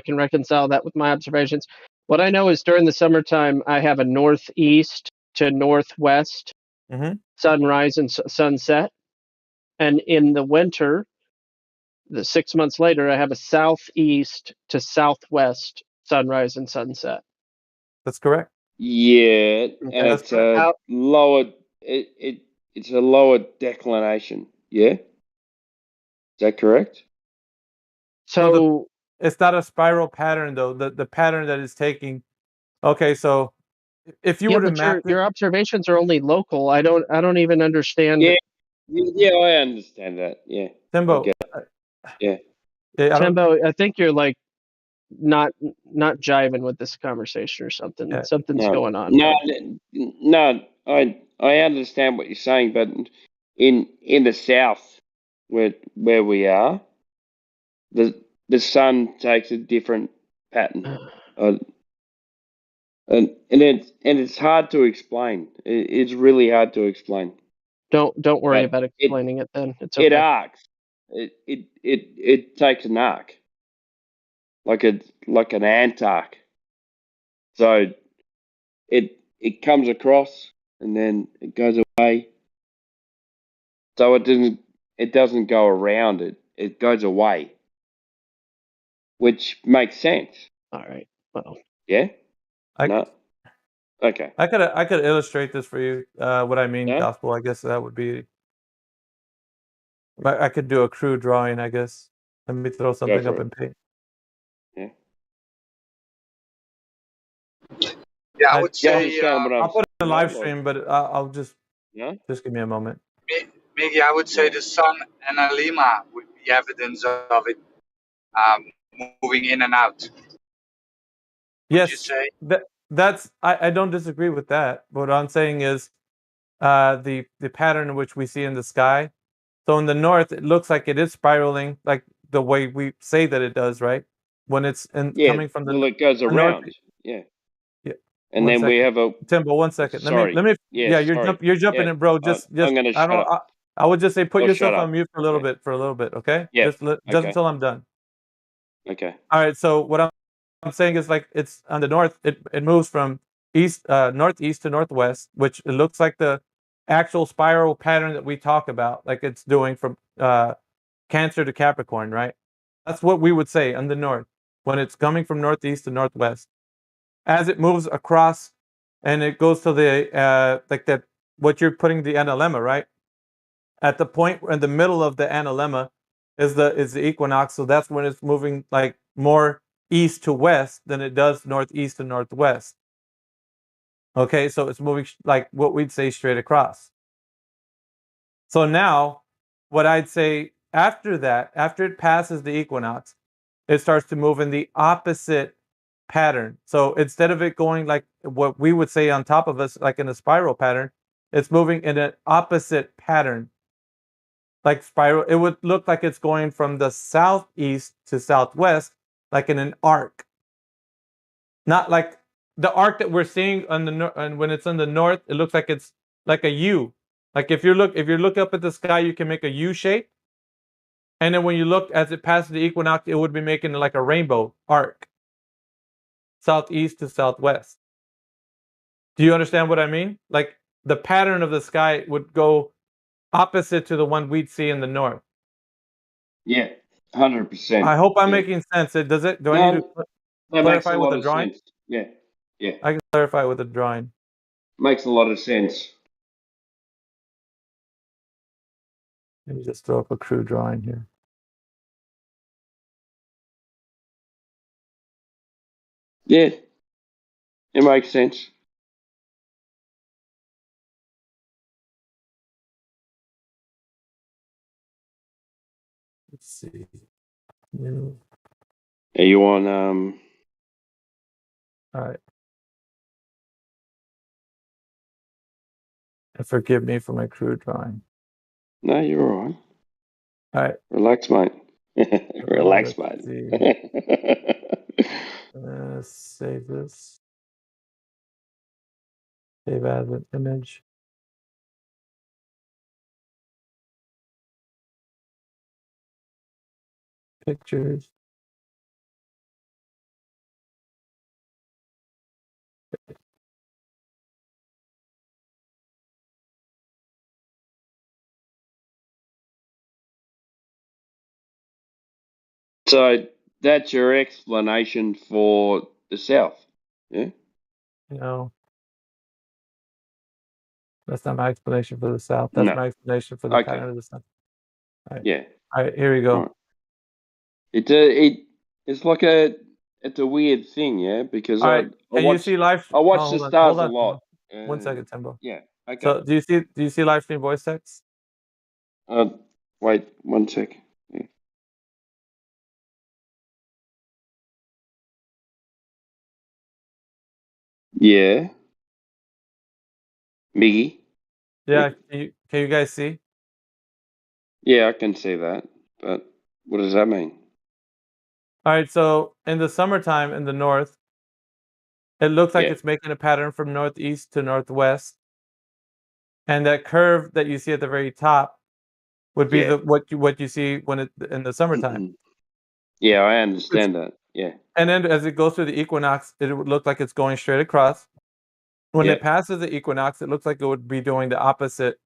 can reconcile that with my observations. What I know is during the summertime, I have a northeast to northwest sunrise and sunset, and in the winter, the 6 months later, I have a southeast to southwest sunrise and sunset. That's correct. Yeah, and it's a lower. It's a lower declination. Yeah. Is that correct? So it's not a spiral pattern though. The pattern that is taking. Okay, so if you were to map your observations are only local. I don't even understand. Yeah, I understand that. Yeah. Timbo. Yeah. Timbo, I think you're like not jiving with this conversation or something. Yeah. Something's going on. No, I understand what you're saying, but in the south where we are, the sun takes a different pattern, and it's hard to explain. It's really hard to explain. Don't worry But about explaining it then. It's It okay. arcs. It takes an arc, like an ant arc. So it comes across and then it goes away. So it doesn't go around it. It goes away, which makes sense. All right. Well. Yeah. No. Okay. I could illustrate this for you. What I mean, Yeah? gospel. I guess that would be. I could do a crude drawing. I guess. Let me throw something for up it. in paint. Yeah. Yeah, I would say. understand what I'm I'll put it in the saying, live stream, but I'll just. Yeah. Just give me a moment. Miggy, I would say the sun and Alima would be evidence of it moving in and out. Yes, you say? that's I don't disagree with that. But what I'm saying is the pattern in which we see in the sky. So in the north, it looks like it is spiraling, like the way we say that it does, right? When it's coming from the it goes north. around. Yeah. Yeah. And One then we second. have a. Timbo, 1 second. Sorry. Let me. Yeah, you're sorry. jumping Yeah. in, bro. Just I'm gonna I shut don't. up. I would just say put I'll yourself shut on up. mute for a little bit, okay? Yeah. Just Okay. until I'm done. Okay. All right. So what I'm saying is like it's on the north. It moves from northeast to northwest, which it looks like the actual spiral pattern that we talk about, like it's doing from Cancer to Capricorn, right? That's what we would say on the north when it's coming from northeast to northwest. As it moves across, and it goes to the like that what you're putting the analemma, right? At the point in the middle of the analemma is the equinox, so that's when it's moving like more east to west than it does northeast to northwest. Okay, so it's moving like what we'd say straight across. So now, what I'd say after that, after it passes the equinox, it starts to move in the opposite pattern. So instead of it going like what we would say on top of us, like in a spiral pattern, it's moving in an opposite pattern. Like spiral, it would look like it's going from the southeast to southwest, like in an arc. Not like the arc that we're seeing on the and when it's in the north, it looks like it's like a U. Like if you look up at the sky, you can make a U shape. And then when you look as it passes the equinox, it would be making like a rainbow arc. Southeast to southwest. Do you understand what I mean? Like the pattern of the sky would go opposite to the one we'd see in the north. Yeah, 100%. I hope I'm making sense. Do I need to clarify with a drawing? Sense. Yeah. Yeah. I can clarify with a drawing. Makes a lot of sense. Let me just throw up a crude drawing here. Yeah. It makes sense. Let's see. New. Are you on All right. And forgive me for my crude drawing. No, you're all right. All right. Relax, mate. Relax, mate. Save this. Save as an image. Pictures. So that's your explanation for the South, yeah? No. That's not my explanation for the South. That's my explanation for the pattern of the South. All right. Yeah. All right, here we go. Right. It's like it's a weird thing, yeah, because All right. I watch the stars a lot. 1 second, Timbo. Yeah. Okay. So do you see live stream voice text? Wait 1 sec. Yeah. Yeah. Miggy? Yeah, can you guys see? Yeah, I can see that. But what does that mean? All right, so in the summertime in the north, it looks like it's making a pattern from northeast to northwest. and that curve that you see at the very top would be Yeah. what you see when it in the summertime. Yeah, I understand that. Yeah. And then as it goes through the equinox, it would look like it's going straight across. When Yeah. it passes the equinox, it looks like it would be doing the opposite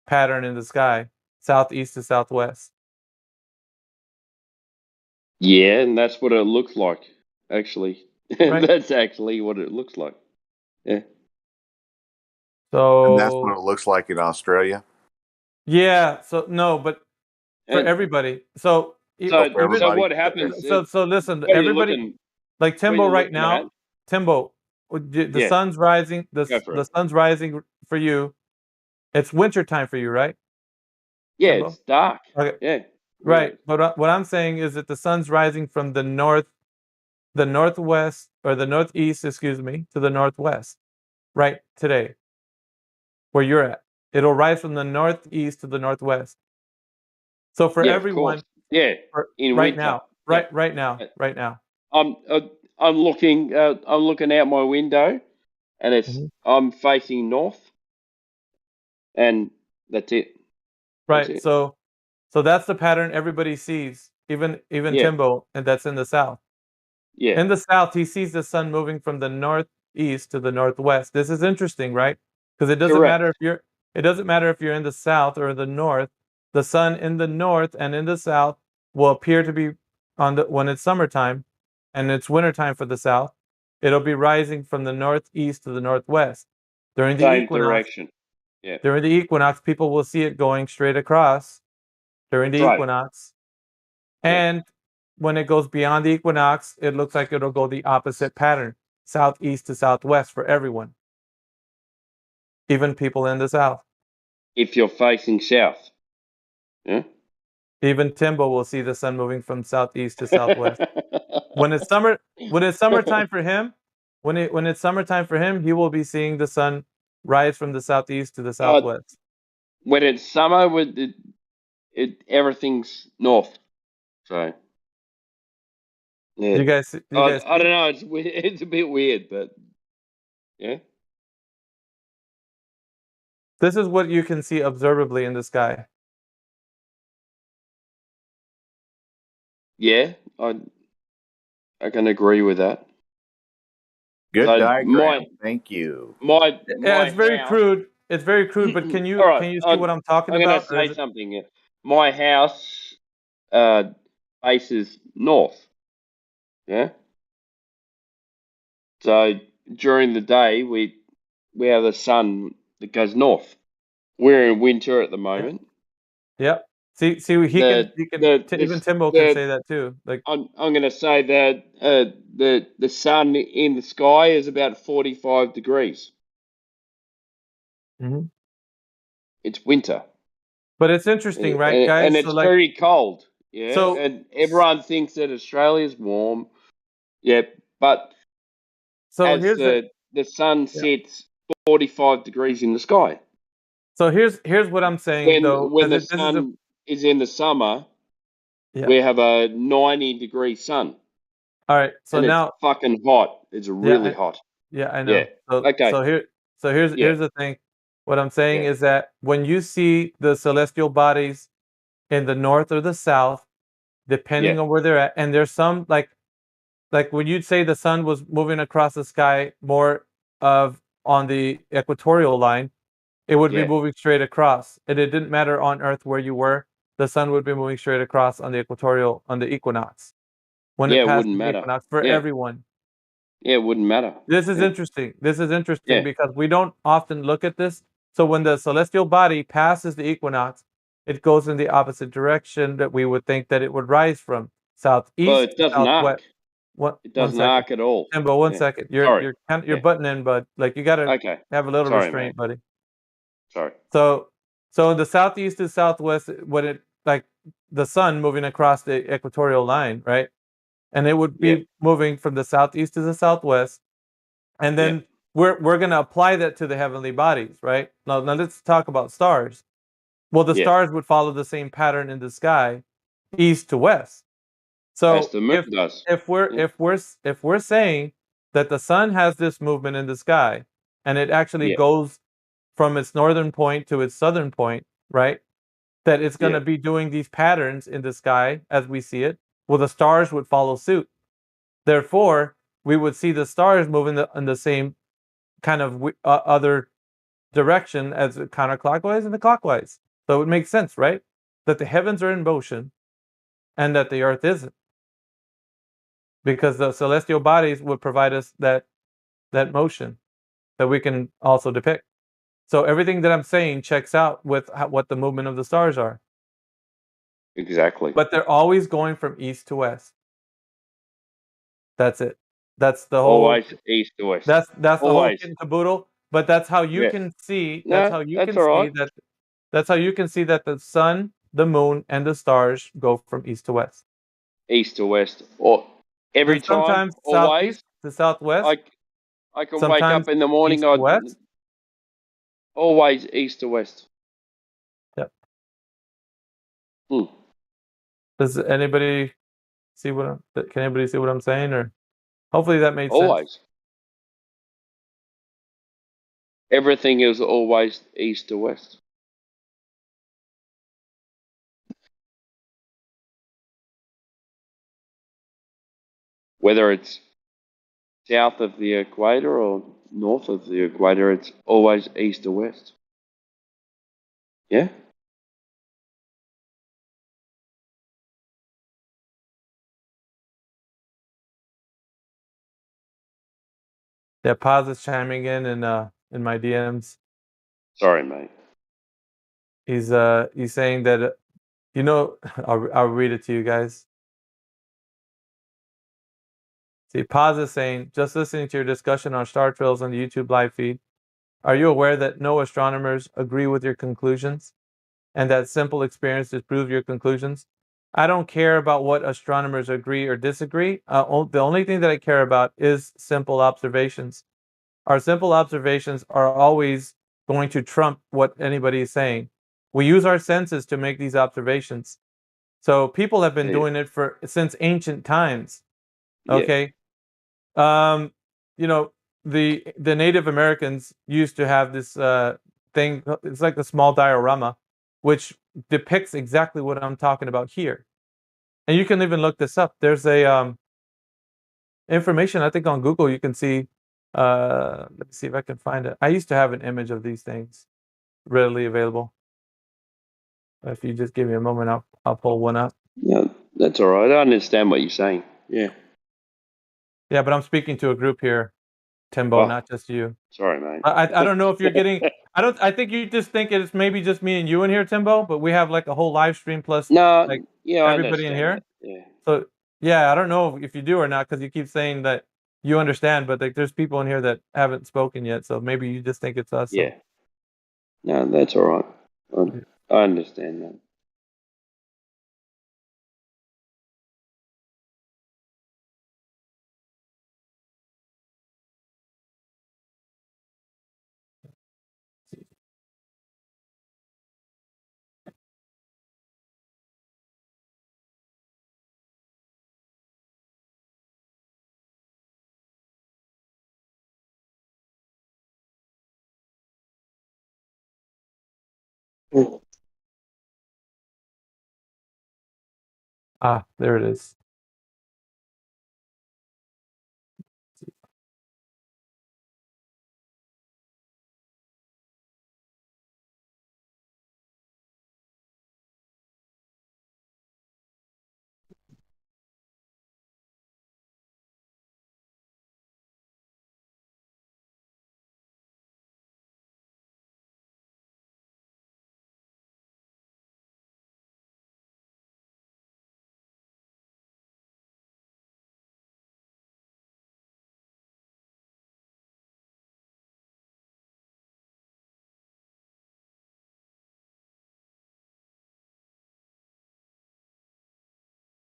pattern in the sky, southeast to southwest. Yeah, and that's what it looks like, actually. Right. That's actually what it looks like. Yeah. And that's So what it looks like in Australia. yeah, so no, but for And everybody. So so, for even so everybody. what happens? so listen, What are you everybody looking? like What are Timbo you right looking at? now. Timbo, the Yeah. sun's rising. Go for The it. sun's rising for you. It's winter time for you, right? Yeah, Timbo? it's dark. Okay. Yeah. Right. But what I'm saying is that the sun's rising from the northwest or the northeast, excuse me, to the northwest, right today, where you're at. It'll rise from the northeast to the northwest. So for Yeah, of course. everyone, Yeah. In right winter. now, Yeah. right now. I'm looking out my window, and I'm facing north, and that's it. That's Right. it. So that's the pattern everybody sees, even Yeah. Timbo, and that's in the south. Yeah. In the south, he sees the sun moving from the northeast to the northwest. This is interesting, right? Because it doesn't matter if you're in the south or the north. The sun in the north and in the south will appear to be when it's summertime and it's wintertime for the south. It'll be rising from the northeast to the northwest. During the Same equinox, direction. Yeah. during the equinox, people will see it going straight across during the Right. equinox. Yeah. And when it goes beyond the equinox, it looks like it'll go the opposite pattern, southeast to southwest for everyone, even people in the south. If you're facing south. Yeah. Even Timbo will see the sun moving from southeast to southwest. When it's summertime for him, when it's summertime for him, he will be seeing the sun rise from the southeast to the southwest. When it's summer, everything's north. So yeah. You guys I don't know. It's weird. It's a bit weird, but yeah. This is what you can see observably in the sky. Yeah, I can agree with that. Good So diagram. Thank you. My it's very house, crude. It's very crude, but can you all right, see what I'm talking I'm about? going to say something. Yeah. My house faces north. Yeah. So during the day, we have the sun that goes north. We're in winter at the moment. Yep. See, even Timbo can say that too. Like I'm going to say that the sun in the sky is about 45 degrees. Mhm. It's winter. But it's interesting, right, guys? And it's very cold. Yeah. So- and everyone thinks that Australia's warm. Yeah, but as the sun sets 45 degrees in the sky. So here's what I'm saying though. When the sun is in the summer, we have a 90-degree sun. All right. So and now it's fucking hot. It's really hot. Yeah, I know. Yeah. Okay. So here's the thing. What I'm saying is that when you see the celestial bodies in the north or the south, depending on where they're at, and there's some like when you'd say the sun was moving across the sky more of on the equatorial line, it would be moving straight across. And it didn't matter on Earth where you were, the sun would be moving straight across on the equinox. When it it passes wouldn't the matter. equinox for everyone. Yeah, it wouldn't matter. This is interesting. Because we don't often look at this. So when the celestial body passes the equinox, it goes in the opposite direction that we would think that it would rise from, southeast Well, it to doesn't southwest. arc. It doesn't arc at all. Timbo, one second. You're butting in, bud. Like you gotta have a little restraint, buddy. Sorry. So in the southeast to southwest, when it like the sun moving across the equatorial line, right? And it would be moving from the southeast to the southwest. And then we're going to apply that to the heavenly bodies, right? Now let's talk about stars. Well, the stars would follow the same pattern in the sky, east to west. So as the moon does. If we're saying that the sun has this movement in the sky, and it actually goes from its northern point to its southern point, right? That it's going to Yeah. be doing these patterns in the sky as we see it. Well, the stars would follow suit. Therefore, we would see the stars move in the same kind of other direction as counterclockwise and the clockwise. So it would make sense, right? That the heavens are in motion and that the earth isn't. Because the celestial bodies would provide us that motion that we can also depict. So everything that I'm saying checks out with what the movement of the stars are. Exactly. But they're always going from east to west. That's it. That's the whole. Always east to west. That's the whole Always. kit and caboodle. But that's how you Yeah. can see. No, That's how you that's can all see right. that. That's how you can see that the sun, the moon, and the stars go from east to west. East to west, or every And time, sometimes always. southeast to southwest. I can wake Sometimes up in the morning. east to west. Always east to west. Yep. Hmm. Does anybody see what? Can anybody see what I'm saying? Or hopefully that made sense. Always. Everything is always east to west. Whether it's south of the equator or north of the equator, it's always east to west. Yeah? Yeah, Paz is chiming in my DMs. Sorry, mate. He's saying that I'll read it to you guys. See, Paz is saying, just listening to your discussion on star trails on the YouTube live feed, are you aware that no astronomers agree with your conclusions and that simple experience disproves your conclusions? I don't care about what astronomers agree or disagree. The only thing that I care about is simple observations. Our simple observations are always going to trump what anybody is saying. We use our senses to make these observations. So people have been doing it since ancient times. Okay. Yeah. The Native Americans used to have this thing. It's like a small diorama, which depicts exactly what I'm talking about here. And you can even look this up. There's a information, I think on Google you can see. Let me see if I can find it. I used to have an image of these things readily available. If you just give me a moment, I'll pull one up. Yeah, that's all right. I understand what you're saying. Yeah. Yeah, but I'm speaking to a group here, Timbo, not just you. Sorry, mate. I don't know if you're getting. I think you just think it's maybe just me and you in here, Timbo. But we have like a whole live stream plus like everybody in here. Yeah. So yeah, I don't know if you do or not because you keep saying that you understand, but like there's people in here that haven't spoken yet. So maybe you just think it's us. Yeah. No, that's all right. I understand that. Ah, there it is.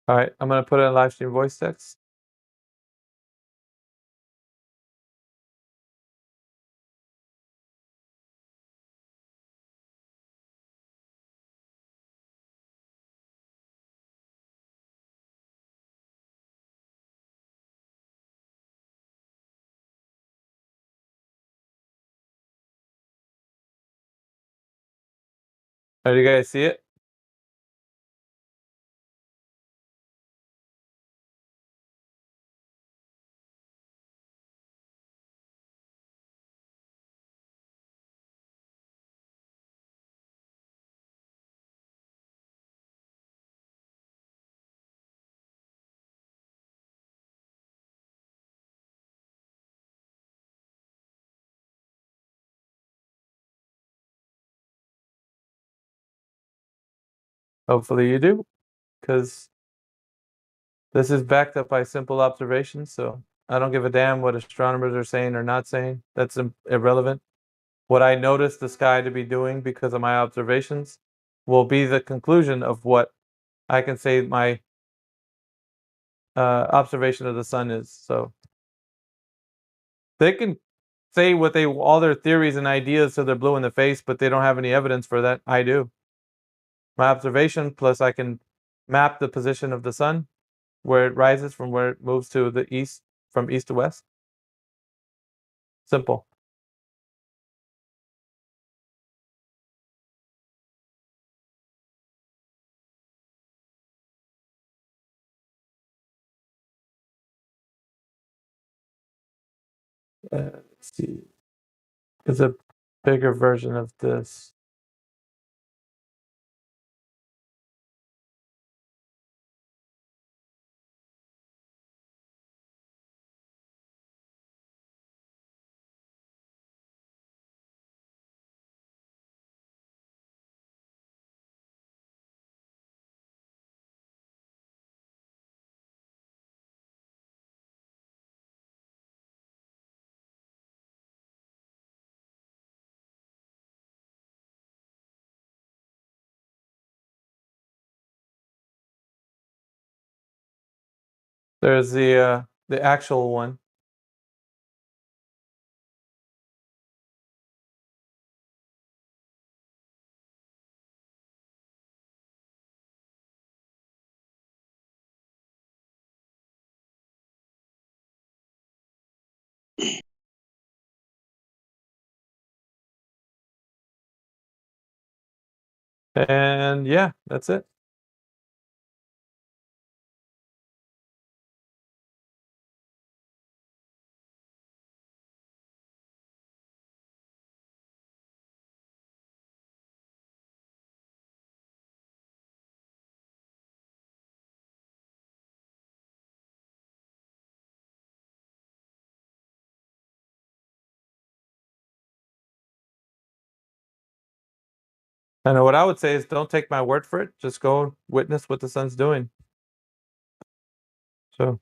All right, I'm gonna put it in live stream voice text. Oh, you guys see it? Hopefully you do, because this is backed up by simple observations, so I don't give a damn what astronomers are saying or not saying. That's irrelevant. What I notice the sky to be doing because of my observations will be the conclusion of what I can say my observation of the sun is. So they can say what they all their theories and ideas so they're blue in the face, but they don't have any evidence for that. I do. My observation plus I can map the position of the sun, where it rises from where it moves to the east, from east to west. Simple. Let's see. It's a bigger version of this. There's the actual one. And yeah, that's it. And what I would say is don't take my word for it. Just go witness what the sun's doing. So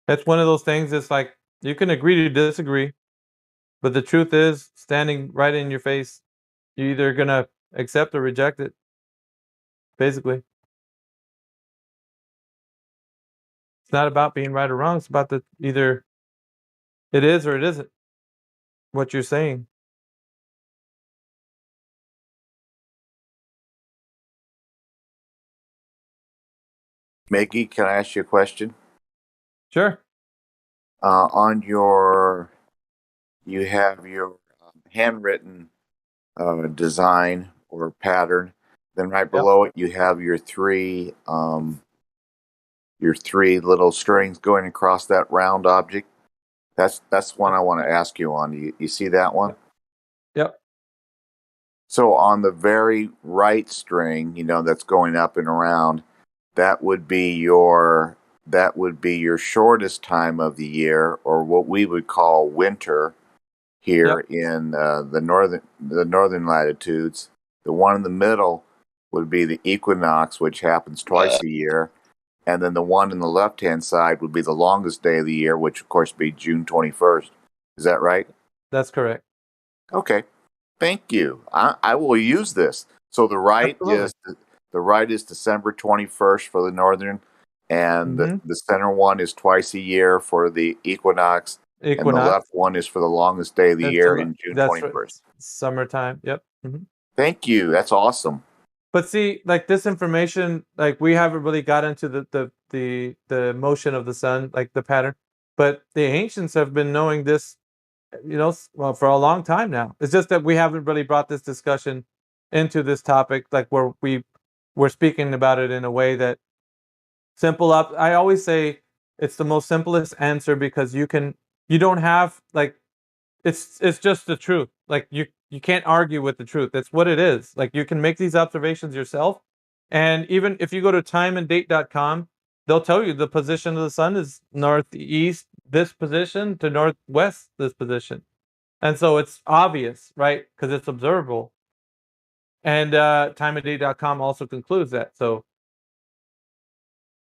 that's one of those things. It's like you can agree to disagree, but the truth is standing right in your face. You're either gonna accept or reject it. Basically, it's not about being right or wrong. It's about the either it is or it isn't what you're saying. Maggie, can I ask you a question? Sure. On your, you have your handwritten design or pattern. Then right below it, you have your three little strings going across that round object. That's one I want to ask you on. You see that one? Yep. So on the very right string, that's going up and around, that would be your shortest time of the year, or what we would call winter here in the northern latitudes. The one in the middle would be the equinox, which happens twice a year, and then the one in the left-hand side would be the longest day of the year, which of course would be June 21st. Is that right? That's correct. Okay. Thank you. I will use this. So the right is December 21st for the northern, and the center one is twice a year for the equinox, and the left one is for the longest day of the year in June 21st. Summertime. Yep. Thank you. That's awesome. But see, like this information, like we haven't really got into the motion of the sun, like the pattern. But the ancients have been knowing this, well, for a long time now. It's just that we haven't really brought this discussion into this topic, like where we're speaking about it in a way that I always say it's the most simplest answer because you don't have like it's just the truth. Like you can't argue with the truth. That's what it is. Like you can make these observations yourself, and even if you go to timeanddate.com, they'll tell you the position of the sun is northeast this position to northwest this position, and so it's obvious, right? Because it's observable. And timeanddate.com also concludes that. So,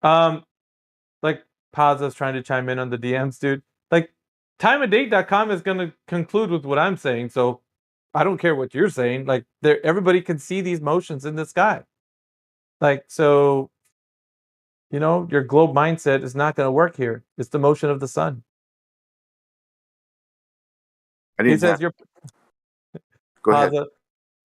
like Paza's trying to chime in on the DMs, dude. Like timeanddate.com is going to conclude with what I'm saying. So I don't care what you're saying. Like everybody can see these motions in the sky. Like, so, your globe mindset is not going to work here. It's the motion of the sun. He says Go ahead.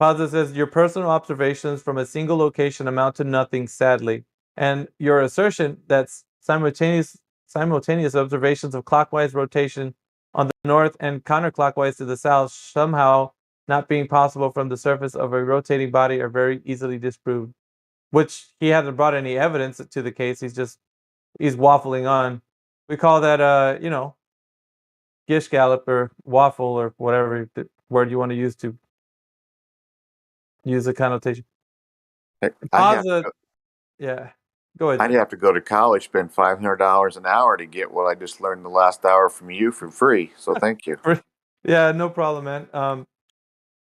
Paza says your personal observations from a single location amount to nothing, sadly. And your assertion that simultaneous observations of clockwise rotation on the north and counterclockwise to the south somehow not being possible from the surface of a rotating body are very easily disproved. Which he hasn't brought any evidence to the case. He's waffling on. We call that gish gallop or waffle or whatever word you want to use a connotation. Yeah. Go ahead. I'd have to go to college, spend $500 an hour to get what I just learned the last hour from you for free. So thank you. Yeah, no problem, man.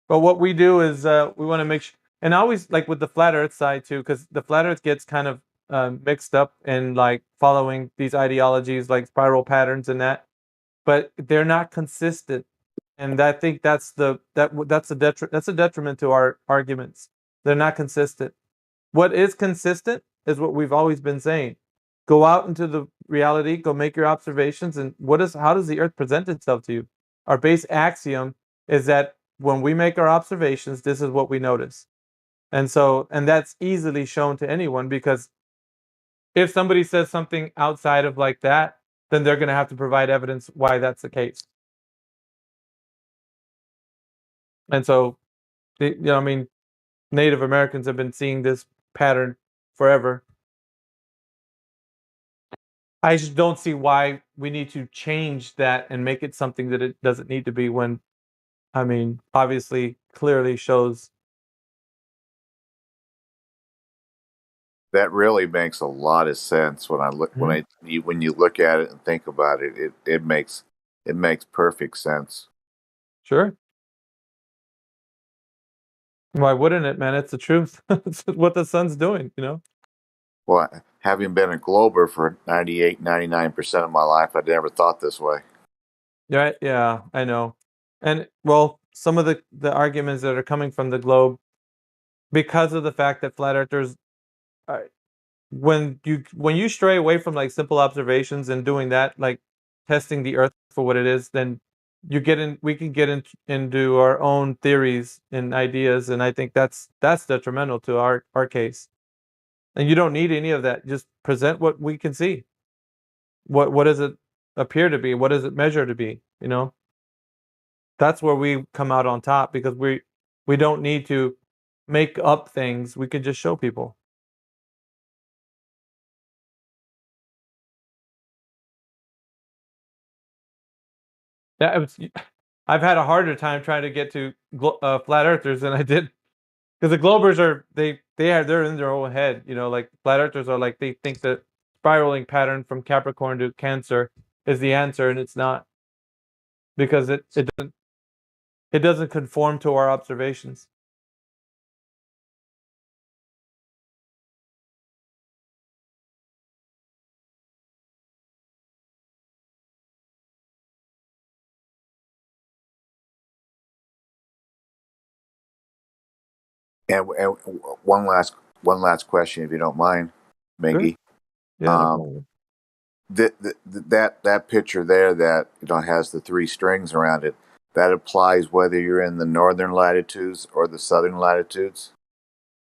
But what we do is we want to make sure, and always like with the flat Earth side too, because the flat Earth gets kind of mixed up in like following these ideologies like spiral patterns and that, but they're not consistent, and I think that's a detriment to our arguments. They're not consistent. What is consistent is what we've always been saying. Go out into the reality, go make your observations, and how does the Earth present itself to you? Our base axiom is that when we make our observations, this is what we notice. And that's easily shown to anyone, because if somebody says something outside of like that, then they're going to have to provide evidence why that's the case. And so, Native Americans have been seeing this pattern forever. I just don't see why we need to change that and make it something that it doesn't need to be, when, obviously, clearly shows. That really makes a lot of sense when I look when you look at it and think about it. It makes perfect sense. Sure. Why wouldn't it, man? It's the truth. It's what the sun's doing, Well, having been a glober for 98, 99% of my life, I never thought this way. Yeah, yeah, I know. And well, some of the arguments that are coming from the globe, because of the fact that flat earthers, when you stray away from like simple observations and doing that, like testing the Earth for what it is, then we can get into our own theories and ideas, and I think that's detrimental to our case. And you don't need any of that. Just present what we can see. What does it appear to be? What does it measure to be? That's where we come out on top, because we don't need to make up things. We can just show people. Yeah, I've had a harder time trying to get to flat earthers than I did, because the globers they're in their own head. Like flat earthers are like, they think that spiraling pattern from Capricorn to Cancer is the answer, and it's not, because it doesn't conform to our observations. And one last question, if you don't mind, Miggy. Sure. Yeah. That picture there that has the 3 strings around it, that applies whether you're in the northern latitudes or the southern latitudes.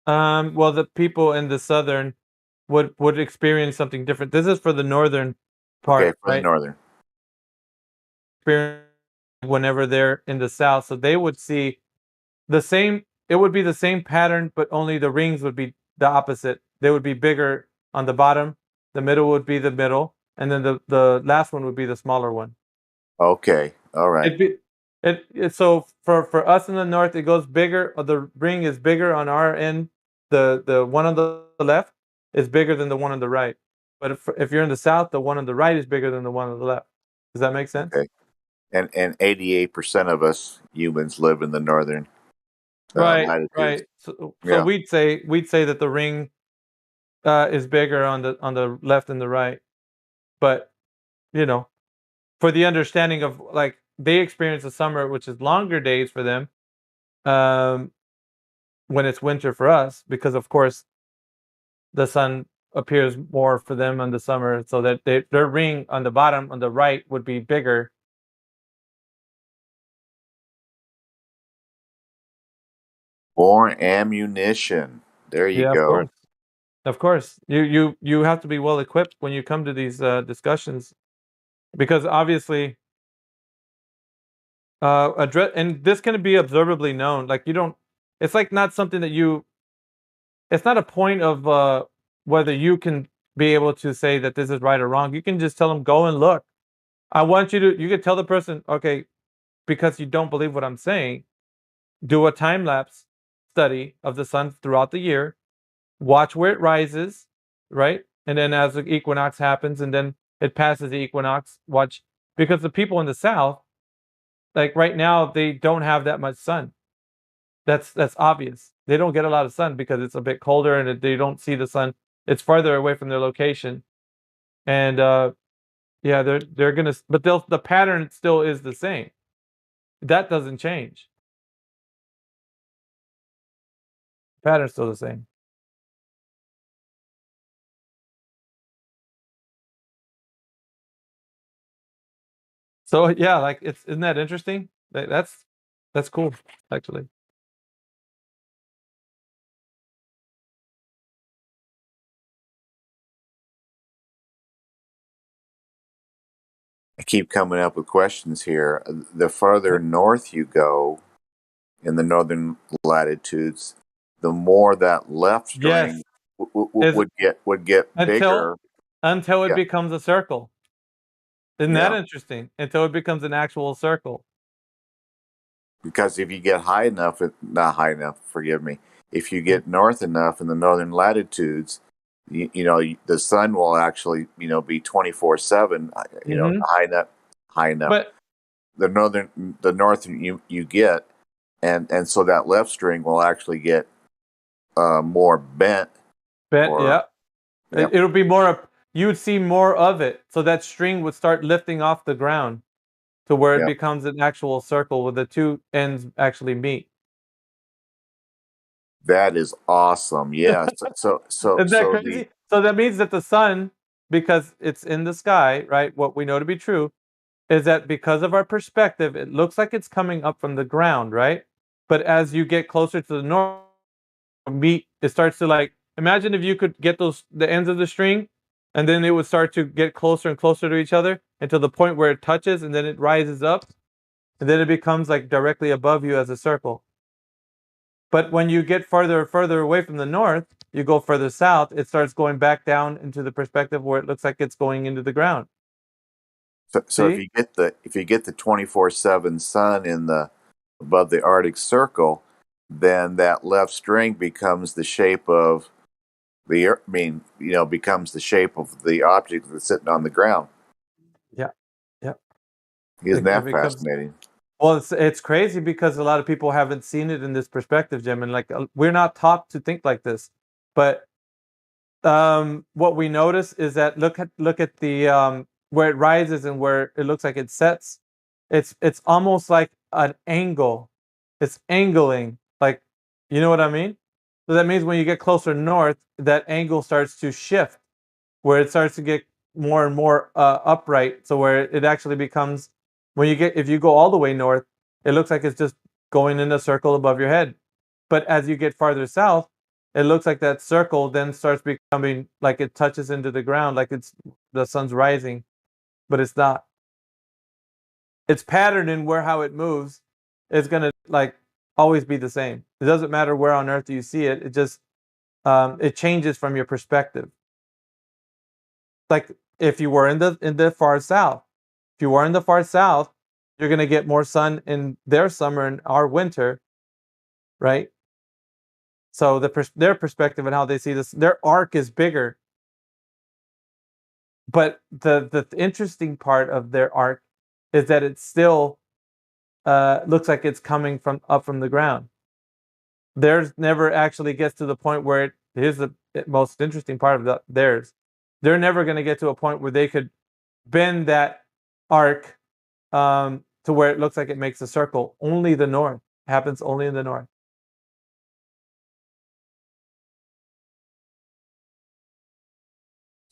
Well, the people in the southern would experience something different. This is for the northern part, okay, for right? the northern. Whenever they're in the south, so they would see the same it would be the same pattern, but only the rings would be the opposite. They would be bigger on the bottom. The middle would be the middle, and then the last one would be the smaller one. Okay. All right. So for us in the north, it goes bigger. The ring is bigger on our end. The one on the left is bigger than the one on the right. But if you're in the south, the one on the right is bigger than the one on the left. Does that make sense? Okay. And 88% of us humans live in the northern latitudes. Right. So Yeah. we'd say that the ring is bigger on the left and the right. But for the understanding of like they experience the summer, which is longer days for them, when it's winter for us, because of course the sun appears more for them in the summer, so that their ring on the bottom on the right would be bigger. More ammunition. There you go. Of course. You have to be well equipped when you come to these discussions, because obviously, and this can be observably known. Like you don't. It's like not something that you. It's not a point of whether you can be able to say that this is right or wrong. You can just tell them, go and look. I want you to. You could tell the person, okay, because you don't believe what I'm saying, do a time lapse study of the sun throughout the year. Watch where it rises, right? And then as the equinox happens and then it passes the equinox, watch, because the people in the south, like right now, they don't have that much sun. That's obvious. They don't get a lot of sun because it's a bit colder and they don't see the sun. It's farther away from their location. And yeah, they're gonna, but the pattern still is the same. That doesn't change. Pattern's still the same. So yeah, like isn't that interesting? That's cool, actually. I keep coming up with questions here. The farther north you go in the northern latitudes, the more that left string would get bigger until it becomes a circle. Isn't that interesting? Until it becomes an actual circle. Because if you get high enough, not high enough, forgive me. If you get north enough in the northern latitudes, the sun will actually, be 24/7. High enough. But the north you get, and so that left string will actually get more bent. Yeah. It'll be more. You would see more of it, so that string would start lifting off the ground to where it becomes an actual circle where the two ends actually meet. That is awesome. Yeah. So Isn't that crazy? So that means that the sun, because it's in the sky, right? What we know to be true is that because of our perspective, it looks like it's coming up from the ground, right? But as you get closer to the north, it starts to like, imagine if you could get the ends of the string, and then it would start to get closer and closer to each other until the point where it touches, and then it rises up, and then it becomes like directly above you as a circle. But when you get further and further away from the north, you go further south, it starts going back down into the perspective where it looks like it's going into the ground. So if you get the 24/7 sun above the Arctic Circle, then that left string becomes the shape of becomes the shape of the object that's sitting on the ground. Yeah. Isn't that fascinating? Well, it's crazy because a lot of people haven't seen it in this perspective, Jim, and like we're not taught to think like this. But what we notice is that look at the where it rises and where it looks like it sets. It's almost like an angle. It's angling, like, you know what I mean? So that means when you get closer north, that angle starts to shift, where it starts to get more and more upright. So where it actually becomes, if you go all the way north, it looks like it's just going in a circle above your head. But as you get farther south, it looks like that circle then starts becoming like it touches into the ground, like the sun's rising, but it's not. Its pattern in how it moves is gonna like always be the same. It doesn't matter where on Earth you see it. It just it changes from your perspective. Like if you were in the far south, if you were in the far south, you're gonna get more sun in their summer and our winter, right? So their perspective and how they see this, their arc is bigger. But the interesting part of their arc is that it still looks like it's coming from up from the ground. Theirs never actually gets to the point where here's the most interesting part of theirs. They're never going to get to a point where they could bend that arc to where it looks like it makes a circle. Only the north. It happens only in the north.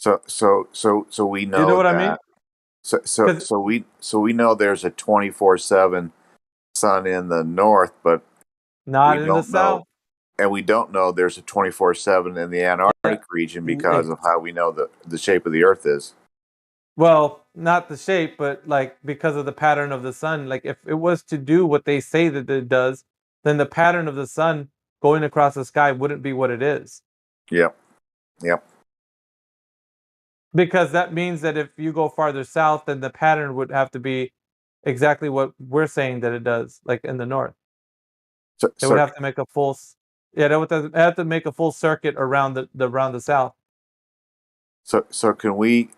So we know You know what that. I mean? So we know there's a 24/7 sun in the north, but not in the south. And we don't know there's a 24/7 in the Antarctic region because of how we know the shape of the Earth is. Well, not the shape, but like because of the pattern of the sun. Like if it was to do what they say that it does, then the pattern of the sun going across the sky wouldn't be what it is. Yep. Because that means that if you go farther south, then the pattern would have to be exactly what we're saying that it does, like in the north. It would have to make a full, they would have to make a full circuit around the south. So can we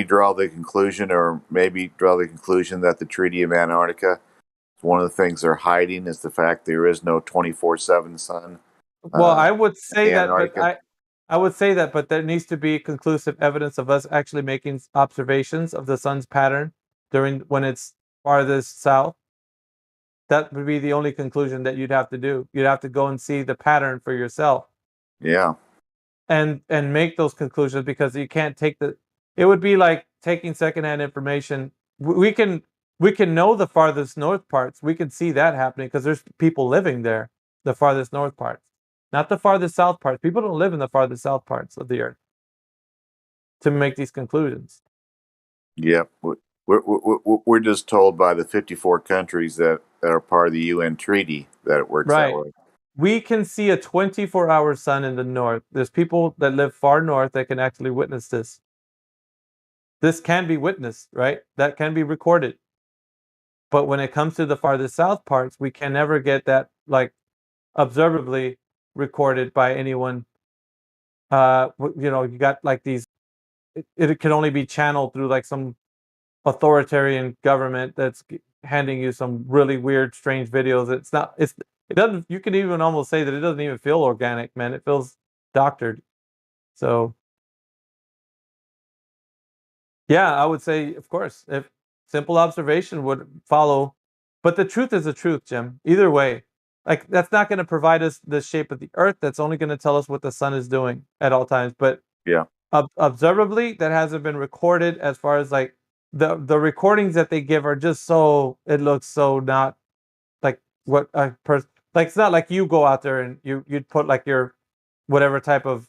draw the conclusion, or maybe draw the conclusion that the Treaty of Antarctica, one of the things they're hiding is the fact there is no 24/7 sun? Well, I would say that, Antarctica. but I would say that, but there needs to be conclusive evidence of us actually making observations of the sun's pattern when it's farthest south. That would be the only conclusion that you'd have to do. You'd have to go and see the pattern for yourself. Yeah. And make those conclusions, because you can't take it would be like taking secondhand information. We can know the farthest north parts. We can see that happening because there's people living there, the farthest north parts. Not the farthest south parts. People don't live in the farthest south parts of the Earth to make these conclusions. Yep. We're just told by the 54 countries that are part of the UN treaty that it works that way. We can see a 24-hour sun in the north. There's people that live far north that can actually witness this. This can be witnessed, right? That can be recorded. But when it comes to the farthest south parts, we can never get that like observably recorded by anyone. You got like these. It can only be channeled through like some authoritarian government that's handing you some really weird, strange videos. It doesn't. You can even almost say that it doesn't even feel organic, man. It feels doctored. So, yeah, I would say, of course, if simple observation would follow, but the truth is the truth, Jim. Either way, like that's not going to provide us the shape of the Earth. That's only going to tell us what the sun is doing at all times. But yeah, observably, that hasn't been recorded. As far as like the recordings that they give are just so, it looks so not like what a person. Like it's not like you go out there and you'd put like your whatever type of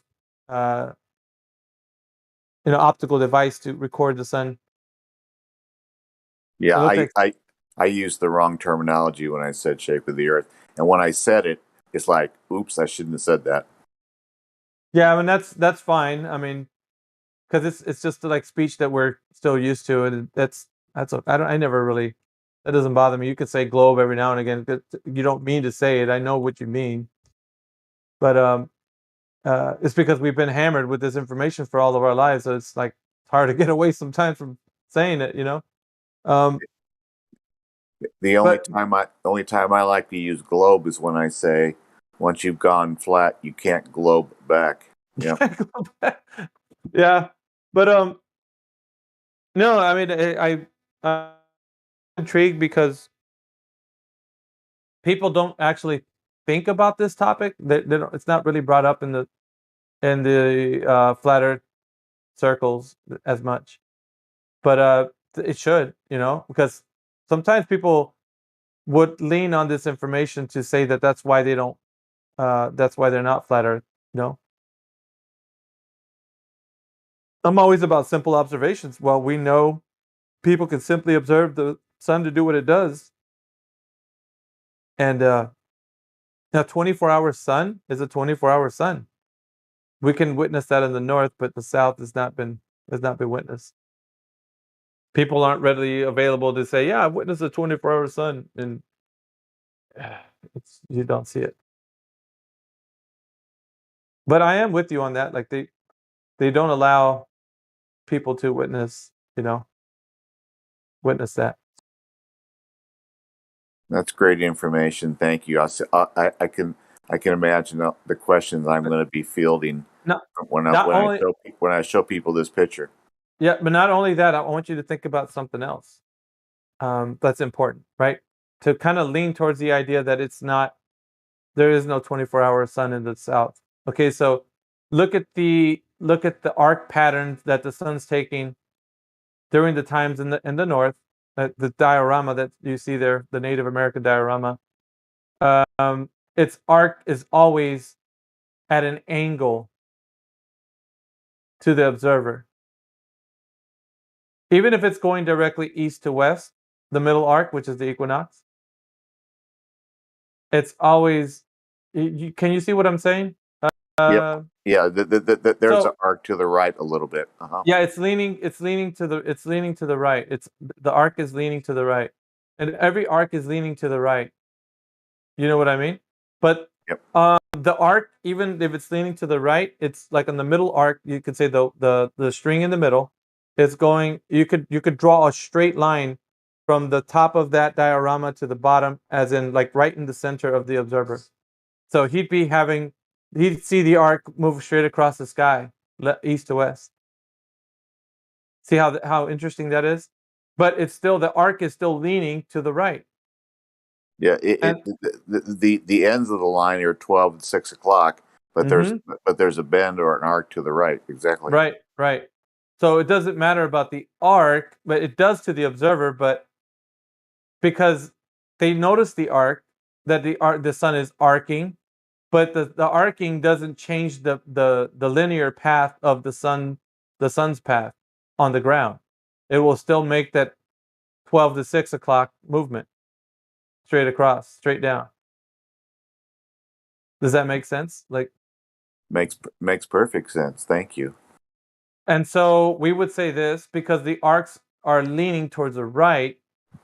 optical device to record the sun. Yeah, I used the wrong terminology when I said shape of the Earth, and when I said it, it's like, oops, I shouldn't have said that. Yeah, I mean that's fine. I mean, because it's just like speech that we're still used to, and I never really. That doesn't bother me. You could say globe every now and again. You don't mean to say it. I know what you mean. But it's because we've been hammered with this information for all of our lives. So it's like it's hard to get away sometimes from saying it, The only time I like to use globe is when I say, once you've gone flat, you can't globe back. Yeah. Yeah. But no, I mean I'm intrigued because people don't actually think about this topic. It's not really brought up in the flat Earth circles as much, but it should, because sometimes people would lean on this information to say that that's why they don't, that's why they're not flat Earth. I'm always about simple observations. Well, we know people can simply observe the sun to do what it does, and Now, 24-hour sun is a 24-hour sun. We can witness that in the north, but the south has not been witnessed. People aren't readily available to say, "Yeah, I've witnessed a 24-hour sun," and you don't see it. But I am with you on that. Like they don't allow people to witness that. That's great information. Thank you. I can imagine the questions I'm going to be fielding when I show people this picture. Yeah, but not only that, I want you to think about something else that's important, right? To kind of lean towards the idea that there is no 24-hour sun in the south. Okay, so look at the arc patterns that the sun's taking during the times in the north. The diorama that you see there, the Native American diorama, its arc is always at an angle to the observer. Even if it's going directly east to west, the middle arc, which is the equinox, it's always. Can you see what I'm saying? Yep. Yeah. There's an arc to the right a little bit. Yeah, it's leaning to the right. The arc is leaning to the right, and every arc is leaning to the right. You know what I mean? But the arc, even if it's leaning to the right, it's like on the middle arc. You could say the string in the middle is going. You could draw a straight line from the top of that diorama to the bottom, as in like right in the center of the observer. So he'd see the arc move straight across the sky, east to west. See how interesting that is? But it's still, the arc is still leaning to the right. Yeah, the ends of the line are 12 and 6 o'clock, but there's a bend or an arc to the right. Exactly. Right. So it doesn't matter about the arc, but it does to the observer. But because they notice the arc, that the sun is arcing, but the arcing doesn't change the linear path of the sun's path on the ground. It will still make that 12 to 6 o'clock movement straight across, straight down. Does that make sense? Like, makes perfect sense. Thank you. And so we would say this, because the arcs are leaning towards the right,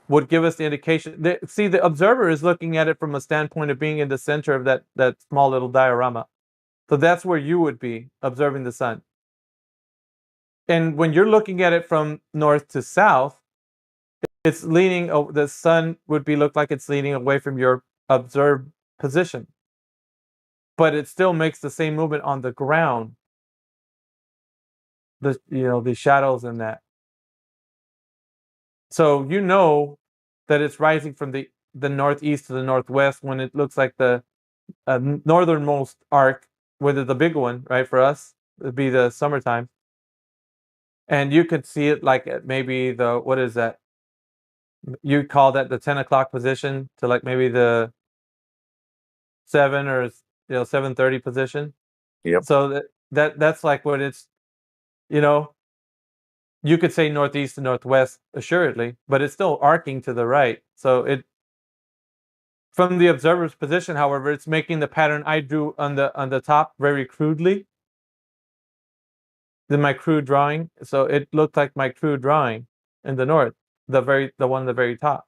would give us the indication. The observer is looking at it from a standpoint of being in the center of that small little diorama. So that's where you would be observing the sun. And when you're looking at it from north to south, it's leaning. The sun would look like it's leaning away from your observed position, but it still makes the same movement on the ground. The shadows in that. So that it's rising from the northeast to the northwest when it looks like the northernmost arc, whether the big one, right, for us, it'd be the summertime. And you could see it like at maybe what is that? You call that the 10 o'clock position to like maybe the 7 or 7:30 position. Yep. So that's like what it's, you could say northeast to northwest assuredly, but it's still arcing to the right. So from the observer's position, however, it's making the pattern I drew on the top very crudely. My crude drawing. So it looked like my crude drawing in the north, the one at the very top.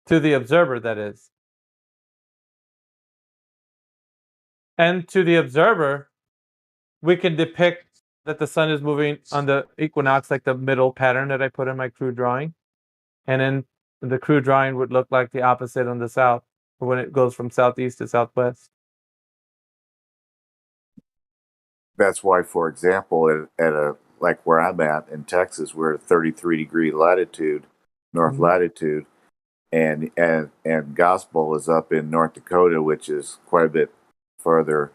To the observer, that is. And to the observer, we can depict that the sun is moving on the equinox, like the middle pattern that I put in my crude drawing. And then the crude drawing would look like the opposite on the south, when it goes from southeast to southwest. That's why, for example, like where I'm at in Texas, we're at 33-degree latitude, north latitude, and Gospel is up in North Dakota, which is quite a bit further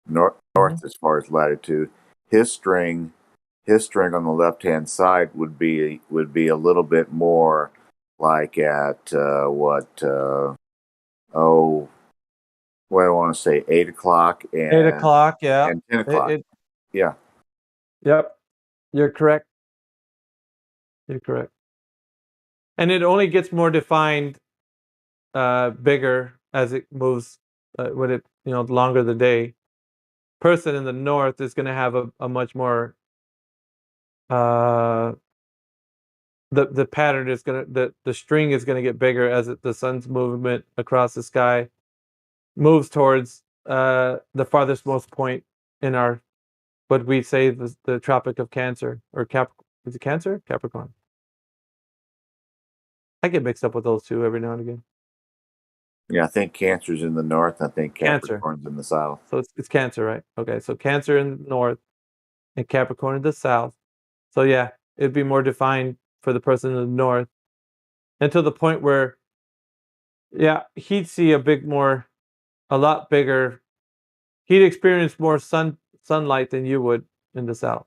north as far as latitude. His string on the left hand side would be a little bit more like at what I want to say 8 o'clock and 8 o'clock, yeah, and 10 o'clock. Yeah. Yep, you're correct. And it only gets more defined, bigger as it moves with it, the longer the day. Person in the north is going to have a much more the pattern is going to the string is going to get bigger as the sun's movement across the sky moves towards the farthest most point in our what we say the Tropic of Cancer or is it Cancer? Capricorn. I get mixed up with those two every now and again. Yeah, I think Cancer's in the north. I think Cancer. Capricorn's in the south. So it's Cancer, right? Okay, so Cancer in the north and Capricorn in the south. So yeah, it'd be more defined for the person in the north until the point where, yeah, he'd see a lot bigger. He'd experience more sunlight than you would in the south.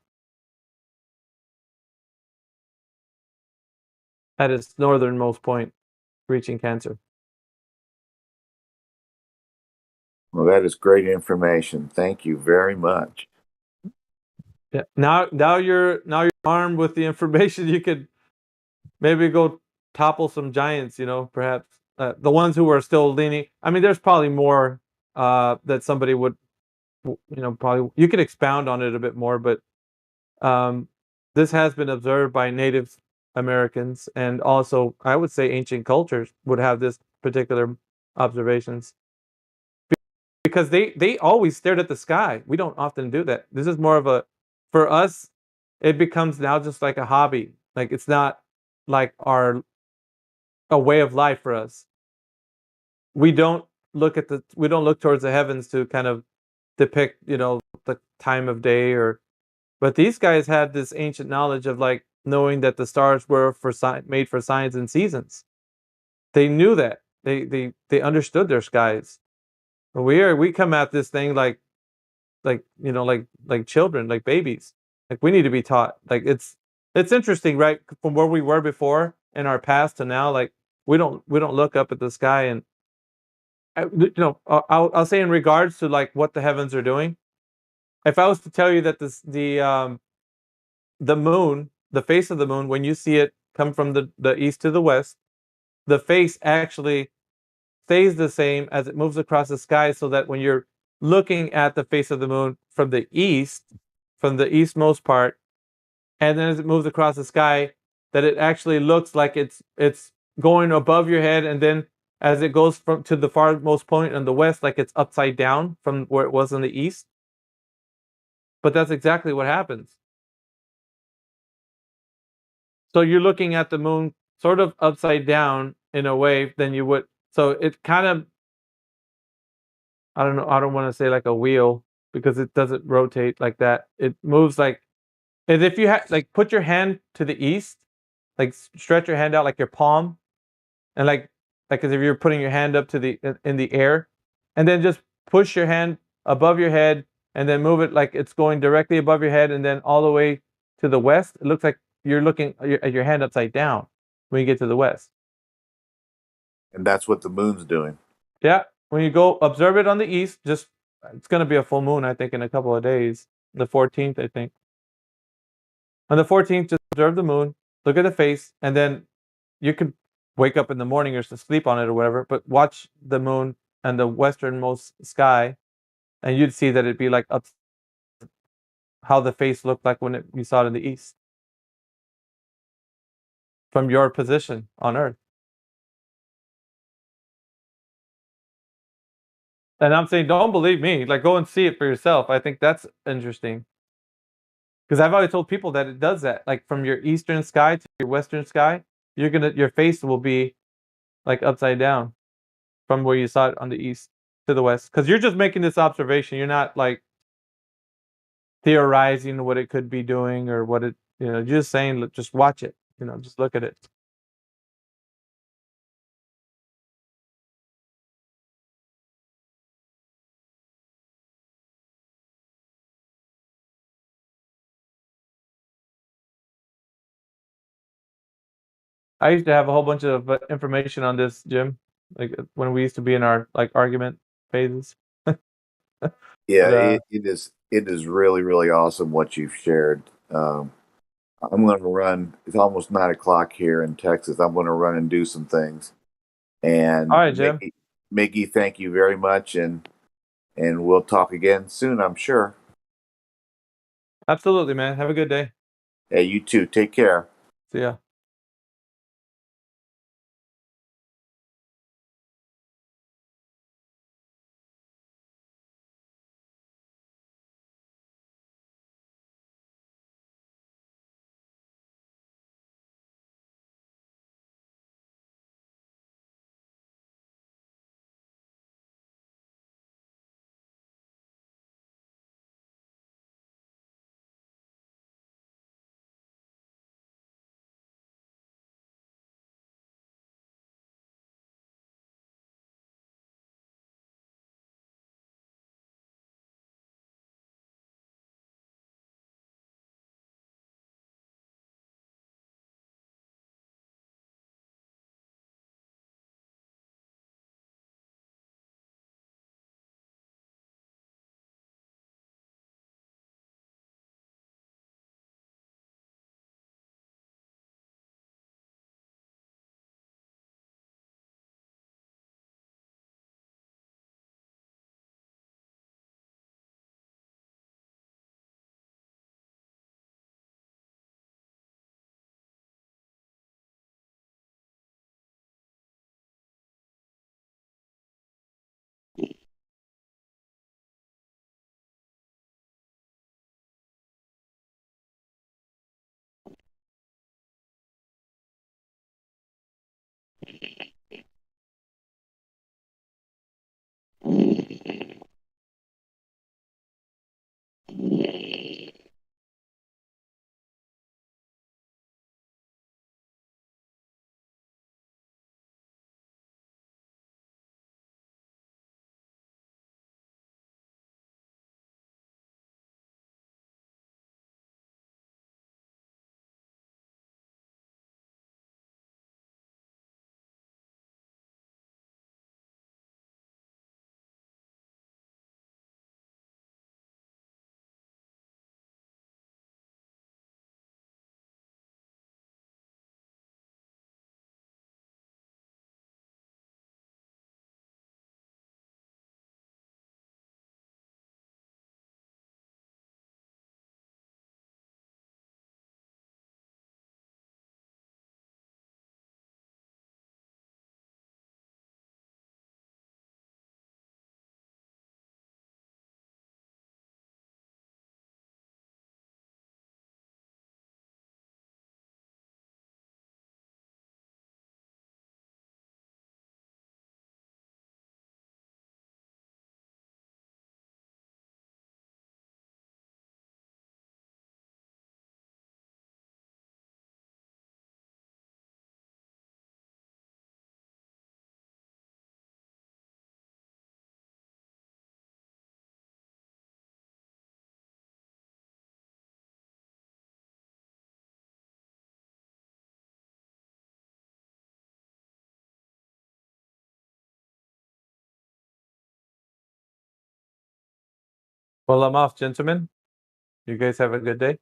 At its northernmost point, reaching Cancer. Well, that is great information. Thank you very much. Yeah. Now you're armed with the information. You could maybe go topple some giants. Perhaps the ones who are still leaning. I mean, there's probably more that somebody would, probably you could expound on it a bit more, but this has been observed by Native Americans, and also I would say ancient cultures would have this particular observations because they always stared at the sky. We don't often do that. This is more of for us, it becomes now just like a hobby. Like it's not like a way of life for us. We don't look towards the heavens to kind of depict, the time of day but these guys had this ancient knowledge of like knowing that the stars were made for signs and seasons. They knew that. They understood their skies. We come at this thing like children, like babies. Like we need to be taught. Like it's interesting, right? From where we were before in our past to now, like we don't look up at the sky and I'll say in regards to like what the heavens are doing. If I was to tell you that the moon, the face of the moon, when you see it come from the east to the west, the face actually stays the same as it moves across the sky, so that when you're looking at the face of the moon from the eastmost part, and then as it moves across the sky, that it actually looks like it's going above your head, and then as it goes to the farmost point in the west, like it's upside down from where it was in the east. But that's exactly what happens. So you're looking at the moon sort of upside down in a way than you would. So it kind of, I don't know, I don't want to say like a wheel because it doesn't rotate like that. It moves like, as if you put your hand to the east, like stretch your hand out like your palm, and like as if you're putting your hand up to in the air, and then just push your hand above your head and then move it like it's going directly above your head and then all the way to the west. It looks like you're looking at your hand upside down when you get to the west. And that's what the moon's doing. Yeah. When you go observe it on the east, it's going to be a full moon, I think, in a couple of days. The 14th, I think. On the 14th, just observe the moon, look at the face, and then you could wake up in the morning or sleep on it or whatever, but watch the moon and the westernmost sky, and you'd see that it'd be like up how the face looked like when you saw it in the east from your position on Earth. And I'm saying, don't believe me. Like, go and see it for yourself. I think that's interesting. Because I've always told people that it does that. Like, from your eastern sky to your western sky, your face will be like upside down from where you saw it on the east to the west. Because you're just making this observation. You're not like theorizing what it could be doing or what you're just saying, just watch it. Just look at it. I used to have a whole bunch of information on this, Jim, like when we used to be in our like argument phases. Yeah, But, it is really, really awesome what you've shared. I'm going to run. It's almost 9 o'clock here in Texas. I'm going to run and do some things, and all right, Jim. Miggy, thank you very much, and we'll talk again soon, I'm sure. Absolutely, man. Have a good day. Hey, you too. Take care. See ya. Well, I'm off, gentlemen. You guys have a good day.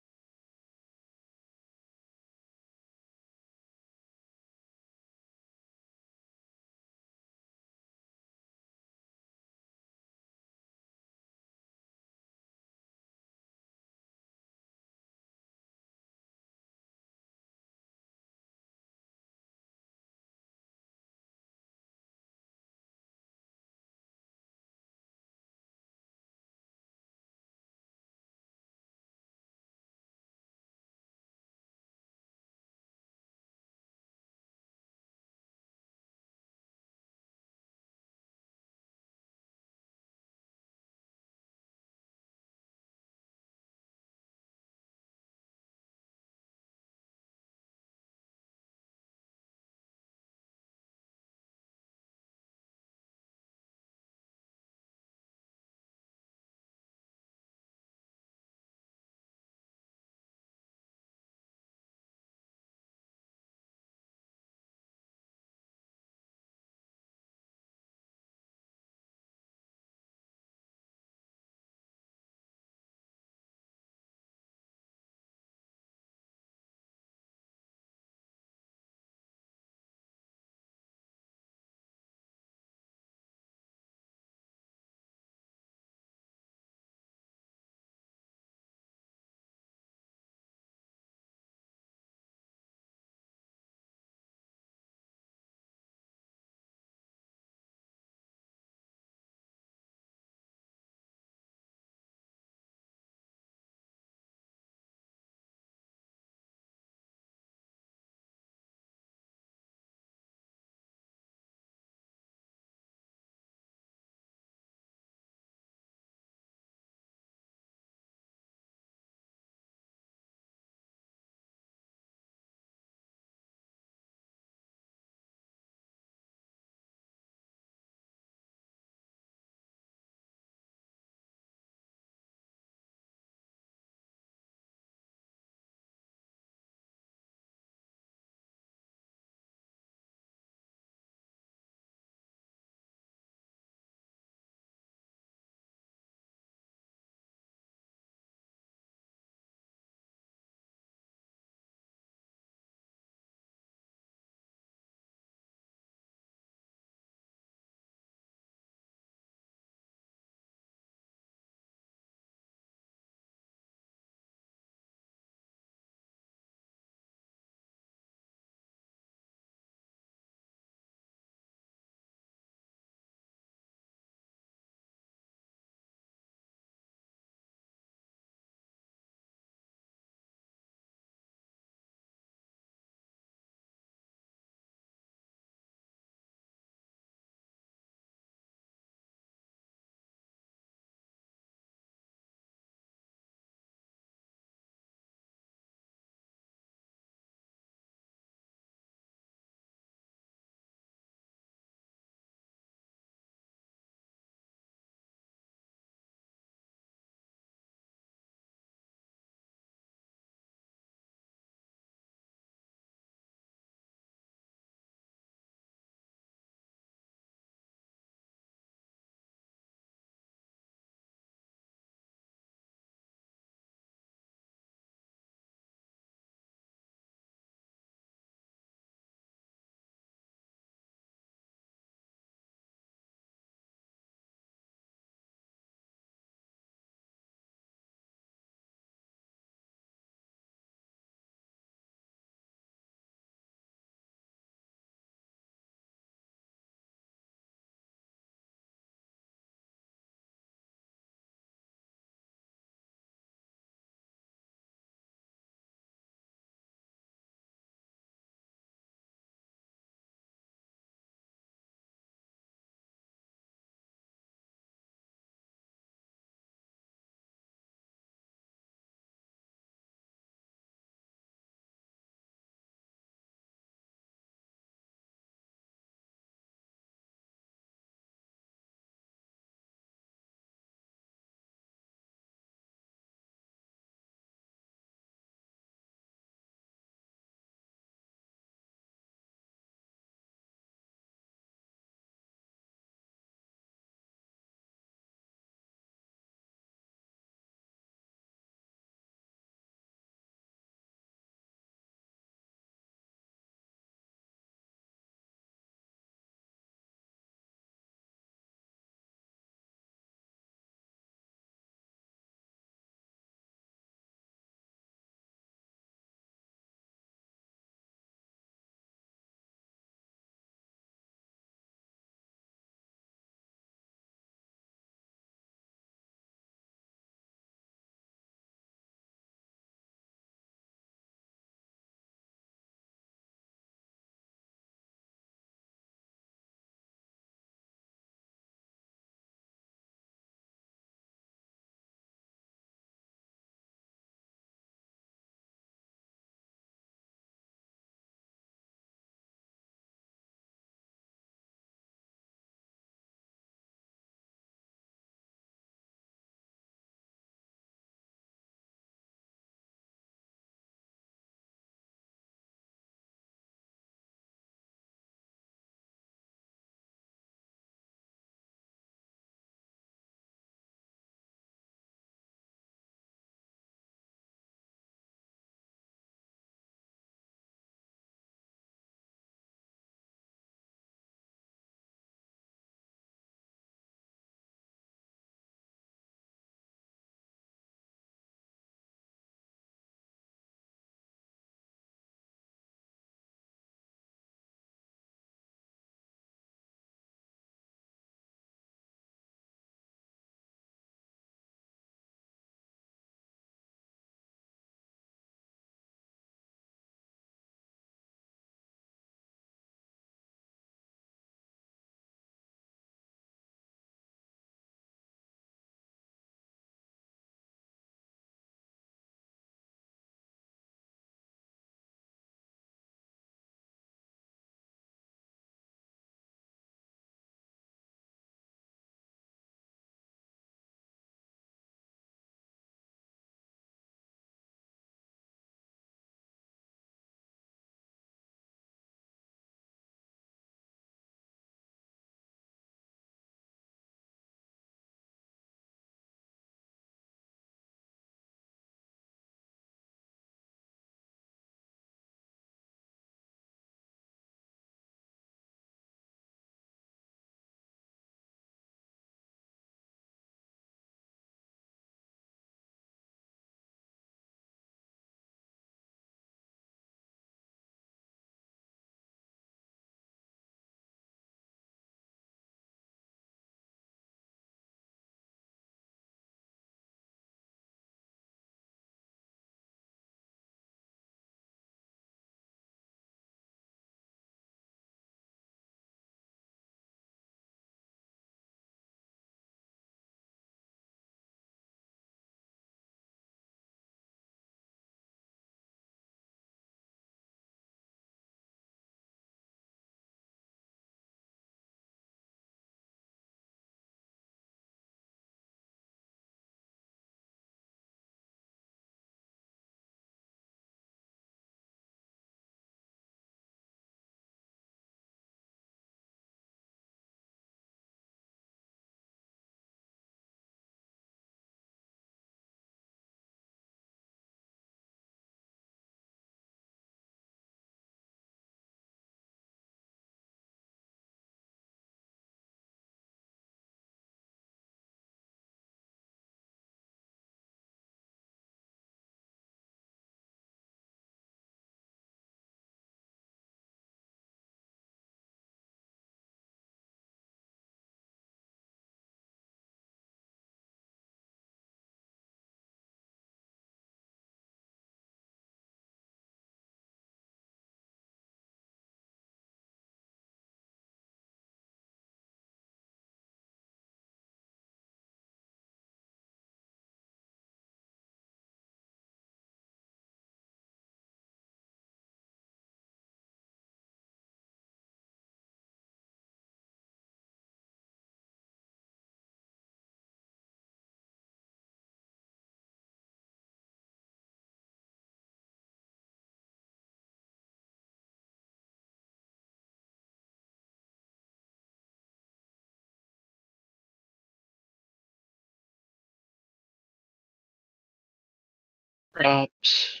Props.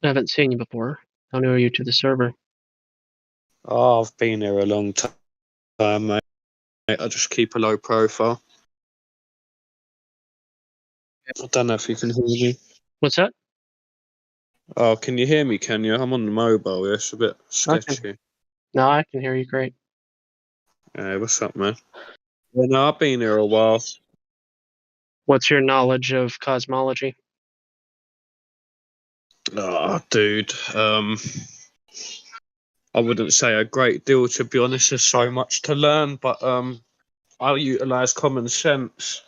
I haven't seen you before. How new are you to the server? Oh, I've been here a long time, mate. I just keep a low profile. I don't know if you can hear me. What's that? Oh, can you hear me, can you? I'm on the mobile, yeah, it's a bit sketchy. No, I can hear you great. Hey, what's up, man? Yeah, no, I've been here a while. What's your knowledge of cosmology? Oh, dude. I wouldn't say a great deal, to be honest. There's so much to learn, but I'll utilise common sense.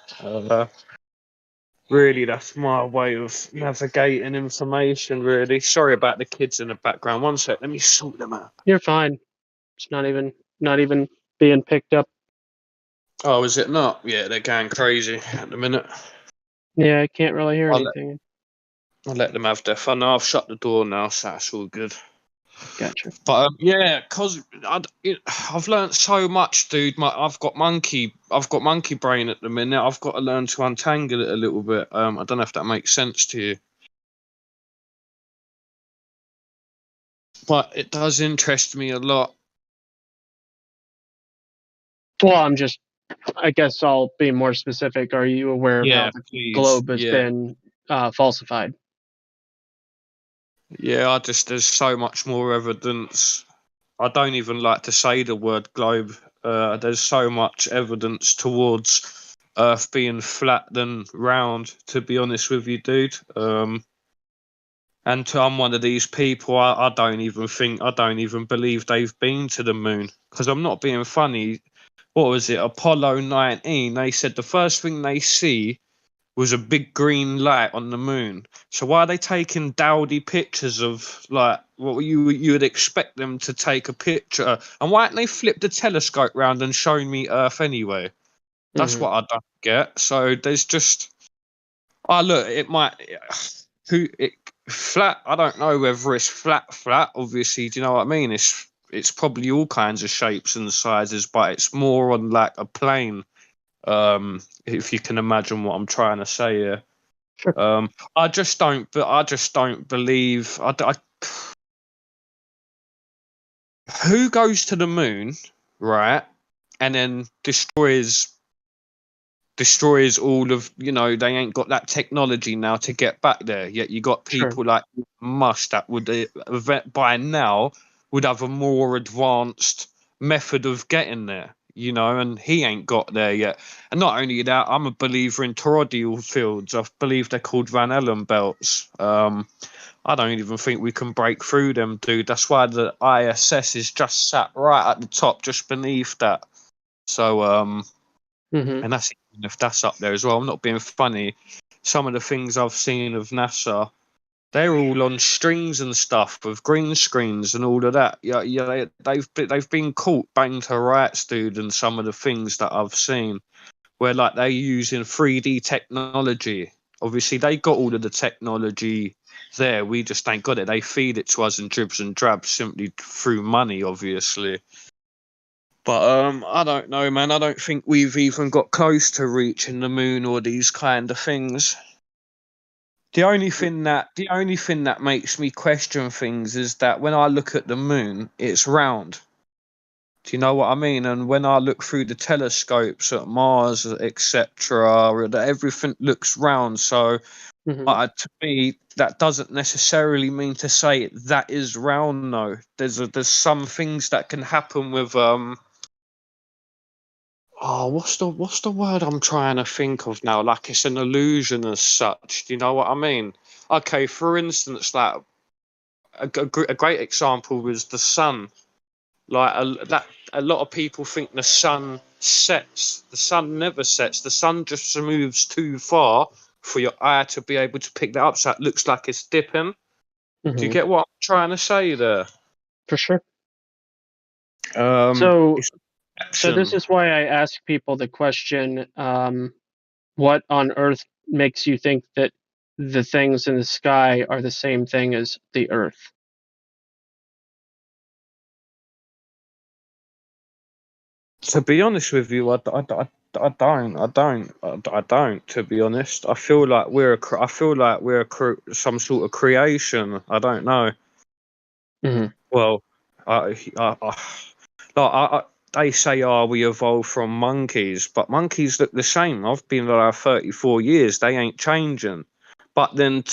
Really, that's my way of navigating information, really. Sorry about the kids in the background. One sec, let me sort them out. You're fine. It's not even being picked up. Oh, is it not? Yeah, they're going crazy at the minute. Yeah, I can't really hear anything. I'll let them have their fun. I've shut the door now, so that's all good. Gotcha. But yeah, cause I've learned so much, dude. I've got monkey brain at the minute. I've got to learn to untangle it a little bit. I don't know if that makes sense to you, but it does interest me a lot. Well, I guess I'll be more specific. Are you aware of how the globe has been falsified? Yeah, there's so much more evidence. I don't even like to say the word globe. There's so much evidence towards Earth being flat than round, to be honest with you, dude. And I'm one of these people. I don't even believe they've been to the moon, because I'm not being funny. What was it? Apollo 19. They said the first thing they see was a big green light on the moon. So why are they taking dowdy pictures of like what you would expect them to take a picture? And why haven't they flipped the telescope round and shown me Earth anyway? That's what I don't get. So there's just look, it might flat. I don't know whether it's flat. Obviously, do you know what I mean? It's probably all kinds of shapes and sizes, but it's more on like a plane. If you can imagine what I'm trying to say here. Sure. I just don't believe. Who goes to the moon, right, and then destroys all of, they ain't got that technology now to get back there. Yet you got people like Musk that would by now would have a more advanced method of getting there, and he ain't got there yet. And not only that, I'm a believer in toroidal fields. I believe they're called Van Allen belts. I don't even think we can break through them, dude. That's why the ISS is just sat right at the top, just beneath that. So and that's even if that's up there as well. I'm not being funny. Some of the things I've seen of NASA, they're all on strings and stuff with green screens and all of that. Yeah, they've been caught bang to rights, dude. And some of the things that I've seen, where like they're using 3D technology. Obviously, they got all of the technology there. We just ain't got it. They feed it to us in dribs and drabs simply through money, obviously. But I don't know, man. I don't think we've even got close to reaching the moon or these kind of things. The only thing that makes me question things is that when I look at the moon, it's round. Do you know what I mean? And when I look through the telescopes at Mars, etc., everything looks round. So, to me, that doesn't necessarily mean to say that is round. No, there's some things that can happen with what's the word I'm trying to think of now? Like it's an illusion as such. Do you know what I mean? Okay, for instance, like a great example was the sun. Like a lot of people think the sun sets. The sun never sets. The sun just moves too far for your eye to be able to pick that up. So it looks like it's dipping. Do you get what I'm trying to say there? For sure. So this is why I ask people the question, what on earth makes you think that the things in the sky are the same thing as the earth? To be honest with you, I don't. To be honest, I feel like we're some sort of creation. I don't know. Mm-hmm. Well, they say, we evolved from monkeys, but monkeys look the same. I've been alive 34 years. They ain't changing. But then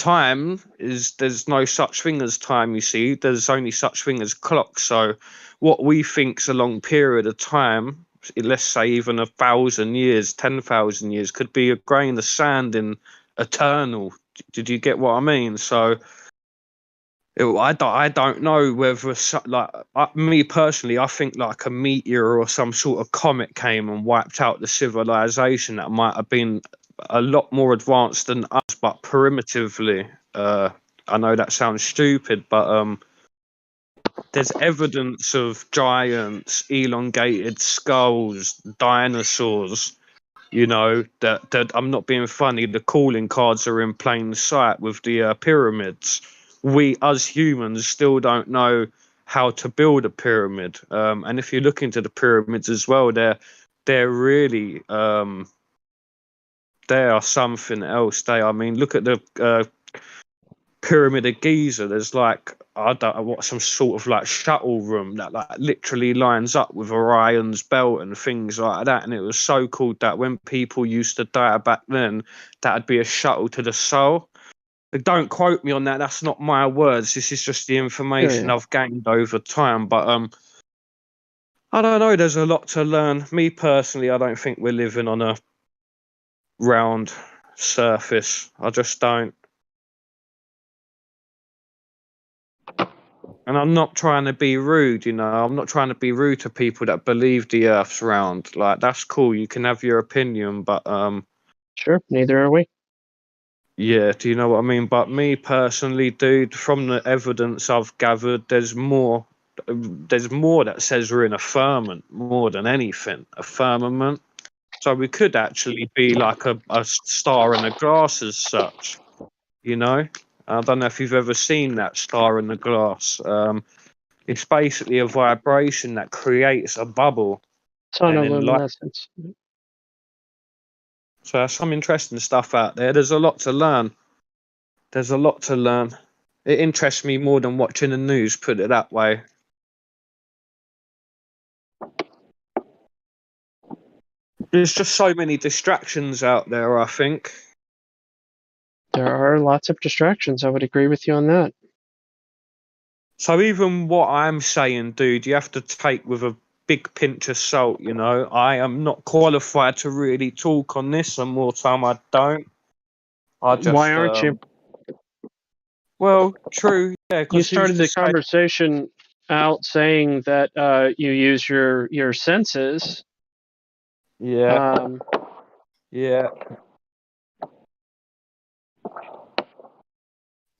there's no such thing as time, you see. There's only such thing as clocks. So what we think's a long period of time, let's say even 1,000 years, 10,000 years, could be a grain of sand in eternal. Did you get what I mean? So I don't know whether me personally, I think like a meteor or some sort of comet came and wiped out the civilization that might have been a lot more advanced than us, but primitively. I know that sounds stupid, but there's evidence of giants, elongated skulls, dinosaurs. You know that I'm not being funny. The calling cards are in plain sight with the pyramids. We, as humans, still don't know how to build a pyramid. And if you look into the pyramids as well, they're really they are something else. I mean, look at the Pyramid of Giza. There's like, I don't know what, some sort of like shuttle room that like literally lines up with Orion's belt and things like that. And it was so cool that when people used to die back then, that'd be a shuttle to the soul. Don't quote me on that. That's not my words. This is just the information I've gained over time. But I don't know. There's a lot to learn. Me personally, I don't think we're living on a round surface. I just don't. And I'm not trying to be rude, you know. I'm not trying to be rude to people that believe the Earth's round. Like, that's cool. You can have your opinion, but sure, neither are we. Yeah, do you know what I mean? But me personally, dude, from the evidence I've gathered, there's more. There's more that says we're in a firmament more than anything. A firmament. So we could actually be like a star in a glass as such. You know. I don't know if you've ever seen that star in the glass. It's basically a vibration that creates a bubble. Sonoluminescence. So there's some interesting stuff out there. There's a lot to learn. It interests me more than watching the news, put it that way. There's just so many distractions out there, I think. There are lots of distractions. I would agree with you on that. So even what I'm saying, dude, you have to take with a big pinch of salt, you know. I am not qualified to really talk on this, and more time I don't. Why aren't you? Well, true, yeah. You started the conversation out saying that you use your senses. Yeah. Yeah.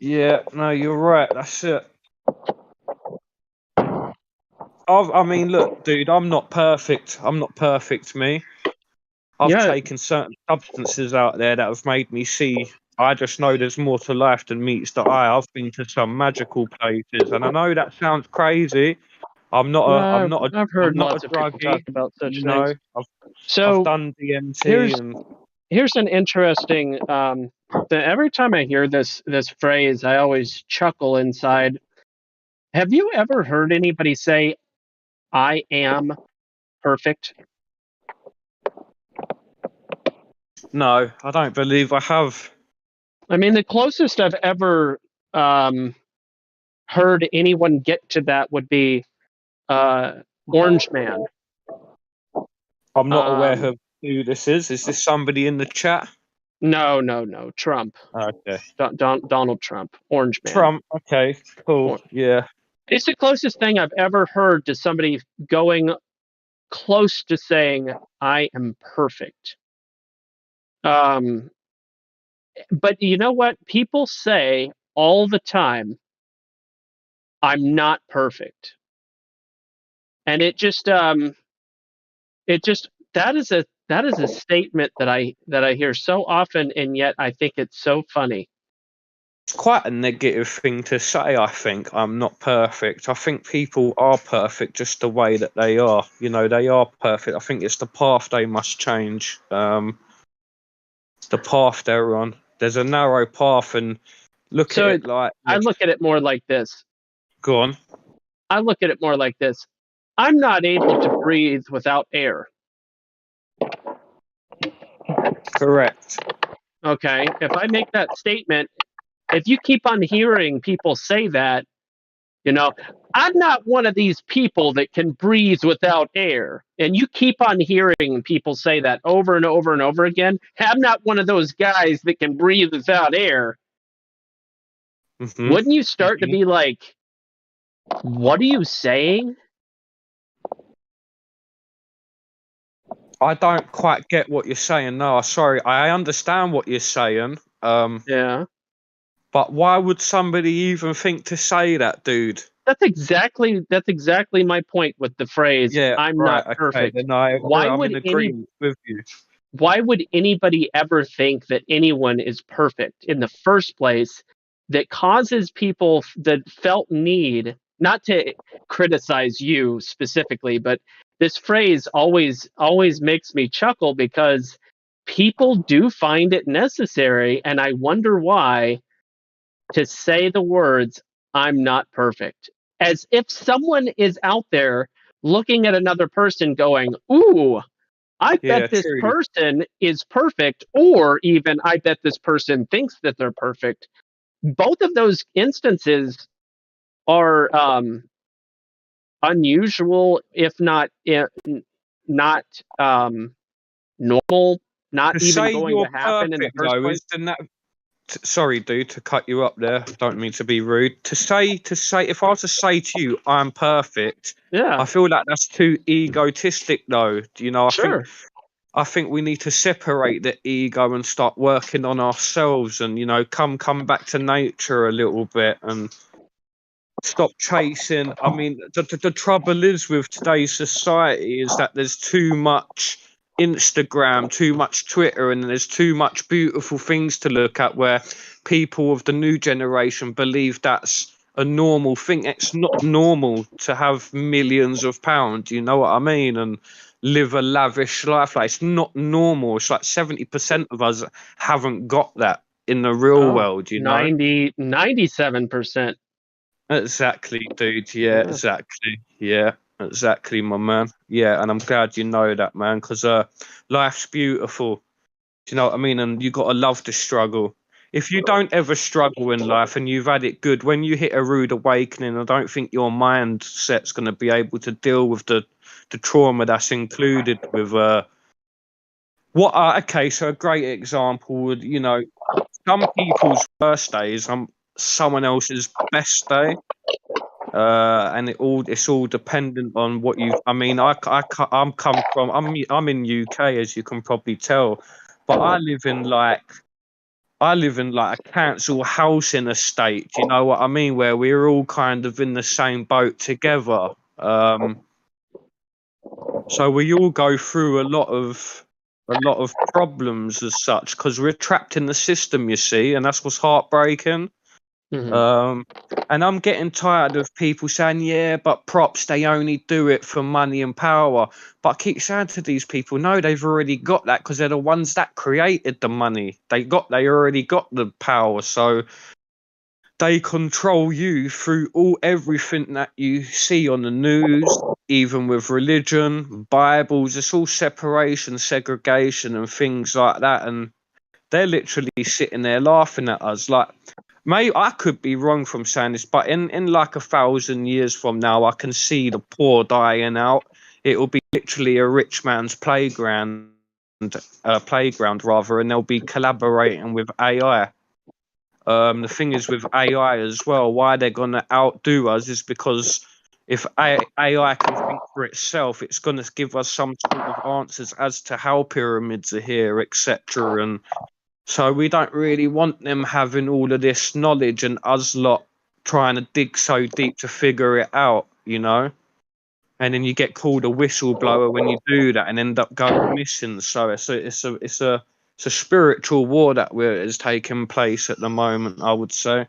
Yeah, no, you're right. That's it. I mean, look, dude, I'm not perfect. Me. I've taken certain substances out there that have made me see. I just know there's more to life than meets the eye. I've been to some magical places, and I know that sounds crazy. I've heard lots of people talk about such things. I've done DMT here's an interesting. Every time I hear this phrase, I always chuckle inside. Have you ever heard anybody say, "I am perfect"? No, I don't believe I have. I mean, the closest I've ever heard anyone get to that would be Orange Man. I'm not aware of who this is. Is this somebody in the chat? No. Trump. Okay. Donald Trump. Orange Man. Trump. Okay. Cool. Yeah. It's the closest thing I've ever heard to somebody going close to saying, "I am perfect." But you know what? People say all the time, "I'm not perfect," and it just that is a statement that I hear so often, and yet I think it's so funny. it's quite a negative thing to say. I think I'm not perfect. I think people are perfect just the way that they are. You know, they are perfect. I think it's the path they must change. The path they're on. There's a narrow path, and look at it like I look at it more like this. Go on. I look at it more like this. I'm not able to breathe without air. Correct. Okay. If I make that statement, if you keep on hearing people say that, you know, I'm not one of these people that can breathe without air. And you keep on hearing people say that over and over and over again. I'm not one of those guys that can breathe without air. Mm-hmm. Wouldn't you start to be like, what are you saying? I don't quite get what you're saying. No, sorry. I understand what you're saying. Yeah. But why would somebody even think to say that, dude? That's exactly my point with the phrase, Yeah, I'm right. not perfect. Okay, then I'm in agreement with you. Why would anybody ever think that anyone is perfect in the first place that causes people that felt need, not to criticize you specifically, but this phrase always makes me chuckle because people do find it necessary, and I wonder why, to say the words, I'm not perfect. As if someone is out there looking at another person going, ooh, I bet this true. person is perfect, or even I bet this person thinks that they're perfect. Both of those instances are unusual, if not normal, not To even say going you're to happen in the perfect, first though, place. isn't that? Sorry, dude, to cut you up there. Don't mean to be rude. To say, if I was to say to you, I'm perfect. Yeah. I feel like that's too egotistic, though. You know, Sure. I think we need to separate the ego and start working on ourselves, and you know, come back to nature a little bit and stop chasing. I mean, the trouble is with today's society is that there's too much Instagram, too much Twitter, and there's too much beautiful things to look at where people of the new generation believe that's a normal thing. It's not normal to have millions of pounds, you know what I mean? And live a lavish life. Like, it's not normal. It's like 70% of us haven't got that in the real world, you know? 97%. Exactly, dude. Yeah, Yeah. exactly. Yeah, exactly, my man. Yeah, and I'm glad you know that, man, because life's beautiful. Do you know what I mean? And you got to love the struggle. If you don't ever struggle in life and you've had it good, when you hit a rude awakening, I don't think your mindset's going to be able to deal with the trauma that's included with okay, so a great example would, you know, some people's worst days someone else's best day. And it's all dependent on what you. I mean, I'm in UK, as you can probably tell, but I live in like a council housing estate. You know what I mean? Where we're all kind of in the same boat together. So we all go through a lot of problems as such because we're trapped in the system. You see, and that's what's heartbreaking. And I'm getting tired of people saying, yeah, but props, they only do it for money and power. But I keep saying to these people, no, they've already got that because they're the ones that created the money. They already got the power. So they control you through everything that you see on the news, even with religion, Bibles. It's all separation, segregation and things like that. And they're literally sitting there laughing at us. Like, mate, I could be wrong from saying this, but in like 1,000 years from now, I can see the poor dying out. It will be literally a rich man's playground rather, and they'll be collaborating with AI. The thing is with AI as well, why they're going to outdo us is because if AI can think for itself, it's going to give us some sort of answers as to how pyramids are here, etc. And so we don't really want them having all of this knowledge and us lot trying to dig so deep to figure it out, you know? And then you get called a whistleblower when you do that and end up going missing. So it's a it's a spiritual war that is taking place at the moment, I would say.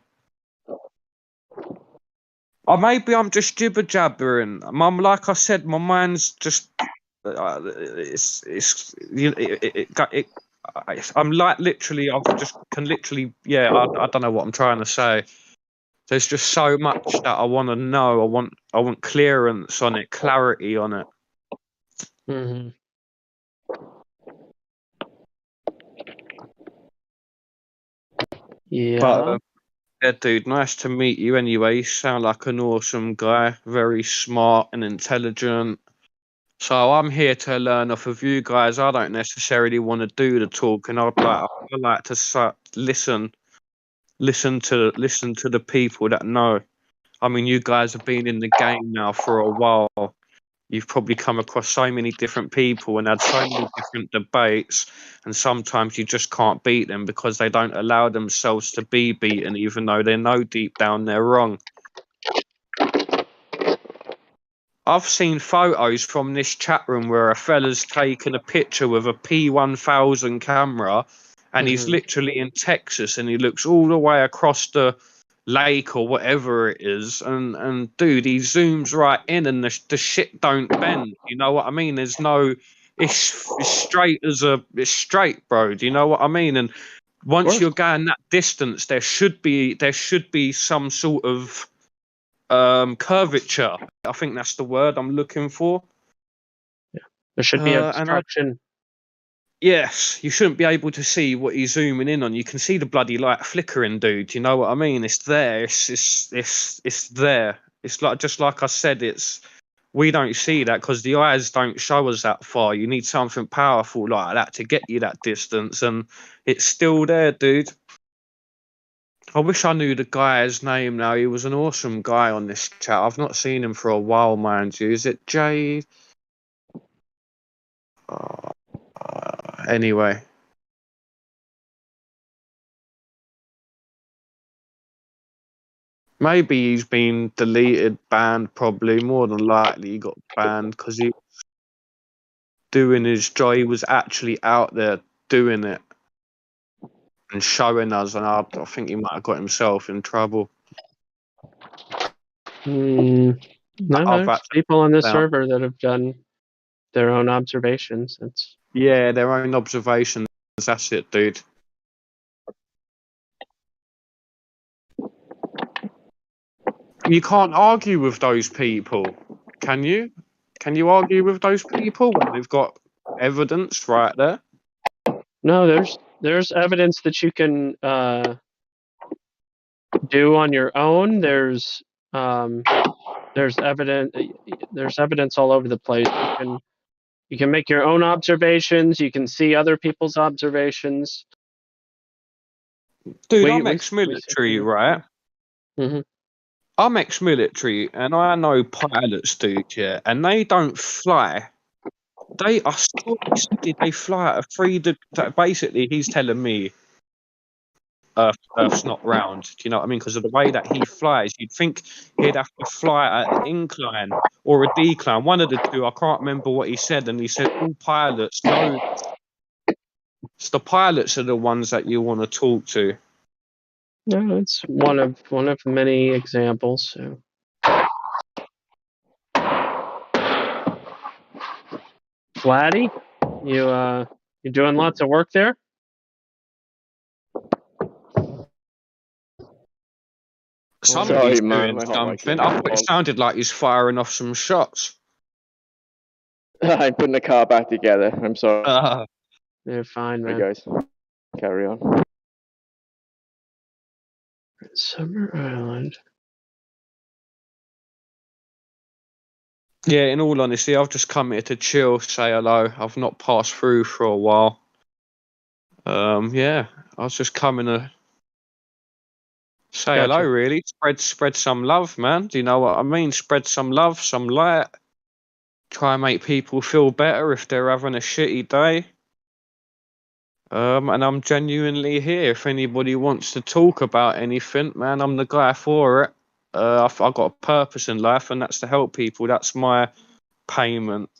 Or maybe I'm just jibber jabbering. Mum, like I said, my mind's just I'm like literally, I don't know what I'm trying to say. There's just so much that I want to know. I want clearance on it, clarity on it. Mm-hmm. Yeah. But yeah, dude, nice to meet you anyway. You sound like an awesome guy, very smart and intelligent. So I'm here to learn off of you guys. I don't necessarily want to do the talking. I'd like to listen to the people that know. I mean, you guys have been in the game now for a while. You've probably come across so many different people and had so many different debates, and sometimes you just can't beat them because they don't allow themselves to be beaten, even though they know deep down they're wrong. I've seen photos from this chat room where a fella's taken a picture with a P1000 camera, and he's literally in Texas, and he looks all the way across the lake or whatever it is, and dude, he zooms right in, and the shit don't bend. You know what I mean? There's no, it's straight it's straight, bro. Do you know what I mean? And once you're going that distance, there should be some sort of curvature. I think that's the word I'm looking for. There should be obstruction. Yes, you shouldn't be able to see what he's zooming in on. You can see the bloody light flickering, dude. You know what I mean? It's there. It's there. It's like, just like I said, we don't see that because the eyes don't show us that far. You need something powerful like that to get you that distance, and it's still there, dude. I wish I knew the guy's name now. He was an awesome guy on this chat. I've not seen him for a while, mind you. Is it Jay? Anyway. Maybe he's been deleted, banned, probably. More than likely he got banned because he was doing his job. He was actually out there doing it and showing us, and I think he might have got himself in trouble. No, there's people on this server that have done their own observations. Yeah, their own observations. That's it, dude. You can't argue with those people, can you? Can you argue with those people when they've got evidence right there? No, there's evidence that you can do on your own. There's evidence all over the place. You can make your own observations. You can see other people's observations. Dude, I'm ex-military, right? Mm-hmm. I'm ex-military, and I know pilots, dude, yeah, and they don't fly. I saw they fly at basically, he's telling me Earth's not round. Do you know what I mean? Because of the way that he flies, you'd think he'd have to fly at an incline or a decline, one of the two. I can't remember what he said, and he said all pilots know. It's the pilots are the ones that you want to talk to. No, it's one of many examples. So. Flatty, you doing lots of work there? Somebody's doing something. I thought it sounded like he's firing off some shots. I'm putting the car back together. I'm sorry. They're fine, man. Hey guys, carry on. Summer Island. Yeah, in all honesty, I've just come here to chill, say hello. I've not passed through for a while. Yeah, I was just coming to say hello, really. Spread some love, man. Do you know what I mean? Spread some love, some light. Try and make people feel better if they're having a shitty day. And I'm genuinely here. If anybody wants to talk about anything, man, I'm the guy for it. I've got a purpose in life, and that's to help people. That's my payment.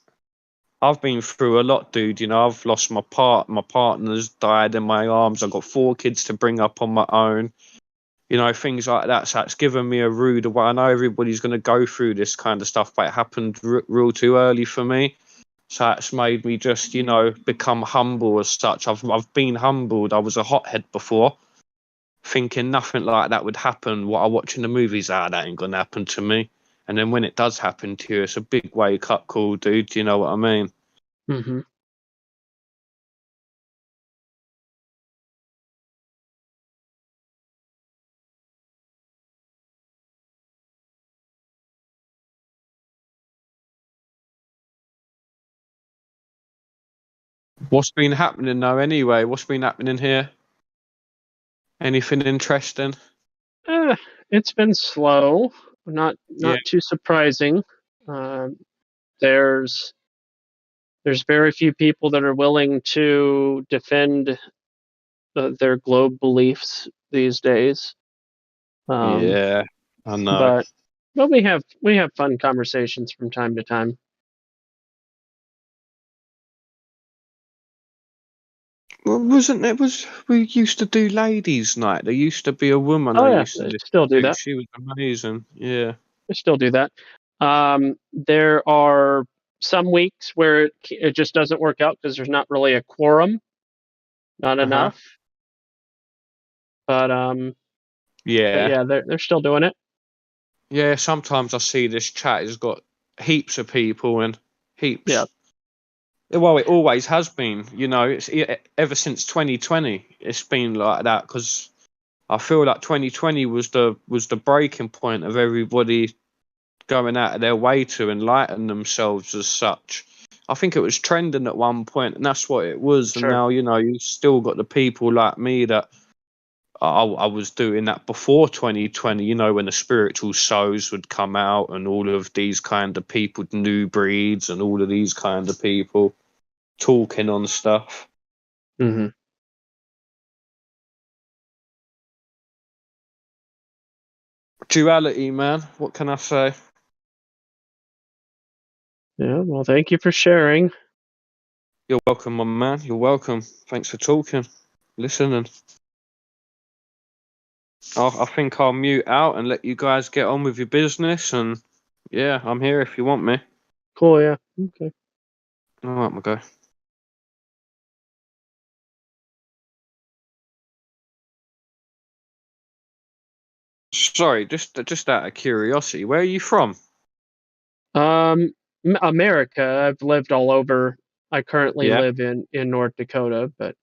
I've been through a lot, dude. You know, I've lost my partner's died in my arms. I've got 4 kids to bring up on my own. You know, things like that. So it's given me a rude way. I know everybody's going to go through this kind of stuff, but it happened real too early for me. So it's made me just, you know, become humble as such. I've been humbled. I was a hothead before, thinking nothing like that would happen. What I watch in the movies, that ain't going to happen to me. And then when it does happen to you, it's a big wake up call, dude. You know what I mean? Mm-hmm. What's been happening though anyway? What's been happening here? Anything interesting? It's been slow, not Yeah. too surprising. There's very few people that are willing to defend their globe beliefs these days. Yeah, I know. But we have fun conversations from time to time. Well, we used to do ladies' night. There used to be a woman Oh I yeah, used to they listen still do to. that. She was amazing. Yeah. They still do that. There are some weeks where it just doesn't work out because there's not really a quorum, not enough. But Yeah. they're still doing it. Yeah, sometimes I see this chat has got heaps of people and heaps. Yeah. Well, it always has been. You know, it's ever since 2020. It's been like that because I feel like 2020 was the breaking point of everybody going out of their way to enlighten themselves as such. I think it was trending at one point, and that's what it was. Sure. And now, you know, you still got the people like me that I was doing that before 2020, you know, when the spiritual souls would come out and all of these kind of people, new breeds and all of these kind of people talking on stuff. Mm-hmm. Duality, man. What can I say? Yeah, well, thank you for sharing. You're welcome, my man. You're welcome. Thanks for talking, listening. I think I'll mute out and let you guys get on with your business. And yeah, I'm here if you want me. Cool, yeah. Okay. All right, my guy. Sorry, just out of curiosity, where are you from? America. I've lived all over. I currently Yeah. live in North Dakota, but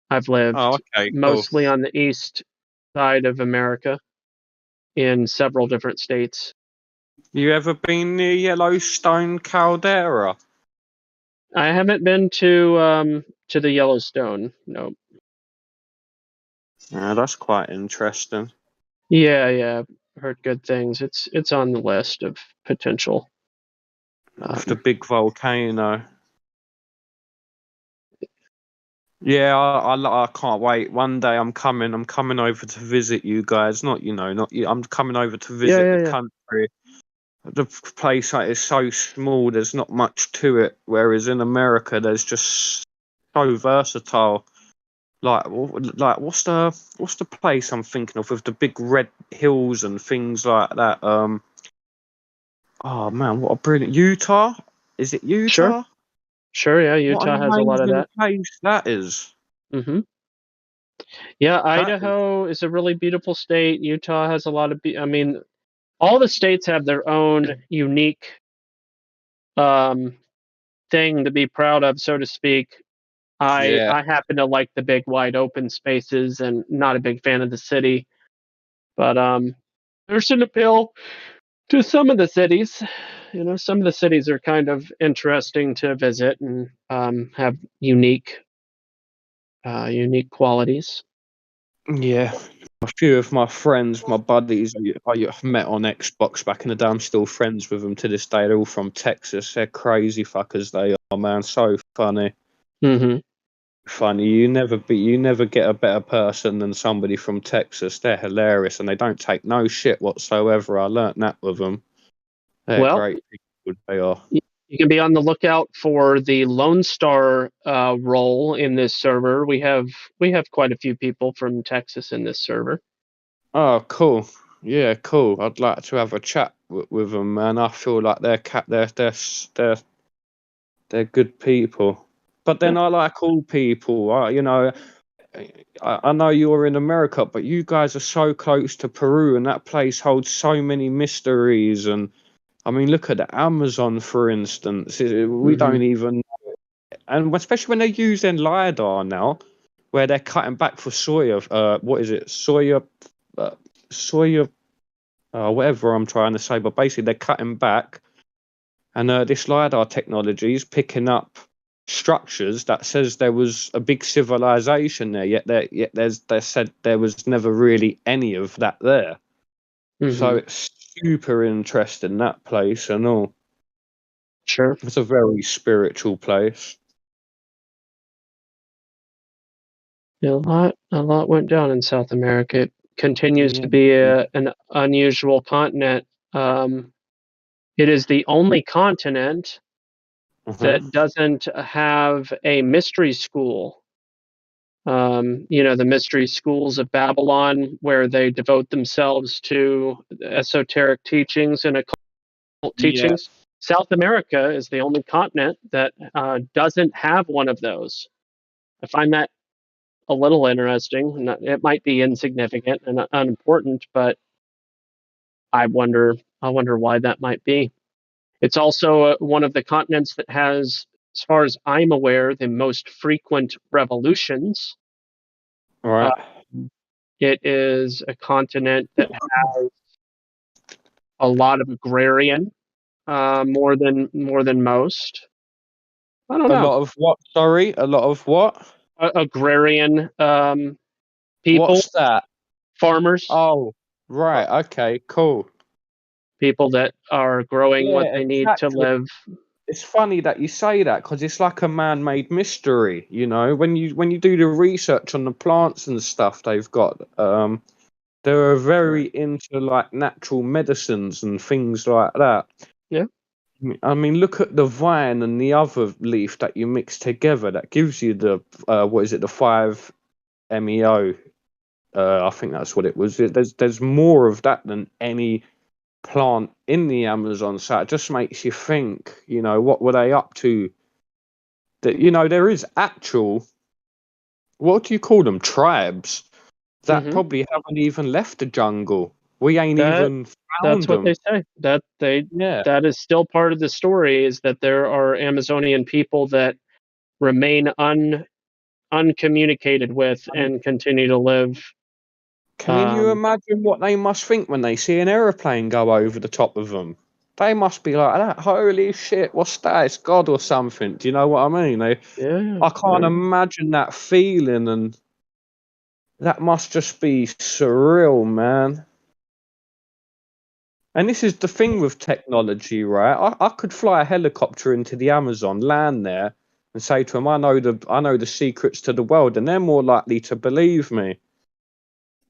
I've lived mostly on the east side of America in several different states. You ever been near Yellowstone caldera? I haven't been to the Yellowstone. No. Yeah, that's quite interesting. Yeah, heard good things. It's on the list of potential. With the big volcano. Yeah, I can't wait. One day I'm coming over to visit you guys. Not you. I'm coming over to visit the country. The place is so small. There's not much to it. Whereas in America, there's just so versatile. Like what's the place I'm thinking of with the big red hills and things like that? Oh man, what a brilliant Utah! Is it Utah? Sure. Yeah, What Utah an has a lot of amazing that. place that is. Mm-hmm. Yeah, Idaho is a really beautiful state. Utah has a lot of. I mean, all the states have their own unique thing to be proud of, so to speak. I happen to like the big wide open spaces and not a big fan of the city. But there's an appeal to some of the cities. You know, some of the cities are kind of interesting to visit and have unique qualities. Yeah, a few of my friends, my buddies, I met on Xbox back in the day. I'm still friends with them to this day. They're all from Texas. They're crazy fuckers. They are, man. So funny. Mm-hmm. Funny. You never get a better person than somebody from Texas. They're hilarious and they don't take no shit whatsoever. I learnt that with them. They're great people. They are. You can be on the lookout for the Lone Star role in this server. We have quite a few people from Texas in this server. Oh, cool. Yeah, cool. I'd like to have a chat with them, man. I feel like they're good people. But then I like all people. I know you're in America, but you guys are so close to Peru, and that place holds so many mysteries. And I mean, look at the Amazon, for instance. We don't even, and especially when they're using LiDAR now, where they're cutting back for soya. What is it? Soya, whatever I'm trying to say. But basically, they're cutting back, and this LiDAR technology is picking up structures that says there was a big civilization there, yet they said there was never really any of that there. So it's super interesting, that place and all. Sure. It's a very spiritual place. Yeah, a lot went down in South America. It continues to be an unusual continent. It is the only continent that doesn't have a mystery school. The mystery schools of Babylon, where they devote themselves to esoteric teachings and occult teachings. South America is the only continent that doesn't have one of those. I find that a little interesting. It might be insignificant and unimportant, but I wonder why that might be. It's also one of the continents that has, as far as I'm aware, the most frequent revolutions. Right. It is a continent that has a lot of agrarian, more than most. I don't know. A lot of what? Sorry, a lot of what? Agrarian people. What's that? Farmers. Oh, right. Okay, cool. People that are growing what they need to live. It's funny that you say that, because it's like a man-made mystery. When you do the research on the plants and stuff they've got, they're very into like natural medicines and things like that. Yeah. I mean, look at the vine and the other leaf that you mix together. That gives you the what is it? The 5-MeO. I think that's what it was. There's more of that than any plant in the Amazon, so it just makes you think, what were they up to? That there is actual, what do you call them, tribes that probably haven't even left the jungle. We ain't even found that's what them. they say. That is still part of the story, is that there are Amazonian people that remain uncommunicated with and continue to live. Can you imagine what they must think when they see an aeroplane go over the top of them? They must be like, that, holy shit, what's that? It's God or something. Do you know what I mean? I can't imagine that feeling, and that must just be surreal, man. And this is the thing with technology, right? I could fly a helicopter into the Amazon, land there, and say to them, I know the secrets to the world, and they're more likely to believe me.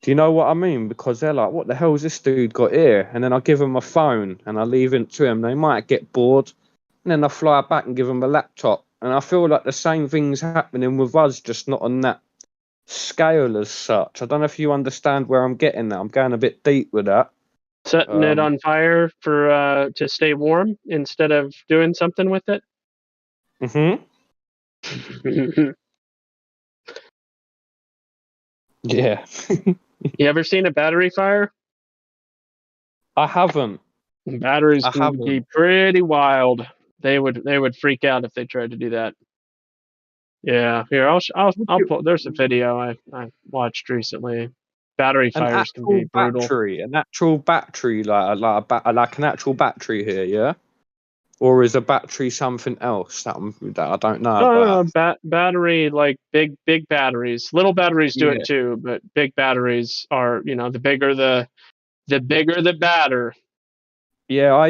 Do you know what I mean? Because they're like, what the hell's this dude got here? And then I give them a phone and I leave it to them. They might get bored. And then I fly back and give them a laptop. And I feel like the same thing's happening with us, just not on that scale as such. I don't know if you understand where I'm getting at. I'm going a bit deep with that. Setting it on fire for to stay warm instead of doing something with it. Yeah. You ever seen a battery fire? I haven't. Batteries can be pretty wild. They would freak out if they tried to do that. Yeah, here I'll put. There's a video I watched recently. Battery fires can be brutal. An actual battery, like an actual battery here, yeah. Or is a battery something else that I don't know about? No, battery, like big batteries. Little batteries do it too, but big batteries are, the bigger the batter. Yeah,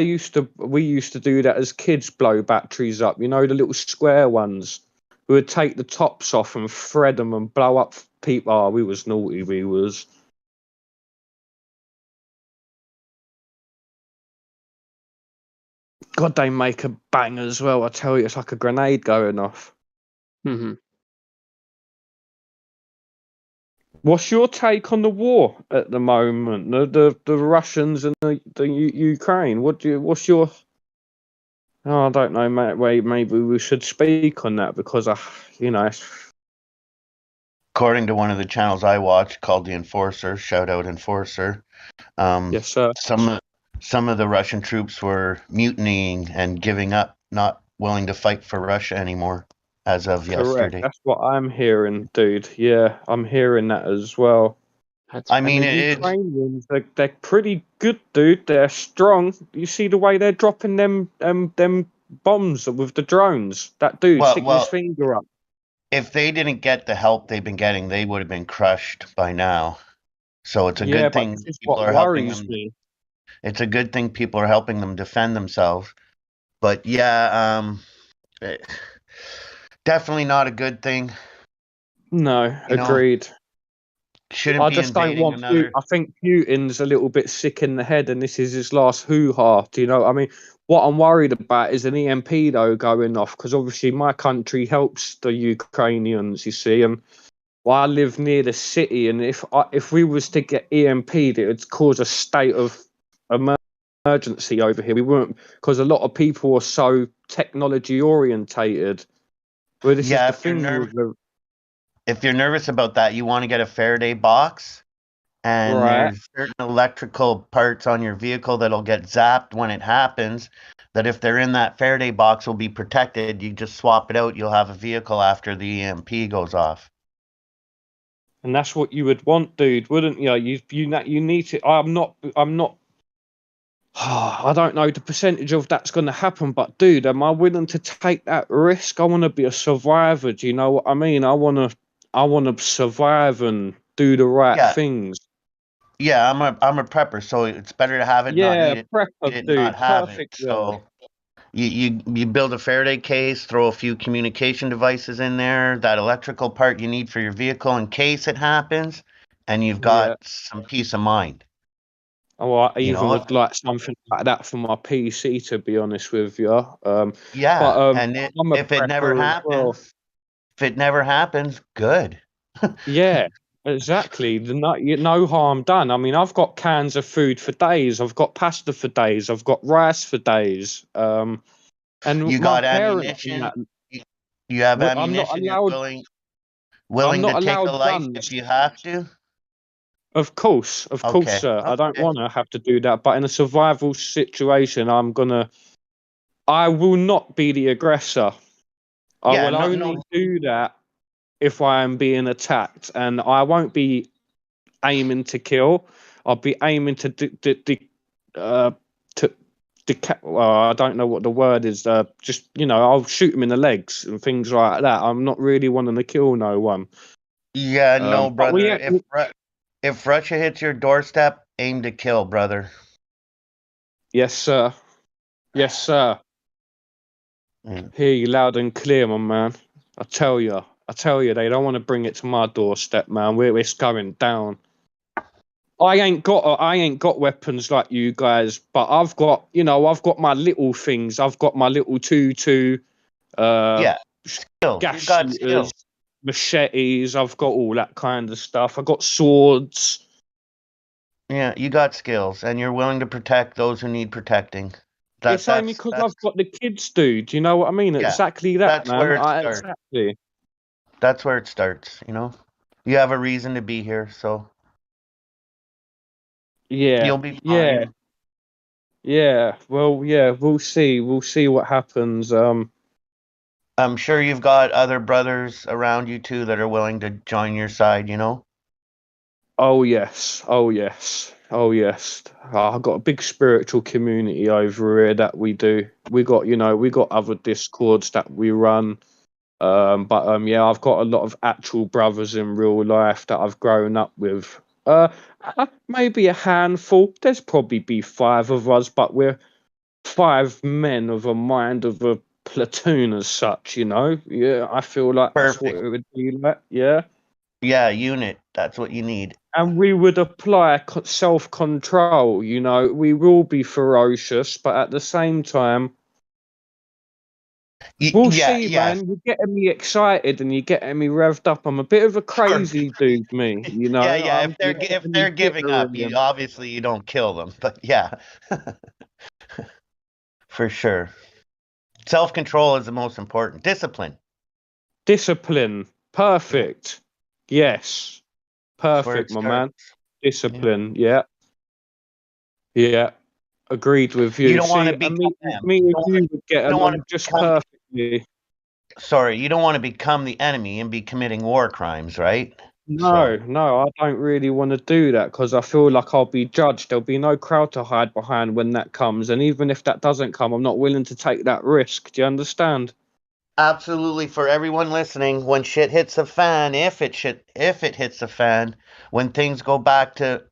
we used to do that as kids, blow batteries up. The little square ones. We would take the tops off and thread them and blow up people. Oh, we was naughty, we was. God, they make a bang as well. I tell you, it's like a grenade going off. Mm-hmm. What's your take on the war at the moment? The Russians and the Ukraine. What's your? Oh, I don't know, mate. Maybe we should speak on that because According to one of the channels I watch called The Enforcer, shout out Enforcer. Yes, sir. Some of the Russian troops were mutinying and giving up, not willing to fight for Russia anymore as of Correct. yesterday. That's what I'm hearing, dude. Yeah, I'm hearing that as well. I mean, the Ukrainians, they're pretty good, dude. They're strong. You see the way they're dropping them bombs with the drones. That dude sticking his finger up. If they didn't get the help they've been getting, they would have been crushed by now. So it's a good thing this is people what are helping worries them. me. It's a good thing people are helping them defend themselves. But yeah, definitely not a good thing. No, agreed. Shouldn't I be just don't invading want. another. I think Putin's a little bit sick in the head, and this is his last hoo-ha. Do you know? I mean, what I'm worried about is an EMP though going off because obviously my country helps the Ukrainians. You see, and I live near the city, and if we was to get EMP'd, it would cause a state of emergency over here. We weren't because a lot of people are so technology orientated. Well, this is the thing with the. If you're nervous about that, you want to get a Faraday box, and Right. there's certain electrical parts on your vehicle that'll get zapped when it happens. That if they're in that Faraday box, will be protected. You just swap it out. You'll have a vehicle after the EMP goes off. And that's what you would want, dude, wouldn't you? You need to. I'm not. I don't know the percentage of that's going to happen, but dude, am I willing to take that risk? I want to be a survivor. Do you know what I mean? I want to survive and do the right things. Yeah, I'm a prepper, so it's better to have it, not need it. Prepper, Need it, dude. not have Perfect. it. So you build a Faraday case, throw a few communication devices in there, that electrical part you need for your vehicle in case it happens, and you've got some peace of mind. Oh, I even would like something like that for my PC, to be honest with you. Yeah, but and I'm a if it never prepper as well. happens, good. Yeah, exactly. No harm done. I mean, I've got cans of food for days. I've got pasta for days. I've got rice for days. And You my got parents. ammunition. You have I'm not ammunition. You're allowed. willing I'm not to take a allowed life guns. if you have to. Of course, Okay. sir. I don't want to have to do that, but in a survival situation, I will not be the aggressor. I will only do that if I am being attacked, and I won't be aiming to kill. I'll be aiming to I don't know what the word is. Just I'll shoot him in the legs and things like that. I'm not really wanting to kill no one. Yeah, no, brother. But If Russia hits your doorstep, aim to kill, brother. Yes, sir. Yes, sir. Hear you loud and clear, my man. I tell you, they don't want to bring it to my doorstep, man. It's going down. I ain't got weapons like you guys, but I've got my little things. I've got my little 2-2, skills. gas shooters, machetes. I've got all that kind of stuff. I've got swords. Yeah, you got skills, and you're willing to protect those who need protecting. It's only because I've got the kids, dude. Do you know what I mean? Exactly that, that's man. where it starts. Exactly. That's where it starts. You have a reason to be here, so yeah, you'll be fine. Yeah. Well, yeah. We'll see. We'll see what happens. I'm sure you've got other brothers around you too that are willing to join your side. Oh yes. I've got a big spiritual community over here that we do. We got other discords that we run. Yeah, I've got a lot of actual brothers in real life that I've grown up with. Maybe a handful. There's probably be 5 of us, but we're 5 men of a mind of a platoon as such. Yeah, I feel like that's what it would be like. Yeah. Yeah, unit. That's what you need. And we would apply self-control. We will be ferocious, but at the same time, We'll Yeah, see, yes. man. You're getting me excited and you're getting me revved up. I'm a bit of a crazy dude, me. You know, Yeah. I'm If they're giving up, you obviously you don't kill them. But yeah, for sure. Self-control is the most important. Discipline. Discipline. Perfect. Yes. That's where it Perfect, my man. starts. Discipline. Yeah. Yeah. Agreed with You you. don't want to See, become them. me and you would get You don't want to along just become. perfectly. Sorry, you don't want to become the enemy and be committing war crimes, right? No, I don't really want to do that because I feel like I'll be judged. There'll be no crowd to hide behind when that comes. And even if that doesn't come, I'm not willing to take that risk. Do you understand? Absolutely. For everyone listening, when shit hits the fan, if it hits the fan, when things go back to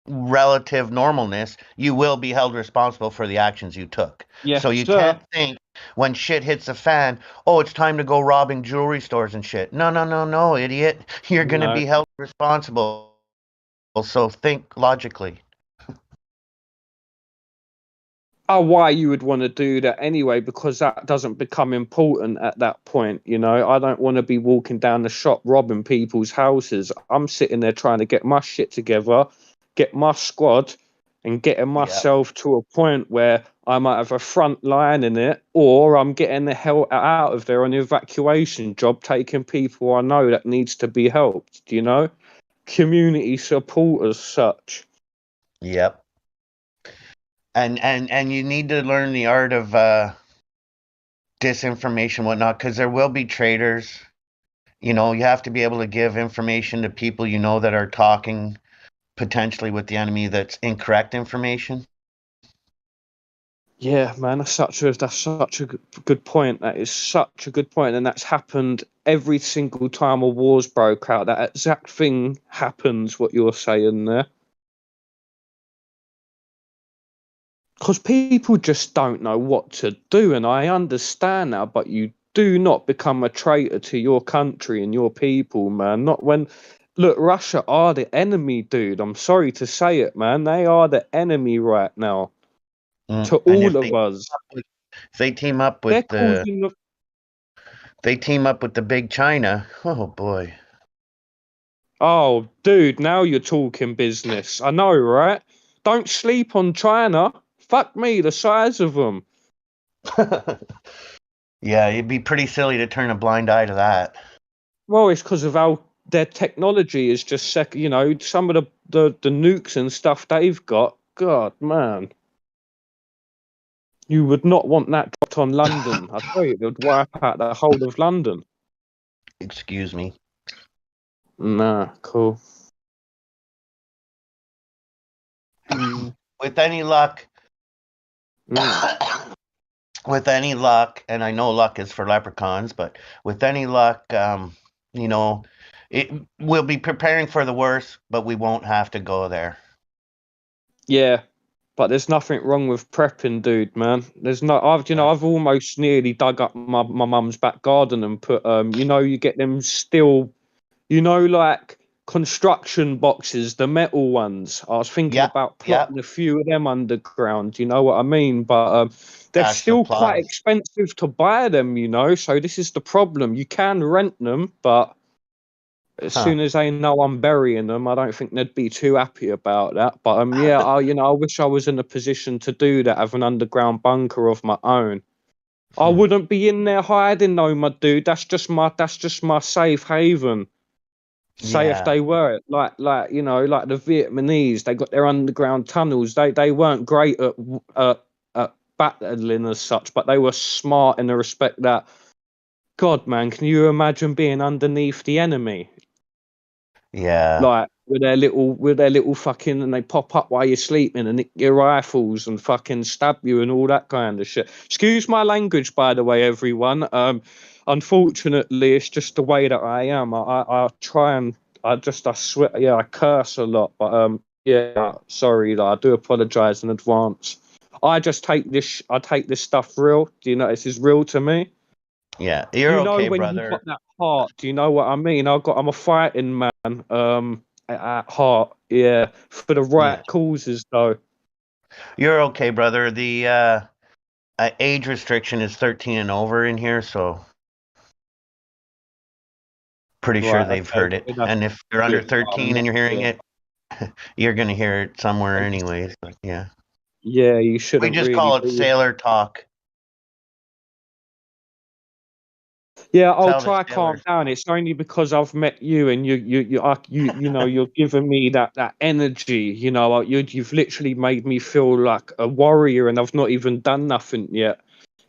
relative normalness, you will be held responsible for the actions you took. Yes, So you sir. can't think when shit hits the fan, oh, it's time to go robbing jewelry stores and shit. No, idiot. You're going to No. be held responsible. So think logically. Why you would want to do that anyway, because that doesn't become important at that point. You know, I don't want to be walking down the shop robbing people's houses. I'm sitting there trying to get my shit together, get my squad, and getting myself to a point where I might have a front line in it, or I'm getting the hell out of there on an evacuation job, taking people I know that needs to be helped. Do you know? Community support as such. Yep. And you need to learn the art of disinformation, whatnot, because there will be traitors. You know, you have to be able to give information to people you know that are talking potentially with the enemy that's incorrect information. Yeah, man, that's such a good point. That is such a good point, and that's happened every single time a war's broke out. That exact thing happens. What you're saying there, because people just don't know what to do, and I understand now. But you do not become a traitor to your country and your people, man. Not when. Look, Russia are the enemy, dude. I'm sorry to say it, man. They are the enemy right now to And all of us. if they team up with they team up with the big China, oh boy. Oh, dude, now you're talking business. I know, right? Don't sleep on China. Fuck me, the size of them. Yeah, it'd be pretty silly to turn a blind eye to that. Well, it's because of how their technology is just you know, some of the nukes and stuff they've got. God, man. You would not want that dropped on London. I tell you, it would wipe out the whole of London. Excuse me. Nah, cool. With any luck, with any luck, and I know luck is for leprechauns, but with any luck, you know, we'll be preparing for the worst, but we won't have to go there. Yeah, but there's nothing wrong with prepping, dude, man. There's no, I've almost nearly dug up my mum's back garden and put, you know, you get them steel, you know, like construction boxes, the metal ones. I was thinking about putting a few of them underground. You know what I mean? But they're still quite expensive to buy them, you know. So this is the problem. You can rent them, but as soon as they know I'm burying them, I don't think they'd be too happy about that. But yeah, I wish I was in a position to do that, have an underground bunker of my own. I wouldn't be in there hiding though, my dude. That's just my safe haven. Say if they were like you know, like the Vietnamese, they got their underground tunnels. They weren't great at battling as such, but they were smart in the respect that, God, man, can you imagine being underneath the enemy? Yeah. Like with their little fucking, and they pop up while you're sleeping and nick your rifles and fucking stab you and all that kind of shit. Excuse my language, by the way, everyone. Unfortunately, it's just the way that I am. I try and I swear, yeah, I curse a lot, but yeah, sorry, I do apologize in advance. I take this stuff real. Do you know this is real to me? Yeah, you're okay, when brother. you've got that heart, do you know what I mean? I'm a fighting man, at heart, yeah, for the right causes though. You're okay, brother. age restriction is 13 and over in here, so pretty sure they've heard it. And if you're under 13 and you're hearing it, you're going to hear it somewhere anyways. But yeah. Yeah, you shouldn't. We just really call it do. sailor talk. Yeah, I'll Tell the try calm sailors. down. It's only because I've met you, and you know, you're giving me that energy. You know, you've literally made me feel like a warrior, and I've not even done nothing yet.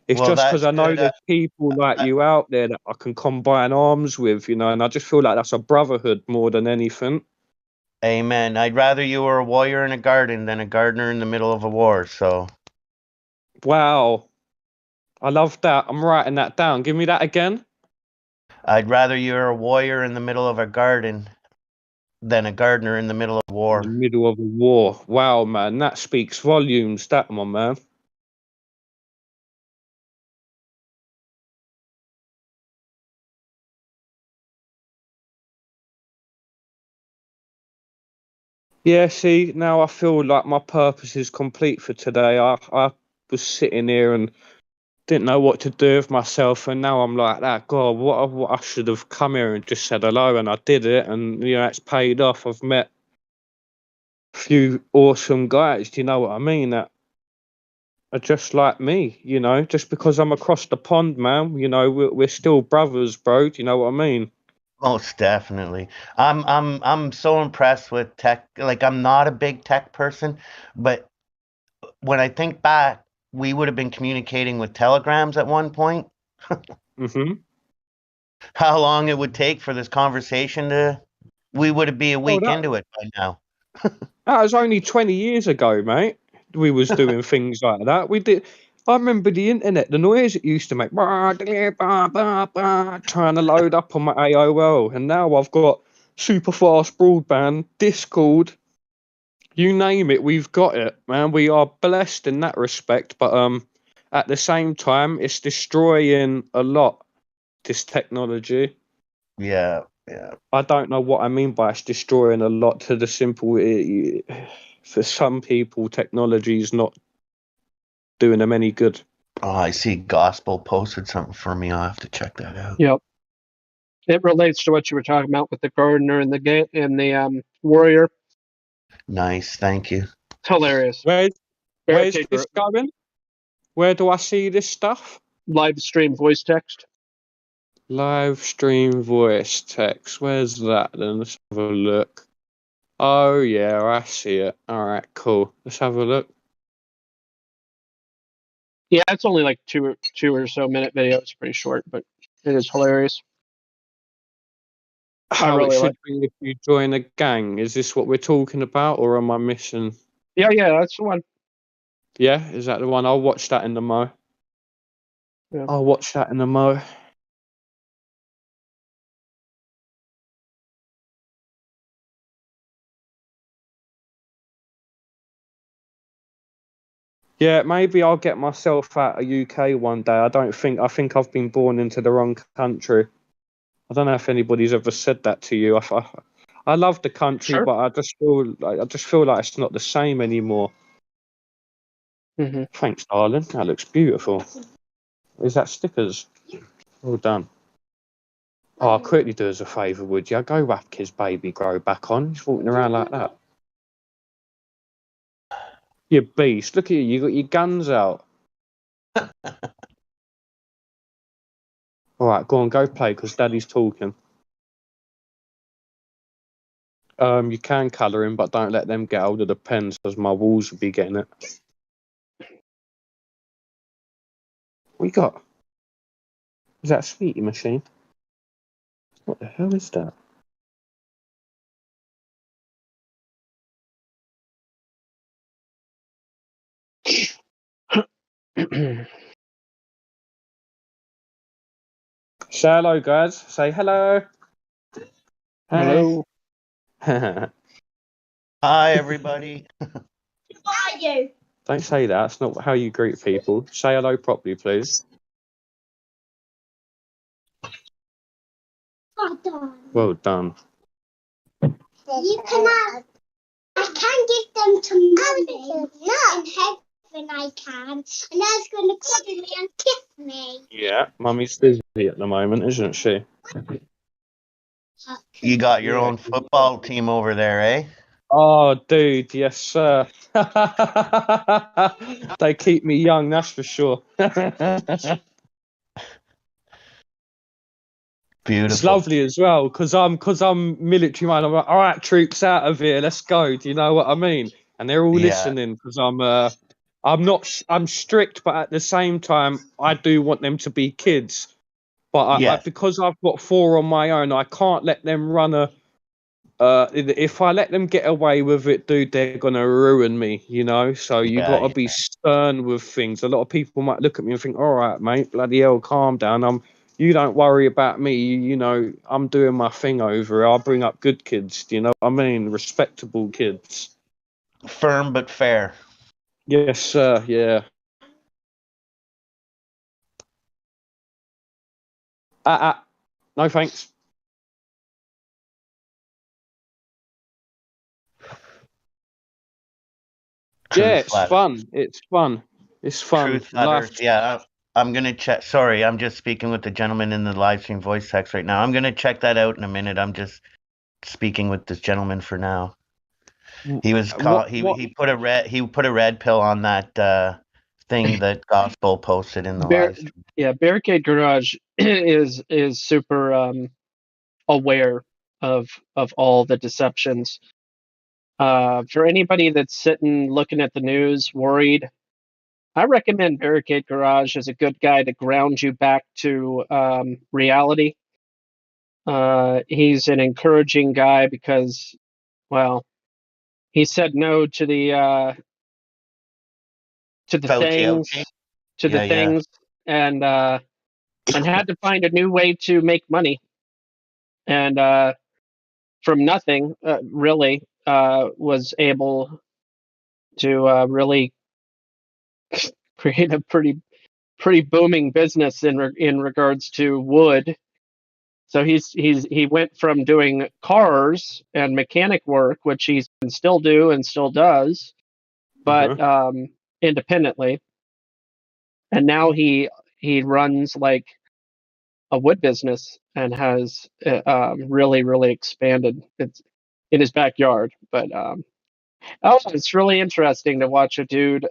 It's Well, just because that's I know good. there's people like you out there that I can combine arms with, you know, and I just feel like that's a brotherhood more than anything. Amen. I'd rather you were a warrior in a garden than a gardener in the middle of a war. So. Wow, I love that. I'm writing that down. Give me that again. I'd rather you're a warrior in the middle of a garden than a gardener in the middle of war. In the middle of a war. Wow, man, that speaks volumes. That one, man. Yeah, see, now I feel like my purpose is complete for today. I was sitting here and didn't know what to do with myself, and now I'm like that. God, what I should have come here and just said hello, and I did it, and you know it's paid off. I've met a few awesome guys. Do you know what I mean? That are just like me. You know, just because I'm across the pond, man. You know, we're still brothers, bro. Do you know what I mean? Most definitely. I'm so impressed with tech. Like, I'm not a big tech person, but when I think back, we would have been communicating with telegrams at one point. Mm-hmm. How long it would take for this conversation to... We would be a week into it by now. That was only 20 years ago, mate. We was doing things like that. We did. I remember the internet, the noise it used to make, trying to load up on my AOL, and now I've got super fast broadband, Discord, you name it, we've got it, man. We are blessed in that respect, but at the same time, it's destroying a lot. This technology. Yeah. I don't know what I mean by it's destroying a lot. To the simple, for some people, technology is not doing them any good. Oh, I see Gospel posted something for me. I'll have to check that out. Yep. It relates to what you were talking about with the gardener and the warrior. Nice, thank you. It's hilarious. Where's Barricade this going? Where do I see this stuff? Live stream voice text. Live stream voice text. Where's that then? Let's have a look. Oh yeah, I see it. All right, cool. Let's have a look. Yeah, it's only like two or so minute video. It's pretty short, but it is hilarious. How it should be if you join a gang. Is this what we're talking about, or am I missing? Yeah, that's the one. Yeah, is that the one? I'll watch that in the mo. Yeah. I'll watch that in the mo. Yeah, maybe I'll get myself out of UK one day. I think I've been born into the wrong country. I don't know if anybody's ever said that to you. I love the country, Sure. but I just feel like it's not the same anymore. Mm-hmm. Thanks, darling. That looks beautiful. Is that stickers? Well done. Oh, I'll quickly do us a favour, would you? Go whack his baby grow back on. He's walking around like that. You beast. Look at you. You got your guns out. All right, go on. Go play because Daddy's talking. You can colour him, but don't let them get hold of the pens because my walls will be getting it. What you got? Is that a sweetie machine? What the hell is that? Say hello, guys. Say hello. Hello. Hi, everybody. Who are you? Don't say that. That's not how you greet people. Say hello properly, please. Well done. Well done. You can have. I can give them to Mummy in everything I can, and Dad's going to cuddle me and kiss me. Yeah, Mummy's busy at the moment, isn't she? You got your own football team over there, eh? Oh, dude, yes, sir. They keep me young, that's for sure. Beautiful. It's lovely as well because I'm military man. I'm like, all right, troops out of here, let's go. Do you know what I mean? And they're all listening because I'm strict, but at the same time, I do want them to be kids. But I because I've got 4 on my own, I can't let them run a. If I let them get away with it, dude, they're gonna ruin me, you know. So you gotta be stern with things. A lot of people might look at me and think, "All right, mate, bloody hell, calm down. You don't worry about me. You know, I'm doing my thing over here. I'll bring up good kids. Do you know what I mean? Respectable kids. Firm but fair. Yes, sir. Yeah. No thanks. Yeah, it's fun. It's fun. It's fun. Truth Flatters. Yeah, I'm gonna check. Sorry, I'm just speaking with the gentleman in the live stream voice text right now. I'm gonna check that out in a minute. I'm just speaking with this gentleman for now. He was he put a red pill on that thing that Gospel posted in the live stream. Yeah, Barricade Garage is super aware of all the deceptions. For anybody that's sitting looking at the news, worried, I recommend Barricade Garage as a good guy to ground you back to reality. He's an encouraging guy because, well, he said no to the things, and had to find a new way to make money, and from nothing, really, was able to really create a pretty booming business in regards to wood. So he went from doing cars and mechanic work, which he can still do and still does, but independently, and now he runs like a wood business and has really expanded. It's in his backyard, but it's really interesting to watch a dude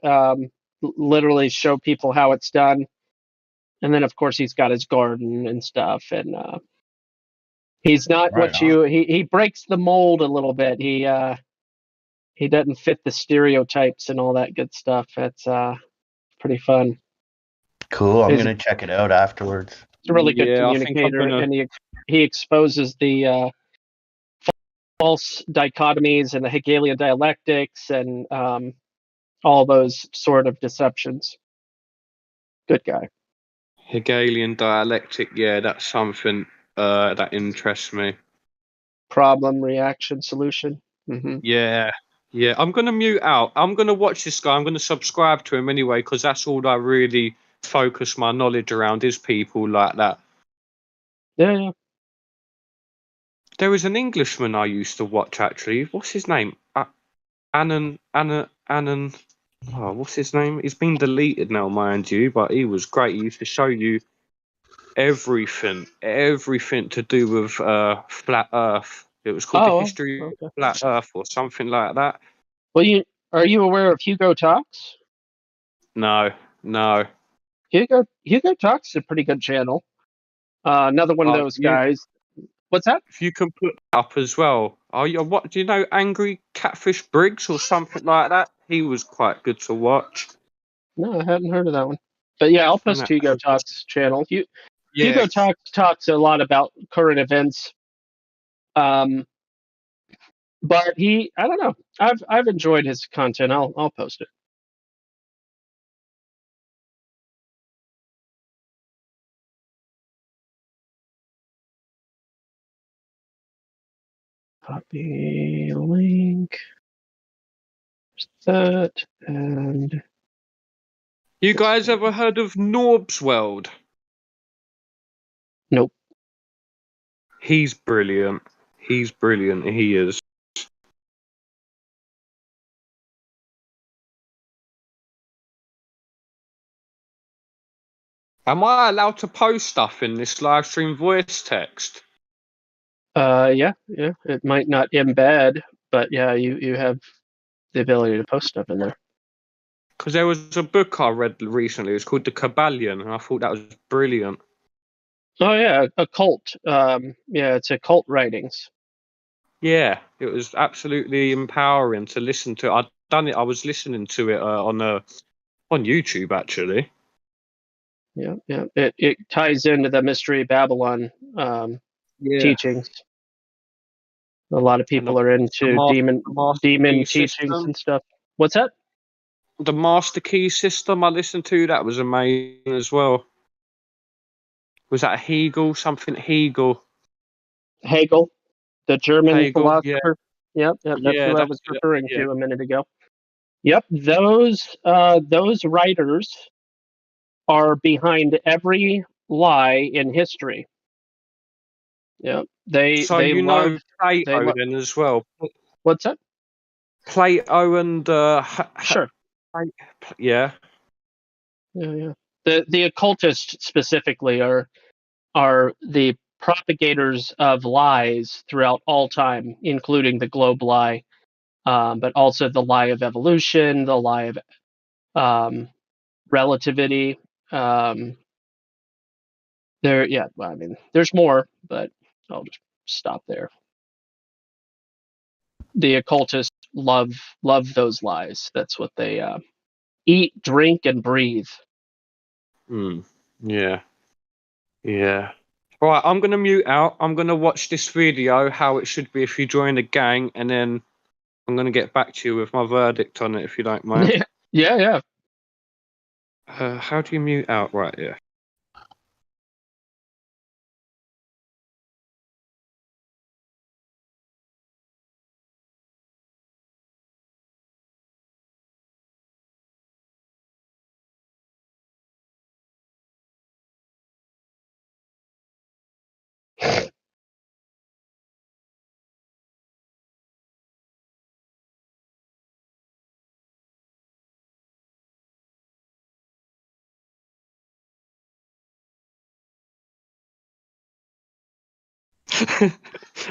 literally show people how it's done. And then, of course, he's got his garden and stuff, and he's not what you. He breaks the mold a little bit. He doesn't fit the stereotypes and all that good stuff. It's pretty fun. Cool. I'm gonna check it out afterwards. He's a really good communicator, and he exposes the false dichotomies and the Hegelian dialectics and all those sort of deceptions. Good guy. Hegelian dialectic, yeah, that's something that interests me. Problem, reaction, solution. Mm-hmm. Yeah, I'm gonna mute out. I'm gonna watch this guy. I'm gonna subscribe to him anyway because that's all I really focus my knowledge around is people like that. Yeah. There was an Englishman I used to watch actually. What's his name? Annan. Oh, what's his name? He's been deleted now, mind you, but he was great. He used to show you everything to do with flat Earth. It was called The History of Flat Earth or something like that. Well, are you aware of Hugo Talks? No. Hugo Talks is a pretty good channel. Another one of those guys. What's that? If you can put up as well. What do you know? Angry Catfish Briggs or something like that. He was quite good to watch. No, I hadn't heard of that one. But yeah, I'll post Hugo Talks channel. Hugo talks a lot about current events. But I don't know. I've enjoyed his content. I'll post it. Copy link. That and. You guys ever heard of Norb's World? Nope. He's brilliant. He is. Am I allowed to post stuff in this live stream voice text? Yeah. It might not embed, but yeah, you have the ability to post stuff in there. Because there was a book I read recently. It's called The Kabbalion, and I thought that was brilliant. Oh yeah, occult. Yeah, it's occult writings. Yeah, it was absolutely empowering to listen to. I'd done it. I was listening to it on YouTube actually. Yeah. It ties into the Mystery Babylon teachings. A lot of people are into demon teachings and stuff. What's that? The Master Key system I listened to, that was amazing as well. Was that Hegel? Something Hegel? Hegel, the German philosopher. Yeah. Yep. That's who I was referring to a minute ago. Yep, those writers are behind every lie in history. Yeah, they know Plato they love, then as well. What's that? Plato and sure. Yeah. Yeah. The occultists specifically are the propagators of lies throughout all time, including the globe lie, but also the lie of evolution, the lie of relativity. There's more, but I'll just stop there. The occultists love those lies. That's what they eat, drink, and breathe. Yeah. All right, I'm gonna mute out. I'm gonna watch this video, how it should be if you join the gang, and then I'm gonna get back to you with my verdict on it, if you don't mind. Yeah. How do you mute out? Right, yeah.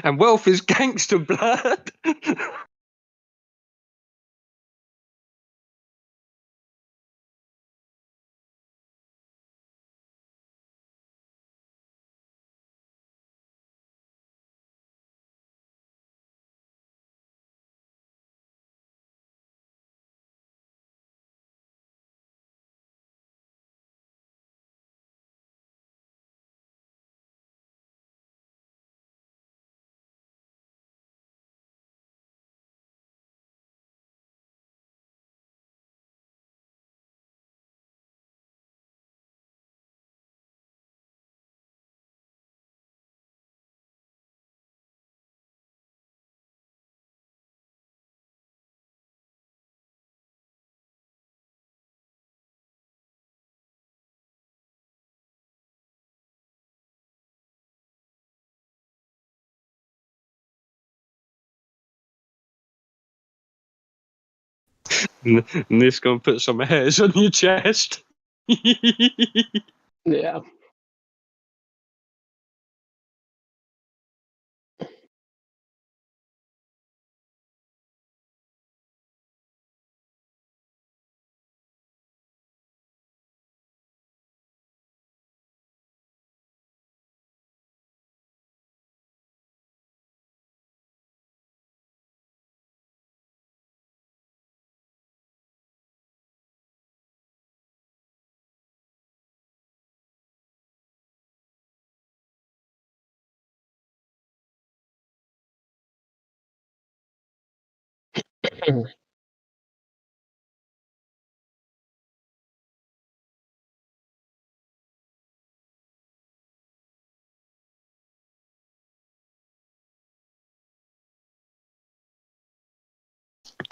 And wealth is gangster blood. And this gonna put some hairs on your chest. Yeah.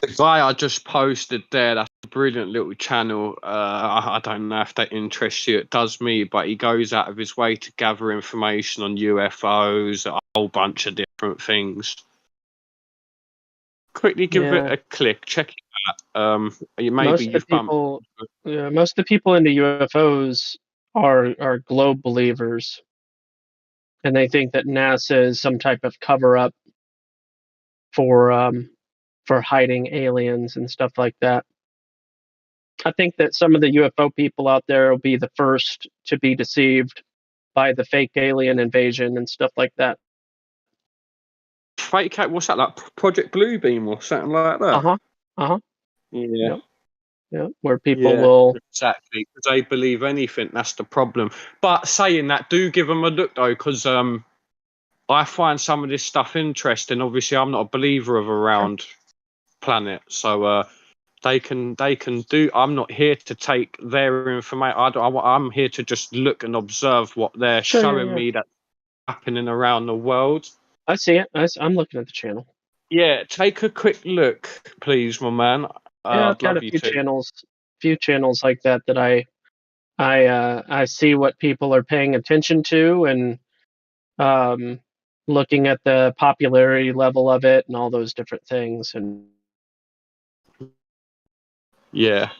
The guy I just posted there, that's a brilliant little channel. I don't know if that interests you. It does me, but he goes out of his way to gather information on UFOs, a whole bunch of different things. Quickly give it a click. Check it out. Maybe Most of the people into UFOs are globe believers, and they think that NASA is some type of cover up for hiding aliens and stuff like that. I think that some of the UFO people out there will be the first to be deceived by the fake alien invasion and stuff like that. Fake cat, what's that, like Project Bluebeam or something like that? Yeah. Yeah, where people will exactly, because they believe anything. That's the problem. But saying that, do give them a look though, because I find some of this stuff interesting. Obviously, I'm not a believer of a round planet, so they can do. I'm not here to take their information. I'm here to just look and observe what they're showing me that's happening around the world. I see it. I'm looking at the channel. Yeah, take a quick look, please, my man. Yeah, I've I'd got love a you few to. channels like that I see what people are paying attention to, and looking at the popularity level of it and all those different things. And yeah.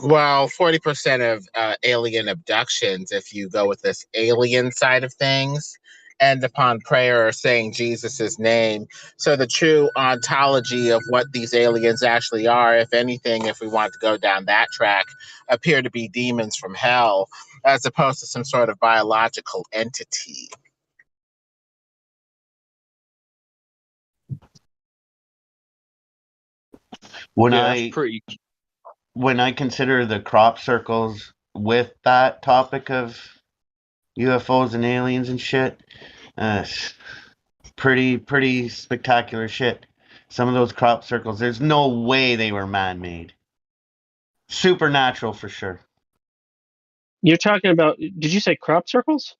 Well, 40% of alien abductions, if you go with this alien side of things, end upon prayer or saying Jesus' name. So the true ontology of what these aliens actually are, if anything, if we want to go down that track, appear to be demons from hell, as opposed to some sort of biological entity. When that's pretty. When I consider the crop circles with that topic of UFOs and aliens and shit, pretty spectacular shit. Some of those crop circles, there's no way they were man-made. Supernatural for sure. you're talking about? Did you say crop circles?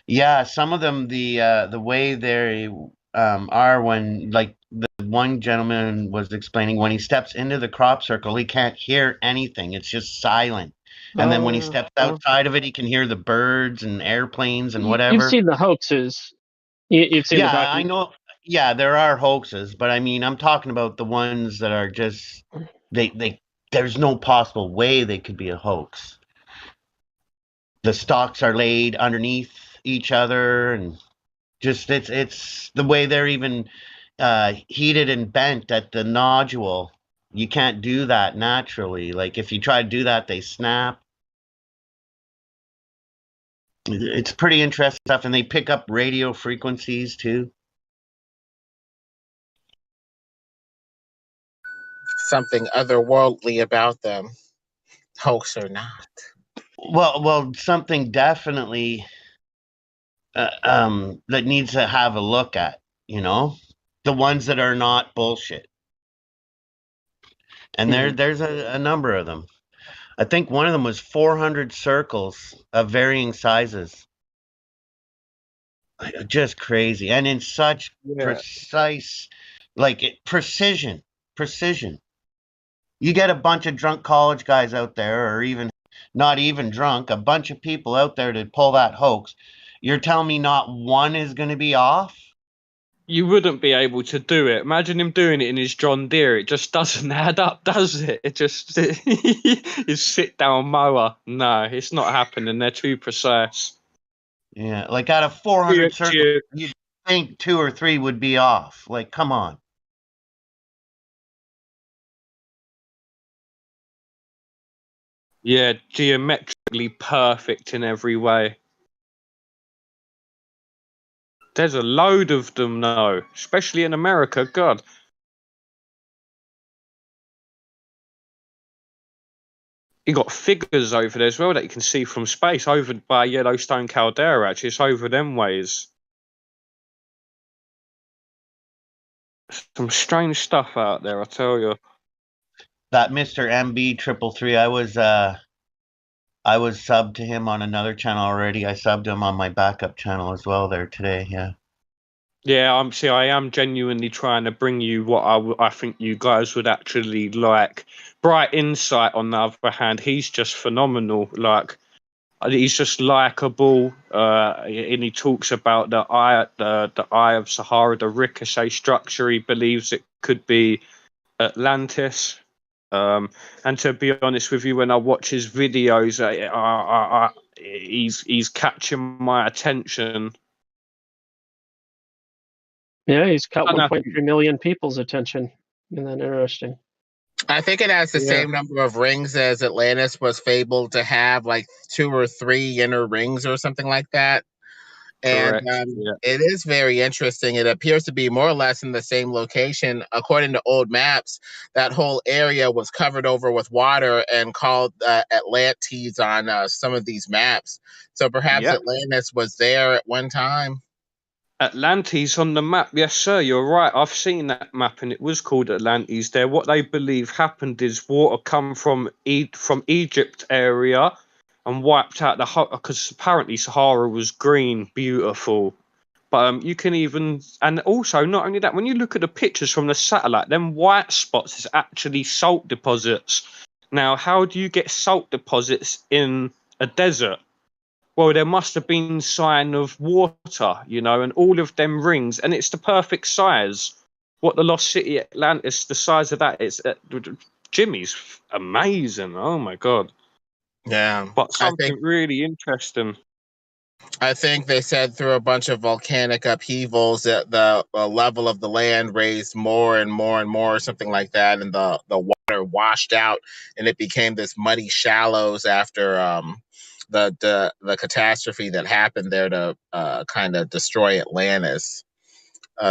Yeah, some of them, the way they are, when, like, the one gentleman was explaining, when he steps into the crop circle, he can't hear anything. It's just silent. And then when he steps outside of it, he can hear the birds and airplanes and whatever. You've seen the hoaxes. You've seen the I know. Yeah, there are hoaxes, but I mean, I'm talking about the ones that are just there's no possible way they could be a hoax. The stalks are laid underneath each other, and just it's the way they're even heated and bent at the nodule. You can't do that naturally. Like, if you try to do that, they snap. It's pretty interesting stuff, and they pick up radio frequencies too. Something otherworldly about them, hoax or not. Well, something definitely that needs to have a look at, the ones that are not bullshit. And there's a number of them. I think one of them was 400 circles of varying sizes. Just crazy. And in such precise, precision. You get a bunch of drunk college guys out there, or even not even drunk, a bunch of people out there to pull that hoax. You're telling me not one is going to be off? You wouldn't be able to do it. Imagine him doing it in his John Deere. It just doesn't add up, does it? It just his sit down mower. No, it's not happening. They're too precise. Yeah, like out of 400 circles, you'd think 2 or 3 would be off. Like, come on. Yeah, geometrically perfect in every way. There's a load of them now, especially in America. God. You got figures over there as well that you can see from space, over by Yellowstone caldera. Actually, it's over them ways. Some strange stuff out there, I tell you. That Mr. MB333, I was subbed to him on another channel already. I subbed him on my backup channel as well there today. Yeah. Yeah, I am genuinely trying to bring you what I think you guys would actually like. Bright Insight, on the other hand, he's just phenomenal. Like, he's just likable, and he talks about the eye of Sahara, the ricochet structure. He believes it could be Atlantis. And to be honest with you, when I watch his videos, he's catching my attention. Yeah, he's caught 1.3 million people's attention. Isn't that interesting? I think it has the Yeah. same number of rings as Atlantis was fabled to have, like 2 or 3 inner rings or something like that. And Correct. it is very interesting. It appears to be more or less in the same location. According to old maps, that whole area was covered over with water and called Atlantes on some of these maps. So perhaps Atlantis was there at one time. Atlantis on the map, yes, sir. You're right. I've seen that map, and it was called Atlantis. There, what they believe happened is water come from Egypt area and wiped out the whole. Because apparently Sahara was green, beautiful. But you can even, and also not only that, when you look at the pictures from the satellite, them white spots is actually salt deposits. Now, how do you get salt deposits in a desert? Well, there must have been sign of water, and all of them rings, and it's the perfect size. What the Lost City Atlantis, the size of that is, Jimmy's amazing. Oh my god! Yeah, But something really interesting. I think they said through a bunch of volcanic upheavals that the level of the land raised more and more and more, something like that, and the water washed out, and it became this muddy shallows after the catastrophe that happened there to kind of destroy Atlantis,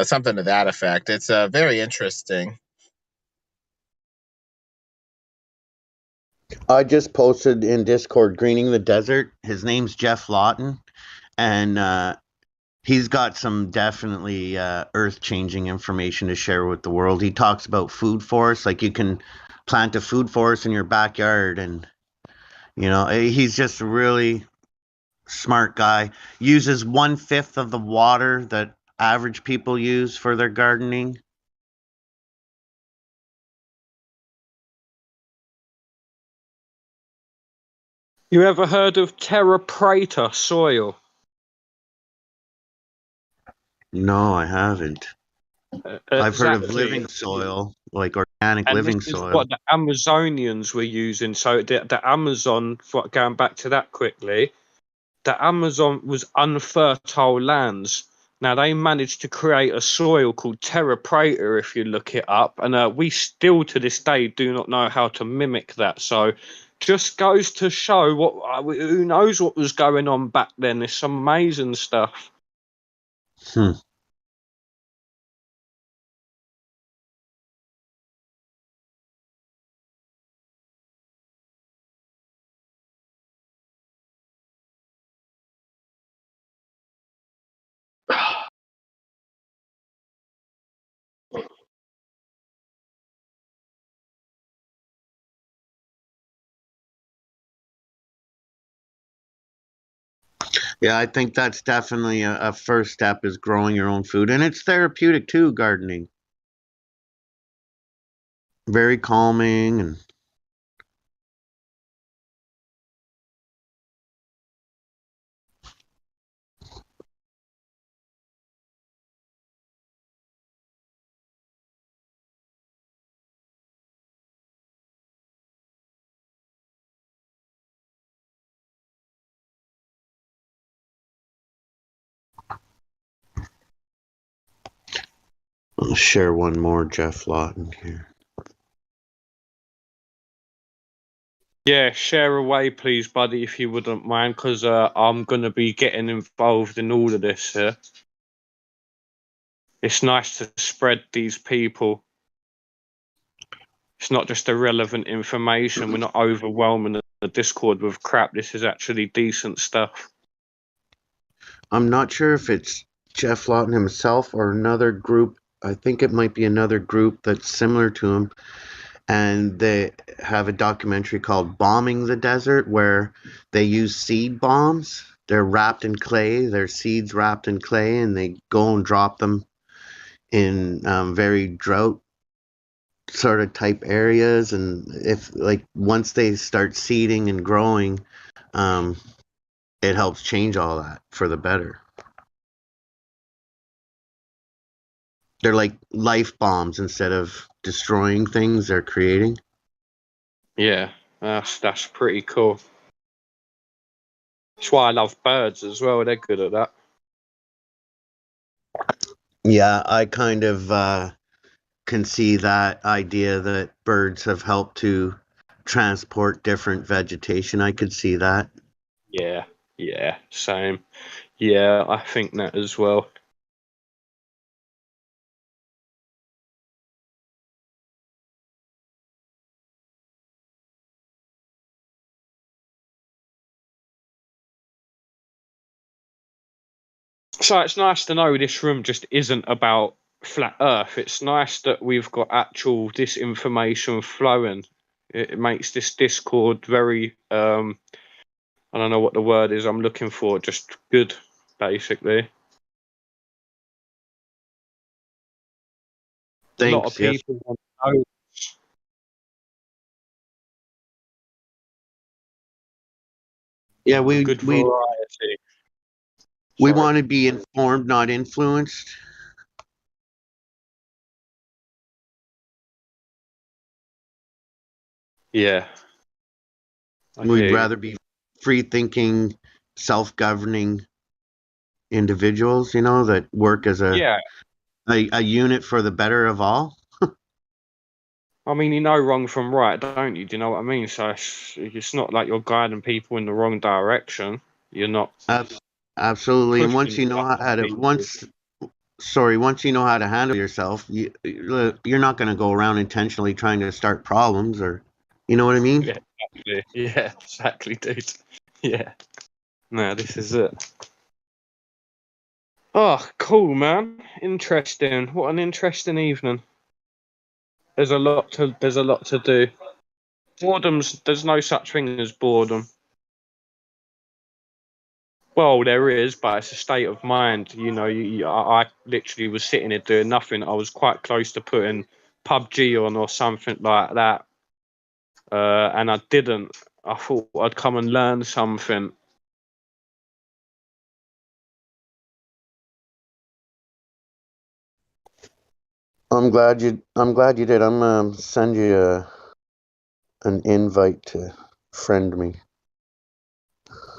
something to that effect. It's very interesting. I just posted in Discord Greening the Desert. His name's Jeff Lawton, and he's got some definitely earth-changing information to share with the world. He talks about food forests, like you can plant a food forest in your backyard, and he's just a really smart guy. Uses 1/5 of the water that average people use for their gardening. You ever heard of terra preta soil? No, I haven't. I've heard of living soil, like organic And living this is soil. what the Amazonians were using. So the Amazon, going back to that quickly, the Amazon was unfertile lands. Now they managed to create a soil called terra preta, if you look it up, and we still to this day do not know how to mimic that. So just goes to show who knows what was going on back then. There's some amazing stuff. Yeah, I think that's definitely a first step, is growing your own food. And it's therapeutic too, gardening. Very calming. And I'll share one more Jeff Lawton here. Yeah, share away, please, buddy, if you wouldn't mind, because I'm going to be getting involved in all of this here. It's nice to spread these people. It's not just irrelevant information. We're not overwhelming the Discord with crap. This is actually decent stuff. I'm not sure if it's Jeff Lawton himself or another group. I think it might be another group that's similar to him. And they have a documentary called Bombing the Desert, where they use seed bombs. They're wrapped in clay. Their seeds wrapped in clay, and they go and drop them in very drought sort of type areas. And if once they start seeding and growing, it helps change all that for the better. They're like life bombs. Instead of destroying things, they're creating. Yeah, that's pretty cool. That's why I love birds as well. They're good at that. Yeah, I kind of can see that idea that birds have helped to transport different vegetation. I could see that. Yeah, same. Yeah, I think that as well. So it's nice to know this room just isn't about flat Earth. It's nice that we've got actual disinformation flowing. It makes this Discord very I don't know what the word is I'm looking for, just good, basically. A lot of Thanks. Yes. people want to know. Yeah, we Good we variety. we Sorry. want to be informed, not influenced. Yeah. We'd rather be free-thinking, self-governing individuals, you know, that work as a unit for the better of all. I mean, you know wrong from right, don't you? Do you know what I mean? So it's not like you're guiding people in the wrong direction. You're not Absolutely. And once pushing you know stuff how on to people. once you know how to handle yourself, you're not going to go around intentionally trying to start problems, or you know what I mean? Yeah, exactly. Yeah, exactly, dude. Yeah. No, this is it. Oh, cool, man. Interesting. What an interesting evening. There's a lot to do. There's no such thing as boredom. Well, there is, but it's a state of mind. You know, I literally was sitting here doing nothing. I was quite close to putting PUBG on or something like that, and I didn't. I thought I'd come and learn something. I'm glad you did. I'm send you an invite to friend me.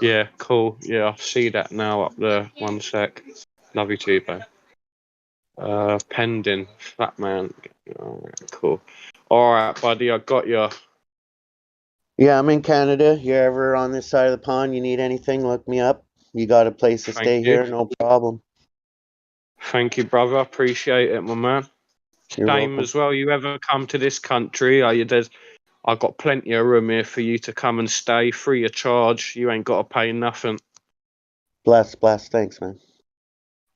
Yeah, cool. Yeah, I see that now up there. 1 sec. Love you too, bro. Pending. Fat man. Alright, cool. Alright, buddy, I got you. Yeah, I'm in Canada. You're ever on this side of the pond, you need anything, look me up. You got a place to Thank stay you. here, no problem. Thank you, brother. Appreciate it, my man. You're Same welcome. as well. You ever come to this country? I got plenty of room here for you to come and stay free of charge. You ain't got to pay nothing. Bless. Thanks, man.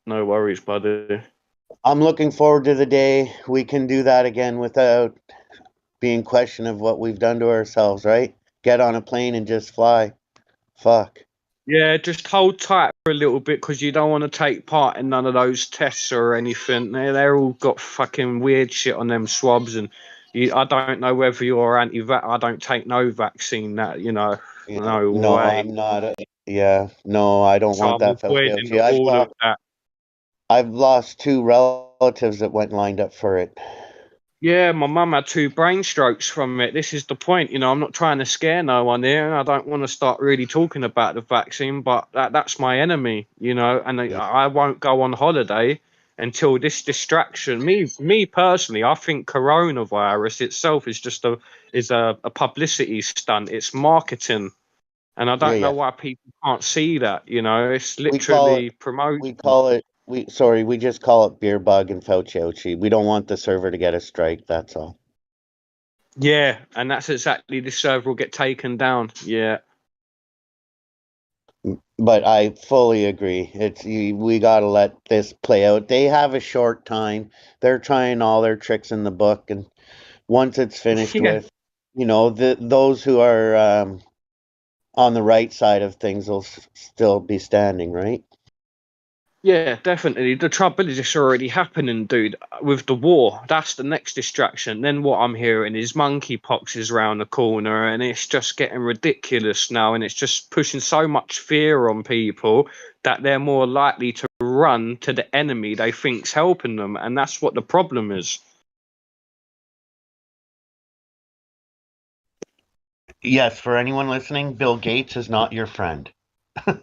No worries, buddy. I'm looking forward to the day we can do that again without being questioned of what we've done to ourselves, right? Get on a plane and just fly. Fuck. Yeah, just hold tight for a little bit because you don't want to take part in none of those tests or anything. They're all got fucking weird shit on them swabs, and I don't know whether you're anti-vax. I don't take no vaccine. That Yeah. no No, way. I'm not. Yeah. No, I don't So want I'm that avoiding Fauci. all of that. I've lost 2 relatives that went lined up for it. Yeah, my mum had 2 brain strokes from it. This is the point, I'm not trying to scare no one here, and I don't want to start really talking about the vaccine, but that's my enemy, and I won't go on holiday until this distraction. Me personally, I think coronavirus itself is just a publicity stunt. It's marketing, and I don't know Yeah. why people can't see that. It's We call literally promotion. we just call it beer bug and Fauci. We don't want the server to get a strike, that's all. Yeah, and that's exactly the server will get taken down. Yeah. But I fully agree. We got to let this play out. They have a short time. They're trying all their tricks in the book, and once it's finished Yeah. with, those who are on the right side of things will still be standing, right? Yeah, definitely. The trouble is it's already happening, dude. With the war, that's the next distraction. Then what I'm hearing is monkeypox is around the corner, and it's just getting ridiculous now, and it's just pushing so much fear on people that they're more likely to run to the enemy they think's helping them, and that's what the problem is. Yes, for anyone listening, Bill Gates is not your friend. Of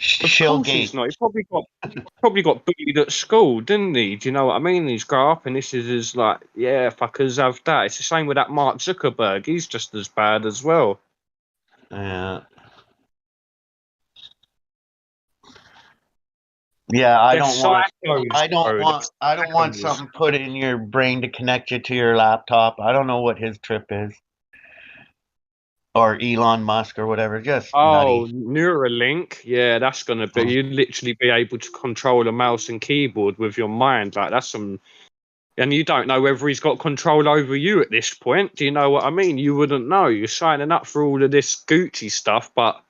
course he's not. He probably got bullied at school, didn't he? Do you know what I mean? He's grown up and this is his like, yeah, fuckers have that. It's the same with that Mark Zuckerberg. He's just as bad as well. Yeah. Yeah, I They're don't want. psychos, I don't bro. want. I don't want They're something put in your brain to connect you to your laptop. I don't know what his trip is, or Elon Musk or whatever. Just Oh, nutty. Neuralink. Yeah, that's gonna be. You literally be able to control a mouse and keyboard with your mind. Like that's some. And you don't know whether he's got control over you at this point. Do you know what I mean? You wouldn't know. You're signing up for all of this Gucci stuff, but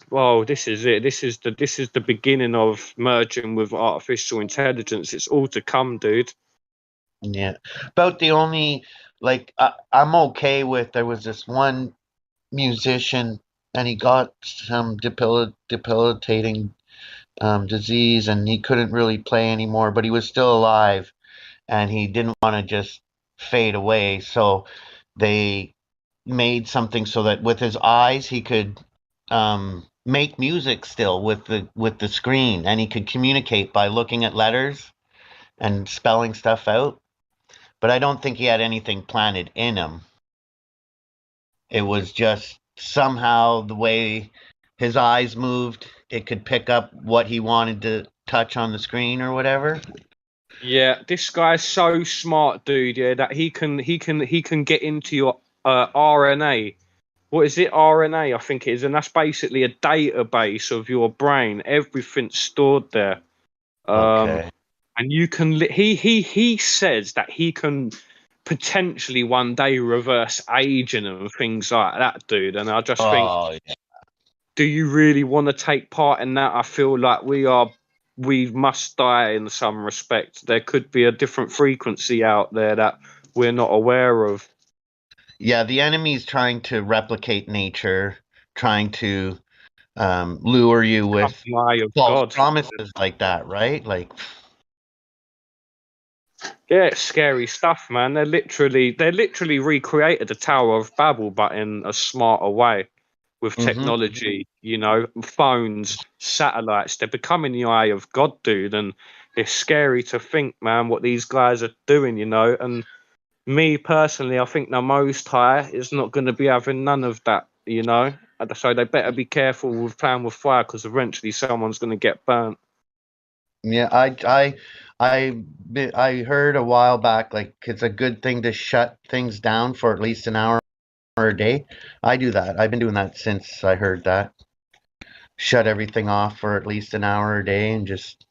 well, this is it. This is the beginning of merging with artificial intelligence. It's all to come, dude. Yeah, about the only I'm okay with. There was this one musician, and he got some debilitating disease, and he couldn't really play anymore. But he was still alive, and he didn't want to just fade away. So they made something so that with his eyes he could make music still with the screen, and he could communicate by looking at letters and spelling stuff out. But I don't think he had anything planted in him. It was just somehow the way his eyes moved, it could pick up what he wanted to touch on the screen or whatever. Yeah, this guy's so smart, dude. Yeah, that he can get into your RNA. What is it? RNA, I think it is, and that's basically a database of your brain. Everything's stored there. Okay. And you can. He says that he can potentially one day reverse aging and things like that, dude. And I just think, Yeah. do you really want to take part in that? I feel like we must die in some respect. There could be a different frequency out there that we're not aware of. Yeah, the enemy's trying to replicate nature, trying to lure you with false promises like that, right? Like, yeah, it's scary stuff, man. They literally recreated the Tower of Babel, but in a smarter way, with technology. You know, phones, satellites. They're becoming the eye of God, dude, and it's scary to think, man, what these guys are doing. You know, and me personally, I think the Most High is not going to be having none of that. You know, so they better be careful with playing with fire because eventually someone's going to get burnt. yeah, I heard a while back, like, it's a good thing to shut things down for at least an hour a day. I do that. I've been doing that since I heard that. Shut everything off for at least an hour a day and just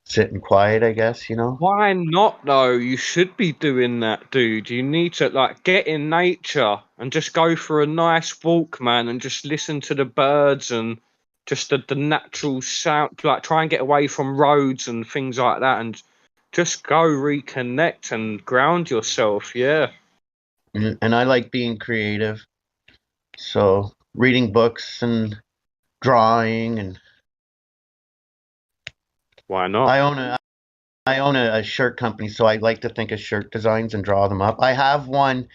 sitting quiet, I guess, you know? Why not though? You should be doing that, dude. You need to like get in nature and just go for a nice walk, man, and just listen to the birds and just the natural sound. Like try and get away from roads and things like that, and just go reconnect and ground yourself. Yeah. And I like being creative. So reading books and drawing, and why not? I own a shirt company, so I like to think of shirt designs and draw them up. I have one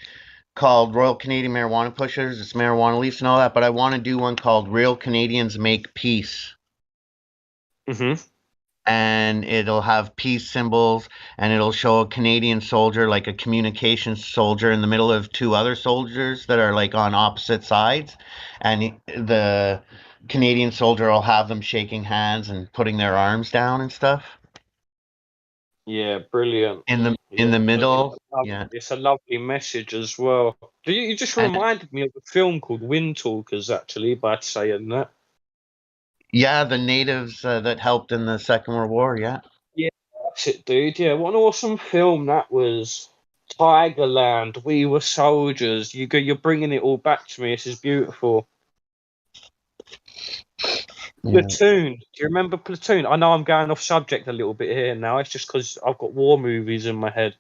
called Royal Canadian Marijuana Pushers. It's marijuana leaves and all that, but I want to do one called Real Canadians Make Peace. And it'll have peace symbols, and it'll show a Canadian soldier, like a communications soldier, in the middle of two other soldiers that are like on opposite sides, and the Canadian soldier will have them shaking hands and putting their arms down and stuff. Yeah, brilliant. In the middle, it's a lovely message as well. You just reminded me of a film called Wind Talkers, actually, by saying that. Yeah, the natives that helped in the Second World War, yeah. Yeah, that's it, dude. Yeah, what an awesome film that was. Tigerland, We Were Soldiers. You're bringing it all back to me. This is beautiful. Yeah. Platoon. Do you remember Platoon? I know I'm going off subject a little bit here now. It's just because I've got war movies in my head.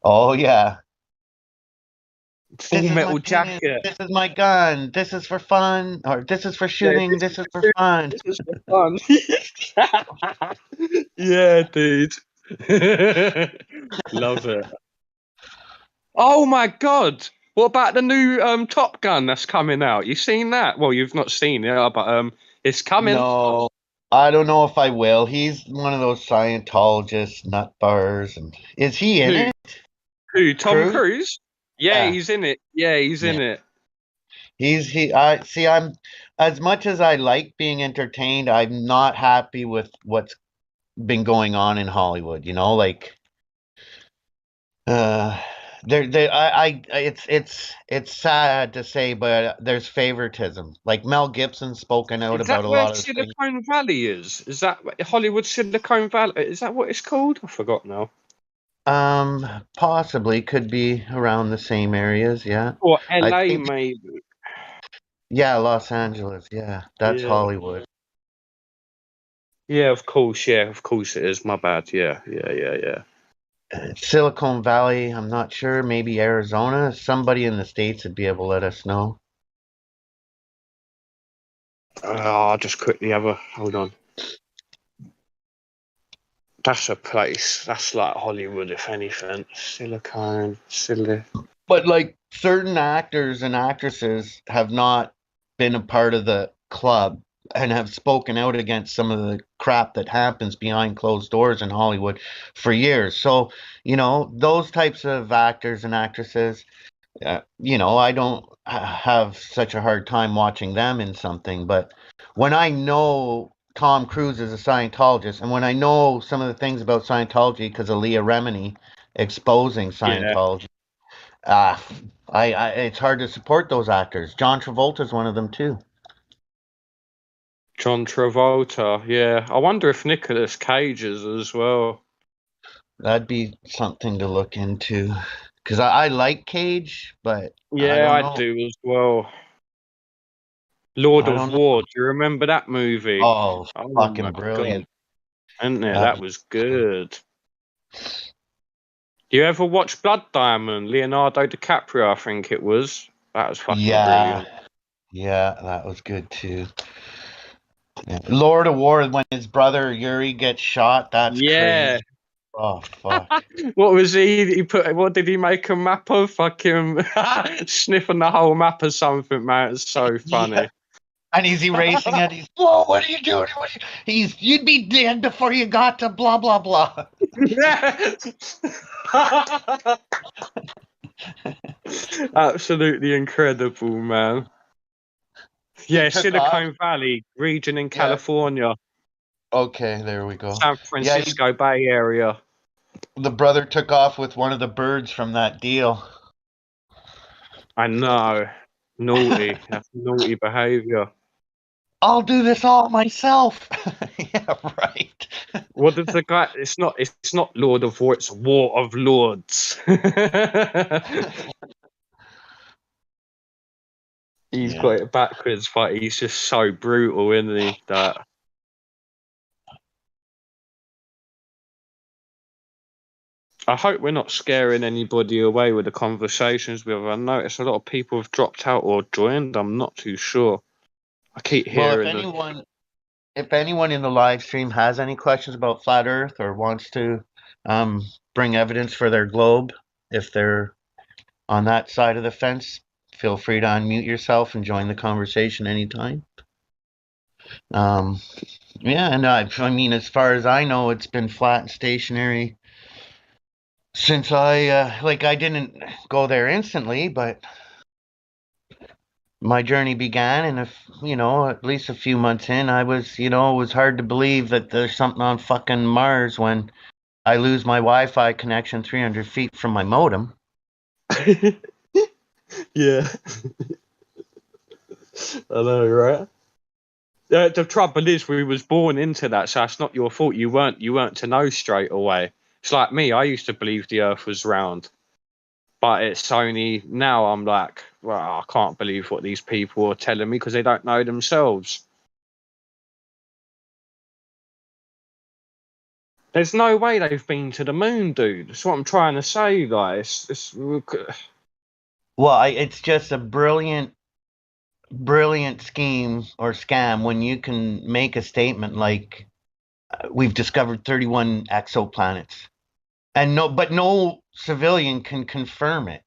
Oh, yeah. Full Metal Jacket. This is my gun. This is for fun. Or this is for shooting. This is for fun. This is for fun. Yeah, dude. Love it. Oh my God! What about the new Top Gun that's coming out? You seen that? Well, you've not seen it, but it's coming. No, I don't know if I will. He's one of those Scientologist nut bars, and is he in it? Who? Tom Cruise? Cruise? Yeah, Yeah. he's in it. Yeah, he's in it. I see. I'm as much as I like being entertained, I'm not happy with what's been going on in Hollywood. You know, like it's sad to say, but there's favoritism. Like Mel Gibson spoken out Is that about a where lot of things. Silicon Valley is? Is that Hollywood Silicon Valley? Is that what it's called? I forgot now. Possibly could be around the same areas. Yeah, Or I LA, think. maybe. Yeah, Los Angeles. Yeah, that's Yeah. Hollywood. Yeah, of course. Yeah, of course it is. My bad. Yeah. Silicon Valley, I'm not sure. Maybe Arizona. Somebody in the States would be able to let us know. I'll just quickly hold on. That's a place. That's like Hollywood, if anything. But like certain actors and actresses have not been a part of the club and have spoken out against some of the crap that happens behind closed doors in Hollywood for years. So, those types of actors and actresses, I don't have such a hard time watching them in something. But when I know Tom Cruise is a Scientologist, and when I know some of the things about Scientology because of Leah Remini exposing Scientology, it's hard to support those actors. John Travolta's one of them too. John Travolta. Yeah. I wonder if Nicolas Cage is as well. That'd be something to look into. Because I like Cage, but I Yeah, don't I know. do as well. Lord I of don't know. War. Do you remember that movie? Oh, Oh fucking my brilliant. God. Isn't it? That was good. You ever watch Blood Diamond? Leonardo DiCaprio, I think it was. That was fucking brilliant. Yeah, that was good too. Yeah. Lord of War, when his brother Yuri gets shot, that's crazy. Oh fuck. What was he put? What did he make a map of? Fucking sniffing the whole map or something, man. It's so funny. Yeah. And he's erasing it. He's, whoa, what are you doing? You'd be dead before you got to blah blah blah. Absolutely incredible, man. Yeah, Silicon Valley region in California. Okay, there we go. San Francisco Bay Area. The brother took off with one of the birds from that deal. I know. Naughty. That's naughty behavior. I'll do this all myself. Yeah, right. What does the guy? It's not Lord of War. It's War of Lords. He's got it backwards, but he's just so brutal, isn't he? That. I hope we're not scaring anybody away with the conversations we have. I noticed a lot of people have dropped out or joined. I'm not too sure. I keep hearing. If anyone in the live stream has any questions about flat Earth or wants to bring evidence for their globe, if they're on that side of the fence, feel free to unmute yourself and join the conversation anytime. And I mean, as far as I know, it's been flat and stationary since I didn't go there instantly, but my journey began, and at least a few months in, I was, it was hard to believe that there's something on fucking Mars when I lose my Wi-Fi connection 300 feet from my modem. Yeah. I know, right? The trouble is, we was born into that, so it's not your fault. You weren't to know straight away. It's like me. I used to believe the Earth was round, but it's only now I'm like, well, I can't believe what these people are telling me because they don't know themselves. There's no way they've been to the moon, dude. That's what I'm trying to say, guys. Well, it's just a brilliant scheme or scam when you can make a statement like we've discovered 31 exoplanets, and no civilian can confirm it.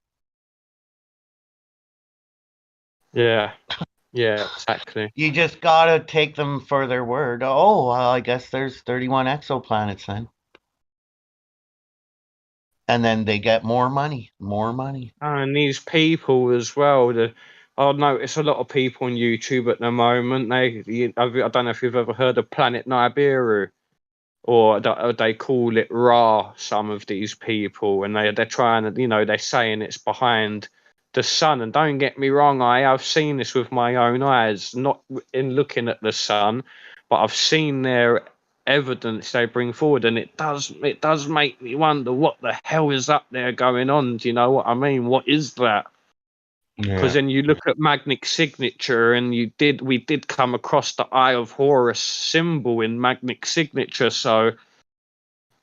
Yeah. Yeah, exactly. You just gotta take them for their word. Oh, well, I guess there's 31 exoplanets then. And then they get more money. And these people as well. I notice a lot of people on YouTube at the moment. I don't know if you've ever heard of Planet Nibiru, or they call it Ra. Some of these people, and they're trying to, they're saying it's behind the sun. And don't get me wrong, I have seen this with my own eyes, not in looking at the sun, but I've seen their evidence they bring forward, and it does make me wonder what the hell is up there going on. Do you know what I mean? What is that? Because then you look at magnetic signature, and we did come across the Eye of Horus symbol in magnetic signature. So,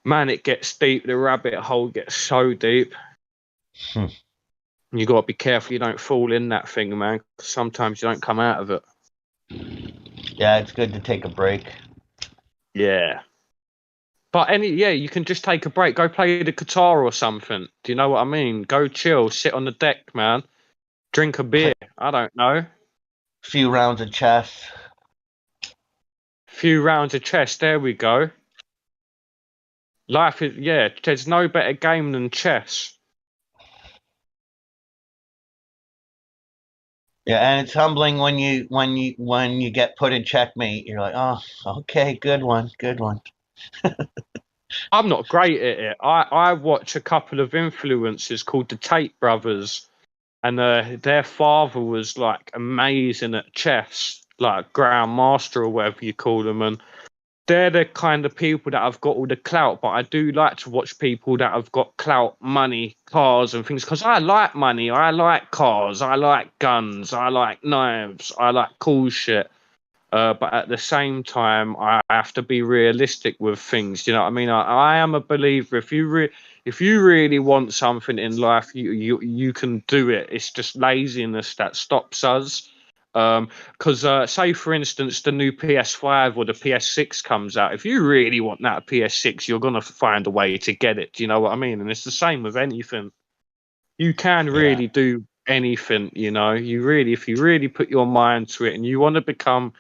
man, it gets deep. The rabbit hole gets so deep. You got to be careful you don't fall in that thing, man. Sometimes you don't come out of it. Yeah, it's good to take a break. Yeah. But you can just take a break. Go play the guitar or something. Do you know what I mean? Go chill, sit on the deck, man. Drink a beer. I don't know. Few rounds of chess. Few rounds of chess. There we go. Life is there's no better game than chess. Yeah, and it's humbling when you get put in checkmate. You're like, oh, okay, good one. I'm not great at it. I watch a couple of influencers called the Tate brothers, and their father was like amazing at chess, like grandmaster or whatever you call them, and they're the kind of people that have got all the clout. But I do like to watch people that have got clout, money, cars, and things, because I like money, I like cars, I like guns, I like knives, I like cool shit. But at the same time, I have to be realistic with things. You know what I mean? I am a believer. If you really want something in life, you can do it. It's just laziness that stops us. Because say for instance, the new PS5 or the PS6 comes out. If you really want that PS6, you're gonna find a way to get it. Do you know what I mean? And it's the same with anything. You can really do anything. If you really put your mind to it, and you want to become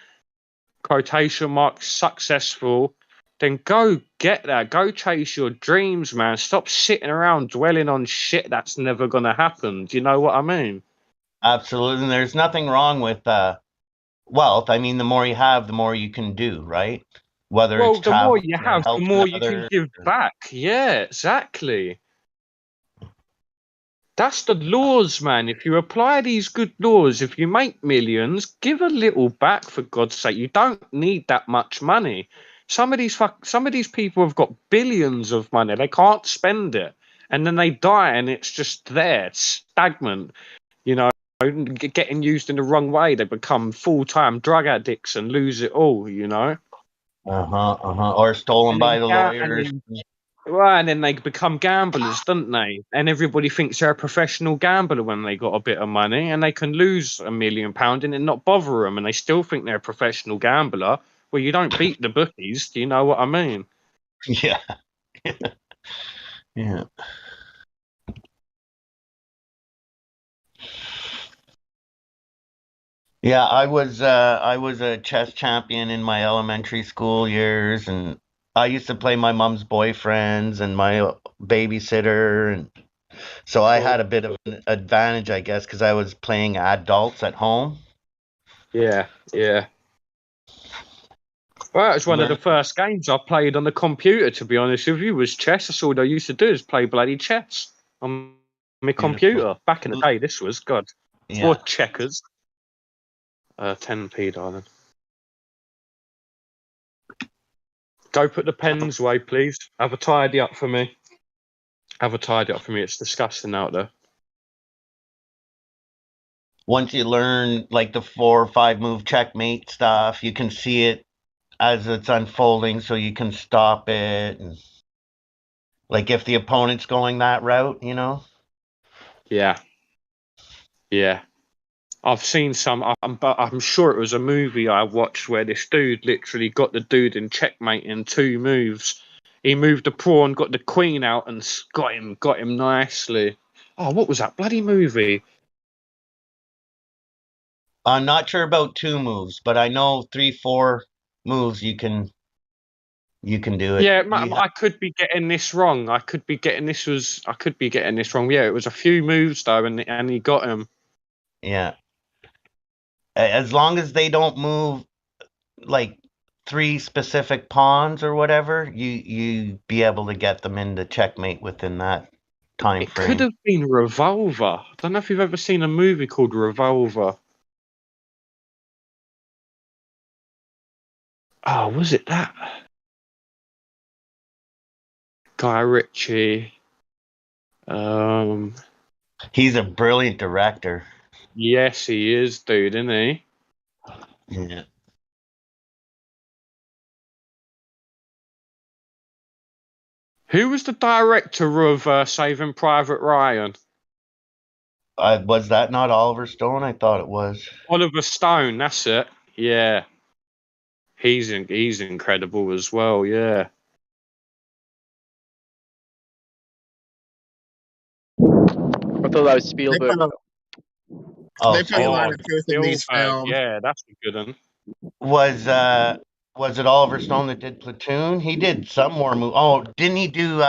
quotation marks successful, then go get that. Go chase your dreams, man. Stop sitting around dwelling on shit that's never gonna happen. Do you know what I mean? Absolutely. And there's nothing wrong with wealth. I mean, the more you have, the more you can do, right? Whether it's Well, the more traveling you or have, the helping more you can others. give back. Yeah, exactly. That's the laws, man. If you apply these good laws, if you make millions, give a little back, for God's sake. You don't need that much money. Some of these people have got billions of money. They can't spend it, and then they die, and it's just there, it's stagnant. Getting used in the wrong way. They become full-time drug addicts and lose it all. Or stolen And by then, the lawyers. and then they become gamblers, don't they? And everybody thinks they're a professional gambler when they got a bit of money, and they can lose £1 million and it not bother them, and they still think they're a professional gambler. Well, you don't beat the bookies. Do you know what I mean? Yeah. Yeah. Yeah, I was a chess champion in my elementary school years, and I used to play my mom's boyfriends and my babysitter, and so I had a bit of an advantage, I guess, because I was playing adults at home. Yeah. Well, it was one of the first games I played on the computer, to be honest with you, was chess. That's all I used to do, is play bloody chess on my computer. Back in the day, this was, God. Or checkers. 10p, darling. Go put the pens away, please. Have a tidy up for me. It's disgusting out there. Once you learn like the 4 or 5 move checkmate stuff, you can see it as it's unfolding, so you can stop it. And, like if the opponent's going that route, Yeah. I've seen some. I'm sure it was a movie I watched where this dude literally got the dude in checkmate in 2 moves. He moved the pawn, got the queen out, and got him nicely. Oh, what was that bloody movie? I'm not sure about 2 moves, but I know 3, 4 moves you can do it. Yeah, I could be getting this wrong. I could be getting this wrong. Yeah, it was a few moves though, and he got him. Yeah. As long as they don't move like 3 specific pawns or whatever, you be able to get them into checkmate within that time It frame. could have been Revolver. I don't know if you've ever seen a movie called Revolver. Oh, was it that? Guy Ritchie. He's a brilliant director. Yes, he is, dude, isn't he? Yeah. Who was the director of Saving Private Ryan? Was that not Oliver Stone? I thought it was. Oliver Stone, that's it. Yeah. He's incredible as well, yeah. I thought that was Spielberg. They put a lot of truth in these Spielberg, films. yeah, that's a good one. Was it Oliver Stone that did Platoon? He did some more movies. Oh, didn't he do